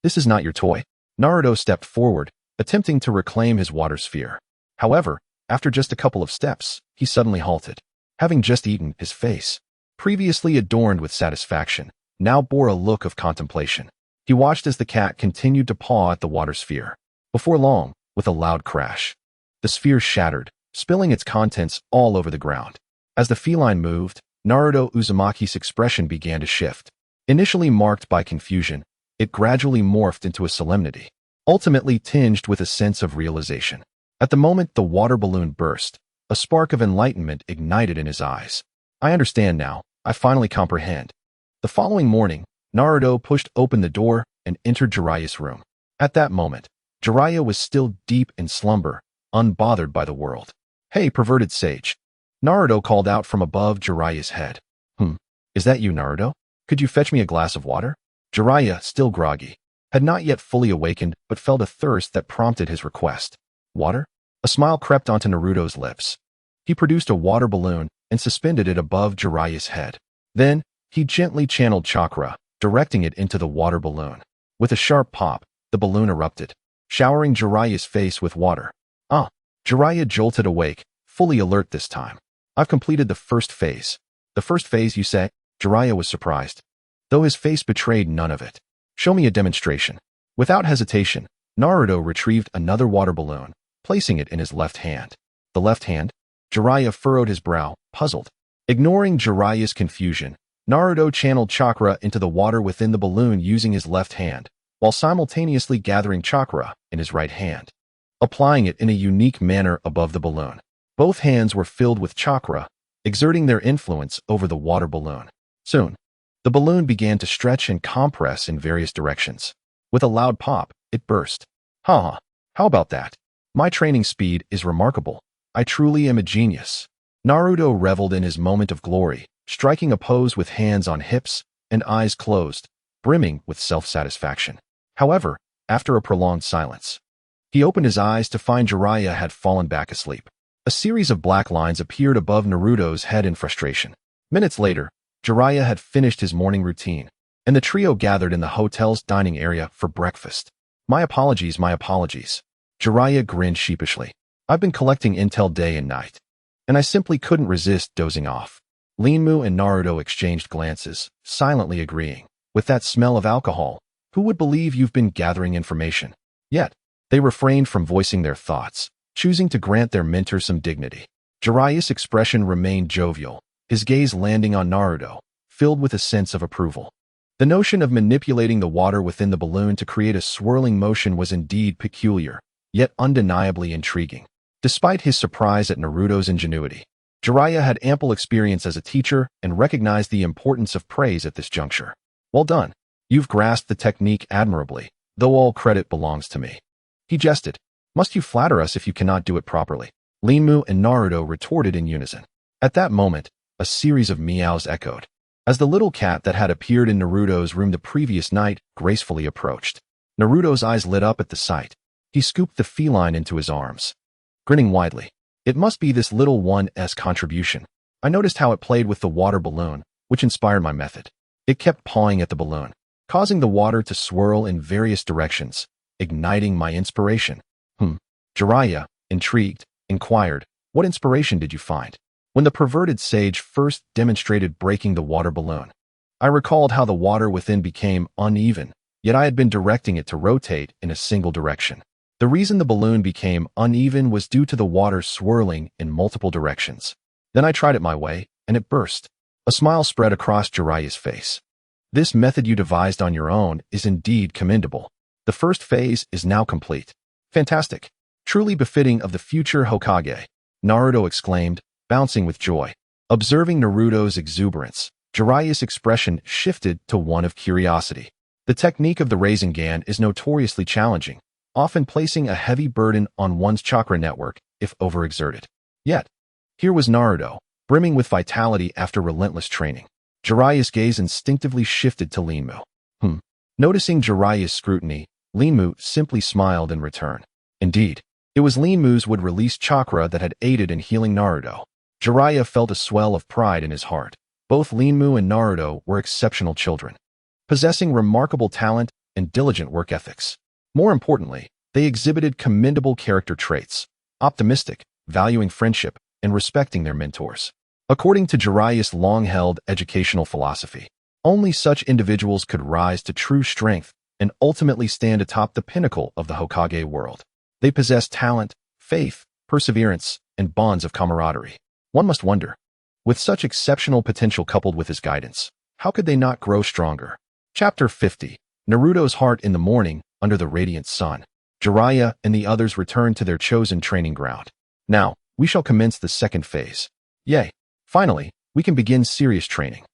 "This is not your toy." Naruto stepped forward, attempting to reclaim his water sphere. However, after just a couple of steps, he suddenly halted. Having just eaten, his face, previously adorned with satisfaction, now bore a look of contemplation. He watched as the cat continued to paw at the water sphere. Before long, with a loud crash, the sphere shattered, spilling its contents all over the ground. As the feline moved, Naruto Uzumaki's expression began to shift. Initially marked by confusion, it gradually morphed into a solemnity, ultimately tinged with a sense of realization. At the moment the water balloon burst, a spark of enlightenment ignited in his eyes. I understand now. I finally comprehend. The following morning, Naruto pushed open the door and entered Jiraiya's room. At that moment, Jiraiya was still deep in slumber, unbothered by the world. "Hey, perverted sage." Naruto called out from above Jiraiya's head. Is that you, Naruto? Could you fetch me a glass of water?" Jiraiya, still groggy, had not yet fully awakened but felt a thirst that prompted his request. "Water?" A smile crept onto Naruto's lips. He produced a water balloon and suspended it above Jiraiya's head. Then, he gently channeled chakra, directing it into the water balloon. With a sharp pop, the balloon erupted, showering Jiraiya's face with water. Jiraiya jolted awake, fully alert this time. "I've completed the first phase." "The first phase, you say?" Jiraiya was surprised, though his face betrayed none of it. "Show me a demonstration." Without hesitation, Naruto retrieved another water balloon, placing it in his left hand. "The left hand?" Jiraiya furrowed his brow, puzzled. Ignoring Jiraiya's confusion, Naruto channeled chakra into the water within the balloon using his left hand, while simultaneously gathering chakra in his right hand, applying it in a unique manner above the balloon. Both hands were filled with chakra, exerting their influence over the water balloon. Soon, the balloon began to stretch and compress in various directions. With a loud pop, it burst. How about that? My training speed is remarkable. I truly am a genius." Naruto reveled in his moment of glory, striking a pose with hands on hips and eyes closed, brimming with self-satisfaction. However, after a prolonged silence, he opened his eyes to find Jiraiya had fallen back asleep. A series of black lines appeared above Naruto's head in frustration. Minutes later, Jiraiya had finished his morning routine, and the trio gathered in the hotel's dining area for breakfast. My apologies. Jiraiya grinned sheepishly. "I've been collecting intel day and night, and I simply couldn't resist dozing off." Linmu and Naruto exchanged glances, silently agreeing. With that smell of alcohol, who would believe you've been gathering information? Yet, they refrained from voicing their thoughts, choosing to grant their mentor some dignity. Jiraiya's expression remained jovial, his gaze landing on Naruto, filled with a sense of approval. The notion of manipulating the water within the balloon to create a swirling motion was indeed peculiar, yet undeniably intriguing. Despite his surprise at Naruto's ingenuity, Jiraiya had ample experience as a teacher and recognized the importance of praise at this juncture. "Well done. You've grasped the technique admirably, though all credit belongs to me." He jested. "Must you flatter us if you cannot do it properly?" Linmu and Naruto retorted in unison. At that moment, a series of meows echoed, as the little cat that had appeared in Naruto's room the previous night gracefully approached. Naruto's eyes lit up at the sight. He scooped the feline into his arms, grinning widely. "It must be this little one's contribution. I noticed how it played with the water balloon, which inspired my method." It kept pawing at the balloon, causing the water to swirl in various directions, igniting my inspiration. Jiraiya, intrigued, inquired, "What inspiration did you find?" When the perverted sage first demonstrated breaking the water balloon, I recalled how the water within became uneven, yet I had been directing it to rotate in a single direction. The reason the balloon became uneven was due to the water swirling in multiple directions. Then I tried it my way, and it burst. A smile spread across Jiraiya's face. "This method you devised on your own is indeed commendable. The first phase is now complete." "Fantastic. Truly befitting of the future Hokage," Naruto exclaimed, bouncing with joy. Observing Naruto's exuberance, Jiraiya's expression shifted to one of curiosity. The technique of the Rasengan is notoriously challenging, often placing a heavy burden on one's chakra network if overexerted. Yet, here was Naruto, brimming with vitality after relentless training. Jiraiya's gaze instinctively shifted to Linmu. Noticing Jiraiya's scrutiny, Linmu simply smiled in return. Indeed, it was Linmu's would release chakra that had aided in healing Naruto. Jiraiya felt a swell of pride in his heart. Both Linmu and Naruto were exceptional children, possessing remarkable talent and diligent work ethics. More importantly, they exhibited commendable character traits, optimistic, valuing friendship, and respecting their mentors. According to Jiraiya's long-held educational philosophy, only such individuals could rise to true strength and ultimately stand atop the pinnacle of the Hokage world. They possess talent, faith, perseverance, and bonds of camaraderie. One must wonder, with such exceptional potential coupled with his guidance, how could they not grow stronger? Chapter 50. Naruto's Heart in the Morning, Under the Radiant Sun. Jiraiya and the others returned to their chosen training ground. Now, we shall commence the second phase. Yay! Finally, we can begin serious training.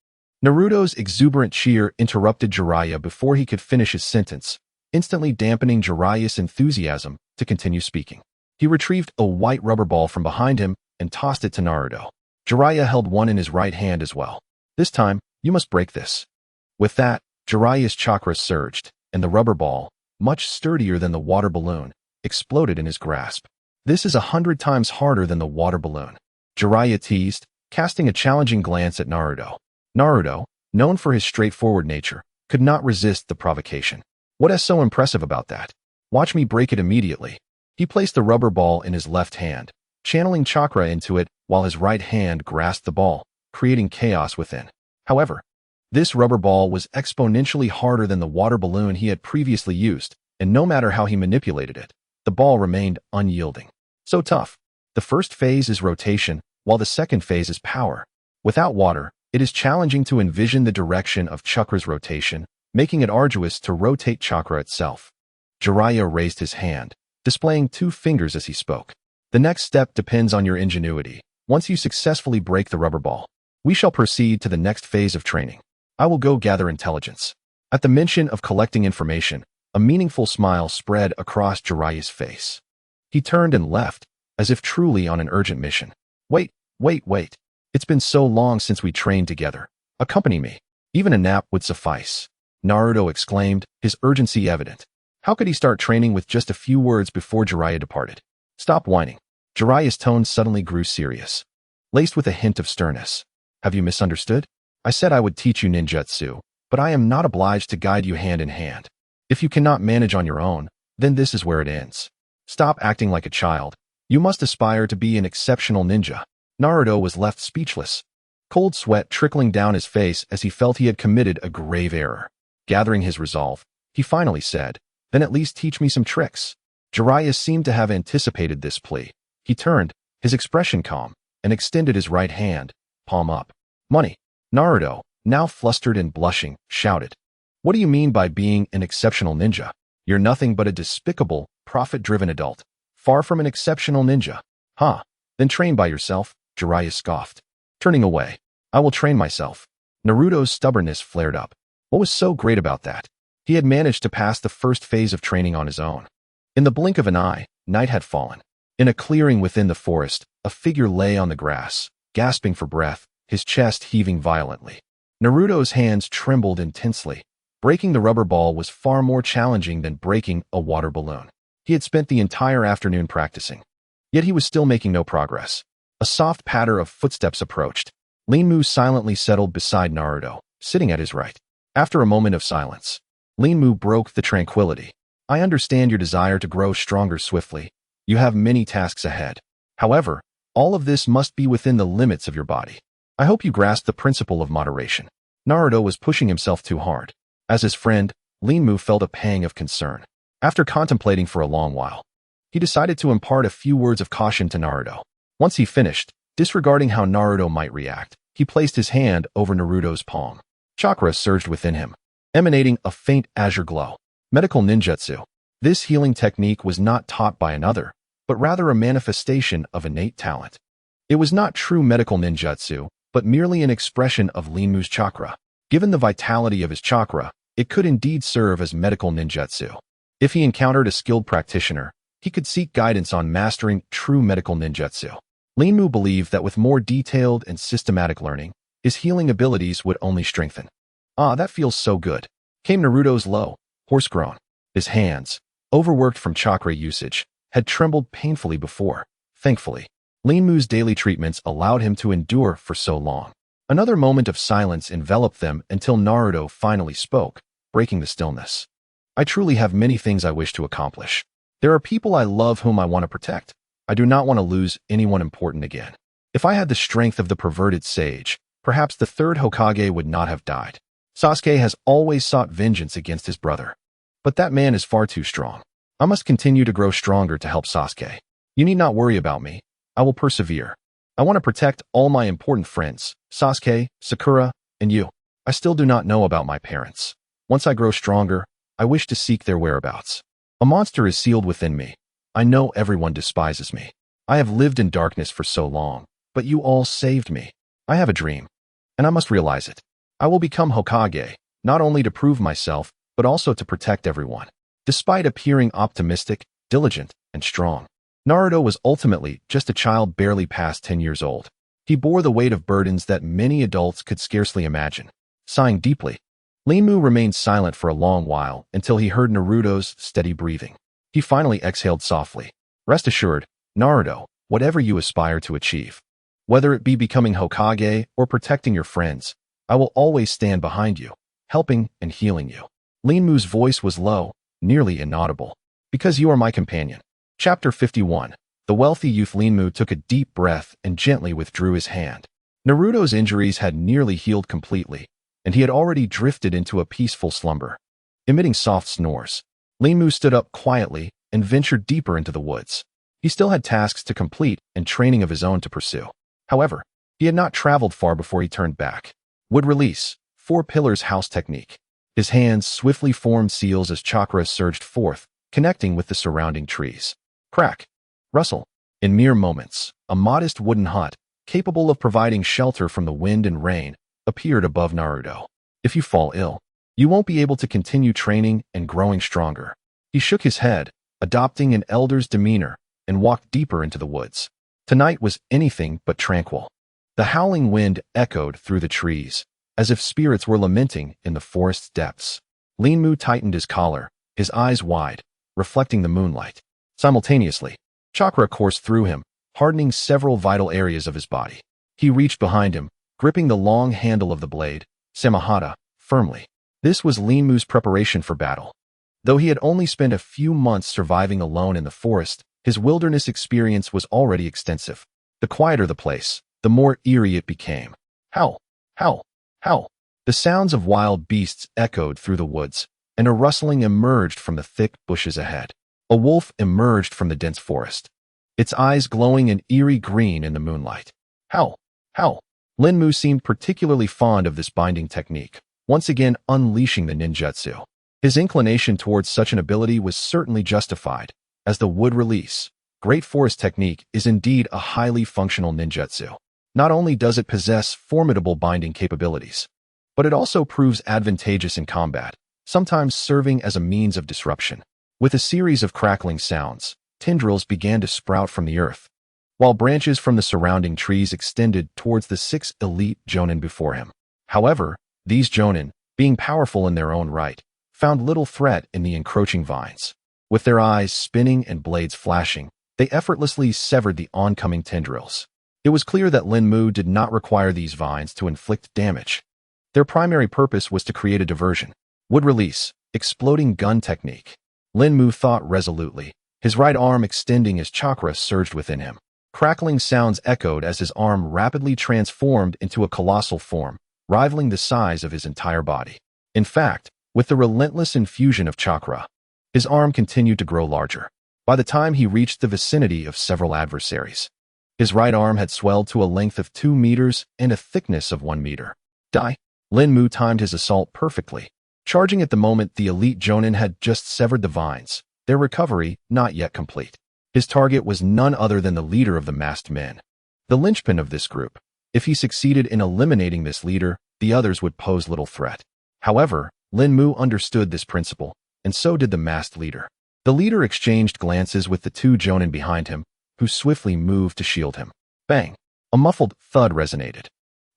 Naruto's exuberant cheer interrupted Jiraiya before he could finish his sentence, instantly dampening Jiraiya's enthusiasm to continue speaking. He retrieved a white rubber ball from behind him and tossed it to Naruto. Jiraiya held one in his right hand as well. This time, you must break this. With that, Jiraiya's chakra surged, and the rubber ball, much sturdier than the water balloon, exploded in his grasp. This is 100 times harder than the water balloon, Jiraiya teased, casting a challenging glance at Naruto. Naruto, known for his straightforward nature, could not resist the provocation. What is so impressive about that? Watch me break it immediately. He placed the rubber ball in his left hand, channeling chakra into it while his right hand grasped the ball, creating chaos within. However, this rubber ball was exponentially harder than the water balloon he had previously used, and no matter how he manipulated it, the ball remained unyielding. So tough. The first phase is rotation, while the second phase is power. Without water, it is challenging to envision the direction of chakra's rotation, making it arduous to rotate chakra itself. Jiraiya raised his hand, displaying 2 fingers as he spoke. The next step depends on your ingenuity. Once you successfully break the rubber ball, we shall proceed to the next phase of training. I will go gather intelligence. At the mention of collecting information, a meaningful smile spread across Jiraiya's face. He turned and left, as if truly on an urgent mission. Wait. It's been so long since we trained together. Accompany me. Even a nap would suffice. Naruto exclaimed, his urgency evident. How could he start training with just a few words before Jiraiya departed? Stop whining. Jiraiya's tone suddenly grew serious, laced with a hint of sternness. Have you misunderstood? I said I would teach you ninjutsu, but I am not obliged to guide you hand in hand. If you cannot manage on your own, then this is where it ends. Stop acting like a child. You must aspire to be an exceptional ninja. Naruto was left speechless, cold sweat trickling down his face as he felt he had committed a grave error. Gathering his resolve, he finally said, then at least teach me some tricks. Jiraiya seemed to have anticipated this plea. He turned, his expression calm, and extended his right hand, palm up. Money. Naruto, now flustered and blushing, shouted. What do you mean by being an exceptional ninja? You're nothing but a despicable, profit-driven adult, far from an exceptional ninja. Huh? Then train by yourself, Jiraiya scoffed. Turning away. I will train myself. Naruto's stubbornness flared up. What was so great about that? He had managed to pass the first phase of training on his own. In the blink of an eye, night had fallen. In a clearing within the forest, a figure lay on the grass, gasping for breath, his chest heaving violently. Naruto's hands trembled intensely. Breaking the rubber ball was far more challenging than breaking a water balloon. He had spent the entire afternoon practicing. Yet he was still making no progress. A soft patter of footsteps approached. Linmu silently settled beside Naruto, sitting at his right. After a moment of silence, Linmu broke the tranquility. I understand your desire to grow stronger swiftly. You have many tasks ahead. However, all of this must be within the limits of your body. I hope you grasp the principle of moderation. Naruto was pushing himself too hard. As his friend, Linmu felt a pang of concern. After contemplating for a long while, he decided to impart a few words of caution to Naruto. Once he finished, disregarding how Naruto might react, he placed his hand over Naruto's palm. Chakra surged within him, emanating a faint azure glow. Medical ninjutsu. This healing technique was not taught by another, but rather a manifestation of innate talent. It was not true medical ninjutsu, but merely an expression of Linmu's chakra. Given the vitality of his chakra, it could indeed serve as medical ninjutsu. If he encountered a skilled practitioner, he could seek guidance on mastering true medical ninjutsu. Linmu believed that with more detailed and systematic learning, his healing abilities would only strengthen. Ah, that feels so good, came Naruto's low, hoarse groan. His hands, overworked from chakra usage, had trembled painfully before. Thankfully, Linmu's daily treatments allowed him to endure for so long. Another moment of silence enveloped them until Naruto finally spoke, breaking the stillness. I truly have many things I wish to accomplish. There are people I love whom I want to protect. I do not want to lose anyone important again. If I had the strength of the perverted sage, perhaps the third Hokage would not have died. Sasuke has always sought vengeance against his brother. But that man is far too strong. I must continue to grow stronger to help Sasuke. You need not worry about me. I will persevere. I want to protect all my important friends, Sasuke, Sakura, and you. I still do not know about my parents. Once I grow stronger, I wish to seek their whereabouts. A monster is sealed within me. I know everyone despises me. I have lived in darkness for so long, but you all saved me. I have a dream, and I must realize it. I will become Hokage, not only to prove myself, but also to protect everyone. Despite appearing optimistic, diligent, and strong, Naruto was ultimately just a child barely past 10 years old. He bore the weight of burdens that many adults could scarcely imagine. Sighing deeply, Linmu remained silent for a long while until he heard Naruto's steady breathing. He finally exhaled softly. Rest assured, Naruto, whatever you aspire to achieve, whether it be becoming Hokage or protecting your friends, I will always stand behind you, helping and healing you. Linmu's voice was low, nearly inaudible. Because you are my companion. Chapter 51. The wealthy youth Linmu took a deep breath and gently withdrew his hand. Naruto's injuries had nearly healed completely, and he had already drifted into a peaceful slumber. Emitting soft snores, Linmu stood up quietly and ventured deeper into the woods. He still had tasks to complete and training of his own to pursue. However, he had not traveled far before he turned back. Wood release, 4 pillars house technique. His hands swiftly formed seals as chakra surged forth, connecting with the surrounding trees. Crack. Rustle. In mere moments, a modest wooden hut, capable of providing shelter from the wind and rain, appeared above Naruto. If you fall ill, you won't be able to continue training and growing stronger. He shook his head, adopting an elder's demeanor, and walked deeper into the woods. Tonight was anything but tranquil. The howling wind echoed through the trees, as if spirits were lamenting in the forest's depths. Linmu tightened his collar, his eyes wide, reflecting the moonlight. Simultaneously, chakra coursed through him, hardening several vital areas of his body. He reached behind him, gripping the long handle of the blade, Samahata, firmly. This was Linmu's preparation for battle. Though he had only spent a few months surviving alone in the forest, his wilderness experience was already extensive. The quieter the place, the more eerie it became. Howl, howl, howl. The sounds of wild beasts echoed through the woods, and a rustling emerged from the thick bushes ahead. A wolf emerged from the dense forest, its eyes glowing an eerie green in the moonlight. Howl, howl. Linmu seemed particularly fond of this binding technique, once again unleashing the ninjutsu. His inclination towards such an ability was certainly justified, as the wood release, great forest technique is indeed a highly functional ninjutsu. Not only does it possess formidable binding capabilities, but it also proves advantageous in combat, sometimes serving as a means of disruption. With a series of crackling sounds, tendrils began to sprout from the earth, while branches from the surrounding trees extended towards the 6 elite jonin before him. However, these jonin, being powerful in their own right, found little threat in the encroaching vines. With their eyes spinning and blades flashing, they effortlessly severed the oncoming tendrils. It was clear that Linmu did not require these vines to inflict damage. Their primary purpose was to create a diversion. Wood release, exploding gun technique. Linmu thought resolutely, his right arm extending as chakra surged within him. Crackling sounds echoed as his arm rapidly transformed into a colossal form, rivaling the size of his entire body. In fact, with the relentless infusion of chakra, his arm continued to grow larger. By the time he reached the vicinity of several adversaries, his right arm had swelled to a length of 2 meters and a thickness of 1 meter. Linmu timed his assault perfectly. Charging at the moment the elite jonin had just severed the vines, their recovery not yet complete. His target was none other than the leader of the masked men, the linchpin of this group. If he succeeded in eliminating this leader, the others would pose little threat. However, Linmu understood this principle, and so did the masked leader. The leader exchanged glances with the 2 jonin behind him, who swiftly moved to shield him. Bang! A muffled thud resonated.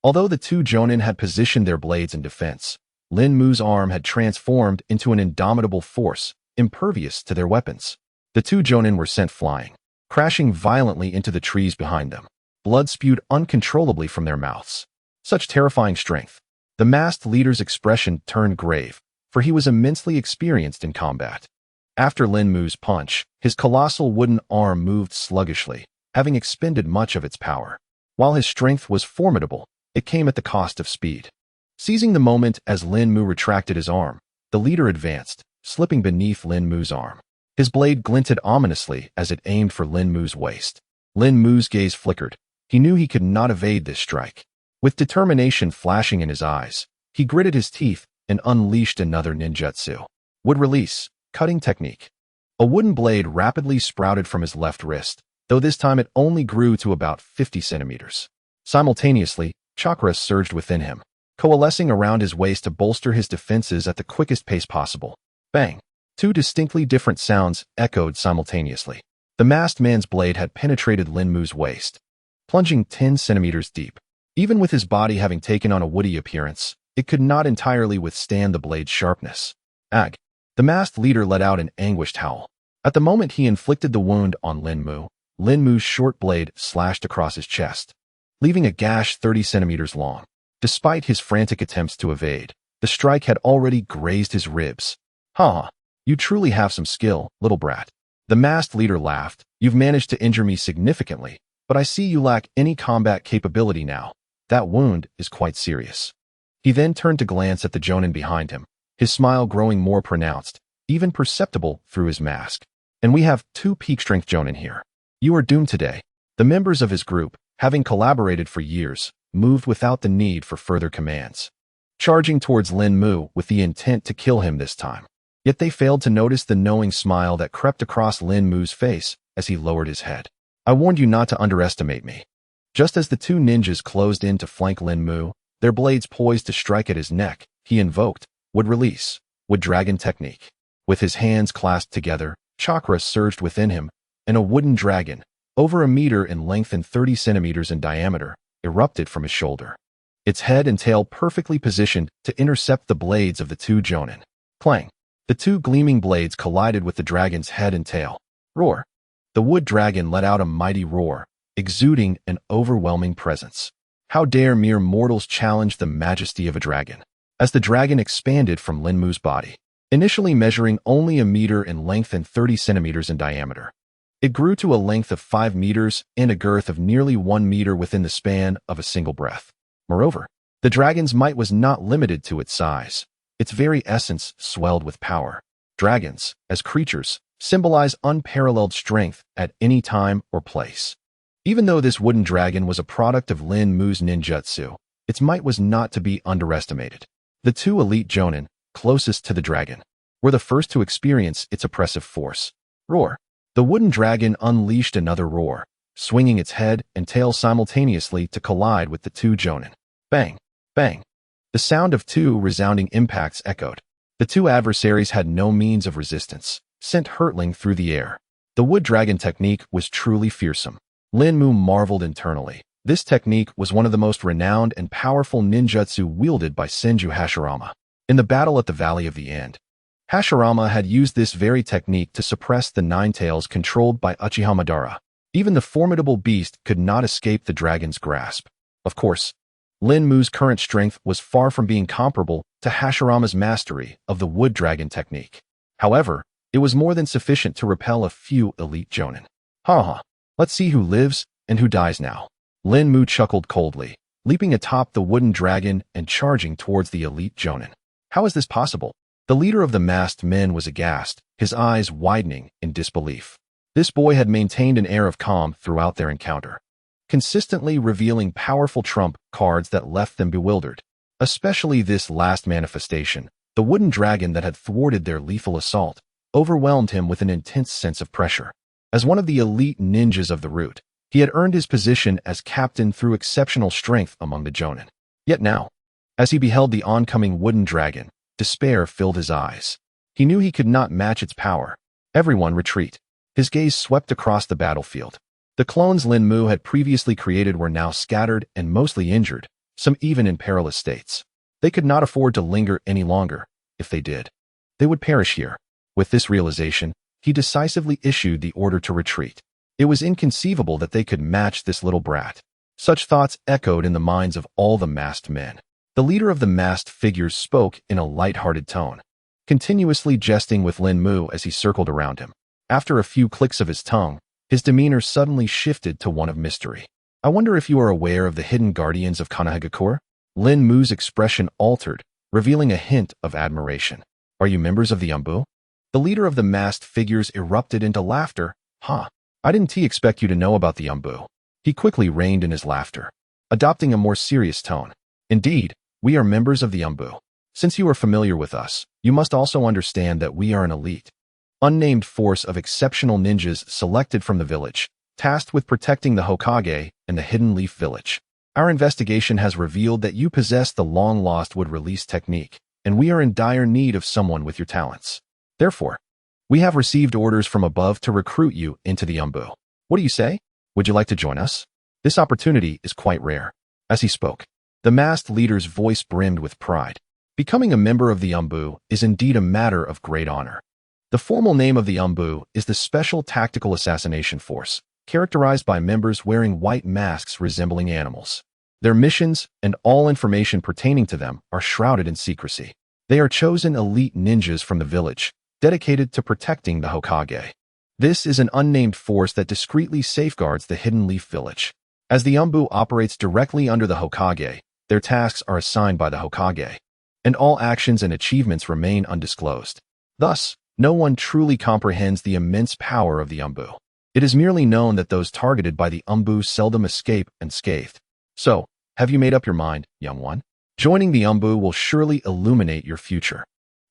Although the 2 jonin had positioned their blades in defense, Linmu's arm had transformed into an indomitable force, impervious to their weapons. The 2 jonin were sent flying, crashing violently into the trees behind them. Blood spewed uncontrollably from their mouths. Such terrifying strength. The masked leader's expression turned grave, for he was immensely experienced in combat. After Lin Mu's punch, his colossal wooden arm moved sluggishly, having expended much of its power. While his strength was formidable, it came at the cost of speed. Seizing the moment as Lin Mu retracted his arm, the leader advanced, slipping beneath Lin Mu's arm. His blade glinted ominously as it aimed for Lin Mu's waist. Lin Mu's gaze flickered. He knew he could not evade this strike. With determination flashing in his eyes, he gritted his teeth and unleashed another ninjutsu. Wood release, cutting technique. A wooden blade rapidly sprouted from his left wrist, though this time it only grew to about 50 centimeters. Simultaneously, chakra surged within him, coalescing around his waist to bolster his defenses at the quickest pace possible. Bang! Two distinctly different sounds echoed simultaneously. The masked man's blade had penetrated Lin Mu's waist, plunging 10 centimeters deep. Even with his body having taken on a woody appearance, it could not entirely withstand the blade's sharpness. Ag! The masked leader let out an anguished howl. At the moment he inflicted the wound on Lin Mu's short blade slashed across his chest, leaving a gash 30 centimeters long. Despite his frantic attempts to evade, the strike had already grazed his ribs. "Ha! You truly have some skill, little brat." The masked leader laughed. "You've managed to injure me significantly, but I see you lack any combat capability now. That wound is quite serious." He then turned to glance at the jonin behind him, his smile growing more pronounced, even perceptible through his mask. "And we have 2 peak-strength jonin here. You are doomed today." The members of his group, having collaborated for years, moved without the need for further commands, charging towards Lin Mu with the intent to kill him this time. Yet they failed to notice the knowing smile that crept across Lin Mu's face as he lowered his head. "I warned you not to underestimate me." Just as the 2 ninjas closed in to flank Lin Mu, their blades poised to strike at his neck, he invoked Wood Release, Wood Dragon Technique. With his hands clasped together, chakra surged within him, and a wooden dragon, over a meter in length and 30 centimeters in diameter, erupted from his shoulder. Its head and tail perfectly positioned to intercept the blades of the 2 jonin. Clang! The 2 gleaming blades collided with the dragon's head and tail. Roar! The wood dragon let out a mighty roar, exuding an overwhelming presence. How dare mere mortals challenge the majesty of a dragon? As the dragon expanded from Lin Mu's body, initially measuring only a meter in length and 30 centimeters in diameter, it grew to a length of 5 meters and a girth of nearly 1 meter within the span of a single breath. Moreover, the dragon's might was not limited to its size. Its very essence swelled with power. Dragons, as creatures, symbolize unparalleled strength at any time or place. Even though this wooden dragon was a product of Lin Mu's ninjutsu, its might was not to be underestimated. The 2 elite jonin, closest to the dragon, were the first to experience its oppressive force. Roar! The wooden dragon unleashed another roar, swinging its head and tail simultaneously to collide with the 2 jonin. Bang! Bang! The sound of 2 resounding impacts echoed. The 2 adversaries had no means of resistance, sent hurtling through the air. The wood dragon technique was truly fearsome. Lin Mu marveled internally. This technique was one of the most renowned and powerful ninjutsu wielded by Senju Hashirama. In the battle at the Valley of the End, Hashirama had used this very technique to suppress the 9 tails controlled by Uchiha Madara. Even the formidable beast could not escape the dragon's grasp. Of course, Lin Mu's current strength was far from being comparable to Hashirama's mastery of the wood dragon technique. However, it was more than sufficient to repel a few elite jonin. Ha! Let's see who lives and who dies now. Lin Mu chuckled coldly, leaping atop the wooden dragon and charging towards the elite jonin. How is this possible? The leader of the masked men was aghast, his eyes widening in disbelief. This boy had maintained an air of calm throughout their encounter, consistently revealing powerful trump cards that left them bewildered. Especially this last manifestation, the wooden dragon that had thwarted their lethal assault, overwhelmed him with an intense sense of pressure. As one of the elite ninjas of the route, he had earned his position as captain through exceptional strength among the jonin. Yet now, as he beheld the oncoming wooden dragon, despair filled his eyes. He knew he could not match its power. Everyone retreat. His gaze swept across the battlefield. The clones Lin Mu had previously created were now scattered and mostly injured, some even in perilous states. They could not afford to linger any longer. If they did, they would perish here. With this realization, he decisively issued the order to retreat. It was inconceivable that they could match this little brat. Such thoughts echoed in the minds of all the masked men. The leader of the masked figures spoke in a light-hearted tone. continuously jesting with Lin Mu as he circled around him. After a few clicks of his tongue, his demeanor suddenly shifted to one of mystery. I wonder if you are aware of the hidden guardians of Konoha. Lin Mu's expression altered, revealing a hint of admiration. Are you members of the Umbu? The leader of the masked figures erupted into laughter. Huh. I didn't expect you to know about the Umbu. He quickly reined in his laughter, adopting a more serious tone. Indeed, we are members of the Umbu. Since you are familiar with us, you must also understand that we are an elite, unnamed force of exceptional ninjas selected from the village, tasked with protecting the Hokage and the Hidden Leaf Village. Our investigation has revealed that you possess the long-lost wood release technique, and we are in dire need of someone with your talents. Therefore, we have received orders from above to recruit you into the Umbu. What do you say? Would you like to join us? This opportunity is quite rare. As he spoke, the masked leader's voice brimmed with pride. Becoming a member of the Umbu is indeed a matter of great honor. The formal name of the Umbu is the Special Tactical Assassination Force, characterized by members wearing white masks resembling animals. Their missions and all information pertaining to them are shrouded in secrecy. They are chosen elite ninjas from the village, dedicated to protecting the Hokage. This is an unnamed force that discreetly safeguards the Hidden Leaf Village. As the Umbu operates directly under the Hokage, their tasks are assigned by the Hokage, and all actions and achievements remain undisclosed. Thus, no one truly comprehends the immense power of the Umbu. It is merely known that those targeted by the Umbu seldom escape unscathed. So, have you made up your mind, young one? Joining the Umbu will surely illuminate your future.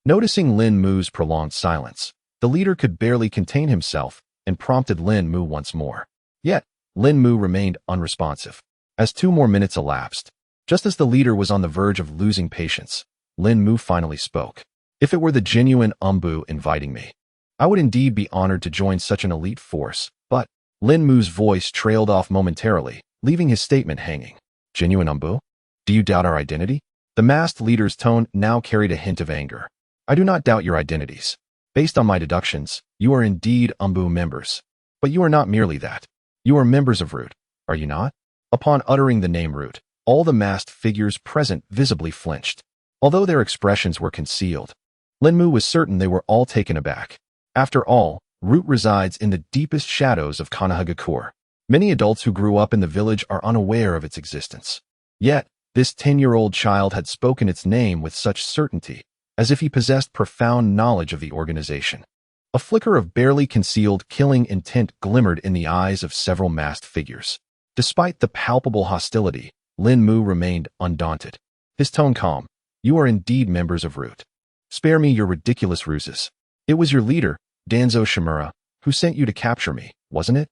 Noticing Lin Mu's prolonged silence, the leader could barely contain himself and prompted Lin Mu once more. Yet, Lin Mu remained unresponsive. As 2 more minutes elapsed, just as the leader was on the verge of losing patience, Lin Mu finally spoke. If it were the genuine Umbu inviting me, I would indeed be honored to join such an elite force, but Lin Mu's voice trailed off momentarily, leaving his statement hanging. Genuine Umbu? Do you doubt our identity? The masked leader's tone now carried a hint of anger. I do not doubt your identities. Based on my deductions, you are indeed Umbu members. But you are not merely that. You are members of Root, are you not? Upon uttering the name Root, all the masked figures present visibly flinched. Although their expressions were concealed, Lin Mu was certain they were all taken aback. After all, Root resides in the deepest shadows of Konoha. Many adults who grew up in the village are unaware of its existence. Yet, this 10-year-old child had spoken its name with such certainty, as if he possessed profound knowledge of the organization. A flicker of barely concealed killing intent glimmered in the eyes of several masked figures. Despite the palpable hostility, Lin Mu remained undaunted. His tone calm. You are indeed members of Root. Spare me your ridiculous ruses. It was your leader, Danzo Shimura, who sent you to capture me, wasn't it?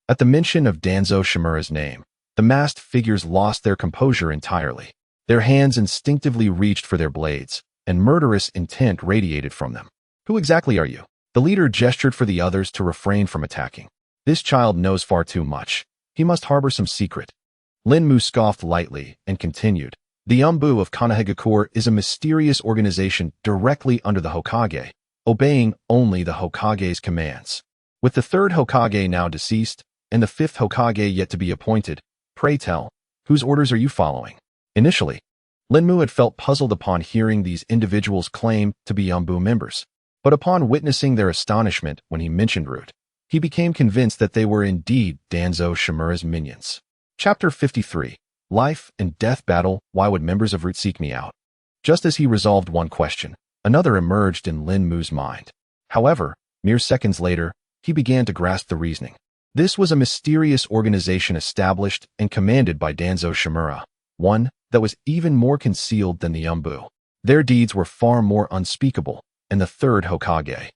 At the mention of Danzo Shimura's name, the masked figures lost their composure entirely. Their hands instinctively reached for their blades, and murderous intent radiated from them. Who exactly are you? The leader gestured for the others to refrain from attacking. This child knows far too much. He must harbor some secret. Lin Mu scoffed lightly and continued. The Umbu of Konoha is a mysterious organization directly under the Hokage, obeying only the Hokage's commands. With the 3rd Hokage now deceased, and the 5th Hokage yet to be appointed, pray tell, whose orders are you following? Initially, Lin Mu had felt puzzled upon hearing these individuals claim to be Umbu members, but upon witnessing their astonishment when he mentioned Root, he became convinced that they were indeed Danzo Shimura's minions. Chapter 53. Life and Death Battle. Why would members of Root seek me out? Just as he resolved one question, another emerged in Lin Mu's mind. However, mere seconds later, he began to grasp the reasoning. This was a mysterious organization established and commanded by Danzo Shimura, one that was even more concealed than the Umbu. Their deeds were far more unspeakable, and the 3rd Hokage,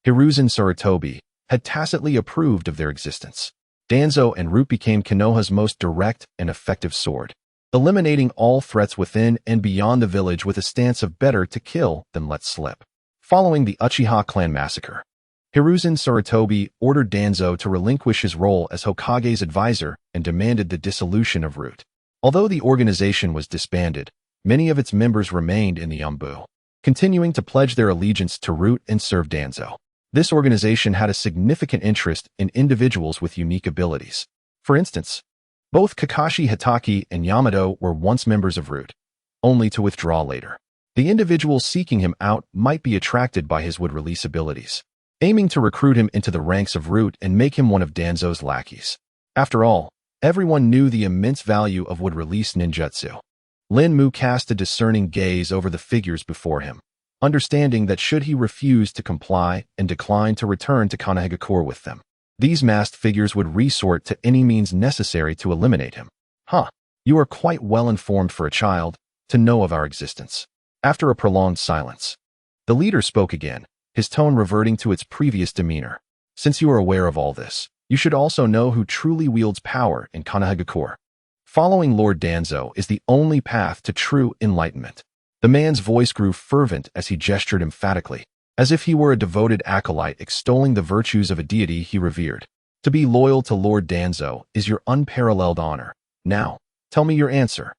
Hiruzen Sarutobi, had tacitly approved of their existence. Danzo and Root became Konoha's most direct and effective sword, eliminating all threats within and beyond the village with a stance of better to kill than let slip. Following the Uchiha clan massacre, Hiruzen Sarutobi ordered Danzo to relinquish his role as Hokage's advisor and demanded the dissolution of Root. Although the organization was disbanded, many of its members remained in the Umbu, continuing to pledge their allegiance to Root and serve Danzo. This organization had a significant interest in individuals with unique abilities. For instance, both Kakashi Hitaki and Yamato were once members of Root, only to withdraw later. The individuals seeking him out might be attracted by his wood-release abilities, aiming to recruit him into the ranks of Root and make him one of Danzo's lackeys. After all, everyone knew the immense value of wood-release ninjutsu. Lin Mu cast a discerning gaze over the figures before him, understanding that should he refuse to comply and decline to return to Konoha with them, these masked figures would resort to any means necessary to eliminate him. You are quite well informed for a child to know of our existence. After a prolonged silence, the leader spoke again, his tone reverting to its previous demeanor. Since you are aware of all this, you should also know who truly wields power in Konoha. Following Lord Danzo is the only path to true enlightenment. The man's voice grew fervent as he gestured emphatically, as if he were a devoted acolyte extolling the virtues of a deity he revered. To be loyal to Lord Danzo is your unparalleled honor. Now, tell me your answer.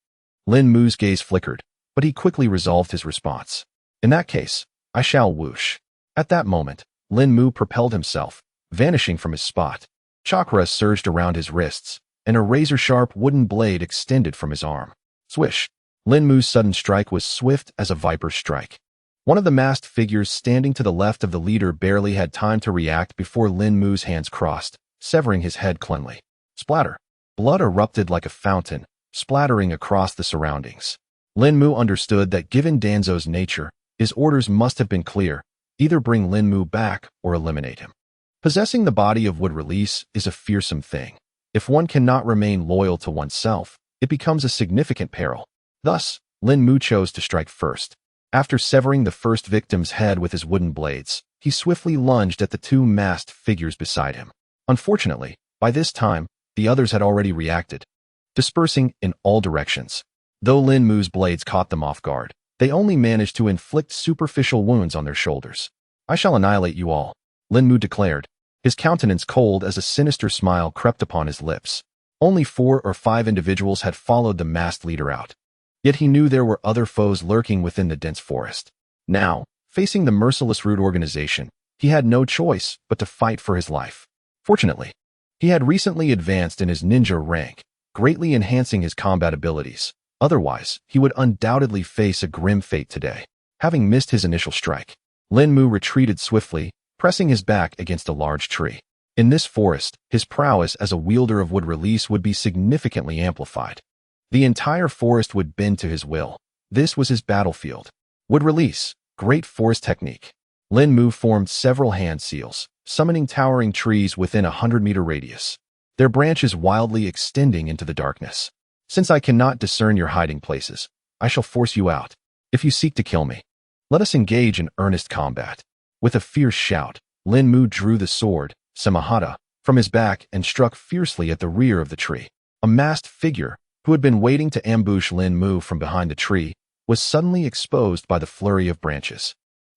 Lin Mu's gaze flickered, but he quickly resolved his response. In that case, I shall whoosh. At that moment, Lin Mu propelled himself, vanishing from his spot. Chakra surged around his wrists, and a razor-sharp wooden blade extended from his arm. Swish! Lin Mu's sudden strike was swift as a viper's strike. One of the masked figures standing to the left of the leader barely had time to react before Lin Mu's hands crossed, severing his head cleanly. Splatter! Blood erupted like a fountain, splattering across the surroundings. Lin Mu understood that given Danzo's nature, his orders must have been clear: either bring Lin Mu back or eliminate him. Possessing the body of wood-release is a fearsome thing. If one cannot remain loyal to oneself, it becomes a significant peril. Thus, Lin Mu chose to strike first. After severing the first victim's head with his wooden blades, he swiftly lunged at the two masked figures beside him. Unfortunately, by this time, the others had already reacted, dispersing in all directions. Though Lin Mu's blades caught them off guard, they only managed to inflict superficial wounds on their shoulders. I shall annihilate you all, Lin Mu declared, his countenance cold as a sinister smile crept upon his lips. Only 4 or 5 individuals had followed the masked leader out. Yet he knew there were other foes lurking within the dense forest. Now, facing the merciless Root organization, he had no choice but to fight for his life. Fortunately, he had recently advanced in his ninja rank, greatly enhancing his combat abilities. Otherwise, he would undoubtedly face a grim fate today. Having missed his initial strike, Lin Mu retreated swiftly, pressing his back against a large tree. In this forest, his prowess as a wielder of wood-release would be significantly amplified. The entire forest would bend to his will. This was his battlefield. Wood-release, great forest technique. Lin Mu formed several hand seals, summoning towering trees within a 100-meter radius, their branches wildly extending into the darkness. Since I cannot discern your hiding places, I shall force you out. If you seek to kill me, let us engage in earnest combat. With a fierce shout, Lin Mu drew the sword, Samahata, from his back and struck fiercely at the rear of the tree. A masked figure, who had been waiting to ambush Lin Mu from behind the tree, was suddenly exposed by the flurry of branches.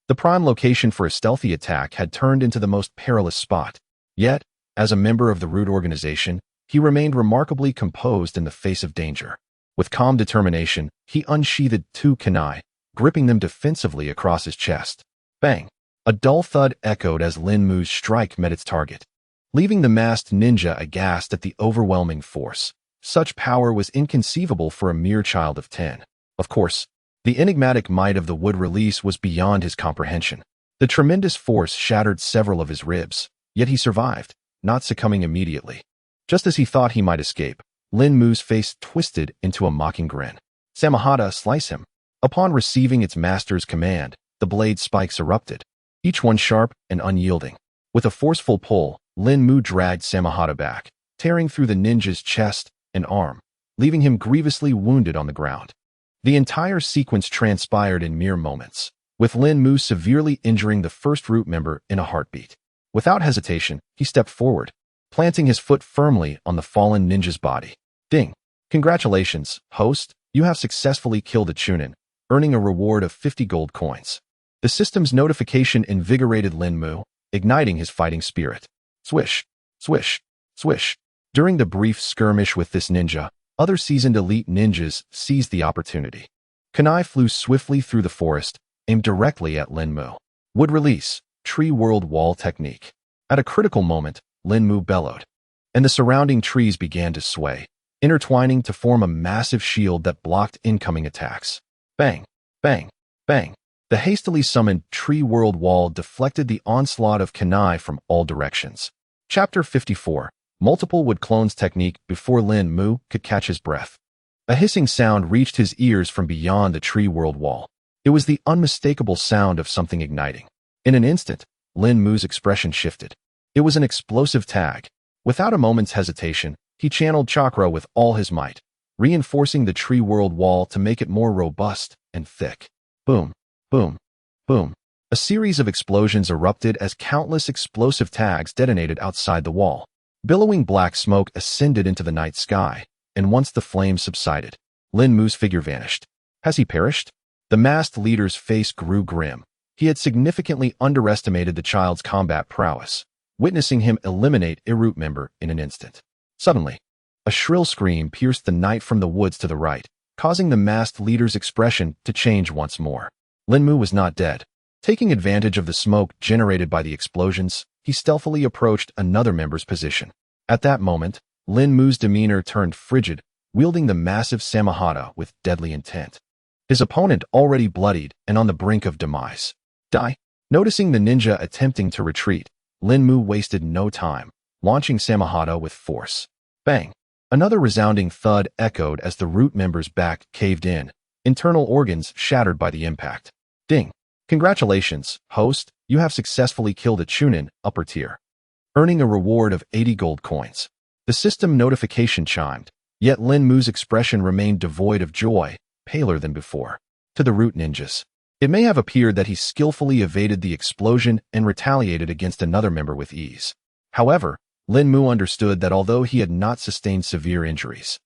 The prime location for a stealthy attack had turned into the most perilous spot. Yet, as a member of the Root organization, he remained remarkably composed in the face of danger. With calm determination, he unsheathed 2 kunai, gripping them defensively across his chest. Bang! A dull thud echoed as Lin Mu's strike met its target, leaving the masked ninja aghast at the overwhelming force. Such power was inconceivable for a mere child of 10. Of course, the enigmatic might of the wood-release was beyond his comprehension. The tremendous force shattered several of his ribs, yet he survived, not succumbing immediately. Just as he thought he might escape, Lin Mu's face twisted into a mocking grin. Samahata, slice him. Upon receiving its master's command, the blade spikes erupted, each one sharp and unyielding. With a forceful pull, Lin Mu dragged Samahata back, tearing through the ninja's chest and arm, leaving him grievously wounded on the ground. The entire sequence transpired in mere moments, with Lin Mu severely injuring the first Root member in a heartbeat. Without hesitation, he stepped forward, planting his foot firmly on the fallen ninja's body. Ding! Congratulations, host, you have successfully killed a Chunin, earning a reward of 50 gold coins. The system's notification invigorated Lin Mu, igniting his fighting spirit. Swish! Swish! Swish! During the brief skirmish with this ninja, other seasoned elite ninjas seized the opportunity. Kunai flew swiftly through the forest, aimed directly at Lin Mu. Wood-release, tree world wall technique. At a critical moment, Lin Mu bellowed, and the surrounding trees began to sway, intertwining to form a massive shield that blocked incoming attacks. Bang! Bang! Bang! The hastily summoned Tree World Wall deflected the onslaught of kunai from all directions. Chapter 54. Multiple wood clones technique before Lin Mu could catch his breath. A hissing sound reached his ears from beyond the Tree World Wall. It was the unmistakable sound of something igniting. In an instant, Lin Mu's expression shifted. It was an explosive tag. Without a moment's hesitation, he channeled chakra with all his might, reinforcing the Tree World Wall to make it more robust and thick. Boom, boom, boom. A series of explosions erupted as countless explosive tags detonated outside the wall. Billowing black smoke ascended into the night sky, and once the flames subsided, Lin Mu's figure vanished. Has he perished? The masked leader's face grew grim. He had significantly underestimated the child's combat prowess, witnessing him eliminate a root member in an instant. Suddenly, a shrill scream pierced the night from the woods to the right, causing the masked leader's expression to change once more. Lin Mu was not dead. Taking advantage of the smoke generated by the explosions, he stealthily approached another member's position. At that moment, Lin Mu's demeanor turned frigid, wielding the massive samahata with deadly intent. His opponent already bloodied and on the brink of demise. Die! Noticing the ninja attempting to retreat, Lin Mu wasted no time, launching samahata with force. Bang! Another resounding thud echoed as the root member's back caved in, internal organs shattered by the impact. Ding! Congratulations, host, you have successfully killed a Chunin, upper tier, earning a reward of 80 gold coins. The system notification chimed, yet Lin Mu's expression remained devoid of joy, paler than before. To the root ninjas, it may have appeared that he skillfully evaded the explosion and retaliated against another member with ease. However, Lin Mu understood that although he had not sustained severe injuries,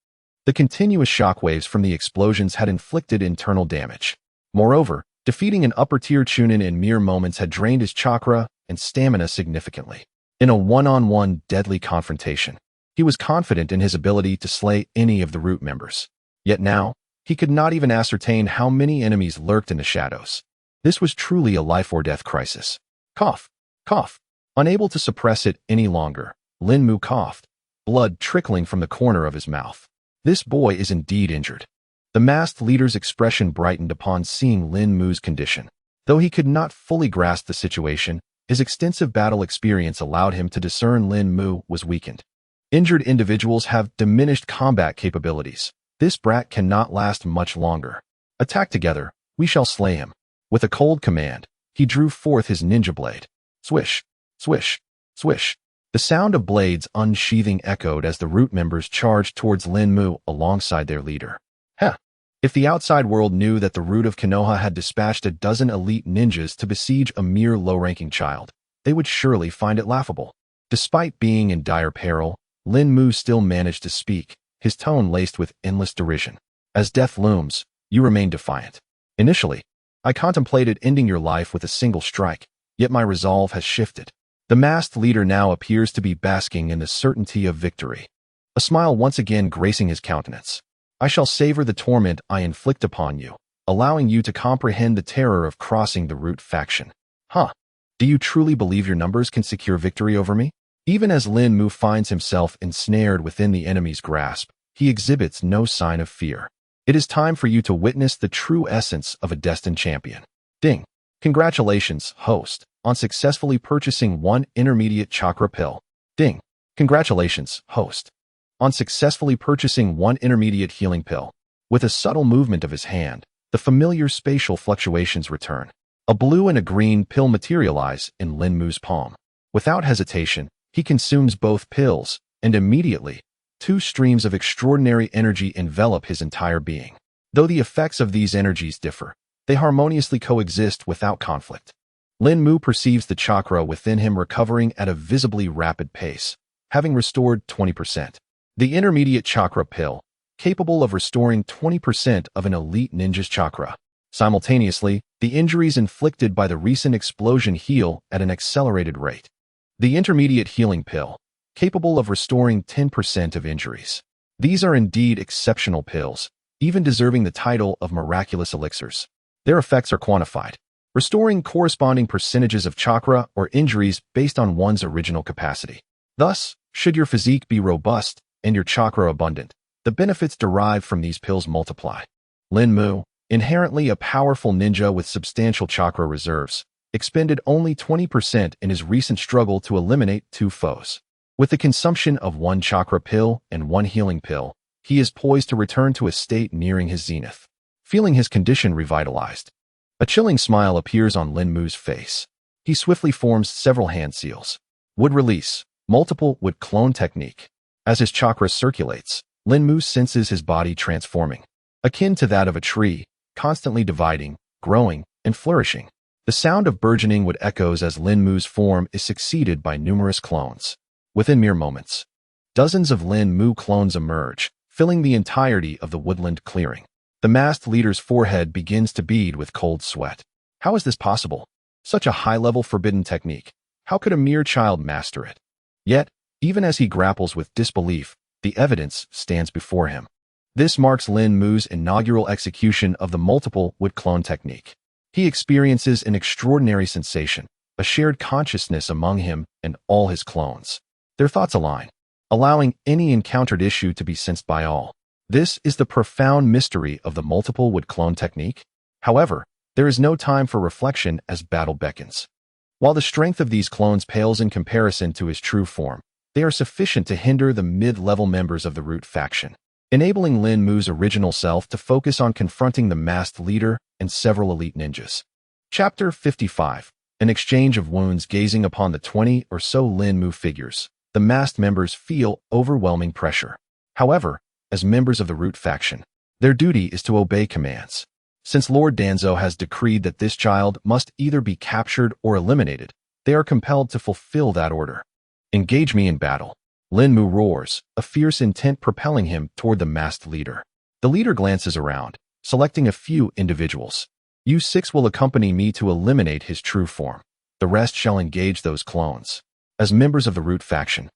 the continuous shockwaves from the explosions had inflicted internal damage. Moreover, defeating an upper-tier Chunin in mere moments had drained his chakra and stamina significantly. In a one-on-one deadly confrontation, he was confident in his ability to slay any of the root members. Yet now, he could not even ascertain how many enemies lurked in the shadows. This was truly a life-or-death crisis. Cough, cough. Unable to suppress it any longer, Lin Mu coughed, blood trickling from the corner of his mouth. This boy is indeed injured. The masked leader's expression brightened upon seeing Lin Mu's condition. Though he could not fully grasp the situation, his extensive battle experience allowed him to discern Lin Mu was weakened. Injured individuals have diminished combat capabilities. This brat cannot last much longer. Attack together, we shall slay him. With a cold command, he drew forth his ninja blade. Swish, swish, swish. The sound of blades unsheathing echoed as the root members charged towards Lin Mu alongside their leader. Heh! If the outside world knew that the root of Konoha had dispatched a dozen elite ninjas to besiege a mere low-ranking child, they would surely find it laughable. Despite being in dire peril, Lin Mu still managed to speak, his tone laced with endless derision. As death looms, you remain defiant. Initially, I contemplated ending your life with a single strike, yet my resolve has shifted. The masked leader now appears to be basking in the certainty of victory. A smile once again gracing his countenance. I shall savor the torment I inflict upon you, allowing you to comprehend the terror of crossing the root faction. Huh? Do you truly believe your numbers can secure victory over me? Even as Lin Mu finds himself ensnared within the enemy's grasp, he exhibits no sign of fear. It is time for you to witness the true essence of a destined champion. Ding! Congratulations, host, on successfully purchasing one intermediate chakra pill. Ding! Congratulations, host, on successfully purchasing one intermediate healing pill. With a subtle movement of his hand, the familiar spatial fluctuations return. A blue and a green pill materialize in Lin Mu's palm. Without hesitation, he consumes both pills, and immediately, two streams of extraordinary energy envelop his entire being. Though the effects of these energies differ, they harmoniously coexist without conflict. Lin Mu perceives the chakra within him recovering at a visibly rapid pace, having restored 20%. The intermediate chakra pill, capable of restoring 20% of an elite ninja's chakra. Simultaneously, the injuries inflicted by the recent explosion heal at an accelerated rate. The intermediate healing pill, capable of restoring 10% of injuries. These are indeed exceptional pills, even deserving the title of miraculous elixirs. Their effects are quantified, restoring corresponding percentages of chakra or injuries based on one's original capacity. Thus, should your physique be robust and your chakra abundant, the benefits derived from these pills multiply. Lin Mu, Inherently a powerful ninja with substantial chakra reserves, expended only 20% in his recent struggle to eliminate 2 foes. With the consumption of 1 chakra pill and 1 healing pill, he is poised to return to a state nearing his zenith. Feeling his condition revitalized, a chilling smile appears on Lin Mu's face. He swiftly forms several hand seals. Wood release, multiple wood clone technique. As his chakra circulates, Lin Mu senses his body transforming, akin to that of a tree, constantly dividing, growing, and flourishing. The sound of burgeoning wood echoes as Lin Mu's form is succeeded by numerous clones. Within mere moments, dozens of Lin Mu clones emerge, filling the entirety of the woodland clearing. The masked leader's forehead begins to bead with cold sweat. How is this possible? Such a high-level forbidden technique. How could a mere child master it? Yet, even as he grapples with disbelief, the evidence stands before him. This marks Lin Mu's inaugural execution of the multiple wood clone technique. He experiences an extraordinary sensation, a shared consciousness among him and all his clones. Their thoughts align, allowing any encountered issue to be sensed by all. This is the profound mystery of the multiple wood clone technique. However, there is no time for reflection as battle beckons. While the strength of these clones pales in comparison to his true form, they are sufficient to hinder the mid-level members of the Root faction, enabling Lin Mu's original self to focus on confronting the masked leader and several elite ninjas. Chapter 55. An exchange of wounds. Gazing upon the 20 or so Lin Mu figures, the masked members feel overwhelming pressure. However, as members of the Root faction, their duty is to obey commands. Since Lord Danzo has decreed that this child must either be captured or eliminated, they are compelled to fulfill that order. Engage me in battle. Lin Mu roars, a fierce intent propelling him toward the masked leader. The leader glances around, selecting a few individuals. You 6 will accompany me to eliminate his true form. The rest shall engage those clones. As members of the Root faction,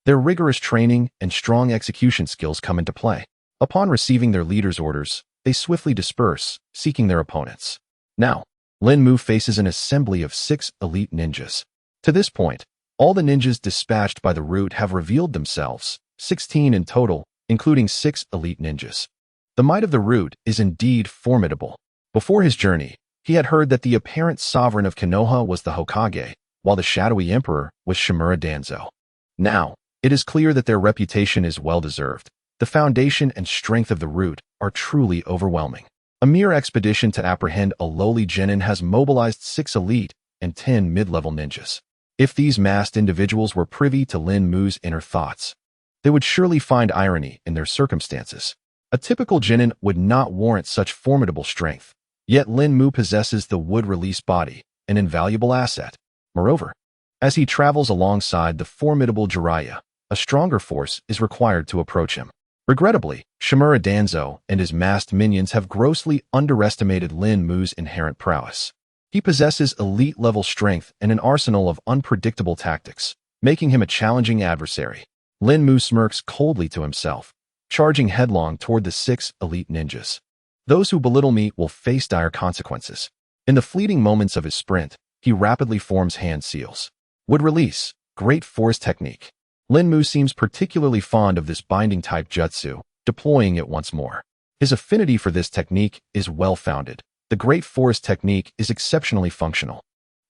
their rigorous training and strong execution skills come into play. Upon receiving their leader's orders, they swiftly disperse, seeking their opponents. Now, Lin Mu faces an assembly of 6 elite ninjas. To this point, all the ninjas dispatched by the Root have revealed themselves, 16 in total, including 6 elite ninjas. The might of the Root is indeed formidable. Before his journey, he had heard that the apparent sovereign of Konoha was the Hokage, while the shadowy emperor was Hashirama Danzo. Now, it is clear that their reputation is well-deserved. The foundation and strength of the Root are truly overwhelming. A mere expedition to apprehend a lowly genin has mobilized 6 elite and 10 mid-level ninjas. If these masked individuals were privy to Lin Mu's inner thoughts, they would surely find irony in their circumstances. A typical genin would not warrant such formidable strength, yet Lin Mu possesses the wood-release body, an invaluable asset. Moreover, as he travels alongside the formidable Jiraiya, a stronger force is required to approach him. Regrettably, Hashirama Danzo and his masked minions have grossly underestimated Lin Mu's inherent prowess. He possesses elite-level strength and an arsenal of unpredictable tactics, making him a challenging adversary. Lin Mu smirks coldly to himself, charging headlong toward the 6 elite ninjas. Those who belittle me will face dire consequences. In the fleeting moments of his sprint, he rapidly forms hand seals. Wood release, great force technique. Lin Mu seems particularly fond of this binding-type jutsu, deploying it once more. His affinity for this technique is well-founded. The Great Forest technique is exceptionally functional,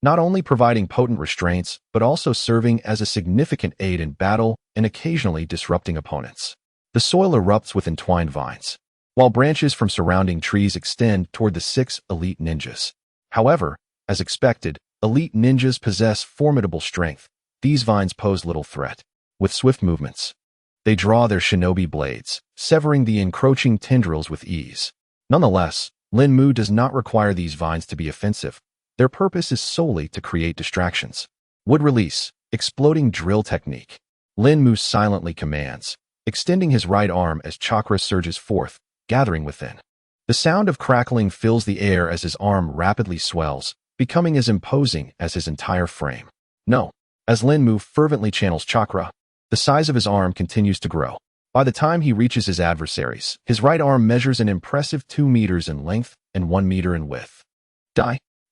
not only providing potent restraints, but also serving as a significant aid in battle and occasionally disrupting opponents. The soil erupts with entwined vines, while branches from surrounding trees extend toward the 6 elite ninjas. However, as expected, elite ninjas possess formidable strength. These vines pose little threat. With swift movements, they draw their shinobi blades, severing the encroaching tendrils with ease. Nonetheless, Lin Mu does not require these vines to be offensive. Their purpose is solely to create distractions. Wood release, exploding drill technique. Lin Mu silently commands, extending his right arm as chakra surges forth, gathering within. The sound of crackling fills the air as his arm rapidly swells, becoming as imposing as his entire frame. No, as Lin Mu fervently channels chakra, the size of his arm continues to grow. By the time he reaches his adversaries, his right arm measures an impressive 2 meters in length and 1 meter in width.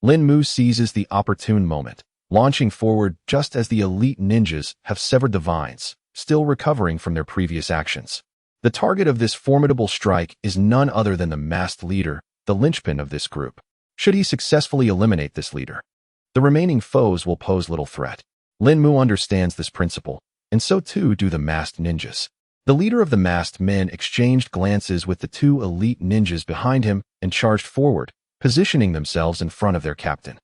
Lin Mu seizes the opportune moment, launching forward just as the elite ninjas have severed the vines, still recovering from their previous actions. The target of this formidable strike is none other than the masked leader, the linchpin of this group. Should he successfully eliminate this leader, the remaining foes will pose little threat. Lin Mu understands this principle, and so too do the masked ninjas. The leader of the masked men exchanged glances with the two elite ninjas behind him and charged forward, positioning themselves in front of their captain.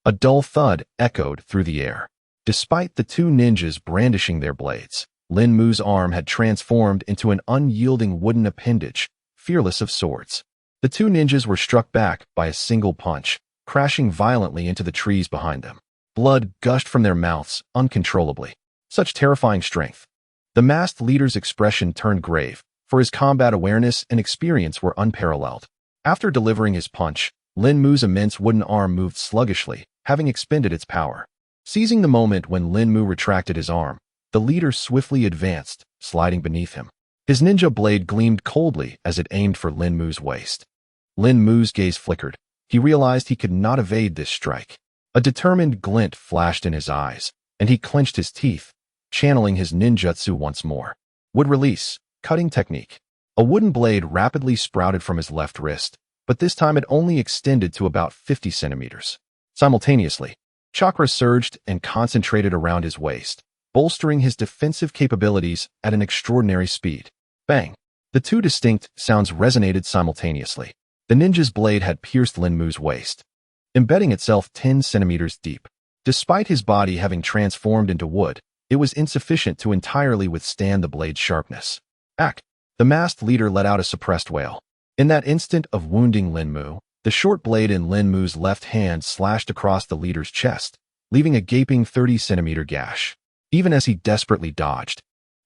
A dull thud echoed through the air. Despite the two ninjas brandishing their blades, Lin Mu's arm had transformed into an unyielding wooden appendage, fearless of swords. The two ninjas were struck back by a single punch, crashing violently into the trees behind them. Blood gushed from their mouths uncontrollably. Such terrifying strength. The masked leader's expression turned grave, for his combat awareness and experience were unparalleled. After delivering his punch, Lin Mu's immense wooden arm moved sluggishly, having expended its power. Seizing the moment when Lin Mu retracted his arm, the leader swiftly advanced, sliding beneath him. His ninja blade gleamed coldly as it aimed for Lin Mu's waist. Lin Mu's gaze flickered. He realized he could not evade this strike. A determined glint flashed in his eyes, and he clenched his teeth, channeling his ninjutsu once more. Wood release, cutting technique. A wooden blade rapidly sprouted from his left wrist, but this time it only extended to about 50 centimeters. Simultaneously, chakra surged and concentrated around his waist, bolstering his defensive capabilities at an extraordinary speed. Bang! The two distinct sounds resonated simultaneously. The ninja's blade had pierced Lin Mu's waist, embedding itself 10 centimeters deep. Despite his body having transformed into wood, it was insufficient to entirely withstand the blade's sharpness. Ack! The masked leader let out a suppressed wail. In that instant of wounding Lin Mu, the short blade in Lin Mu's left hand slashed across the leader's chest, leaving a gaping 30-centimeter gash. Even as he desperately dodged,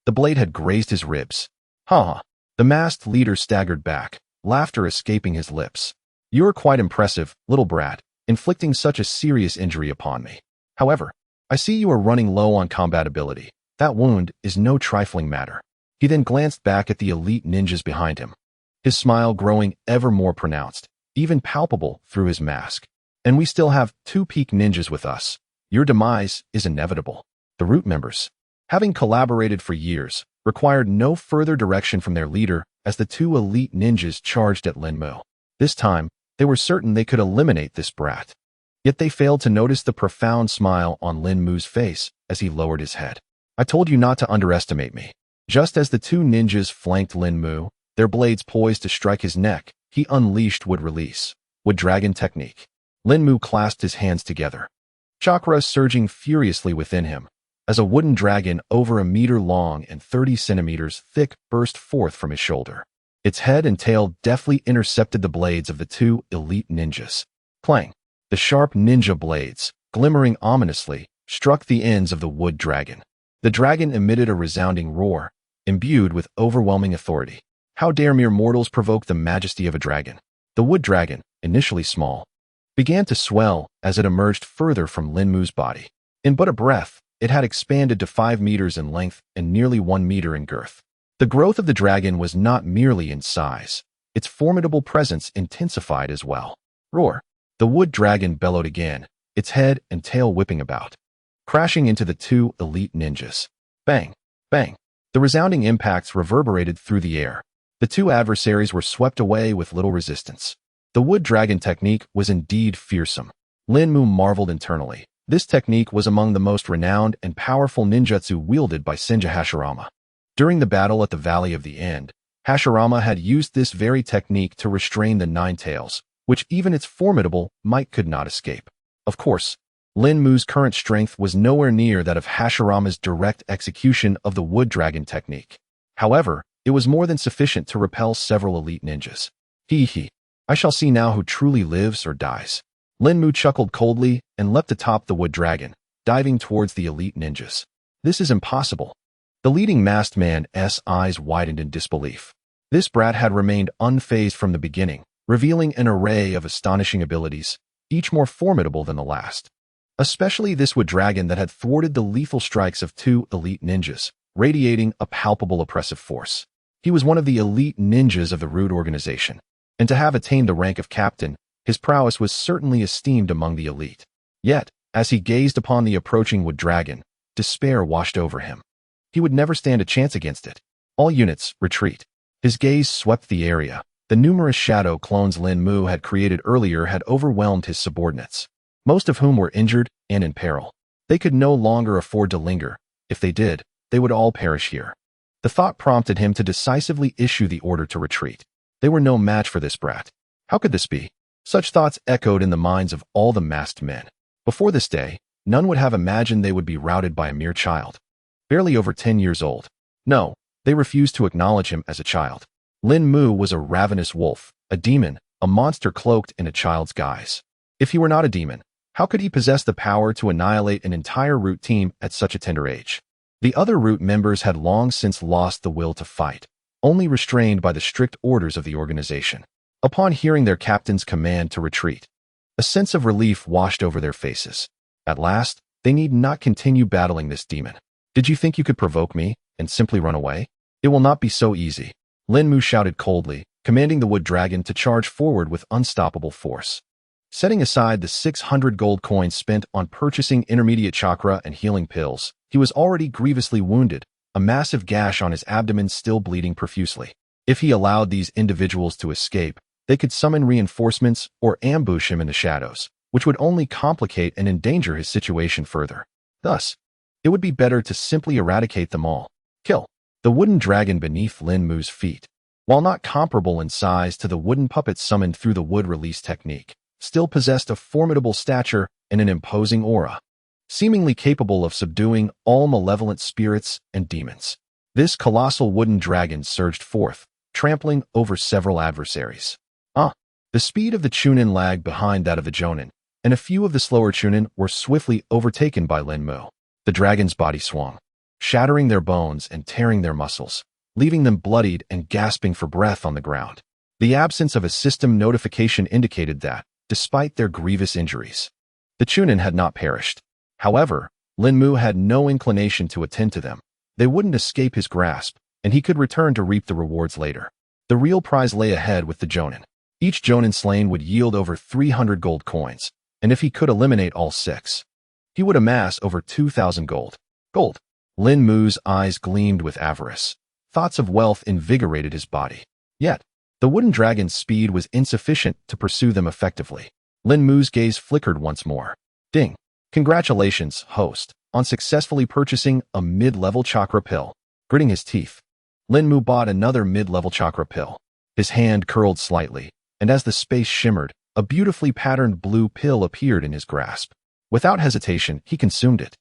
the blade had grazed his ribs. Ha! The masked leader staggered back, laughter escaping his lips. "You're quite impressive, little brat, inflicting such a serious injury upon me. However, I see you are running low on combat ability. That wound is no trifling matter." He then glanced back at the elite ninjas behind him, his smile growing ever more pronounced, even palpable through his mask. "And we still have two peak ninjas with us. Your demise is inevitable." The root members, having collaborated for years, required no further direction from their leader as the two elite ninjas charged at Lin Mu. This time, they were certain they could eliminate this brat. Yet they failed to notice the profound smile on Lin Mu's face as he lowered his head. "I told you not to underestimate me." Just as the two ninjas flanked Lin Mu, their blades poised to strike his neck, he unleashed Wood Release, Wood Dragon Technique. Lin Mu clasped his hands together, chakra surging furiously within him, as a wooden dragon over a meter long and 30 centimeters thick burst forth from his shoulder. Its head and tail deftly intercepted the blades of the two elite ninjas. Clang! The sharp ninja blades, glimmering ominously, struck the ends of the wood dragon. The dragon emitted a resounding roar, imbued with overwhelming authority. How dare mere mortals provoke the majesty of a dragon? The wood dragon, initially small, began to swell as it emerged further from Lin Mu's body. In but a breath, it had expanded to 5 meters in length and nearly 1 meter in girth. The growth of the dragon was not merely in size. Its formidable presence intensified as well. Roar! The wood dragon bellowed again, its head and tail whipping about, crashing into the two elite ninjas. Bang! Bang! The resounding impacts reverberated through the air. The two adversaries were swept away with little resistance. The wood dragon technique was indeed fearsome. Lin Mu marveled internally. This technique was among the most renowned and powerful ninjutsu wielded by Senja Hashirama. During the battle at the Valley of the End, Hashirama had used this very technique to restrain the Nine Tails, which even its formidable might could not escape. Of course, Lin Mu's current strength was nowhere near that of Hashirama's direct execution of the Wood Dragon technique. However, it was more than sufficient to repel several elite ninjas. Hee. I shall see now who truly lives or dies. Lin Mu chuckled coldly and leapt atop the wood dragon, diving towards the elite ninjas. This is impossible. The leading masked man's eyes widened in disbelief. This brat had remained unfazed from the beginning, revealing an array of astonishing abilities, each more formidable than the last. Especially this wood dragon that had thwarted the lethal strikes of two elite ninjas, radiating a palpable oppressive force. He was one of the elite ninjas of the Root organization, and to have attained the rank of captain, his prowess was certainly esteemed among the elite. Yet, as he gazed upon the approaching wood dragon, despair washed over him. He would never stand a chance against it. All units, retreat. His gaze swept the area, The numerous shadow clones Lin Mu had created earlier had overwhelmed his subordinates, most of whom were injured and in peril. They could no longer afford to linger. If they did, they would all perish here. The thought prompted him to decisively issue the order to retreat. They were no match for this brat. How could this be? Such thoughts echoed in the minds of all the masked men. Before this day, none would have imagined they would be routed by a mere child, barely over 10 years old. No, they refused to acknowledge him as a child. Lin Mu was a ravenous wolf, a demon, a monster cloaked in a child's guise. If he were not a demon, how could he possess the power to annihilate an entire root team at such a tender age? The other root members had long since lost the will to fight, only restrained by the strict orders of the organization. Upon hearing their captain's command to retreat, a sense of relief washed over their faces. At last, they need not continue battling this demon. Did you think you could provoke me and simply run away? It will not be so easy. Lin Mu shouted coldly, commanding the wood dragon to charge forward with unstoppable force. Setting aside the 600 gold coins spent on purchasing intermediate chakra and healing pills, he was already grievously wounded, a massive gash on his abdomen still bleeding profusely. If he allowed these individuals to escape, they could summon reinforcements or ambush him in the shadows, which would only complicate and endanger his situation further. Thus, it would be better to simply eradicate them all. Kill. The wooden dragon beneath Lin Mu's feet, while not comparable in size to the wooden puppet summoned through the wood release technique, still possessed a formidable stature and an imposing aura, seemingly capable of subduing all malevolent spirits and demons. This colossal wooden dragon surged forth, trampling over several adversaries. The speed of the Chunin lagged behind that of the Jonin, and a few of the slower Chunin were swiftly overtaken by Lin Mu. The dragon's body swung, shattering their bones and tearing their muscles, leaving them bloodied and gasping for breath on the ground. The absence of a system notification indicated that, despite their grievous injuries, the Chunin had not perished. However, Lin Mu had no inclination to attend to them. They wouldn't escape his grasp, and he could return to reap the rewards later. The real prize lay ahead with the Jonin. Each Jonin slain would yield over 300 gold coins, and if he could eliminate all 6, he would amass over 2,000 gold. Lin Mu's eyes gleamed with avarice. Thoughts of wealth invigorated his body. Yet, the wooden dragon's speed was insufficient to pursue them effectively. Lin Mu's gaze flickered once more. Ding. Congratulations, host, on successfully purchasing a mid-level chakra pill. Gritting his teeth, Lin Mu bought another mid-level chakra pill. His hand curled slightly, and as the space shimmered, a beautifully patterned blue pill appeared in his grasp. Without hesitation, he consumed it,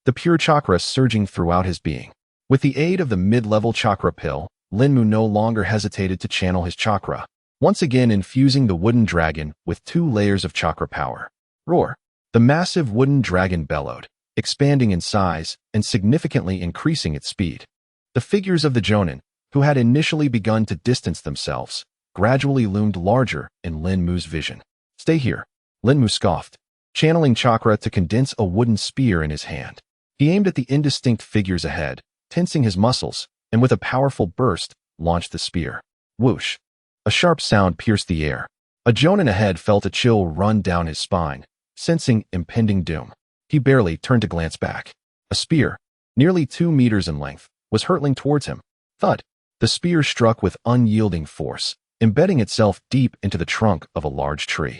the pure chakra surging throughout his being. With the aid of the mid-level chakra pill, Lin Mu no longer hesitated to channel his chakra, once again infusing the wooden dragon with 2 layers of chakra power. Roar! The massive wooden dragon bellowed, expanding in size and significantly increasing its speed. The figures of the Jonin, who had initially begun to distance themselves, gradually loomed larger in Lin Mu's vision. Stay here, Lin Mu scoffed, channeling chakra to condense a wooden spear in his hand. He aimed at the indistinct figures ahead, tensing his muscles, and with a powerful burst, launched the spear. Whoosh! A sharp sound pierced the air. A Jonin ahead felt a chill run down his spine, sensing impending doom. He barely turned to glance back. A spear, nearly 2 meters in length, was hurtling towards him. Thud! The spear struck with unyielding force, embedding itself deep into the trunk of a large tree.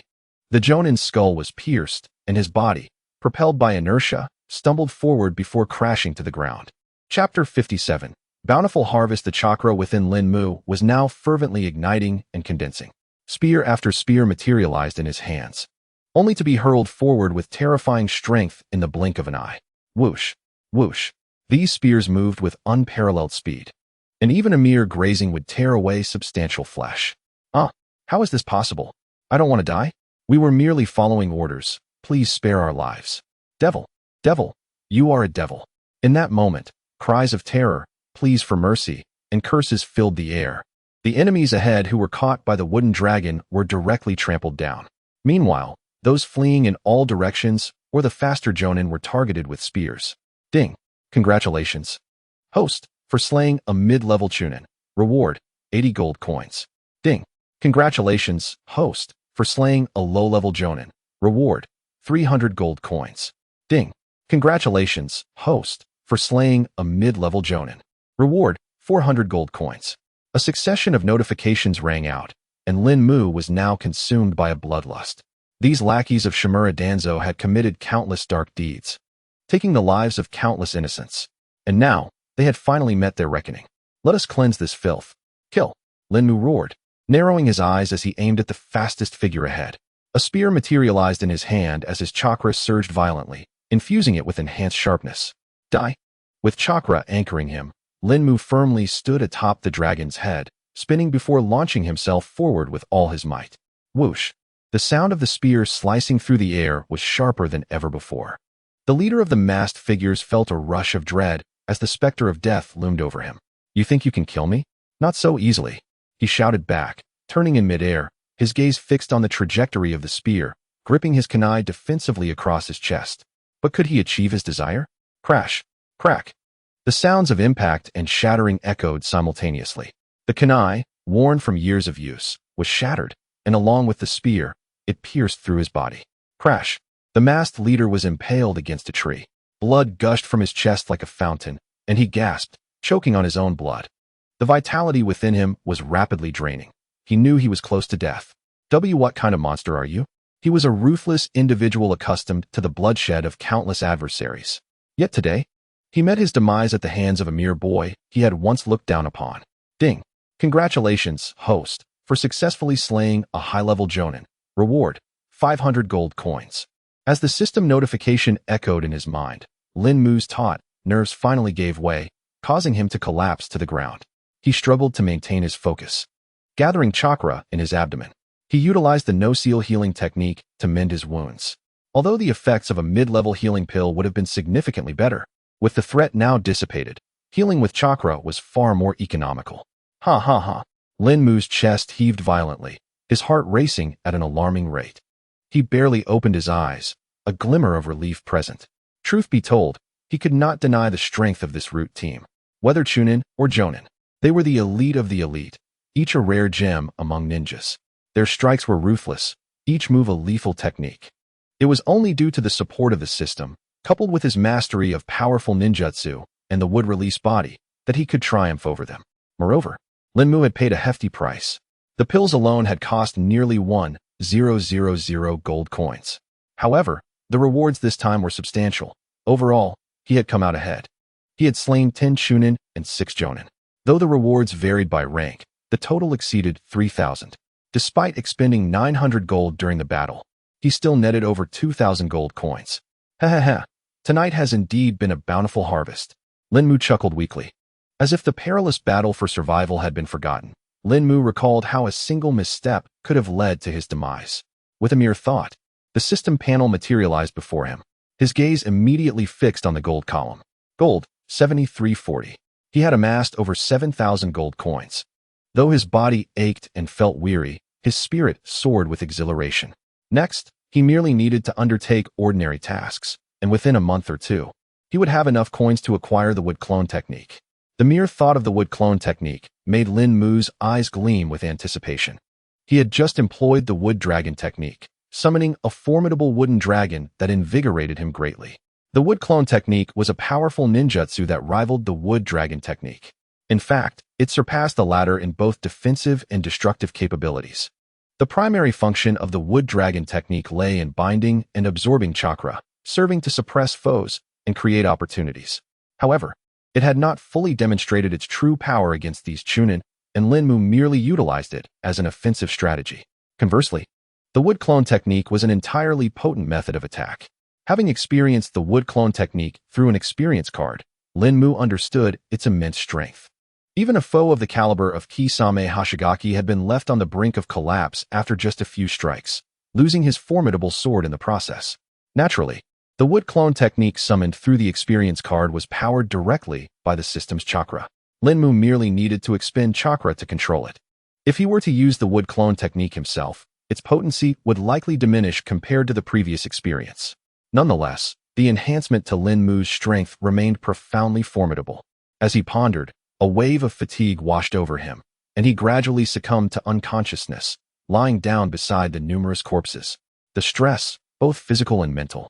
The Jonin's skull was pierced, and his body, propelled by inertia, stumbled forward before crashing to the ground. Chapter 57. Bountiful harvest. The chakra within Lin Mu was now fervently igniting and condensing. Spear after spear materialized in his hands, only to be hurled forward with terrifying strength in the blink of an eye. Whoosh! Whoosh! These spears moved with unparalleled speed, and even a mere grazing would tear away substantial flesh. How is this possible? I don't want to die. We were merely following orders. Please spare our lives. Devil! Devil! You are a devil. In that moment, cries of terror, pleas for mercy, and curses filled the air. The enemies ahead who were caught by the wooden dragon were directly trampled down. Meanwhile, those fleeing in all directions or the faster Jonin were targeted with spears. Ding! Congratulations, host, for slaying a mid-level Chunin. Reward, 80 gold coins. Ding! Congratulations, host, for slaying a low-level Jonin. Reward, 300 gold coins. Ding! Congratulations, host, for slaying a mid-level Jonin. Reward, 400 gold coins. A succession of notifications rang out, and Lin Mu was now consumed by a bloodlust. These lackeys of Shimura Danzo had committed countless dark deeds, taking the lives of countless innocents. And now, they had finally met their reckoning. Let us cleanse this filth. Kill! Lin Mu roared, narrowing his eyes as he aimed at the fastest figure ahead. A spear materialized in his hand as his chakra surged violently, infusing it with enhanced sharpness. Die! With chakra anchoring him, Lin Mu firmly stood atop the dragon's head, spinning before launching himself forward with all his might. Whoosh! The sound of the spear slicing through the air was sharper than ever before. The leader of the masked figures felt a rush of dread as the specter of death loomed over him. You think you can kill me? Not so easily, he shouted back, turning in midair, his gaze fixed on the trajectory of the spear, gripping his kunai defensively across his chest. But could he achieve his desire? Crash! Crack! The sounds of impact and shattering echoed simultaneously. The kunai, worn from years of use, was shattered, and along with the spear, it pierced through his body. Crash! The masked leader was impaled against a tree. Blood gushed from his chest like a fountain, and he gasped, choking on his own blood. The vitality within him was rapidly draining. He knew he was close to death. What kind of monster are you? He was a ruthless individual accustomed to the bloodshed of countless adversaries. Yet today, he met his demise at the hands of a mere boy he had once looked down upon. Ding! Congratulations, host, for successfully slaying a high-level jonin. Reward, 500 gold coins. As the system notification echoed in his mind, Lin Mu's taut nerves finally gave way, causing him to collapse to the ground. He struggled to maintain his focus. Gathering chakra in his abdomen, he utilized the no-seal healing technique to mend his wounds. Although the effects of a mid-level healing pill would have been significantly better, with the threat now dissipated, healing with chakra was far more economical. Ha ha ha. Lin Mu's chest heaved violently, his heart racing at an alarming rate. He barely opened his eyes, a glimmer of relief present. Truth be told, he could not deny the strength of this root team. Whether Chunin or Jonin, they were the elite of the elite, each a rare gem among ninjas. Their strikes were ruthless, each move a lethal technique. It was only due to the support of the system, coupled with his mastery of powerful ninjutsu and the wood-release body, that he could triumph over them. Moreover, Lin Mu had paid a hefty price. The pills alone had cost nearly 1,000 gold coins. However, the rewards this time were substantial. Overall, he had come out ahead. He had slain 10 Chunin and 6 Jonin. Though the rewards varied by rank, the total exceeded 3,000. Despite expending 900 gold during the battle, he still netted over 2,000 gold coins. Ha ha ha, tonight has indeed been a bountiful harvest. Lin Mu chuckled weakly. As if the perilous battle for survival had been forgotten, Lin Mu recalled how a single misstep could have led to his demise. With a mere thought, the system panel materialized before him. His gaze immediately fixed on the gold column. Gold, 7340. He had amassed over 7,000 gold coins. Though his body ached and felt weary, his spirit soared with exhilaration. Next, he merely needed to undertake ordinary tasks, and within a month or two, he would have enough coins to acquire the wood clone technique. The mere thought of the wood clone technique made Lin Mu's eyes gleam with anticipation. He had just employed the wood dragon technique, summoning a formidable wooden dragon that invigorated him greatly. The wood clone technique was a powerful ninjutsu that rivaled the wood dragon technique. In fact, it surpassed the latter in both defensive and destructive capabilities. The primary function of the wood dragon technique lay in binding and absorbing chakra, serving to suppress foes and create opportunities. However, it had not fully demonstrated its true power against these Chunin, and Lin Mu merely utilized it as an offensive strategy. Conversely, the wood clone technique was an entirely potent method of attack. Having experienced the wood clone technique through an experience card, Lin Mu understood its immense strength. Even a foe of the caliber of Kisame Hashigaki had been left on the brink of collapse after just a few strikes, losing his formidable sword in the process. Naturally, the wood clone technique summoned through the experience card was powered directly by the system's chakra. Lin Mu merely needed to expend chakra to control it. If he were to use the wood clone technique himself, its potency would likely diminish compared to the previous experience. Nonetheless, the enhancement to Lin Mu's strength remained profoundly formidable. As he pondered, a wave of fatigue washed over him, and he gradually succumbed to unconsciousness, lying down beside the numerous corpses. The stress, both physical and mental,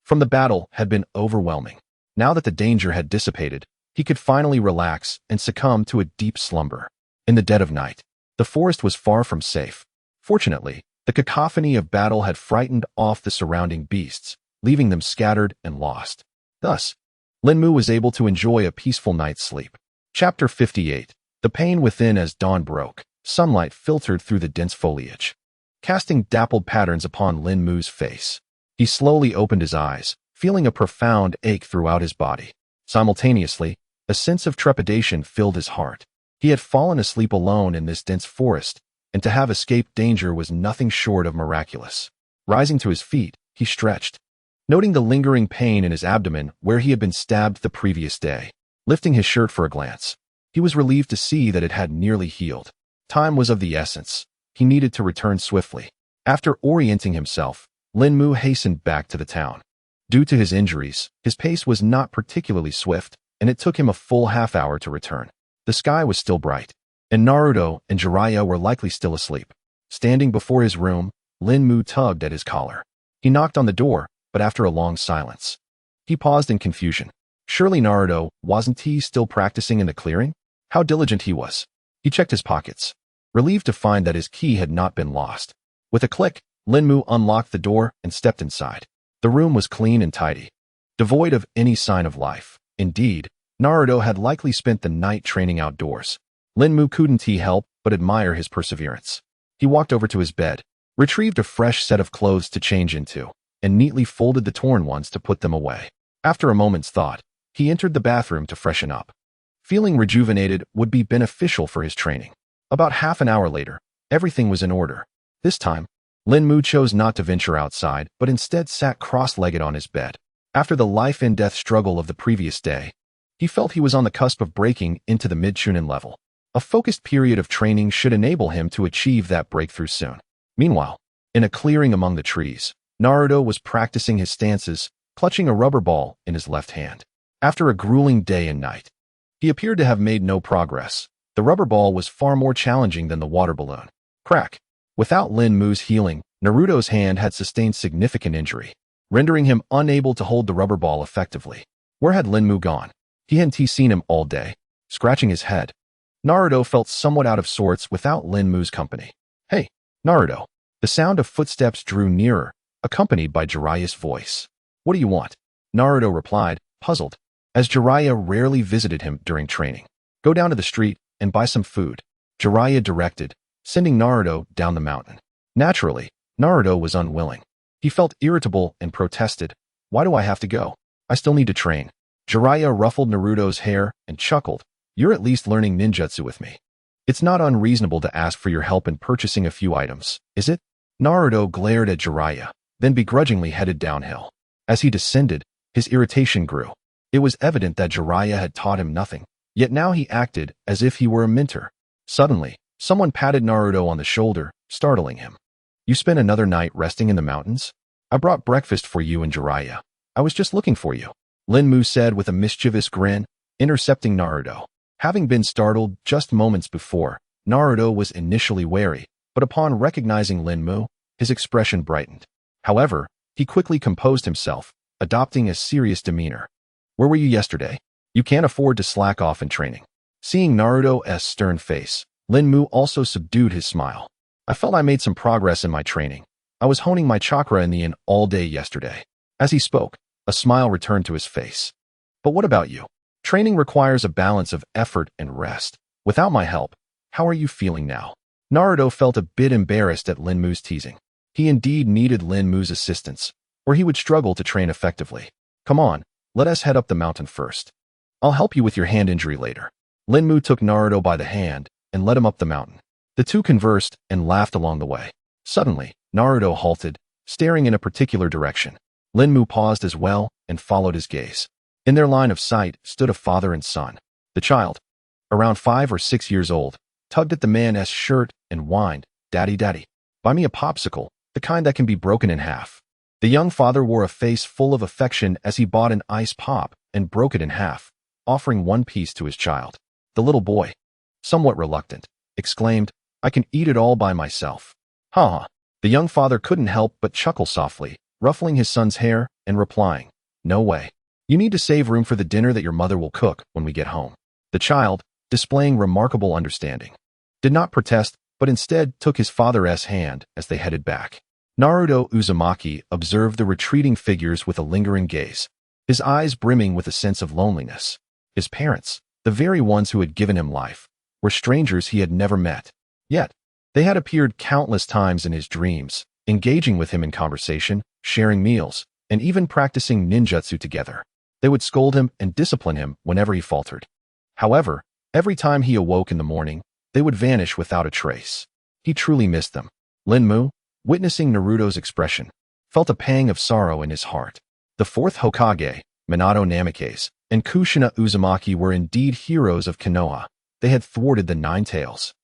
from the battle had been overwhelming. Now that the danger had dissipated, he could finally relax and succumb to a deep slumber. In the dead of night, The forest was far from safe. Fortunately, the cacophony of battle had frightened off the surrounding beasts, leaving them scattered and lost. Thus, Lin Mu was able to enjoy a peaceful night's sleep. Chapter 58. The pain within. As dawn broke, sunlight filtered through the dense foliage, casting dappled patterns upon Lin Mu's face. He slowly opened his eyes, feeling a profound ache throughout his body. Simultaneously, a sense of trepidation filled his heart. He had fallen asleep alone in this dense forest, and to have escaped danger was nothing short of miraculous. Rising to his feet, he stretched, noting the lingering pain in his abdomen where he had been stabbed the previous day. Lifting his shirt for a glance, he was relieved to see that it had nearly healed. Time was of the essence. He needed to return swiftly. After orienting himself, Lin Mu hastened back to the town. Due to his injuries, his pace was not particularly swift, and it took him a full half-hour to return. The sky was still bright, and Naruto and Jiraiya were likely still asleep. Standing before his room, Lin Mu tugged at his collar. He knocked on the door, but after a long silence, he paused in confusion. Surely Naruto, wasn't he still practicing in the clearing? How diligent he was. He checked his pockets, relieved to find that his key had not been lost. With a click, Lin Mu unlocked the door and stepped inside. The room was clean and tidy, devoid of any sign of life. Indeed, Naruto had likely spent the night training outdoors. Lin Mu couldn't help but admire his perseverance. He walked over to his bed, retrieved a fresh set of clothes to change into, and neatly folded the torn ones to put them away. After a moment's thought, he entered the bathroom to freshen up. Feeling rejuvenated would be beneficial for his training. About half an hour later, everything was in order. This time, Lin Mu chose not to venture outside, but instead sat cross-legged on his bed. After the life-and-death struggle of the previous day, he felt he was on the cusp of breaking into the mid-chunin level. A focused period of training should enable him to achieve that breakthrough soon. Meanwhile, in a clearing among the trees, Naruto was practicing his stances, clutching a rubber ball in his left hand. After a grueling day and night, he appeared to have made no progress. The rubber ball was far more challenging than the water balloon. Crack! Without Lin Mu's healing, Naruto's hand had sustained significant injury, rendering him unable to hold the rubber ball effectively. Where had Lin Mu gone? He hadn't seen him all day. Scratching his head, Naruto felt somewhat out of sorts without Lin Mu's company. Hey, Naruto. The sound of footsteps drew nearer, accompanied by Jiraiya's voice. What do you want? Naruto replied, puzzled, as Jiraiya rarely visited him during training. Go down to the street and buy some food, Jiraiya directed, sending Naruto down the mountain. Naturally, Naruto was unwilling. He felt irritable and protested. Why do I have to go? I still need to train. Jiraiya ruffled Naruto's hair and chuckled. You're at least learning ninjutsu with me. It's not unreasonable to ask for your help in purchasing a few items, is it? Naruto glared at Jiraiya, then begrudgingly headed downhill. As he descended, his irritation grew. It was evident that Jiraiya had taught him nothing, yet now he acted as if he were a mentor. Suddenly, someone patted Naruto on the shoulder, startling him. You spent another night resting in the mountains? I brought breakfast for you and Jiraiya. I was just looking for you, Lin Mu said with a mischievous grin, intercepting Naruto. Having been startled just moments before, Naruto was initially wary, but upon recognizing Lin Mu, his expression brightened. However, he quickly composed himself, adopting a serious demeanor. Where were you yesterday? You can't afford to slack off in training. Seeing Naruto's stern face, Lin Mu also subdued his smile. I felt I made some progress in my training. I was honing my chakra in the inn all day yesterday. As he spoke, a smile returned to his face. But what about you? Training requires a balance of effort and rest. Without my help, how are you feeling now? Naruto felt a bit embarrassed at Lin Mu's teasing. He indeed needed Lin Mu's assistance, or he would struggle to train effectively. Come on, let us head up the mountain first. I'll help you with your hand injury later. Lin Mu took Naruto by the hand and led him up the mountain. The two conversed and laughed along the way. Suddenly, Naruto halted, staring in a particular direction. Lin Mu paused as well and followed his gaze. In their line of sight stood a father and son. The child, around 5 or 6 years old, tugged at the man's shirt and whined, Daddy, Daddy, buy me a popsicle, the kind that can be broken in half. The young father wore a face full of affection as he bought an ice pop and broke it in half, offering one piece to his child. The little boy, somewhat reluctant, exclaimed, I can eat it all by myself. Ha ha. The young father couldn't help but chuckle softly, ruffling his son's hair and replying, No way. You need to save room for the dinner that your mother will cook when we get home. The child, displaying remarkable understanding, did not protest but instead took his father's hand as they headed back. Naruto Uzumaki observed the retreating figures with a lingering gaze, his eyes brimming with a sense of loneliness. His parents, the very ones who had given him life, were strangers he had never met. Yet, they had appeared countless times in his dreams, engaging with him in conversation, sharing meals, and even practicing ninjutsu together. They would scold him and discipline him whenever he faltered. However, every time he awoke in the morning, they would vanish without a trace. He truly missed them. Linmu, witnessing Naruto's expression, felt a pang of sorrow in his heart. The fourth Hokage, Minato Namikaze, and Kushina Uzumaki were indeed heroes of Konoha. They had thwarted the Nine Tails.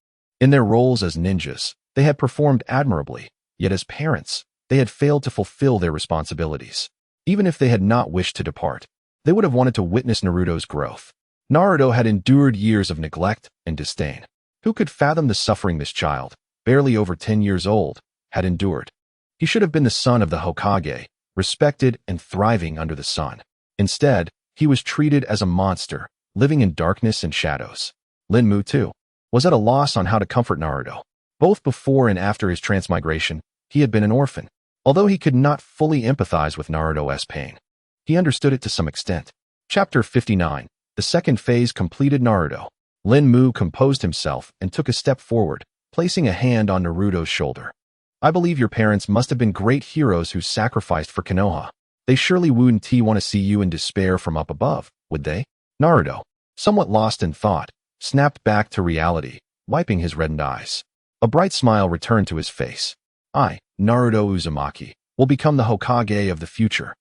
In their roles as ninjas, they had performed admirably, yet as parents, they had failed to fulfill their responsibilities. Even if they had not wished to depart, they would have wanted to witness Naruto's growth. Naruto had endured years of neglect and disdain. Who could fathom the suffering this child, barely over 10 years old, had endured? He should have been the son of the Hokage, respected and thriving under the sun. Instead, he was treated as a monster, living in darkness and shadows. Linmu, too, was at a loss on how to comfort Naruto. Both before and after his transmigration, he had been an orphan. Although he could not fully empathize with Naruto's pain, he understood it to some extent. Chapter 59. The second phase completed. Naruto. Linmu composed himself and took a step forward, placing a hand on Naruto's shoulder. I believe your parents must have been great heroes who sacrificed for Konoha. They surely wouldn't want to see you in despair from up above, would they? Naruto, somewhat lost in thought, snapped back to reality, wiping his reddened eyes. A bright smile returned to his face. I, Naruto Uzumaki, will become the Hokage of the future.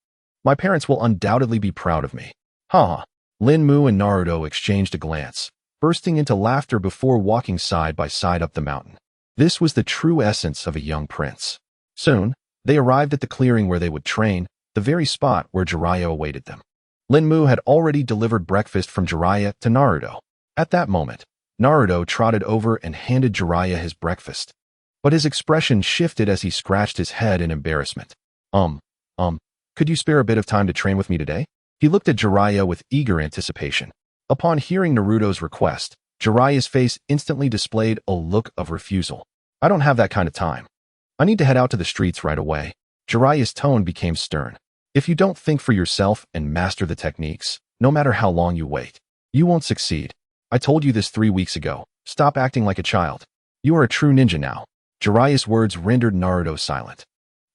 My parents will undoubtedly be proud of me. Ha! Linmu and Naruto exchanged a glance, bursting into laughter before walking side by side up the mountain. This was the true essence of a young prince. Soon, they arrived at the clearing where they would train, the very spot where Jiraiya awaited them. Linmu had already delivered breakfast from Jiraiya to Naruto. At that moment, Naruto trotted over and handed Jiraiya his breakfast. But his expression shifted as he scratched his head in embarrassment. Could you spare a bit of time to train with me today? He looked at Jiraiya with eager anticipation. Upon hearing Naruto's request, Jiraiya's face instantly displayed a look of refusal. I don't have that kind of time. I need to head out to the streets right away. Jiraiya's tone became stern. If you don't think for yourself and master the techniques, no matter how long you wait, you won't succeed. I told you this 3 weeks ago. Stop acting like a child. You are a true ninja now. Jiraiya's words rendered Naruto silent.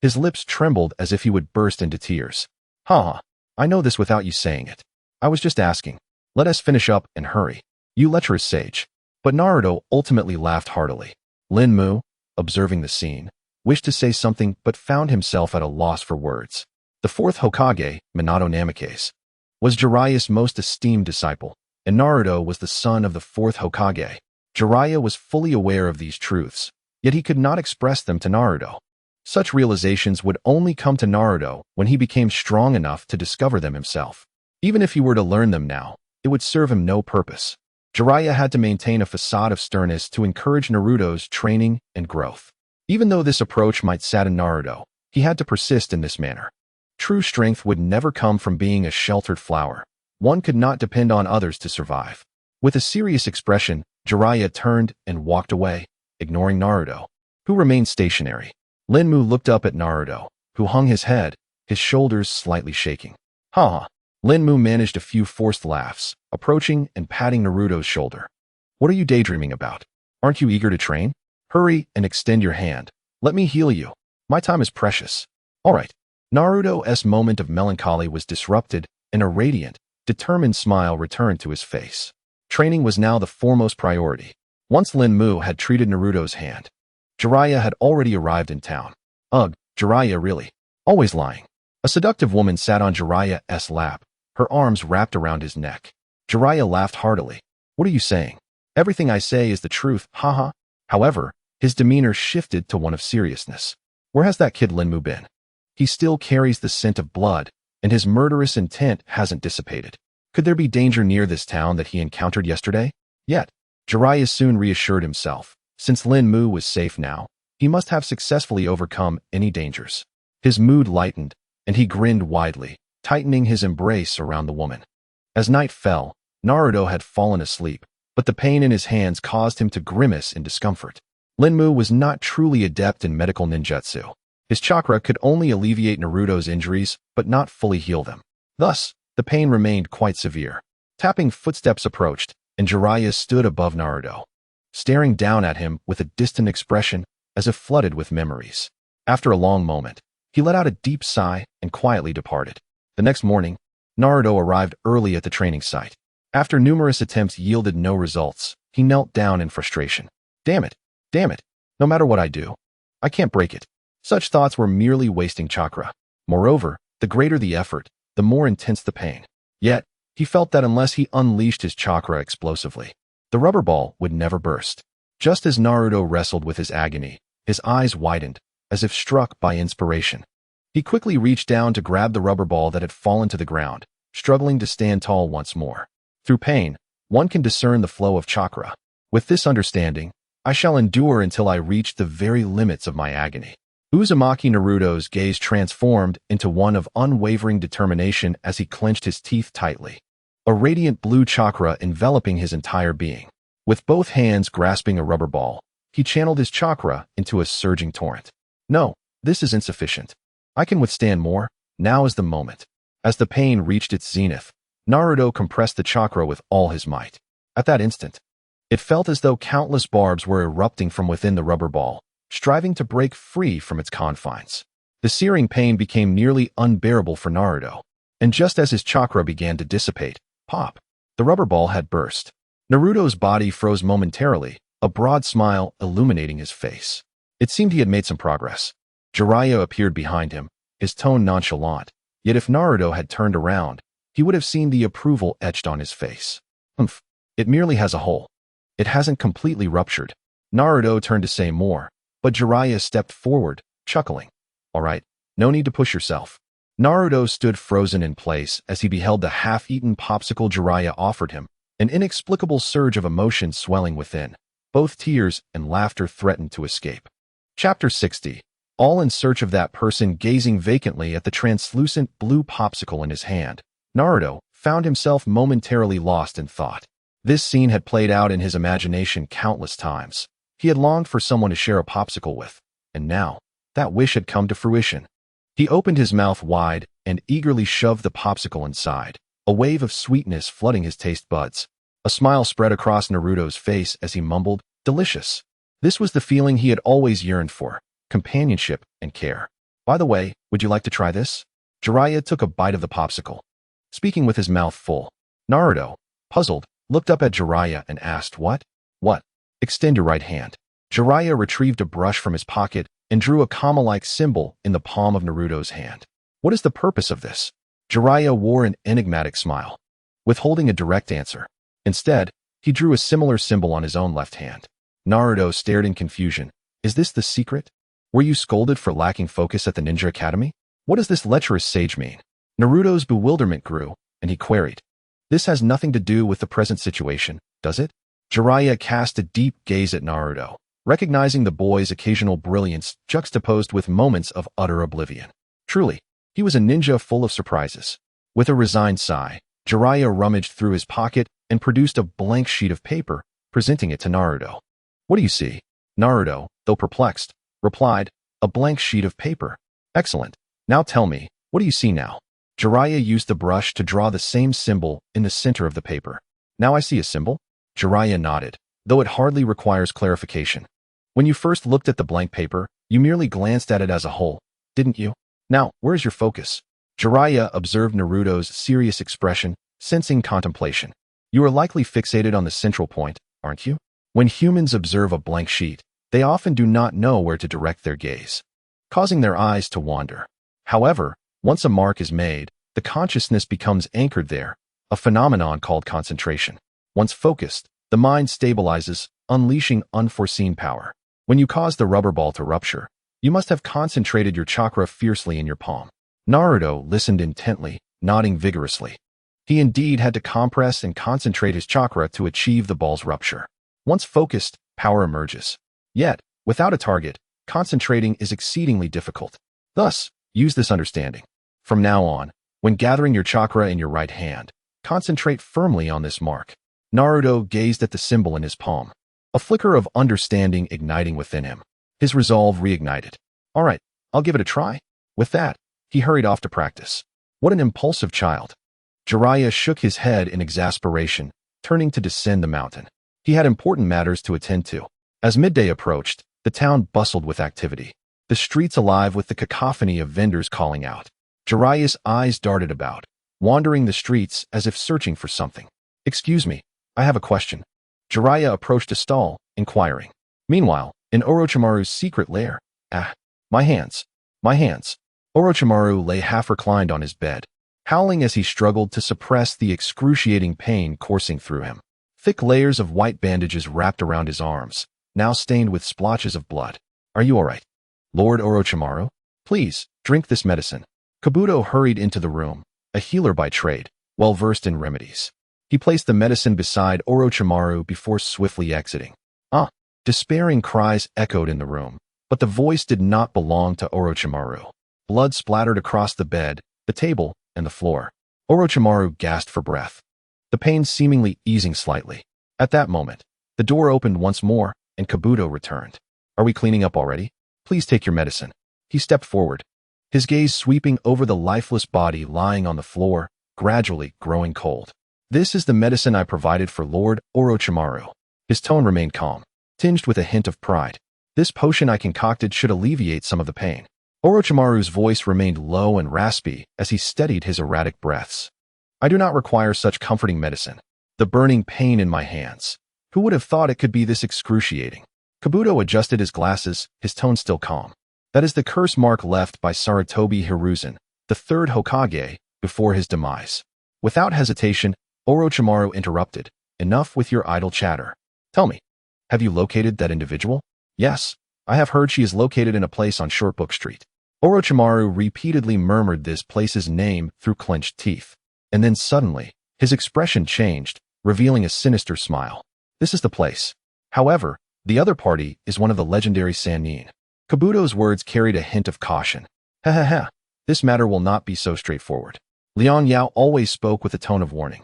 His lips trembled as if he would burst into tears. I know this without you saying it. I was just asking. Let us finish up and hurry. You lecherous sage. But Naruto ultimately laughed heartily. Linmu, observing the scene, wished to say something but found himself at a loss for words. The fourth Hokage, Minato Namikaze, was Jiraiya's most esteemed disciple, and Naruto was the son of the fourth Hokage. Jiraiya was fully aware of these truths, yet he could not express them to Naruto. Such realizations would only come to Naruto when he became strong enough to discover them himself. Even if he were to learn them now, it would serve him no purpose. Jiraiya had to maintain a facade of sternness to encourage Naruto's training and growth. Even though this approach might sadden Naruto, he had to persist in this manner. True strength would never come from being a sheltered flower. One could not depend on others to survive. With a serious expression, Jiraiya turned and walked away, ignoring Naruto, who remained stationary. Linmu looked up at Naruto, who hung his head, his shoulders slightly shaking. Linmu managed a few forced laughs, approaching and patting Naruto's shoulder. What are you daydreaming about? Aren't you eager to train? Hurry and extend your hand. Let me heal you. My time is precious. All right. Naruto's moment of melancholy was disrupted, and a radiant, determined smile returned to his face. Training was now the foremost priority. Once Linmu had treated Naruto's hand, Jiraiya had already arrived in town. Ugh, Jiraiya really. Always lying. A seductive woman sat on Jiraiya's lap, her arms wrapped around his neck. Jiraiya laughed heartily. What are you saying? Everything I say is the truth, haha. However, his demeanor shifted to one of seriousness. Where has that kid Linmu been? He still carries the scent of blood, and his murderous intent hasn't dissipated. Could there be danger near this town that he encountered yesterday? Yet, Jiraiya soon reassured himself. Since Linmu was safe now, he must have successfully overcome any dangers. His mood lightened, and he grinned widely, tightening his embrace around the woman. As night fell, Naruto had fallen asleep, but the pain in his hands caused him to grimace in discomfort. Linmu was not truly adept in medical ninjutsu. His chakra could only alleviate Naruto's injuries, but not fully heal them. Thus, the pain remained quite severe. Tapping footsteps approached, and Jiraiya stood above Naruto, staring down at him with a distant expression as if flooded with memories. After a long moment, he let out a deep sigh and quietly departed. The next morning, Naruto arrived early at the training site. After numerous attempts yielded no results, he knelt down in frustration. Damn it! No matter what I do, I can't break it. Such thoughts were merely wasting chakra. Moreover, the greater the effort, the more intense the pain. Yet, he felt that unless he unleashed his chakra explosively, the rubber ball would never burst. Just as Naruto wrestled with his agony, his eyes widened, as if struck by inspiration. He quickly reached down to grab the rubber ball that had fallen to the ground, struggling to stand tall once more. Through pain, one can discern the flow of chakra. With this understanding, I shall endure until I reach the very limits of my agony. Uzumaki Naruto's gaze transformed into one of unwavering determination as he clenched his teeth tightly, a radiant blue chakra enveloping his entire being. With both hands grasping a rubber ball, he channeled his chakra into a surging torrent. No, this is insufficient. I can withstand more. Now is the moment. As the pain reached its zenith, Naruto compressed the chakra with all his might. At that instant, it felt as though countless barbs were erupting from within the rubber ball, striving to break free from its confines. The searing pain became nearly unbearable for Naruto, and just as his chakra began to dissipate, pop, the rubber ball had burst. Naruto's body froze momentarily, a broad smile illuminating his face. It seemed he had made some progress. Jiraiya appeared behind him, his tone nonchalant, yet if Naruto had turned around, he would have seen the approval etched on his face. Humph, it merely has a hole. It hasn't completely ruptured. Naruto turned to say more, but Jiraiya stepped forward, chuckling. All right, no need to push yourself. Naruto stood frozen in place as he beheld the half-eaten popsicle Jiraiya offered him, an inexplicable surge of emotion swelling within. Both tears and laughter threatened to escape. Chapter 60. All in search of that person gazing vacantly at the translucent blue popsicle in his hand, Naruto found himself momentarily lost in thought. This scene had played out in his imagination countless times. He had longed for someone to share a popsicle with, and now, that wish had come to fruition. He opened his mouth wide and eagerly shoved the popsicle inside, a wave of sweetness flooding his taste buds. A smile spread across Naruto's face as he mumbled, delicious. This was the feeling he had always yearned for, companionship and care. By the way, would you like to try this? Jiraiya took a bite of the popsicle. Speaking with his mouth full, Naruto, puzzled, looked up at Jiraiya and asked, What? Extend your right hand. Jiraiya retrieved a brush from his pocket and drew a comma-like symbol in the palm of Naruto's hand. What is the purpose of this? Jiraiya wore an enigmatic smile, withholding a direct answer. Instead, he drew a similar symbol on his own left hand. Naruto stared in confusion. Is this the secret? Were you scolded for lacking focus at the Ninja Academy? What does this lecherous sage mean? Naruto's bewilderment grew, and he queried. This has nothing to do with the present situation, does it? Jiraiya cast a deep gaze at Naruto, recognizing the boy's occasional brilliance juxtaposed with moments of utter oblivion. Truly, he was a ninja full of surprises. With a resigned sigh, Jiraiya rummaged through his pocket and produced a blank sheet of paper, presenting it to Naruto. What do you see? Naruto, though perplexed, replied, a blank sheet of paper. Excellent. Now tell me, what do you see now? Jiraiya used the brush to draw the same symbol in the center of the paper. Now I see a symbol? Jiraiya nodded, though it hardly requires clarification. When you first looked at the blank paper, you merely glanced at it as a whole, didn't you? Now, where is your focus? Jiraiya observed Naruto's serious expression, sensing contemplation. You are likely fixated on the central point, aren't you? When humans observe a blank sheet, they often do not know where to direct their gaze, causing their eyes to wander. However, once a mark is made, the consciousness becomes anchored there, a phenomenon called concentration. Once focused, the mind stabilizes, unleashing unforeseen power. When you cause the rubber ball to rupture, you must have concentrated your chakra fiercely in your palm. Naruto listened intently, nodding vigorously. He indeed had to compress and concentrate his chakra to achieve the ball's rupture. Once focused, power emerges. Yet, without a target, concentrating is exceedingly difficult. Thus, use this understanding. From now on, when gathering your chakra in your right hand, concentrate firmly on this mark. Naruto gazed at the symbol in his palm. a flicker of understanding igniting within him. His resolve reignited. All right, I'll give it a try. With that, he hurried off to practice. What an impulsive child. Jiraiya shook his head in exasperation, turning to descend the mountain. He had important matters to attend to. As midday approached, the town bustled with activity, the streets alive with the cacophony of vendors calling out. Jiraiya's eyes darted about, wandering the streets as if searching for something. Excuse me, I have a question. Jiraiya approached a stall, inquiring. Meanwhile, in Orochimaru's secret lair, my hands. Orochimaru lay half-reclined on his bed, howling as he struggled to suppress the excruciating pain coursing through him. Thick layers of white bandages wrapped around his arms, now stained with splotches of blood. Are you all right, Lord Orochimaru? Please, drink this medicine. Kabuto hurried into the room, a healer by trade, well-versed in remedies. He placed the medicine beside Orochimaru before swiftly exiting. Despairing cries echoed in the room, but the voice did not belong to Orochimaru. Blood splattered across the bed, the table, and the floor. Orochimaru gasped for breath, the pain seemingly easing slightly. At that moment, the door opened once more, and Kabuto returned. Are we cleaning up already? Please take your medicine. He stepped forward, his gaze sweeping over the lifeless body lying on the floor, gradually growing cold. This is the medicine I provided for Lord Orochimaru. His tone remained calm, tinged with a hint of pride. This potion I concocted should alleviate some of the pain. Orochimaru's voice remained low and raspy as he steadied his erratic breaths. I do not require such comforting medicine. The burning pain in my hands. Who would have thought it could be this excruciating? Kabuto adjusted his glasses, his tone still calm. That is the curse mark left by Sarutobi Hiruzen, the third Hokage, before his demise. Without hesitation, Orochimaru interrupted. Enough with your idle chatter. Tell me, have you located that individual? Yes, I have heard she is located in a place on Shortbook Street. Orochimaru repeatedly murmured this place's name through clenched teeth. And then suddenly, his expression changed, revealing a sinister smile. This is the place. However, the other party is one of the legendary Sannin. Kabuto's words carried a hint of caution. Ha, this matter will not be so straightforward. Liang Yao always spoke with a tone of warning.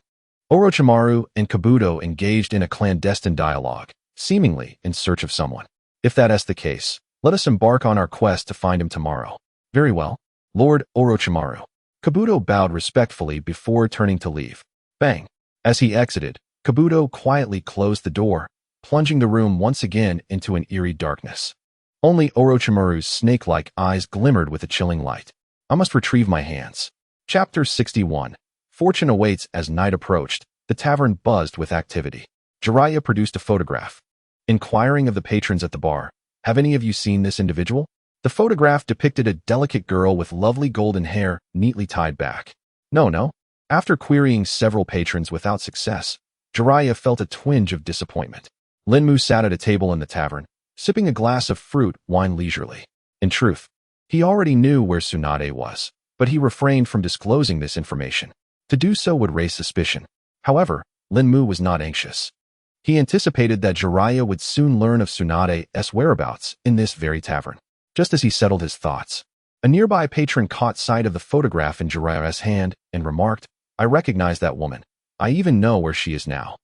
Orochimaru and Kabuto engaged in a clandestine dialogue, seemingly in search of someone. If that is the case, let us embark on our quest to find him tomorrow. Very well, Lord Orochimaru. Kabuto bowed respectfully before turning to leave. Bang! As he exited, Kabuto quietly closed the door, plunging the room once again into an eerie darkness. Only Orochimaru's snake-like eyes glimmered with a chilling light. I must retrieve my hands. Chapter 61. Fortune awaits. As night approached, the tavern buzzed with activity. Jiraiya produced a photograph. Inquiring of the patrons at the bar, have any of you seen this individual? The photograph depicted a delicate girl with lovely golden hair, neatly tied back. No. After querying several patrons without success, Jiraiya felt a twinge of disappointment. Linmu sat at a table in the tavern, sipping a glass of fruit wine leisurely. In truth, he already knew where Tsunade was, but he refrained from disclosing this information. To do so would raise suspicion. However, Linmu was not anxious. He anticipated that Jiraiya would soon learn of Tsunade's whereabouts in this very tavern. Just as he settled his thoughts, a nearby patron caught sight of the photograph in Jiraiya's hand and remarked, I recognize that woman. I even know where she is now.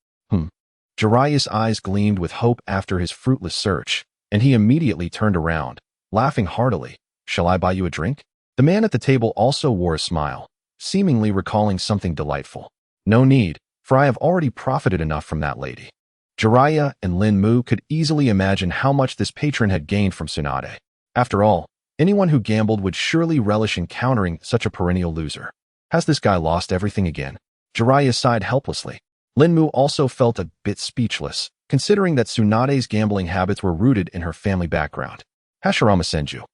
Jiraiya's eyes gleamed with hope after his fruitless search, and he immediately turned around, laughing heartily. Shall I buy you a drink? The man at the table also wore a smile, seemingly recalling something delightful. No need, for I have already profited enough from that lady. Jiraiya and Linmu could easily imagine how much this patron had gained from Tsunade. After all, anyone who gambled would surely relish encountering such a perennial loser. Has this guy lost everything again? Jiraiya sighed helplessly. Linmu also felt a bit speechless, considering that Tsunade's gambling habits were rooted in her family background. Hashirama Senju,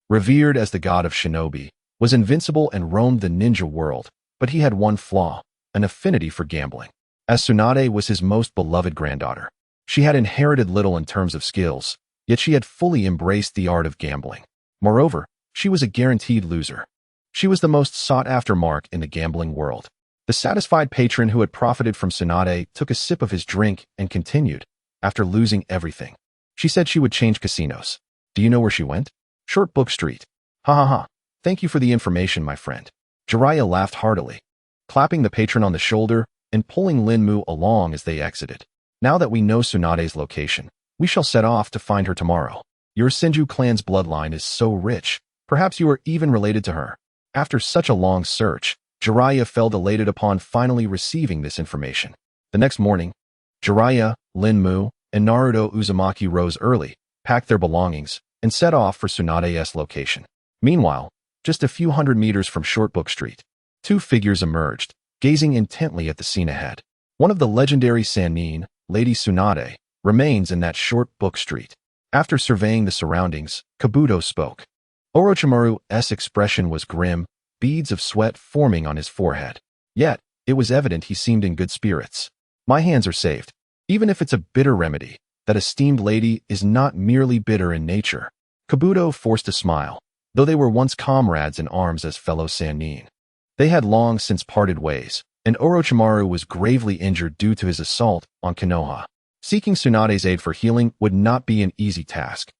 revered as the god of shinobi, was invincible and roamed the ninja world, but he had one flaw, an affinity for gambling. As Tsunade was his most beloved granddaughter, she had inherited little in terms of skills, yet she had fully embraced the art of gambling. Moreover, she was a guaranteed loser. She was the most sought-after mark in the gambling world. The satisfied patron who had profited from Tsunade took a sip of his drink and continued, after losing everything. She said she would change casinos. Do you know where she went? Shortbook Street. Ha. Thank you for the information, my friend. Jiraiya laughed heartily, clapping the patron on the shoulder and pulling Linmu along as they exited. Now that we know Tsunade's location, We shall set off to find her tomorrow. Your Senju clan's bloodline is so rich. Perhaps you are even related to her. After such a long search, Jiraiya felt elated upon finally receiving this information. The next morning, Jiraiya, Lin Mu, and Naruto Uzumaki rose early, packed their belongings, and set off for Tsunade's location. Meanwhile, just a few hundred meters from Shortbook Street, two figures emerged, gazing intently at the scene ahead. One of the legendary Sannin, Lady Tsunade, remains in that Shortbook Street. After surveying the surroundings, Kabuto spoke. Orochimaru's expression was grim, beads of sweat forming on his forehead. Yet, it was evident he seemed in good spirits. My hands are saved. Even if it's a bitter remedy, that esteemed lady is not merely bitter in nature. Kabuto forced a smile, though they were once comrades in arms as fellow Sannin. They had long since parted ways, and Orochimaru was gravely injured due to his assault on Konoha. Seeking Tsunade's aid for healing would not be an easy task.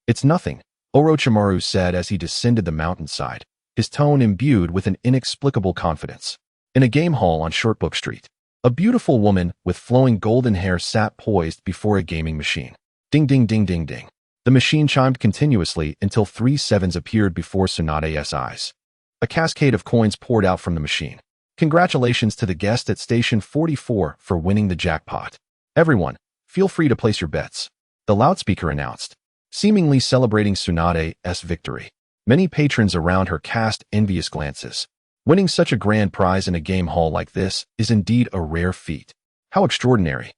It's nothing, Orochimaru said as he descended the mountainside, his tone imbued with an inexplicable confidence. In a game hall on Shortbook Street, a beautiful woman with flowing golden hair sat poised before a gaming machine. Ding ding ding ding ding. The machine chimed continuously until 3 sevens appeared before Tsunade's eyes. A cascade of coins poured out from the machine. Congratulations to the guest at Station 44 for winning the jackpot. Everyone, feel free to place your bets, the loudspeaker announced, seemingly celebrating Tsunade's victory. Many patrons around her cast envious glances. Winning such a grand prize in a game hall like this is indeed a rare feat. How extraordinary.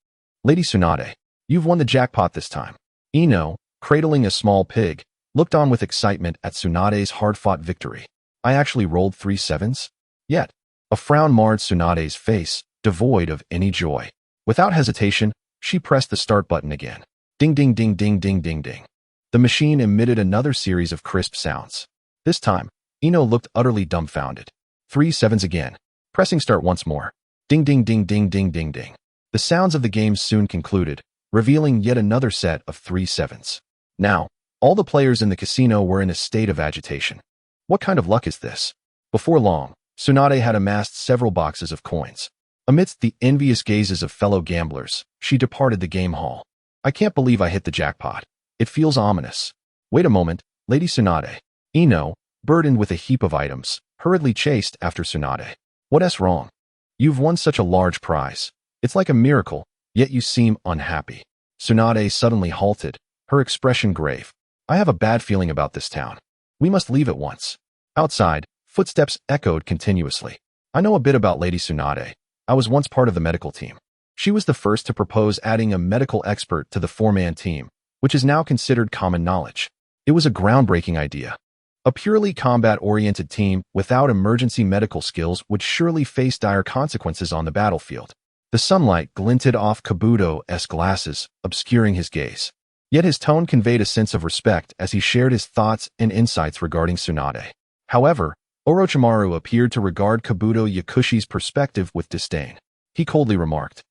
Lady Tsunade, you've won the jackpot this time. Ino, cradling a small pig, looked on with excitement at Tsunade's hard-fought victory. I actually rolled 3 sevens? Yet, a frown marred Tsunade's face, devoid of any joy. Without hesitation, she pressed the start button again. Ding ding ding ding ding ding ding. The machine emitted another series of crisp sounds. This time, Ino looked utterly dumbfounded. 3 sevens again. Pressing start once more. Ding ding ding ding ding ding ding. The sounds of the game soon concluded, revealing yet another set of 3 sevens. Now, all the players in the casino were in a state of agitation. What kind of luck is this? Before long, Tsunade had amassed several boxes of coins. Amidst the envious gazes of fellow gamblers, she departed the game hall. I can't believe I hit the jackpot. It feels ominous. Wait a moment, Lady Tsunade. Ino, burdened with a heap of items, hurriedly chased after Tsunade. What's wrong? You've won such a large prize. It's like a miracle, yet you seem unhappy. Tsunade suddenly halted, her expression grave. I have a bad feeling about this town. We must leave at once. Outside, footsteps echoed continuously. I know a bit about Lady Tsunade. I was once part of the medical team. She was the first to propose adding a medical expert to the 4-man team, which is now considered common knowledge. It was a groundbreaking idea. A purely combat-oriented team without emergency medical skills would surely face dire consequences on the battlefield. The sunlight glinted off Kabuto's glasses, obscuring his gaze. Yet his tone conveyed a sense of respect as he shared his thoughts and insights regarding Tsunade. However, Orochimaru appeared to regard Kabuto Yakushi's perspective with disdain. He coldly remarked,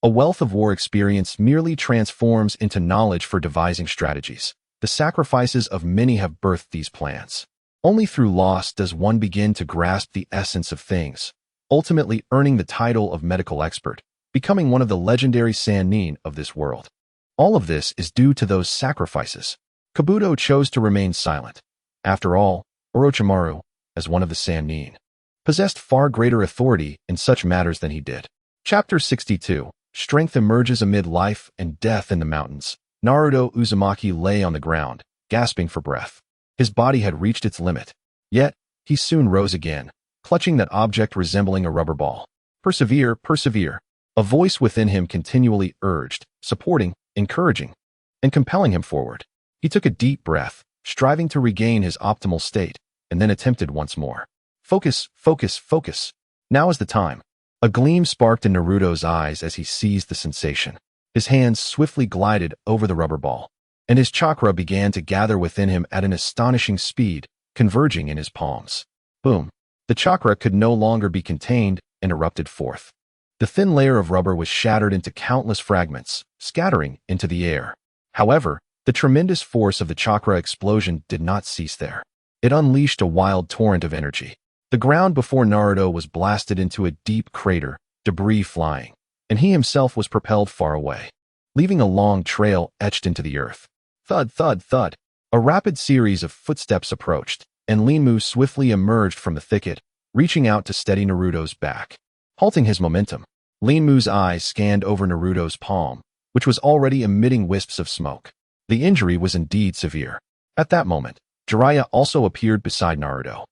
"A wealth of war experience merely transforms into knowledge for devising strategies. The sacrifices of many have birthed these plans. Only through loss does one begin to grasp the essence of things, ultimately earning the title of medical expert, becoming one of the legendary Sannin of this world. All of this is due to those sacrifices." Kabuto chose to remain silent. After all, Orochimaru, as one of the Sannin, possessed far greater authority in such matters than he did. Chapter 62. Strength emerges amid life and death in the mountains. Naruto Uzumaki lay on the ground, gasping for breath. His body had reached its limit. Yet, he soon rose again, clutching that object resembling a rubber ball. Persevere, persevere. A voice within him continually urged, supporting, encouraging, and compelling him forward. He took a deep breath, striving to regain his optimal state, and then attempted once more. Focus, focus, focus. Now is the time. A gleam sparked in Naruto's eyes as he seized the sensation. His hands swiftly glided over the rubber ball, and his chakra began to gather within him at an astonishing speed, converging in his palms. Boom. The chakra could no longer be contained and erupted forth. The thin layer of rubber was shattered into countless fragments, scattering into the air. However, the tremendous force of the chakra explosion did not cease there. It unleashed a wild torrent of energy. The ground before Naruto was blasted into a deep crater, debris flying, and he himself was propelled far away. leaving a long trail etched into the earth. Thud, thud, thud. A rapid series of footsteps approached, and Linmu swiftly emerged from the thicket, reaching out to steady Naruto's back. Halting his momentum, Linmu's eyes scanned over Naruto's palm, which was already emitting wisps of smoke. The injury was indeed severe. At that moment, Jiraiya also appeared beside Naruto.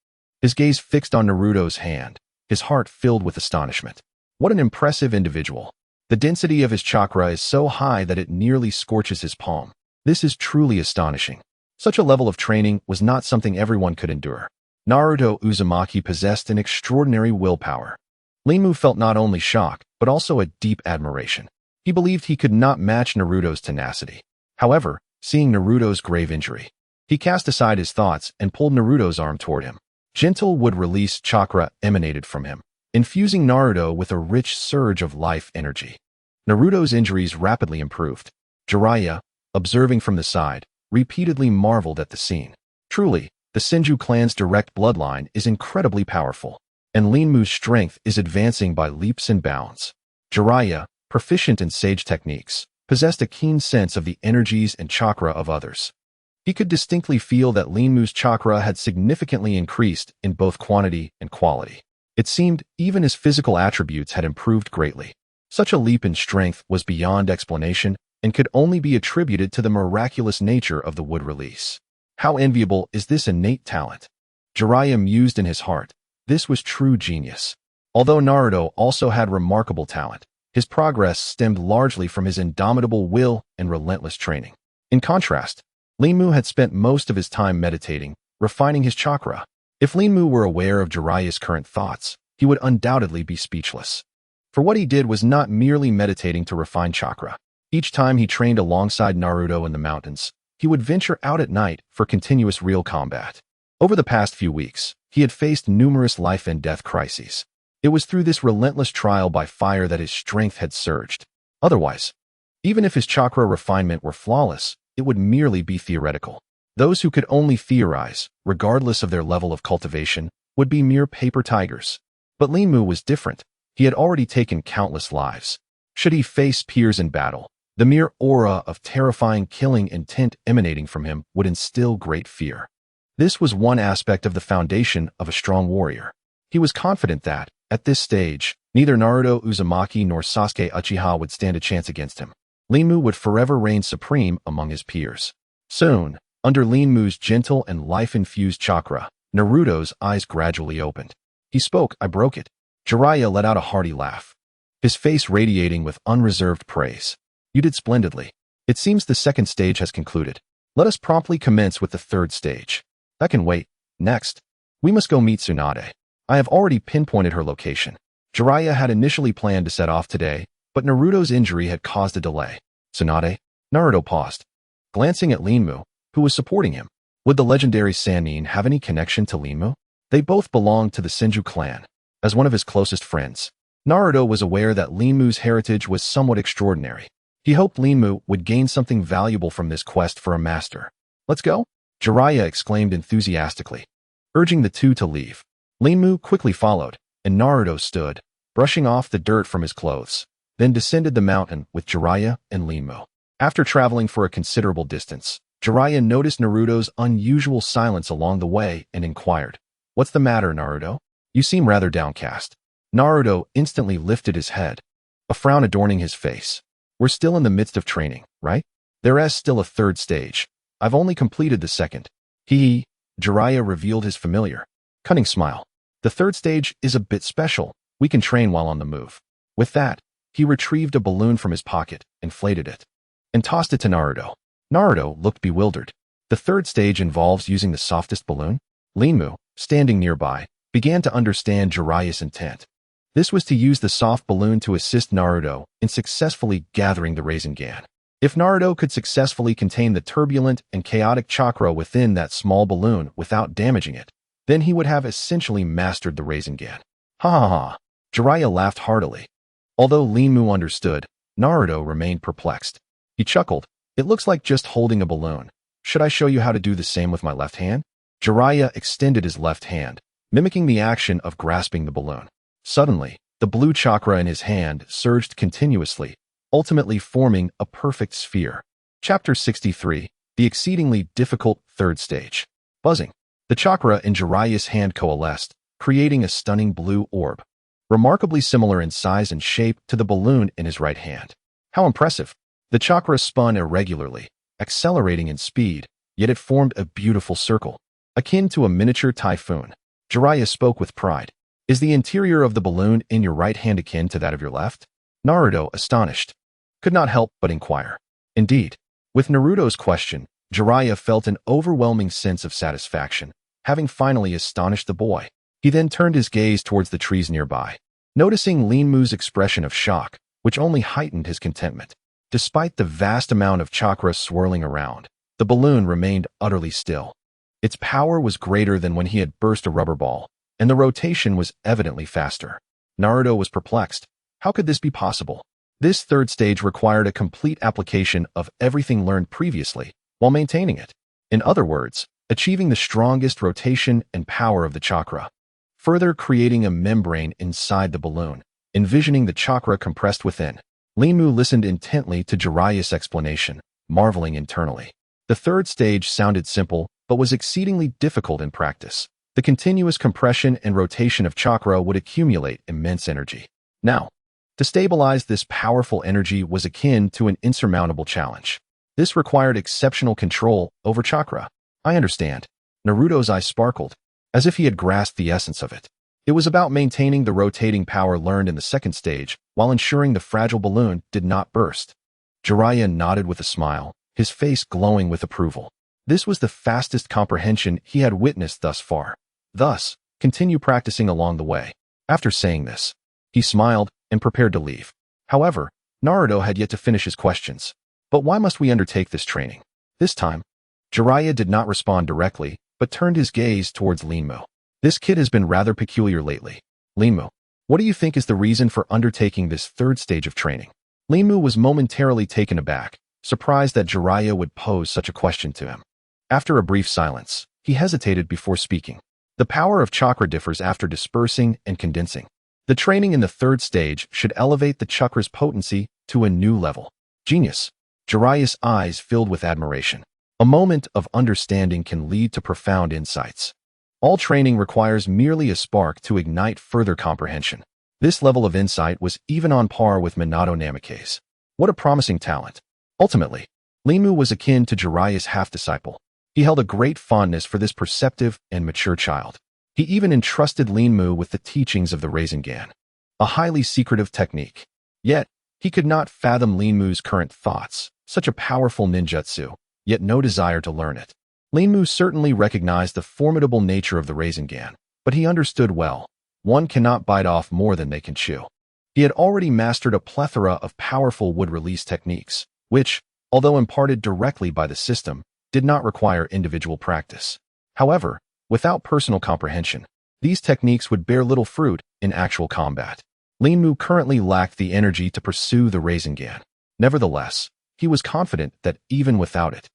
His gaze fixed on Naruto's hand, his heart filled with astonishment. What an impressive individual. The density of his chakra is so high that it nearly scorches his palm. This is truly astonishing. Such a level of training was not something everyone could endure. Naruto Uzumaki possessed an extraordinary willpower. Linmu felt not only shock, but also a deep admiration. He believed he could not match Naruto's tenacity. However, seeing Naruto's grave injury, he cast aside his thoughts and pulled Naruto's arm toward him. Gentle would-release chakra emanated from him, infusing Naruto with a rich surge of life energy. Naruto's injuries rapidly improved. Jiraiya, observing from the side, repeatedly marveled at the scene. Truly, the Senju clan's direct bloodline is incredibly powerful, and Linmu's strength is advancing by leaps and bounds. Jiraiya, proficient in sage techniques, possessed a keen sense of the energies and chakra of others. He could distinctly feel that Linmu's chakra had significantly increased in both quantity and quality. It seemed even his physical attributes had improved greatly. Such a leap in strength was beyond explanation and could only be attributed to the miraculous nature of the wood release. How enviable is this innate talent? Jiraiya mused in his heart. This was true genius. Although Naruto also had remarkable talent, his progress stemmed largely from his indomitable will and relentless training. In contrast, Linmu had spent most of his time meditating, refining his chakra. If Linmu were aware of Jiraiya's current thoughts, he would undoubtedly be speechless. For what he did was not merely meditating to refine chakra. Each time he trained alongside Naruto in the mountains, he would venture out at night for continuous real combat. Over the past few weeks, he had faced numerous life and death crises. It was through this relentless trial by fire that his strength had surged. Otherwise, even if his chakra refinement were flawless, it would merely be theoretical. Those who could only theorize, regardless of their level of cultivation, would be mere paper tigers. But Linmu was different. He had already taken countless lives. Should he face peers in battle, the mere aura of terrifying killing intent emanating from him would instill great fear. This was one aspect of the foundation of a strong warrior. He was confident that, at this stage, neither Naruto Uzumaki nor Sasuke Uchiha would stand a chance against him. Linmu would forever reign supreme among his peers. Soon, under Linmu's gentle and life-infused chakra, Naruto's eyes gradually opened. He spoke, "I broke it." Jiraiya let out a hearty laugh, his face radiating with unreserved praise. "You did splendidly. It seems the second stage has concluded. Let us promptly commence with the third stage." "That can wait. Next, we must go meet Tsunade. I have already pinpointed her location." Jiraiya had initially planned to set off today, but Naruto's injury had caused a delay. "Tsunade?" Naruto paused, glancing at Linmu, who was supporting him. Would the legendary Sannin have any connection to Linmu? They both belonged to the Senju clan. As one of his closest friends, Naruto was aware that Linmu's heritage was somewhat extraordinary. He hoped Linmu would gain something valuable from this quest for a master. "Let's go?" Jiraiya exclaimed enthusiastically, urging the two to leave. Linmu quickly followed, and Naruto stood, brushing off the dirt from his clothes, then descended the mountain with Jiraiya and Linmu. After traveling for a considerable distance, Jiraiya noticed Naruto's unusual silence along the way and inquired, "What's the matter, Naruto? You seem rather downcast." Naruto instantly lifted his head, a frown adorning his face. "We're still in the midst of training, right? There is still a third stage. I've only completed the second." Jiraiya revealed his familiar, cunning smile. "The third stage is a bit special. We can train while on the move." With that, he retrieved a balloon from his pocket, inflated it, and tossed it to Naruto. Naruto looked bewildered. The third stage involves using the softest balloon? Linmu, standing nearby, began to understand Jiraiya's intent. This was to use the soft balloon to assist Naruto in successfully gathering the Rasengan. If Naruto could successfully contain the turbulent and chaotic chakra within that small balloon without damaging it, then he would have essentially mastered the Rasengan. Ha ha ha. Jiraiya laughed heartily. Although Linmu understood, Naruto remained perplexed. He chuckled. "It looks like just holding a balloon. Should I show you how to do the same with my left hand?" Jiraiya extended his left hand, mimicking the action of grasping the balloon. Suddenly, the blue chakra in his hand surged continuously, ultimately forming a perfect sphere. Chapter 63. The exceedingly difficult third stage. Buzzing. The chakra in Jiraiya's hand coalesced, creating a stunning blue orb, remarkably similar in size and shape to the balloon in his right hand. How impressive! The chakra spun irregularly, accelerating in speed, yet it formed a beautiful circle, akin to a miniature typhoon. Jiraiya spoke with pride. Is the interior of the balloon in your right hand akin to that of your left? Naruto, astonished, could not help but inquire. Indeed, with Naruto's question, Jiraiya felt an overwhelming sense of satisfaction, having finally astonished the boy. He then turned his gaze towards the trees nearby, noticing Linmu's expression of shock, which only heightened his contentment. Despite the vast amount of chakra swirling around, the balloon remained utterly still. Its power was greater than when he had burst a rubber ball, and the rotation was evidently faster. Naruto was perplexed. How could this be possible? This third stage required a complete application of everything learned previously, while maintaining it. In other words, achieving the strongest rotation and power of the chakra. Further creating a membrane inside the balloon, envisioning the chakra compressed within. Linmu listened intently to Jiraiya's explanation, marveling internally. The third stage sounded simple, but was exceedingly difficult in practice. The continuous compression and rotation of chakra would accumulate immense energy. Now, to stabilize this powerful energy was akin to an insurmountable challenge. This required exceptional control over chakra. I understand. Naruto's eyes sparkled, as if he had grasped the essence of it. It was about maintaining the rotating power learned in the second stage, while ensuring the fragile balloon did not burst. Jiraiya nodded with a smile, his face glowing with approval. This was the fastest comprehension he had witnessed thus far. Thus, continue practicing along the way. After saying this, he smiled and prepared to leave. However, Naruto had yet to finish his questions. But why must we undertake this training? This time, Jiraiya did not respond directly, but turned his gaze towards Linmu. This kid has been rather peculiar lately. Linmu, what do you think is the reason for undertaking this third stage of training? Linmu was momentarily taken aback, surprised that Jiraiya would pose such a question to him. After a brief silence, he hesitated before speaking. The power of chakra differs after dispersing and condensing. The training in the third stage should elevate the chakra's potency to a new level. Genius. Jiraiya's eyes filled with admiration. A moment of understanding can lead to profound insights. All training requires merely a spark to ignite further comprehension. This level of insight was even on par with Minato Namake's. What a promising talent. Ultimately, Linmu was akin to Jiraiya's half-disciple. He held a great fondness for this perceptive and mature child. He even entrusted Linmu with the teachings of the Rasengan, a highly secretive technique. Yet, he could not fathom Linmu's current thoughts, such a powerful ninjutsu, yet no desire to learn it. Linmu certainly recognized the formidable nature of the Rasengan, but he understood well, one cannot bite off more than they can chew. He had already mastered a plethora of powerful wood-release techniques, which, although imparted directly by the system, did not require individual practice. However, without personal comprehension, these techniques would bear little fruit in actual combat. Linmu currently lacked the energy to pursue the Rasengan. Nevertheless, he was confident that even without it,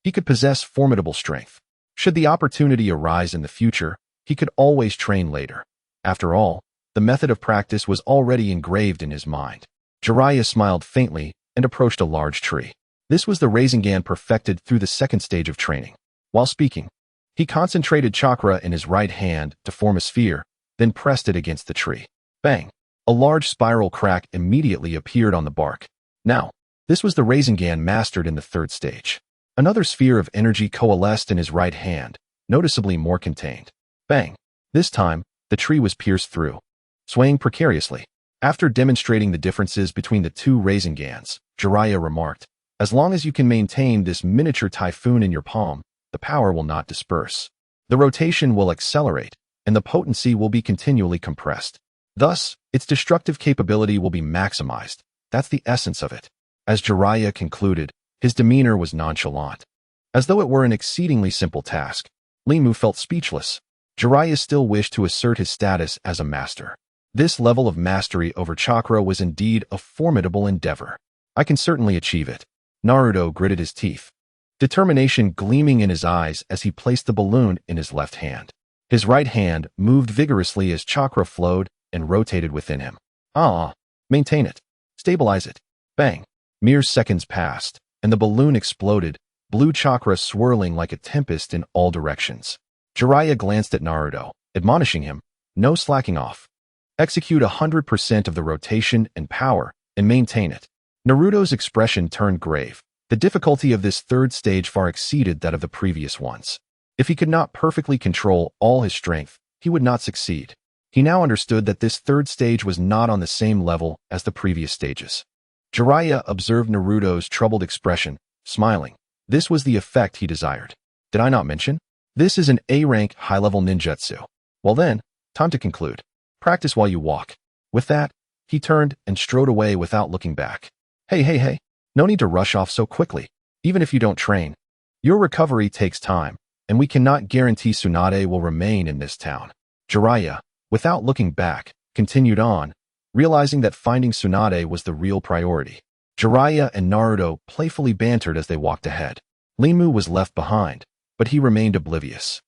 he could possess formidable strength. Should the opportunity arise in the future, he could always train later. After all, the method of practice was already engraved in his mind. Jiraiya smiled faintly and approached a large tree. This was the Rasengan perfected through the second stage of training. While speaking, he concentrated chakra in his right hand to form a sphere, then pressed it against the tree. Bang! A large spiral crack immediately appeared on the bark. Now, this was the Rasengan mastered in the third stage. Another sphere of energy coalesced in his right hand, noticeably more contained. Bang! This time, the tree was pierced through, swaying precariously. After demonstrating the differences between the two Rasengans, Jiraiya remarked, "As long as you can maintain this miniature typhoon in your palm, the power will not disperse. The rotation will accelerate, and the potency will be continually compressed. Thus, its destructive capability will be maximized. That's the essence of it." As Jiraiya concluded, his demeanor was nonchalant, as though it were an exceedingly simple task. Linmu felt speechless. Jiraiya still wished to assert his status as a master. This level of mastery over chakra was indeed a formidable endeavor. I can certainly achieve it. Naruto gritted his teeth, determination gleaming in his eyes as he placed the balloon in his left hand. His right hand moved vigorously as chakra flowed and rotated within him. Maintain it. Stabilize it. Bang. Mere seconds passed, and the balloon exploded, blue chakra swirling like a tempest in all directions. Jiraiya glanced at Naruto, admonishing him, "No slacking off. Execute 100% of the rotation and power, and maintain it." Naruto's expression turned grave. The difficulty of this third stage far exceeded that of the previous ones. If he could not perfectly control all his strength, he would not succeed. He now understood that this third stage was not on the same level as the previous stages. Jiraiya observed Naruto's troubled expression, smiling. This was the effect he desired. Did I not mention? This is an A-rank high-level ninjutsu. Well then, time to conclude. Practice while you walk. With that, he turned and strode away without looking back. Hey. No need to rush off so quickly. Even if you don't train, your recovery takes time, and we cannot guarantee Tsunade will remain in this town. Jiraiya, without looking back, continued on, realizing that finding Tsunade was the real priority. Jiraiya and Naruto playfully bantered as they walked ahead. Linmu was left behind, but he remained oblivious.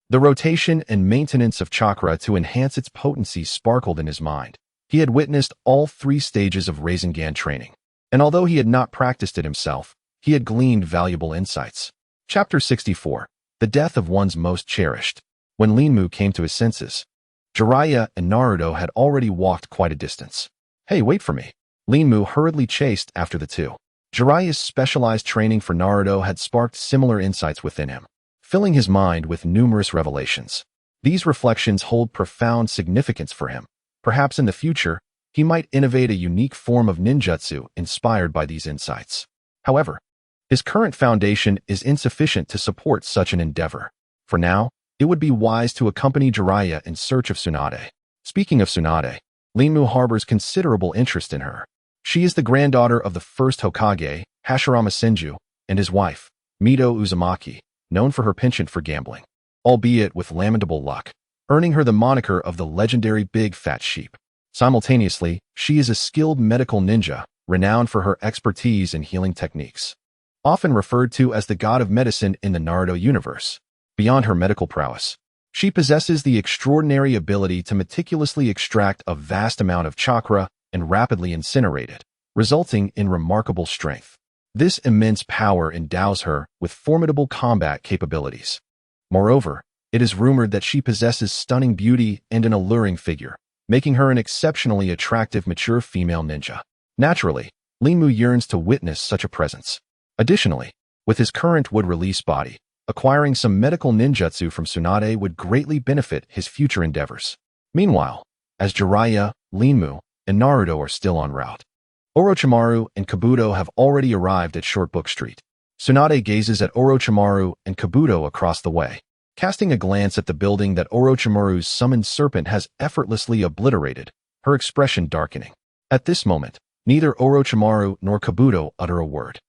The rotation and maintenance of chakra to enhance its potency sparkled in his mind. He had witnessed all 3 stages of Rasengan training, and although he had not practiced it himself, he had gleaned valuable insights. Chapter 64. The Death of One's Most Cherished. When Linmu came to his senses, Jiraiya and Naruto had already walked quite a distance. Hey, wait for me. Linmu hurriedly chased after the two. Jiraiya's specialized training for Naruto had sparked similar insights within him, filling his mind with numerous revelations. These reflections hold profound significance for him. Perhaps in the future, he might innovate a unique form of ninjutsu inspired by these insights. However, his current foundation is insufficient to support such an endeavor. For now, it would be wise to accompany Jiraiya in search of Tsunade. Speaking of Tsunade, Linmu harbors considerable interest in her. She is the granddaughter of the first Hokage, Hashirama Senju, and his wife, Mito Uzumaki, known for her penchant for gambling, albeit with lamentable luck, earning her the moniker of the legendary Big Fat Sheep. Simultaneously, she is a skilled medical ninja, renowned for her expertise in healing techniques. Often referred to as the god of medicine in the Naruto universe. Beyond her medical prowess, she possesses the extraordinary ability to meticulously extract a vast amount of chakra and rapidly incinerate it, resulting in remarkable strength. This immense power endows her with formidable combat capabilities. Moreover, it is rumored that she possesses stunning beauty and an alluring figure, making her an exceptionally attractive mature female ninja. Naturally, Linmu yearns to witness such a presence. Additionally, with his current wood-release body, acquiring some medical ninjutsu from Tsunade would greatly benefit his future endeavors. Meanwhile, as Jiraiya, Linmu, and Naruto are still en route, Orochimaru and Kabuto have already arrived at Shortbook Street. Tsunade gazes at Orochimaru and Kabuto across the way, casting a glance at the building that Orochimaru's summoned serpent has effortlessly obliterated, her expression darkening. At this moment, neither Orochimaru nor Kabuto utter a word.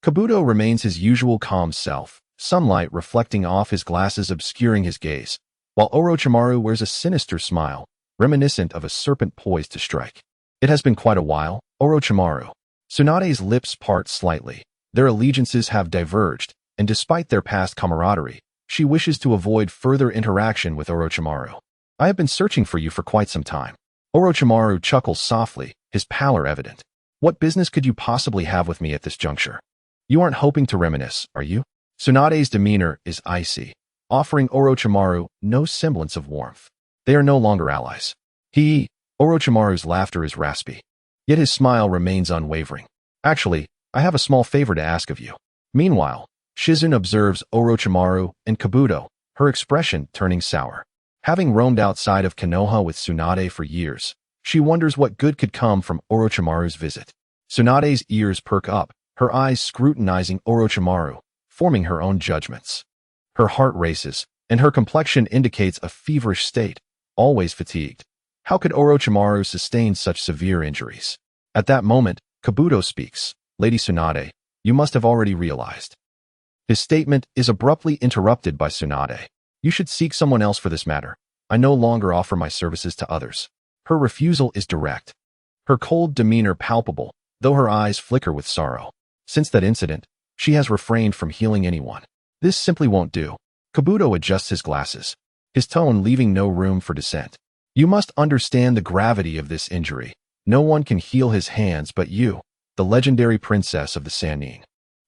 Kabuto remains his usual calm self, sunlight reflecting off his glasses obscuring his gaze, while Orochimaru wears a sinister smile, reminiscent of a serpent poised to strike. It has been quite a while, Orochimaru. Tsunade's lips part slightly. Their allegiances have diverged, and despite their past camaraderie, she wishes to avoid further interaction with Orochimaru. I have been searching for you for quite some time. Orochimaru chuckles softly, his pallor evident. What business could you possibly have with me at this juncture? You aren't hoping to reminisce, are you? Tsunade's demeanor is icy, offering Orochimaru no semblance of warmth. They are no longer allies. Orochimaru's laughter is raspy, yet his smile remains unwavering. Actually, I have a small favor to ask of you. Meanwhile, Shizune observes Orochimaru and Kabuto, her expression turning sour. Having roamed outside of Konoha with Tsunade for years, she wonders what good could come from Orochimaru's visit. Tsunade's ears perk up, her eyes scrutinizing Orochimaru, forming her own judgments. Her heart races, and her complexion indicates a feverish state, always fatigued. How could Orochimaru sustain such severe injuries? At that moment, Kabuto speaks. Lady Tsunade, you must have already realized. His statement is abruptly interrupted by Tsunade. You should seek someone else for this matter. I no longer offer my services to others. Her refusal is direct. Her cold demeanor palpable, though her eyes flicker with sorrow. Since that incident, she has refrained from healing anyone. This simply won't do. Kabuto adjusts his glasses, his tone leaving no room for dissent. You must understand the gravity of this injury. No one can heal his hands but you. the legendary princess of the Sannin.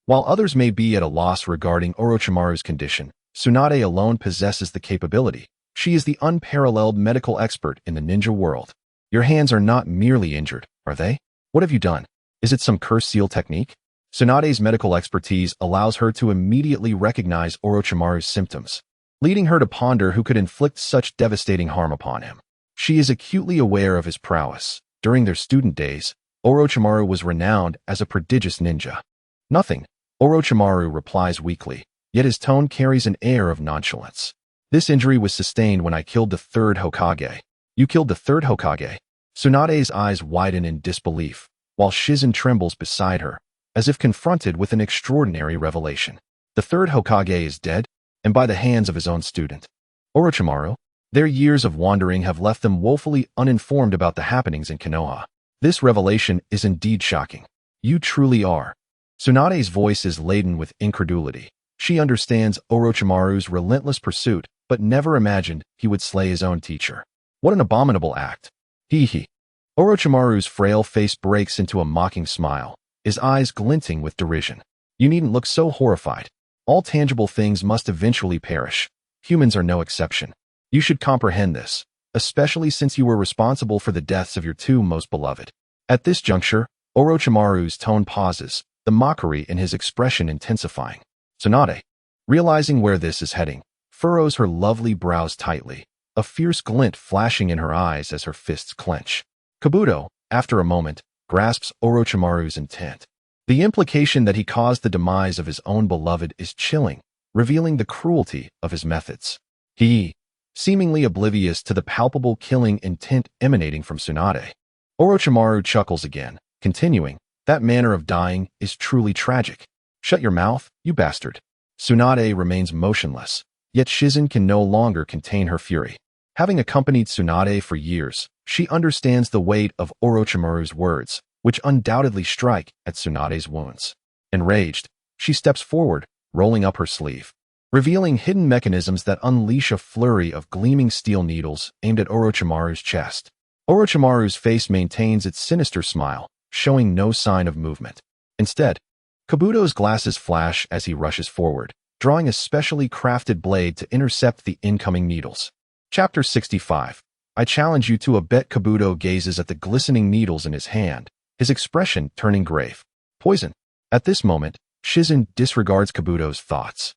While others may be at a loss regarding Orochimaru's condition, Tsunade alone possesses the capability. She is the unparalleled medical expert in the ninja world. Your hands are not merely injured, are they? What have you done? Is it some curse seal technique? Tsunade's medical expertise allows her to immediately recognize Orochimaru's symptoms, leading her to ponder who could inflict such devastating harm upon him. She is acutely aware of his prowess. During their student days, Orochimaru was renowned as a prodigious ninja. Nothing, Orochimaru replies weakly, yet his tone carries an air of nonchalance. This injury was sustained when I killed the third Hokage. You killed the third Hokage? Tsunade's eyes widen in disbelief, while Shizun trembles beside her, as if confronted with an extraordinary revelation. The third Hokage is dead, and by the hands of his own student. Orochimaru, their years of wandering have left them woefully uninformed about the happenings in Konoha. This revelation is indeed shocking. You truly are. Tsunade's voice is laden with incredulity. She understands Orochimaru's relentless pursuit, but never imagined he would slay his own teacher. What an abominable act. Hee. Orochimaru's frail face breaks into a mocking smile, his eyes glinting with derision. You needn't look so horrified. All tangible things must eventually perish. Humans are no exception. You should comprehend this, especially since you were responsible for the deaths of your two most beloved. At this juncture, Orochimaru's tone pauses, the mockery in his expression intensifying. Tsunade, realizing where this is heading, furrows her lovely brows tightly, a fierce glint flashing in her eyes as her fists clench. Kabuto, after a moment, grasps Orochimaru's intent. The implication that he caused the demise of his own beloved is chilling, revealing the cruelty of his methods. He, seemingly oblivious to the palpable killing intent emanating from Tsunade. Orochimaru chuckles again, continuing, that manner of dying is truly tragic. Shut your mouth, you bastard. Tsunade remains motionless, yet Shizun can no longer contain her fury. Having accompanied Tsunade for years, she understands the weight of Orochimaru's words, which undoubtedly strike at Tsunade's wounds. Enraged, she steps forward, rolling up her sleeve, revealing hidden mechanisms that unleash a flurry of gleaming steel needles aimed at Orochimaru's chest. Orochimaru's face maintains its sinister smile, showing no sign of movement. Instead, Kabuto's glasses flash as he rushes forward, drawing a specially crafted blade to intercept the incoming needles. Chapter 65. I challenge you to a bet. Kabuto gazes at the glistening needles in his hand, his expression turning grave. Poison. At this moment, Shizun disregards Kabuto's thoughts.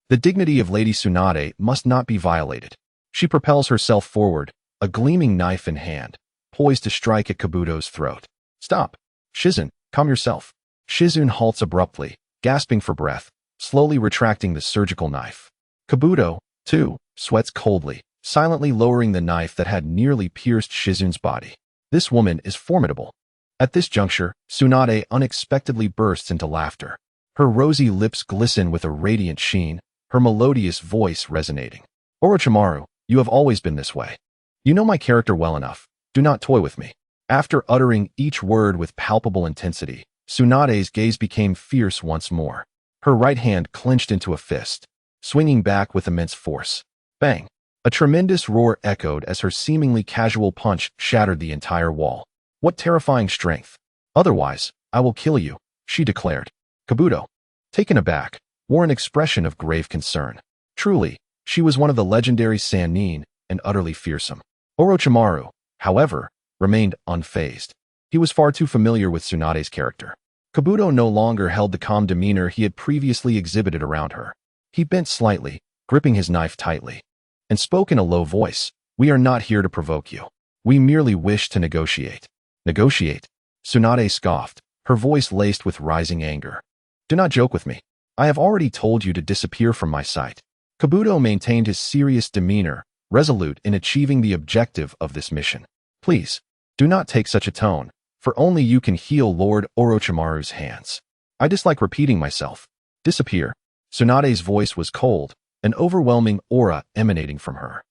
The dignity of Lady Tsunade must not be violated. She propels herself forward, a gleaming knife in hand, poised to strike at Kabuto's throat. Stop. Shizun, calm yourself. Shizun halts abruptly, gasping for breath, slowly retracting the surgical knife. Kabuto, too, sweats coldly, silently lowering the knife that had nearly pierced Shizun's body. This woman is formidable. At this juncture, Tsunade unexpectedly bursts into laughter. Her rosy lips glisten with a radiant sheen, her melodious voice resonating. Orochimaru, you have always been this way. You know my character well enough. Do not toy with me. After uttering each word with palpable intensity, Tsunade's gaze became fierce once more. Her right hand clenched into a fist, swinging back with immense force. Bang! A tremendous roar echoed as her seemingly casual punch shattered the entire wall. What terrifying strength! Otherwise, I will kill you, she declared. Kabuto, taken aback, wore an expression of grave concern. Truly, she was one of the legendary Sannin and utterly fearsome. Orochimaru, however, remained unfazed. He was far too familiar with Tsunade's character. Kabuto no longer held the calm demeanor he had previously exhibited around her. He bent slightly, gripping his knife tightly, and spoke in a low voice. We are not here to provoke you. We merely wish to negotiate. Negotiate? Tsunade scoffed, her voice laced with rising anger. Do not joke with me. I have already told you to disappear from my sight. Kabuto maintained his serious demeanor, resolute in achieving the objective of this mission. Please, do not take such a tone, for only you can heal Lord Orochimaru's hands. I dislike repeating myself. Disappear. Tsunade's voice was cold, an overwhelming aura emanating from her,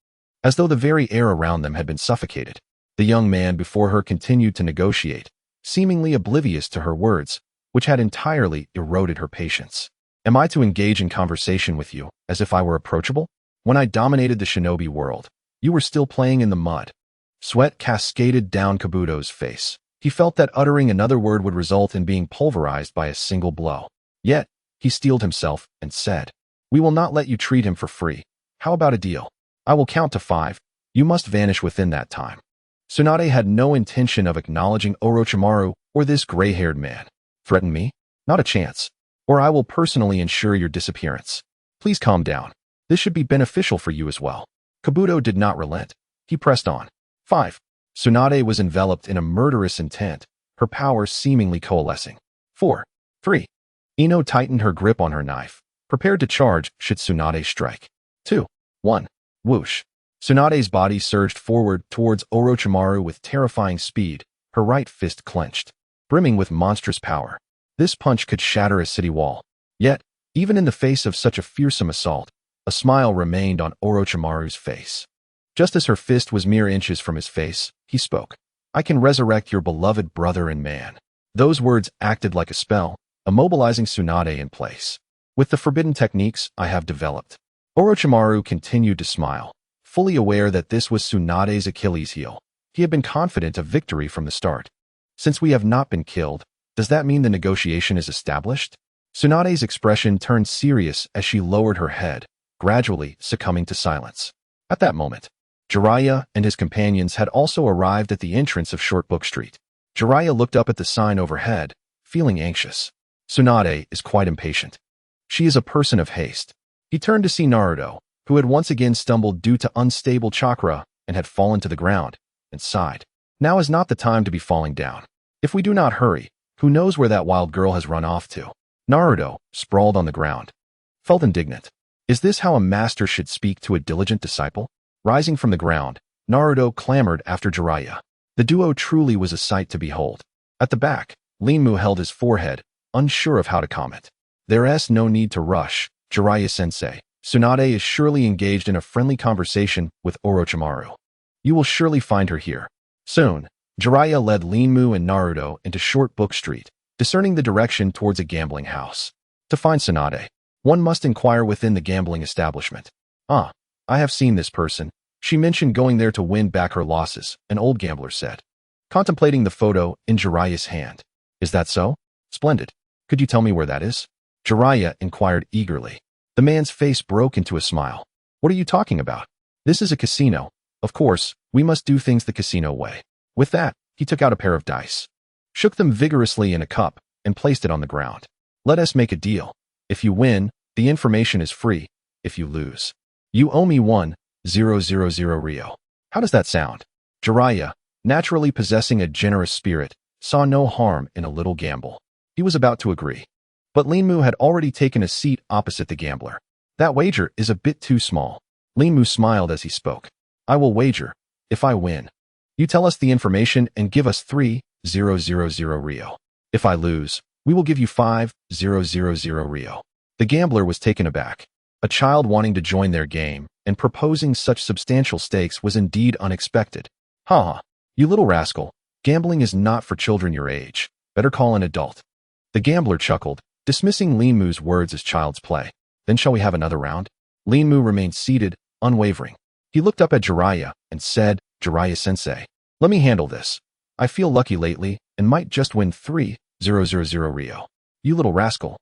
as though the very air around them had been suffocated. The young man before her continued to negotiate, seemingly oblivious to her words, which had entirely eroded her patience. Am I to engage in conversation with you, as if I were approachable? When I dominated the shinobi world, you were still playing in the mud. Sweat cascaded down Kabuto's face. He felt that uttering another word would result in being pulverized by a single blow. Yet, he steeled himself and said, "We will not let you treat him for free. How about a deal? I will count to 5. You must vanish within that time." Tsunade had no intention of acknowledging Orochimaru or this gray-haired man. "Threaten me? Not a chance. Or I will personally ensure your disappearance. Please calm down. This should be beneficial for you as well." Kabuto did not relent. He pressed on. 5. Tsunade was enveloped in a murderous intent, her power seemingly coalescing. 4. 3. Ino tightened her grip on her knife, prepared to charge should Tsunade strike. 2. 1. Whoosh. Tsunade's body surged forward towards Orochimaru with terrifying speed, her right fist clenched, brimming with monstrous power. This punch could shatter a city wall. Yet, even in the face of such a fearsome assault, a smile remained on Orochimaru's face. Just as her fist was mere inches from his face, he spoke. "I can resurrect your beloved brother and man." Those words acted like a spell, immobilizing Tsunade in place. "With the forbidden techniques I have developed." Orochimaru continued to smile, fully aware that this was Tsunade's Achilles heel. He had been confident of victory from the start. "Since we have not been killed, does that mean the negotiation is established?" Tsunade's expression turned serious as she lowered her head, gradually succumbing to silence. At that moment, Jiraiya and his companions had also arrived at the entrance of Shortbook Street. Jiraiya looked up at the sign overhead, feeling anxious. Tsunade is quite impatient. She is a person of haste. He turned to see Naruto, who had once again stumbled due to unstable chakra and had fallen to the ground, and sighed. Now is not the time to be falling down. If we do not hurry, who knows where that wild girl has run off to? Naruto, sprawled on the ground, felt indignant. Is this how a master should speak to a diligent disciple? Rising from the ground, Naruto clamored after Jiraiya. The duo truly was a sight to behold. At the back, Linmu held his forehead, unsure of how to comment. "There's no need to rush, Jiraiya-sensei. Tsunade is surely engaged in a friendly conversation with Orochimaru. You will surely find her here." Soon, Jiraiya led Linmu and Naruto into Shortbook Street, discerning the direction towards a gambling house. To find Tsunade, one must inquire within the gambling establishment. "Ah, I have seen this person. She mentioned going there to win back her losses," an old gambler said, contemplating the photo in Jiraiya's hand. "Is that so? Splendid. Could you tell me where that is?" Jiraiya inquired eagerly. The man's face broke into a smile. "What are you talking about? This is a casino. Of course, we must do things the casino way." With that, he took out a pair of dice, shook them vigorously in a cup, and placed it on the ground. "Let us make a deal. If you win, the information is free. If you lose, you owe me 1,000 Rio. How does that sound?" Jiraiya, naturally possessing a generous spirit, saw no harm in a little gamble. He was about to agree. But Linmu had already taken a seat opposite the gambler. "That wager is a bit too small." Linmu smiled as he spoke. "I will wager, if I win. You tell us the information and give us 3,000 Rio. If I lose, we will give you 5,000 Rio." The gambler was taken aback. A child wanting to join their game and proposing such substantial stakes was indeed unexpected. "Ha! You little rascal, gambling is not for children your age. Better call an adult." The gambler chuckled, dismissing Linmu's words as child's play. "Then shall we have another round?" Linmu remained seated, unwavering. He looked up at Jiraiya and said, "Jiraiya-sensei, let me handle this. I feel lucky lately and might just win 3,000 Rio." "You little rascal."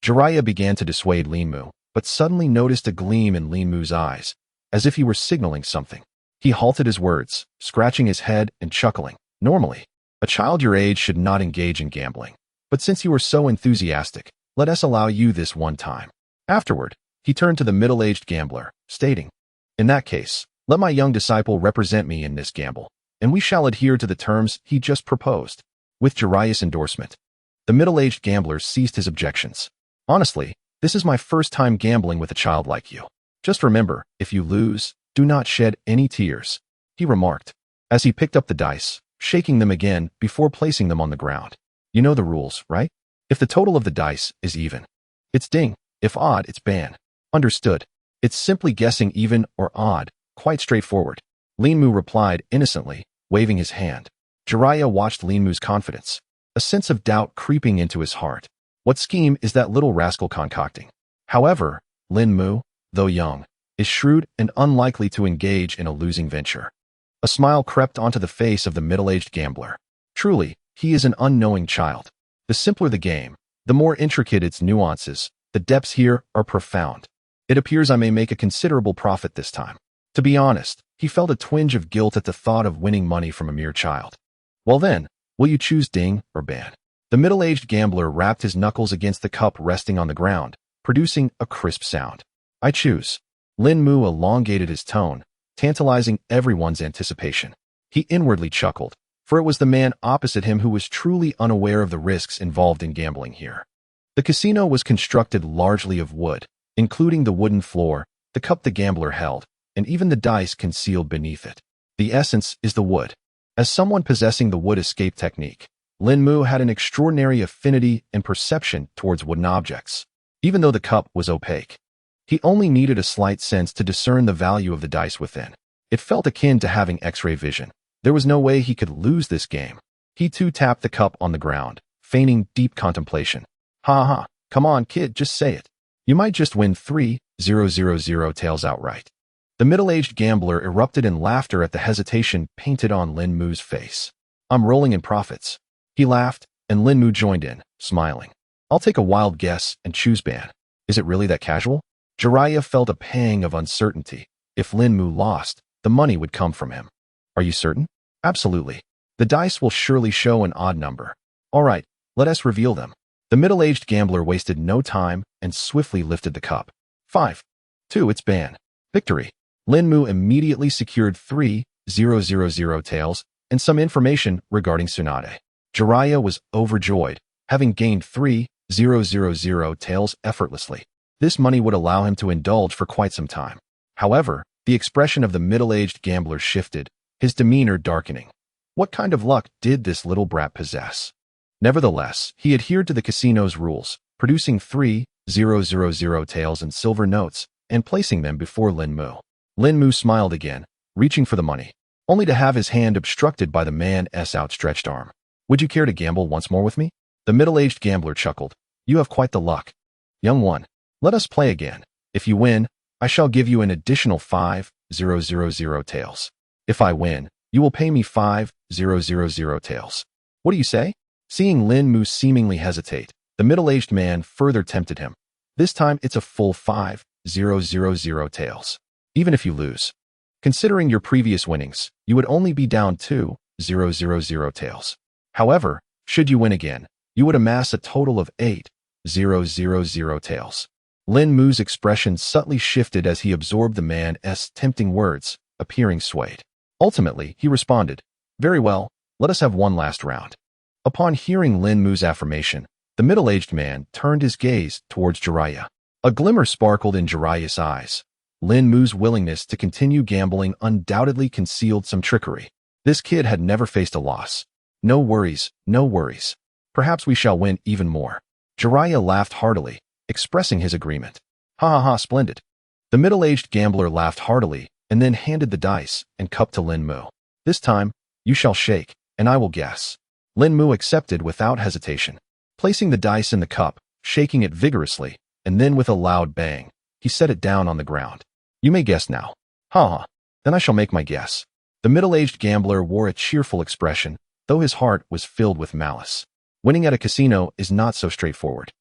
Jiraiya began to dissuade Linmu, but suddenly noticed a gleam in Linmu's eyes, as if he were signaling something. He halted his words, scratching his head and chuckling. "Normally, a child your age should not engage in gambling. But since you are so enthusiastic, let us allow you this one time." Afterward, he turned to the middle-aged gambler, stating, "In that case, let my young disciple represent me in this gamble, and we shall adhere to the terms he just proposed." With Jiraiya's endorsement, the middle-aged gambler ceased his objections. "Honestly, this is my first time gambling with a child like you. Just remember, if you lose, do not shed any tears," he remarked, as he picked up the dice, shaking them again before placing them on the ground. "You know the rules, right? If the total of the dice is even, it's ding. If odd, it's ban." "Understood. It's simply guessing even or odd, quite straightforward," Linmu replied innocently, waving his hand. Jiraiya watched Linmu's confidence, a sense of doubt creeping into his heart. What scheme is that little rascal concocting? However, Linmu, though young, is shrewd and unlikely to engage in a losing venture. A smile crept onto the face of the middle-aged gambler. Truly, He is an unknowing child. The simpler the game, the more intricate its nuances. The depths here are profound. It appears I may make a considerable profit this time. To be honest, he felt a twinge of guilt at the thought of winning money from a mere child. Well then, will you choose ding or ban? The middle-aged gambler rapped his knuckles against the cup resting on the ground, producing a crisp sound. I choose. Lin Mu elongated his tone, tantalizing everyone's anticipation. He inwardly chuckled, for it was the man opposite him who was truly unaware of the risks involved in gambling here. The casino was constructed largely of wood, including the wooden floor, the cup the gambler held, and even the dice concealed beneath it. The essence is the wood. As someone possessing the wood escape technique, Lin Mu had an extraordinary affinity and perception towards wooden objects. Even though the cup was opaque, he only needed a slight sense to discern the value of the dice within. It felt akin to having X-ray vision. There was no way he could lose this game. He too tapped the cup on the ground, feigning deep contemplation. Ha ha, come on kid, just say it. You might just win 3,000 taels outright. The middle-aged gambler erupted in laughter at the hesitation painted on Lin Mu's face. I'm rolling in profits. He laughed, and Lin Mu joined in, smiling. I'll take a wild guess and choose ban. Is it really that casual? Jiraiya felt a pang of uncertainty. If Lin Mu lost, the money would come from him. Are you certain? Absolutely. The dice will surely show an odd number. All right, let us reveal them. The middle-aged gambler wasted no time and swiftly lifted the cup. 5. 2. It's ban. Victory. Lin Mu immediately secured 3,000 taels and some information regarding Tsunade. Jiraiya was overjoyed, having gained 3,000 taels effortlessly. This money would allow him to indulge for quite some time. However, the expression of the middle-aged gambler shifted, his demeanor darkening. What kind of luck did this little brat possess? Nevertheless, he adhered to the casino's rules, producing 3,000 taels in silver notes and placing them before Lin Mu. Lin Mu smiled again, reaching for the money, only to have his hand obstructed by the man's outstretched arm. Would you care to gamble once more with me? The middle-aged gambler chuckled. You have quite the luck. Young one, let us play again. If you win, I shall give you an additional 5,000 taels. If I win, you will pay me 5,000 taels. What do you say? Seeing Lin Mu seemingly hesitate, the middle-aged man further tempted him. This time it's a full 5,000 taels. Even if you lose. Considering your previous winnings, you would only be down 2,000 taels. However, should you win again, you would amass a total of 8,000 taels. Lin Mu's expression subtly shifted as he absorbed the man's tempting words, appearing swayed. Ultimately, he responded, Very well, let us have one last round. Upon hearing Lin Mu's affirmation, the middle-aged man turned his gaze towards Jiraiya. A glimmer sparkled in Jiraiya's eyes. Lin Mu's willingness to continue gambling undoubtedly concealed some trickery. This kid had never faced a loss. No worries, no worries. Perhaps we shall win even more. Jiraiya laughed heartily, expressing his agreement. Ha ha ha, splendid. The middle-aged gambler laughed heartily and then handed the dice and cup to Lin Mu. This time, you shall shake, and I will guess. Lin Mu accepted without hesitation. Placing the dice in the cup, shaking it vigorously, and then with a loud bang, he set it down on the ground. You may guess now. Ha ha, then I shall make my guess. The middle-aged gambler wore a cheerful expression, though his heart was filled with malice. Winning at a casino is not so straightforward.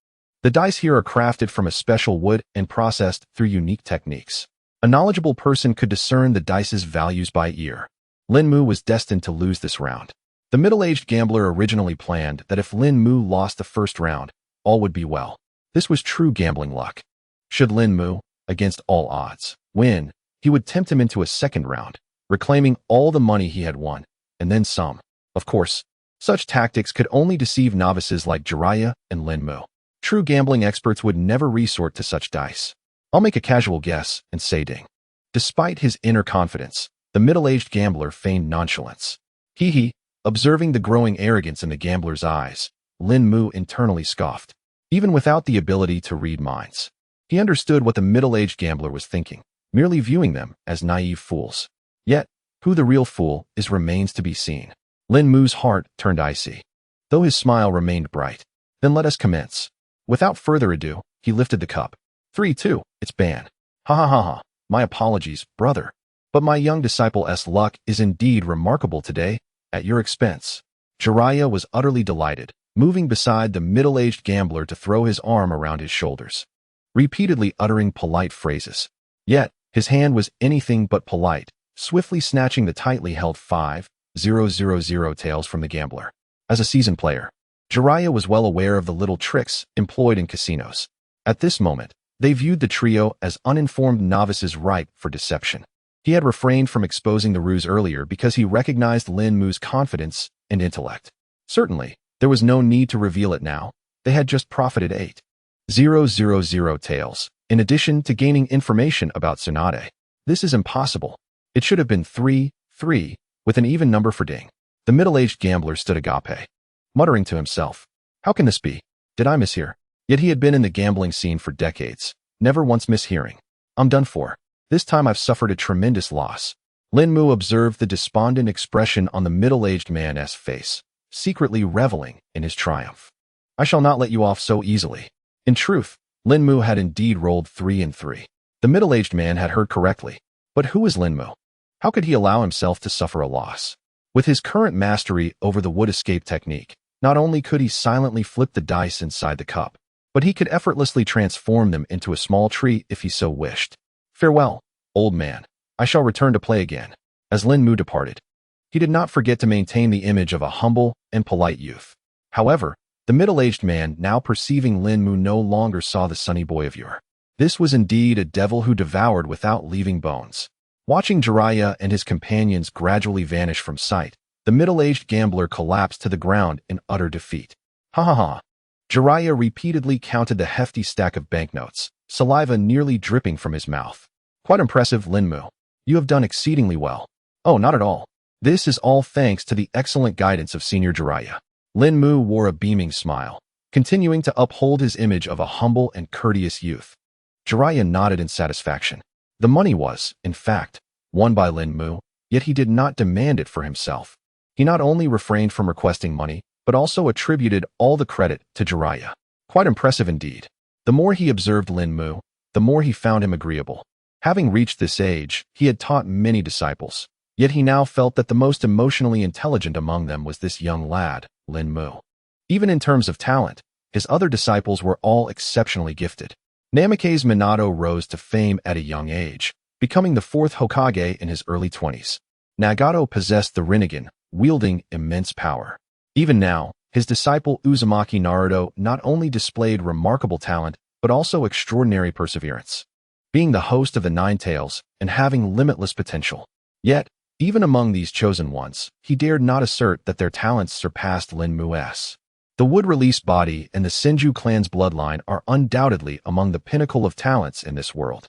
The dice here are crafted from a special wood and processed through unique techniques. A knowledgeable person could discern the dice's values by ear. Lin Mu was destined to lose this round. The middle-aged gambler originally planned that if Lin Mu lost the first round, all would be well. This was true gambling luck. Should Lin Mu, against all odds, win, he would tempt him into a second round, reclaiming all the money he had won, and then some. Of course, such tactics could only deceive novices like Jiraiya and Lin Mu. True gambling experts would never resort to such dice. I'll make a casual guess and say ding. Despite his inner confidence, the middle-aged gambler feigned nonchalance. Hee. Observing the growing arrogance in the gambler's eyes, Lin Mu internally scoffed. Even without the ability to read minds, he understood what the middle-aged gambler was thinking, merely viewing them as naive fools. Yet, who the real fool is remains to be seen. Lin Mu's heart turned icy, though his smile remained bright. Then let us commence. Without further ado, he lifted the cup. 3-2, it's ban. Ha ha ha ha, my apologies, brother. But my young disciple's luck is indeed remarkable today, at your expense. Jiraiya was utterly delighted, moving beside the middle-aged gambler to throw his arm around his shoulders, repeatedly uttering polite phrases. Yet, his hand was anything but polite, swiftly snatching the tightly held 5,000 taels from the gambler. As a seasoned player, Jiraiya was well aware of the little tricks employed in casinos. At this moment, they viewed the trio as uninformed novices ripe for deception. He had refrained from exposing the ruse earlier because he recognized Lin Mu's confidence and intellect. Certainly, there was no need to reveal it now. They had just profited 8,000 taels, in addition to gaining information about Tsunade. This is impossible. It should have been 3, with an even number for ding. The middle-aged gambler stood agape, muttering to himself, "How can this be? Did I mishear?" Yet he had been in the gambling scene for decades, never once mishearing. "I'm done for. This time I've suffered a tremendous loss." Lin Mu observed the despondent expression on the middle-aged man's face, secretly reveling in his triumph. "I shall not let you off so easily." In truth, Lin Mu had indeed rolled 3 and 3. The middle-aged man had heard correctly. But who was Lin Mu? How could he allow himself to suffer a loss? With his current mastery over the wood escape technique, not only could he silently flip the dice inside the cup, but he could effortlessly transform them into a small tree if he so wished. "Farewell, old man. I shall return to play again." As Lin Mu departed, he did not forget to maintain the image of a humble and polite youth. However, the middle-aged man, now perceiving Lin Mu, no longer saw the sunny boy of yore. This was indeed a devil who devoured without leaving bones. Watching Jiraiya and his companions gradually vanish from sight, the middle-aged gambler collapsed to the ground in utter defeat. "Ha ha ha." Jiraiya repeatedly counted the hefty stack of banknotes, saliva nearly dripping from his mouth. "Quite impressive, Lin Mu. You have done exceedingly well." "Oh, not at all. This is all thanks to the excellent guidance of Senior Jiraiya." Lin Mu wore a beaming smile, continuing to uphold his image of a humble and courteous youth. Jiraiya nodded in satisfaction. The money was, in fact, won by Lin Mu, yet he did not demand it for himself. He not only refrained from requesting money, but also attributed all the credit to Jiraiya. Quite impressive indeed. The more he observed Lin Mu, the more he found him agreeable. Having reached this age, he had taught many disciples, yet he now felt that the most emotionally intelligent among them was this young lad, Lin Mu. Even in terms of talent, his other disciples were all exceptionally gifted. Namake's Minato rose to fame at a young age, becoming the 4th Hokage in his early 20s. Nagato possessed the Rinnegan, wielding immense power. Even now, his disciple Uzumaki Naruto not only displayed remarkable talent, but also extraordinary perseverance, being the host of the 9 Tails and having limitless potential. Yet, even among these chosen ones, he dared not assert that their talents surpassed Lin Mu's. The wood-release body and the Senju clan's bloodline are undoubtedly among the pinnacle of talents in this world.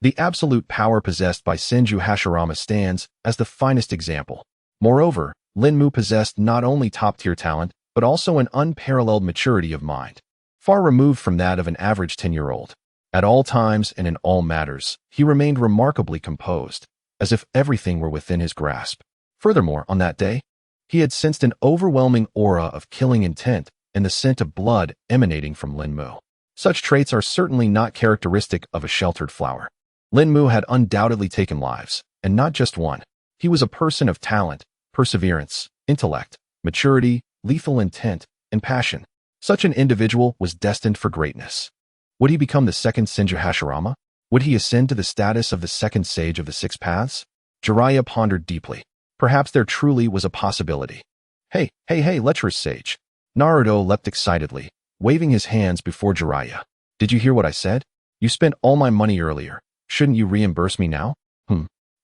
The absolute power possessed by Senju Hashirama stands as the finest example. Moreover, Lin Mu possessed not only top-tier talent, but also an unparalleled maturity of mind, far removed from that of an average 10-year-old. At all times and in all matters, he remained remarkably composed, as if everything were within his grasp. Furthermore, on that day, he had sensed an overwhelming aura of killing intent and the scent of blood emanating from Lin Mu. Such traits are certainly not characteristic of a sheltered flower. Lin Mu had undoubtedly taken lives, and not just one. He was a person of talent, perseverance, intellect, maturity, lethal intent, and passion. Such an individual was destined for greatness. Would he become the second Senju Hashirama? Would he ascend to the status of the second sage of the 6 paths? Jiraiya pondered deeply. Perhaps there truly was a possibility. Hey, lecherous sage. Naruto leapt excitedly, waving his hands before Jiraiya. "Did you hear what I said? You spent all my money earlier. Shouldn't you reimburse me now?"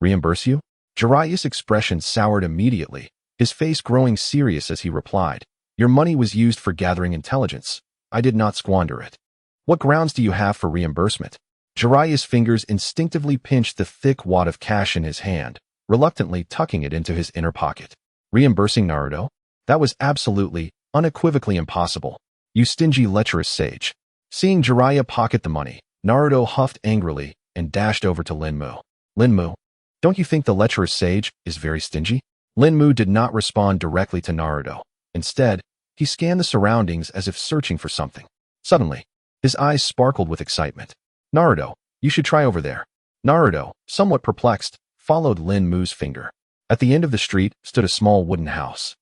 Reimburse you?" Jiraiya's expression soured immediately, his face growing serious as he replied. "Your money was used for gathering intelligence. I did not squander it. What grounds do you have for reimbursement?" Jiraiya's fingers instinctively pinched the thick wad of cash in his hand, reluctantly tucking it into his inner pocket. Reimbursing Naruto? That was absolutely, unequivocally impossible. "You stingy, lecherous sage." Seeing Jiraiya pocket the money, Naruto huffed angrily and dashed over to Lin Mu. "Lin Mu, don't you think the lecherous sage is very stingy?" Lin Mu did not respond directly to Naruto. Instead, he scanned the surroundings as if searching for something. Suddenly, his eyes sparkled with excitement. "Naruto, you should try over there." Naruto, somewhat perplexed, followed Lin Mu's finger. At the end of the street stood a small wooden house.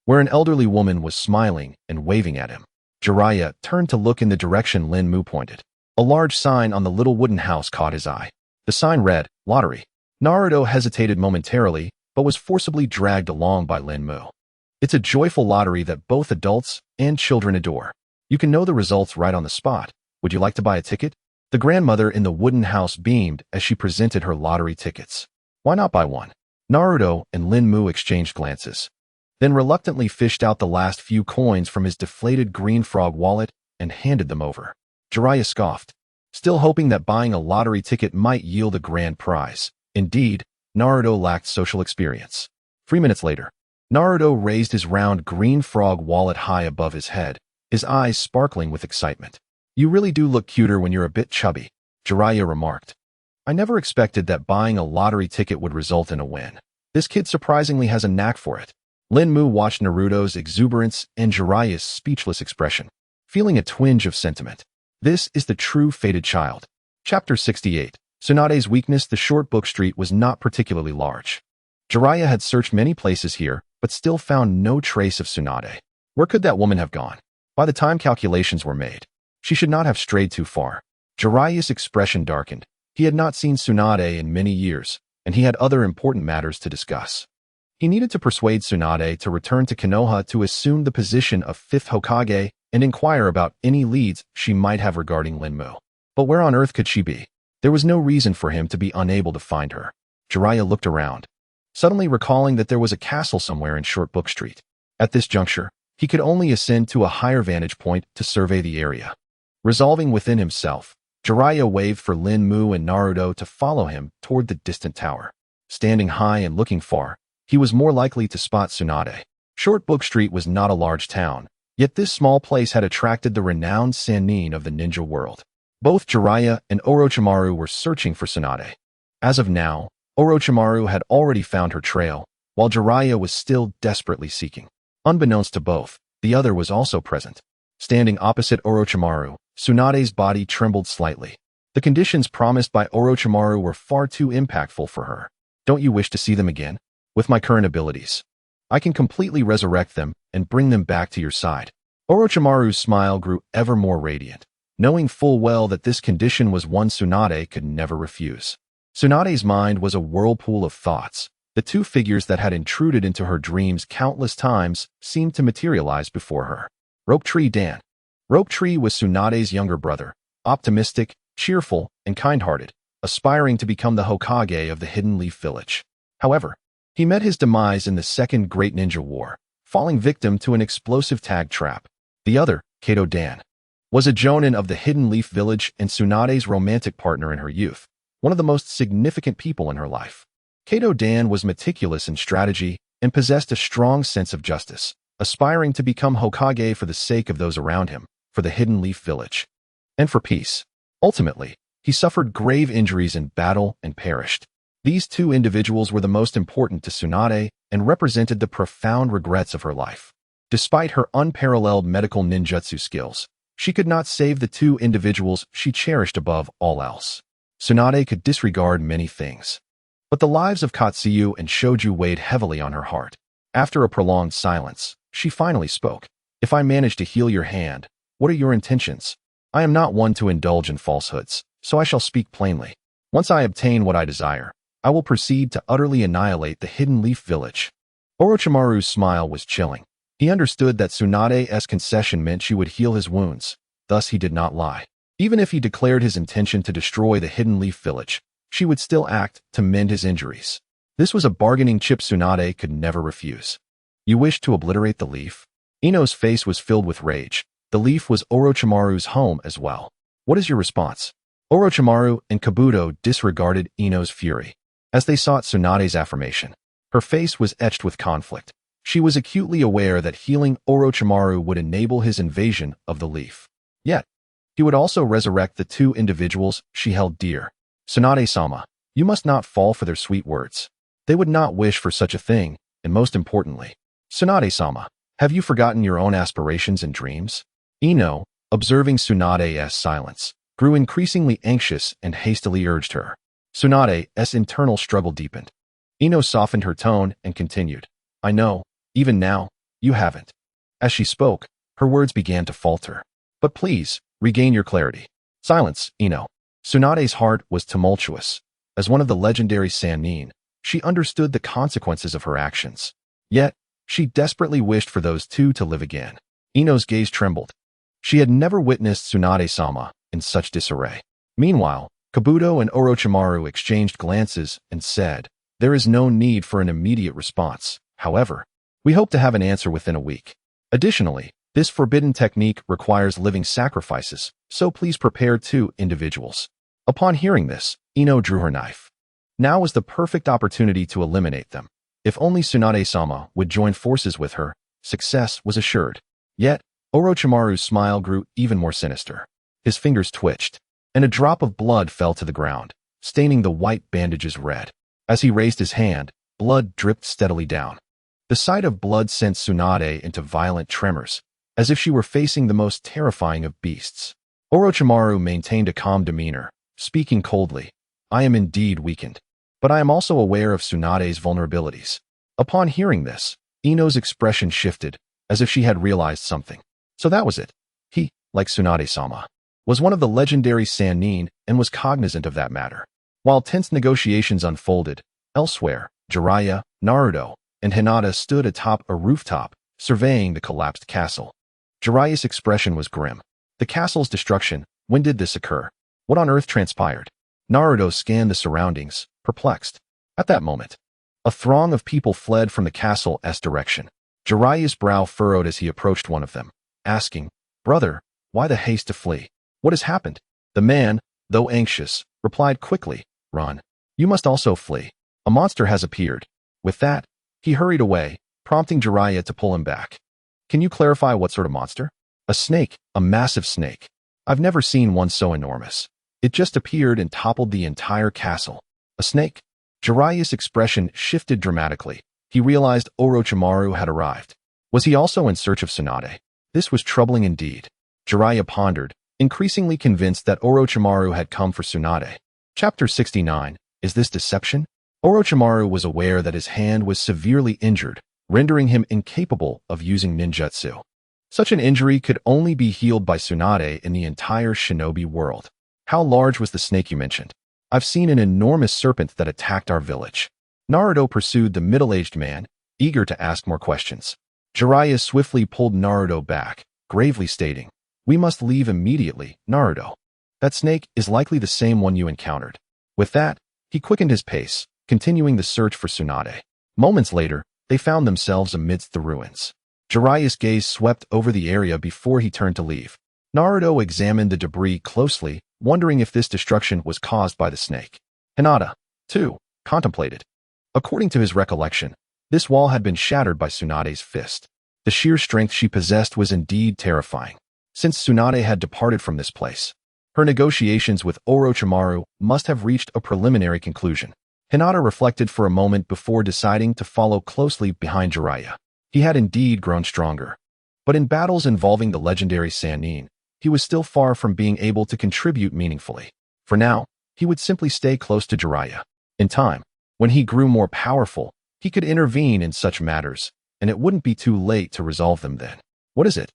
where an elderly woman was smiling and waving at him. Jiraiya turned to look in the direction Lin Mu pointed. A large sign on the little wooden house caught his eye. The sign read, Lottery. Naruto hesitated momentarily, but was forcibly dragged along by Lin Mu. It's a joyful lottery that both adults and children adore. You can know the results right on the spot. Would you like to buy a ticket? The grandmother in the wooden house beamed as she presented her lottery tickets. Why not buy one? Naruto and Lin Mu exchanged glances, then reluctantly fished out the last few coins from his deflated green frog wallet and handed them over. Jiraiya scoffed, still hoping that buying a lottery ticket might yield a grand prize. Indeed, Naruto lacked social experience. 3 minutes later, Naruto raised his round green frog wallet high above his head, his eyes sparkling with excitement. You really do look cuter when you're a bit chubby, Jiraiya remarked. I never expected that buying a lottery ticket would result in a win. This kid surprisingly has a knack for it. Lin Mu watched Naruto's exuberance and Jiraiya's speechless expression, feeling a twinge of sentiment. This is the true fated child. Chapter 68. Tsunade's weakness. The short book street was not particularly large. Jiraiya had searched many places here, but still found no trace of Tsunade. Where could that woman have gone? By the time calculations were made, she should not have strayed too far. Jiraiya's expression darkened. He had not seen Tsunade in many years, and he had other important matters to discuss. He needed to persuade Tsunade to return to Konoha to assume the position of 5th Hokage and inquire about any leads she might have regarding Lin Mu. But where on earth could she be? There was no reason for him to be unable to find her. Jiraiya looked around, suddenly recalling that there was a castle somewhere in Short Book Street. At this juncture, he could only ascend to a higher vantage point to survey the area. Resolving within himself, Jiraiya waved for Lin Mu and Naruto to follow him toward the distant tower. Standing high and looking far, he was more likely to spot Tsunade. Short Book Street was not a large town, yet this small place had attracted the renowned Sannin of the ninja world. Both Jiraiya and Orochimaru were searching for Tsunade. As of now, Orochimaru had already found her trail, while Jiraiya was still desperately seeking. Unbeknownst to both, the other was also present. Standing opposite Orochimaru, Tsunade's body trembled slightly. The conditions promised by Orochimaru were far too impactful for her. Don't you wish to see them again? With my current abilities, I can completely resurrect them and bring them back to your side. Orochimaru's smile grew ever more radiant, knowing full well that this condition was one Tsunade could never refuse. Tsunade's mind was a whirlpool of thoughts. The two figures that had intruded into her dreams countless times seemed to materialize before her. Rope Tree Dan. Rope Tree was Tsunade's younger brother, optimistic, cheerful, and kind-hearted, aspiring to become the Hokage of the Hidden Leaf Village. However, he met his demise in the Second Great Ninja War, falling victim to an explosive tag trap. The other, Kato Dan, was a Jonin of the Hidden Leaf Village and Tsunade's romantic partner in her youth, one of the most significant people in her life. Kato Dan was meticulous in strategy and possessed a strong sense of justice, aspiring to become Hokage for the sake of those around him, for the Hidden Leaf Village, and for peace. Ultimately, he suffered grave injuries in battle and perished. These two individuals were the most important to Tsunade and represented the profound regrets of her life. Despite her unparalleled medical ninjutsu skills, she could not save the two individuals she cherished above all else. Tsunade could disregard many things, but the lives of Katsuyu and Shoju weighed heavily on her heart. After a prolonged silence, she finally spoke. If I manage to heal your hand, what are your intentions? I am not one to indulge in falsehoods, so I shall speak plainly. Once I obtain what I desire, I will proceed to utterly annihilate the Hidden Leaf Village. Orochimaru's smile was chilling. He understood that Tsunade's concession meant she would heal his wounds, thus he did not lie. Even if he declared his intention to destroy the Hidden Leaf Village, she would still act to mend his injuries. This was a bargaining chip Tsunade could never refuse. You wish to obliterate the leaf? Ino's face was filled with rage. The leaf was Orochimaru's home as well. What is your response? Orochimaru and Kabuto disregarded Ino's fury as they sought Tsunade's affirmation. Her face was etched with conflict. She was acutely aware that healing Orochimaru would enable his invasion of the leaf. Yet, he would also resurrect the two individuals she held dear. Tsunade-sama, you must not fall for their sweet words. They would not wish for such a thing, and most importantly, Tsunade-sama, have you forgotten your own aspirations and dreams? Ino, observing Tsunade's silence, grew increasingly anxious and hastily urged her. Tsunade's internal struggle deepened. Ino softened her tone and continued. I know, even now, You haven't. As she spoke, her words began to falter. But please, regain your clarity. Silence, Ino. Tsunade's heart was tumultuous. As one of the legendary Sannin, she understood the consequences of her actions. Yet, she desperately wished for those two to live again. Ino's gaze trembled. She had never witnessed Tsunade-sama in such disarray. Meanwhile, Kabuto and Orochimaru exchanged glances and said, "There is no need for an immediate response. However, we hope to have an answer within a week. Additionally, this forbidden technique requires living sacrifices, so please prepare 2 individuals." Upon hearing this, Ino drew her knife. Now was the perfect opportunity to eliminate them. If only Tsunade-sama would join forces with her, success was assured. Yet, Orochimaru's smile grew even more sinister. His fingers twitched, and a drop of blood fell to the ground, staining the white bandages red. As he raised his hand, blood dripped steadily down. The sight of blood sent Tsunade into violent tremors, as if she were facing the most terrifying of beasts. Orochimaru maintained a calm demeanor, speaking coldly. "I am indeed weakened, but I am also aware of Tsunade's vulnerabilities." Upon hearing this, Ino's expression shifted, as if she had realized something. So that was it. He, like Tsunade-sama, was one of the legendary Sannin and was cognizant of that matter. While tense negotiations unfolded, elsewhere, Jiraiya, Naruto, and Hinata stood atop a rooftop, surveying the collapsed castle. Jiraiya's expression was grim. The castle's destruction, when did this occur? What on earth transpired? Naruto scanned the surroundings, perplexed. At that moment, a throng of people fled from the castle's direction. Jiraiya's brow furrowed as he approached one of them, asking, "Brother, why the haste to flee? What has happened?" The man, though anxious, replied quickly, "Run. You must also flee. A monster has appeared." With that, he hurried away, prompting Jiraiya to pull him back. "Can you clarify what sort of monster?" "A snake, a massive snake. I've never seen one so enormous. It just appeared and toppled the entire castle." "A snake?" Jiraiya's expression shifted dramatically. He realized Orochimaru had arrived. Was he also in search of Tsunade? This was troubling indeed. Jiraiya pondered, increasingly convinced that Orochimaru had come for Tsunade. Chapter 69. Is this deception? Orochimaru was aware that his hand was severely injured, rendering him incapable of using ninjutsu. Such an injury could only be healed by Tsunade in the entire shinobi world. "How large was the snake you mentioned?" "I've seen an enormous serpent that attacked our village." Naruto pursued the middle-aged man, eager to ask more questions. Jiraiya swiftly pulled Naruto back, gravely stating, "We must leave immediately, Naruto. That snake is likely the same one you encountered." With that, he quickened his pace, continuing the search for Tsunade. Moments later, they found themselves amidst the ruins. Jiraiya's gaze swept over the area before he turned to leave. Naruto examined the debris closely, wondering if this destruction was caused by the snake. Hinata, too, contemplated. According to his recollection, this wall had been shattered by Tsunade's fist. The sheer strength she possessed was indeed terrifying. Since Tsunade had departed from this place, her negotiations with Orochimaru must have reached a preliminary conclusion. Hinata reflected for a moment before deciding to follow closely behind Jiraiya. He had indeed grown stronger. But in battles involving the legendary Sannin, he was still far from being able to contribute meaningfully. For now, he would simply stay close to Jiraiya. In time, when he grew more powerful, he could intervene in such matters, and it wouldn't be too late to resolve them then. "What is it?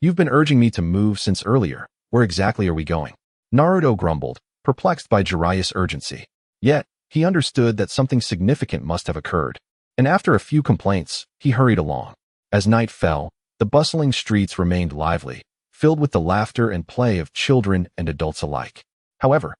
You've been urging me to move since earlier. Where exactly are we going?" Naruto grumbled, perplexed by Jiraiya's urgency. Yet, he understood that something significant must have occurred, and after a few complaints, he hurried along. As night fell, the bustling streets remained lively, filled with the laughter and play of children and adults alike. However,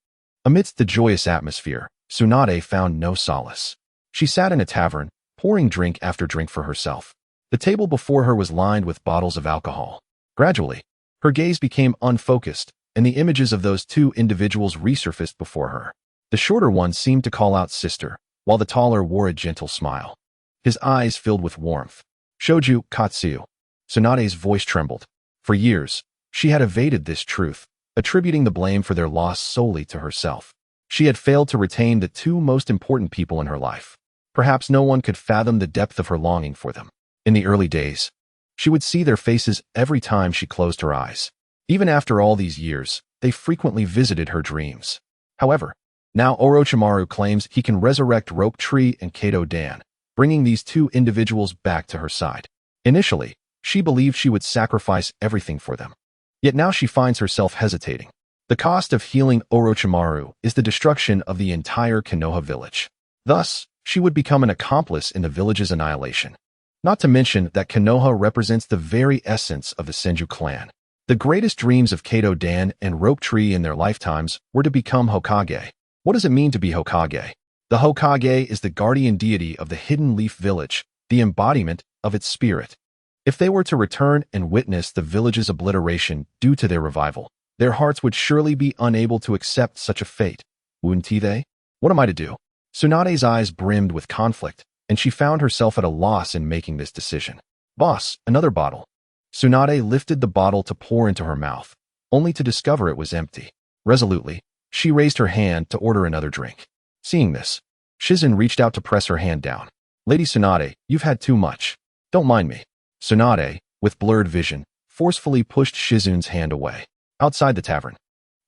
amidst the joyous atmosphere, Tsunade found no solace. She sat in a tavern, pouring drink after drink for herself. The table before her was lined with bottles of alcohol. Gradually, her gaze became unfocused, and the images of those two individuals resurfaced before her. The shorter one seemed to call out sister, while the taller wore a gentle smile. His eyes filled with warmth. "Shoju Katsuyu." Tsunade's voice trembled. For years, she had evaded this truth, attributing the blame for their loss solely to herself. She had failed to retain the two most important people in her life. Perhaps no one could fathom the depth of her longing for them. In the early days, she would see their faces every time she closed her eyes. Even after all these years, they frequently visited her dreams. However, now Orochimaru claims he can resurrect Rope Tree and Kato Dan, bringing these two individuals back to her side. Initially, she believed she would sacrifice everything for them. Yet now she finds herself hesitating. The cost of healing Orochimaru is the destruction of the entire Konoha village. Thus, she would become an accomplice in the village's annihilation. Not to mention that Konoha represents the very essence of the Senju clan. The greatest dreams of Kato Dan and Rope Tree in their lifetimes were to become Hokage. What does it mean to be Hokage? The Hokage is the guardian deity of the Hidden Leaf Village, the embodiment of its spirit. If they were to return and witness the village's obliteration due to their revival, their hearts would surely be unable to accept such a fate, wouldn't they? What am I to do? Tsunade's eyes brimmed with conflict, and she found herself at a loss in making this decision. Boss, another bottle. Tsunade lifted the bottle to pour into her mouth, only to discover it was empty. Resolutely, she raised her hand to order another drink. Seeing this, Shizun reached out to press her hand down. Lady Tsunade, you've had too much. Don't mind me. Tsunade, with blurred vision, forcefully pushed Shizun's hand away. Outside the tavern,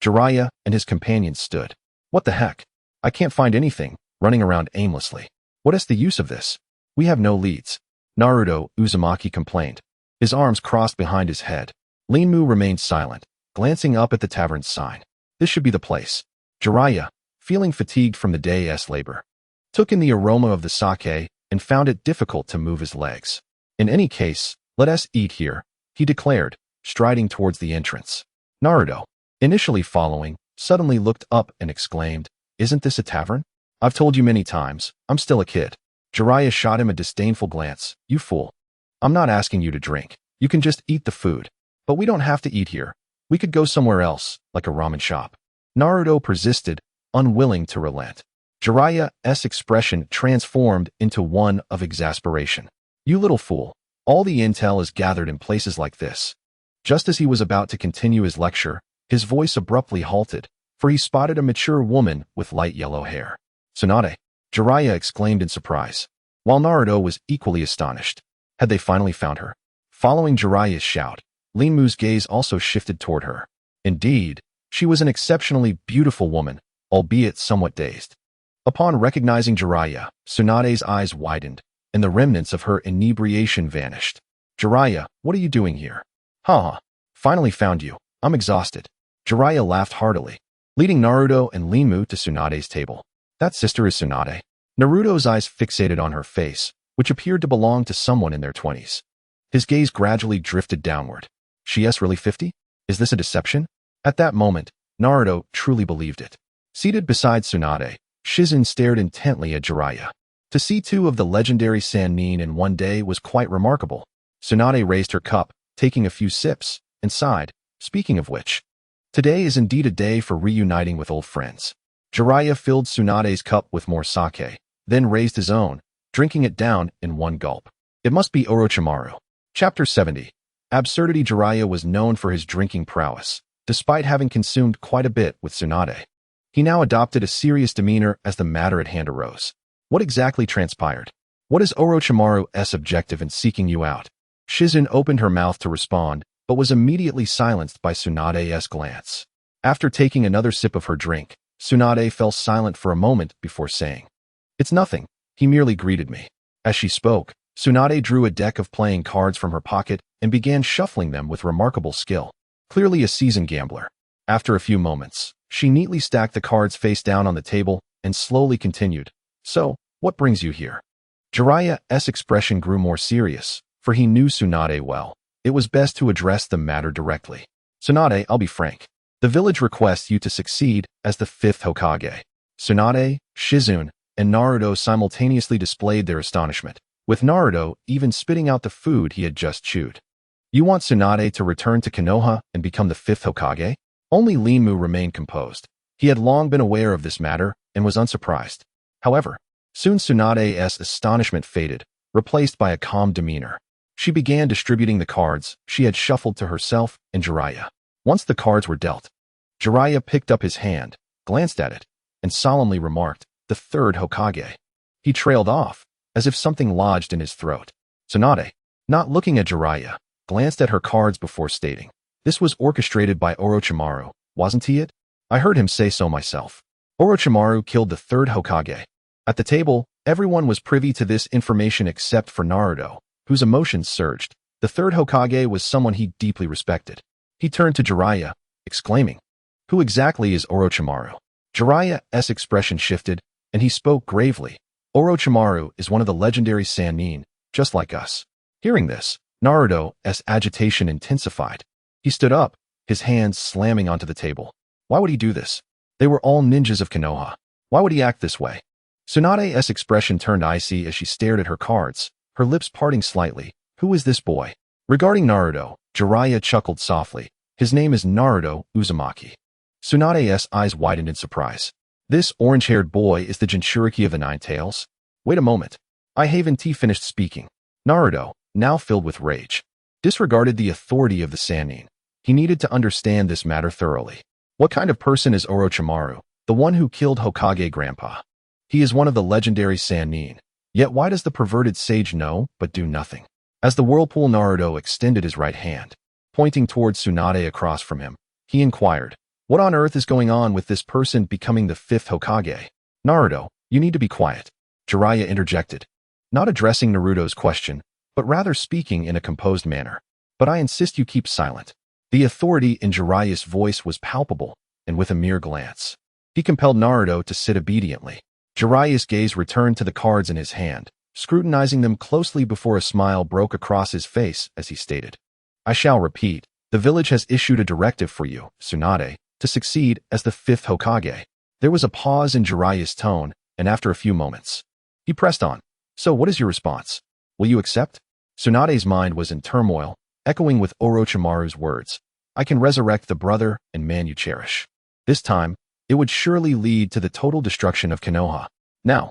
Jiraiya and his companions stood. What the heck? I can't find anything, running around aimlessly. What is the use of this? We have no leads. Naruto Uzumaki complained, his arms crossed behind his head. Linmu remained silent, glancing up at the tavern's sign. This should be the place. Jiraiya, feeling fatigued from the day's labor, took in the aroma of the sake and found it difficult to move his legs. In any case, let us eat here, he declared, striding towards the entrance. Naruto, initially following, suddenly looked up and exclaimed, Isn't this a tavern? I've told you many times, I'm still a kid. Jiraiya shot him a disdainful glance. You fool. I'm not asking you to drink. You can just eat the food. But we don't have to eat here. We could go somewhere else, like a ramen shop. Naruto persisted, unwilling to relent. Jiraiya's expression transformed into one of exasperation. You little fool. All the intel is gathered in places like this. Just as he was about to continue his lecture, his voice abruptly halted, for he spotted a mature woman with light yellow hair. Tsunade, Jiraiya exclaimed in surprise, while Naruto was equally astonished. Had they finally found her? Following Jiraiya's shout, Linmu's gaze also shifted toward her. Indeed, she was an exceptionally beautiful woman, albeit somewhat dazed. Upon recognizing Jiraiya, Tsunade's eyes widened, and the remnants of her inebriation vanished. Jiraiya, what are you doing here? Haha, finally found you. I'm exhausted. Jiraiya laughed heartily, leading Naruto and Linmu to Tsunade's table. That sister is Tsunade. Naruto's eyes fixated on her face, which appeared to belong to someone in their 20s. His gaze gradually drifted downward. She's really 50? Is this a deception? At that moment, Naruto truly believed it. Seated beside Tsunade, Shizun stared intently at Jiraiya. To see two of the legendary Sannin in one day was quite remarkable. Tsunade raised her cup, taking a few sips, and sighed, speaking of which. Today is indeed a day for reuniting with old friends. Jiraiya filled Tsunade's cup with more sake, then raised his own, drinking it down in one gulp. It must be Orochimaru. Chapter 70. Absurdity. Jiraiya was known for his drinking prowess, despite having consumed quite a bit with Tsunade. He now adopted a serious demeanor as the matter at hand arose. What exactly transpired? What is Orochimaru's objective in seeking you out? Shizun opened her mouth to respond, but was immediately silenced by Tsunade's glance. After taking another sip of her drink, Tsunade fell silent for a moment before saying, It's nothing, he merely greeted me. As she spoke, Tsunade drew a deck of playing cards from her pocket and began shuffling them with remarkable skill. Clearly a seasoned gambler. After a few moments, she neatly stacked the cards face down on the table and slowly continued, So, what brings you here? Jiraiya's expression grew more serious, for he knew Tsunade well. It was best to address the matter directly. Tsunade, I'll be frank. The village requests you to succeed as the 5th Hokage. Tsunade, Shizun, and Naruto simultaneously displayed their astonishment, with Naruto even spitting out the food he had just chewed. You want Tsunade to return to Konoha and become the 5th Hokage? Only Linmu remained composed. He had long been aware of this matter and was unsurprised. However, soon Tsunade's astonishment faded, replaced by a calm demeanor. She began distributing the cards she had shuffled to herself and Jiraiya. Once the cards were dealt, Jiraiya picked up his hand, glanced at it, and solemnly remarked, The 3rd Hokage. He trailed off, as if something lodged in his throat. Tsunade, not looking at Jiraiya, glanced at her cards before stating, This was orchestrated by Orochimaru, wasn't he it? I heard him say so myself. Orochimaru killed the 3rd Hokage. At the table, everyone was privy to this information except for Naruto, whose emotions surged. The third Hokage was someone he deeply respected. He turned to Jiraiya, exclaiming, "Who exactly is Orochimaru?" Jiraiya's expression shifted, and he spoke gravely. "Orochimaru is one of the legendary Sannin, just like us." Hearing this, Naruto's agitation intensified. He stood up, his hands slamming onto the table. Why would he do this? They were all ninjas of Konoha. Why would he act this way? Tsunade's expression turned icy as she stared at her cards, her lips parting slightly. Who is this boy? Regarding Naruto, Jiraiya chuckled softly. His name is Naruto Uzumaki. Tsunade's eyes widened in surprise. This orange-haired boy is the Jinchuriki of the Nine Tails? Wait a moment. I haven't finished speaking. Naruto, now filled with rage, disregarded the authority of the Sannin. He needed to understand this matter thoroughly. What kind of person is Orochimaru, the one who killed Hokage Grandpa? He is one of the legendary Sannin. Yet why does the perverted sage know but do nothing? As the whirlpool, Naruto extended his right hand, pointing towards Tsunade across from him. He inquired, "What on earth is going on with this person becoming the fifth Hokage?" "Naruto, you need to be quiet," Jiraiya interjected, not addressing Naruto's question, but rather speaking in a composed manner. "But I insist you keep silent." The authority in Jiraiya's voice was palpable, and with a mere glance, he compelled Naruto to sit obediently. Jiraiya's gaze returned to the cards in his hand, scrutinizing them closely before a smile broke across his face as he stated, "I shall repeat, the village has issued a directive for you, Tsunade, to succeed as the fifth Hokage." There was a pause in Jiraiya's tone, and after a few moments, he pressed on. "So what is your response? Will you accept?" Tsunade's mind was in turmoil, echoing with Orochimaru's words, "I can resurrect the brother and man you cherish." This time, it would surely lead to the total destruction of Konoha. Now,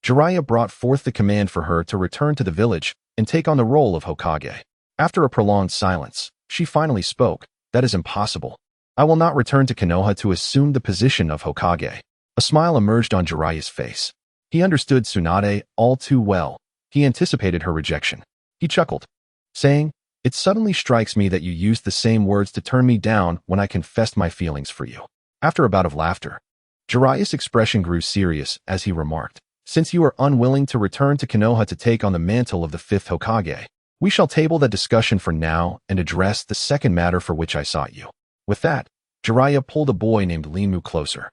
Jiraiya brought forth the command for her to return to the village and take on the role of Hokage. After a prolonged silence, she finally spoke, "That is impossible. I will not return to Konoha to assume the position of Hokage." A smile emerged on Jiraiya's face. He understood Tsunade all too well. He anticipated her rejection. He chuckled, saying, "It suddenly strikes me that you used the same words to turn me down when I confessed my feelings for you." After a bout of laughter, Jiraiya's expression grew serious as he remarked, "Since you are unwilling to return to Konoha to take on the mantle of the fifth Hokage, we shall table that discussion for now and address the second matter for which I sought you." With that, Jiraiya pulled a boy named Linmu closer.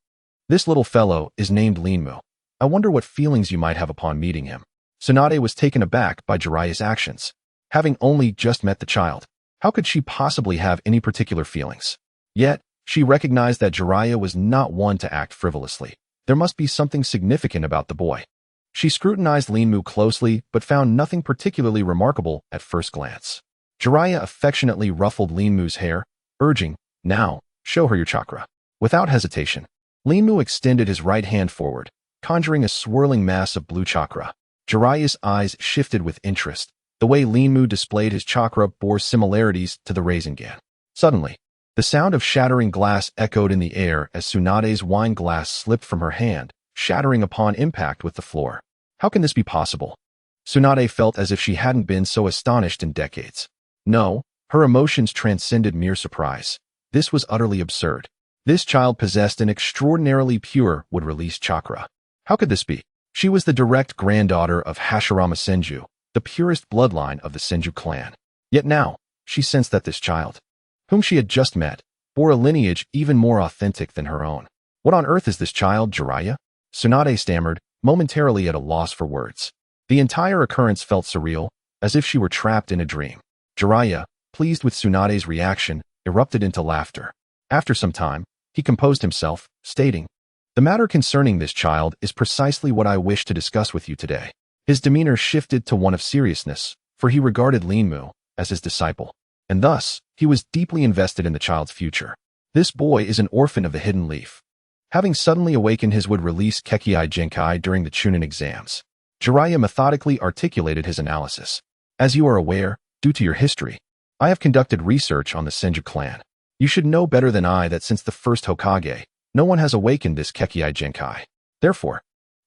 "This little fellow is named Linmu. I wonder what feelings you might have upon meeting him." Tsunade was taken aback by Jiraiya's actions. Having only just met the child, how could she possibly have any particular feelings? Yet, she recognized that Jiraiya was not one to act frivolously. There must be something significant about the boy. She scrutinized Linmu closely, but found nothing particularly remarkable at first glance. Jiraiya affectionately ruffled Linmu's hair, urging, "Now, show her your chakra." Without hesitation, Linmu extended his right hand forward, conjuring a swirling mass of blue chakra. Jiraiya's eyes shifted with interest. The way Linmu displayed his chakra bore similarities to the Rasengan. Suddenly, the sound of shattering glass echoed in the air as Tsunade's wine glass slipped from her hand, shattering upon impact with the floor. How can this be possible? Tsunade felt as if she hadn't been so astonished in decades. No, her emotions transcended mere surprise. This was utterly absurd. This child possessed an extraordinarily pure would-release chakra. How could this be? She was the direct granddaughter of Hashirama Senju, the purest bloodline of the Senju clan. Yet now, she sensed that this child, whom she had just met, bore a lineage even more authentic than her own. What on earth is this child, Jiraiya? Tsunade stammered, momentarily at a loss for words. The entire occurrence felt surreal, as if she were trapped in a dream. Jiraiya, pleased with Tsunade's reaction, erupted into laughter. After some time, he composed himself, stating, "The matter concerning this child is precisely what I wish to discuss with you today." His demeanor shifted to one of seriousness, for he regarded Linmu as his disciple, and thus, he was deeply invested in the child's future. This boy is an orphan of the Hidden Leaf. Having suddenly awakened his would-release Kekkei Genkai during the Chunin exams, Jiraiya methodically articulated his analysis. "As you are aware, due to your history, I have conducted research on the Senju clan. You should know better than I that since the first Hokage, no one has awakened this Kekkei Genkai. Therefore,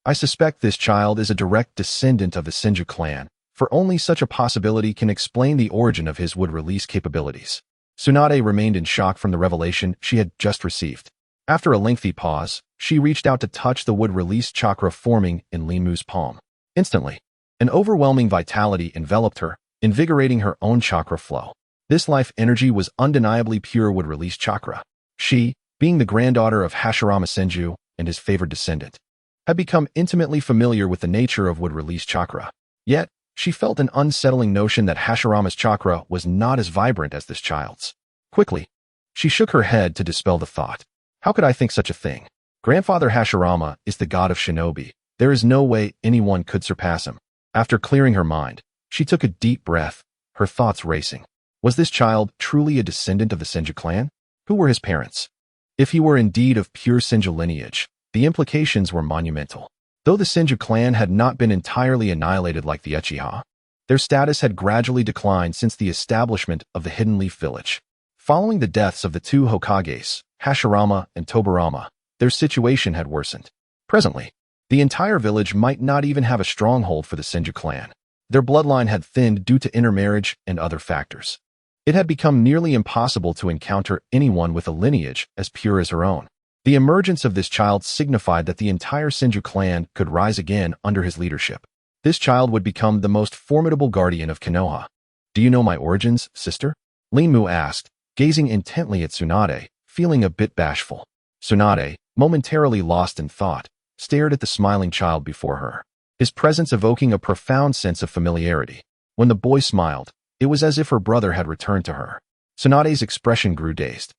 I suspect this child is a direct descendant of the Senju clan, for only such a possibility can explain the origin of his would-release capabilities." Tsunade remained in shock from the revelation she had just received. After a lengthy pause, she reached out to touch the would-release chakra forming in Linmu's palm. Instantly, an overwhelming vitality enveloped her, invigorating her own chakra flow. This life energy was undeniably pure would-release chakra. She, being the granddaughter of Hashirama Senju and his favored descendant, had become intimately familiar with the nature of would-release chakra. Yet, she felt an unsettling notion that Hashirama's chakra was not as vibrant as this child's. Quickly, she shook her head to dispel the thought. How could I think such a thing? Grandfather Hashirama is the god of shinobi. There is no way anyone could surpass him. After clearing her mind, she took a deep breath, her thoughts racing. Was this child truly a descendant of the Senju clan? Who were his parents? If he were indeed of pure Senju lineage, the implications were monumental. Though the Senju clan had not been entirely annihilated like the Uchiha, their status had gradually declined since the establishment of the Hidden Leaf Village. Following the deaths of the two Hokages, Hashirama and Tobirama, their situation had worsened. Presently, the entire village might not even have a stronghold for the Senju clan. Their bloodline had thinned due to intermarriage and other factors. It had become nearly impossible to encounter anyone with a lineage as pure as her own. The emergence of this child signified that the entire Senju clan could rise again under his leadership. This child would become the most formidable guardian of Konoha. Do you know my origins, sister? Linmu asked, gazing intently at Tsunade, feeling a bit bashful. Tsunade, momentarily lost in thought, stared at the smiling child before her, his presence evoking a profound sense of familiarity. When the boy smiled, it was as if her brother had returned to her. Tsunade's expression grew dazed.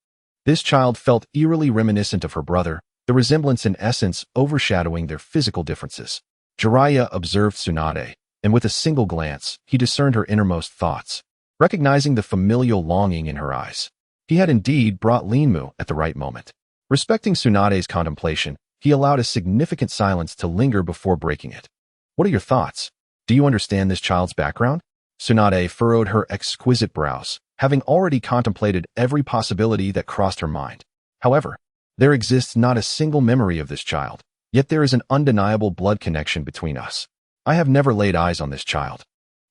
This child felt eerily reminiscent of her brother, the resemblance in essence overshadowing their physical differences. Jiraiya observed Tsunade, and with a single glance, he discerned her innermost thoughts, recognizing the familial longing in her eyes. He had indeed brought Linmu at the right moment. Respecting Tsunade's contemplation, he allowed a significant silence to linger before breaking it. What are your thoughts? Do you understand this child's background? Tsunade furrowed her exquisite brows, having already contemplated every possibility that crossed her mind. However, there exists not a single memory of this child, yet there is an undeniable blood connection between us. I have never laid eyes on this child,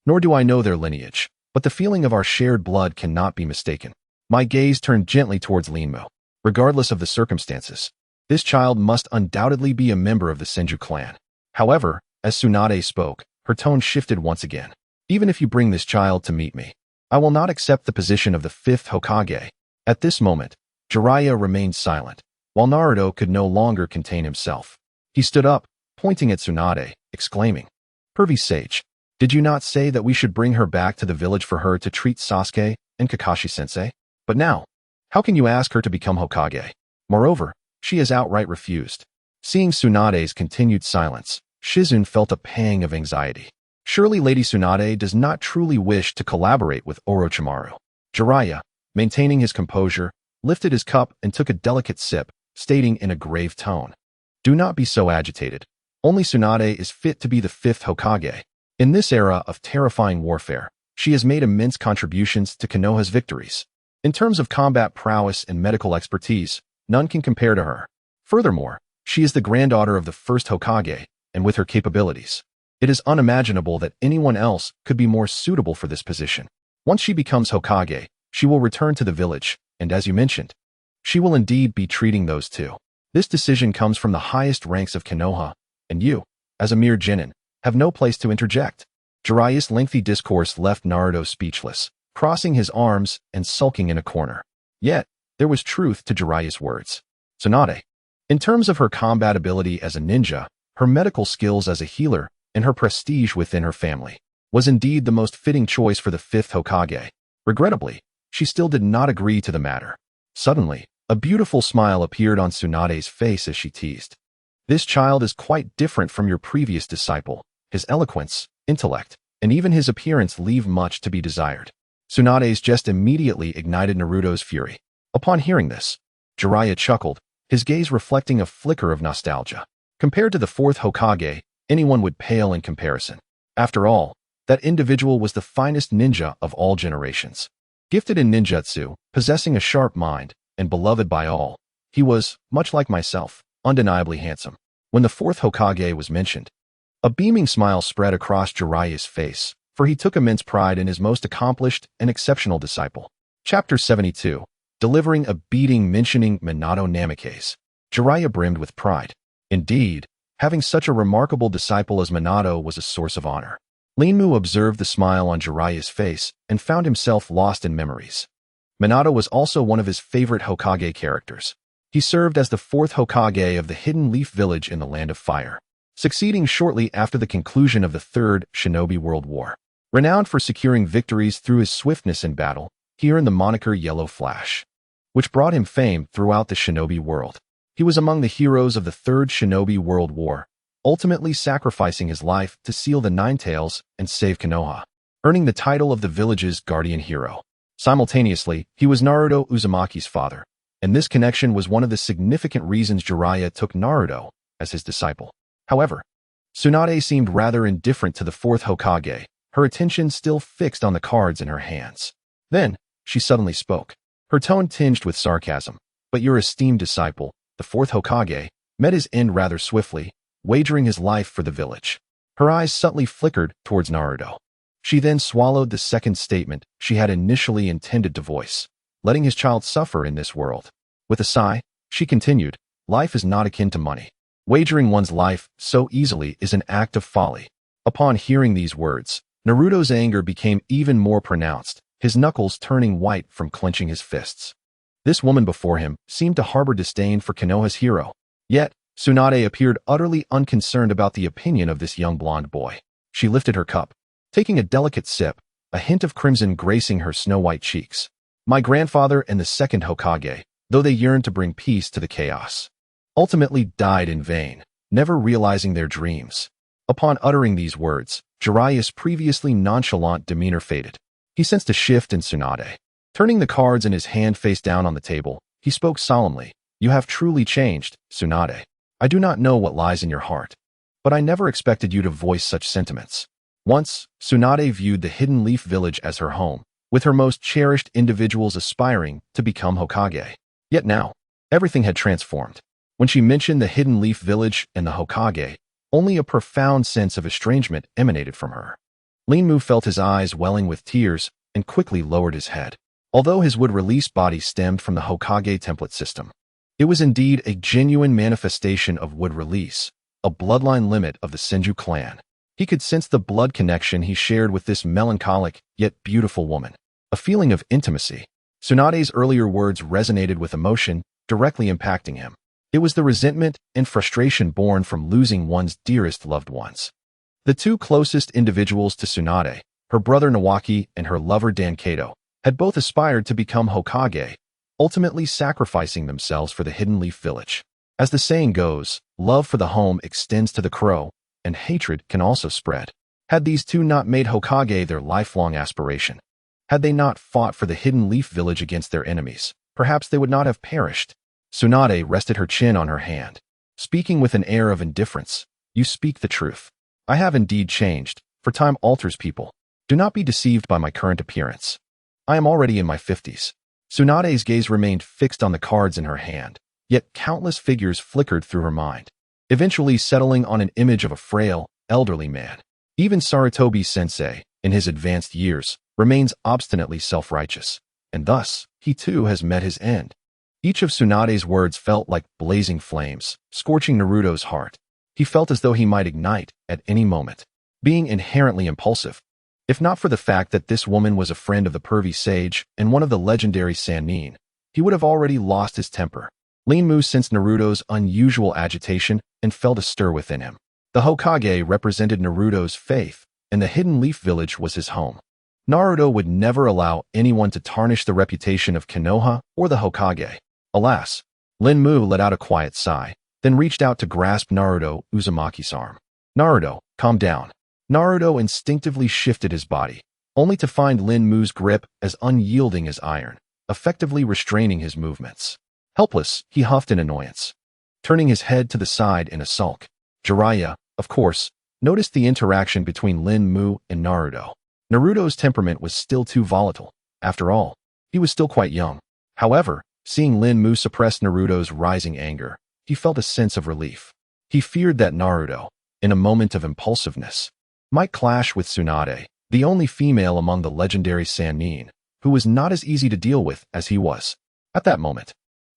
nor do I know their lineage, but the feeling of our shared blood cannot be mistaken. My gaze turned gently towards Linmu. Regardless of the circumstances, this child must undoubtedly be a member of the Senju clan. However, as Tsunade spoke, her tone shifted once again. Even if you bring this child to meet me, I will not accept the position of the fifth Hokage. At this moment, Jiraiya remained silent, while Naruto could no longer contain himself. He stood up, pointing at Tsunade, exclaiming, "Pervy sage, did you not say that we should bring her back to the village for her to treat Sasuke and Kakashi-sensei? But now, how can you ask her to become Hokage? Moreover, she has outright refused." Seeing Tsunade's continued silence, Shizune felt a pang of anxiety. Surely Lady Tsunade does not truly wish to collaborate with Orochimaru. Jiraiya, maintaining his composure, lifted his cup and took a delicate sip, stating in a grave tone, "Do not be so agitated. Only Tsunade is fit to be the fifth Hokage. In this era of terrifying warfare, she has made immense contributions to Konoha's victories. In terms of combat prowess and medical expertise, none can compare to her. Furthermore, she is the granddaughter of the first Hokage, and with her capabilities, it is unimaginable that anyone else could be more suitable for this position. Once she becomes Hokage, she will return to the village, and as you mentioned, she will indeed be treating those two. This decision comes from the highest ranks of Konoha, and you, as a mere genin, have no place to interject." Jiraiya's lengthy discourse left Naruto speechless, crossing his arms and sulking in a corner. Yet, there was truth to Jiraiya's words. Tsunade, in terms of her combat ability as a ninja, her medical skills as a healer, and her prestige within her family, was indeed the most fitting choice for the fifth Hokage. Regrettably, she still did not agree to the matter. Suddenly, a beautiful smile appeared on Tsunade's face as she teased. "This child is quite different from your previous disciple. His eloquence, intellect, and even his appearance leave much to be desired." Tsunade's jest immediately ignited Naruto's fury. Upon hearing this, Jiraiya chuckled, his gaze reflecting a flicker of nostalgia. Compared to the fourth Hokage, anyone would pale in comparison. After all, that individual was the finest ninja of all generations. Gifted in ninjutsu, possessing a sharp mind, and beloved by all, he was, much like myself, undeniably handsome. When the fourth Hokage was mentioned, a beaming smile spread across Jiraiya's face, for he took immense pride in his most accomplished and exceptional disciple. Chapter 72. Delivering a beating mentioning Minato Namikaze. Jiraiya brimmed with pride. Indeed, having such a remarkable disciple as Minato was a source of honor. Linmu observed the smile on Jiraiya's face and found himself lost in memories. Minato was also one of his favorite Hokage characters. He served as the fourth Hokage of the Hidden Leaf Village in the Land of Fire, succeeding shortly after the conclusion of the Third Shinobi World War. Renowned for securing victories through his swiftness in battle, he earned the moniker Yellow Flash, which brought him fame throughout the shinobi world. He was among the heroes of the Third Shinobi World War, ultimately sacrificing his life to seal the Nine Tails and save Konoha, earning the title of the village's guardian hero. Simultaneously, he was Naruto Uzumaki's father, and this connection was one of the significant reasons Jiraiya took Naruto as his disciple. However, Tsunade seemed rather indifferent to the fourth Hokage, her attention still fixed on the cards in her hands. Then, she suddenly spoke, her tone tinged with sarcasm. But your esteemed disciple, the fourth Hokage, met his end rather swiftly, wagering his life for the village. Her eyes subtly flickered towards Naruto. She then swallowed the second statement she had initially intended to voice, letting his child suffer in this world. With a sigh, she continued, life is not akin to money. Wagering one's life so easily is an act of folly. Upon hearing these words, Naruto's anger became even more pronounced, his knuckles turning white from clenching his fists. This woman before him seemed to harbor disdain for Konoha's hero. Yet, Tsunade appeared utterly unconcerned about the opinion of this young blonde boy. She lifted her cup, taking a delicate sip, a hint of crimson gracing her snow-white cheeks. My grandfather and the second Hokage, though they yearned to bring peace to the chaos, ultimately died in vain, never realizing their dreams. Upon uttering these words, Jiraiya's previously nonchalant demeanor faded. He sensed a shift in Tsunade. Turning the cards in his hand face down on the table, he spoke solemnly. You have truly changed, Tsunade. I do not know what lies in your heart, but I never expected you to voice such sentiments. Once, Tsunade viewed the Hidden Leaf Village as her home, with her most cherished individuals aspiring to become Hokage. Yet now, everything had transformed. When she mentioned the Hidden Leaf Village and the Hokage, only a profound sense of estrangement emanated from her. Linmu felt his eyes welling with tears and quickly lowered his head. Although his would-release body stemmed from the Hokage template system, it was indeed a genuine manifestation of would-release, a bloodline limit of the Senju clan. He could sense the blood connection he shared with this melancholic yet beautiful woman, a feeling of intimacy. Tsunade's earlier words resonated with emotion, directly impacting him. It was the resentment and frustration born from losing one's dearest loved ones. The two closest individuals to Tsunade, her brother Nawaki and her lover Dankato, had both aspired to become Hokage, ultimately sacrificing themselves for the Hidden Leaf Village. As the saying goes, love for the home extends to the crow, and hatred can also spread. Had these two not made Hokage their lifelong aspiration, had they not fought for the Hidden Leaf Village against their enemies, perhaps they would not have perished. Tsunade rested her chin on her hand, speaking with an air of indifference. You speak the truth. I have indeed changed, for time alters people. Do not be deceived by my current appearance. I am already in my 50s. Tsunade's gaze remained fixed on the cards in her hand, yet countless figures flickered through her mind, eventually settling on an image of a frail, elderly man. Even Sarutobi-sensei, in his advanced years, remains obstinately self-righteous, and thus, he too has met his end. Each of Tsunade's words felt like blazing flames, scorching Naruto's heart. He felt as though he might ignite at any moment. Being inherently impulsive, if not for the fact that this woman was a friend of the pervy sage and one of the legendary Sannin, he would have already lost his temper. Linmu sensed Naruto's unusual agitation and felt a stir within him. The Hokage represented Naruto's faith, and the Hidden Leaf Village was his home. Naruto would never allow anyone to tarnish the reputation of Konoha or the Hokage. Alas, Linmu let out a quiet sigh, then reached out to grasp Naruto Uzumaki's arm. Naruto, calm down. Naruto instinctively shifted his body, only to find Linmu's grip as unyielding as iron, effectively restraining his movements. Helpless, he huffed in annoyance, turning his head to the side in a sulk. Jiraiya, of course, noticed the interaction between Linmu and Naruto. Naruto's temperament was still too volatile. After all, he was still quite young. However, seeing Linmu suppress Naruto's rising anger, he felt a sense of relief. He feared that Naruto, in a moment of impulsiveness, might clash with Tsunade, the only female among the legendary Sannin, who was not as easy to deal with as he was. At that moment,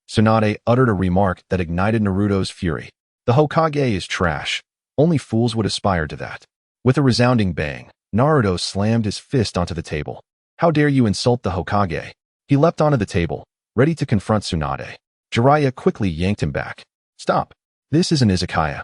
Tsunade uttered a remark that ignited Naruto's fury. The Hokage is trash. Only fools would aspire to that. With a resounding bang, Naruto slammed his fist onto the table. How dare you insult the Hokage? He leapt onto the table, ready to confront Tsunade. Jiraiya quickly yanked him back. Stop. This is an izakaya.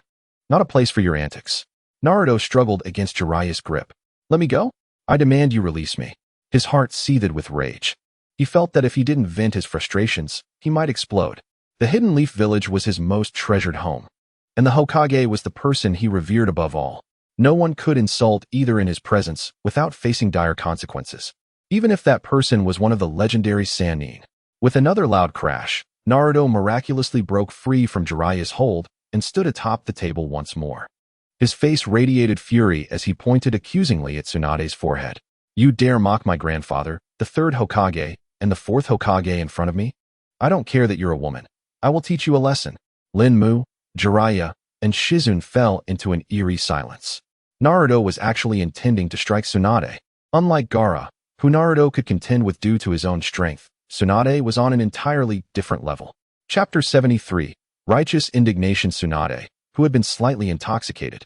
Not a place for your antics. Naruto struggled against Jiraiya's grip. Let me go? I demand you release me. His heart seethed with rage. He felt that if he didn't vent his frustrations, he might explode. The Hidden Leaf Village was his most treasured home, and the Hokage was the person he revered above all. No one could insult either in his presence without facing dire consequences, even if that person was one of the legendary Sannin. With another loud crash, Naruto miraculously broke free from Jiraiya's hold and stood atop the table once more. His face radiated fury as he pointed accusingly at Tsunade's forehead. You dare mock my grandfather, the third Hokage, and the fourth Hokage in front of me? I don't care that you're a woman. I will teach you a lesson. Linmu, Jiraiya, and Shizune fell into an eerie silence. Naruto was actually intending to strike Tsunade. Unlike Gaara, who Naruto could contend with due to his own strength, Tsunade was on an entirely different level. Chapter 73. Righteous Indignation. Tsunade, who had been slightly intoxicated,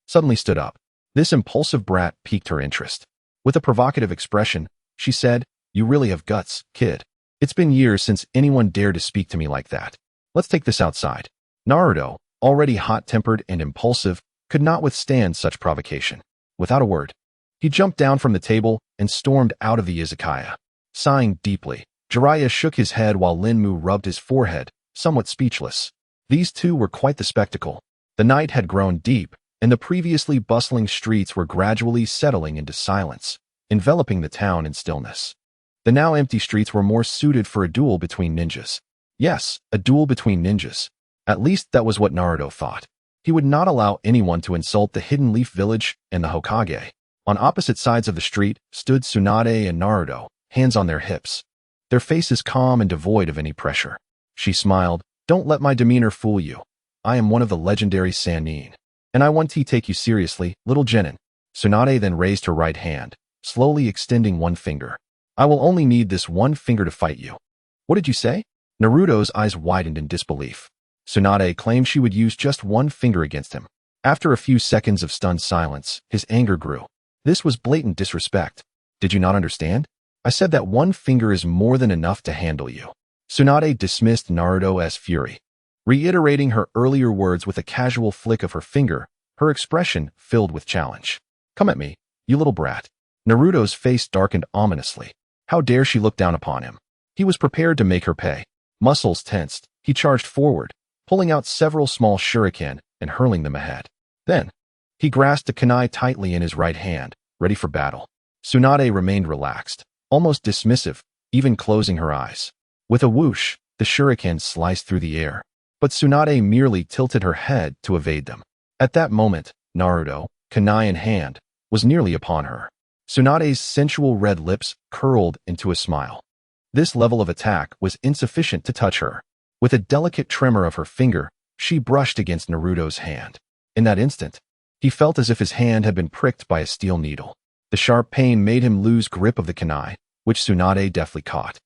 suddenly stood up. This impulsive brat piqued her interest. With a provocative expression, she said, You really have guts, kid. It's been years since anyone dared to speak to me like that. Let's take this outside. Naruto, already hot-tempered and impulsive, could not withstand such provocation. Without a word, he jumped down from the table and stormed out of the izakaya. Sighing deeply, Jiraiya shook his head while Linmu rubbed his forehead, somewhat speechless. These two were quite the spectacle. The night had grown deep, and the previously bustling streets were gradually settling into silence, enveloping the town in stillness. The now empty streets were more suited for a duel between ninjas. Yes, a duel between ninjas. At least that was what Naruto thought. He would not allow anyone to insult the Hidden Leaf Village and the Hokage. On opposite sides of the street stood Tsunade and Naruto, hands on their hips, their faces calm and devoid of any pressure. She smiled. Don't let my demeanor fool you. I am one of the legendary Sannin, and I want to take you seriously, little genin. Tsunade then raised her right hand, slowly extending one finger. I will only need this one finger to fight you. What did you say? Naruto's eyes widened in disbelief. Tsunade claimed she would use just one finger against him. After a few seconds of stunned silence, his anger grew. This was blatant disrespect. Did you not understand? I said that one finger is more than enough to handle you. Tsunade dismissed Naruto as fury. Reiterating her earlier words with a casual flick of her finger, her expression filled with challenge. Come at me, you little brat. Naruto's face darkened ominously. How dare she look down upon him? He was prepared to make her pay. Muscles tensed, he charged forward, pulling out several small shuriken and hurling them ahead. Then, he grasped a kunai tightly in his right hand, ready for battle. Tsunade remained relaxed, almost dismissive, even closing her eyes. With a whoosh, the shuriken sliced through the air, but Tsunade merely tilted her head to evade them. At that moment, Naruto, kunai in hand, was nearly upon her. Tsunade's sensual red lips curled into a smile. This level of attack was insufficient to touch her. With a delicate tremor of her finger, she brushed against Naruto's hand. In that instant, he felt as if his hand had been pricked by a steel needle. The sharp pain made him lose grip of the kunai, which Tsunade deftly caught.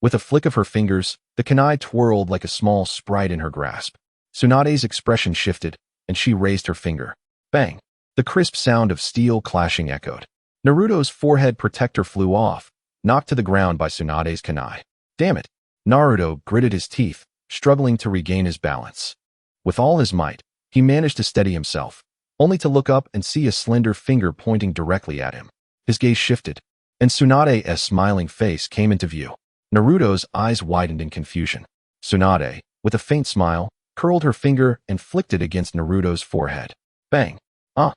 With a flick of her fingers, the kunai twirled like a small sprite in her grasp. Tsunade's expression shifted, and she raised her finger. Bang! The crisp sound of steel clashing echoed. Naruto's forehead protector flew off, knocked to the ground by Tsunade's kunai. Damn it! Naruto gritted his teeth, struggling to regain his balance. With all his might, he managed to steady himself, only to look up and see a slender finger pointing directly at him. His gaze shifted, and Tsunade's smiling face came into view. Naruto's eyes widened in confusion. Tsunade, with a faint smile, curled her finger and flicked it against Naruto's forehead. Bang! Ah!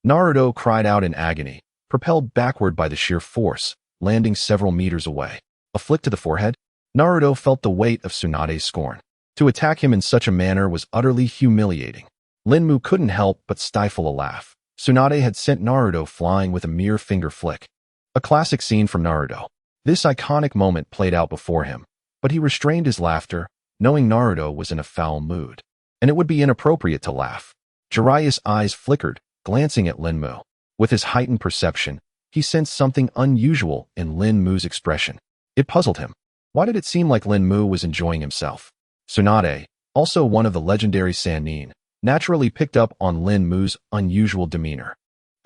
Naruto cried out in agony, propelled backward by the sheer force, landing several meters away. A flick to the forehead, Naruto felt the weight of Tsunade's scorn. To attack him in such a manner was utterly humiliating. Linmu couldn't help but stifle a laugh. Tsunade had sent Naruto flying with a mere finger flick. A classic scene from Naruto. This iconic moment played out before him, but he restrained his laughter, knowing Naruto was in a foul mood, and it would be inappropriate to laugh. Jiraiya's eyes flickered, glancing at Linmu. With his heightened perception, he sensed something unusual in Linmu's expression. It puzzled him. Why did it seem like Linmu was enjoying himself? Tsunade, also one of the legendary Sannin, naturally picked up on Linmu's unusual demeanor.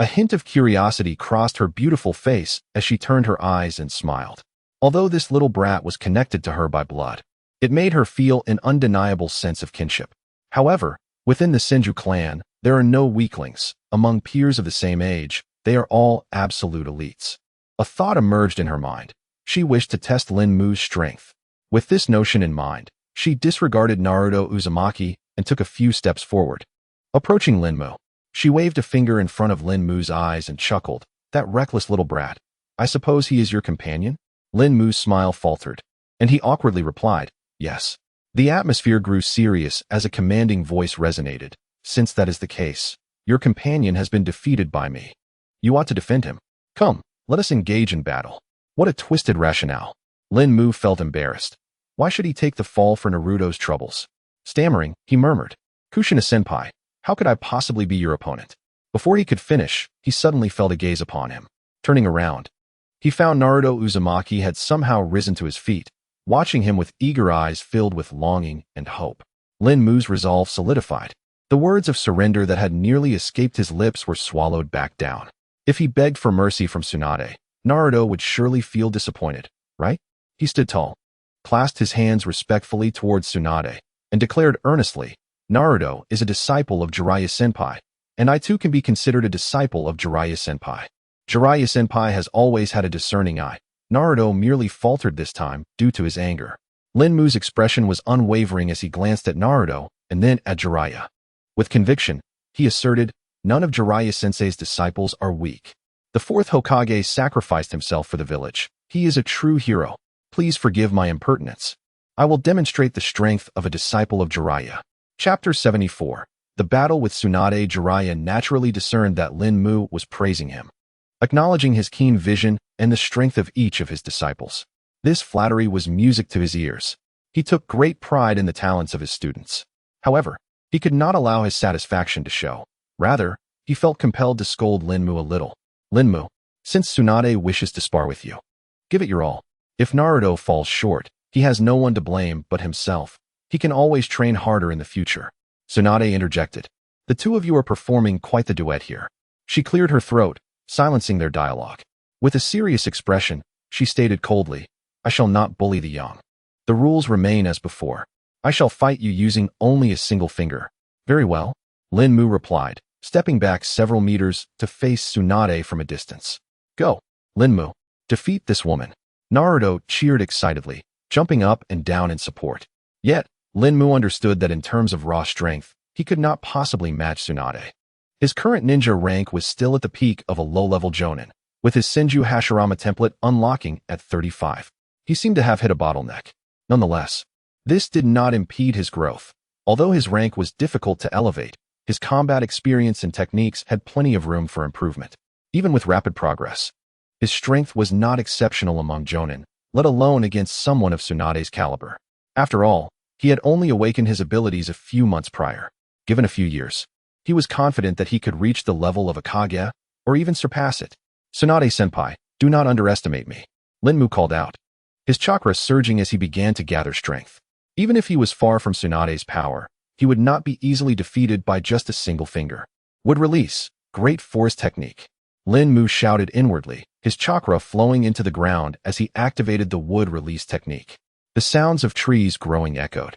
A hint of curiosity crossed her beautiful face as she turned her eyes and smiled. Although this little brat was connected to her by blood, it made her feel an undeniable sense of kinship. However, within the Senju clan, there are no weaklings. Among peers of the same age, they are all absolute elites. A thought emerged in her mind. She wished to test Lin Mu's strength. With this notion in mind, she disregarded Naruto Uzumaki and took a few steps forward. Approaching Lin Mu, she waved a finger in front of Lin Mu's eyes and chuckled. That reckless little brat. I suppose he is your companion? Lin Mu's smile faltered, and he awkwardly replied, yes. The atmosphere grew serious as a commanding voice resonated. Since that is the case, your companion has been defeated by me. You ought to defend him. Come, let us engage in battle. What a twisted rationale. Lin Mu felt embarrassed. Why should he take the fall for Naruto's troubles? Stammering, he murmured, Kushina-senpai, how could I possibly be your opponent? Before he could finish, he suddenly felt a gaze upon him. Turning around, he found Naruto Uzumaki had somehow risen to his feet, watching him with eager eyes filled with longing and hope. Lin Mu's resolve solidified. The words of surrender that had nearly escaped his lips were swallowed back down. If he begged for mercy from Tsunade, Naruto would surely feel disappointed, right? He stood tall, clasped his hands respectfully towards Tsunade, and declared earnestly, Naruto is a disciple of Jiraiya-senpai, and I too can be considered a disciple of Jiraiya-senpai. Jiraiya-senpai has always had a discerning eye. Naruto merely faltered this time due to his anger. Lin Mu's expression was unwavering as he glanced at Naruto and then at Jiraiya. With conviction, he asserted, none of Jiraiya-sensei's disciples are weak. The fourth Hokage sacrificed himself for the village. He is a true hero. Please forgive my impertinence. I will demonstrate the strength of a disciple of Jiraiya. Chapter 74. The battle with Tsunade. Jiraiya naturally discerned that Lin Mu was praising him, acknowledging his keen vision and the strength of each of his disciples. This flattery was music to his ears. He took great pride in the talents of his students. However, he could not allow his satisfaction to show. Rather, he felt compelled to scold Lin Mu a little. Lin Mu, since Tsunade wishes to spar with you, give it your all. If Naruto falls short, he has no one to blame but himself. He can always train harder in the future. Tsunade interjected. The two of you are performing quite the duet here. She cleared her throat, silencing their dialogue. With a serious expression, she stated coldly, I shall not bully the young. The rules remain as before. I shall fight you using only a single finger. Very well, Lin Mu replied, stepping back several meters to face Tsunade from a distance. Go, Lin Mu, defeat this woman. Naruto cheered excitedly, jumping up and down in support. Yet, Lin Mu understood that in terms of raw strength, he could not possibly match Tsunade. His current ninja rank was still at the peak of a low-level jonin, with his Senju Hashirama template unlocking at 35. He seemed to have hit a bottleneck. Nonetheless, this did not impede his growth. Although his rank was difficult to elevate, his combat experience and techniques had plenty of room for improvement. Even with rapid progress, his strength was not exceptional among jonin, let alone against someone of Tsunade's caliber. After all, he had only awakened his abilities a few months prior. Given a few years, he was confident that he could reach the level of a Kage, or even surpass it. Tsunade-senpai, do not underestimate me, Lin Mu called out, his chakra surging as he began to gather strength. Even if he was far from Tsunade's power, he would not be easily defeated by just a single finger. Would release, great force technique. Lin Mu shouted inwardly, his chakra flowing into the ground as he activated the wood release technique. The sounds of trees growing echoed,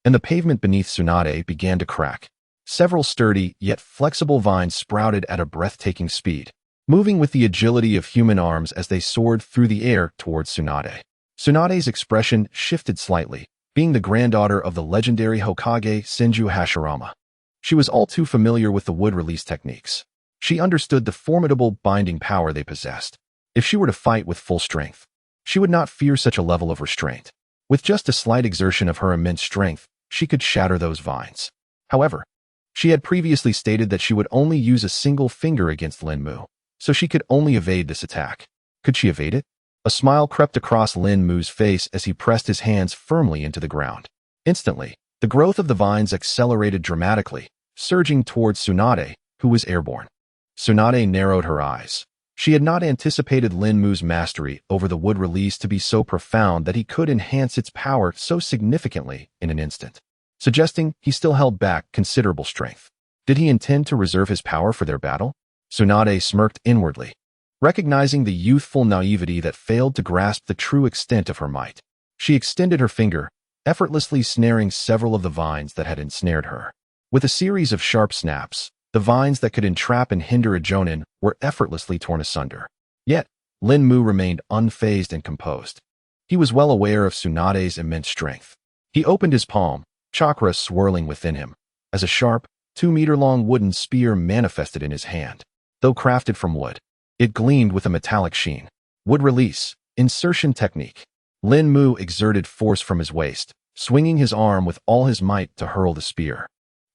and the pavement beneath Tsunade began to crack. Several sturdy yet flexible vines sprouted at a breathtaking speed, moving with the agility of human arms as they soared through the air towards Tsunade. Tsunade's expression shifted slightly, being the granddaughter of the legendary Hokage Senju Hashirama. She was all too familiar with the wood release techniques. She understood the formidable binding power they possessed. If she were to fight with full strength, she would not fear such a level of restraint. With just a slight exertion of her immense strength, she could shatter those vines. However, she had previously stated that she would only use a single finger against Lin Mu, so she could only evade this attack. Could she evade it? A smile crept across Lin Mu's face as he pressed his hands firmly into the ground. Instantly, the growth of the vines accelerated dramatically, surging towards Tsunade, who was airborne. Tsunade narrowed her eyes. She had not anticipated Lin Mu's mastery over the wood release to be so profound that he could enhance its power so significantly in an instant, suggesting he still held back considerable strength. Did he intend to reserve his power for their battle? Tsunade smirked inwardly, recognizing the youthful naivety that failed to grasp the true extent of her might. She extended her finger, effortlessly snaring several of the vines that had ensnared her. With a series of sharp snaps, the vines that could entrap and hinder a Jonin were effortlessly torn asunder. Yet, Lin Mu remained unfazed and composed. He was well aware of Tsunade's immense strength. He opened his palm, chakra swirling within him, as a sharp, 2-meter-long wooden spear manifested in his hand. Though crafted from wood, it gleamed with a metallic sheen. Wood release, insertion technique. Lin Mu exerted force from his waist, swinging his arm with all his might to hurl the spear.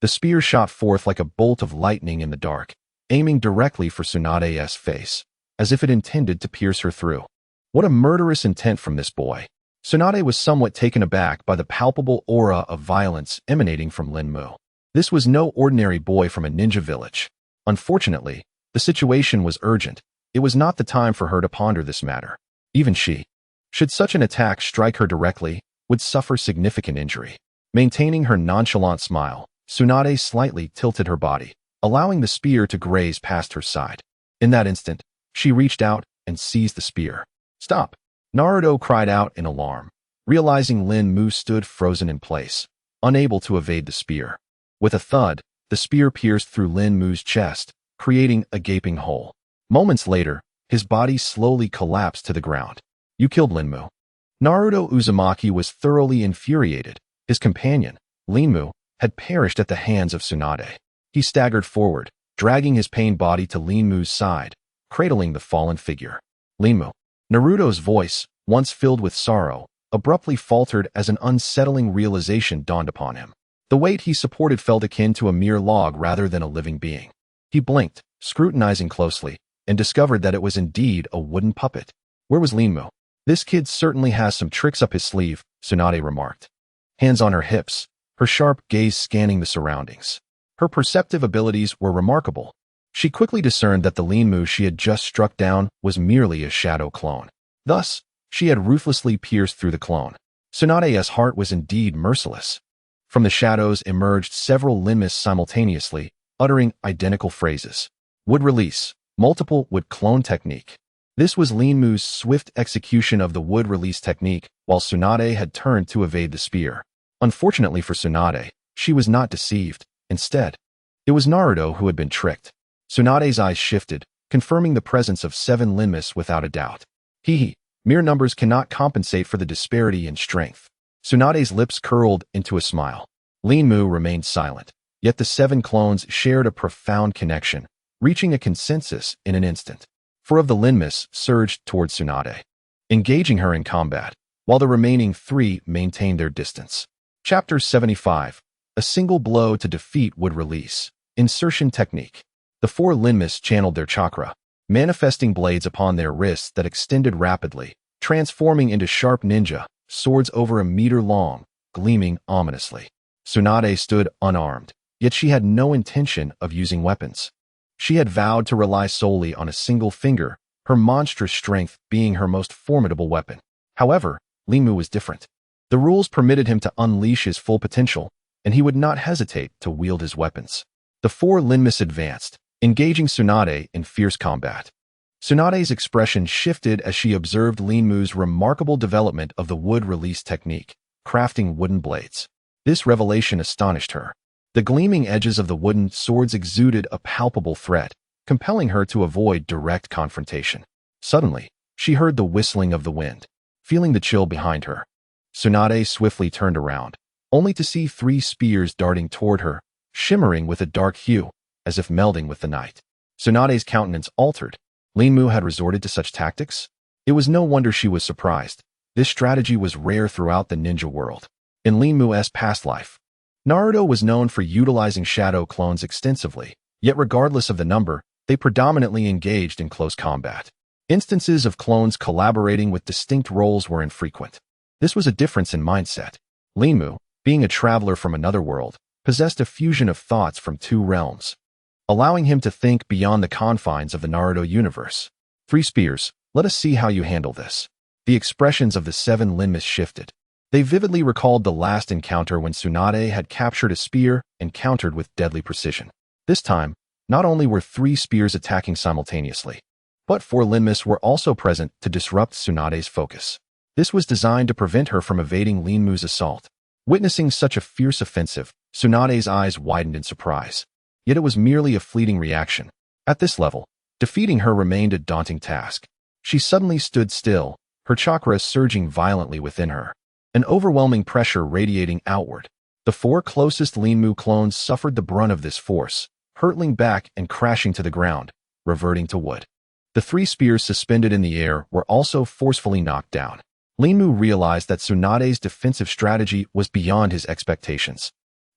The spear shot forth like a bolt of lightning in the dark, aiming directly for Tsunade's face, as if it intended to pierce her through. What a murderous intent from this boy! Tsunade was somewhat taken aback by the palpable aura of violence emanating from Lin Mu. This was no ordinary boy from a ninja village. Unfortunately, the situation was urgent. It was not the time for her to ponder this matter. Even she, should such an attack strike her directly, would suffer significant injury. Maintaining her nonchalant smile, Tsunade slightly tilted her body, allowing the spear to graze past her side. In that instant, she reached out and seized the spear. "Stop!" Naruto cried out in alarm, realizing Lin Mu stood frozen in place, unable to evade the spear. With a thud, the spear pierced through Lin Mu's chest, creating a gaping hole. Moments later, his body slowly collapsed to the ground. "You killed Lin Mu." Naruto Uzumaki was thoroughly infuriated. His companion, Lin Mu, had perished at the hands of Tsunade. He staggered forward, dragging his pained body to Lin Mu's side, cradling the fallen figure. "Lin Mu." Naruto's voice, once filled with sorrow, abruptly faltered as an unsettling realization dawned upon him. The weight he supported felt akin to a mere log rather than a living being. He blinked, scrutinizing closely, and discovered that it was indeed a wooden puppet. Where was Lin Mu? "This kid certainly has some tricks up his sleeve," Tsunade remarked. Hands on her hips, her sharp gaze scanning the surroundings. Her perceptive abilities were remarkable. She quickly discerned that the Lin Mu she had just struck down was merely a shadow clone. Thus, she had ruthlessly pierced through the clone. Tsunade's heart was indeed merciless. From the shadows emerged several Linmas simultaneously, uttering identical phrases. Wood release, multiple wood clone technique. This was Lin Mu's swift execution of the wood release technique, while Tsunade had turned to evade the spear. Unfortunately for Tsunade, she was not deceived. Instead, it was Naruto who had been tricked. Tsunade's eyes shifted, confirming the presence of 7 Linmas without a doubt. Mere numbers cannot compensate for the disparity in strength. Tsunade's lips curled into a smile. Lin Mu remained silent, yet the 7 clones shared a profound connection, reaching a consensus in an instant. 4 of the Linmas surged towards Tsunade, engaging her in combat, while the remaining 3 maintained their distance. Chapter 75. A single blow to defeat would release. Insertion technique. The 4 Linmas channeled their chakra, manifesting blades upon their wrists that extended rapidly, transforming into sharp ninja swords over 1 meter long, gleaming ominously. Tsunade stood unarmed, yet she had no intention of using weapons. She had vowed to rely solely on a single finger, her monstrous strength being her most formidable weapon. However, Lin Mu was different. The rules permitted him to unleash his full potential, and he would not hesitate to wield his weapons. The 4 Linmas advanced, engaging Tsunade in fierce combat. Tsunade's expression shifted as she observed Lin Mu's remarkable development of the wood release technique, crafting wooden blades. This revelation astonished her. The gleaming edges of the wooden swords exuded a palpable threat, compelling her to avoid direct confrontation. Suddenly, she heard the whistling of the wind, feeling the chill behind her. Tsunade swiftly turned around, only to see 3 spears darting toward her, shimmering with a dark hue, as if melding with the night. Tsunade's countenance altered. Lin Mu had resorted to such tactics? It was no wonder she was surprised. This strategy was rare throughout the ninja world. In Lin Mu's past life, Naruto was known for utilizing shadow clones extensively, yet regardless of the number, they predominantly engaged in close combat. Instances of clones collaborating with distinct roles were infrequent. This was a difference in mindset. Lin Mu, being a traveler from another world, possessed a fusion of thoughts from 2 realms, allowing him to think beyond the confines of the Naruto universe. 3 spears, let us see how you handle this. The expressions of the 7 Linmas shifted. They vividly recalled the last encounter when Tsunade had captured a spear and countered with deadly precision. This time, Not only were 3 spears attacking simultaneously, but 4 Linmus were also present to disrupt Tsunade's focus. This was designed to prevent her from evading Linmu's assault. Witnessing such a fierce offensive, Tsunade's eyes widened in surprise. Yet it was merely a fleeting reaction. At this level, defeating her remained a daunting task. She suddenly stood still, her chakra surging violently within her, an overwhelming pressure radiating outward. The 4 closest Linmu clones suffered the brunt of this force, hurtling back and crashing to the ground, reverting to wood. The 3 spears suspended in the air were also forcefully knocked down. Linmu realized that Tsunade's defensive strategy was beyond his expectations.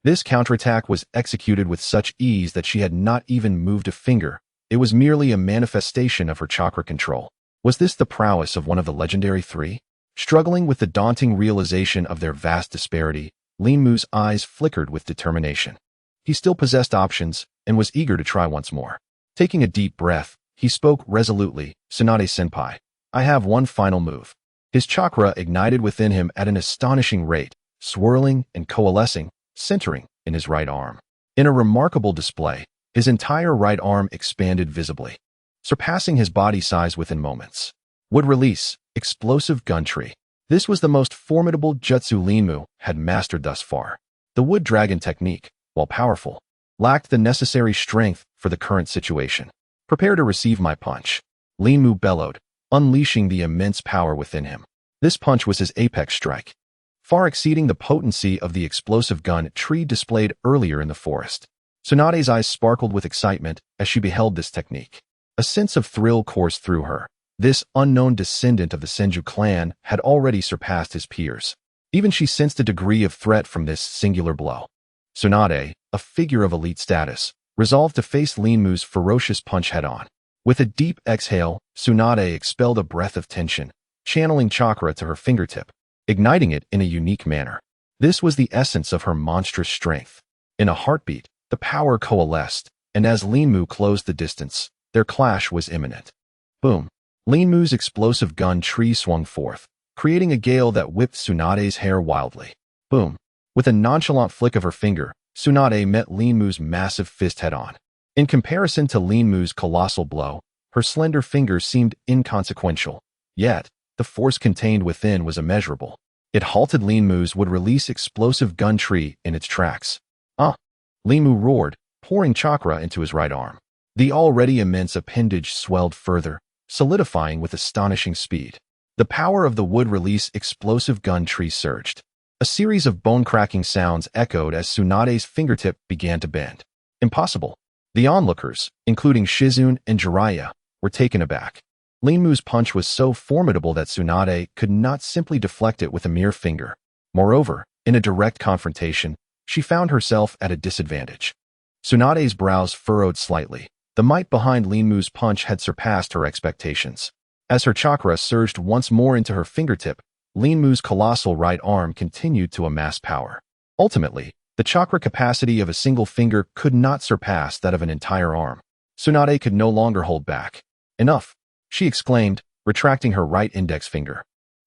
This counterattack was executed with such ease that she had not even moved a finger. It was merely a manifestation of her chakra control. Was this the prowess of one of the legendary 3? Struggling with the daunting realization of their vast disparity, Linmu's eyes flickered with determination. He still possessed options and was eager to try once more. Taking a deep breath, he spoke resolutely, "Tsunade-senpai, I have one final move." His chakra ignited within him at an astonishing rate, swirling and coalescing, centering in his right arm. In a remarkable display, his entire right arm expanded visibly, surpassing his body size within moments. Wood release, explosive gun tree. This was the most formidable jutsu Linmu had mastered thus far. The wood dragon technique, while powerful, lacked the necessary strength for the current situation. "Prepare to receive my punch," Linmu bellowed, unleashing the immense power within him. This punch was his apex strike, far exceeding the potency of the explosive gun tree displayed earlier in the forest. Tsunade's eyes sparkled with excitement as she beheld this technique. A sense of thrill coursed through her. This unknown descendant of the Senju clan had already surpassed his peers. Even she sensed a degree of threat from this singular blow. Tsunade, a figure of elite status, resolved to face Linmu's ferocious punch head-on. With a deep exhale, Tsunade expelled a breath of tension, channeling chakra to her fingertip, igniting it in a unique manner. This was the essence of her monstrous strength. In a heartbeat, the power coalesced, and as Linmu closed the distance, their clash was imminent. Boom! Linmu's explosive gun tree swung forth, creating a gale that whipped Tsunade's hair wildly. Boom! With a nonchalant flick of her finger, Tsunade met Linmu's massive fist head-on. In comparison to Linmu's colossal blow, her slender fingers seemed inconsequential. Yet, the force contained within was immeasurable. It halted Linmu's would-release explosive gun tree in its tracks. Linmu roared, pouring chakra into his right arm. The already immense appendage swelled further, solidifying with astonishing speed. The power of the would-release explosive gun tree surged. A series of bone-cracking sounds echoed as Tsunade's fingertip began to bend. Impossible. The onlookers, including Shizune and Jiraiya, were taken aback. Linmu's punch was so formidable that Tsunade could not simply deflect it with a mere finger. Moreover, in a direct confrontation, she found herself at a disadvantage. Tsunade's brows furrowed slightly. The might behind Linmu's punch had surpassed her expectations. As her chakra surged once more into her fingertip, Linmu's colossal right arm continued to amass power. Ultimately, the chakra capacity of a single finger could not surpass that of an entire arm. Tsunade could no longer hold back. "Enough," she exclaimed, retracting her right index finger,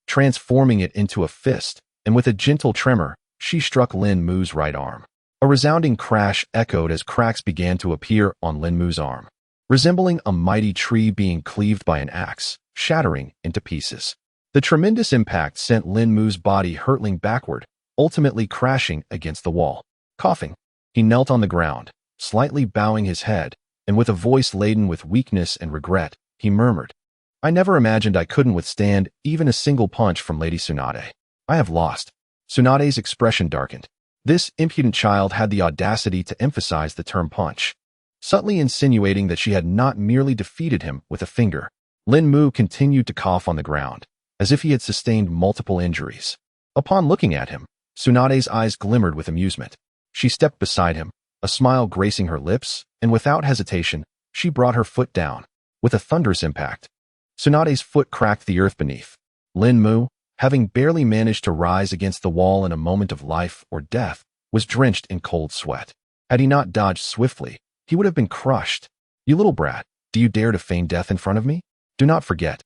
transforming it into a fist, and with a gentle tremor, she struck Linmu's right arm. A resounding crash echoed as cracks began to appear on Linmu's arm, resembling a mighty tree being cleaved by an axe, shattering into pieces. The tremendous impact sent Linmu's body hurtling backward, ultimately crashing against the wall. Coughing, he knelt on the ground, slightly bowing his head, and with a voice laden with weakness and regret, he murmured, "I never imagined I couldn't withstand even a single punch from Lady Tsunade. I have lost." Tsunade's expression darkened. This impudent child had the audacity to emphasize the term punch, subtly insinuating that she had not merely defeated him with a finger. Linmu continued to cough on the ground, as if he had sustained multiple injuries. Upon looking at him, Tsunade's eyes glimmered with amusement. She stepped beside him, a smile gracing her lips, and without hesitation, she brought her foot down. With a thunderous impact, Tsunade's foot cracked the earth beneath. Linmu, having barely managed to rise against the wall in a moment of life or death, was drenched in cold sweat. Had he not dodged swiftly, he would have been crushed. "You little brat, do you dare to feign death in front of me? Do not forget,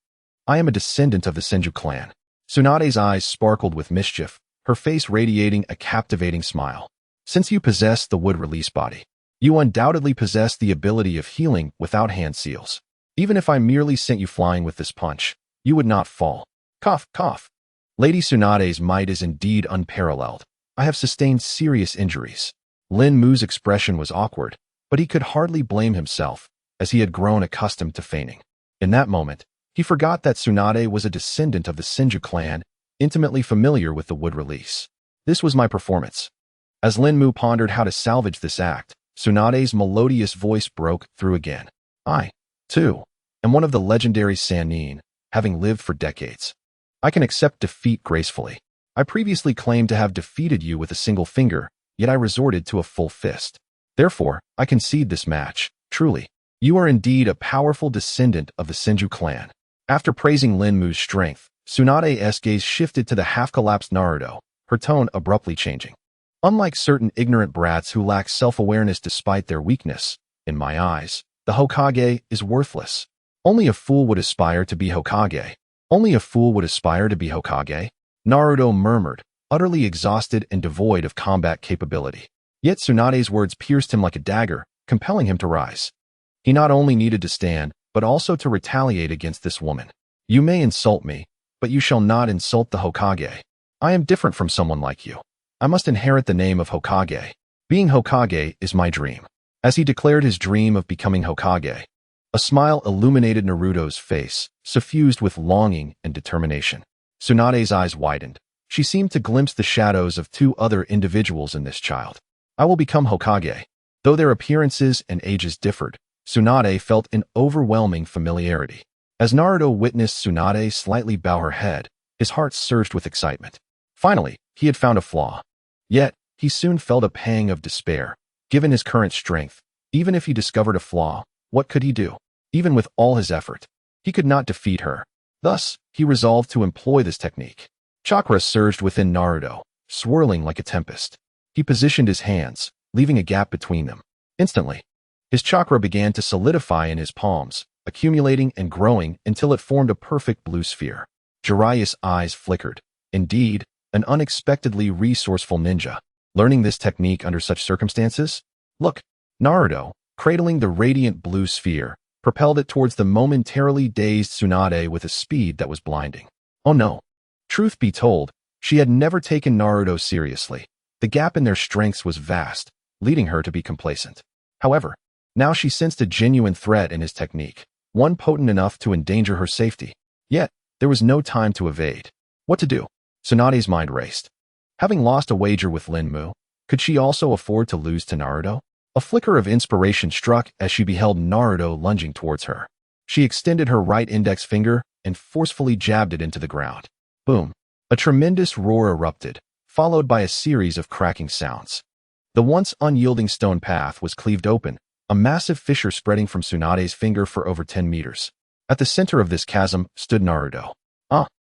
I am a descendant of the Senju clan." Tsunade's eyes sparkled with mischief, her face radiating a captivating smile. "Since you possess the wood release body, You undoubtedly possess the ability of healing without hand seals. Even if I merely sent you flying with this punch, you would not fall. Cough, cough. Lady Tsunade's might is indeed unparalleled. I have sustained serious injuries. Lin Mu's expression was awkward, but he could hardly blame himself, as he had grown accustomed to feigning. In that moment, he forgot that Tsunade was a descendant of the Senju clan, intimately familiar with the wood release. This was my performance. As Lin Mu pondered how to salvage this act, Tsunade's melodious voice broke through again. I, too, am one of the legendary Sannin, having lived for decades. I can accept defeat gracefully. I previously claimed to have defeated you with a single finger, yet I resorted to a full fist. Therefore, I concede this match. Truly, you are indeed a powerful descendant of the Senju clan. After praising Lin Mu's strength, Tsunade's gaze shifted to the half-collapsed Naruto, her tone abruptly changing. Unlike certain ignorant brats who lack self-awareness despite their weakness, in my eyes, the Hokage is worthless. Only a fool would aspire to be Hokage. Only a fool would aspire to be Hokage. Naruto murmured, utterly exhausted and devoid of combat capability. Yet Tsunade's words pierced him like a dagger, compelling him to rise. He not only needed to stand, but also to retaliate against this woman. You may insult me, but you shall not insult the Hokage. I am different from someone like you. I must inherit the name of Hokage. Being Hokage is my dream. As he declared his dream of becoming Hokage, a smile illuminated Naruto's face, suffused with longing and determination. Tsunade's eyes widened. She seemed to glimpse the shadows of two other individuals in this child. I will become Hokage. Though their appearances and ages differed, Tsunade felt an overwhelming familiarity. As Naruto witnessed Tsunade slightly bow her head, his heart surged with excitement. Finally, he had found a flaw. Yet, he soon felt a pang of despair. Given his current strength, even if he discovered a flaw, what could he do? Even with all his effort, he could not defeat her. Thus, he resolved to employ this technique. Chakra surged within Naruto, swirling like a tempest. He positioned his hands, leaving a gap between them. Instantly, his chakra began to solidify in his palms, accumulating and growing until it formed a perfect blue sphere. Jiraiya's eyes flickered. Indeed, an unexpectedly resourceful ninja. Learning this technique under such circumstances? Look, Naruto, cradling the radiant blue sphere, propelled it towards the momentarily dazed Tsunade with a speed that was blinding. Oh no. Truth be told, she had never taken Naruto seriously. The gap in their strengths was vast, leading her to be complacent. However, now she sensed a genuine threat in his technique, one potent enough to endanger her safety. Yet, there was no time to evade. What to do? Tsunade's mind raced. Having lost a wager with Lin Mu, could she also afford to lose to Naruto? A flicker of inspiration struck as she beheld Naruto lunging towards her. She extended her right index finger and forcefully jabbed it into the ground. Boom. A tremendous roar erupted, followed by a series of cracking sounds. The once unyielding stone path was cleaved open, a massive fissure spreading from Tsunade's finger for over 10 meters. At the center of this chasm stood Naruto.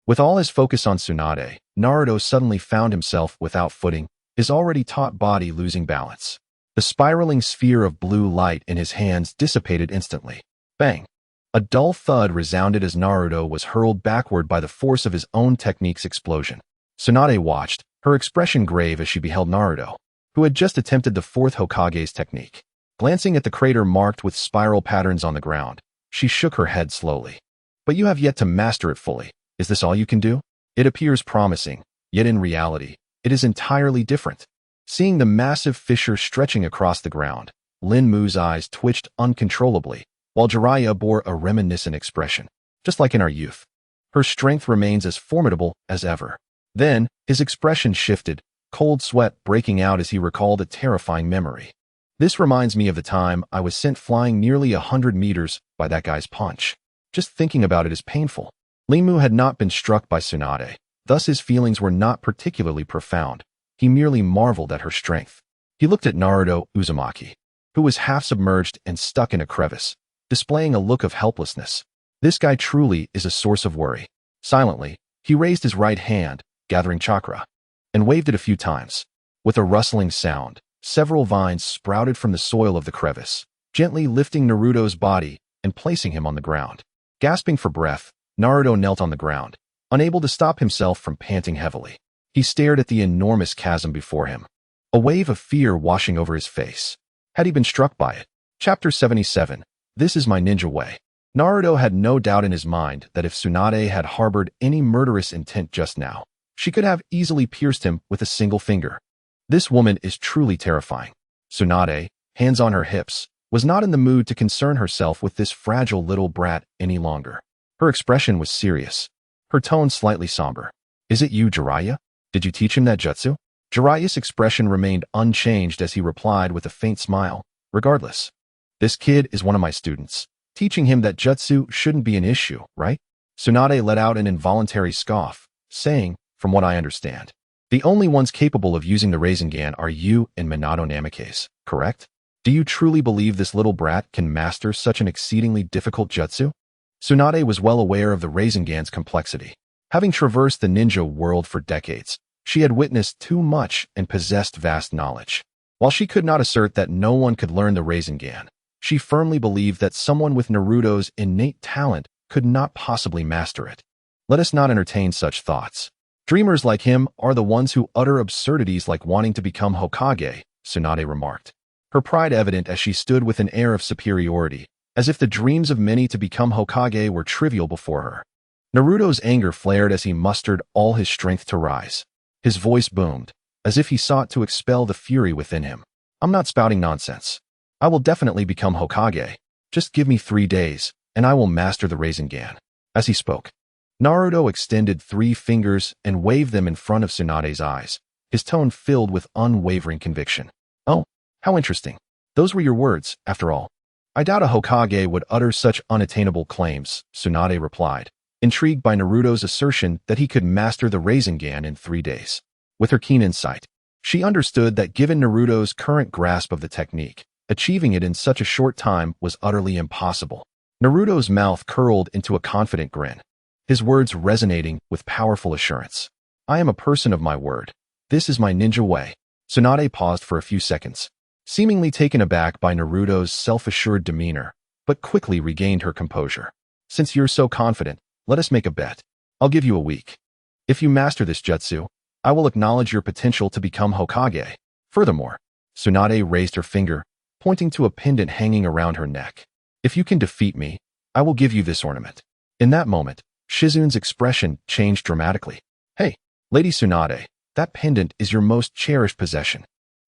With all his focus on Tsunade, Naruto suddenly found himself without footing, his already taut body losing balance. The spiraling sphere of blue light in his hands dissipated instantly. Bang! A dull thud resounded as Naruto was hurled backward by the force of his own technique's explosion. Tsunade watched, her expression grave as she beheld Naruto, who had just attempted the fourth Hokage's technique. Glancing at the crater marked with spiral patterns on the ground, she shook her head slowly. But you have yet to master it fully. Is this all you can do? It appears promising, yet in reality, it is entirely different. Seeing the massive fissure stretching across the ground, Lin Mu's eyes twitched uncontrollably, while Jiraiya bore a reminiscent expression. Just like in our youth, her strength remains as formidable as ever. Then, his expression shifted, cold sweat breaking out as he recalled a terrifying memory. This reminds me of the time I was sent flying nearly 100 meters by that guy's punch. Just thinking about it is painful. Lin Mu had not been struck by Tsunade, thus his feelings were not particularly profound. He merely marveled at her strength. He looked at Naruto Uzumaki, who was half submerged and stuck in a crevice, displaying a look of helplessness. This guy truly is a source of worry. Silently, he raised his right hand, gathering chakra, and waved it a few times. With a rustling sound, several vines sprouted from the soil of the crevice, gently lifting Naruto's body and placing him on the ground. Gasping for breath, Naruto knelt on the ground, unable to stop himself from panting heavily. He stared at the enormous chasm before him, a wave of fear washing over his face. had he been struck by it? Chapter 77. This is my ninja way. Naruto had no doubt in his mind that if Tsunade had harbored any murderous intent just now, she could have easily pierced him with a single finger. This woman is truly terrifying. Tsunade, hands on her hips, was not in the mood to concern herself with this fragile little brat any longer. Her expression was serious, her tone slightly somber. Is it you, Jiraiya? Did you teach him that jutsu? Jiraiya's expression remained unchanged as he replied with a faint smile. Regardless, this kid is one of my students. Teaching him that jutsu shouldn't be an issue, right? Tsunade let out an involuntary scoff, saying, from what I understand, the only ones capable of using the Rasengan are you and Minato Namikaze, correct? Do you truly believe this little brat can master such an exceedingly difficult jutsu? Tsunade was well aware of the Rasengan's complexity. Having traversed the ninja world for decades, she had witnessed too much and possessed vast knowledge. While she could not assert that no one could learn the Rasengan, she firmly believed that someone with Naruto's innate talent could not possibly master it. Let us not entertain such thoughts. Dreamers like him are the ones who utter absurdities like wanting to become Hokage, Tsunade remarked, her pride evident as she stood with an air of superiority, as if the dreams of many to become Hokage were trivial before her. Naruto's anger flared as he mustered all his strength to rise. His voice boomed, as if he sought to expel the fury within him. I'm not spouting nonsense. I will definitely become Hokage. Just give me 3 days, and I will master the Rasengan. As he spoke, Naruto extended 3 fingers and waved them in front of Tsunade's eyes, his tone filled with unwavering conviction. Oh, how interesting. Those were your words, after all. I doubt a Hokage would utter such unattainable claims, Tsunade replied, intrigued by Naruto's assertion that he could master the Rasengan in 3 days. With her keen insight, she understood that given Naruto's current grasp of the technique, achieving it in such a short time was utterly impossible. Naruto's mouth curled into a confident grin, his words resonating with powerful assurance. I am a person of my word. This is my ninja way. Tsunade paused for a few seconds, seemingly taken aback by Naruto's self-assured demeanor, but quickly regained her composure. Since you're so confident, let us make a bet. I'll give you a week. If you master this jutsu, I will acknowledge your potential to become Hokage. Furthermore, Tsunade raised her finger, pointing to a pendant hanging around her neck. If you can defeat me, I will give you this ornament. In that moment, Shizun's expression changed dramatically. Hey, Lady Tsunade, that pendant is your most cherished possession.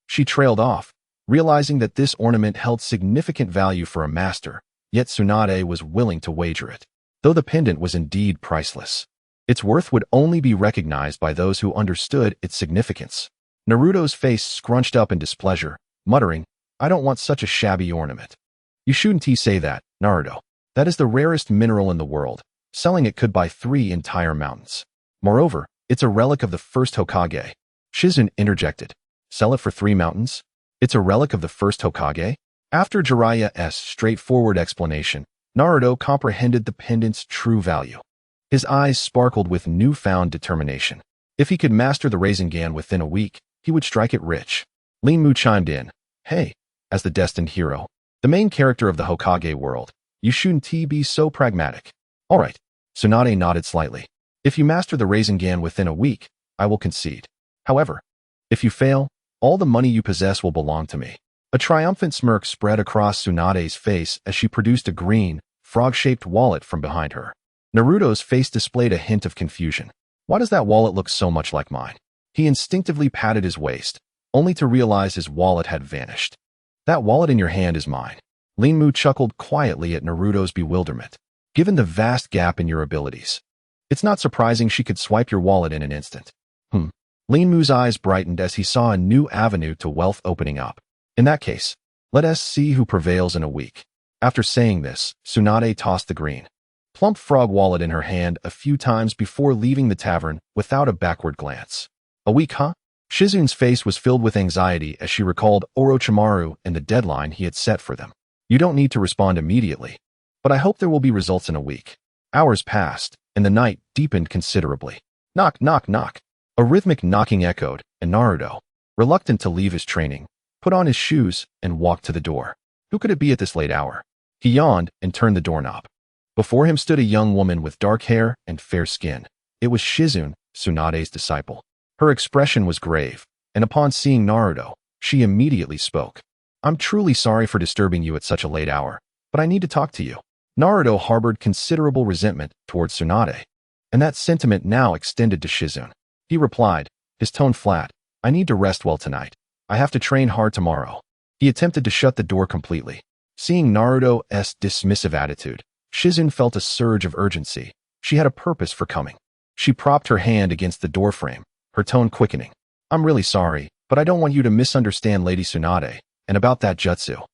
She trailed off, realizing that this ornament held significant value for a master, yet Tsunade was willing to wager it. Though the pendant was indeed priceless, its worth would only be recognized by those who understood its significance. Naruto's face scrunched up in displeasure, muttering, I don't want such a shabby ornament. You shouldn't say that, Naruto. That is the rarest mineral in the world. Selling it could buy 3 entire mountains. Moreover, it's a relic of the first Hokage. Shizun interjected. Sell it for 3 mountains? It's a relic of the first Hokage? After Jiraiya's straightforward explanation, Naruto comprehended the pendant's true value. His eyes sparkled with newfound determination. If he could master the Rasengan within a week, he would strike it rich. Lin Mu chimed in. Hey, as the destined hero, the main character of the Hokage world, you shouldn't be so pragmatic. All right, Tsunade nodded slightly. If you master the Rasengan within a week, I will concede. However, if you fail, all the money you possess will belong to me. A triumphant smirk spread across Tsunade's face as she produced a green, frog-shaped wallet from behind her. Naruto's face displayed a hint of confusion. Why does that wallet look so much like mine? He instinctively patted his waist, only to realize his wallet had vanished. That wallet in your hand is mine. Lin Mu chuckled quietly at Naruto's bewilderment. Given the vast gap in your abilities, it's not surprising she could swipe your wallet in an instant. Lin Mu's eyes brightened as he saw a new avenue to wealth opening up. In that case, let us see who prevails in a week. After saying this, Tsunade tossed the green, plump frog wallet in her hand a few times before leaving the tavern without a backward glance. A week, huh? Shizun's face was filled with anxiety as she recalled Orochimaru and the deadline he had set for them. You don't need to respond immediately, but I hope there will be results in a week. Hours passed, and the night deepened considerably. Knock, knock, knock. A rhythmic knocking echoed, and Naruto, reluctant to leave his training, put on his shoes and walked to the door. Who could it be at this late hour? He yawned and turned the doorknob. Before him stood a young woman with dark hair and fair skin. It was Shizun, Tsunade's disciple. Her expression was grave, and upon seeing Naruto, she immediately spoke. I'm truly sorry for disturbing you at such a late hour, but I need to talk to you. Naruto harbored considerable resentment towards Tsunade, and that sentiment now extended to Shizune. He replied, his tone flat, I need to rest well tonight. I have to train hard tomorrow. He attempted to shut the door completely. Seeing Naruto's dismissive attitude, Shizune felt a surge of urgency. She had a purpose for coming. She propped her hand against the doorframe, her tone quickening. I'm really sorry, but I don't want you to misunderstand Lady Tsunade, and about that jutsu.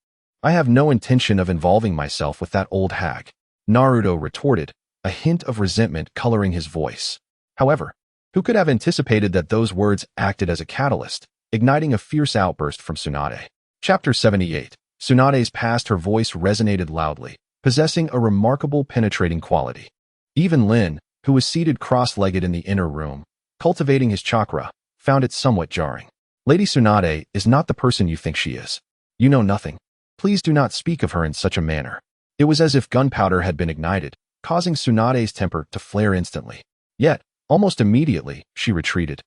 I have no intention of involving myself with that old hag. Naruto retorted, a hint of resentment coloring his voice. However, who could have anticipated that those words acted as a catalyst, igniting a fierce outburst from Tsunade? Chapter 78. Tsunade's past. Her voice resonated loudly, possessing a remarkable penetrating quality. Even Lin, who was seated cross-legged in the inner room, cultivating his chakra, found it somewhat jarring. Lady Tsunade is not the person you think she is. You know nothing. Please do not speak of her in such a manner. It was as if gunpowder had been ignited, causing Tsunade's temper to flare instantly. Yet, almost immediately, she retreated,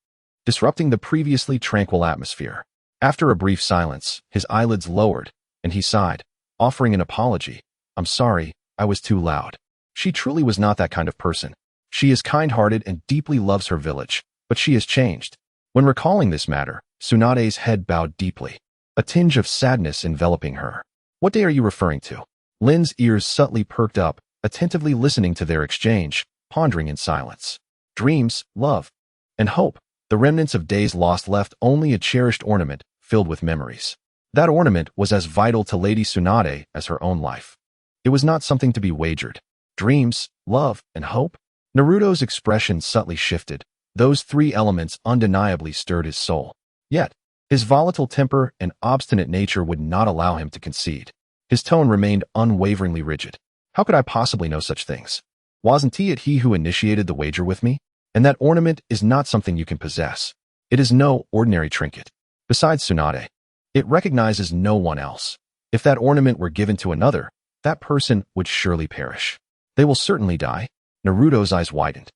disrupting the previously tranquil atmosphere. After a brief silence, his eyelids lowered, and he sighed, offering an apology. I'm sorry, I was too loud. She truly was not that kind of person. She is kind-hearted and deeply loves her village, but she has changed. When recalling this matter, Tsunade's head bowed deeply, a tinge of sadness enveloping her. What day are you referring to? Lin's ears subtly perked up, attentively listening to their exchange, pondering in silence. Dreams, love, and hope. The remnants of days lost left only a cherished ornament filled with memories. That ornament was as vital to Lady Tsunade as her own life. It was not something to be wagered. Dreams, love, and hope? Naruto's expression subtly shifted. Those three elements undeniably stirred his soul. Yet, his volatile temper and obstinate nature would not allow him to concede. His tone remained unwaveringly rigid. How could I possibly know such things? Wasn't it he who initiated the wager with me? And that ornament is not something you can possess. It is no ordinary trinket. Besides Tsunade, it recognizes no one else. If that ornament were given to another, that person would surely perish. They will certainly die. Naruto's eyes widened,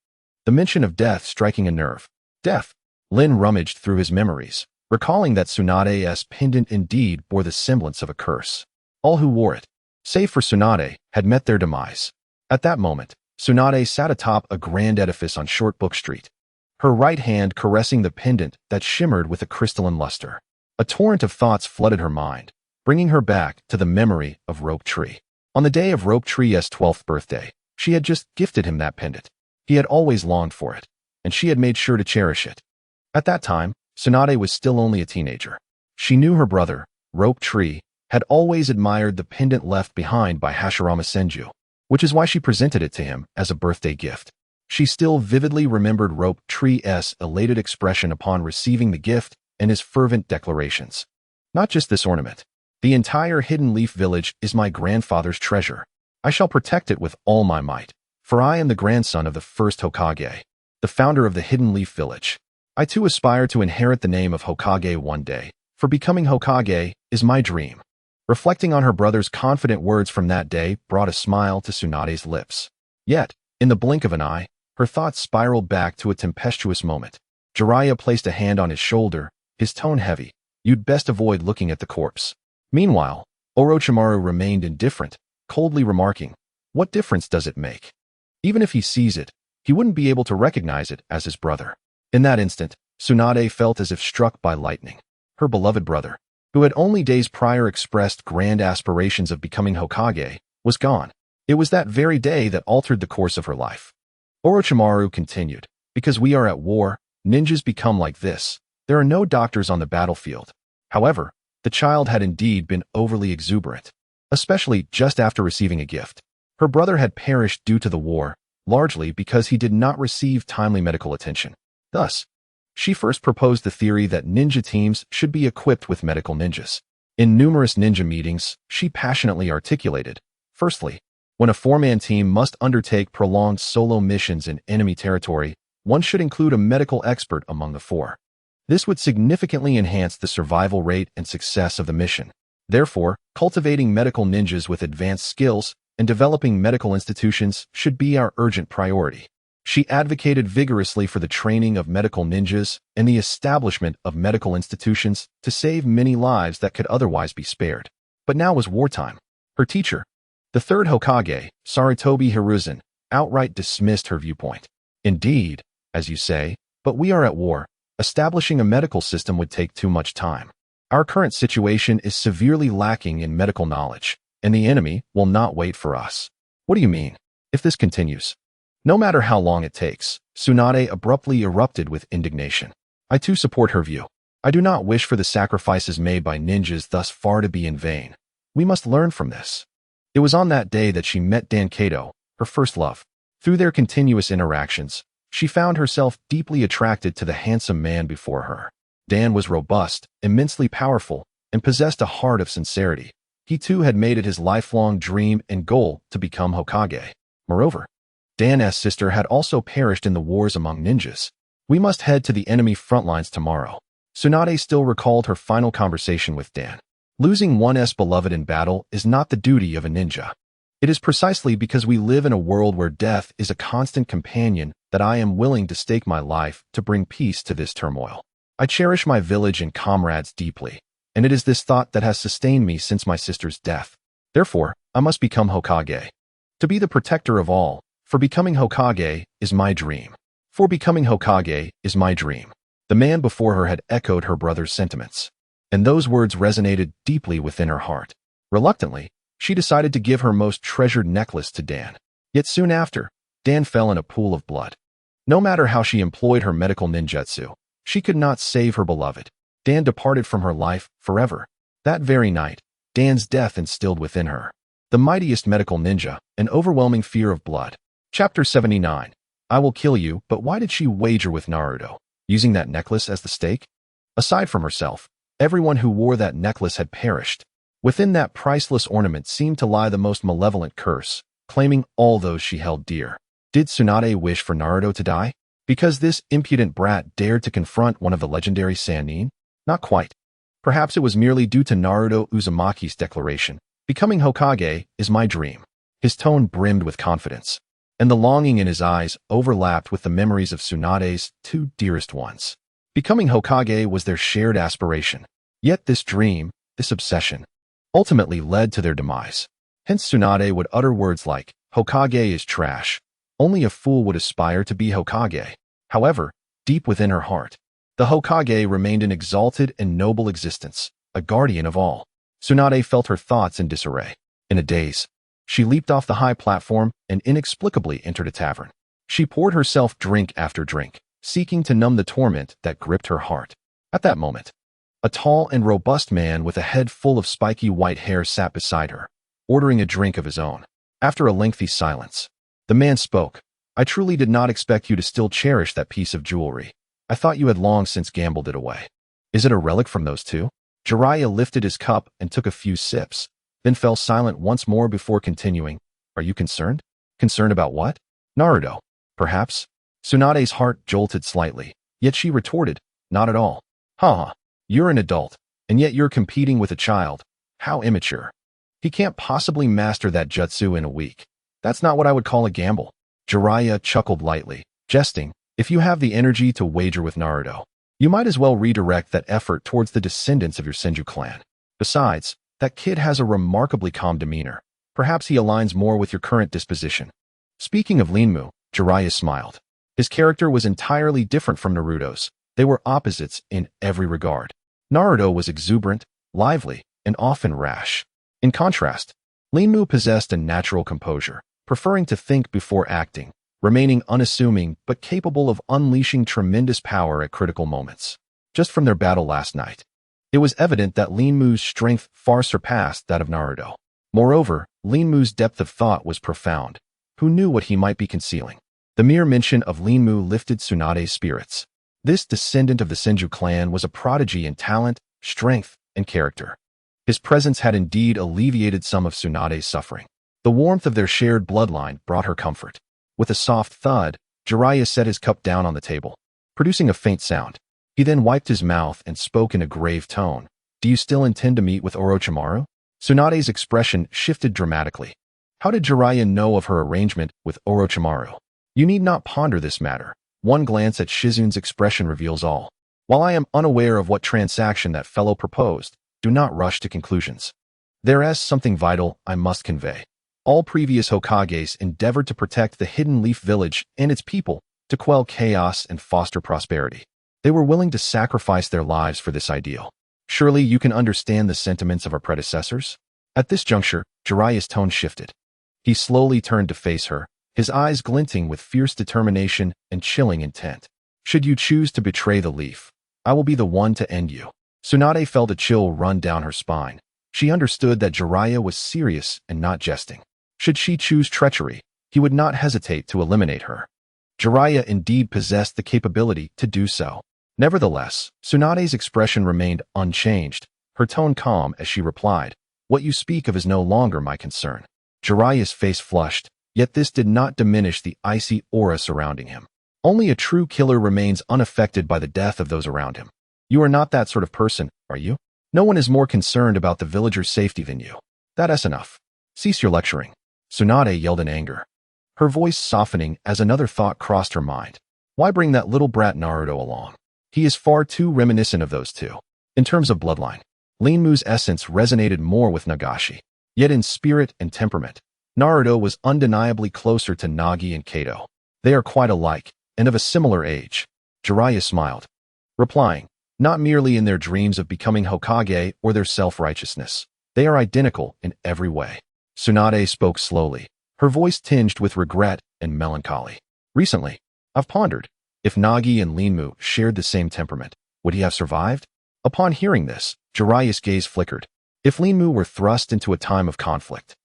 the mention of death striking a nerve. Death. Lin rummaged through his memories, recalling that Tsunade's pendant indeed bore the semblance of a curse. All who wore it, save for Tsunade, had met their demise. At that moment, Tsunade sat atop a grand edifice on Short Book Street, her right hand caressing the pendant that shimmered with a crystalline luster. A torrent of thoughts flooded her mind, bringing her back to the memory of Rope Tree. On the day of Rope Tree's 12th birthday, she had just gifted him that pendant. He had always longed for it, and she had made sure to cherish it. At that time, Tsunade was still only a teenager. She knew her brother, Rope Tree, had always admired the pendant left behind by Hashirama Cells, which is why she presented it to him as a birthday gift. She still vividly remembered Rope Tree's elated expression upon receiving the gift and his fervent declarations. Not just this ornament. The entire Hidden Leaf Village is my grandfather's treasure. I shall protect it with all my might, for I am the grandson of the first Hokage, the founder of the Hidden Leaf Village. I too aspire to inherit the name of Hokage one day, for becoming Hokage is my dream. Reflecting on her brother's confident words from that day brought a smile to Tsunade's lips. Yet, in the blink of an eye, her thoughts spiraled back to a tempestuous moment. Jiraiya placed a hand on his shoulder, his tone heavy. You'd best avoid looking at the corpse. Meanwhile, Orochimaru remained indifferent, coldly remarking, what difference does it make? Even if he sees it, he wouldn't be able to recognize it as his brother. In that instant, Tsunade felt as if struck by lightning. Her beloved brother, who had only days prior expressed grand aspirations of becoming Hokage, was gone. It was that very day that altered the course of her life. Orochimaru continued, because we are at war, ninjas become like this. There are no doctors on the battlefield. However, the child had indeed been overly exuberant, especially just after receiving a gift. Her brother had perished due to the war, largely because he did not receive timely medical attention. Thus, she first proposed the theory that ninja teams should be equipped with medical ninjas. In numerous ninja meetings, she passionately articulated, firstly, when a four-man team must undertake prolonged solo missions in enemy territory, one should include a medical expert among the four. This would significantly enhance the survival rate and success of the mission. Therefore, cultivating medical ninjas with advanced skills and developing medical institutions should be our urgent priority. She advocated vigorously for the training of medical ninjas and the establishment of medical institutions to save many lives that could otherwise be spared. But now was wartime. Her teacher, the third Hokage, Sarutobi Hiruzen, outright dismissed her viewpoint. Indeed, as you say, but we are at war. Establishing a medical system would take too much time. Our current situation is severely lacking in medical knowledge, and the enemy will not wait for us. What do you mean? If this continues, no matter how long it takes, Tsunade abruptly erupted with indignation. I too support her view. I do not wish for the sacrifices made by ninjas thus far to be in vain. We must learn from this. It was on that day that she met Dan Kato, her first love. Through their continuous interactions, she found herself deeply attracted to the handsome man before her. Dan was robust, immensely powerful, and possessed a heart of sincerity. He too had made it his lifelong dream and goal to become Hokage. Moreover, Dan's sister had also perished in the wars among ninjas. We must head to the enemy front lines tomorrow. Tsunade still recalled her final conversation with Dan. Losing one's beloved in battle is not the duty of a ninja. It is precisely because we live in a world where death is a constant companion that I am willing to stake my life to bring peace to this turmoil. I cherish my village and comrades deeply, and it is this thought that has sustained me since my sister's death. Therefore, I must become Hokage. To be the protector of all, for becoming Hokage is my dream. For becoming Hokage is my dream. The man before her had echoed her brother's sentiments, and those words resonated deeply within her heart. Reluctantly, she decided to give her most treasured necklace to Dan. Yet soon after, Dan fell in a pool of blood. No matter how she employed her medical ninjutsu, she could not save her beloved. Dan departed from her life forever. That very night, Dan's death instilled within her, the mightiest medical ninja, an overwhelming fear of blood. Chapter 79. I will kill you, but why did she wager with Naruto, using that necklace as the stake? Aside from herself, everyone who wore that necklace had perished. Within that priceless ornament seemed to lie the most malevolent curse, claiming all those she held dear. Did Tsunade wish for Naruto to die? Because this impudent brat dared to confront one of the legendary Sannin? Not quite. Perhaps it was merely due to Naruto Uzumaki's declaration, becoming Hokage is my dream. His tone brimmed with confidence, and the longing in his eyes overlapped with the memories of Tsunade's two dearest ones. Becoming Hokage was their shared aspiration. Yet this dream, this obsession, ultimately led to their demise. Hence Tsunade would utter words like, Hokage is trash. Only a fool would aspire to be Hokage. However, deep within her heart, the Hokage remained an exalted and noble existence, a guardian of all. Tsunade felt her thoughts in disarray. In a daze, she leaped off the high platform and inexplicably entered a tavern. She poured herself drink after drink, seeking to numb the torment that gripped her heart. At that moment, a tall and robust man with a head full of spiky white hair sat beside her, ordering a drink of his own. After a lengthy silence, the man spoke. I truly did not expect you to still cherish that piece of jewelry. I thought you had long since gambled it away. Is it a relic from those two? Jiraiya lifted his cup and took a few sips, then fell silent once more before continuing. Are you concerned? Concerned about what? Naruto, perhaps? Tsunade's heart jolted slightly, yet she retorted, not at all. Haha. You're an adult, and yet you're competing with a child. How immature. He can't possibly master that jutsu in a week. That's not what I would call a gamble. Jiraiya chuckled lightly, jesting, if you have the energy to wager with Naruto, you might as well redirect that effort towards the descendants of your Senju clan. Besides, that kid has a remarkably calm demeanor. Perhaps he aligns more with your current disposition. Speaking of Linmu, Jiraiya smiled. His character was entirely different from Naruto's. They were opposites in every regard. Naruto was exuberant, lively, and often rash. In contrast, Linmu possessed a natural composure, preferring to think before acting, remaining unassuming but capable of unleashing tremendous power at critical moments. Just from their battle last night, it was evident that Linmu's strength far surpassed that of Naruto. Moreover, Linmu's depth of thought was profound. Who knew what he might be concealing? The mere mention of Linmu lifted Tsunade's spirits. This descendant of the Senju clan was a prodigy in talent, strength, and character. His presence had indeed alleviated some of Tsunade's suffering. The warmth of their shared bloodline brought her comfort. With a soft thud, Jiraiya set his cup down on the table, producing a faint sound. He then wiped his mouth and spoke in a grave tone. Do you still intend to meet with Orochimaru? Tsunade's expression shifted dramatically. How did Jiraiya know of her arrangement with Orochimaru? You need not ponder this matter. One glance at Shizun's expression reveals all. While I am unaware of what transaction that fellow proposed, do not rush to conclusions. There is something vital I must convey. All previous Hokages endeavored to protect the Hidden Leaf Village and its people, to quell chaos and foster prosperity. They were willing to sacrifice their lives for this ideal. Surely you can understand the sentiments of our predecessors? At this juncture, Jiraiya's tone shifted. He slowly turned to face her, his eyes glinting with fierce determination and chilling intent. Should you choose to betray the leaf, I will be the one to end you. Tsunade felt a chill run down her spine. She understood that Jiraiya was serious and not jesting. Should she choose treachery, he would not hesitate to eliminate her. Jiraiya indeed possessed the capability to do so. Nevertheless, Tsunade's expression remained unchanged, her tone calm as she replied, "What you speak of is no longer my concern." Jiraiya's face flushed, yet this did not diminish the icy aura surrounding him. Only a true killer remains unaffected by the death of those around him. You are not that sort of person, are you? No one is more concerned about the villagers' safety than you. That's enough. Cease your lecturing. Tsunade yelled in anger, her voice softening as another thought crossed her mind. Why bring that little brat Naruto along? He is far too reminiscent of those two. In terms of bloodline, Linmu's essence resonated more with Nagashi. Yet in spirit and temperament, Naruto was undeniably closer to Nagi and Kato. They are quite alike, and of a similar age. Jiraiya smiled, replying, not merely in their dreams of becoming Hokage or their self-righteousness. They are identical in every way. Tsunade spoke slowly, her voice tinged with regret and melancholy. Recently, I've pondered, if Nagi and Linmu shared the same temperament, would he have survived? Upon hearing this, Jiraiya's gaze flickered. If Linmu were thrust into a time of conflict,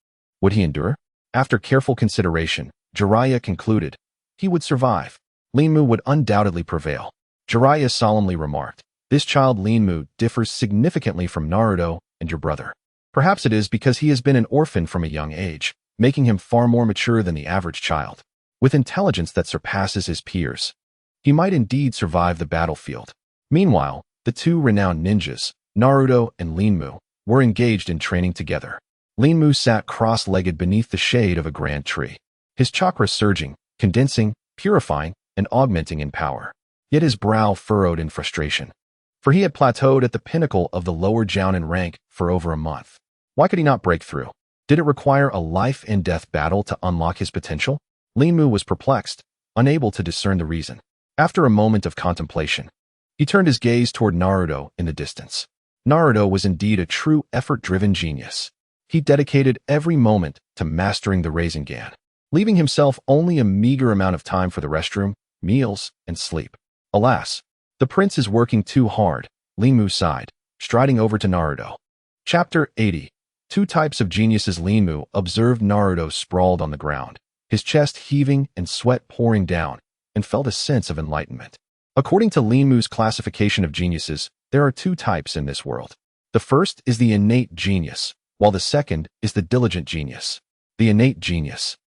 would he endure? After careful consideration, Jiraiya concluded, he would survive. Linmu would undoubtedly prevail. Jiraiya solemnly remarked, this child Linmu differs significantly from Naruto and your brother. Perhaps it is because he has been an orphan from a young age, making him far more mature than the average child. With intelligence that surpasses his peers, he might indeed survive the battlefield. Meanwhile, the two renowned ninjas, Naruto and Linmu, were engaged in training together. Linmu sat cross-legged beneath the shade of a grand tree, his chakra surging, condensing, purifying, and augmenting in power. Yet his brow furrowed in frustration, for he had plateaued at the pinnacle of the lower Jounin rank for over a month. Why could he not break through? Did it require a life-and-death battle to unlock his potential? Linmu was perplexed, unable to discern the reason. After a moment of contemplation, he turned his gaze toward Naruto in the distance. Naruto was indeed a true effort-driven genius. He dedicated every moment to mastering the Rasengan, leaving himself only a meager amount of time for the restroom, meals, and sleep. Alas, the prince is working too hard, Linmu sighed, striding over to Naruto. Chapter 80. Two types of geniuses. Linmu observed Naruto sprawled on the ground, his chest heaving and sweat pouring down, and felt a sense of enlightenment. According to Linmu's classification of geniuses, there are two types in this world. The first is the innate genius, while the second is the diligent genius. The innate genius,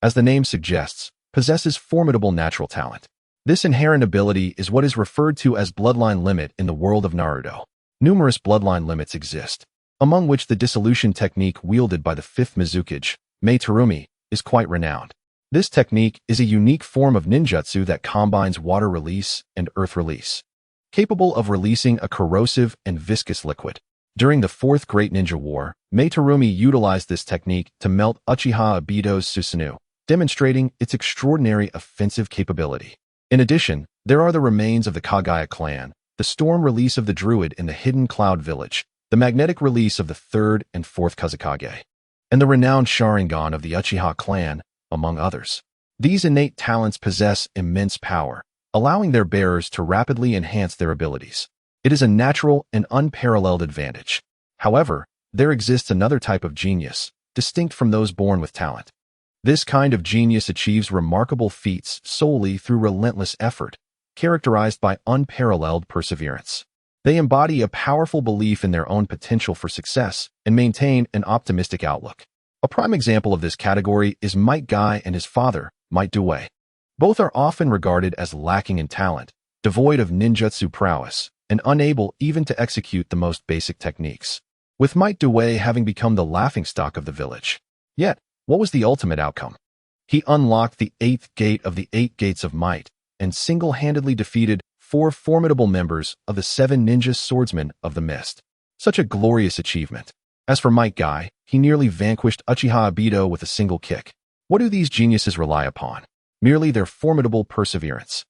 as the name suggests, possesses formidable natural talent. This inherent ability is what is referred to as bloodline limit in the world of Naruto. Numerous bloodline limits exist, among which the dissolution technique wielded by the fifth Mizukage, Meitarumi, is quite renowned. This technique is a unique form of ninjutsu that combines water release and earth release, capable of releasing a corrosive and viscous liquid. During the Fourth Great Ninja War, Meitarumi utilized this technique to melt Uchiha Obito's Susanoo, demonstrating its extraordinary offensive capability. In addition, there are the remains of the Kagaya clan, the storm release of the druid in the Hidden Cloud Village, the magnetic release of the third and fourth Kazekage, and the renowned Sharingan of the Uchiha clan, among others. These innate talents possess immense power, allowing their bearers to rapidly enhance their abilities. It is a natural and unparalleled advantage. However, there exists another type of genius, distinct from those born with talent. This kind of genius achieves remarkable feats solely through relentless effort, characterized by unparalleled perseverance. They embody a powerful belief in their own potential for success and maintain an optimistic outlook. A prime example of this category is Might Guy and his father, Might Due. Both are often regarded as lacking in talent, devoid of ninjutsu prowess, and unable even to execute the most basic techniques, with Might Due having become the laughingstock of the village. Yet, what was the ultimate outcome? He unlocked the 8th gate of the 8 Gates of Might and single-handedly defeated 4 formidable members of the 7 Ninja Swordsmen of the Mist. Such a glorious achievement. As for Might Guy, he nearly vanquished Uchiha Obito with a single kick. What do these geniuses rely upon? Merely their formidable perseverance.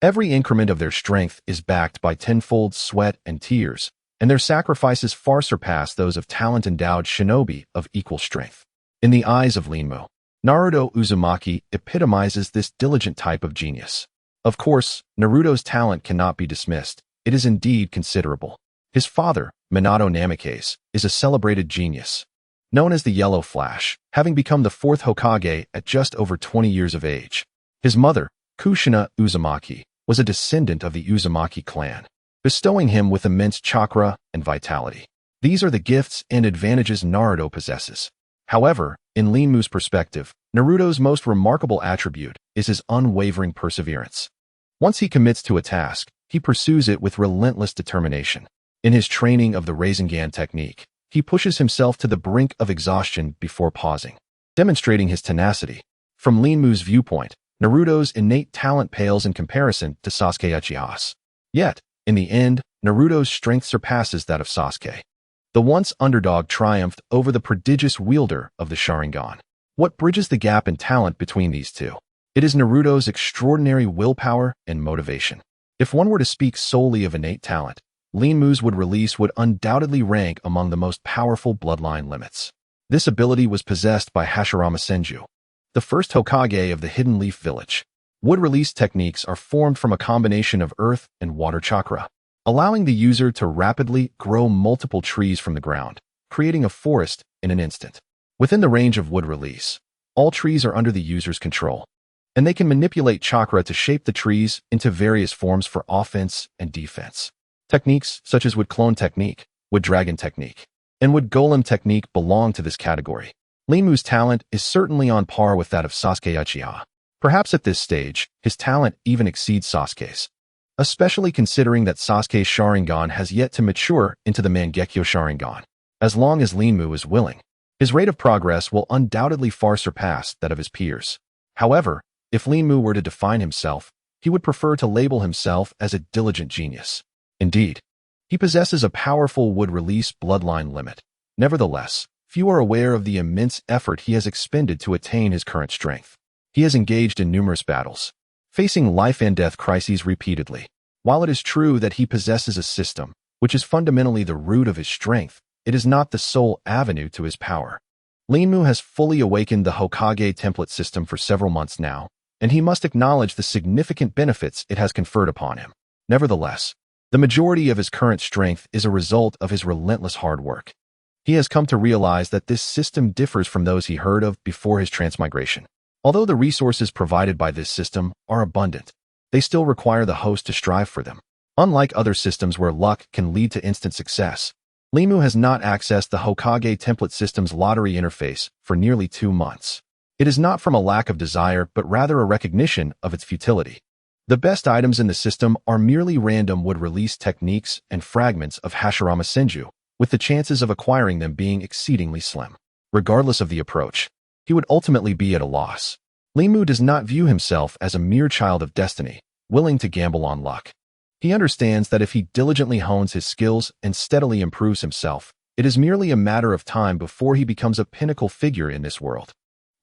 Every increment of their strength is backed by tenfold sweat and tears, and their sacrifices far surpass those of talent-endowed shinobi of equal strength. In the eyes of Linmu, Naruto Uzumaki epitomizes this diligent type of genius. Of course, Naruto's talent cannot be dismissed. It is indeed considerable. His father, Minato Namikaze, is a celebrated genius. Known as the Yellow Flash, having become the 4th Hokage at just over 20 years of age. His mother, Kushina Uzumaki, was a descendant of the Uzumaki clan, bestowing him with immense chakra and vitality. These are the gifts and advantages Naruto possesses. However, in Linmu's perspective, Naruto's most remarkable attribute is his unwavering perseverance. Once he commits to a task, he pursues it with relentless determination. In his training of the Rasengan technique, he pushes himself to the brink of exhaustion before pausing, demonstrating his tenacity. From Linmu's viewpoint, Naruto's innate talent pales in comparison to Sasuke Uchiha's. Yet, in the end, Naruto's strength surpasses that of Sasuke. The once underdog triumphed over the prodigious wielder of the Sharingan. What bridges the gap in talent between these two? It is Naruto's extraordinary willpower and motivation. If one were to speak solely of innate talent, Linmu's would undoubtedly rank among the most powerful bloodline limits. This ability was possessed by Hashirama Senju, the first Hokage of the Hidden Leaf Village. Wood release techniques are formed from a combination of earth and water chakra, allowing the user to rapidly grow multiple trees from the ground, creating a forest in an instant. Within the range of wood release, all trees are under the user's control, and they can manipulate chakra to shape the trees into various forms for offense and defense. Techniques such as Wood Clone Technique, Wood Dragon Technique, and Wood Golem Technique belong to this category. Linmu's talent is certainly on par with that of Sasuke Uchiha. Perhaps at this stage, his talent even exceeds Sasuke's, especially considering that Sasuke's Sharingan has yet to mature into the Mangekyo Sharingan. As long as Linmu is willing, his rate of progress will undoubtedly far surpass that of his peers. However, if Linmu were to define himself, he would prefer to label himself as a diligent genius. Indeed, he possesses a powerful wood release bloodline limit. Nevertheless, few are aware of the immense effort he has expended to attain his current strength. He has engaged in numerous battles, facing life and death crises repeatedly. While it is true that he possesses a system, which is fundamentally the root of his strength, it is not the sole avenue to his power. Linmu has fully awakened the Hokage template system for several months now, and he must acknowledge the significant benefits it has conferred upon him. Nevertheless, the majority of his current strength is a result of his relentless hard work. He has come to realize that this system differs from those he heard of before his transmigration. Although the resources provided by this system are abundant, they still require the host to strive for them. Unlike other systems where luck can lead to instant success, Linmu has not accessed the Hokage template system's lottery interface for nearly 2 months. It is not from a lack of desire, but rather a recognition of its futility. The best items in the system are merely random wood release techniques and fragments of Hashirama Senju, with the chances of acquiring them being exceedingly slim. Regardless of the approach, he would ultimately be at a loss. Linmu does not view himself as a mere child of destiny, willing to gamble on luck. He understands that if he diligently hones his skills and steadily improves himself, it is merely a matter of time before he becomes a pinnacle figure in this world.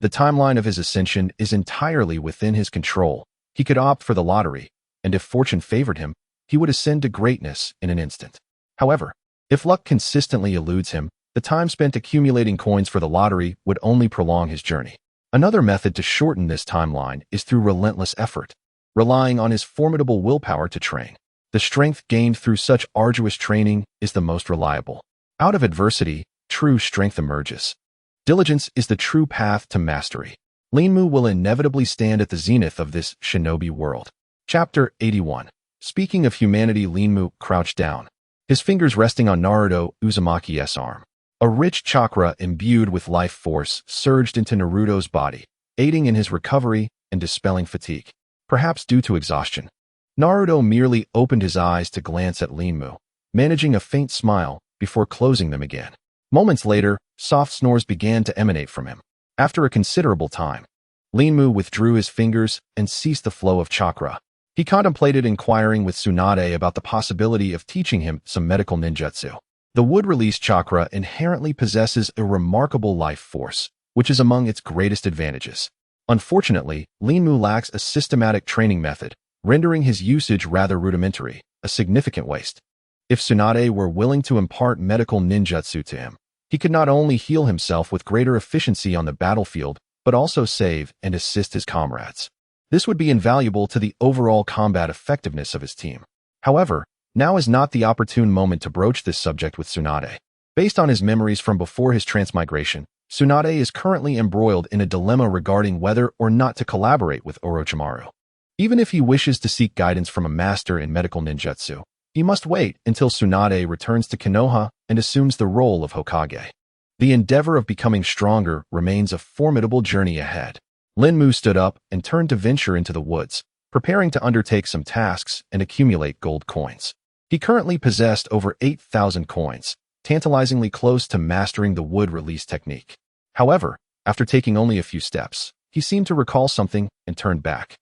The timeline of his ascension is entirely within his control. He could opt for the lottery, and if fortune favored him, he would ascend to greatness in an instant. However, if luck consistently eludes him, the time spent accumulating coins for the lottery would only prolong his journey. Another method to shorten this timeline is through relentless effort, relying on his formidable willpower to train. The strength gained through such arduous training is the most reliable. Out of adversity, true strength emerges. Diligence is the true path to mastery. Linmu will inevitably stand at the zenith of this shinobi world. Chapter 81. Speaking of humanity, Linmu crouched down, his fingers resting on Naruto Uzumaki's arm. A rich chakra imbued with life force surged into Naruto's body, aiding in his recovery and dispelling fatigue, perhaps due to exhaustion. Naruto merely opened his eyes to glance at Linmu, managing a faint smile before closing them again. Moments later, soft snores began to emanate from him. After a considerable time, Linmu withdrew his fingers and ceased the flow of chakra. He contemplated inquiring with Tsunade about the possibility of teaching him some medical ninjutsu. The wood-release chakra inherently possesses a remarkable life force, which is among its greatest advantages. Unfortunately, Linmu lacks a systematic training method, rendering his usage rather rudimentary, a significant waste. If Tsunade were willing to impart medical ninjutsu to him, he could not only heal himself with greater efficiency on the battlefield, but also save and assist his comrades. This would be invaluable to the overall combat effectiveness of his team. However, now is not the opportune moment to broach this subject with Tsunade. Based on his memories from before his transmigration, Tsunade is currently embroiled in a dilemma regarding whether or not to collaborate with Orochimaru. Even if he wishes to seek guidance from a master in medical ninjutsu, he must wait until Tsunade returns to Konoha and assumes the role of Hokage. The endeavor of becoming stronger remains a formidable journey ahead. Linmu stood up and turned to venture into the woods, preparing to undertake some tasks and accumulate gold coins. He currently possessed over 8,000 coins, tantalizingly close to mastering the wood release technique. However, after taking only a few steps, he seemed to recall something and turned back.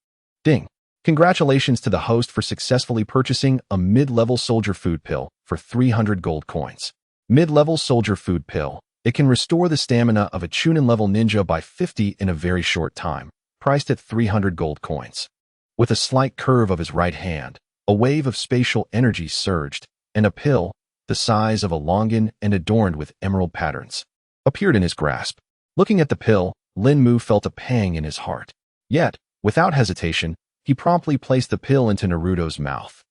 Ding! Congratulations to the host for successfully purchasing a mid-level soldier food pill for 300 gold coins. Mid-level soldier food pill. It can restore the stamina of a Chunin-level ninja by 50 in a very short time, priced at 300 gold coins. With a slight curve of his right hand, a wave of spatial energy surged, and a pill, the size of a longan and adorned with emerald patterns, appeared in his grasp. Looking at the pill, Linmu felt a pang in his heart. Yet, without hesitation, he promptly placed the pill into Naruto's mouth.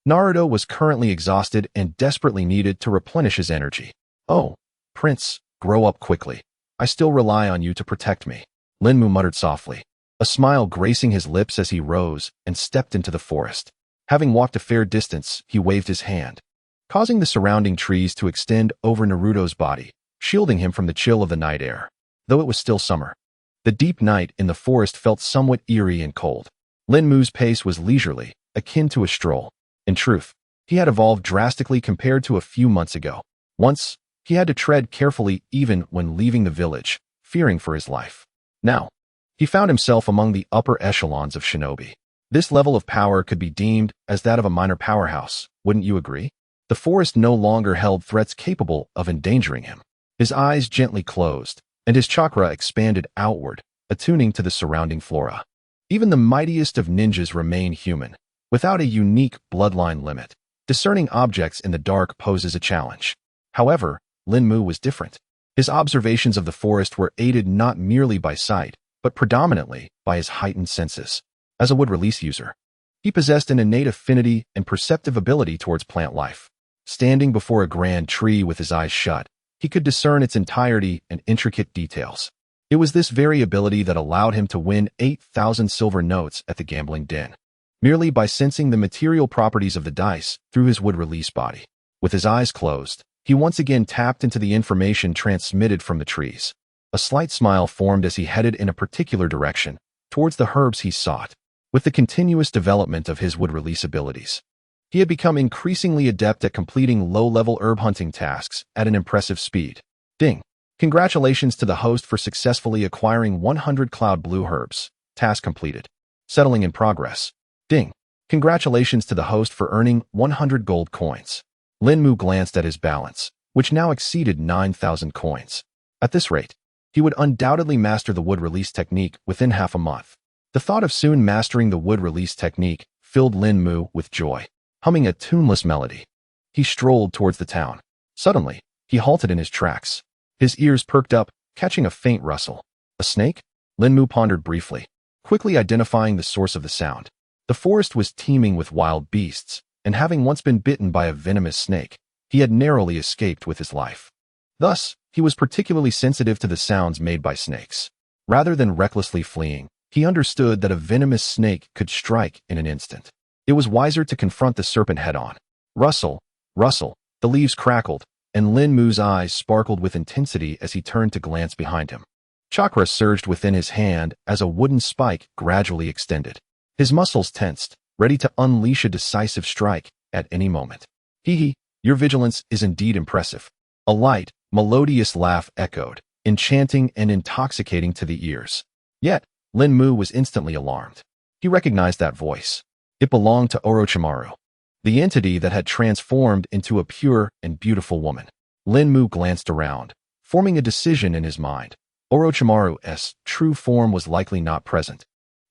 Naruto was currently exhausted and desperately needed to replenish his energy. "Oh, Prince, grow up quickly. I still rely on you to protect me," Linmu muttered softly, a smile gracing his lips as he rose and stepped into the forest. Having walked a fair distance, he waved his hand, causing the surrounding trees to extend over Naruto's body, shielding him from the chill of the night air. Though it was still summer, the deep night in the forest felt somewhat eerie and cold. Linmu's pace was leisurely, akin to a stroll. In truth, he had evolved drastically compared to a few months ago. Once, he had to tread carefully even when leaving the village, fearing for his life. Now, he found himself among the upper echelons of shinobi. This level of power could be deemed as that of a minor powerhouse, wouldn't you agree? The forest no longer held threats capable of endangering him. His eyes gently closed, and his chakra expanded outward, attuning to the surrounding flora. Even the mightiest of ninjas remain human, without a unique bloodline limit. Discerning objects in the dark poses a challenge. However, Linmu was different. His observations of the forest were aided not merely by sight, but predominantly by his heightened senses. As a wood release user, he possessed an innate affinity and perceptive ability towards plant life. Standing before a grand tree with his eyes shut, he could discern its entirety and intricate details. It was this very ability that allowed him to win 8,000 silver notes at the gambling den, merely by sensing the material properties of the dice through his wood release body. With his eyes closed, he once again tapped into the information transmitted from the trees. A slight smile formed as he headed in a particular direction, towards the herbs he sought. With the continuous development of his wood release abilities, he had become increasingly adept at completing low-level herb hunting tasks at an impressive speed. Ding! Congratulations to the host for successfully acquiring 100 cloud blue herbs. Task completed. Settling in progress. Ding! Congratulations to the host for earning 100 gold coins. Linmu glanced at his balance, which now exceeded 9,000 coins. At this rate, he would undoubtedly master the wood release technique within half a month. The thought of soon mastering the wood release technique filled Linmu with joy. Humming a tuneless melody, he strolled towards the town. Suddenly, he halted in his tracks. His ears perked up, catching a faint rustle. A snake? Linmu pondered briefly, quickly identifying the source of the sound. The forest was teeming with wild beasts, and having once been bitten by a venomous snake, he had narrowly escaped with his life. Thus, he was particularly sensitive to the sounds made by snakes. Rather than recklessly fleeing, he understood that a venomous snake could strike in an instant. It was wiser to confront the serpent head-on. Rustle, rustle, the leaves crackled, and Linmu's eyes sparkled with intensity as he turned to glance behind him. Chakra surged within his hand as a wooden spike gradually extended. His muscles tensed, ready to unleash a decisive strike at any moment. Hee, your vigilance is indeed impressive. A light, melodious laugh echoed, enchanting and intoxicating to the ears. Yet, Lin Mu was instantly alarmed. He recognized that voice. It belonged to Orochimaru, the entity that had transformed into a pure and beautiful woman. Lin Mu glanced around, forming a decision in his mind. Orochimaru's true form was likely not present,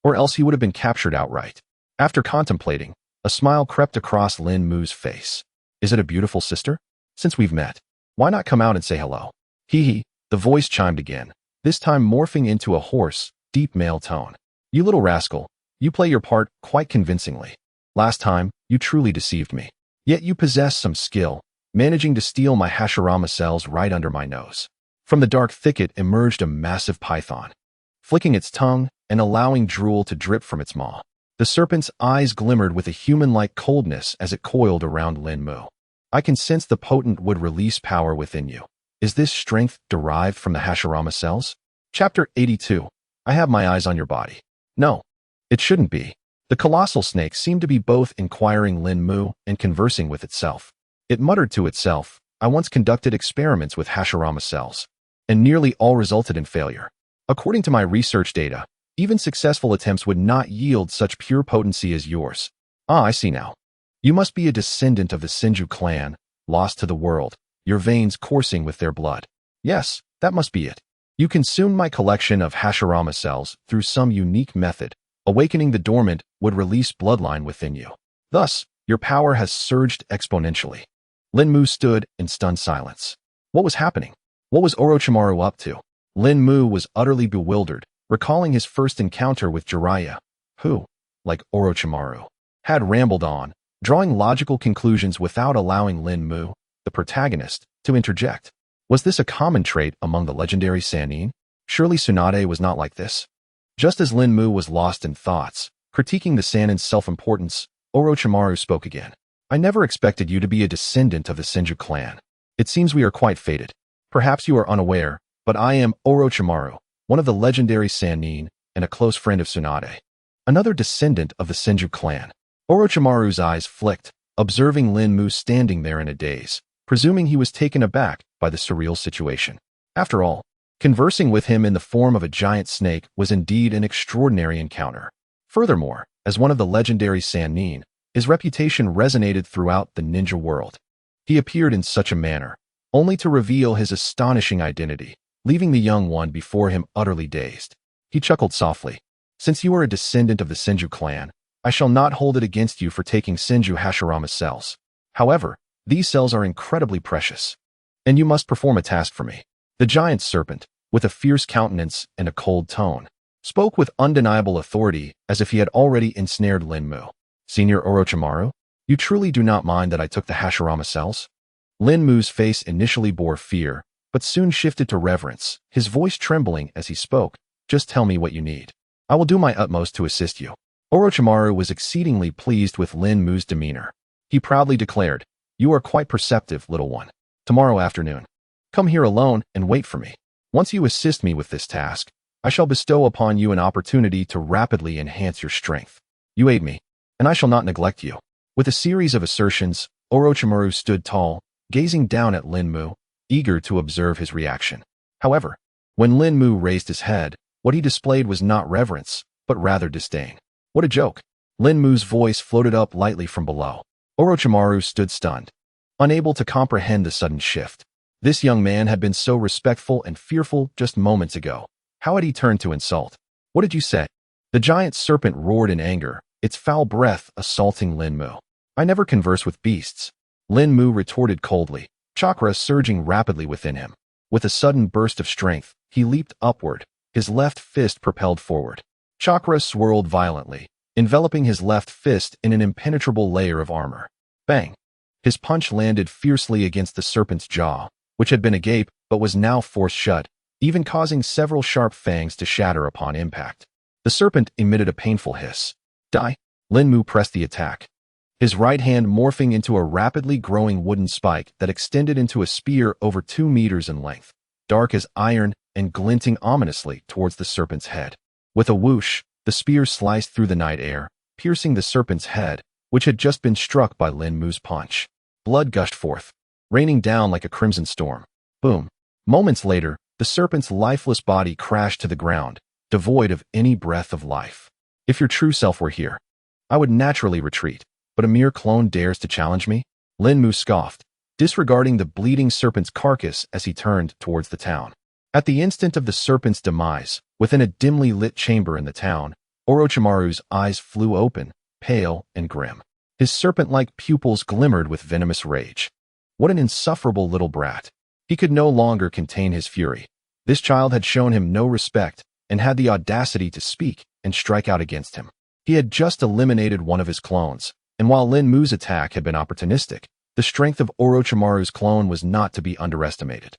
or else he would have been captured outright. After contemplating, a smile crept across Lin Mu's face. Is it a beautiful sister? Since we've met, why not come out and say hello? Hee hee, the voice chimed again, this time morphing into a hoarse, deep male tone. You little rascal, you play your part quite convincingly. Last time, you truly deceived me. Yet you possess some skill, managing to steal my Hashirama cells right under my nose. From the dark thicket emerged a massive python, flicking its tongue and allowing drool to drip from its maw. The serpent's eyes glimmered with a human-like coldness as it coiled around Lin Mu. I can sense the potent would release power within you. Is this strength derived from the Hashirama cells? Chapter 82. I have my eyes on your body. No, it shouldn't be. The colossal snake seemed to be both inquiring Lin Mu and conversing with itself. It muttered to itself, I once conducted experiments with Hashirama cells, and nearly all resulted in failure. According to my research data, even successful attempts would not yield such pure potency as yours. Ah, I see now. You must be a descendant of the Senju clan, lost to the world, your veins coursing with their blood. Yes, that must be it. You consumed my collection of Hashirama cells through some unique method. Awakening the dormant would release bloodline within you. Thus, your power has surged exponentially. Lin Mu stood in stunned silence. What was happening? What was Orochimaru up to? Lin Mu was utterly bewildered, recalling his first encounter with Jiraiya, who, like Orochimaru, had rambled on, drawing logical conclusions without allowing Lin Mu, the protagonist, to interject. Was this a common trait among the legendary Sannin? Surely Tsunade was not like this. Just as Lin Mu was lost in thoughts, critiquing the Sannin's self-importance, Orochimaru spoke again. I never expected you to be a descendant of the Senju clan. It seems we are quite fated. Perhaps you are unaware, but I am Orochimaru, one of the legendary Sannin, and a close friend of Tsunade. Another descendant of the Senju clan. Orochimaru's eyes flicked, observing Lin Mu standing there in a daze, presuming he was taken aback by the surreal situation. After all, conversing with him in the form of a giant snake was indeed an extraordinary encounter. Furthermore, as one of the legendary Sannin, his reputation resonated throughout the ninja world. He appeared in such a manner, only to reveal his astonishing identity, leaving the young one before him utterly dazed. He chuckled softly. Since you are a descendant of the Senju clan, I shall not hold it against you for taking Senju Hashirama cells. However, these cells are incredibly precious, and you must perform a task for me. The giant serpent, with a fierce countenance and a cold tone, spoke with undeniable authority as if he had already ensnared Lin Mu. Senior Orochimaru, you truly do not mind that I took the Hashirama cells? Lin Mu's face initially bore fear, but soon shifted to reverence, his voice trembling as he spoke. Just tell me what you need. I will do my utmost to assist you. Orochimaru was exceedingly pleased with Lin Mu's demeanor. He proudly declared, you are quite perceptive, little one. Tomorrow afternoon, come here alone and wait for me. Once you assist me with this task, I shall bestow upon you an opportunity to rapidly enhance your strength. You aid me, and I shall not neglect you. With a series of assertions, Orochimaru stood tall, gazing down at Lin Mu, eager to observe his reaction. However, when Lin Mu raised his head, what he displayed was not reverence, but rather disdain. What a joke! Lin Mu's voice floated up lightly from below. Orochimaru stood stunned, unable to comprehend the sudden shift. This young man had been so respectful and fearful just moments ago. How had he turned to insult? What did you say? The giant serpent roared in anger, its foul breath assaulting Lin Mu. I never converse with beasts. Lin Mu retorted coldly, chakra surging rapidly within him. With a sudden burst of strength, he leaped upward, his left fist propelled forward. Chakra swirled violently, enveloping his left fist in an impenetrable layer of armor. Bang! His punch landed fiercely against the serpent's jaw, which had been agape but was now forced shut, even causing several sharp fangs to shatter upon impact. The serpent emitted a painful hiss. Die! Lin Mu pressed the attack, his right hand morphing into a rapidly growing wooden spike that extended into a spear over 2 meters in length, dark as iron and glinting ominously towards the serpent's head. With a whoosh, the spear sliced through the night air, piercing the serpent's head, which had just been struck by Lin Mu's punch. Blood gushed forth, raining down like a crimson storm. Boom! Moments later, the serpent's lifeless body crashed to the ground, devoid of any breath of life. If your true self were here, I would naturally retreat, but a mere clone dares to challenge me? Lin Mu scoffed, disregarding the bleeding serpent's carcass as he turned towards the town. At the instant of the serpent's demise, within a dimly lit chamber in the town, Orochimaru's eyes flew open, pale and grim. His serpent-like pupils glimmered with venomous rage. What an insufferable little brat. He could no longer contain his fury. This child had shown him no respect and had the audacity to speak and strike out against him. He had just eliminated one of his clones, and while Lin Mu's attack had been opportunistic, the strength of Orochimaru's clone was not to be underestimated.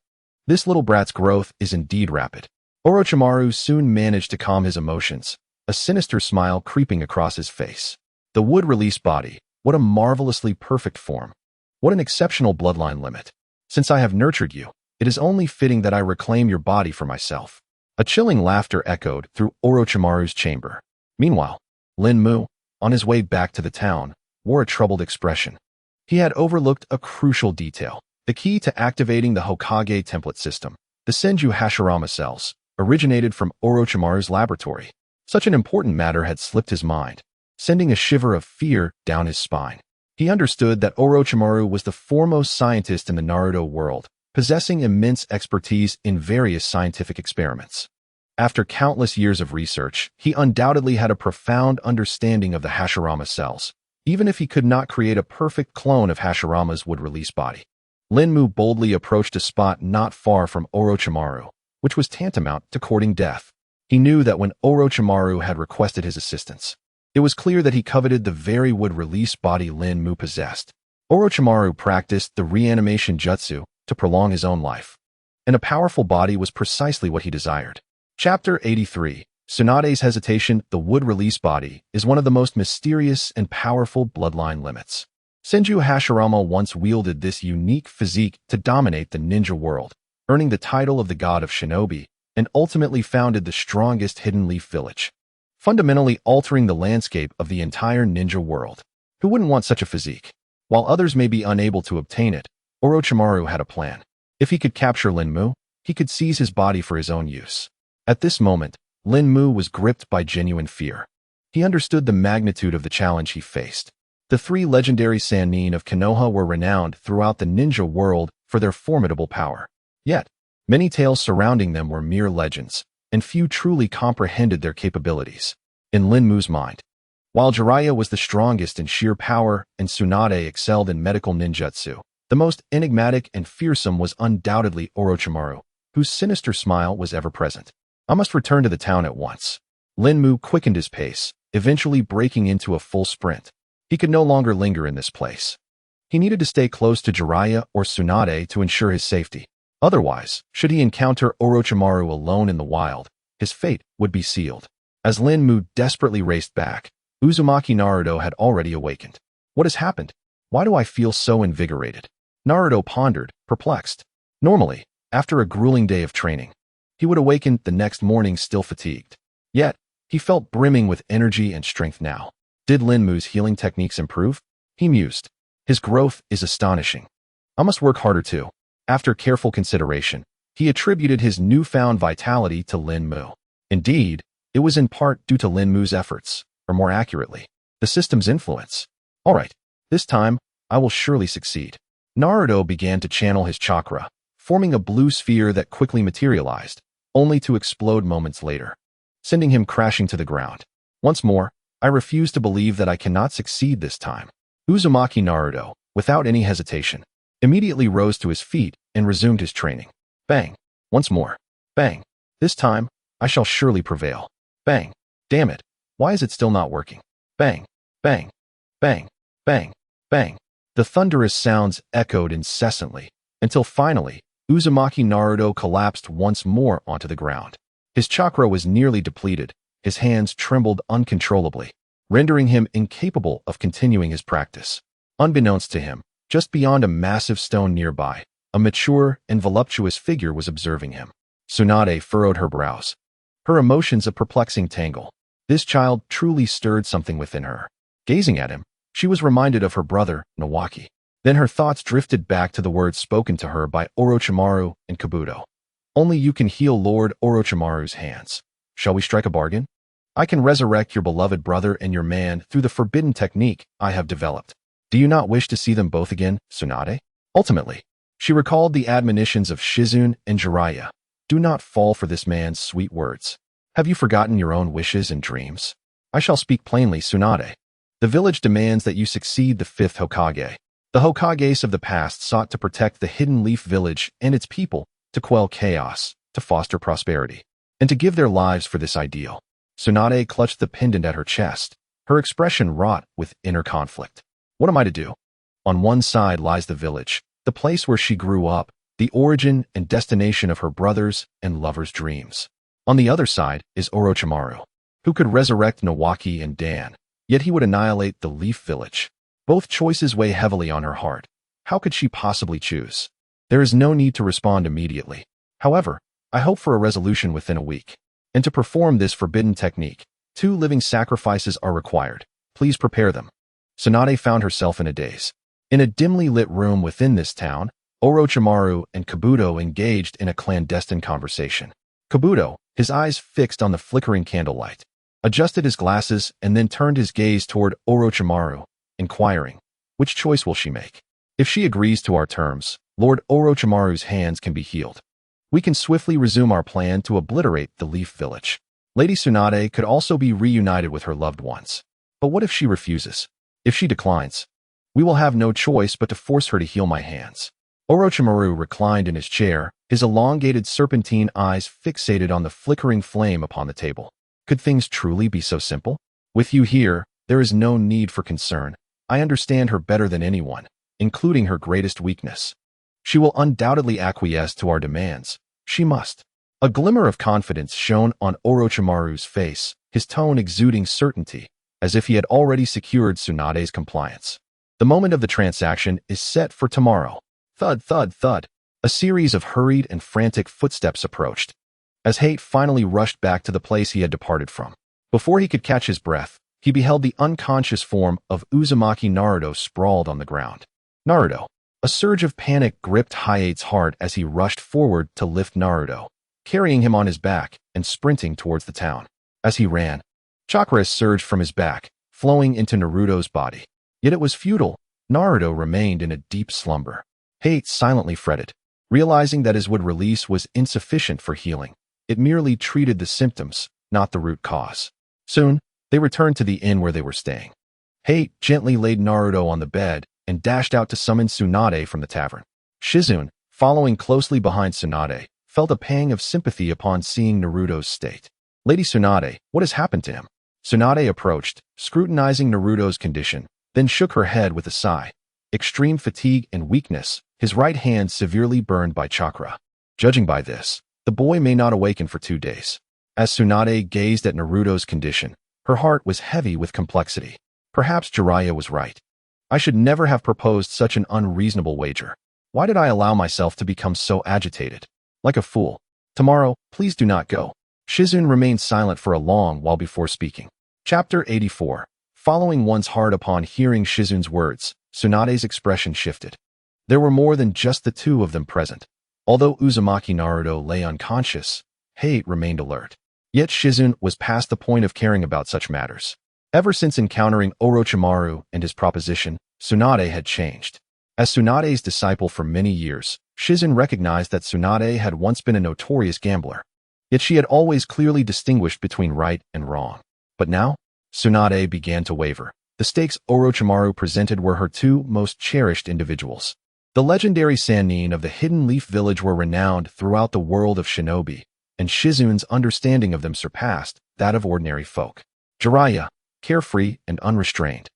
This little brat's growth is indeed rapid. Orochimaru soon managed to calm his emotions, a sinister smile creeping across his face. The wood-release body, what a marvelously perfect form. What an exceptional bloodline limit. Since I have nurtured you, it is only fitting that I reclaim your body for myself. A chilling laughter echoed through Orochimaru's chamber. Meanwhile, Lin Mu, on his way back to the town, wore a troubled expression. He had overlooked a crucial detail, the key to activating the Hokage template system. The Senju Hashirama Cells originated from Orochimaru's laboratory. Such an important matter had slipped his mind, sending a shiver of fear down his spine. He understood that Orochimaru was the foremost scientist in the Naruto world, possessing immense expertise in various scientific experiments. After countless years of research, he undoubtedly had a profound understanding of the Hashirama cells, even if he could not create a perfect clone of Hashirama's wood-release body. Lin Mu boldly approached a spot not far from Orochimaru, which was tantamount to courting death. He knew that when Orochimaru had requested his assistance, it was clear that he coveted the very wood-release body Lin Mu possessed. Orochimaru practiced the reanimation jutsu to prolong his own life, and a powerful body was precisely what he desired. Chapter 83. Tsunade's hesitation. The wood-release body is one of the most mysterious and powerful bloodline limits. Senju Hashirama once wielded this unique physique to dominate the ninja world, earning the title of the god of shinobi, and ultimately founded the strongest hidden leaf village, fundamentally altering the landscape of the entire ninja world. Who wouldn't want such a physique? While others may be unable to obtain it, Orochimaru had a plan. If he could capture Lin Mu, he could seize his body for his own use. At this moment, Lin Mu was gripped by genuine fear. He understood the magnitude of the challenge he faced. The three legendary Sannin of Konoha were renowned throughout the ninja world for their formidable power. Yet, many tales surrounding them were mere legends, and few truly comprehended their capabilities. In Lin Mu's mind, while Jiraiya was the strongest in sheer power and Tsunade excelled in medical ninjutsu, the most enigmatic and fearsome was undoubtedly Orochimaru, whose sinister smile was ever present. I must return to the town at once. Lin Mu quickened his pace, eventually breaking into a full sprint. He could no longer linger in this place. He needed to stay close to Jiraiya or Tsunade to ensure his safety. Otherwise, should he encounter Orochimaru alone in the wild, his fate would be sealed. As Lin Mu desperately raced back, Uzumaki Naruto had already awakened. What has happened? Why do I feel so invigorated? Naruto pondered, perplexed. Normally, after a grueling day of training, he would awaken the next morning still fatigued. Yet, he felt brimming with energy and strength now. Did Lin Mu's healing techniques improve? He mused. His growth is astonishing. I must work harder too. After careful consideration, he attributed his newfound vitality to Lin Mu. Indeed, it was in part due to Lin Mu's efforts, or more accurately, the system's influence. All right, this time, I will surely succeed. Naruto began to channel his chakra, forming a blue sphere that quickly materialized, only to explode moments later, sending him crashing to the ground. Once more, I refuse to believe that I cannot succeed this time. Uzumaki Naruto, without any hesitation, immediately rose to his feet and resumed his training. Bang. Once more. Bang. This time, I shall surely prevail. Bang. Damn it. Why is it still not working? Bang. Bang. Bang. Bang. Bang. The thunderous sounds echoed incessantly, until finally, Uzumaki Naruto collapsed once more onto the ground. His chakra was nearly depleted, his hands trembled uncontrollably, rendering him incapable of continuing his practice. Unbeknownst to him, just beyond a massive stone nearby, a mature and voluptuous figure was observing him. Tsunade furrowed her brows, her emotions a perplexing tangle. This child truly stirred something within her. Gazing at him, she was reminded of her brother, Nawaki. Then her thoughts drifted back to the words spoken to her by Orochimaru and Kabuto. Only you can heal Lord Orochimaru's hands. Shall we strike a bargain? I can resurrect your beloved brother and your man through the forbidden technique I have developed. Do you not wish to see them both again, Tsunade? Ultimately, she recalled the admonitions of Shizune and Jiraiya. Do not fall for this man's sweet words. Have you forgotten your own wishes and dreams? I shall speak plainly, Tsunade. The village demands that you succeed the fifth Hokage. The Hokages of the past sought to protect the Hidden Leaf Village and its people, to quell chaos, to foster prosperity, and to give their lives for this ideal. Tsunade clutched the pendant at her chest, her expression wrought with inner conflict. What am I to do? On one side lies the village, the place where she grew up, the origin and destination of her brothers' and lovers' dreams. On the other side is Orochimaru, who could resurrect Nawaki and Dan, yet he would annihilate the Leaf Village. Both choices weigh heavily on her heart. How could she possibly choose? There is no need to respond immediately. However, I hope for a resolution within a week. And to perform this forbidden technique, 2 living sacrifices are required. Please prepare them. Tsunade found herself in a daze. In a dimly lit room within this town, Orochimaru and Kabuto engaged in a clandestine conversation. Kabuto, his eyes fixed on the flickering candlelight, adjusted his glasses and then turned his gaze toward Orochimaru, inquiring, which choice will she make? If she agrees to our terms, Lord Orochimaru's hands can be healed. We can swiftly resume our plan to obliterate the Leaf Village. Lady Tsunade could also be reunited with her loved ones. But what if she refuses? If she declines? We will have no choice but to force her to heal my hands. Orochimaru reclined in his chair, his elongated serpentine eyes fixated on the flickering flame upon the table. Could things truly be so simple? With you here, there is no need for concern. I understand her better than anyone, including her greatest weakness. She will undoubtedly acquiesce to our demands. She must. A glimmer of confidence shone on Orochimaru's face, his tone exuding certainty, as if he had already secured Tsunade's compliance. The moment of the transaction is set for tomorrow. Thud, thud, thud. A series of hurried and frantic footsteps approached, as Hate finally rushed back to the place he had departed from. Before he could catch his breath, he beheld the unconscious form of Uzumaki Naruto sprawled on the ground. Naruto. A surge of panic gripped Hayate's heart as he rushed forward to lift Naruto, carrying him on his back and sprinting towards the town. As he ran, chakra surged from his back, flowing into Naruto's body. Yet it was futile. Naruto remained in a deep slumber. Hate silently fretted, realizing that his wood release was insufficient for healing. It merely treated the symptoms, not the root cause. Soon, they returned to the inn where they were staying. Hate gently laid Naruto on the bed and dashed out to summon Tsunade from the tavern. Shizune, following closely behind Tsunade, felt a pang of sympathy upon seeing Naruto's state. Lady Tsunade, what has happened to him? Tsunade approached, scrutinizing Naruto's condition, then shook her head with a sigh. Extreme fatigue and weakness, his right hand severely burned by chakra. Judging by this, the boy may not awaken for 2 days. As Tsunade gazed at Naruto's condition, her heart was heavy with complexity. Perhaps Jiraiya was right. I should never have proposed such an unreasonable wager. Why did I allow myself to become so agitated? Like a fool. Tomorrow, please do not go. Shizune remained silent for a long while before speaking. Chapter 84. Following one's heart upon hearing Shizune's words, Tsunade's expression shifted. There were more than just the 2 of them present. Although Uzumaki Naruto lay unconscious, Hate remained alert. Yet Shizune was past the point of caring about such matters. Ever since encountering Orochimaru and his proposition, Tsunade had changed. As Tsunade's disciple for many years, Shizune recognized that Tsunade had once been a notorious gambler. Yet she had always clearly distinguished between right and wrong. But now, Tsunade began to waver. The stakes Orochimaru presented were her 2 most cherished individuals. The legendary Sannin of the Hidden Leaf Village were renowned throughout the world of shinobi, and Shizune's understanding of them surpassed that of ordinary folk. Jiraiya, carefree and unrestrained,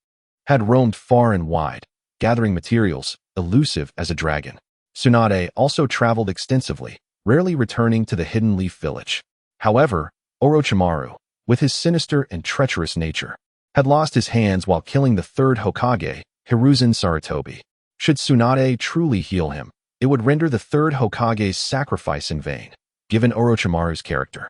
had roamed far and wide, gathering materials, elusive as a dragon. Tsunade also traveled extensively, rarely returning to the Hidden Leaf Village. However, Orochimaru, with his sinister and treacherous nature, had lost his hands while killing the 3rd Hokage, Hiruzen Sarutobi. Should Tsunade truly heal him, it would render the 3rd Hokage's sacrifice in vain. Given Orochimaru's character,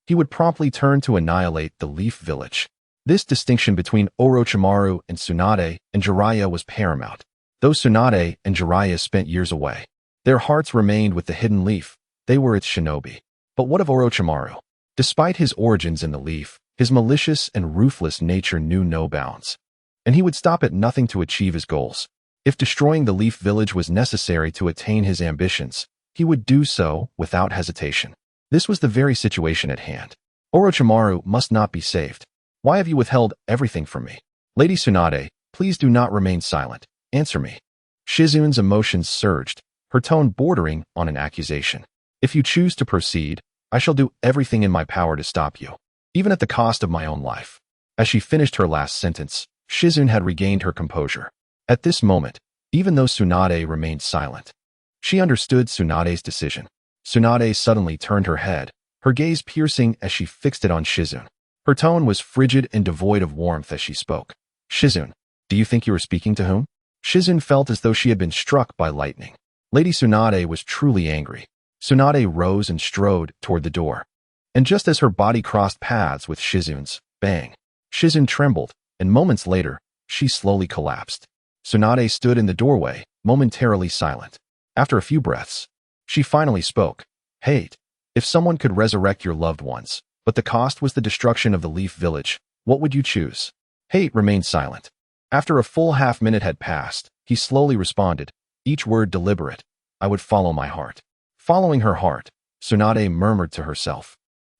he would promptly turn to annihilate the Leaf Village. This distinction between Orochimaru and Tsunade and Jiraiya was paramount. Though Tsunade and Jiraiya spent years away, their hearts remained with the Hidden Leaf. They were its shinobi. But what of Orochimaru? Despite his origins in the Leaf, his malicious and ruthless nature knew no bounds. And he would stop at nothing to achieve his goals. If destroying the Leaf Village was necessary to attain his ambitions, he would do so without hesitation. This was the very situation at hand. Orochimaru must not be saved. Why have you withheld everything from me? Lady Tsunade, please do not remain silent. Answer me. Shizune's emotions surged, her tone bordering on an accusation. If you choose to proceed, I shall do everything in my power to stop you, even at the cost of my own life. As she finished her last sentence, Shizune had regained her composure. At this moment, even though Tsunade remained silent, she understood Tsunade's decision. Tsunade suddenly turned her head, her gaze piercing as she fixed it on Shizune. Her tone was frigid and devoid of warmth as she spoke. Shizune, do you think you are speaking to whom? Shizune felt as though she had been struck by lightning. Lady Tsunade was truly angry. Tsunade rose and strode toward the door. And just as her body crossed paths with Shizune's, bang! Shizune trembled, and moments later, she slowly collapsed. Tsunade stood in the doorway, momentarily silent. After a few breaths, she finally spoke. Hate. If someone could resurrect your loved ones, but the cost was the destruction of the Leaf Village, what would you choose? Hate remained silent. After a full half-minute had passed, he slowly responded, each word deliberate. I would follow my heart. Following her heart, Tsunade murmured to herself.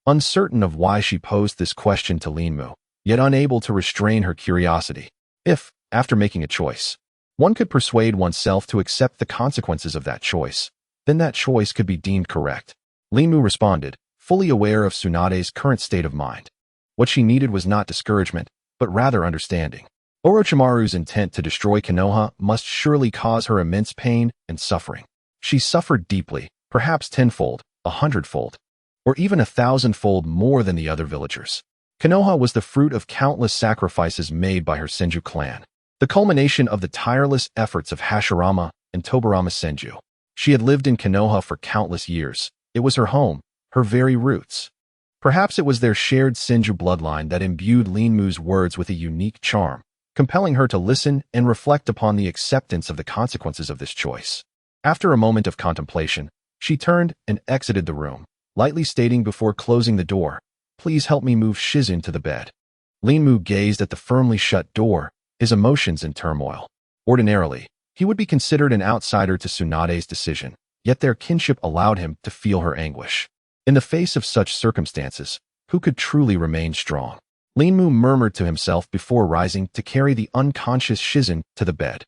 Uncertain of why she posed this question to Linmu, yet unable to restrain her curiosity. If, after making a choice, one could persuade oneself to accept the consequences of that choice, then that choice could be deemed correct. Linmu responded, fully aware of Tsunade's current state of mind. What she needed was not discouragement, but rather understanding. Orochimaru's intent to destroy Konoha must surely cause her immense pain and suffering. She suffered deeply, perhaps tenfold, 100-fold, or even 1,000-fold more than the other villagers. Konoha was the fruit of countless sacrifices made by her Senju clan, the culmination of the tireless efforts of Hashirama and Tobirama Senju. She had lived in Konoha for countless years. It was her home, her very roots. Perhaps it was their shared Senju bloodline that imbued Linmu's words with a unique charm, compelling her to listen and reflect upon the acceptance of the consequences of this choice. After a moment of contemplation, she turned and exited the room, lightly stating before closing the door, please help me move Shizune to the bed. Linmu gazed at the firmly shut door, his emotions in turmoil. Ordinarily, he would be considered an outsider to Tsunade's decision, yet their kinship allowed him to feel her anguish. In the face of such circumstances, who could truly remain strong? Linmu murmured to himself before rising to carry the unconscious Shizune to the bed.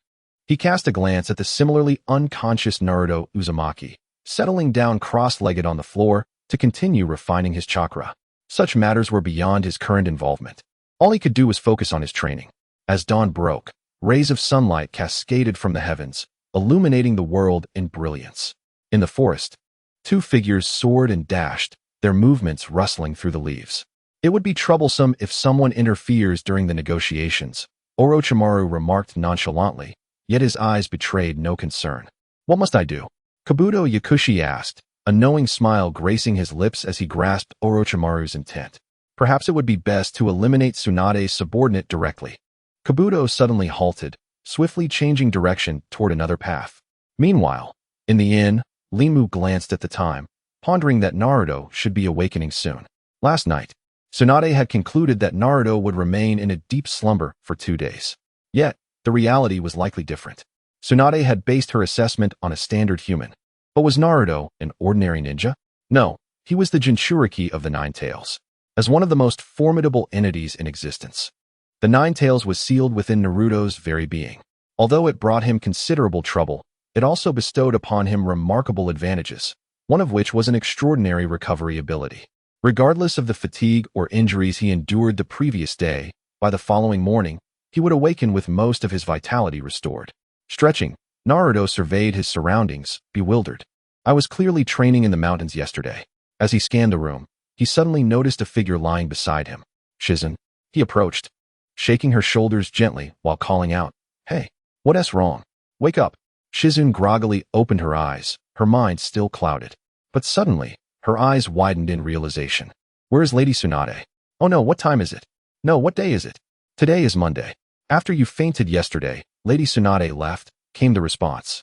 He cast a glance at the similarly unconscious Naruto Uzumaki, settling down cross-legged on the floor to continue refining his chakra. Such matters were beyond his current involvement. All he could do was focus on his training. As dawn broke, rays of sunlight cascaded from the heavens, illuminating the world in brilliance. In the forest, two figures soared and dashed, their movements rustling through the leaves. It would be troublesome if someone interferes during the negotiations, Orochimaru remarked nonchalantly, yet his eyes betrayed no concern. What must I do? Kabuto Yakushi asked, a knowing smile gracing his lips as he grasped Orochimaru's intent. Perhaps it would be best to eliminate Tsunade's subordinate directly. Kabuto suddenly halted, swiftly changing direction toward another path. Meanwhile, in the inn, Linmu glanced at the time, pondering that Naruto should be awakening soon. Last night, Tsunade had concluded that Naruto would remain in a deep slumber for 2 days. Yet, the reality was likely different. Tsunade had based her assessment on a standard human. But was Naruto an ordinary ninja? No, he was the Jinchuriki of the Nine Tails. As one of the most formidable entities in existence, the Nine Tails was sealed within Naruto's very being. Although it brought him considerable trouble, it also bestowed upon him remarkable advantages, one of which was an extraordinary recovery ability. Regardless of the fatigue or injuries he endured the previous day, by the following morning, he would awaken with most of his vitality restored. Stretching, Naruto surveyed his surroundings, bewildered. I was clearly training in the mountains yesterday. As he scanned the room, he suddenly noticed a figure lying beside him. Shizune. He approached, shaking her shoulders gently while calling out, Hey, what's wrong? Wake up. Shizune groggily opened her eyes, her mind still clouded. But suddenly, her eyes widened in realization. Where is Lady Tsunade? Oh no, what time is it? No, what day is it? Today is Monday. After you fainted yesterday, Lady Tsunade left, came the response.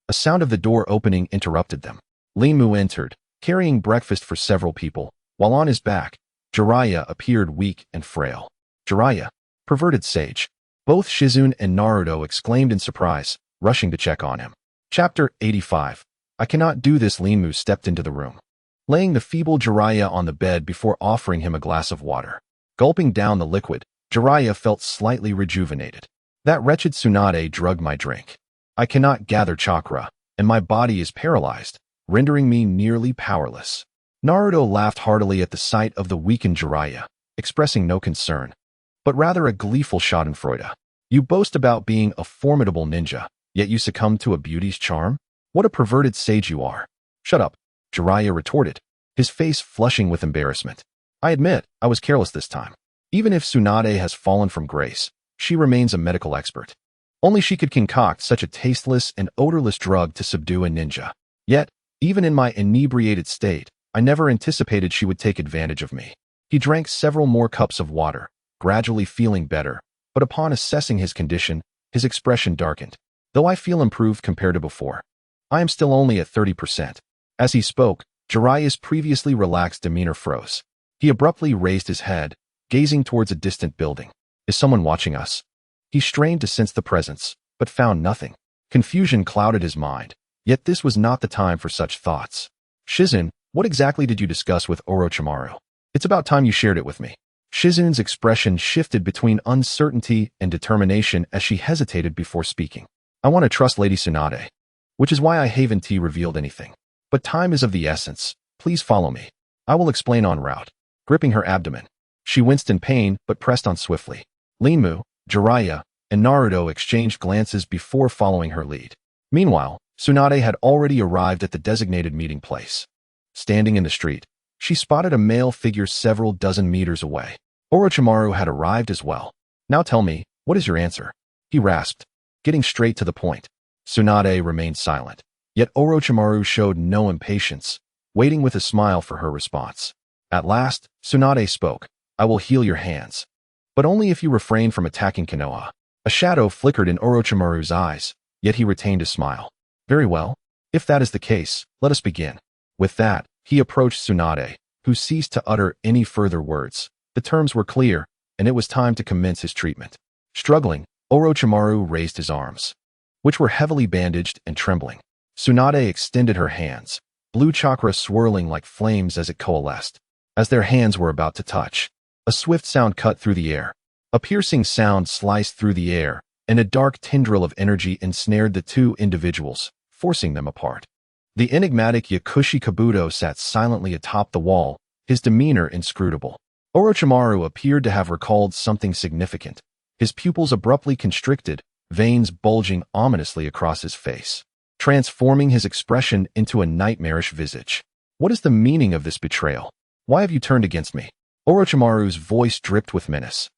A sound of the door opening interrupted them. Linmu entered, carrying breakfast for several people, while on his back, Jiraiya appeared weak and frail. Jiraiya, perverted sage. Both Shizune and Naruto exclaimed in surprise, rushing to check on him. Chapter 85. I cannot do this. Linmu stepped into the room, laying the feeble Jiraiya on the bed before offering him a glass of water. Gulping down the liquid, Jiraiya felt slightly rejuvenated. That wretched Tsunade drugged my drink. I cannot gather chakra, and my body is paralyzed, rendering me nearly powerless. Naruto laughed heartily at the sight of the weakened Jiraiya, expressing no concern, but rather a gleeful schadenfreude. You boast about being a formidable ninja, yet you succumb to a beauty's charm? What a perverted sage you are. Shut up, Jiraiya retorted, his face flushing with embarrassment. I admit, I was careless this time. Even if Tsunade has fallen from grace, she remains a medical expert. Only she could concoct such a tasteless and odorless drug to subdue a ninja. Yet, even in my inebriated state, I never anticipated she would take advantage of me. He drank several more cups of water, gradually feeling better, but upon assessing his condition, his expression darkened. Though I feel improved compared to before, I am still only at 30%. As he spoke, Jiraiya's previously relaxed demeanor froze. He abruptly raised his head, gazing towards a distant building. Is someone watching us? He strained to sense the presence, but found nothing. Confusion clouded his mind, yet this was not the time for such thoughts. Shizune, what exactly did you discuss with Orochimaru? It's about time you shared it with me. Shizune's expression shifted between uncertainty and determination as she hesitated before speaking. I want to trust Lady Tsunade, which is why I haven't revealed anything. But time is of the essence. Please follow me. I will explain en route. Gripping her abdomen, she winced in pain but pressed on swiftly. Linmu, Jiraiya, and Naruto exchanged glances before following her lead. Meanwhile, Tsunade had already arrived at the designated meeting place. Standing in the street, she spotted a male figure several dozen meters away. Orochimaru had arrived as well. Now tell me, what is your answer? He rasped, getting straight to the point. Tsunade remained silent, yet Orochimaru showed no impatience, waiting with a smile for her response. At last, Tsunade spoke. I will heal your hands, but only if you refrain from attacking Konoha. A shadow flickered in Orochimaru's eyes, yet he retained a smile. Very well. If that is the case, let us begin. With that, he approached Tsunade, who ceased to utter any further words. The terms were clear, and it was time to commence his treatment. Struggling, Orochimaru raised his arms, which were heavily bandaged and trembling. Tsunade extended her hands, blue chakra swirling like flames as it coalesced. As their hands were about to touch, a swift sound cut through the air. A piercing sound sliced through the air, and a dark tendril of energy ensnared the two individuals, forcing them apart. The enigmatic Yakushi Kabuto sat silently atop the wall, his demeanor inscrutable. Orochimaru appeared to have recalled something significant. His pupils abruptly constricted, veins bulging ominously across his face, transforming his expression into a nightmarish visage. What is the meaning of this betrayal? Why have you turned against me? Orochimaru's voice dripped with menace,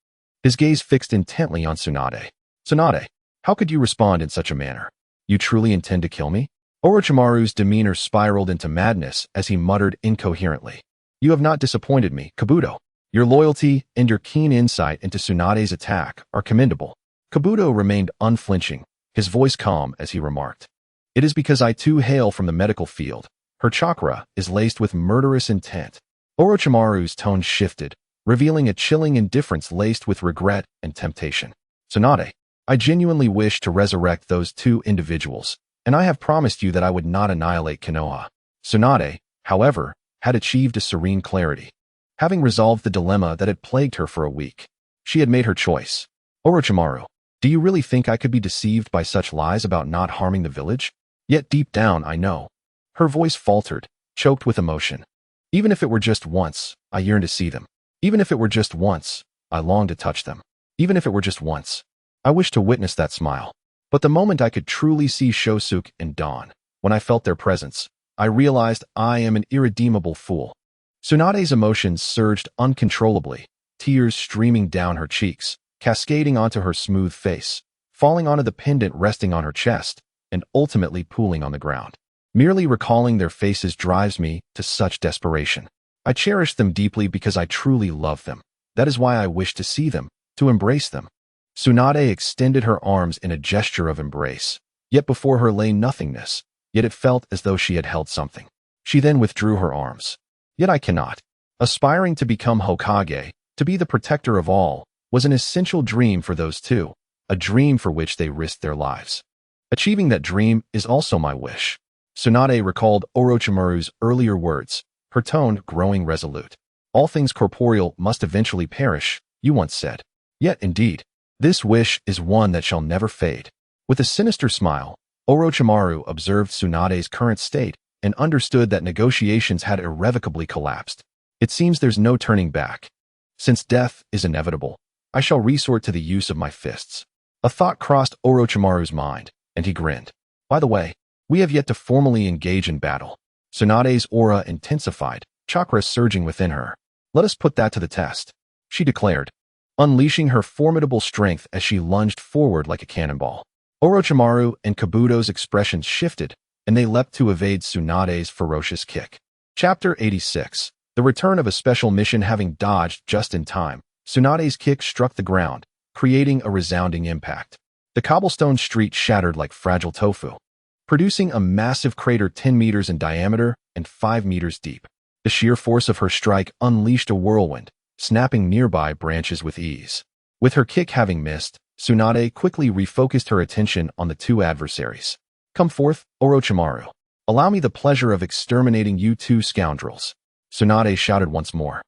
his gaze fixed intently on Tsunade. Tsunade, how could you respond in such a manner? You truly intend to kill me? Orochimaru's demeanor spiraled into madness as he muttered incoherently. You have not disappointed me, Kabuto. Your loyalty and your keen insight into Tsunade's attack are commendable. Kabuto remained unflinching, his voice calm as he remarked. It is because I too hail from the medical field. Her chakra is laced with murderous intent. Orochimaru's tone shifted, revealing a chilling indifference laced with regret and temptation. Tsunade, I genuinely wish to resurrect those two individuals, and I have promised you that I would not annihilate Konoha. Tsunade, however, had achieved a serene clarity. Having resolved the dilemma that had plagued her for a week, she had made her choice. Orochimaru, do you really think I could be deceived by such lies about not harming the village? Yet deep down, I know. Her voice faltered, choked with emotion. Even if it were just once, I yearn to see them. Even if it were just once, I long to touch them. Even if it were just once, I wish to witness that smile. But the moment I could truly see Shosuke and Dawn, when I felt their presence, I realized I am an irredeemable fool. Tsunade's emotions surged uncontrollably, tears streaming down her cheeks, cascading onto her smooth face, falling onto the pendant resting on her chest, and ultimately pooling on the ground. Merely recalling their faces drives me to such desperation. I cherish them deeply because I truly love them. That is why I wish to see them, to embrace them. Tsunade extended her arms in a gesture of embrace, yet before her lay nothingness, yet it felt as though she had held something. She then withdrew her arms. Yet I cannot. Aspiring to become Hokage, to be the protector of all, was an essential dream for those two, a dream for which they risked their lives. Achieving that dream is also my wish. Tsunade recalled Orochimaru's earlier words, her tone growing resolute. All things corporeal must eventually perish, you once said. Yet, indeed, this wish is one that shall never fade. With a sinister smile, Orochimaru observed Tsunade's current state and understood that negotiations had irrevocably collapsed. It seems there's no turning back. Since death is inevitable, I shall resort to the use of my fists. A thought crossed Orochimaru's mind, and he grinned. By the way, we have yet to formally engage in battle. Tsunade's aura intensified, chakra surging within her. Let us put that to the test, she declared, unleashing her formidable strength as she lunged forward like a cannonball. Orochimaru and Kabuto's expressions shifted, and they leapt to evade Tsunade's ferocious kick. Chapter 86. The return of a special mission. Having dodged just in time, Tsunade's kick struck the ground, creating a resounding impact. The cobblestone street shattered like fragile tofu, producing a massive crater 10 meters in diameter and 5 meters deep. The sheer force of her strike unleashed a whirlwind, snapping nearby branches with ease. With her kick having missed, Tsunade quickly refocused her attention on the two adversaries. Come forth, Orochimaru. Allow me the pleasure of exterminating you two scoundrels. Tsunade shouted once more,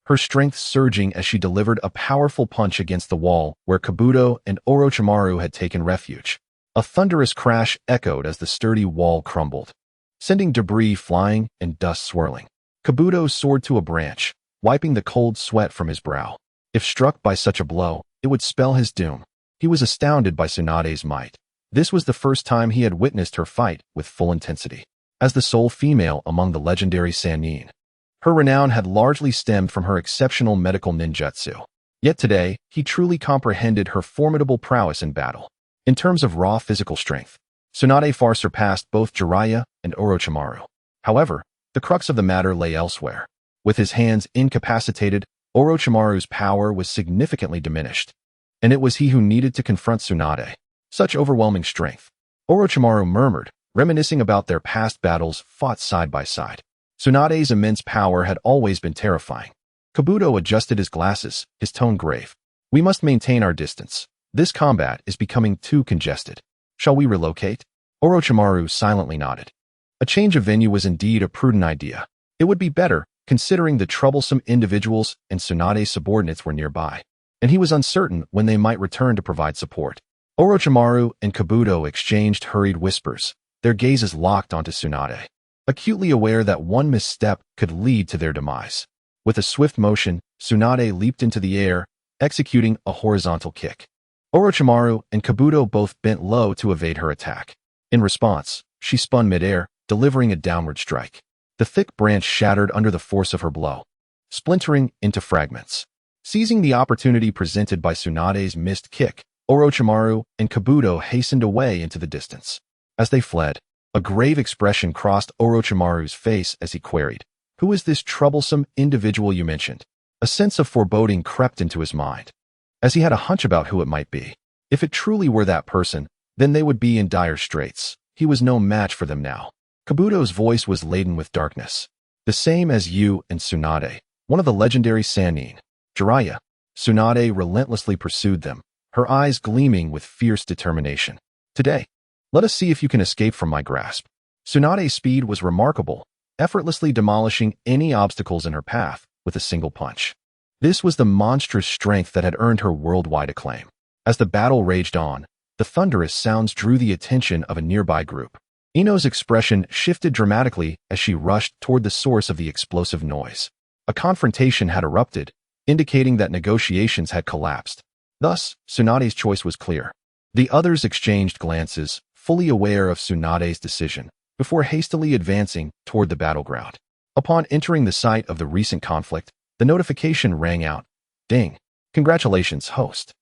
her strength surging as she delivered a powerful punch against the wall where Kabuto and Orochimaru had taken refuge. A thunderous crash echoed as the sturdy wall crumbled, sending debris flying and dust swirling. Kabuto soared to a branch, wiping the cold sweat from his brow. If struck by such a blow, it would spell his doom. He was astounded by Tsunade's might. This was the first time he had witnessed her fight with full intensity. As the sole female among the legendary Sannin, her renown had largely stemmed from her exceptional medical ninjutsu. Yet today, he truly comprehended her formidable prowess in battle. In terms of raw physical strength, Tsunade far surpassed both Jiraiya and Orochimaru. However, the crux of the matter lay elsewhere. With his hands incapacitated, Orochimaru's power was significantly diminished, and it was he who needed to confront Tsunade. Such overwhelming strength. Orochimaru murmured, reminiscing about their past battles fought side by side. Tsunade's immense power had always been terrifying. Kabuto adjusted his glasses, his tone grave. We must maintain our distance. This combat is becoming too congested. Shall we relocate? Orochimaru silently nodded. A change of venue was indeed a prudent idea. It would be better, considering the troublesome individuals and Tsunade's subordinates were nearby, and he was uncertain when they might return to provide support. Orochimaru and Kabuto exchanged hurried whispers, their gazes locked onto Tsunade, acutely aware that one misstep could lead to their demise. With a swift motion, Tsunade leaped into the air, executing a horizontal kick. Orochimaru and Kabuto both bent low to evade her attack. In response, she spun midair, delivering a downward strike. The thick branch shattered under the force of her blow, splintering into fragments. Seizing the opportunity presented by Tsunade's missed kick, Orochimaru and Kabuto hastened away into the distance. As they fled, a grave expression crossed Orochimaru's face as he queried, "Who is this troublesome individual you mentioned?" A sense of foreboding crept into his mind, as he had a hunch about who it might be. If it truly were that person, then they would be in dire straits. He was no match for them now. Kabuto's voice was laden with darkness. "The same as you and Tsunade, one of the legendary Sannin. Jiraiya." Tsunade relentlessly pursued them, her eyes gleaming with fierce determination. "Today, let us see if you can escape from my grasp." Tsunade's speed was remarkable, effortlessly demolishing any obstacles in her path with a single punch. This was the monstrous strength that had earned her worldwide acclaim. As the battle raged on, the thunderous sounds drew the attention of a nearby group. Ino's expression shifted dramatically as she rushed toward the source of the explosive noise. A confrontation had erupted, indicating that negotiations had collapsed. Thus, Tsunade's choice was clear. The others exchanged glances, fully aware of Tsunade's decision, before hastily advancing toward the battleground. Upon entering the site of the recent conflict, the notification rang out. "Ding! Congratulations, host.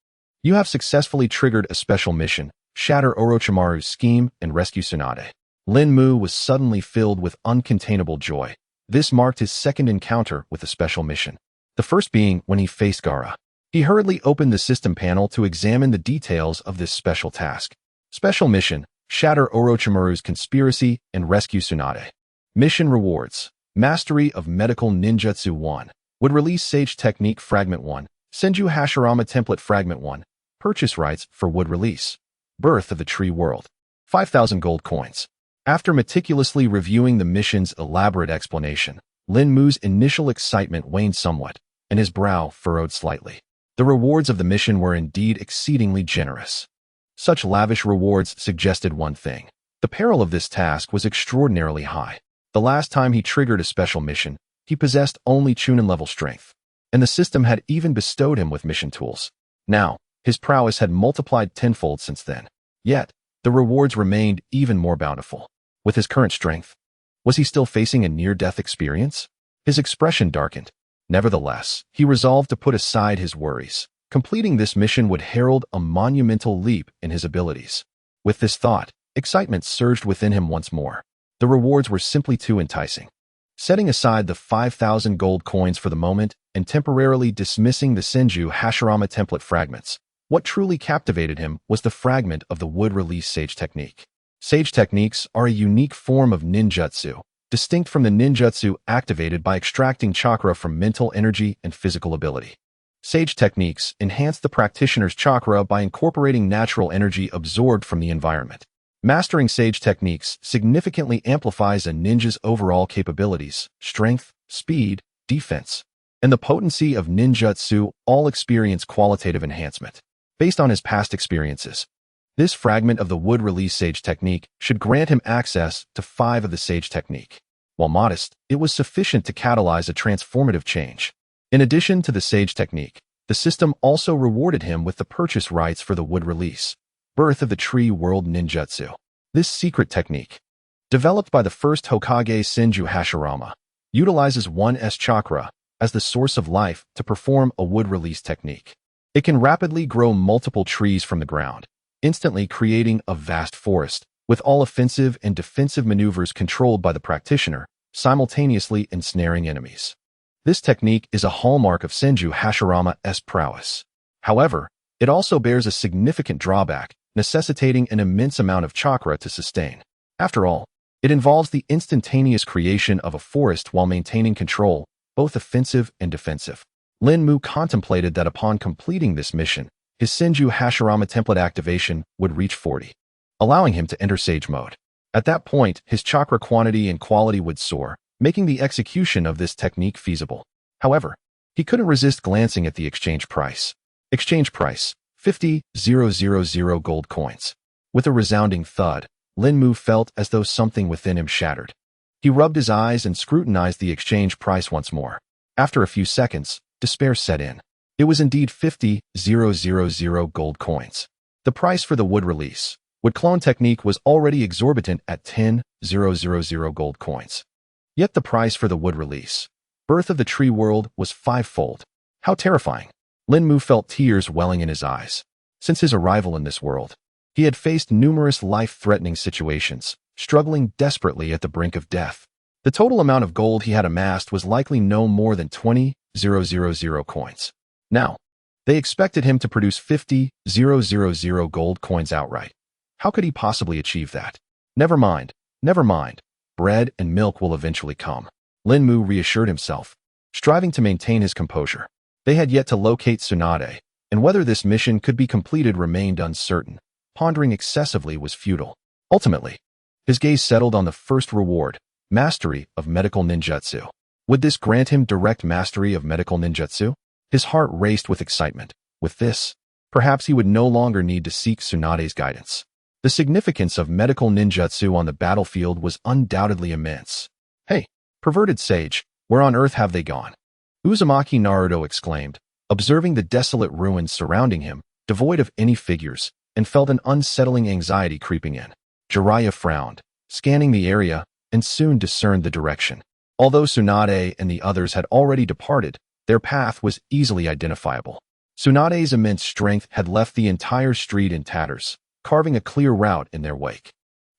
You have successfully triggered a special mission, shatter Orochimaru's scheme and rescue Tsunade." Lin Mu was suddenly filled with uncontainable joy. This marked his second encounter with a special mission, the first being when he faced Gaara. He hurriedly opened the system panel to examine the details of this special task. Special mission: shatter Orochimaru's conspiracy and rescue Tsunade. Mission rewards: Mastery of Medical Ninjutsu 1, Would release Sage Technique Fragment 1. Senju Hashirama Template Fragment 1. Purchase rights for wood release. Birth of the Tree World. 5,000 gold coins. After meticulously reviewing the mission's elaborate explanation, Lin Mu's initial excitement waned somewhat, and his brow furrowed slightly. The rewards of the mission were indeed exceedingly generous. Such lavish rewards suggested one thing. The peril of this task was extraordinarily high. The last time he triggered a special mission, he possessed only Chunin-level strength, and the system had even bestowed him with mission tools. Now, his prowess had multiplied tenfold since then. Yet, the rewards remained even more bountiful. With his current strength, was he still facing a near-death experience? His expression darkened. Nevertheless, he resolved to put aside his worries. Completing this mission would herald a monumental leap in his abilities. With this thought, excitement surged within him once more. The rewards were simply too enticing. Setting aside the 5,000 gold coins for the moment and temporarily dismissing the Senju Hashirama template fragments, what truly captivated him was the fragment of the wood release Sage Technique. Sage Techniques are a unique form of ninjutsu, distinct from the ninjutsu activated by extracting chakra from mental energy and physical ability. Sage Techniques enhance the practitioner's chakra by incorporating natural energy absorbed from the environment. Mastering Sage Techniques significantly amplifies a ninja's overall capabilities, strength, speed, defense, and the potency of ninjutsu all experience qualitative enhancement. Based on his past experiences, this fragment of the wood release Sage Technique should grant him access to 5 of the Sage Technique. While modest, it was sufficient to catalyze a transformative change. In addition to the Sage Technique, the system also rewarded him with the purchase rights for the wood release. Birth of the Tree World Ninjutsu. This secret technique, developed by the first Hokage Senju Hashirama, utilizes 1's chakra as the source of life to perform a wood release technique. It can rapidly grow multiple trees from the ground, instantly creating a vast forest, with all offensive and defensive maneuvers controlled by the practitioner, simultaneously ensnaring enemies. This technique is a hallmark of Senju Hashirama's prowess. However, it also bears a significant drawback, necessitating an immense amount of chakra to sustain. After all, it involves the instantaneous creation of a forest while maintaining control, both offensive and defensive. Lin Mu contemplated that upon completing this mission, his Senju Hashirama template activation would reach 40, allowing him to enter Sage mode. At that point, his chakra quantity and quality would soar, making the execution of this technique feasible. However, he couldn't resist glancing at the exchange price. Exchange price, 50,000 gold coins. With a resounding thud, Lin Mu felt as though something within him shattered. He rubbed his eyes and scrutinized the exchange price once more. After a few seconds, despair set in. It was indeed 50,000 gold coins. The price for the wood release, wood clone technique, was already exorbitant at 10,000 gold coins. Yet the price for the wood release, Birth of the Tree World, was 5-fold. How terrifying! Lin Mu felt tears welling in his eyes. Since his arrival in this world, he had faced numerous life-threatening situations, struggling desperately at the brink of death. The total amount of gold he had amassed was likely no more than 20,000 coins. Now, they expected him to produce 50,000 gold coins outright. How could he possibly achieve that? Never mind. Bread and milk will eventually come. Lin Mu reassured himself, striving to maintain his composure. They had yet to locate Tsunade, and whether this mission could be completed remained uncertain. Pondering excessively was futile. Ultimately, his gaze settled on the first reward, mastery of medical ninjutsu. Would this grant him direct mastery of medical ninjutsu? His heart raced with excitement. With this, perhaps he would no longer need to seek Tsunade's guidance. The significance of medical ninjutsu on the battlefield was undoubtedly immense. Hey, perverted sage, where on earth have they gone? Uzumaki Naruto exclaimed, observing the desolate ruins surrounding him, devoid of any figures, and felt an unsettling anxiety creeping in. Jiraiya frowned, scanning the area, and soon discerned the direction. Although Tsunade and the others had already departed, their path was easily identifiable. Tsunade's immense strength had left the entire street in tatters, carving a clear route in their wake.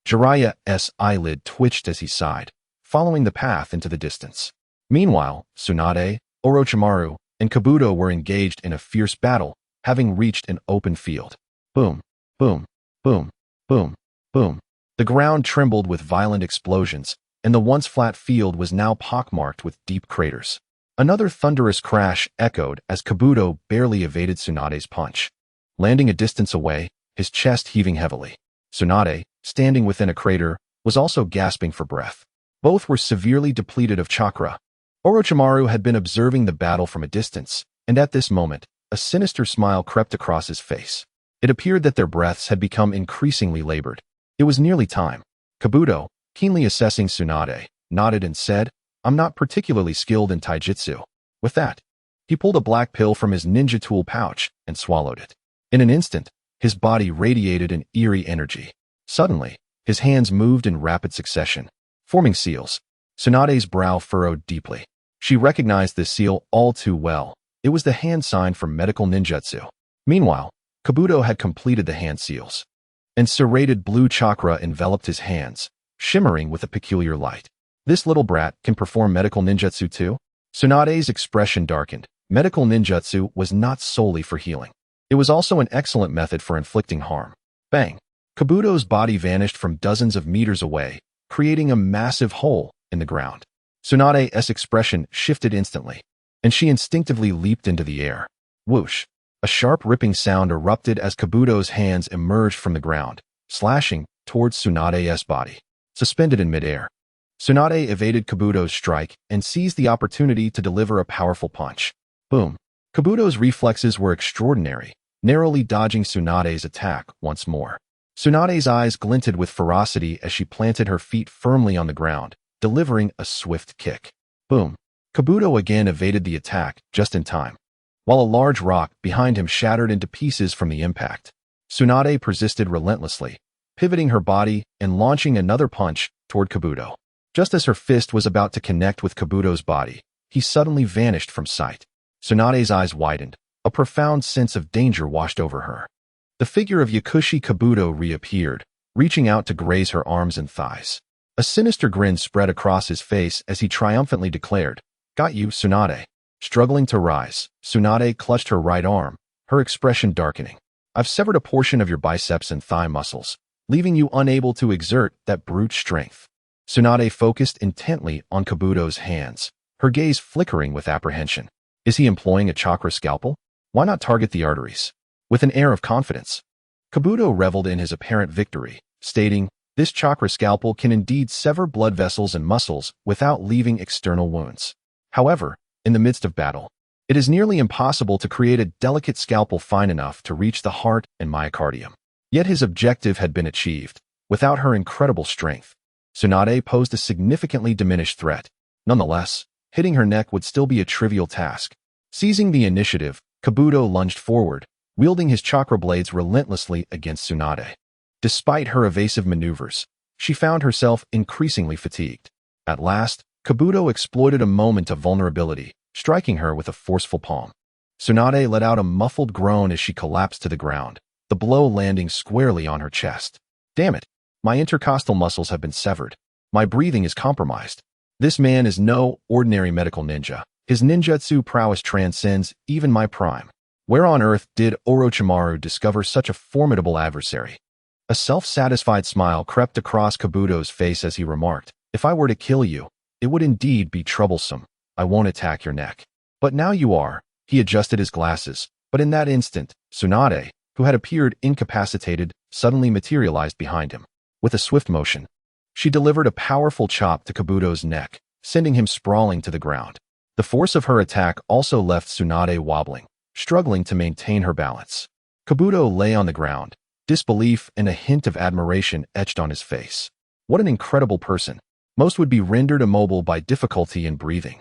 Jiraiya's eyelid twitched as he sighed, following the path into the distance. Meanwhile, Tsunade, Orochimaru, and Kabuto were engaged in a fierce battle, having reached an open field. Boom, boom, boom, boom, boom. The ground trembled with violent explosions, and the once flat field was now pockmarked with deep craters. Another thunderous crash echoed as Kabuto barely evaded Tsunade's punch. Landing a distance away, his chest heaving heavily. Tsunade, standing within a crater, was also gasping for breath. Both were severely depleted of chakra. Orochimaru had been observing the battle from a distance, and at this moment, a sinister smile crept across his face. It appeared that their breaths had become increasingly labored. It was nearly time. Kabuto, keenly assessing Tsunade, nodded and said, "I'm not particularly skilled in taijutsu." With that, he pulled a black pill from his ninja tool pouch and swallowed it. In an instant, his body radiated an eerie energy. Suddenly, his hands moved in rapid succession, forming seals. Tsunade's brow furrowed deeply. She recognized this seal all too well. It was the hand sign for medical ninjutsu. Meanwhile, Kabuto had completed the hand seals, and serrated blue chakra enveloped his hands, shimmering with a peculiar light. This little brat can perform medical ninjutsu too? Tsunade's expression darkened. Medical ninjutsu was not solely for healing. It was also an excellent method for inflicting harm. Bang! Kabuto's body vanished from dozens of meters away, creating a massive hole in the ground. Tsunade's expression shifted instantly, and she instinctively leaped into the air. Whoosh! A sharp ripping sound erupted as Kabuto's hands emerged from the ground, slashing towards Tsunade's body. Suspended in midair, Tsunade evaded Kabuto's strike and seized the opportunity to deliver a powerful punch. Boom! Kabuto's reflexes were extraordinary, narrowly dodging Tsunade's attack once more. Tsunade's eyes glinted with ferocity as she planted her feet firmly on the ground, delivering a swift kick. Boom! Kabuto again evaded the attack just in time, while a large rock behind him shattered into pieces from the impact. Tsunade persisted relentlessly, pivoting her body and launching another punch toward Kabuto. Just as her fist was about to connect with Kabuto's body, he suddenly vanished from sight. Tsunade's eyes widened. A profound sense of danger washed over her. The figure of Yakushi Kabuto reappeared, reaching out to graze her arms and thighs. A sinister grin spread across his face as he triumphantly declared, "Got you, Tsunade." Struggling to rise, Tsunade clutched her right arm, her expression darkening. "I've severed a portion of your biceps and thigh muscles, leaving you unable to exert that brute strength." Tsunade focused intently on Kabuto's hands, her gaze flickering with apprehension. Is he employing a chakra scalpel? Why not target the arteries? With an air of confidence, Kabuto reveled in his apparent victory, stating, "This chakra scalpel can indeed sever blood vessels and muscles without leaving external wounds. However, in the midst of battle, it is nearly impossible to create a delicate scalpel fine enough to reach the heart and myocardium." Yet his objective had been achieved. Without her incredible strength, Tsunade posed a significantly diminished threat. Nonetheless, hitting her neck would still be a trivial task. Seizing the initiative, Kabuto lunged forward, wielding his chakra blades relentlessly against Tsunade. Despite her evasive maneuvers, she found herself increasingly fatigued. At last, Kabuto exploited a moment of vulnerability, striking her with a forceful palm. Tsunade let out a muffled groan as she collapsed to the ground, the blow landing squarely on her chest. "Damn it! My intercostal muscles have been severed. My breathing is compromised." This man is no ordinary medical ninja. His ninjutsu prowess transcends even my prime. Where on earth did Orochimaru discover such a formidable adversary? A self-satisfied smile crept across Kabuto's face as he remarked, "If I were to kill you, it would indeed be troublesome. I won't attack your neck. But now you are." He adjusted his glasses, but in that instant, Tsunade, who had appeared incapacitated, suddenly materialized behind him. With a swift motion, she delivered a powerful chop to Kabuto's neck, sending him sprawling to the ground. The force of her attack also left Tsunade wobbling, struggling to maintain her balance. Kabuto lay on the ground, disbelief and a hint of admiration etched on his face. What an incredible person. Most would be rendered immobile by difficulty in breathing.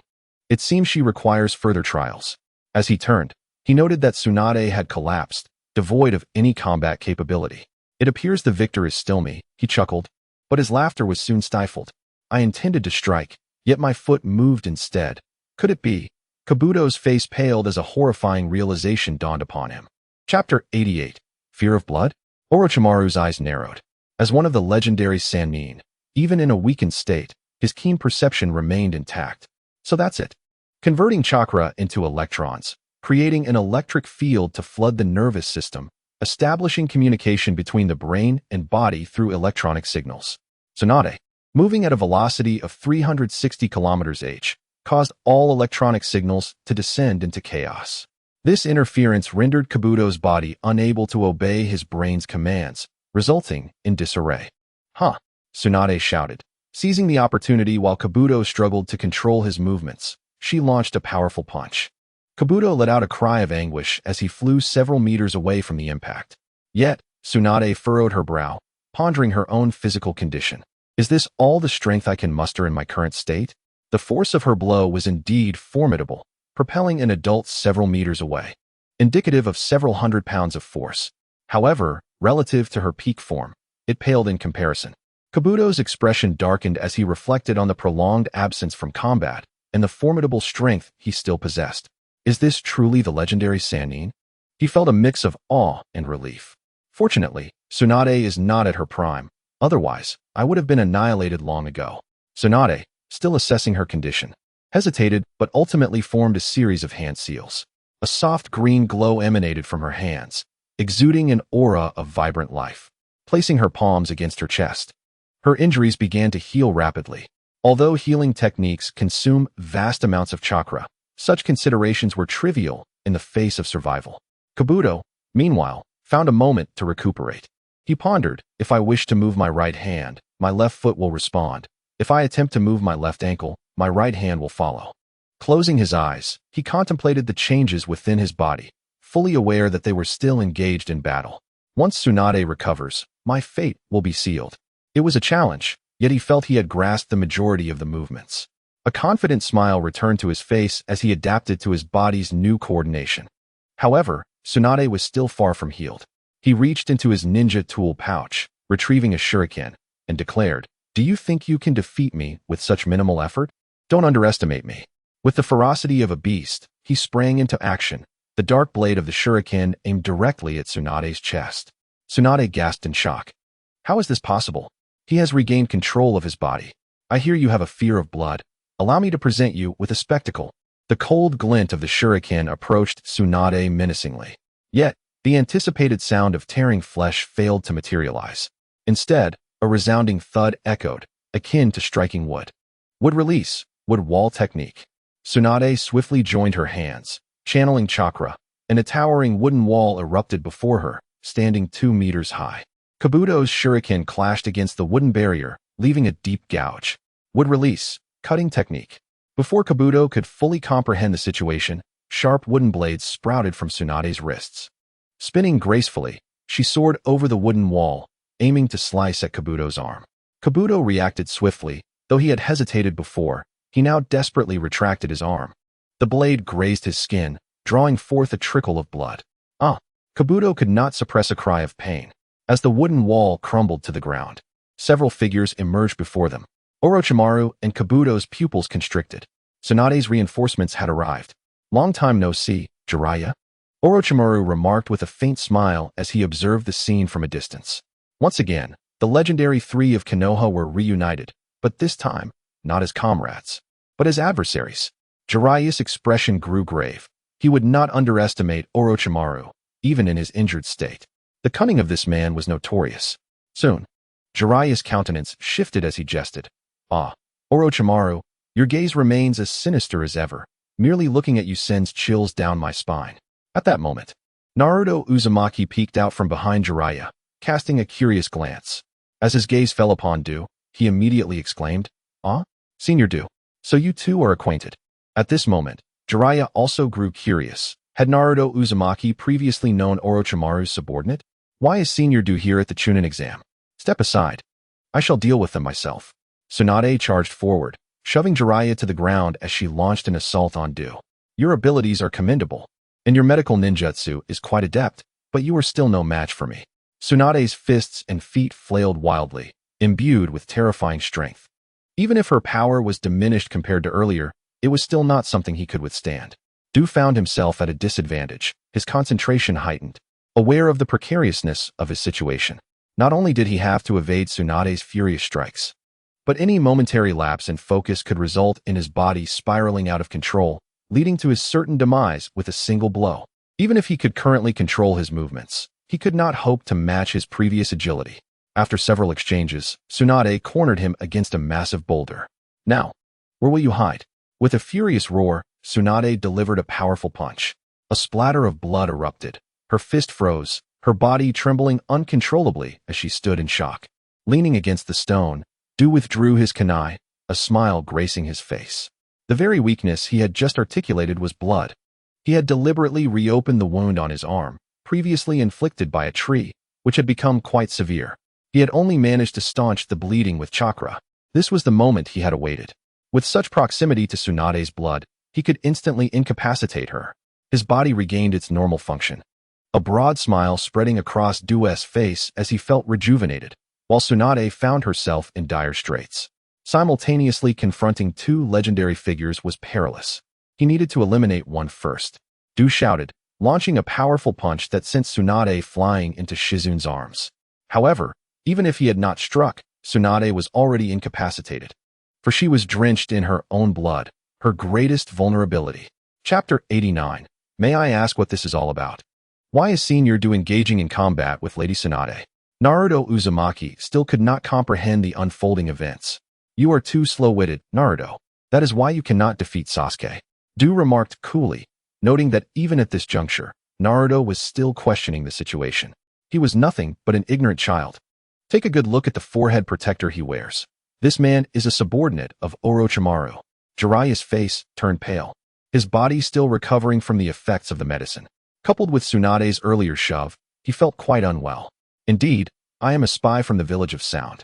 It seems she requires further trials. As he turned, he noted that Tsunade had collapsed, devoid of any combat capability. "It appears the victor is still me," he chuckled, but his laughter was soon stifled. "I intended to strike, yet my foot moved instead. Could it be?" Kabuto's face paled as a horrifying realization dawned upon him. Chapter 88. Fear of Blood? Orochimaru's eyes narrowed. As one of the legendary Sannin, even in a weakened state, his keen perception remained intact. So that's it. Converting chakra into electrons, creating an electric field to flood the nervous system, establishing communication between the brain and body through electronic signals. Tsunade, moving at a velocity of 360 kilometers h, caused all electronic signals to descend into chaos. This interference rendered Kabuto's body unable to obey his brain's commands, resulting in disarray. Huh, Tsunade shouted. Seizing the opportunity while Kabuto struggled to control his movements, she launched a powerful punch. Kabuto let out a cry of anguish as he flew several meters away from the impact. Yet, Tsunade furrowed her brow, pondering her own physical condition. Is this all the strength I can muster in my current state? The force of her blow was indeed formidable, propelling an adult several meters away, indicative of several hundred pounds of force. However, relative to her peak form, it paled in comparison. Kabuto's expression darkened as he reflected on the prolonged absence from combat and the formidable strength he still possessed. Is this truly the legendary Sannin? He felt a mix of awe and relief. Fortunately, Tsunade is not at her prime. Otherwise, I would have been annihilated long ago. Tsunade, still assessing her condition, hesitated but ultimately formed a series of hand seals. A soft green glow emanated from her hands, exuding an aura of vibrant life. Placing her palms against her chest, her injuries began to heal rapidly. Although healing techniques consume vast amounts of chakra, such considerations were trivial in the face of survival. Kabuto, meanwhile, found a moment to recuperate. He pondered, if I wish to move my right hand, my left foot will respond. If I attempt to move my left ankle, my right hand will follow. Closing his eyes, he contemplated the changes within his body, fully aware that they were still engaged in battle. Once Tsunade recovers, my fate will be sealed. It was a challenge, yet he felt he had grasped the majority of the movements. A confident smile returned to his face as he adapted to his body's new coordination. However, Tsunade was still far from healed. He reached into his ninja tool pouch, retrieving a shuriken, and declared, "Do you think you can defeat me with such minimal effort? Don't underestimate me." With the ferocity of a beast, he sprang into action, the dark blade of the shuriken aimed directly at Tsunade's chest. Tsunade gasped in shock. How is this possible? He has regained control of his body. I hear you have a fear of blood. Allow me to present you with a spectacle. The cold glint of the shuriken approached Tsunade menacingly. Yet, the anticipated sound of tearing flesh failed to materialize. Instead, a resounding thud echoed, akin to striking wood. Wood release, wood wall technique. Tsunade swiftly joined her hands, channeling chakra, and a towering wooden wall erupted before her, standing 2 meters high. Kabuto's shuriken clashed against the wooden barrier, leaving a deep gouge. Wood release, cutting technique. Before Kabuto could fully comprehend the situation, sharp wooden blades sprouted from Tsunade's wrists. Spinning gracefully, she soared over the wooden wall, aiming to slice at Kabuto's arm. Kabuto reacted swiftly. Though he had hesitated before, he now desperately retracted his arm. The blade grazed his skin, drawing forth a trickle of blood. Kabuto could not suppress a cry of pain. As the wooden wall crumbled to the ground, several figures emerged before them. Orochimaru and Kabuto's pupils constricted. Tsunade's reinforcements had arrived. Long time no see, Jiraiya? Orochimaru remarked with a faint smile as he observed the scene from a distance. Once again, the legendary three of Konoha were reunited, but this time, not as comrades, but as adversaries. Jiraiya's expression grew grave. He would not underestimate Orochimaru, even in his injured state. The cunning of this man was notorious. Soon, Jiraiya's countenance shifted as he jested. Orochimaru, your gaze remains as sinister as ever. Merely looking at you sends chills down my spine. At that moment, Naruto Uzumaki peeked out from behind Jiraiya, casting a curious glance. As his gaze fell upon Do, he immediately exclaimed, Senior Do, so you two are acquainted. At this moment, Jiraiya also grew curious. Had Naruto Uzumaki previously known Orochimaru's subordinate? Why is Senior Do here at the Chunin exam? Step aside. I shall deal with them myself. Tsunade charged forward, shoving Jiraiya to the ground as she launched an assault on Do. Your abilities are commendable, and your medical ninjutsu is quite adept, but you are still no match for me. Tsunade's fists and feet flailed wildly, imbued with terrifying strength. Even if her power was diminished compared to earlier, it was still not something he could withstand. Do found himself at a disadvantage, his concentration heightened. Aware of the precariousness of his situation, not only did he have to evade Tsunade's furious strikes, but any momentary lapse in focus could result in his body spiraling out of control, leading to his certain demise with a single blow. Even if he could currently control his movements, he could not hope to match his previous agility. After several exchanges, Tsunade cornered him against a massive boulder. Now, where will you hide? With a furious roar, Tsunade delivered a powerful punch. A splatter of blood erupted. Her fist froze, her body trembling uncontrollably as she stood in shock. Leaning against the stone, Du withdrew his kunai, a smile gracing his face. The very weakness he had just articulated was blood. He had deliberately reopened the wound on his arm, previously inflicted by a tree, which had become quite severe. He had only managed to staunch the bleeding with chakra. This was the moment he had awaited. With such proximity to Tsunade's blood, he could instantly incapacitate her. His body regained its normal function. A broad smile spreading across Du's face as he felt rejuvenated, while Tsunade found herself in dire straits. Simultaneously confronting two legendary figures was perilous. He needed to eliminate one first. Du shouted, launching a powerful punch that sent Tsunade flying into Shizun's arms. However, even if he had not struck, Tsunade was already incapacitated, for she was drenched in her own blood, her greatest vulnerability. Chapter 89. May I ask what this is all about? Why is Senior Du engaging in combat with Lady Tsunade? Naruto Uzumaki still could not comprehend the unfolding events. You are too slow-witted, Naruto. That is why you cannot defeat Sasuke. Du remarked coolly, noting that even at this juncture, Naruto was still questioning the situation. He was nothing but an ignorant child. Take a good look at the forehead protector he wears. This man is a subordinate of Orochimaru. Jiraiya's face turned pale, his body still recovering from the effects of the medicine. Coupled with Tsunade's earlier shove, he felt quite unwell. Indeed, I am a spy from the village of Sound.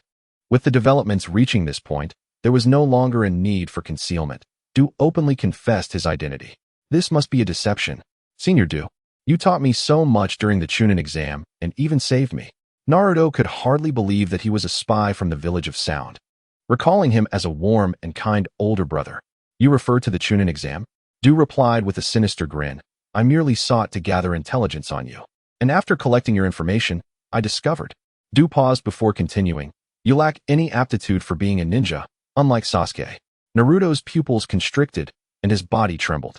With the developments reaching this point, there was no longer a need for concealment. Du openly confessed his identity. This must be a deception. Senior Du, you taught me so much during the Chunin exam and even saved me. Naruto could hardly believe that he was a spy from the village of Sound, recalling him as a warm and kind older brother. You refer to the Chunin exam? Du replied with a sinister grin. I merely sought to gather intelligence on you. And after collecting your information, I discovered. Du paused before continuing. You lack any aptitude for being a ninja, unlike Sasuke. Naruto's pupils constricted, and his body trembled.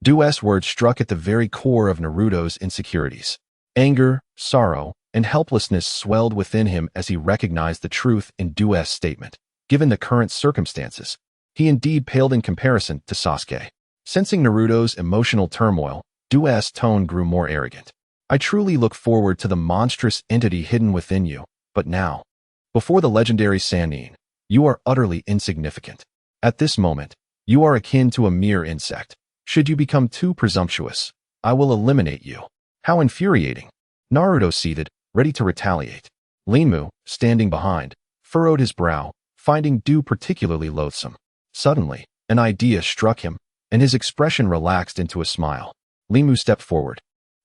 Du's words struck at the very core of Naruto's insecurities. Anger, sorrow, and helplessness swelled within him as he recognized the truth in Du's statement. Given the current circumstances, he indeed paled in comparison to Sasuke. Sensing Naruto's emotional turmoil, Du's tone grew more arrogant. I truly look forward to the monstrous entity hidden within you, but now, before the legendary Sannin, you are utterly insignificant. At this moment, you are akin to a mere insect. Should you become too presumptuous, I will eliminate you. How infuriating. Naruto seethed, ready to retaliate. Linmu, standing behind, furrowed his brow, finding Du particularly loathsome. Suddenly, an idea struck him, and his expression relaxed into a smile. Linmu stepped forward,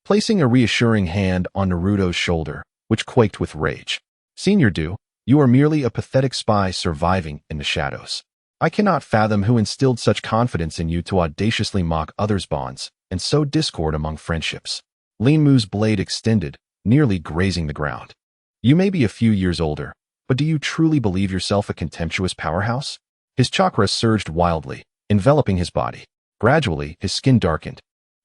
placing a reassuring hand on Naruto's shoulder, which quaked with rage. Senior Du, you are merely a pathetic spy surviving in the shadows. I cannot fathom who instilled such confidence in you to audaciously mock others' bonds and sow discord among friendships. Linmu's blade extended, nearly grazing the ground. You may be a few years older, but do you truly believe yourself a contemptuous powerhouse? His chakra surged wildly, enveloping his body. Gradually, his skin darkened,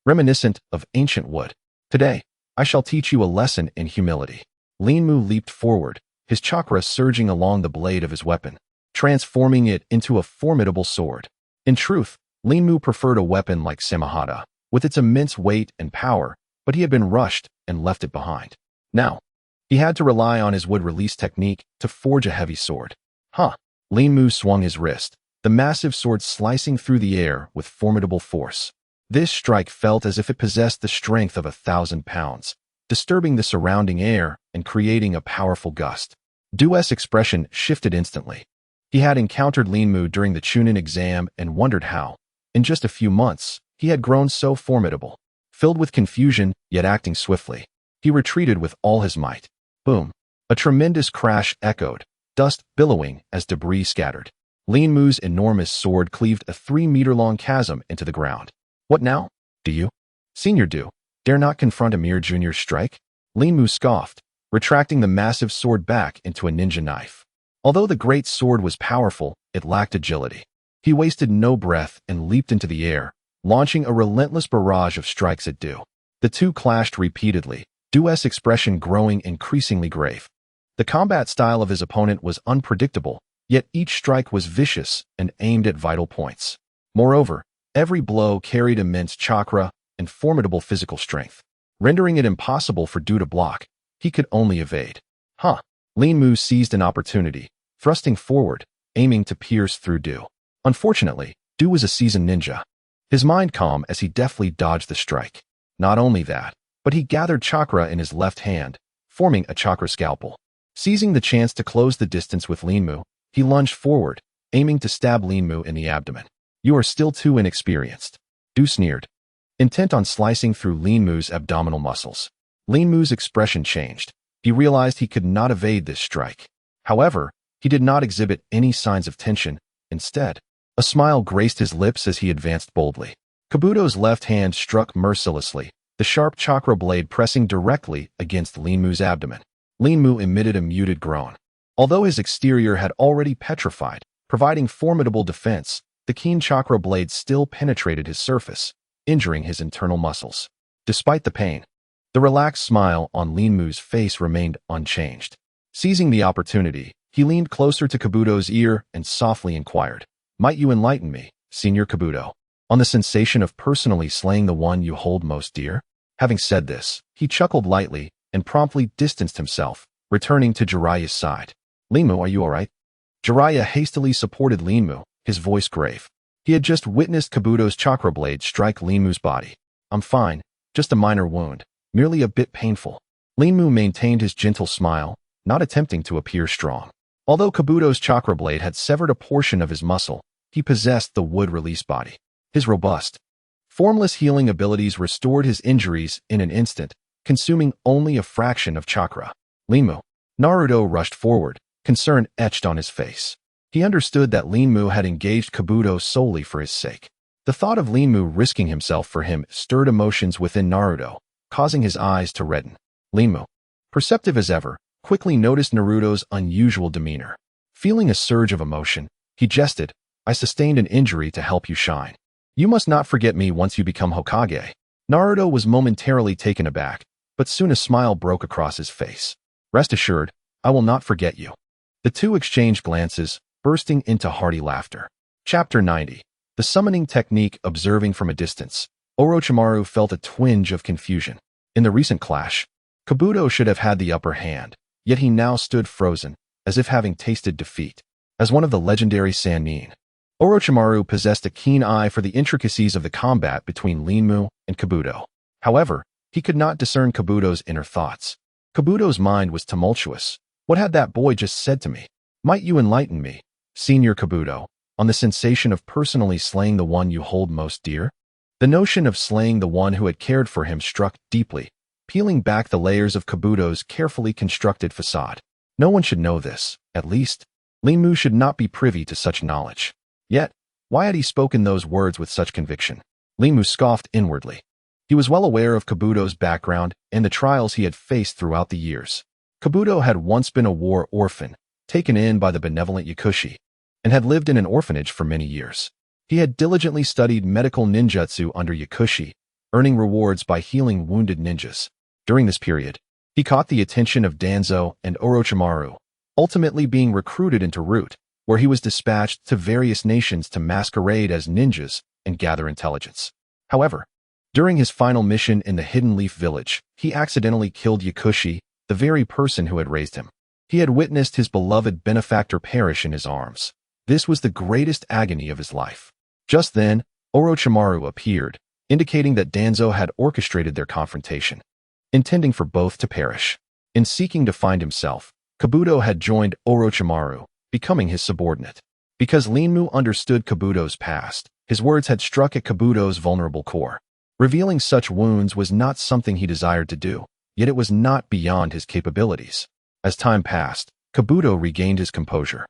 reminiscent of ancient wood. Today, I shall teach you a lesson in humility. Linmu leaped forward, his chakra surging along the blade of his weapon, transforming it into a formidable sword. In truth, Linmu preferred a weapon like Samahata, with its immense weight and power, but he had been rushed and left it behind. Now, he had to rely on his wood-release technique to forge a heavy sword. Linmu swung his wrist, the massive sword slicing through the air with formidable force. This strike felt as if it possessed the strength of 1,000 pounds, disturbing the surrounding air and creating a powerful gust. Du's expression shifted instantly. He had encountered Linmu during the Chunin exam and wondered how, in just a few months, he had grown so formidable. Filled with confusion, yet acting swiftly, he retreated with all his might. Boom! A tremendous crash echoed, dust billowing as debris scattered. Linmu's enormous sword cleaved a 3-meter-long chasm into the ground. What now? Do you, Senior Du, dare not confront a mere junior strike? Linmu scoffed, retracting the massive sword back into a ninja knife. Although the great sword was powerful, it lacked agility. He wasted no breath and leaped into the air, launching a relentless barrage of strikes at Du. The two clashed repeatedly, Du's expression growing increasingly grave. The combat style of his opponent was unpredictable, yet each strike was vicious and aimed at vital points. Moreover, every blow carried immense chakra and formidable physical strength, rendering it impossible for Du to block. He could only evade. Lin Mu seized an opportunity, thrusting forward, aiming to pierce through Du. Unfortunately, Du was a seasoned ninja. His mind calm as he deftly dodged the strike. Not only that, but he gathered chakra in his left hand, forming a chakra scalpel. Seizing the chance to close the distance with Lin Mu, he lunged forward, aiming to stab Lin Mu in the abdomen. "You are still too inexperienced," Du sneered, intent on slicing through Lin Mu's abdominal muscles. Lin Mu's expression changed. He realized he could not evade this strike. However, he did not exhibit any signs of tension. Instead, a smile graced his lips as he advanced boldly. Kabuto's left hand struck mercilessly, the sharp chakra blade pressing directly against Lin Mu's abdomen. Lin Mu emitted a muted groan. Although his exterior had already petrified, providing formidable defense, the keen chakra blade still penetrated his surface, injuring his internal muscles. Despite the pain, the relaxed smile on Lin Mu's face remained unchanged. Seizing the opportunity, he leaned closer to Kabuto's ear and softly inquired, "Might you enlighten me, Senior Kabuto, on the sensation of personally slaying the one you hold most dear?" Having said this, he chuckled lightly and promptly distanced himself, returning to Jiraiya's side. "Lin Mu, are you all right?" Jiraiya hastily supported Lin Mu, his voice grave. He had just witnessed Kabuto's chakra blade strike Lin Mu's body. "I'm fine, just a minor wound, merely a bit painful." Lin Mu maintained his gentle smile, not attempting to appear strong. Although Kabuto's chakra blade had severed a portion of his muscle, he possessed the wood-release body. His robust, formless healing abilities restored his injuries in an instant, consuming only a fraction of chakra. "Lin Mu." Naruto rushed forward, concern etched on his face. He understood that Lin Mu had engaged Kabuto solely for his sake. The thought of Lin Mu risking himself for him stirred emotions within Naruto, causing his eyes to redden. Lin Mu, perceptive as ever, quickly noticed Naruto's unusual demeanor. Feeling a surge of emotion, he jested, "I sustained an injury to help you shine. You must not forget me once you become Hokage." Naruto was momentarily taken aback, but soon a smile broke across his face. "Rest assured, I will not forget you." The two exchanged glances, bursting into hearty laughter. Chapter 90. The Summoning Technique. Observing from a distance, Orochimaru felt a twinge of confusion. In the recent clash, Kabuto should have had the upper hand, yet he now stood frozen, as if having tasted defeat. As one of the legendary Sannin, Orochimaru possessed a keen eye for the intricacies of the combat between Lin Mu and Kabuto. However, he could not discern Kabuto's inner thoughts. Kabuto's mind was tumultuous. What had that boy just said to me? "Might you enlighten me, Senior Kabuto, on the sensation of personally slaying the one you hold most dear?" The notion of slaying the one who had cared for him struck deeply, peeling back the layers of Kabuto's carefully constructed facade. No one should know this, at least. Lin Mu should not be privy to such knowledge. Yet, why had he spoken those words with such conviction? Lin Mu scoffed inwardly. He was well aware of Kabuto's background and the trials he had faced throughout the years. Kabuto had once been a war orphan, taken in by the benevolent Yakushi, and had lived in an orphanage for many years. He had diligently studied medical ninjutsu under Yakushi, earning rewards by healing wounded ninjas. During this period, he caught the attention of Danzo and Orochimaru, ultimately being recruited into Root, where he was dispatched to various nations to masquerade as ninjas and gather intelligence. However, during his final mission in the Hidden Leaf Village, he accidentally killed Yakushi, the very person who had raised him. He had witnessed his beloved benefactor perish in his arms. This was the greatest agony of his life. Just then, Orochimaru appeared, indicating that Danzo had orchestrated their confrontation, intending for both to perish. In seeking to find himself, Kabuto had joined Orochimaru, becoming his subordinate. Because Lin Mu understood Kabuto's past, his words had struck at Kabuto's vulnerable core. Revealing such wounds was not something he desired to do, yet it was not beyond his capabilities. As time passed, Kabuto regained his composure.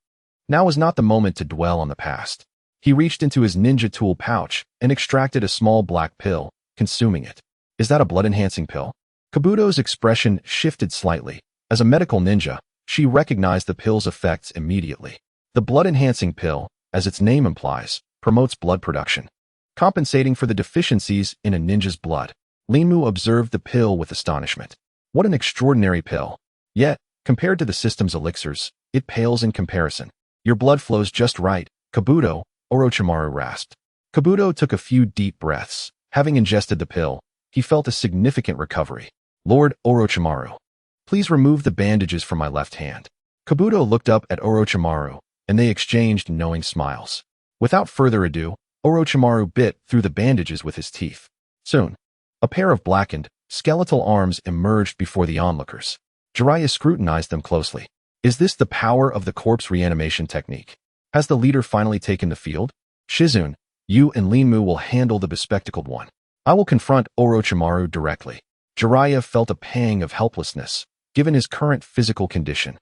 Now was not the moment to dwell on the past. He reached into his ninja tool pouch and extracted a small black pill, consuming it. "Is that a blood-enhancing pill?" Kabuto's expression shifted slightly. As a medical ninja, she recognized the pill's effects immediately. The blood-enhancing pill, as its name implies, promotes blood production, compensating for the deficiencies in a ninja's blood. Lin Mu observed the pill with astonishment. What an extraordinary pill. Yet, compared to the system's elixirs, it pales in comparison. "Your blood flows just right, Kabuto," Orochimaru rasped. Kabuto took a few deep breaths. Having ingested the pill, he felt a significant recovery. Lord Orochimaru, please remove the bandages from my left hand. Kabuto looked up at Orochimaru, and they exchanged knowing smiles. Without further ado, Orochimaru bit through the bandages with his teeth. Soon, a pair of blackened, skeletal arms emerged before the onlookers. Jiraiya scrutinized them closely. Is this the power of the corpse reanimation technique? Has the leader finally taken the field? Shizune, you and Linmu will handle the bespectacled one. I will confront Orochimaru directly. Jiraiya felt a pang of helplessness, given his current physical condition.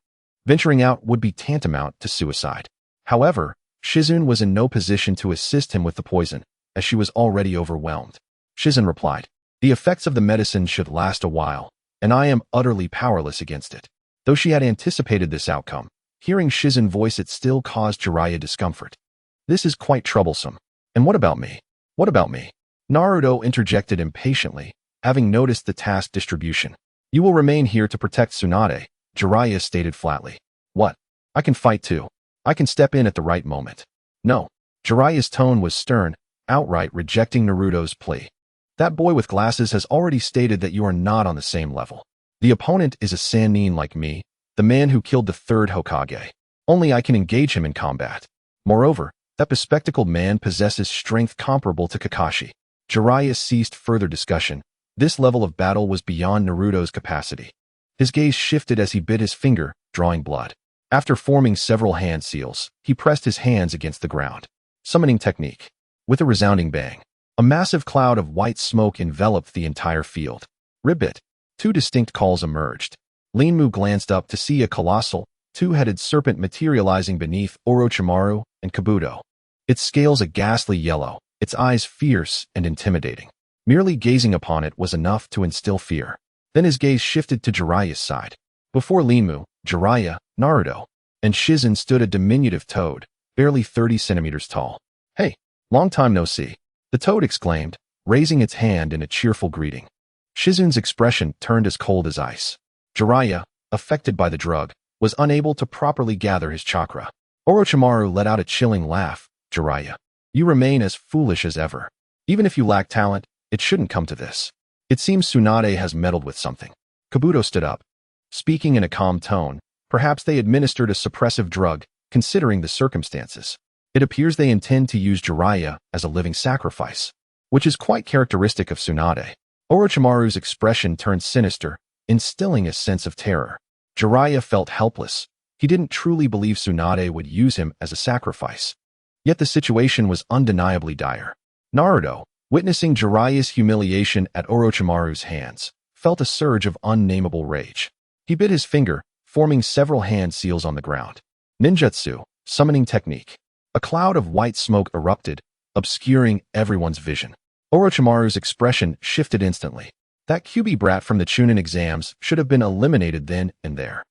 Venturing out would be tantamount to suicide. However, Shizune was in no position to assist him with the poison, as she was already overwhelmed. Shizune replied, the effects of the medicine should last a while, and I am utterly powerless against it. Though she had anticipated this outcome, hearing Shizune voice it still caused Jiraiya discomfort. This is quite troublesome. And what about me? What about me? Naruto interjected impatiently, having noticed the task distribution. You will remain here to protect Tsunade, Jiraiya stated flatly. What? I can fight too. I can step in at the right moment. No. Jiraiya's tone was stern, outright rejecting Naruto's plea. That boy with glasses has already stated that you are not on the same level. The opponent is a Sannin like me, the man who killed the third Hokage. Only I can engage him in combat. Moreover, that bespectacled man possesses strength comparable to Kakashi. Jiraiya ceased further discussion. This level of battle was beyond Naruto's capacity. His gaze shifted as he bit his finger, drawing blood. After forming several hand seals, he pressed his hands against the ground. Summoning technique. With a resounding bang, a massive cloud of white smoke enveloped the entire field. Ribbit. Two distinct calls emerged. Linmu glanced up to see a colossal, two-headed serpent materializing beneath Orochimaru and Kabuto. Its scales a ghastly yellow, its eyes fierce and intimidating. Merely gazing upon it was enough to instill fear. Then his gaze shifted to Jiraiya's side. Before Linmu, Jiraiya, Naruto, and Shizune stood a diminutive toad, barely 30 centimeters tall. Hey, long time no see, the toad exclaimed, raising its hand in a cheerful greeting. Shizune's expression turned as cold as ice. Jiraiya, affected by the drug, was unable to properly gather his chakra. Orochimaru let out a chilling laugh. Jiraiya, you remain as foolish as ever. Even if you lack talent, it shouldn't come to this. It seems Tsunade has meddled with something. Kabuto stood up. Speaking in a calm tone, perhaps they administered a suppressive drug, considering the circumstances. It appears they intend to use Jiraiya as a living sacrifice, which is quite characteristic of Tsunade. Orochimaru's expression turned sinister, instilling a sense of terror. Jiraiya felt helpless. He didn't truly believe Tsunade would use him as a sacrifice. Yet the situation was undeniably dire. Naruto, witnessing Jiraiya's humiliation at Orochimaru's hands, felt a surge of unnamable rage. He bit his finger, forming several hand seals on the ground. Ninjutsu, summoning technique. A cloud of white smoke erupted, obscuring everyone's vision. Orochimaru's expression shifted instantly. That QB brat from the Chunin exams should have been eliminated then and there.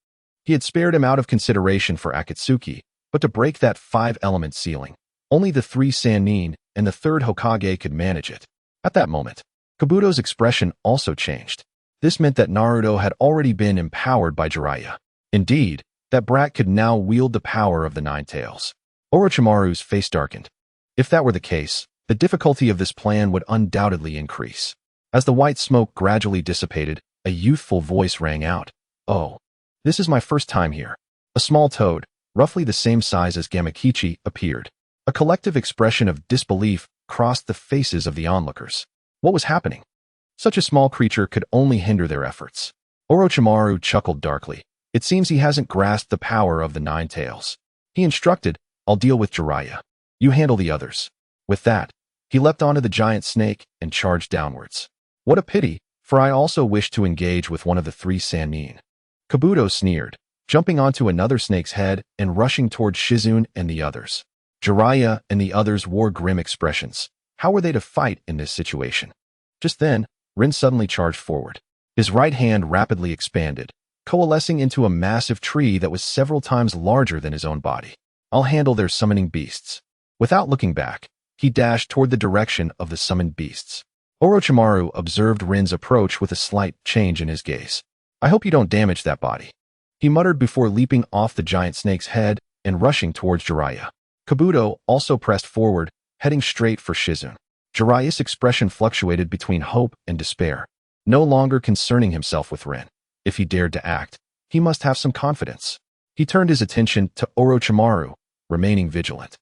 He had spared him out of consideration for Akatsuki, but to break that 5-element ceiling, only the 3 Sannin and the 3rd Hokage could manage it. At that moment, Kabuto's expression also changed. This meant that Naruto had already been empowered by Jiraiya. Indeed, that brat could now wield the power of the Nine Tails. Orochimaru's face darkened. If that were the case, the difficulty of this plan would undoubtedly increase. As the white smoke gradually dissipated, a youthful voice rang out. Oh, this is my first time here. A small toad, roughly the same size as Gamakichi, appeared. A collective expression of disbelief crossed the faces of the onlookers. What was happening? Such a small creature could only hinder their efforts. Orochimaru chuckled darkly. It seems he hasn't grasped the power of the Nine Tails. He instructed, I'll deal with Jiraiya. You handle the others. With that, he leapt onto the giant snake and charged downwards. What a pity, for I also wish to engage with one of the 3 Sannin. Kabuto sneered, jumping onto another snake's head and rushing toward Shizune and the others. Jiraiya and the others wore grim expressions. How were they to fight in this situation? Just then, Rin suddenly charged forward. His right hand rapidly expanded, coalescing into a massive tree that was several times larger than his own body. I'll handle their summoning beasts. Without looking back, he dashed toward the direction of the summoned beasts. Orochimaru observed Rin's approach with a slight change in his gaze. I hope you don't damage that body, he muttered before leaping off the giant snake's head and rushing towards Jiraiya. Kabuto also pressed forward, heading straight for Shizune. Jiraiya's expression fluctuated between hope and despair, no longer concerning himself with Rin. If he dared to act, he must have some confidence. He turned his attention to Orochimaru, remaining vigilant.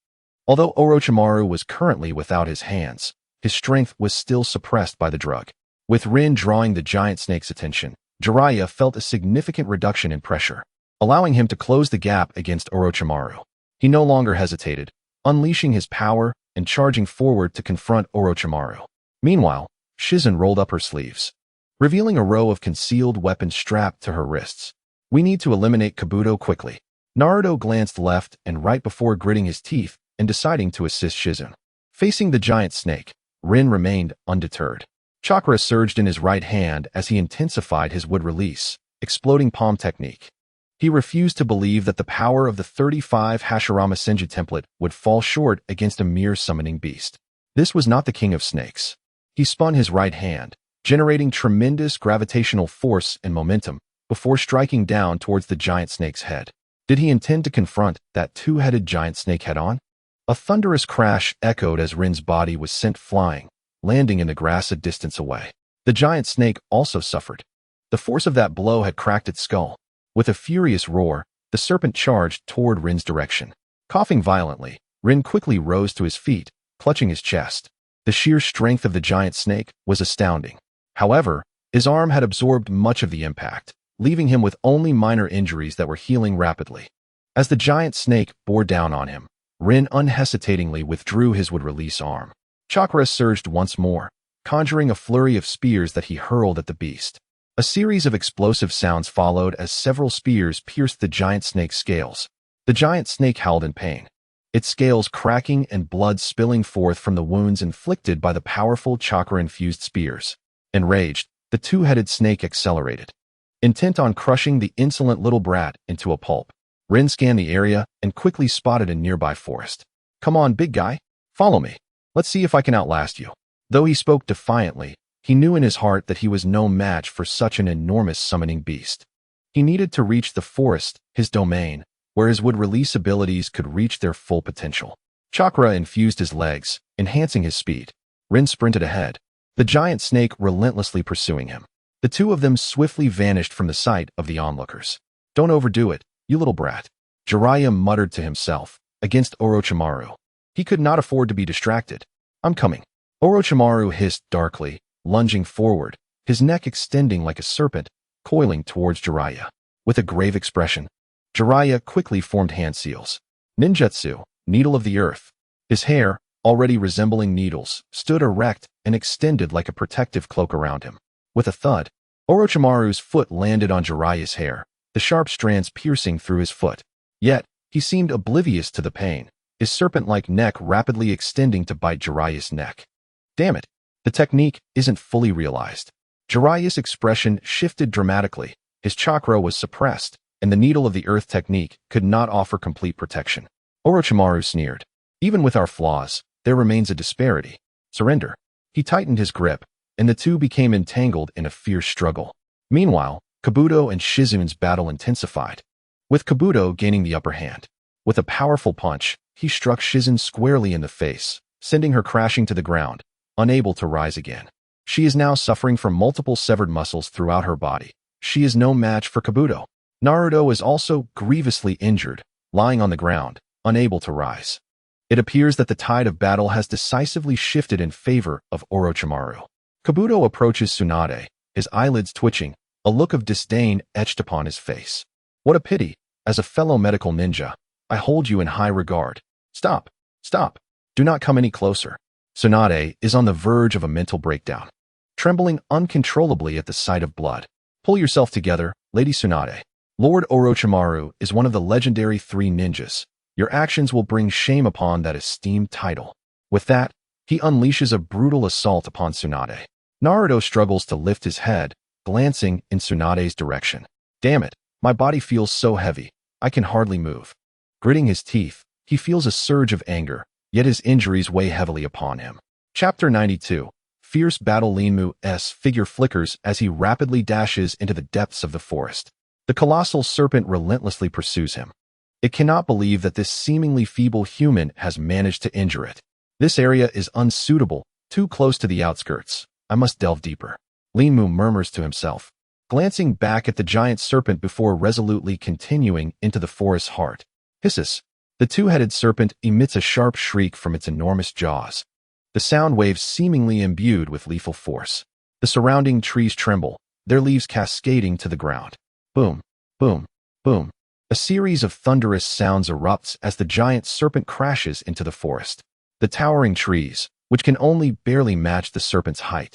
Although Orochimaru was currently without his hands, his strength was still suppressed by the drug. With Rin drawing the giant snake's attention, Jiraiya felt a significant reduction in pressure, allowing him to close the gap against Orochimaru. He no longer hesitated, unleashing his power and charging forward to confront Orochimaru. Meanwhile, Shizune rolled up her sleeves, revealing a row of concealed weapons strapped to her wrists. We need to eliminate Kabuto quickly. Naruto glanced left and right before gritting his teeth and deciding to assist Shizune. Facing the giant snake, Rin remained undeterred. Chakra surged in his right hand as he intensified his wood release, exploding palm technique. He refused to believe that the power of the 35 Hashirama Senju template would fall short against a mere summoning beast. This was not the king of snakes. He spun his right hand, generating tremendous gravitational force and momentum before striking down towards the giant snake's head. Did he intend to confront that two-headed giant snake head-on? A thunderous crash echoed as Rin's body was sent flying, landing in the grass a distance away. The giant snake also suffered. The force of that blow had cracked its skull. With a furious roar, the serpent charged toward Rin's direction. Coughing violently, Rin quickly rose to his feet, clutching his chest. The sheer strength of the giant snake was astounding. However, his arm had absorbed much of the impact, leaving him with only minor injuries that were healing rapidly. As the giant snake bore down on him, Rin unhesitatingly withdrew his wood-release arm. Chakra surged once more, conjuring a flurry of spears that he hurled at the beast. A series of explosive sounds followed as several spears pierced the giant snake's scales. The giant snake howled in pain, its scales cracking and blood spilling forth from the wounds inflicted by the powerful chakra-infused spears. Enraged, the two-headed snake accelerated, intent on crushing the insolent little brat into a pulp. Rin scanned the area and quickly spotted a nearby forest. "Come on, big guy. Follow me. Let's see if I can outlast you." Though he spoke defiantly, he knew in his heart that he was no match for such an enormous summoning beast. He needed to reach the forest, his domain, where his wood-release abilities could reach their full potential. Chakra infused his legs, enhancing his speed. Rin sprinted ahead, the giant snake relentlessly pursuing him. The two of them swiftly vanished from the sight of the onlookers. "Don't overdo it, you little brat," Jiraiya muttered to himself, against Orochimaru. He could not afford to be distracted. "I'm coming." Orochimaru hissed darkly, lunging forward, his neck extending like a serpent, coiling towards Jiraiya. With a grave expression, Jiraiya quickly formed hand seals. Ninjutsu, Needle of the Earth. His hair, already resembling needles, stood erect and extended like a protective cloak around him. With a thud, Orochimaru's foot landed on Jiraiya's hair, the sharp strands piercing through his foot. Yet, he seemed oblivious to the pain, his serpent-like neck rapidly extending to bite Jiraiya's neck. "Damn it, the technique isn't fully realized." Jiraiya's expression shifted dramatically, his chakra was suppressed, and the Needle of the Earth technique could not offer complete protection. Orochimaru sneered. "Even with our flaws, there remains a disparity. Surrender." He tightened his grip, and the two became entangled in a fierce struggle. Meanwhile, Kabuto and Shizune's battle intensified, with Kabuto gaining the upper hand. With a powerful punch, he struck Shizune squarely in the face, sending her crashing to the ground, unable to rise again. She is now suffering from multiple severed muscles throughout her body. She is no match for Kabuto. Naruto is also grievously injured, lying on the ground, unable to rise. It appears that the tide of battle has decisively shifted in favor of Orochimaru. Kabuto approaches Tsunade, his eyelids twitching, a look of disdain etched upon his face. "What a pity. As a fellow medical ninja, I hold you in high regard. Stop. Stop. Do not come any closer." Tsunade is on the verge of a mental breakdown, trembling uncontrollably at the sight of blood. "Pull yourself together, Lady Tsunade. Lord Orochimaru is one of the legendary 3 ninjas. Your actions will bring shame upon that esteemed title." With that, he unleashes a brutal assault upon Tsunade. Naruto struggles to lift his head, glancing in Tsunade's direction. "Damn it, my body feels so heavy, I can hardly move." Gritting his teeth, he feels a surge of anger, yet his injuries weigh heavily upon him. Chapter 92. Fierce battle. Linmu's figure flickers as he rapidly dashes into the depths of the forest. The colossal serpent relentlessly pursues him. It cannot believe that this seemingly feeble human has managed to injure it. This area is unsuitable, too close to the outskirts. I must delve deeper. Linmu murmurs to himself, glancing back at the giant serpent before resolutely continuing into the forest's heart. Hisses. The two-headed serpent emits a sharp shriek from its enormous jaws. The sound waves seemingly imbued with lethal force. The surrounding trees tremble, their leaves cascading to the ground. Boom, boom, boom. A series of thunderous sounds erupts as the giant serpent crashes into the forest. The towering trees, which can only barely match the serpent's height,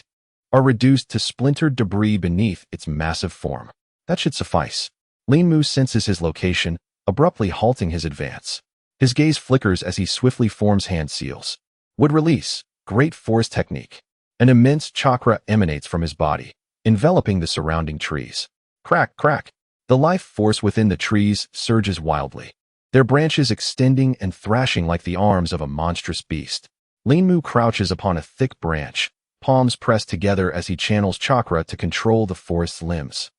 are reduced to splintered debris beneath its massive form. That should suffice. Linmu senses his location, abruptly halting his advance. His gaze flickers as he swiftly forms hand seals. Would release. Great force technique. An immense chakra emanates from his body, enveloping the surrounding trees. Crack, crack. The life force within the trees surges wildly, their branches extending and thrashing like the arms of a monstrous beast. Linmu crouches upon a thick branch, palms pressed together as he channels chakra to control the forest's limbs.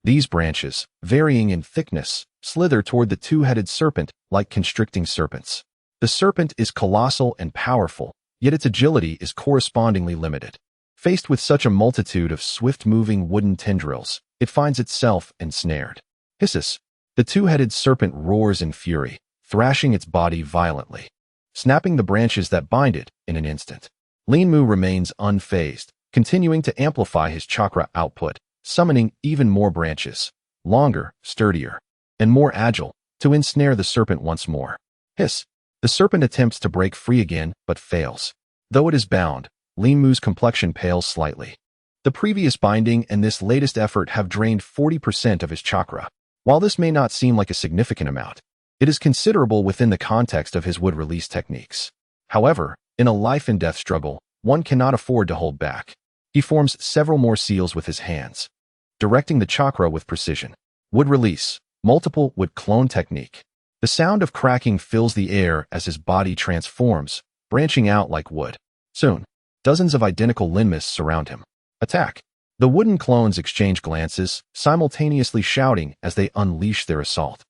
These branches, varying in thickness, slither toward the two-headed serpent like constricting serpents. The serpent is colossal and powerful, yet its agility is correspondingly limited. Faced with such a multitude of swift-moving wooden tendrils, it finds itself ensnared. Hisses. The two-headed serpent roars in fury, thrashing its body violently, snapping the branches that bind it in an instant. Linmu remains unfazed, continuing to amplify his chakra output, summoning even more branches, longer, sturdier, and more agile, to ensnare the serpent once more. Hiss. The serpent attempts to break free again, but fails. Though it is bound, Linmu's complexion pales slightly. The previous binding and this latest effort have drained 40% of his chakra. While this may not seem like a significant amount, it is considerable within the context of his wood-release techniques. However, in a life-and-death struggle, one cannot afford to hold back. He forms several more seals with his hands, directing the chakra with precision. Wood release, multiple wood clone technique. The sound of cracking fills the air as his body transforms, branching out like wood. Soon, dozens of identical linmas surround him. Attack. The wooden clones exchange glances, simultaneously shouting as they unleash their assault.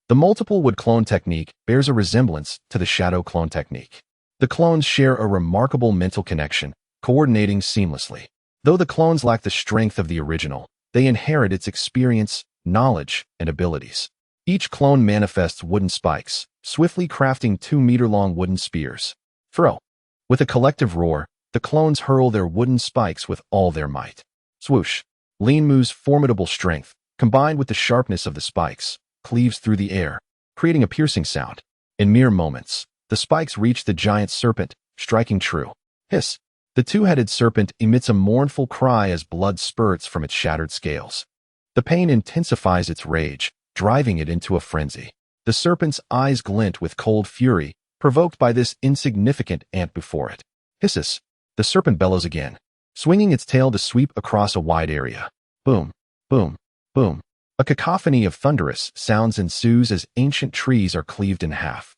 The multiple wood clone technique bears a resemblance to the shadow clone technique. The clones share a remarkable mental connection, coordinating seamlessly. Though the clones lack the strength of the original, they inherit its experience, knowledge, and abilities. Each clone manifests wooden spikes, swiftly crafting 2-meter-long wooden spears. Throw. With a collective roar, the clones hurl their wooden spikes with all their might. Swoosh. Linmu's formidable strength, combined with the sharpness of the spikes, cleaves through the air, creating a piercing sound. In mere moments, the spikes reach the giant serpent, striking true. Hiss. The two-headed serpent emits a mournful cry as blood spurts from its shattered scales. The pain intensifies its rage, driving it into a frenzy. The serpent's eyes glint with cold fury, provoked by this insignificant ant before it. Hisses. The serpent bellows again, swinging its tail to sweep across a wide area. Boom, boom, boom. A cacophony of thunderous sounds ensues as ancient trees are cleaved in half.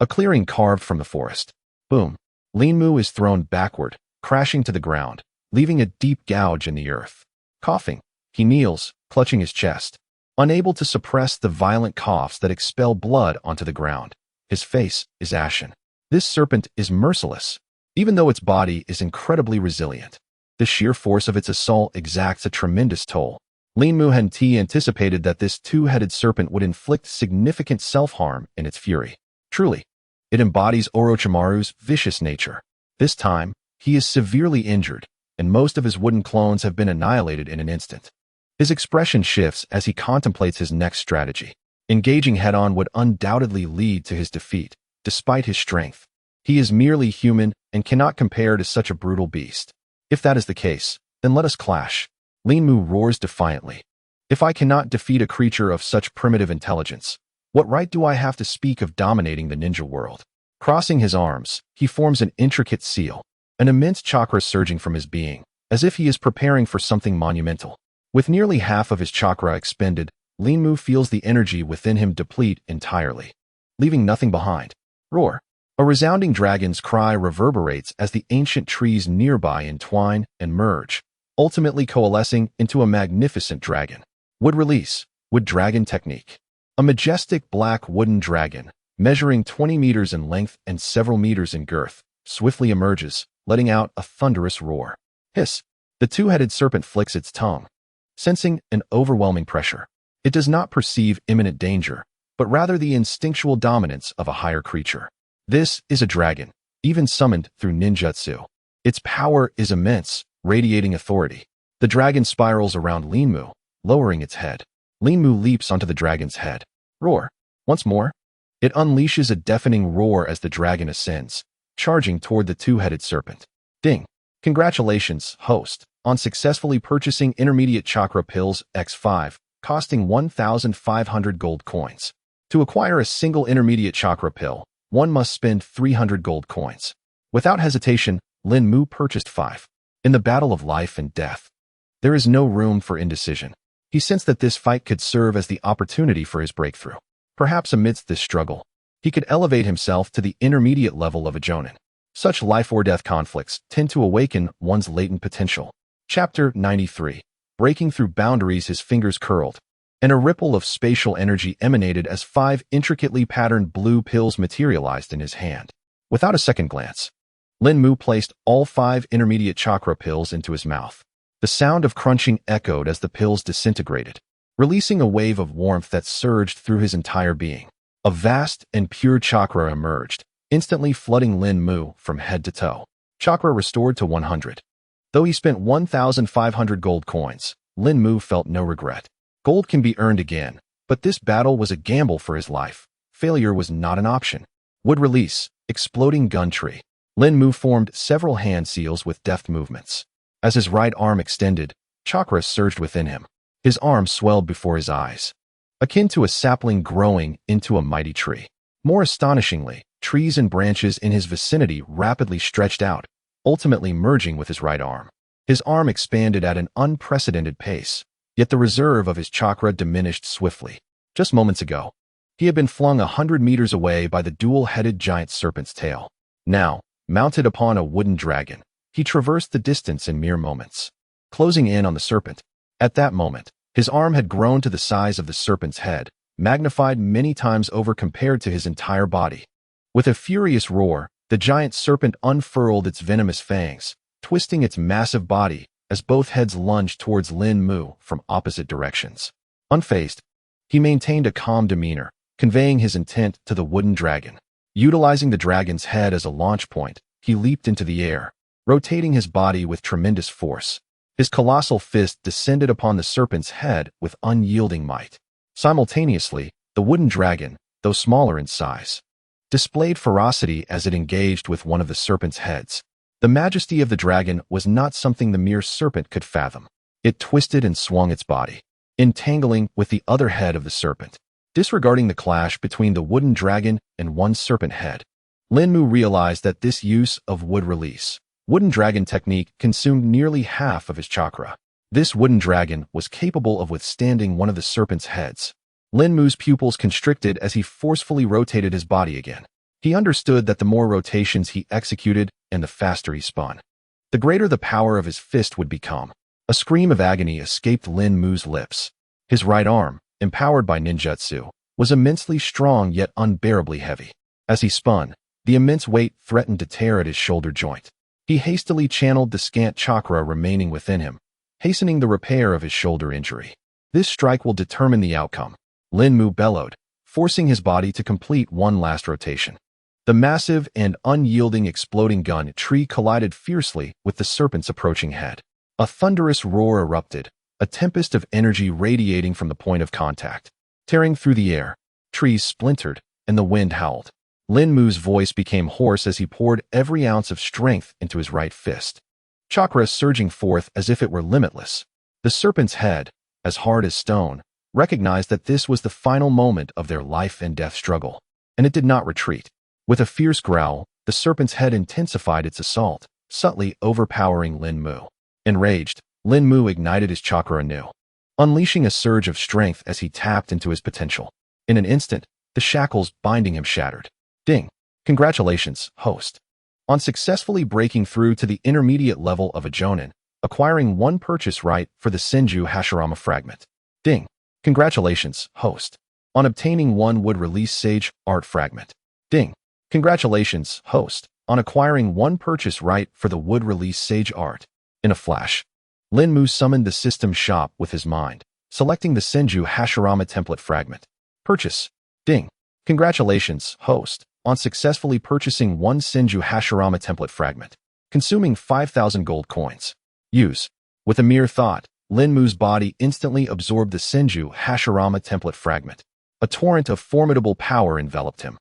A clearing carved from the forest. Boom. Linmu is thrown backward, crashing to the ground, leaving a deep gouge in the earth. Coughing, he kneels, clutching his chest, unable to suppress the violent coughs that expel blood onto the ground. His face is ashen. This serpent is merciless, even though its body is incredibly resilient. The sheer force of its assault exacts a tremendous toll. Linmu had anticipated that this two-headed serpent would inflict significant self-harm in its fury. Truly, it embodies Orochimaru's vicious nature. This time, he is severely injured, and most of his wooden clones have been annihilated in an instant. His expression shifts as he contemplates his next strategy. Engaging head-on would undoubtedly lead to his defeat, despite his strength. He is merely human and cannot compare to such a brutal beast. If that is the case, then let us clash. Linmu roars defiantly. If I cannot defeat a creature of such primitive intelligence, what right do I have to speak of dominating the ninja world? Crossing his arms, he forms an intricate seal, an immense chakra surging from his being, as if he is preparing for something monumental. With nearly half of his chakra expended, Linmu feels the energy within him deplete entirely, leaving nothing behind. Roar. A resounding dragon's cry reverberates as the ancient trees nearby entwine and merge, ultimately coalescing into a magnificent dragon. Wood release. Wood dragon technique. A majestic black wooden dragon, measuring 20 meters in length and several meters in girth, swiftly emerges, letting out a thunderous roar. Hiss! The two-headed serpent flicks its tongue, sensing an overwhelming pressure. It does not perceive imminent danger, but rather the instinctual dominance of a higher creature. This is a dragon, even summoned through ninjutsu. Its power is immense, radiating authority. The dragon spirals around Linmu, lowering its head. Linmu leaps onto the dragon's head. Roar! Once more. It unleashes a deafening roar as the dragon ascends, charging toward the two-headed serpent. Ding! Congratulations, host, on successfully purchasing intermediate chakra pills X5, costing 1,500 gold coins. To acquire a single intermediate chakra pill, one must spend 300 gold coins. Without hesitation, Lin Mu purchased 5. In the battle of life and death, there is no room for indecision. He sensed that this fight could serve as the opportunity for his breakthrough. Perhaps amidst this struggle, he could elevate himself to the intermediate level of a jonin. Such life-or-death conflicts tend to awaken one's latent potential. Chapter 93. Breaking through boundaries, his fingers curled, and a ripple of spatial energy emanated as 5 intricately patterned blue pills materialized in his hand. Without a second glance, Lin Mu placed all 5 intermediate chakra pills into his mouth. The sound of crunching echoed as the pills disintegrated, releasing a wave of warmth that surged through his entire being. A vast and pure chakra emerged, instantly flooding Lin Mu from head to toe. Chakra restored to 100. Though he spent 1,500 gold coins, Lin Mu felt no regret. Gold can be earned again, but this battle was a gamble for his life. Failure was not an option. Wood release, exploding gun tree. Lin Mu formed several hand seals with deft movements. As his right arm extended, chakra surged within him. His arm swelled before his eyes, akin to a sapling growing into a mighty tree. More astonishingly, trees and branches in his vicinity rapidly stretched out, ultimately merging with his right arm. His arm expanded at an unprecedented pace, yet the reserve of his chakra diminished swiftly. Just moments ago, he had been flung 100 meters away by the dual-headed giant serpent's tail. Now, mounted upon a wooden dragon, he traversed the distance in mere moments, closing in on the serpent. At that moment, his arm had grown to the size of the serpent's head, magnified many times over compared to his entire body. With a furious roar, the giant serpent unfurled its venomous fangs, twisting its massive body as both heads lunged towards Lin Mu from opposite directions. Unfazed, he maintained a calm demeanor, conveying his intent to the wooden dragon. Utilizing the dragon's head as a launch point, he leaped into the air, rotating his body with tremendous force. His colossal fist descended upon the serpent's head with unyielding might. Simultaneously, the wooden dragon, though smaller in size, displayed ferocity as it engaged with one of the serpent's heads. The majesty of the dragon was not something the mere serpent could fathom. It twisted and swung its body, entangling with the other head of the serpent. Disregarding the clash between the wooden dragon and one serpent head, Lin Mu realized that this use of wood release, wooden dragon technique consumed nearly half of his chakra. This wooden dragon was capable of withstanding one of the serpent's heads. Lin Mu's pupils constricted as he forcefully rotated his body again. He understood that the more rotations he executed and the faster he spun, the greater the power of his fist would become. A scream of agony escaped Lin Mu's lips. His right arm, empowered by ninjutsu, was immensely strong yet unbearably heavy. As he spun, the immense weight threatened to tear at his shoulder joint. He hastily channeled the scant chakra remaining within him, hastening the repair of his shoulder injury. This strike will determine the outcome, Lin Mu bellowed, forcing his body to complete one last rotation. The massive and unyielding exploding gun tree collided fiercely with the serpent's approaching head. A thunderous roar erupted, a tempest of energy radiating from the point of contact. Tearing through the air, trees splintered, and the wind howled. Lin Mu's voice became hoarse as he poured every ounce of strength into his right fist, chakra surging forth as if it were limitless. The serpent's head, as hard as stone, recognized that this was the final moment of their life and death struggle, and it did not retreat. With a fierce growl, the serpent's head intensified its assault, subtly overpowering Lin Mu. Enraged, Lin Mu ignited his chakra anew, unleashing a surge of strength as he tapped into his potential. In an instant, the shackles binding him shattered. Ding! Congratulations, host, on successfully breaking through to the intermediate level of a jonin, acquiring one purchase right for the Senju Hashirama fragment. Ding! Congratulations, host, on obtaining one wood release sage art fragment. Ding! Congratulations, host, on acquiring one purchase right for the wood-release Sage Art. In a flash, Lin Mu summoned the system shop with his mind, selecting the Senju Hashirama template fragment. Purchase. Ding. Congratulations, host, on successfully purchasing one Senju Hashirama template fragment, consuming 5,000 gold coins. Use. With a mere thought, Lin Mu's body instantly absorbed the Senju Hashirama template fragment. A torrent of formidable power enveloped him,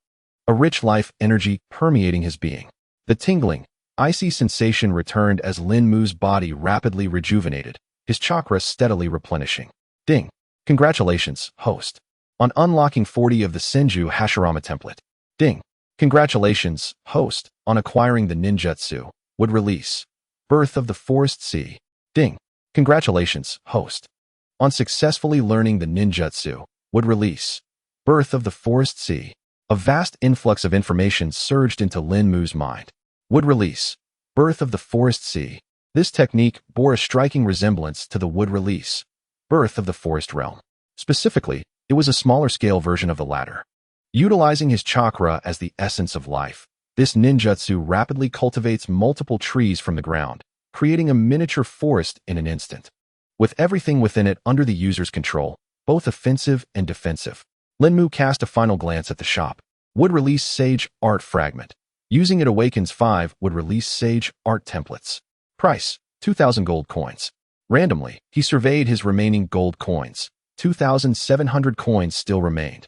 a rich life energy permeating his being. The tingling, icy sensation returned as Lin Mu's body rapidly rejuvenated, his chakra steadily replenishing. Ding. Congratulations, host, on unlocking 40 of the Senju Hashirama template. Ding. Congratulations, host, on acquiring the ninjutsu, would release. Birth of the Forest Sea. Ding. Congratulations, host, on successfully learning the ninjutsu, would release. Birth of the Forest Sea. A vast influx of information surged into Lin Mu's mind. Wood release. Birth of the Forest Sea. This technique bore a striking resemblance to the wood release. Birth of the Forest Realm. Specifically, it was a smaller-scale version of the latter. Utilizing his chakra as the essence of life, this ninjutsu rapidly cultivates multiple trees from the ground, creating a miniature forest in an instant. With everything within it under the user's control, both offensive and defensive. Lin Mu cast a final glance at the shop. Would release Sage Art Fragment. Using it awakens 5 would release Sage Art Templates. Price, 2,000 gold coins. Randomly, he surveyed his remaining gold coins. 2,700 coins still remained.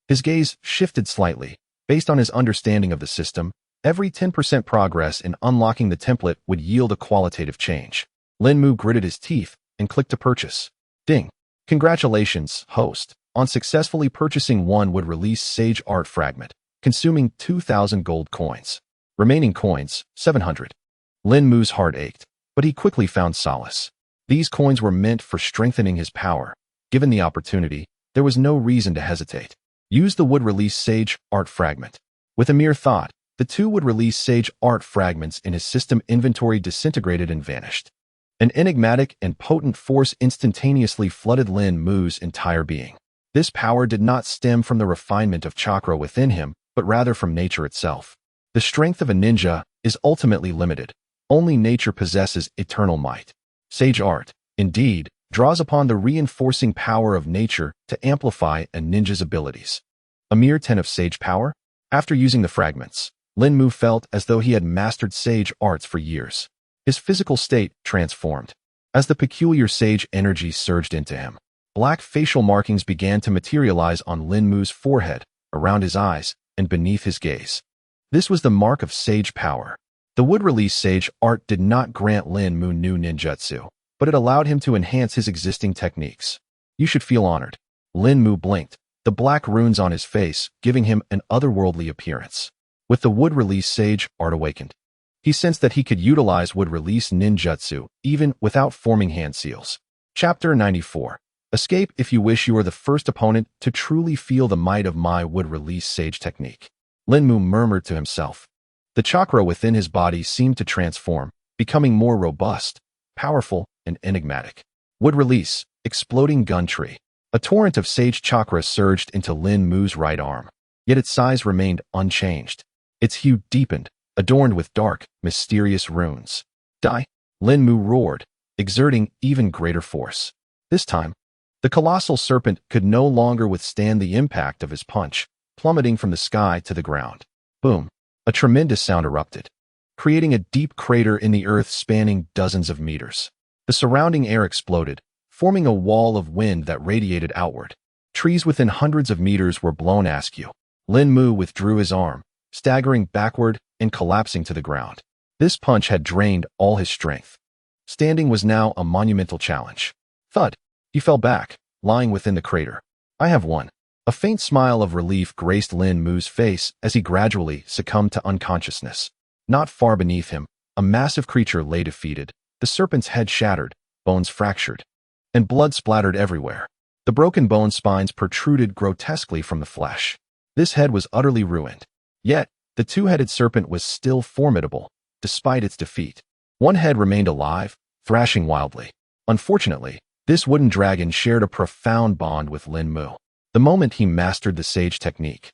His gaze shifted slightly. Based on his understanding of the system, every 10% progress in unlocking the template would yield a qualitative change. Lin Mu gritted his teeth and clicked to purchase. Ding. Congratulations, host, on successfully purchasing one would release Sage Art Fragment, consuming 2,000 gold coins. Remaining coins, 700. Lin Mu's heart ached, but he quickly found solace. These coins were meant for strengthening his power. Given the opportunity, there was no reason to hesitate. Use the would release Sage Art Fragment. With a mere thought, the 2 would release Sage Art Fragments in his system inventory disintegrated and vanished. An enigmatic and potent force instantaneously flooded Lin Mu's entire being. This power did not stem from the refinement of chakra within him, but rather from nature itself. The strength of a ninja is ultimately limited. Only nature possesses eternal might. Sage Art, indeed, draws upon the reinforcing power of nature to amplify a ninja's abilities. A mere 10 of Sage power? After using the fragments, Lin Mu felt as though he had mastered Sage arts for years. His physical state transformed. As the peculiar Sage energy surged into him, black facial markings began to materialize on Lin Mu's forehead, around his eyes, and beneath his gaze. This was the mark of Sage power. The wood release Sage Art did not grant Lin Mu new ninjutsu, but it allowed him to enhance his existing techniques. You should feel honored. Lin Mu blinked, the black runes on his face giving him an otherworldly appearance. With the wood release Sage Art awakened, he sensed that he could utilize wood release ninjutsu even without forming hand seals. Chapter 94. Escape if you wish. You are the first opponent to truly feel the might of my wood release Sage technique. Lin Mu murmured to himself. The chakra within his body seemed to transform, becoming more robust, powerful, and enigmatic. Wood release, exploding gun tree. A torrent of Sage chakra surged into Lin Mu's right arm, yet its size remained unchanged. Its hue deepened, adorned with dark, mysterious runes. Die! Lin Mu roared, exerting even greater force. This time, the colossal serpent could no longer withstand the impact of his punch, plummeting from the sky to the ground. Boom! A tremendous sound erupted, creating a deep crater in the earth spanning dozens of meters. The surrounding air exploded, forming a wall of wind that radiated outward. Trees within hundreds of meters were blown askew. Lin Mu withdrew his arm, staggering backward and collapsing to the ground. This punch had drained all his strength. Standing was now a monumental challenge. Thud! He fell back, lying within the crater. I have won. A faint smile of relief graced Lin Mu's face as he gradually succumbed to unconsciousness. Not far beneath him, a massive creature lay defeated, the serpent's head shattered, bones fractured, and blood splattered everywhere. The broken bone spines protruded grotesquely from the flesh. This head was utterly ruined. Yet, the two-headed serpent was still formidable, despite its defeat. One head remained alive, thrashing wildly. Unfortunately, this wooden dragon shared a profound bond with Lin Mu. The moment he mastered the Sage technique,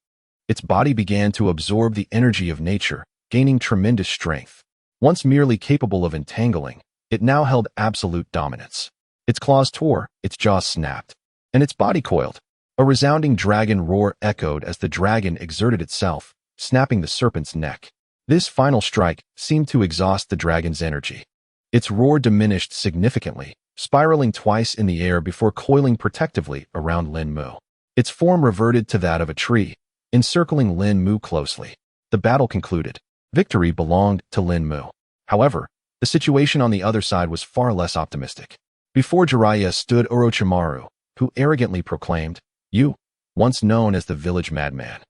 its body began to absorb the energy of nature, gaining tremendous strength. Once merely capable of entangling, it now held absolute dominance. Its claws tore, its jaws snapped, and its body coiled. A resounding dragon roar echoed as the dragon exerted itself, snapping the serpent's neck. This final strike seemed to exhaust the dragon's energy. Its roar diminished significantly, spiraling twice in the air before coiling protectively around Lin Mu. Its form reverted to that of a tree, encircling Lin Mu closely. The battle concluded. Victory belonged to Lin Mu. However, the situation on the other side was far less optimistic. Before Jiraiya stood Orochimaru, who arrogantly proclaimed, "You, once known as the village madman,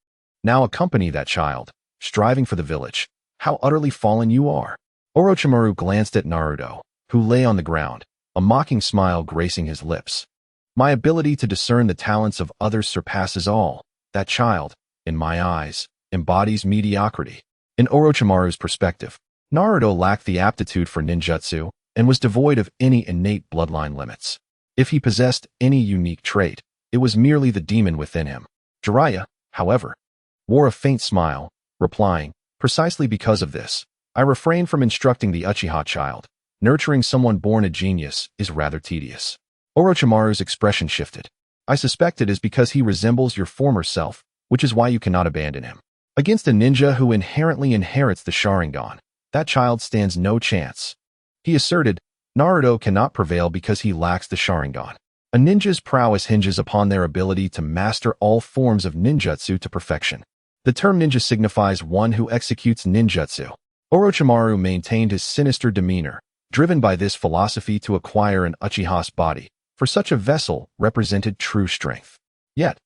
now accompany that child, striving for the village. How utterly fallen you are." Orochimaru glanced at Naruto, who lay on the ground, a mocking smile gracing his lips. "My ability to discern the talents of others surpasses all. That child, in my eyes, embodies mediocrity." In Orochimaru's perspective, Naruto lacked the aptitude for ninjutsu and was devoid of any innate bloodline limits. If he possessed any unique trait, it was merely the demon within him. Jiraiya, however, wore a faint smile, replying, "Precisely because of this, I refrain from instructing the Uchiha child. Nurturing someone born a genius is rather tedious." Orochimaru's expression shifted. "I suspect it is because he resembles your former self, which is why you cannot abandon him. Against a ninja who inherently inherits the Sharingan, that child stands no chance." He asserted, "Naruto cannot prevail because he lacks the Sharingan. A ninja's prowess hinges upon their ability to master all forms of ninjutsu to perfection. The term ninja signifies one who executes ninjutsu." Orochimaru maintained his sinister demeanor, driven by this philosophy to acquire an Uchiha's body, for such a vessel represented true strength. Yet,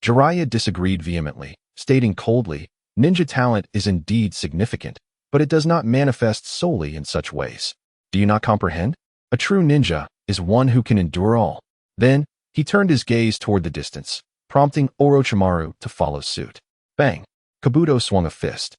Jiraiya disagreed vehemently, stating coldly, "Ninja talent is indeed significant, but it does not manifest solely in such ways. Do you not comprehend? A true ninja is one who can endure all." Then, he turned his gaze toward the distance, prompting Orochimaru to follow suit. Bang! Kabuto swung a fist,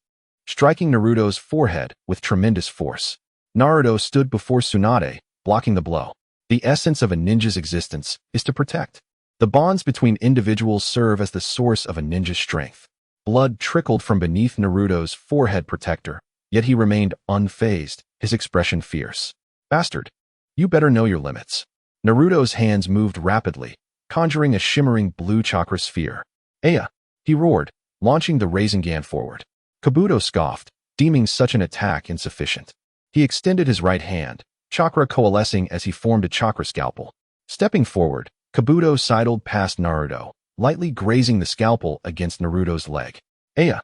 striking Naruto's forehead with tremendous force. Naruto stood before Tsunade, blocking the blow. The essence of a ninja's existence is to protect. The bonds between individuals serve as the source of a ninja's strength. Blood trickled from beneath Naruto's forehead protector, yet he remained unfazed, his expression fierce. "Bastard, you better know your limits." Naruto's hands moved rapidly, conjuring a shimmering blue chakra sphere. "Aya!" he roared, launching the Rasengan forward. Kabuto scoffed, deeming such an attack insufficient. He extended his right hand, chakra coalescing as he formed a chakra scalpel. Stepping forward, Kabuto sidled past Naruto, lightly grazing the scalpel against Naruto's leg. "Aya!"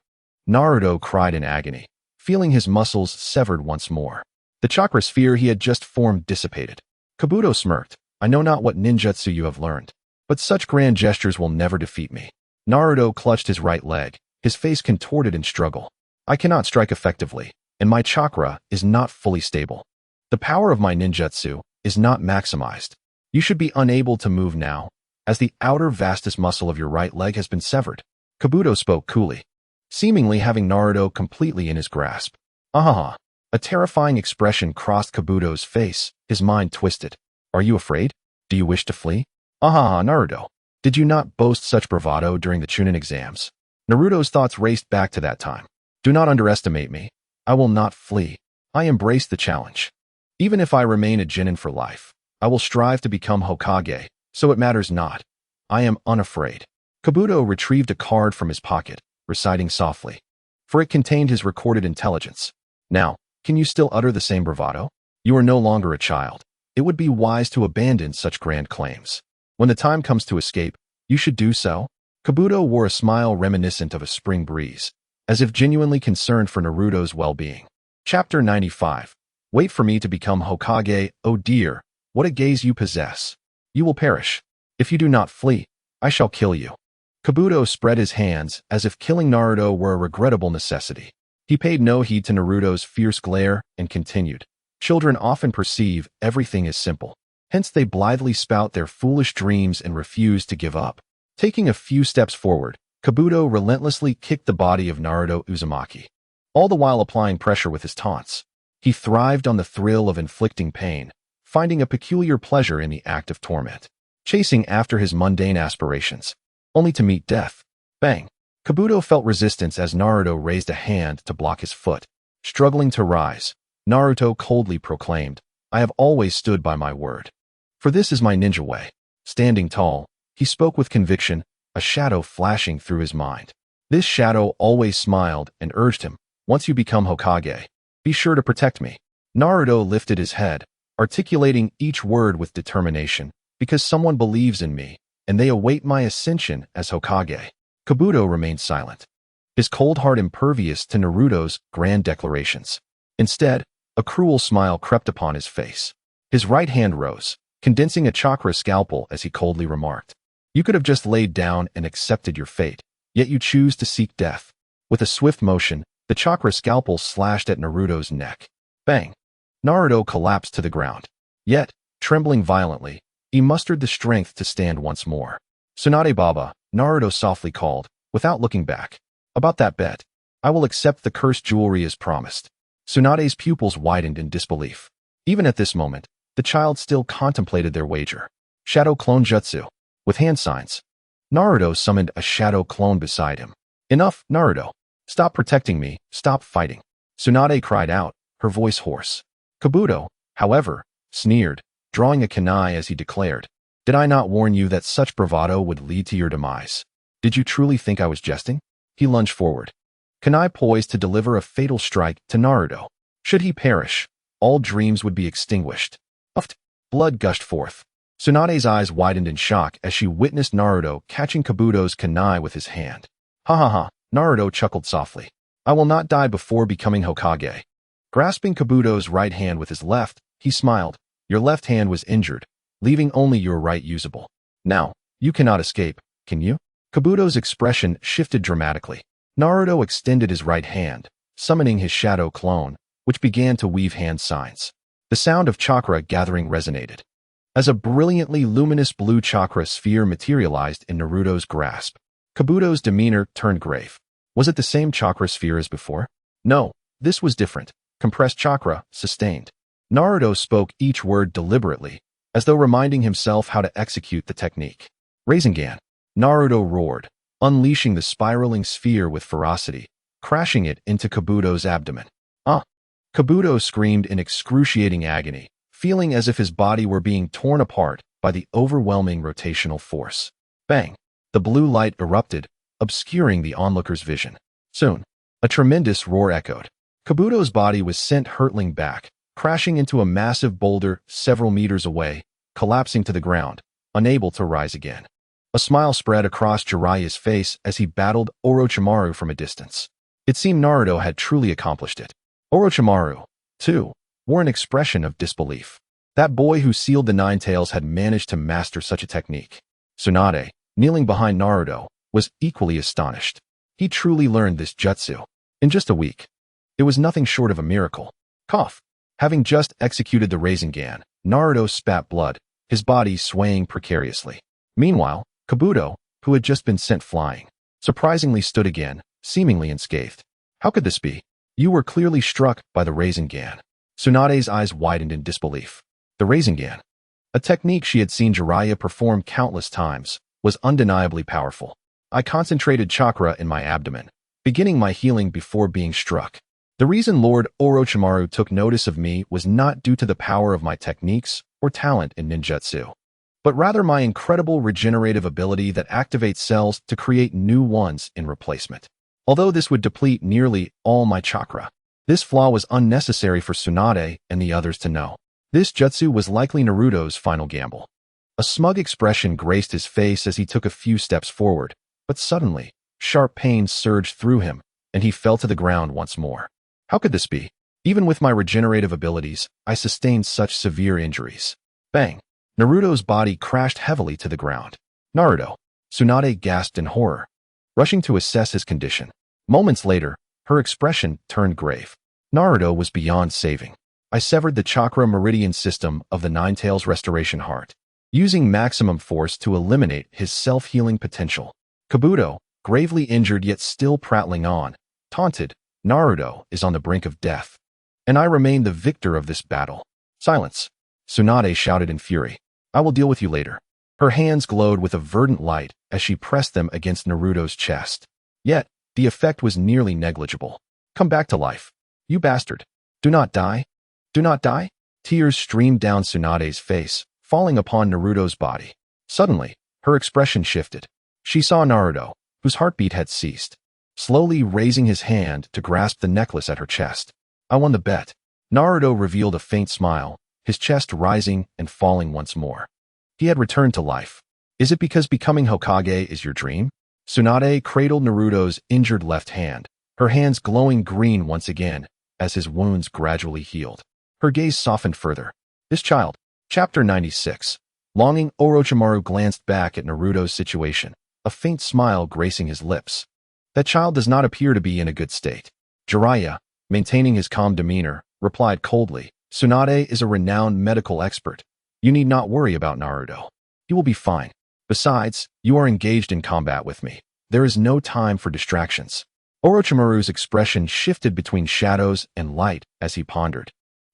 Naruto cried in agony, feeling his muscles severed once more. The chakra sphere he had just formed dissipated. Kabuto smirked, "I know not what ninjutsu you have learned, but such grand gestures will never defeat me." Naruto clutched his right leg, his face contorted in struggle. "I cannot strike effectively, and my chakra is not fully stable. The power of my ninjutsu is not maximized. You should be unable to move now, as the outer vastus muscle of your right leg has been severed." Kabuto spoke coolly, seemingly having Naruto completely in his grasp. "Ahaha." A terrifying expression crossed Kabuto's face, his mind twisted. "Are you afraid? Do you wish to flee?" "Ahaha, Naruto. Did you not boast such bravado during the Chunin exams?" Naruto's thoughts raced back to that time. "Do not underestimate me. I will not flee. I embrace the challenge. Even if I remain a genin for life, I will strive to become Hokage, so it matters not. I am unafraid." Kabuto retrieved a card from his pocket, reciting softly, for it contained his recorded intelligence. "Now, can you still utter the same bravado? You are no longer a child. It would be wise to abandon such grand claims. When the time comes to escape, you should do so." Kabuto wore a smile reminiscent of a spring breeze, as if genuinely concerned for Naruto's well-being. Chapter 95. Wait for me to become Hokage, oh dear, what a gaze you possess. You will perish. If you do not flee, I shall kill you. Kabuto spread his hands as if killing Naruto were a regrettable necessity. He paid no heed to Naruto's fierce glare and continued. Children often perceive everything as simple. Hence they blithely spout their foolish dreams and refuse to give up. Taking a few steps forward, Kabuto relentlessly kicked the body of Naruto Uzumaki, all the while applying pressure with his taunts. He thrived on the thrill of inflicting pain, finding a peculiar pleasure in the act of torment, chasing after his mundane aspirations, only to meet death. Bang! Kabuto felt resistance as Naruto raised a hand to block his foot. Struggling to rise, Naruto coldly proclaimed, "I have always stood by my word. For this is my ninja way." Standing tall, he spoke with conviction, a shadow flashing through his mind. This shadow always smiled and urged him, "Once you become Hokage, be sure to protect me." Naruto lifted his head, articulating each word with determination, "Because someone believes in me, and they await my ascension as Hokage." Kabuto remained silent, his cold heart impervious to Naruto's grand declarations. Instead, a cruel smile crept upon his face. His right hand rose, condensing a chakra scalpel as he coldly remarked, "You could have just laid down and accepted your fate, yet you choose to seek death." With a swift motion, the chakra scalpel slashed at Naruto's neck. Bang! Naruto collapsed to the ground. Yet, trembling violently, he mustered the strength to stand once more. "Tsunade Baba," Naruto softly called, without looking back. "About that bet, I will accept the cursed jewelry as promised." Tsunade's pupils widened in disbelief. Even at this moment, the child still contemplated their wager. Shadow Clone Jutsu. With hand signs, Naruto summoned a shadow clone beside him. "Enough, Naruto. Stop protecting me, stop fighting." Tsunade cried out, her voice hoarse. Kabuto, however, sneered, drawing a kunai as he declared, "Did I not warn you that such bravado would lead to your demise? Did you truly think I was jesting?" He lunged forward, kunai poised to deliver a fatal strike to Naruto. Should he perish, all dreams would be extinguished. Uft! Blood gushed forth. Tsunade's eyes widened in shock as she witnessed Naruto catching Kabuto's kunai with his hand. "Ha ha ha," Naruto chuckled softly. "I will not die before becoming Hokage." Grasping Kabuto's right hand with his left, he smiled. "Your left hand was injured, leaving only your right usable. Now, you cannot escape, can you?" Kabuto's expression shifted dramatically. Naruto extended his right hand, summoning his shadow clone, which began to weave hand signs. The sound of chakra gathering resonated. As a brilliantly luminous blue chakra sphere materialized in Naruto's grasp, Kabuto's demeanor turned grave. Was it the same chakra sphere as before? No, this was different. Compressed chakra, sustained. Naruto spoke each word deliberately, as though reminding himself how to execute the technique. Rasengan. Naruto roared, unleashing the spiraling sphere with ferocity, crashing it into Kabuto's abdomen. "Ah!" Kabuto screamed in excruciating agony, feeling as if his body were being torn apart by the overwhelming rotational force. Bang! The blue light erupted, obscuring the onlooker's vision. Soon, a tremendous roar echoed. Kabuto's body was sent hurtling back, crashing into a massive boulder several meters away, collapsing to the ground, unable to rise again. A smile spread across Jiraiya's face as he battled Orochimaru from a distance. It seemed Naruto had truly accomplished it. Orochimaru, too, wore an expression of disbelief. That boy who sealed the Nine Tails had managed to master such a technique. Tsunade, kneeling behind Naruto, was equally astonished. He truly learned this jutsu in just a week. It was nothing short of a miracle. Cough. Having just executed the Rasengan, Naruto spat blood, his body swaying precariously. Meanwhile, Kabuto, who had just been sent flying, surprisingly stood again, seemingly unscathed. "How could this be? You were clearly struck by the Rasengan." Tsunade's eyes widened in disbelief. The Rasengan, a technique she had seen Jiraiya perform countless times, was undeniably powerful. I concentrated chakra in my abdomen, beginning my healing before being struck. The reason Lord Orochimaru took notice of me was not due to the power of my techniques or talent in ninjutsu, but rather my incredible regenerative ability that activates cells to create new ones in replacement. Although this would deplete nearly all my chakra, this flaw was unnecessary for Tsunade and the others to know. This jutsu was likely Naruto's final gamble. A smug expression graced his face as he took a few steps forward, but suddenly, sharp pain surged through him, and he fell to the ground once more. How could this be? Even with my regenerative abilities, I sustained such severe injuries. Bang! Naruto's body crashed heavily to the ground. "Naruto!" Tsunade gasped in horror, rushing to assess his condition. Moments later, her expression turned grave. Naruto was beyond saving. I severed the chakra meridian system of the Nine Tails Restoration Heart, using maximum force to eliminate his self-healing potential. Kabuto, gravely injured yet still prattling on, taunted, "Naruto is on the brink of death, and I remain the victor of this battle." "Silence!" Tsunade shouted in fury. "I will deal with you later." Her hands glowed with a verdant light as she pressed them against Naruto's chest. Yet, the effect was nearly negligible. "Come back to life." You bastard! Do not die! Do not die! Tears streamed down Tsunade's face, falling upon Naruto's body. Suddenly, her expression shifted. She saw Naruto, whose heartbeat had ceased, slowly raising his hand to grasp the necklace at her chest. I won the bet. Naruto revealed a faint smile, his chest rising and falling once more. He had returned to life. Is it because becoming Hokage is your dream? Tsunade cradled Naruto's injured left hand, her hands glowing green once again as his wounds gradually healed. Her gaze softened further. This child. Chapter 96. Longing, Orochimaru glanced back at Naruto's situation, a faint smile gracing his lips. That child does not appear to be in a good state. Jiraiya, maintaining his calm demeanor, replied coldly, Tsunade is a renowned medical expert. You need not worry about Naruto. He will be fine. Besides, you are engaged in combat with me. There is no time for distractions. Orochimaru's expression shifted between shadows and light as he pondered.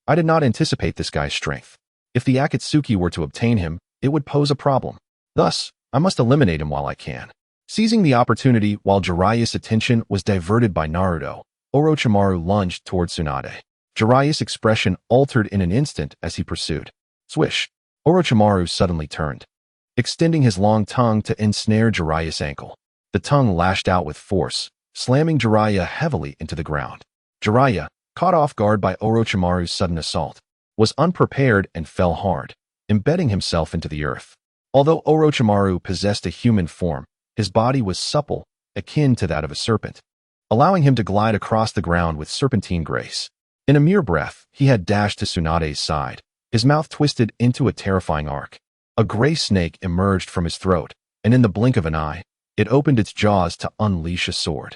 I did not anticipate this guy's strength. If the Akatsuki were to obtain him, it would pose a problem. Thus, I must eliminate him while I can. Seizing the opportunity while Jiraiya's attention was diverted by Naruto, Orochimaru lunged toward Tsunade. Jiraiya's expression altered in an instant as he pursued. Swish! Orochimaru suddenly turned, extending his long tongue to ensnare Jiraiya's ankle. The tongue lashed out with force, slamming Jiraiya heavily into the ground. Jiraiya, caught off guard by Orochimaru's sudden assault, was unprepared and fell hard, embedding himself into the earth. Although Orochimaru possessed a human form, his body was supple, akin to that of a serpent, allowing him to glide across the ground with serpentine grace. In a mere breath, he had dashed to Tsunade's side, his mouth twisted into a terrifying arc. A gray snake emerged from his throat, and in the blink of an eye, it opened its jaws to unleash a sword.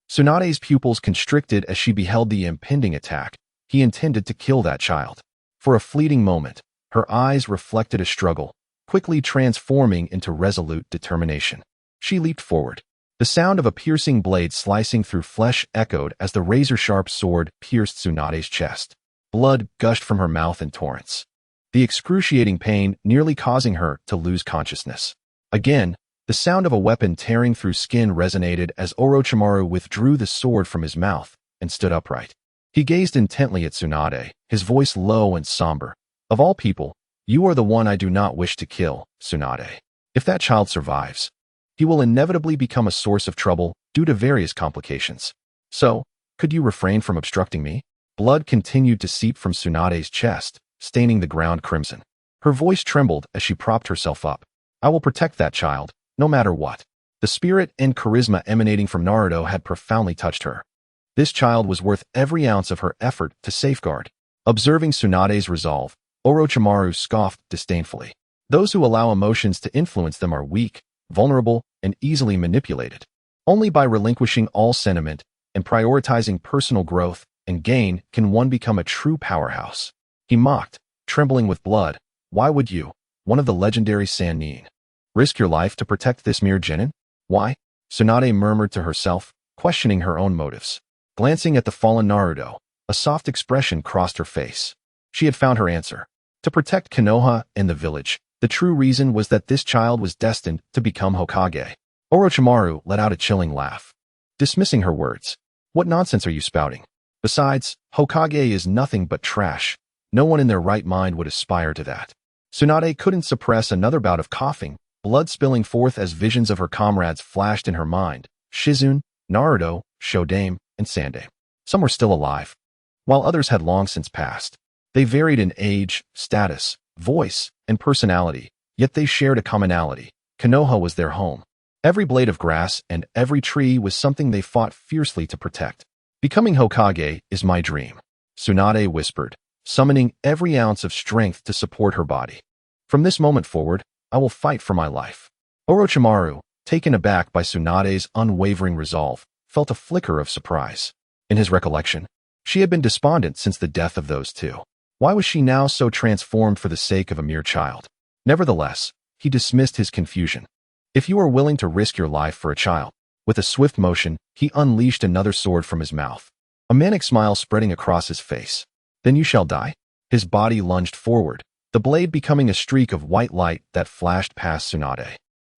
Tsunade's pupils constricted as she beheld the impending attack. He intended to kill that child. For a fleeting moment, her eyes reflected a struggle, quickly transforming into resolute determination. She leaped forward. The sound of a piercing blade slicing through flesh echoed as the razor-sharp sword pierced Tsunade's chest. Blood gushed from her mouth in torrents, the excruciating pain nearly causing her to lose consciousness. Again, the sound of a weapon tearing through skin resonated as Orochimaru withdrew the sword from his mouth and stood upright. He gazed intently at Tsunade, his voice low and somber. Of all people, you are the one I do not wish to kill, Tsunade. If that child survives, he will inevitably become a source of trouble due to various complications. So, could you refrain from obstructing me? Blood continued to seep from Tsunade's chest, staining the ground crimson. Her voice trembled as she propped herself up. I will protect that child, no matter what. The spirit and charisma emanating from Naruto had profoundly touched her. This child was worth every ounce of her effort to safeguard. Observing Tsunade's resolve, Orochimaru scoffed disdainfully. Those who allow emotions to influence them are weak, vulnerable, and easily manipulated. Only by relinquishing all sentiment and prioritizing personal growth and gain can one become a true powerhouse. He mocked, trembling with blood. Why would you, one of the legendary Sannin, risk your life to protect this mere genin? Why? Tsunade murmured to herself, questioning her own motives. Glancing at the fallen Naruto, a soft expression crossed her face. She had found her answer. To protect Konoha and the village. The true reason was that this child was destined to become Hokage. Orochimaru let out a chilling laugh, dismissing her words. What nonsense are you spouting? Besides, Hokage is nothing but trash. No one in their right mind would aspire to that. Tsunade couldn't suppress another bout of coughing, blood spilling forth as visions of her comrades flashed in her mind. Shizune, Naruto, Shodame, and Sandame. Some were still alive, while others had long since passed. They varied in age, status, voice, and personality, yet they shared a commonality. Konoha was their home. Every blade of grass and every tree was something they fought fiercely to protect. Becoming Hokage is my dream, Tsunade whispered, summoning every ounce of strength to support her body. From this moment forward, I will fight for my life. Orochimaru, taken aback by Tsunade's unwavering resolve, felt a flicker of surprise. In his recollection, she had been despondent since the death of those two. Why was she now so transformed for the sake of a mere child? Nevertheless, he dismissed his confusion. If you are willing to risk your life for a child. With a swift motion, he unleashed another sword from his mouth, a manic smile spreading across his face. Then you shall die. His body lunged forward, the blade becoming a streak of white light that flashed past Tsunade.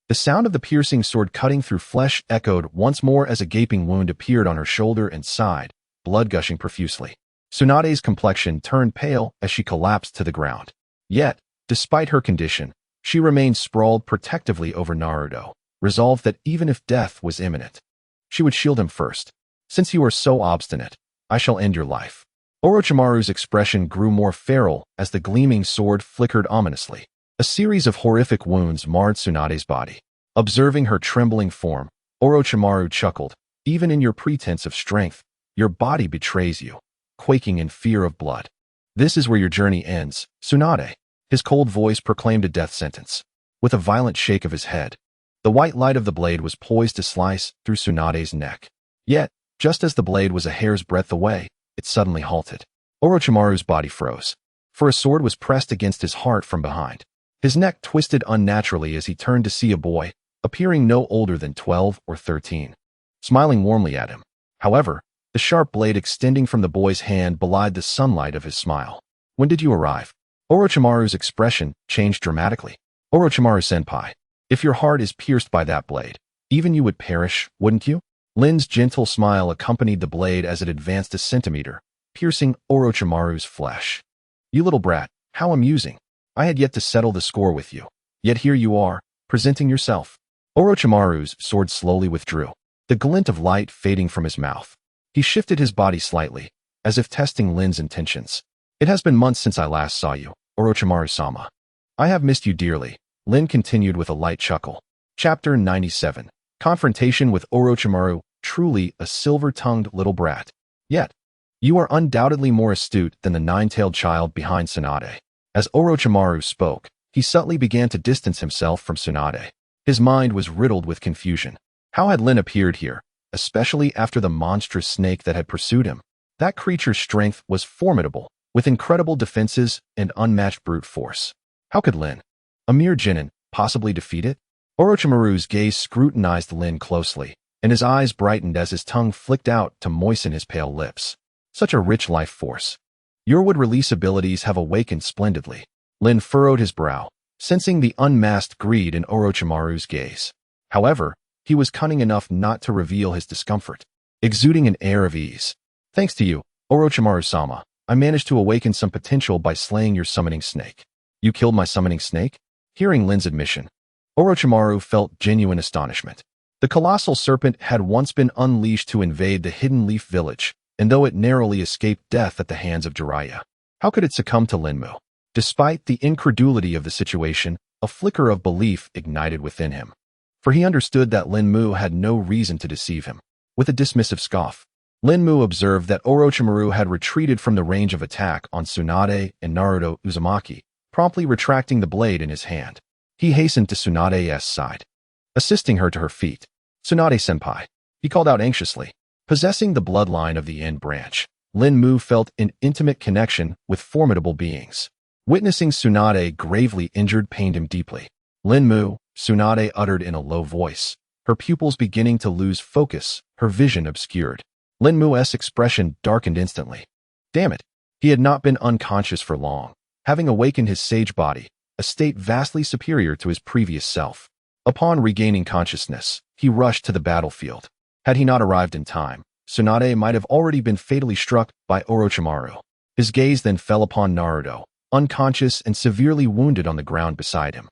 The sound of the piercing sword cutting through flesh echoed once more as a gaping wound appeared on her shoulder and side, blood gushing profusely. Tsunade's complexion turned pale as she collapsed to the ground. Yet, despite her condition, she remained sprawled protectively over Naruto, resolved that even if death was imminent, she would shield him first. Since you are so obstinate, I shall end your life. Orochimaru's expression grew more feral as the gleaming sword flickered ominously. A series of horrific wounds marred Tsunade's body. Observing her trembling form, Orochimaru chuckled. Even in your pretense of strength, your body betrays you, quaking in fear of blood. This is where your journey ends, Tsunade. His cold voice proclaimed a death sentence. With a violent shake of his head, the white light of the blade was poised to slice through Tsunade's neck. Yet, just as the blade was a hair's breadth away, it suddenly halted. Orochimaru's body froze, for a sword was pressed against his heart from behind. His neck twisted unnaturally as he turned to see a boy, appearing no older than 12 or 13, smiling warmly at him. However, the sharp blade extending from the boy's hand belied the sunlight of his smile. When did you arrive? Orochimaru's expression changed dramatically. Orochimaru-senpai, if your heart is pierced by that blade, even you would perish, wouldn't you? Lin's gentle smile accompanied the blade as it advanced a centimeter, piercing Orochimaru's flesh. You little brat, how amusing. I had yet to settle the score with you. Yet here you are, presenting yourself. Orochimaru's sword slowly withdrew, the glint of light fading from his mouth. He shifted his body slightly, as if testing Lin's intentions. It has been months since I last saw you, Orochimaru-sama. I have missed you dearly, Lin continued with a light chuckle. Chapter 97. Confrontation with Orochimaru, truly a silver-tongued little brat. Yet, you are undoubtedly more astute than the nine-tailed child behind Tsunade. As Orochimaru spoke, he subtly began to distance himself from Tsunade. His mind was riddled with confusion. How had Lin appeared here, especially after the monstrous snake that had pursued him? That creature's strength was formidable, with incredible defenses and unmatched brute force. How could Lin, a mere genin, possibly defeat it? Orochimaru's gaze scrutinized Lin closely, and his eyes brightened as his tongue flicked out to moisten his pale lips. Such a rich life force. Your would-release abilities have awakened splendidly. Lin furrowed his brow, sensing the unmasked greed in Orochimaru's gaze. However, he was cunning enough not to reveal his discomfort, exuding an air of ease. Thanks to you, Orochimaru-sama, I managed to awaken some potential by slaying your summoning snake. You killed my summoning snake? Hearing Lin's admission, Orochimaru felt genuine astonishment. The colossal serpent had once been unleashed to invade the Hidden Leaf Village, and though it narrowly escaped death at the hands of Jiraiya, how could it succumb to Linmu? Despite the incredulity of the situation, a flicker of belief ignited within him, for he understood that Linmu had no reason to deceive him. With a dismissive scoff, Linmu observed that Orochimaru had retreated from the range of attack on Tsunade and Naruto Uzumaki, promptly retracting the blade in his hand. He hastened to Tsunade's side, assisting her to her feet. Tsunade-senpai, he called out anxiously. Possessing the bloodline of the End branch, Linmu felt an intimate connection with formidable beings. Witnessing Tsunade gravely injured pained him deeply. Linmu, Tsunade uttered in a low voice, her pupils beginning to lose focus, her vision obscured. Linmu's expression darkened instantly. Damn it, he had not been unconscious for long, having awakened his sage body, a state vastly superior to his previous self. Upon regaining consciousness, he rushed to the battlefield. Had he not arrived in time, Tsunade might have already been fatally struck by Orochimaru. His gaze then fell upon Naruto, unconscious and severely wounded on the ground beside him.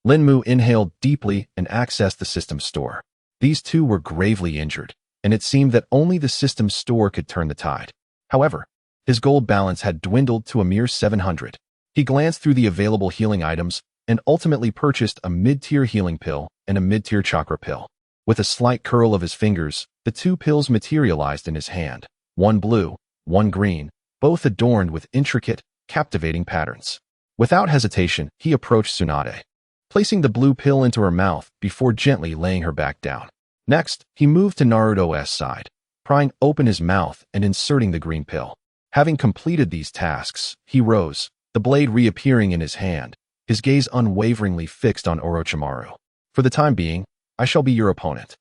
Linmu inhaled deeply and accessed the system's store. These two were gravely injured, and it seemed that only the system's store could turn the tide. However, his gold balance had dwindled to a mere 700. He glanced through the available healing items and ultimately purchased a mid-tier healing pill and a mid-tier chakra pill. With a slight curl of his fingers, the two pills materialized in his hand, one blue, one green, both adorned with intricate, captivating patterns. Without hesitation, he approached Tsunade, placing the blue pill into her mouth before gently laying her back down. Next, he moved to Naruto's side, prying open his mouth and inserting the green pill. Having completed these tasks, he rose, the blade reappearing in his hand, his gaze unwaveringly fixed on Orochimaru. For the time being, I shall be your opponent.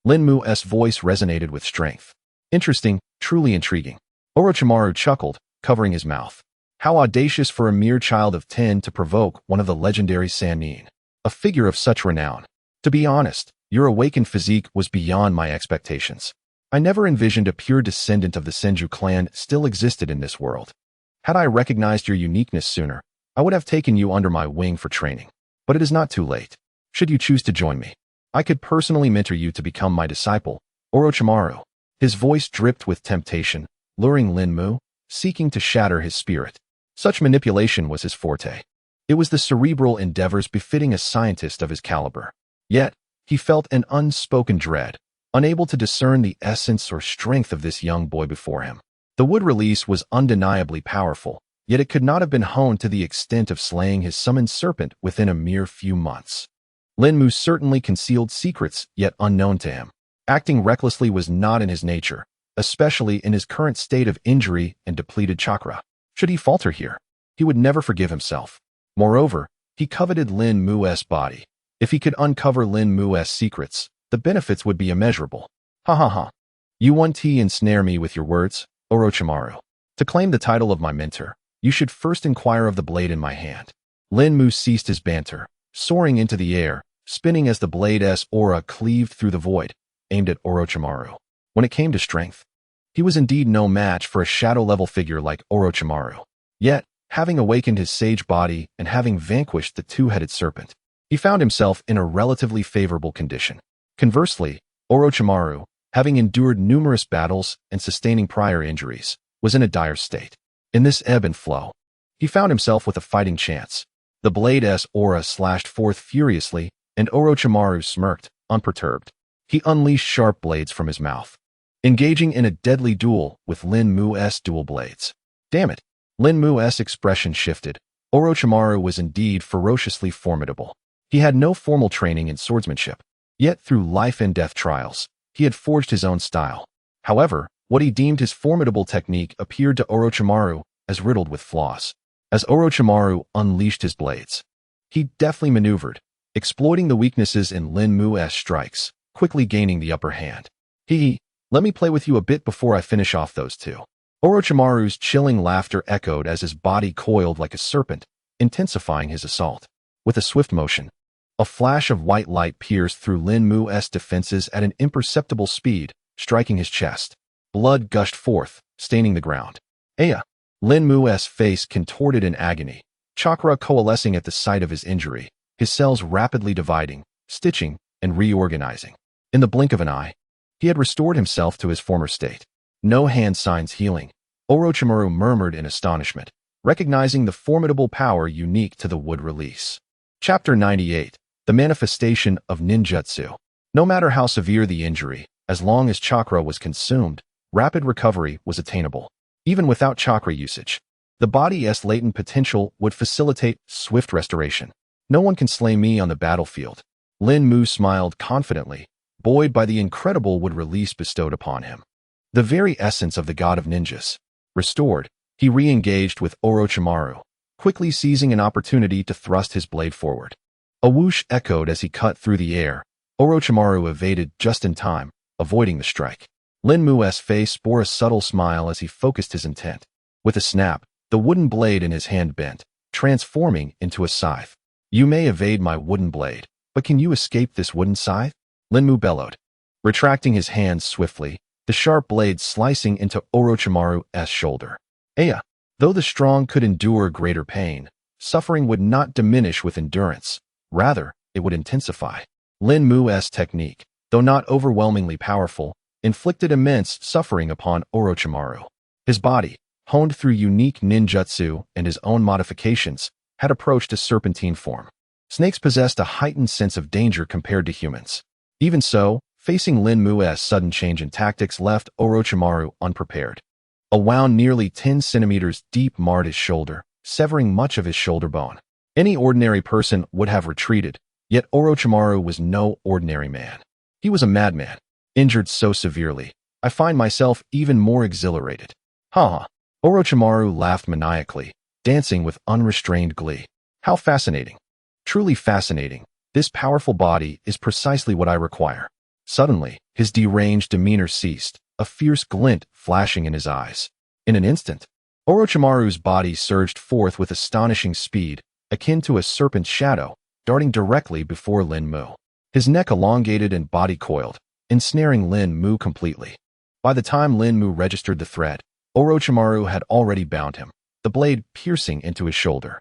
Linmu's voice resonated with strength. Interesting, truly intriguing. Orochimaru chuckled, covering his mouth. How audacious for a mere child of 10 to provoke one of the legendary Sannin, a figure of such renown. To be honest, your awakened physique was beyond my expectations. I never envisioned a pure descendant of the Senju clan still existed in this world. Had I recognized your uniqueness sooner, I would have taken you under my wing for training. But it is not too late. Should you choose to join me, I could personally mentor you to become my disciple, Orochimaru. His voice dripped with temptation, luring Lin Mu, seeking to shatter his spirit. Such manipulation was his forte. It was the cerebral endeavors befitting a scientist of his caliber. Yet, he felt an unspoken dread, unable to discern the essence or strength of this young boy before him. The wood release was undeniably powerful, yet it could not have been honed to the extent of slaying his summoned serpent within a mere few months. Lin Mu certainly concealed secrets yet unknown to him. Acting recklessly was not in his nature, especially in his current state of injury and depleted chakra. Should he falter here, he would never forgive himself. Moreover, he coveted Lin Mu's body. If he could uncover Lin Mu's secrets, the benefits would be immeasurable. Ha ha ha. You want to ensnare me with your words, Orochimaru. To claim the title of my mentor, you should first inquire of the blade in my hand. Lin Mu ceased his banter, soaring into the air, spinning as the blade's aura cleaved through the void, aimed at Orochimaru. When it came to strength, he was indeed no match for a shadow-level figure like Orochimaru. Yet, having awakened his sage body and having vanquished the two-headed serpent, he found himself in a relatively favorable condition. Conversely, Orochimaru, having endured numerous battles and sustaining prior injuries, was in a dire state. In this ebb and flow, he found himself with a fighting chance. The blade's aura slashed forth furiously, and Orochimaru smirked, unperturbed. He unleashed sharp blades from his mouth, engaging in a deadly duel with Lin Mu's dual blades. Damn it! Lin Mu's expression shifted. Orochimaru was indeed ferociously formidable. He had no formal training in swordsmanship, yet through life and death trials, he had forged his own style. However, what he deemed his formidable technique appeared to Orochimaru as riddled with flaws. As Orochimaru unleashed his blades, he deftly maneuvered, exploiting the weaknesses in Lin Mu's strikes, quickly gaining the upper hand. Let me play with you a bit before I finish off those two. Orochimaru's chilling laughter echoed as his body coiled like a serpent, intensifying his assault. With a swift motion, a flash of white light pierced through Lin Mu's defenses at an imperceptible speed, striking his chest. Blood gushed forth, staining the ground. Aya! Lin Mu's face contorted in agony, chakra coalescing at the site of his injury, his cells rapidly dividing, stitching, and reorganizing. In the blink of an eye, he had restored himself to his former state. No hand signs healing, Orochimaru murmured in astonishment, recognizing the formidable power unique to the wood release. Chapter 98. The Manifestation of Ninjutsu. No matter how severe the injury, as long as chakra was consumed, rapid recovery was attainable. Even without chakra usage, the body's latent potential would facilitate swift restoration. No one can slay me on the battlefield. Lin Mu smiled confidently, buoyed by the incredible wood release bestowed upon him. The very essence of the god of ninjas. Restored, he re-engaged with Orochimaru, quickly seizing an opportunity to thrust his blade forward. A whoosh echoed as he cut through the air. Orochimaru evaded just in time, avoiding the strike. Lin Mu's face bore a subtle smile as he focused his intent. With a snap, the wooden blade in his hand bent, transforming into a scythe. You may evade my wooden blade, but can you escape this wooden scythe? Lin Mu bellowed, retracting his hands swiftly, the sharp blade slicing into Orochimaru's shoulder. Aya! Though the strong could endure greater pain, suffering would not diminish with endurance. Rather, it would intensify. Lin Mu's technique, though not overwhelmingly powerful, inflicted immense suffering upon Orochimaru. His body, honed through unique ninjutsu and his own modifications, had approached a serpentine form. Snakes possessed a heightened sense of danger compared to humans. Even so, facing Lin Mu's sudden change in tactics left Orochimaru unprepared. A wound nearly 10 centimeters deep marred his shoulder, severing much of his shoulder bone. Any ordinary person would have retreated, yet Orochimaru was no ordinary man. He was a madman, injured so severely, I find myself even more exhilarated. Ha ha! Orochimaru laughed maniacally, dancing with unrestrained glee. How fascinating. Truly fascinating. This powerful body is precisely what I require. Suddenly, his deranged demeanor ceased, a fierce glint flashing in his eyes. In an instant, Orochimaru's body surged forth with astonishing speed, akin to a serpent's shadow, darting directly before Lin Mu. His neck elongated and body coiled, ensnaring Lin Mu completely. By the time Lin Mu registered the threat, Orochimaru had already bound him, the blade piercing into his shoulder.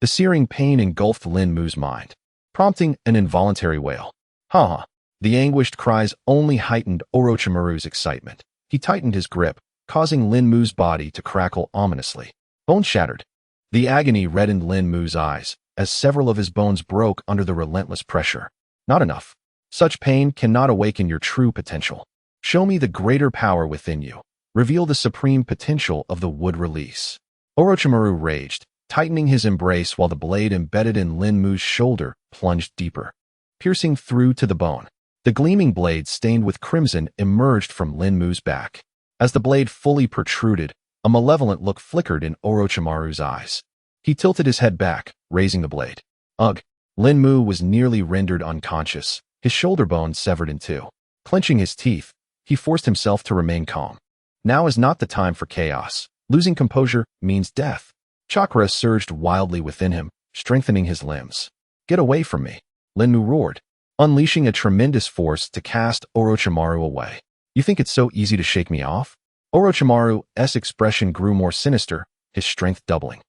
The searing pain engulfed Lin Mu's mind, prompting an involuntary wail. Ha! The anguished cries only heightened Orochimaru's excitement. He tightened his grip, causing Lin Mu's body to crackle ominously. Bones shattered. The agony reddened Lin Mu's eyes, as several of his bones broke under the relentless pressure. Not enough. Such pain cannot awaken your true potential. Show me the greater power within you. Reveal the supreme potential of the wood release. Orochimaru raged, tightening his embrace while the blade embedded in Lin Mu's shoulder plunged deeper, piercing through to the bone. The gleaming blade stained with crimson emerged from Lin Mu's back. As the blade fully protruded, a malevolent look flickered in Orochimaru's eyes. He tilted his head back, raising the blade. Ugh! Lin Mu was nearly rendered unconscious, his shoulder bone severed in two. Clenching his teeth, he forced himself to remain calm. Now is not the time for chaos. Losing composure means death. Chakra surged wildly within him, strengthening his limbs. Get away from me, Lin Mu roared, unleashing a tremendous force to cast Orochimaru away. You think it's so easy to shake me off? Orochimaru's expression grew more sinister, his strength doubling.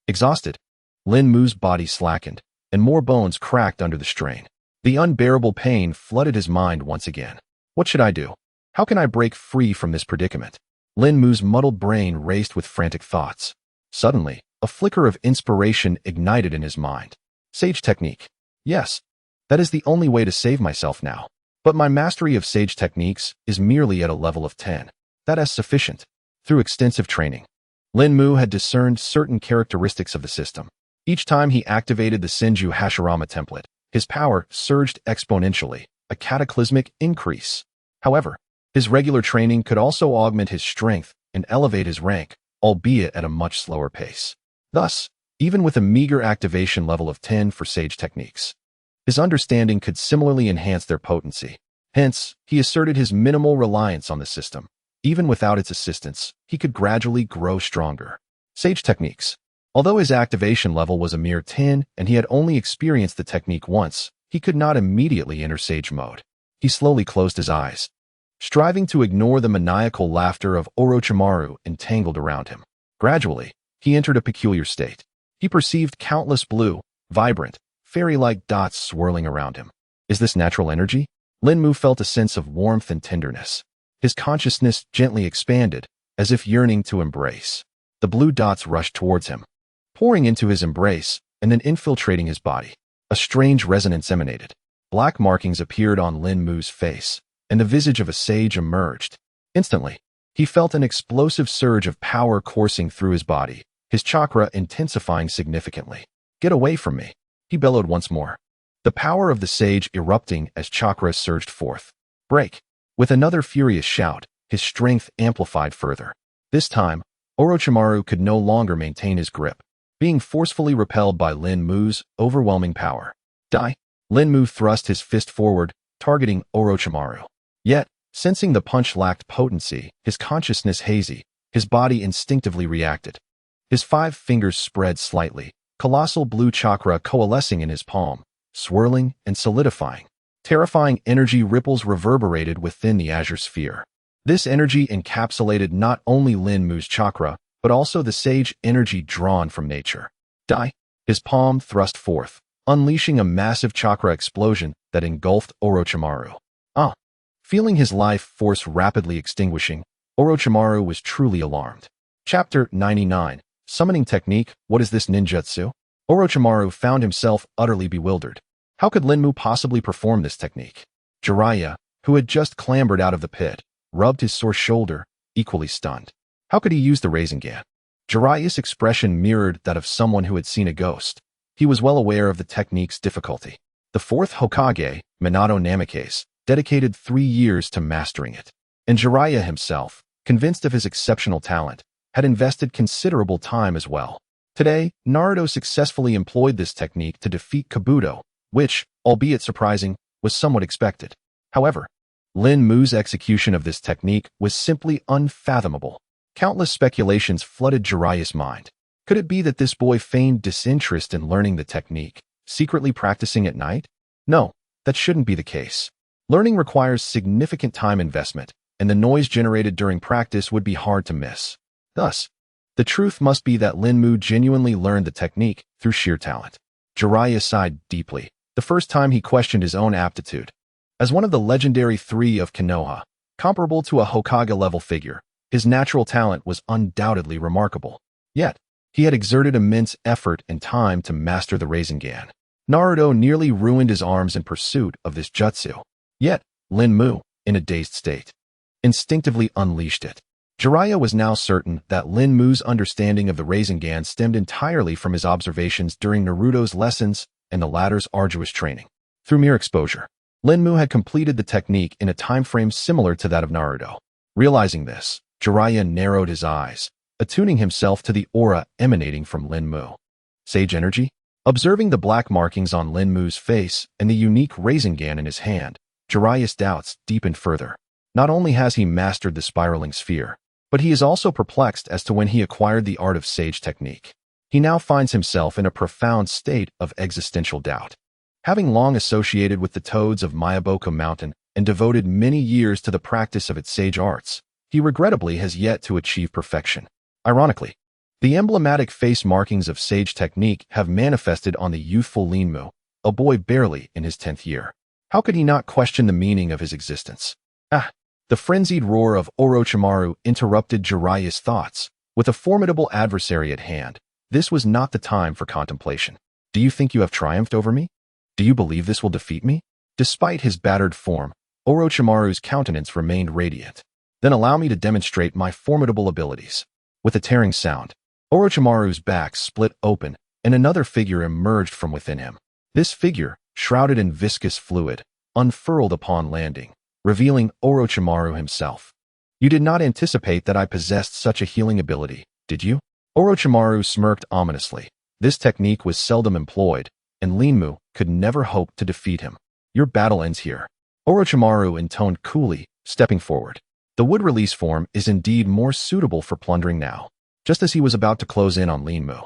Exhausted. Lin Mu's body slackened, and more bones cracked under the strain. The unbearable pain flooded his mind once again. What should I do? How can I break free from this predicament? Lin Mu's muddled brain raced with frantic thoughts. Suddenly, a flicker of inspiration ignited in his mind. Sage technique. Yes, that is the only way to save myself now. But my mastery of sage techniques is merely at a level of 10. That is sufficient. Through extensive training, Lin Mu had discerned certain characteristics of the system. Each time he activated the Senju Hashirama template, his power surged exponentially, a cataclysmic increase. However, his regular training could also augment his strength and elevate his rank, albeit at a much slower pace. Thus, even with a meager activation level of 10 for sage techniques, his understanding could similarly enhance their potency. Hence, he asserted his minimal reliance on the system. Even without its assistance, he could gradually grow stronger. Sage techniques. Although his activation level was a mere 10 and he had only experienced the technique once, he could not immediately enter sage mode. He slowly closed his eyes, striving to ignore the maniacal laughter of Orochimaru entangled around him. Gradually, he entered a peculiar state. He perceived countless blue, vibrant, fairy-like dots swirling around him. Is this natural energy? Lin Mu felt a sense of warmth and tenderness. His consciousness gently expanded, as if yearning to embrace. The blue dots rushed towards him, pouring into his embrace and then infiltrating his body. A strange resonance emanated. Black markings appeared on Lin Mu's face, and the visage of a sage emerged. Instantly, he felt an explosive surge of power coursing through his body, his chakra intensifying significantly. Get away from me, he bellowed once more, the power of the sage erupting as chakra surged forth. Break! With another furious shout, his strength amplified further. This time, Orochimaru could no longer maintain his grip, being forcefully repelled by Lin Mu's overwhelming power. Die! Lin Mu thrust his fist forward, targeting Orochimaru. Yet, sensing the punch lacked potency, his consciousness hazy, his body instinctively reacted. His 5 fingers spread slightly, colossal blue chakra coalescing in his palm, swirling and solidifying. Terrifying energy ripples reverberated within the azure sphere. This energy encapsulated not only Lin Mu's chakra, but also the sage energy drawn from nature. Die! His palm thrust forth, unleashing a massive chakra explosion that engulfed Orochimaru. Feeling his life force rapidly extinguishing, Orochimaru was truly alarmed. Chapter 99. Summoning Technique. What is this ninjutsu? Orochimaru found himself utterly bewildered. How could Lin Mu possibly perform this technique? Jiraiya, who had just clambered out of the pit, rubbed his sore shoulder, equally stunned. How could he use the Rasengan? Jiraiya's expression mirrored that of someone who had seen a ghost. He was well aware of the technique's difficulty. The 4th Hokage, Minato Namikaze, dedicated 3 years to mastering it. And Jiraiya himself, convinced of his exceptional talent, had invested considerable time as well. Today, Naruto successfully employed this technique to defeat Kabuto, which, albeit surprising, was somewhat expected. However, Lin Mu's execution of this technique was simply unfathomable. Countless speculations flooded Jiraiya's mind. Could it be that this boy feigned disinterest in learning the technique, secretly practicing at night? No, that shouldn't be the case. Learning requires significant time investment, and the noise generated during practice would be hard to miss. Thus, the truth must be that Lin Mu genuinely learned the technique through sheer talent. Jiraiya sighed deeply, the first time he questioned his own aptitude. As one of the legendary three of Konoha, comparable to a Hokage-level figure, his natural talent was undoubtedly remarkable. Yet, he had exerted immense effort and time to master the Rasengan. Naruto nearly ruined his arms in pursuit of this jutsu. Yet, Lin Mu, in a dazed state, instinctively unleashed it. Jiraiya was now certain that Lin Mu's understanding of the Rasengan stemmed entirely from his observations during Naruto's lessons and the latter's arduous training. Through mere exposure, Lin Mu had completed the technique in a time frame similar to that of Naruto. Realizing this, Jiraiya narrowed his eyes, attuning himself to the aura emanating from Lin Mu. Sage energy? Observing the black markings on Lin Mu's face and the unique Rasengan in his hand, Jiraiya's doubts deepened further. Not only has he mastered the spiraling sphere, but he is also perplexed as to when he acquired the art of sage technique. He now finds himself in a profound state of existential doubt. Having long associated with the toads of Mayaboku Mountain and devoted many years to the practice of its sage arts, he regrettably has yet to achieve perfection. Ironically, the emblematic face markings of sage technique have manifested on the youthful Lin Mu, a boy barely in his 10th year. How could he not question the meaning of his existence? The frenzied roar of Orochimaru interrupted Jiraiya's thoughts. With a formidable adversary at hand, this was not the time for contemplation. Do you think you have triumphed over me? Do you believe this will defeat me? Despite his battered form, Orochimaru's countenance remained radiant. Then allow me to demonstrate my formidable abilities. With a tearing sound, Orochimaru's back split open, and another figure emerged from within him. This figure, shrouded in viscous fluid, unfurled upon landing, revealing Orochimaru himself. You did not anticipate that I possessed such a healing ability, did you? Orochimaru smirked ominously. This technique was seldom employed, and Lin Mu could never hope to defeat him. Your battle ends here. Orochimaru intoned coolly, stepping forward. The wood release form is indeed more suitable for plundering now. Just as he was about to close in on Lin Mu,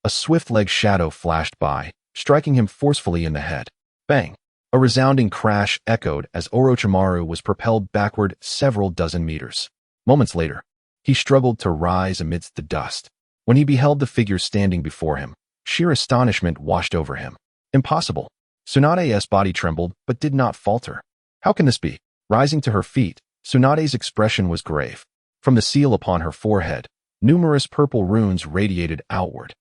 a swift-legged shadow flashed by, striking him forcefully in the head. Bang! A resounding crash echoed as Orochimaru was propelled backward several dozen meters. Moments later, he struggled to rise amidst the dust. When he beheld the figure standing before him, sheer astonishment washed over him. Impossible. Tsunade's body trembled but did not falter. How can this be? Rising to her feet, Tsunade's expression was grave. From the seal upon her forehead, numerous purple runes radiated outward,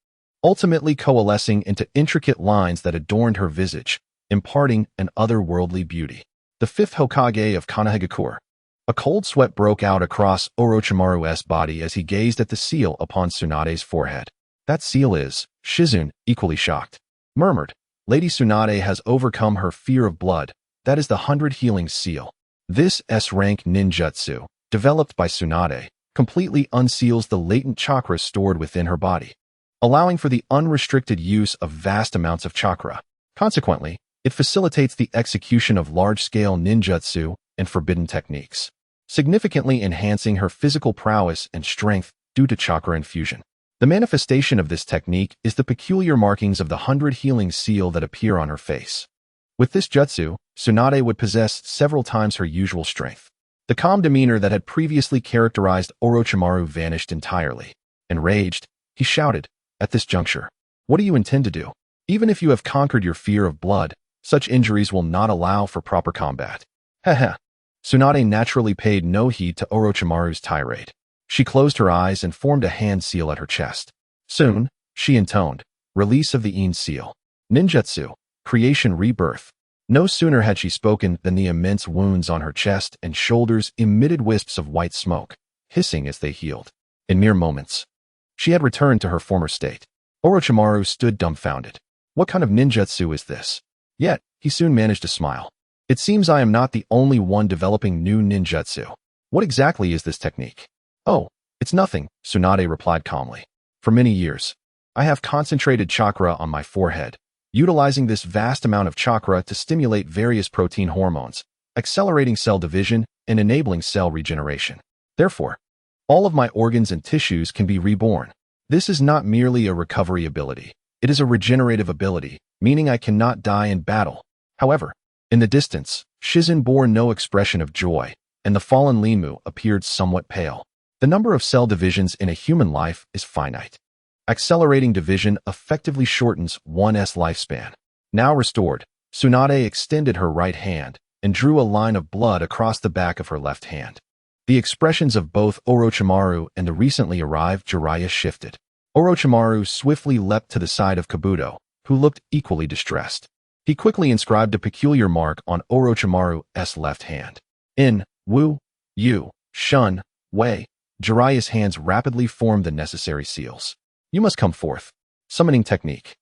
ultimately coalescing into intricate lines that adorned her visage, imparting an otherworldly beauty. The fifth Hokage of Konoha. A cold sweat broke out across Orochimaru's body as he gazed at the seal upon Tsunade's forehead. That seal is, Shizune, equally shocked, murmured. Lady Tsunade has overcome her fear of blood. That is the 100 healing seal. This S-rank ninjutsu, developed by Tsunade, completely unseals the latent chakra stored within her body, allowing for the unrestricted use of vast amounts of chakra. Consequently, it facilitates the execution of large-scale ninjutsu and forbidden techniques, significantly enhancing her physical prowess and strength due to chakra infusion. The manifestation of this technique is the peculiar markings of the 100 healing seal that appear on her face. With this jutsu, Tsunade would possess several times her usual strength. The calm demeanor that had previously characterized Orochimaru vanished entirely. Enraged, he shouted, at this juncture, what do you intend to do? Even if you have conquered your fear of blood, such injuries will not allow for proper combat. Heh. Tsunade naturally paid no heed to Orochimaru's tirade. She closed her eyes and formed a hand seal at her chest. Soon, she intoned, release of the Ein seal. Ninjutsu, creation rebirth. No sooner had she spoken than the immense wounds on her chest and shoulders emitted wisps of white smoke, hissing as they healed. In mere moments, she had returned to her former state. Orochimaru stood dumbfounded. What kind of ninjutsu is this? Yet, he soon managed to smile. It seems I am not the only one developing new ninjutsu. What exactly is this technique? Oh, it's nothing, Tsunade replied calmly. For many years, I have concentrated chakra on my forehead, utilizing this vast amount of chakra to stimulate various protein hormones, accelerating cell division and enabling cell regeneration. Therefore, all of my organs and tissues can be reborn. This is not merely a recovery ability. It is a regenerative ability, meaning I cannot die in battle. However, in the distance, Shizune bore no expression of joy, and the fallen Linmu appeared somewhat pale. The number of cell divisions in a human life is finite. Accelerating division effectively shortens one's lifespan. Now restored, Tsunade extended her right hand and drew a line of blood across the back of her left hand. The expressions of both Orochimaru and the recently arrived Jiraiya shifted. Orochimaru swiftly leapt to the side of Kabuto, who looked equally distressed. He quickly inscribed a peculiar mark on Orochimaru's left hand. In Wu, Yu, Shun, Wei, Jiraiya's hands rapidly formed the necessary seals. You must come forth. Summoning technique.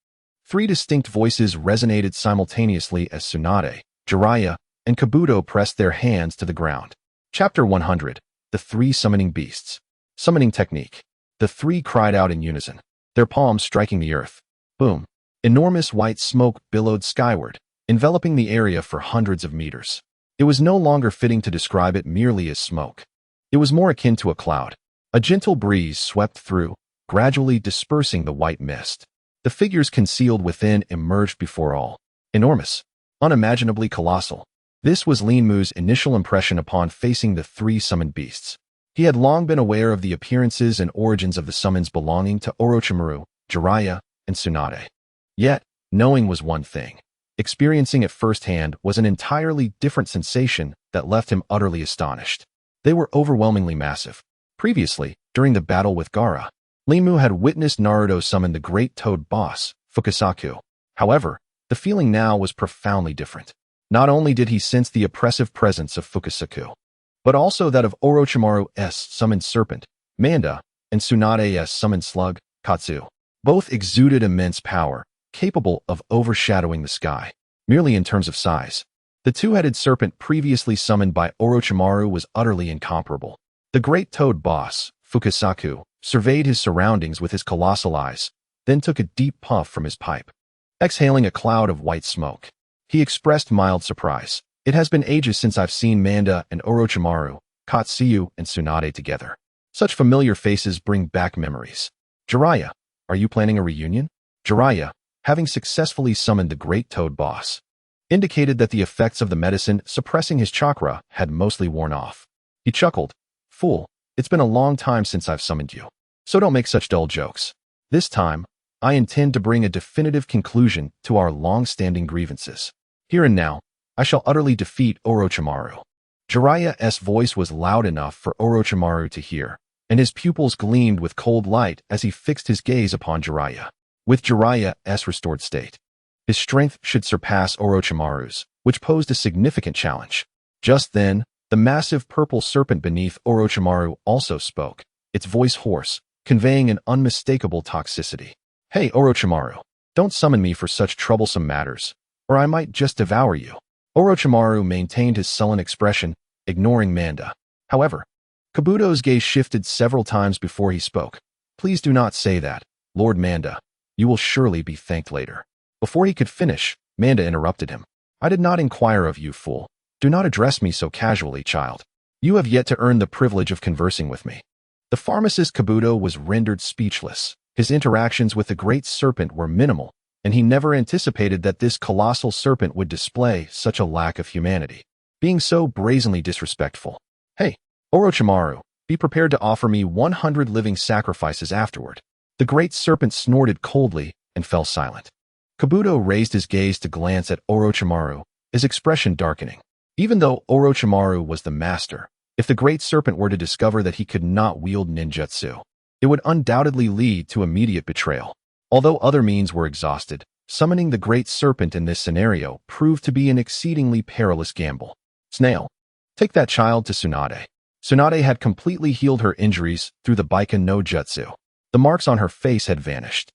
3 distinct voices resonated simultaneously as Tsunade, Jiraiya, and Kabuto pressed their hands to the ground. Chapter 100. The 3 Summoning Beasts. Summoning technique. The 3 cried out in unison, their palms striking the earth. Boom. Enormous white smoke billowed skyward, enveloping the area for hundreds of meters. It was no longer fitting to describe it merely as smoke. It was more akin to a cloud. A gentle breeze swept through, gradually dispersing the white mist. The figures concealed within emerged before all. Enormous. Unimaginably colossal. This was Linmu's initial impression upon facing the 3 summoned beasts. He had long been aware of the appearances and origins of the summons belonging to Orochimaru, Jiraiya, and Tsunade. Yet, knowing was one thing. Experiencing it firsthand was an entirely different sensation that left him utterly astonished. They were overwhelmingly massive. Previously, during the battle with Gaara, Linmu had witnessed Naruto summon the great toad boss, Fukasaku. However, the feeling now was profoundly different. Not only did he sense the oppressive presence of Fukasaku, but also that of Orochimaru's summoned serpent, Manda, and Tsunade's summoned slug, Katsu. Both exuded immense power, capable of overshadowing the sky, merely in terms of size. The 2-headed serpent previously summoned by Orochimaru was utterly incomparable. The great toad boss, Fukasaku, surveyed his surroundings with his colossal eyes, then took a deep puff from his pipe. Exhaling a cloud of white smoke, he expressed mild surprise. It has been ages since I've seen Manda and Orochimaru, Katsuyu and Tsunade together. Such familiar faces bring back memories. Jiraiya, are you planning a reunion? Jiraiya, having successfully summoned the great toad boss, indicated that the effects of the medicine suppressing his chakra had mostly worn off. He chuckled. Fool, it's been a long time since I've summoned you. So don't make such dull jokes. This time, I intend to bring a definitive conclusion to our long-standing grievances. Here and now, I shall utterly defeat Orochimaru. Jiraiya's voice was loud enough for Orochimaru to hear, and his pupils gleamed with cold light as he fixed his gaze upon Jiraiya. With Jiraiya's restored state, his strength should surpass Orochimaru's, which posed a significant challenge. Just then, the massive purple serpent beneath Orochimaru also spoke, its voice hoarse, conveying an unmistakable toxicity. Hey Orochimaru, don't summon me for such troublesome matters, or I might just devour you. Orochimaru maintained his sullen expression, ignoring Manda. However, Kabuto's gaze shifted several times before he spoke. Please do not say that, Lord Manda. You will surely be thanked later. Before he could finish, Manda interrupted him. I did not inquire of you, fool. Do not address me so casually, child. You have yet to earn the privilege of conversing with me. The pharmacist Kabuto was rendered speechless. His interactions with the great serpent were minimal, and he never anticipated that this colossal serpent would display such a lack of humanity, being so brazenly disrespectful. Hey, Orochimaru, be prepared to offer me 100 living sacrifices afterward. The great serpent snorted coldly and fell silent. Kabuto raised his gaze to glance at Orochimaru, his expression darkening. Even though Orochimaru was the master, if the great serpent were to discover that he could not wield ninjutsu, it would undoubtedly lead to immediate betrayal. Although other means were exhausted, summoning the great serpent in this scenario proved to be an exceedingly perilous gamble. Snail, take that child to Tsunade. Tsunade had completely healed her injuries through the Baiken no Jutsu. The marks on her face had vanished,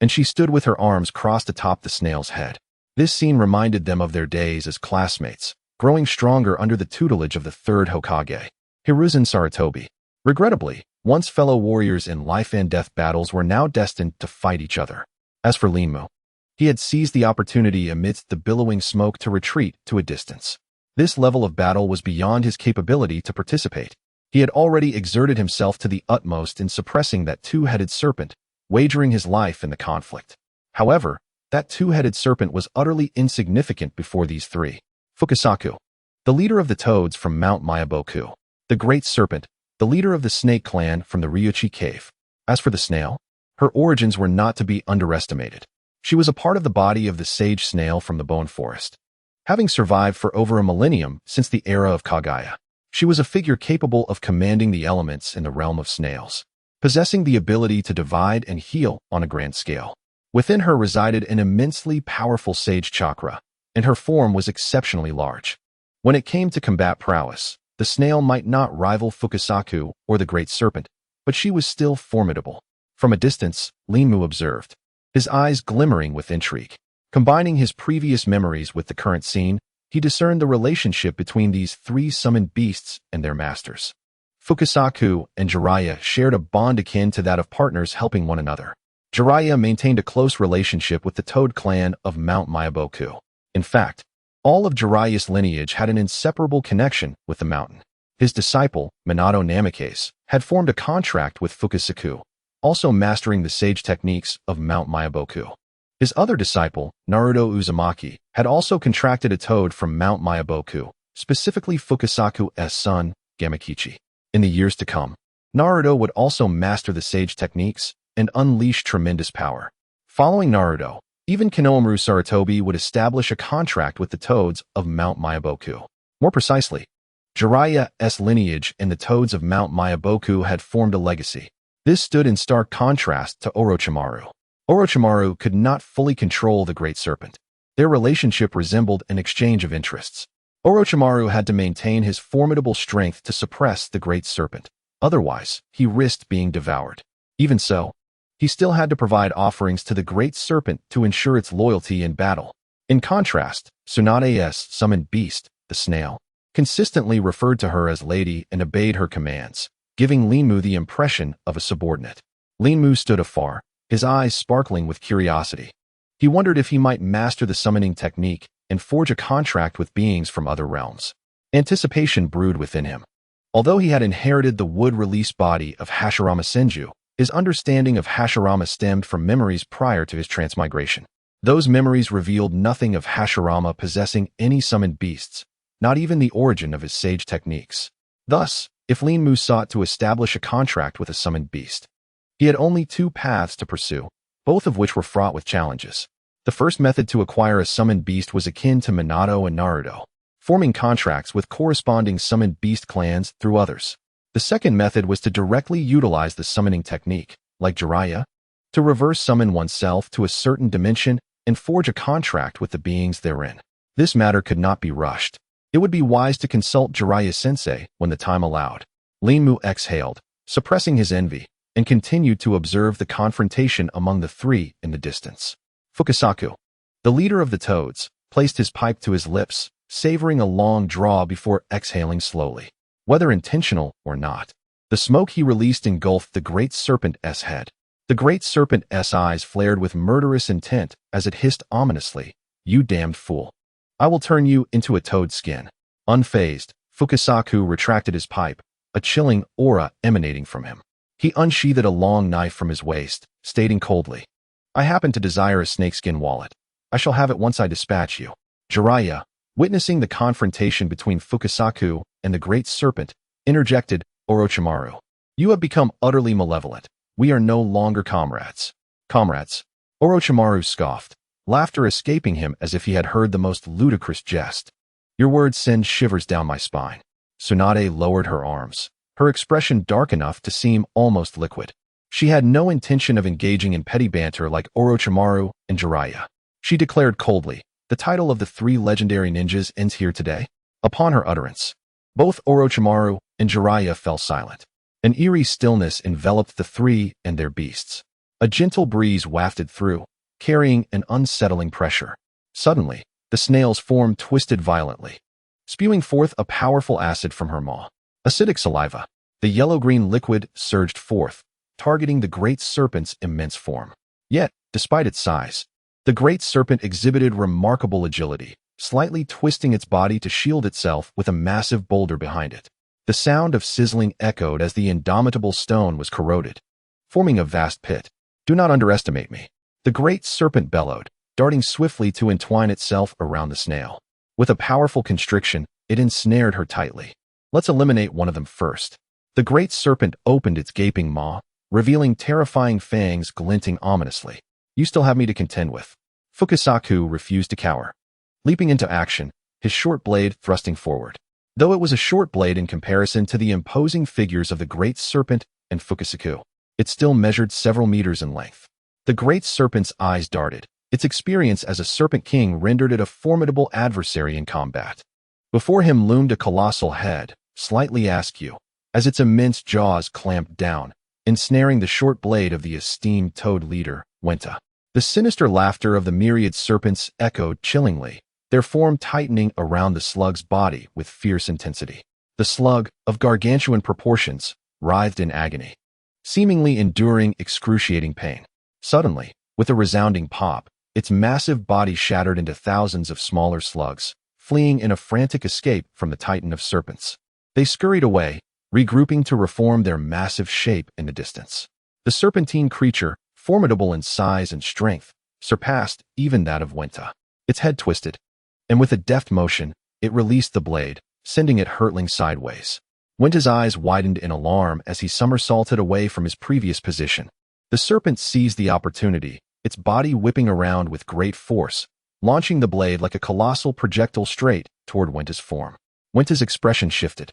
and she stood with her arms crossed atop the snail's head. This scene reminded them of their days as classmates, growing stronger under the tutelage of the third Hokage, Hiruzen Sarutobi. Regrettably, once fellow warriors in life-and-death battles were now destined to fight each other. As for Linmu, he had seized the opportunity amidst the billowing smoke to retreat to a distance. This level of battle was beyond his capability to participate. He had already exerted himself to the utmost in suppressing that 2-headed serpent, wagering his life in the conflict. However, that 2-headed serpent was utterly insignificant before these 3. Fukasaku, the leader of the toads from Mount Myaboku, the Great Serpent, the leader of the snake clan from the Ryuchi Cave. As for the snail, her origins were not to be underestimated. She was a part of the body of the sage snail from the Bone Forest. Having survived for over a millennium since the era of Kagaya, she was a figure capable of commanding the elements in the realm of snails, possessing the ability to divide and heal on a grand scale. Within her resided an immensely powerful sage chakra, and her form was exceptionally large. When it came to combat prowess, the snail might not rival Fukusaku or the Great Serpent, but she was still formidable. From a distance, Linmu observed, his eyes glimmering with intrigue. Combining his previous memories with the current scene, he discerned the relationship between these three summoned beasts and their masters. Fukusaku and Jiraiya shared a bond akin to that of partners helping one another. Jiraiya maintained a close relationship with the Toad clan of Mount Myaboku. In fact, all of Jiraiya's lineage had an inseparable connection with the mountain. His disciple, Minato Namikaze, had formed a contract with Fukusaku, also mastering the sage techniques of Mount Myaboku. His other disciple, Naruto Uzumaki, had also contracted a toad from Mount Myaboku, specifically Fukusaku's son, Gamakichi. In the years to come, Naruto would also master the sage techniques and unleash tremendous power. Following Naruto, even Konoha Sarutobi would establish a contract with the toads of Mount Myaboku. More precisely, Jiraiya's lineage and the toads of Mount Myaboku had formed a legacy. This stood in stark contrast to Orochimaru. Orochimaru could not fully control the Great Serpent. Their relationship resembled an exchange of interests. Orochimaru had to maintain his formidable strength to suppress the Great Serpent. Otherwise, he risked being devoured. Even so, he still had to provide offerings to the Great Serpent to ensure its loyalty in battle. In contrast, Tsunade's summoned beast, the snail, consistently referred to her as lady and obeyed her commands, giving Linmu the impression of a subordinate. Linmu stood afar, his eyes sparkling with curiosity. He wondered if he might master the summoning technique and forge a contract with beings from other realms. Anticipation brewed within him. Although he had inherited the wood-release body of Hashirama Senju, his understanding of Hashirama stemmed from memories prior to his transmigration. Those memories revealed nothing of Hashirama possessing any summoned beasts, not even the origin of his sage techniques. Thus, if Linmu sought to establish a contract with a summoned beast, he had only two paths to pursue, both of which were fraught with challenges. The first method to acquire a summoned beast was akin to Minato and Naruto, forming contracts with corresponding summoned beast clans through others. The second method was to directly utilize the summoning technique, like Jiraiya, to reverse summon oneself to a certain dimension and forge a contract with the beings therein. This matter could not be rushed. It would be wise to consult Jiraiya-sensei when the time allowed. Linmu exhaled, suppressing his envy, and continued to observe the confrontation among the three in the distance. Fukusaku, the leader of the toads, placed his pipe to his lips, savoring a long draw before exhaling slowly. Whether intentional or not, the smoke he released engulfed the Great Serpent's head. The Great Serpent's eyes flared with murderous intent as it hissed ominously, "You damned fool. I will turn you into a toad skin." Unfazed, Fukusaku retracted his pipe, a chilling aura emanating from him. He unsheathed a long knife from his waist, stating coldly, "I happen to desire a snakeskin wallet. I shall have it once I dispatch you." Jiraiya, witnessing the confrontation between Fukusaku and the Great Serpent, interjected, "Orochimaru, you have become utterly malevolent. We are no longer comrades." "Comrades?" Orochimaru scoffed, laughter escaping him as if he had heard the most ludicrous jest. "Your words send shivers down my spine." Tsunade lowered her arms, her expression dark enough to seem almost liquid. She had no intention of engaging in petty banter like Orochimaru and Jiraiya. She declared coldly, "The title of the three legendary ninjas ends here today." Upon her utterance, both Orochimaru and Jiraiya fell silent. An eerie stillness enveloped the three and their beasts. A gentle breeze wafted through, carrying an unsettling pressure. Suddenly, the snail's form twisted violently, spewing forth a powerful acid from her maw. Acidic saliva, the yellow-green liquid surged forth, targeting the Great Serpent's immense form. Yet, despite its size, the Great Serpent exhibited remarkable agility, slightly twisting its body to shield itself with a massive boulder behind it. The sound of sizzling echoed as the indomitable stone was corroded, forming a vast pit. "Do not underestimate me," the Great Serpent bellowed, darting swiftly to entwine itself around the snail. With a powerful constriction, It ensnared her tightly. Let's eliminate one of them first. The great serpent opened its gaping maw, revealing terrifying fangs glinting ominously. You still have me to contend with. Fukusaku refused to cower. Leaping into action, his short blade thrusting forward. Though it was a short blade in comparison to the imposing figures of the great serpent and Fukusaku, it still measured several meters in length. The great serpent's eyes darted. Its experience as a serpent king rendered it a formidable adversary in combat. Before him loomed a colossal head, slightly askew, as its immense jaws clamped down, ensnaring the short blade of the esteemed toad leader, Wenta. The sinister laughter of the myriad serpents echoed chillingly, their form tightening around the slug's body with fierce intensity. The slug, of gargantuan proportions, writhed in agony, seemingly enduring excruciating pain. Suddenly, with a resounding pop, its massive body shattered into thousands of smaller slugs, fleeing in a frantic escape from the titan of serpents. They scurried away, regrouping to reform their massive shape in the distance. The serpentine creature, formidable in size and strength, surpassed even that of Wenta. Its head twisted, and with a deft motion, it released the blade, sending it hurtling sideways. Wenta's eyes widened in alarm as he somersaulted away from his previous position. The serpent seized the opportunity, its body whipping around with great force, launching the blade like a colossal projectile straight toward Wenta's form. Wenta's expression shifted,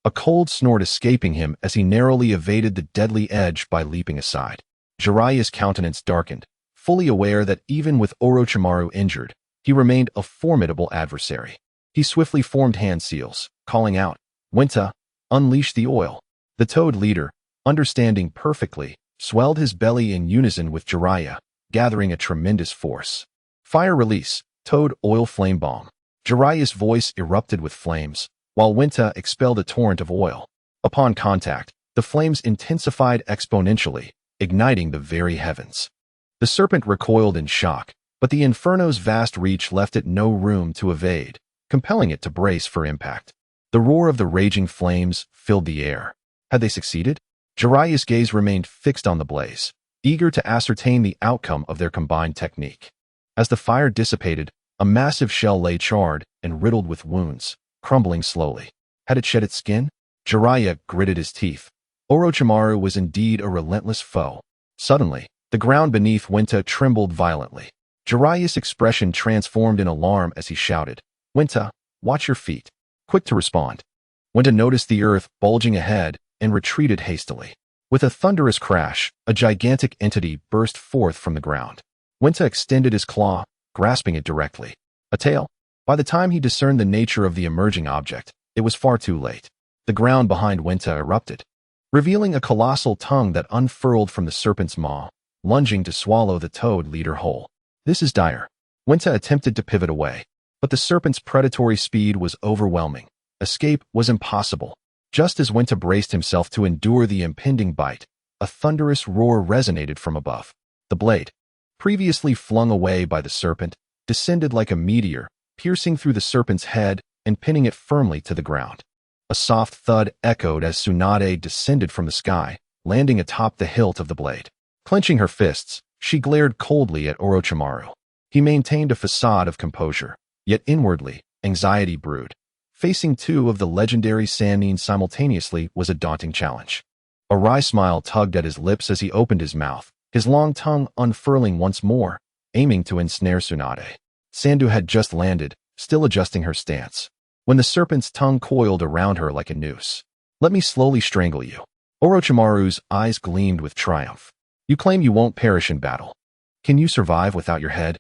a cold snort escaping him as he narrowly evaded the deadly edge by leaping aside. Jiraiya's countenance darkened, fully aware that even with Orochimaru injured, he remained a formidable adversary. He swiftly formed hand seals, calling out, "Wenta, unleash the oil." The toad leader, understanding perfectly, swelled his belly in unison with Jiraiya, gathering a tremendous force. Fire release, toad oil flame bomb. Jiraiya's voice erupted with flames, while Wenta expelled a torrent of oil. Upon contact, the flames intensified exponentially, igniting the very heavens. The serpent recoiled in shock, but the inferno's vast reach left it no room to evade, compelling it to brace for impact. The roar of the raging flames filled the air. Had they succeeded? Jiraiya's gaze remained fixed on the blaze, eager to ascertain the outcome of their combined technique. As the fire dissipated, a massive shell lay charred and riddled with wounds, crumbling slowly. Had it shed its skin? Jiraiya gritted his teeth. Orochimaru was indeed a relentless foe. Suddenly, the ground beneath Wenta trembled violently. Jiraiya's expression transformed in alarm as he shouted, "Wenta, watch your feet." Quick to respond, Wenta noticed the earth bulging ahead and retreated hastily. With a thunderous crash, a gigantic entity burst forth from the ground. Wenta extended his claw, grasping it directly. A tail? By the time he discerned the nature of the emerging object, it was far too late. The ground behind Wenta erupted, revealing a colossal tongue that unfurled from the serpent's maw, lunging to swallow the toad leader whole. This is dire. Wenta attempted to pivot away, but the serpent's predatory speed was overwhelming. Escape was impossible. Just as Wenta braced himself to endure the impending bite, a thunderous roar resonated from above. The blade, previously flung away by the serpent, descended like a meteor, piercing through the serpent's head and pinning it firmly to the ground. A soft thud echoed as Tsunade descended from the sky, landing atop the hilt of the blade. Clenching her fists, she glared coldly at Orochimaru. He maintained a facade of composure, yet inwardly, anxiety brewed. Facing two of the legendary Sannin simultaneously was a daunting challenge. A wry smile tugged at his lips as he opened his mouth, his long tongue unfurling once more, aiming to ensnare Tsunade. Sandu had just landed, still adjusting her stance, when the serpent's tongue coiled around her like a noose. "Let me slowly strangle you." Orochimaru's eyes gleamed with triumph. "You claim you won't perish in battle. Can you survive without your head?"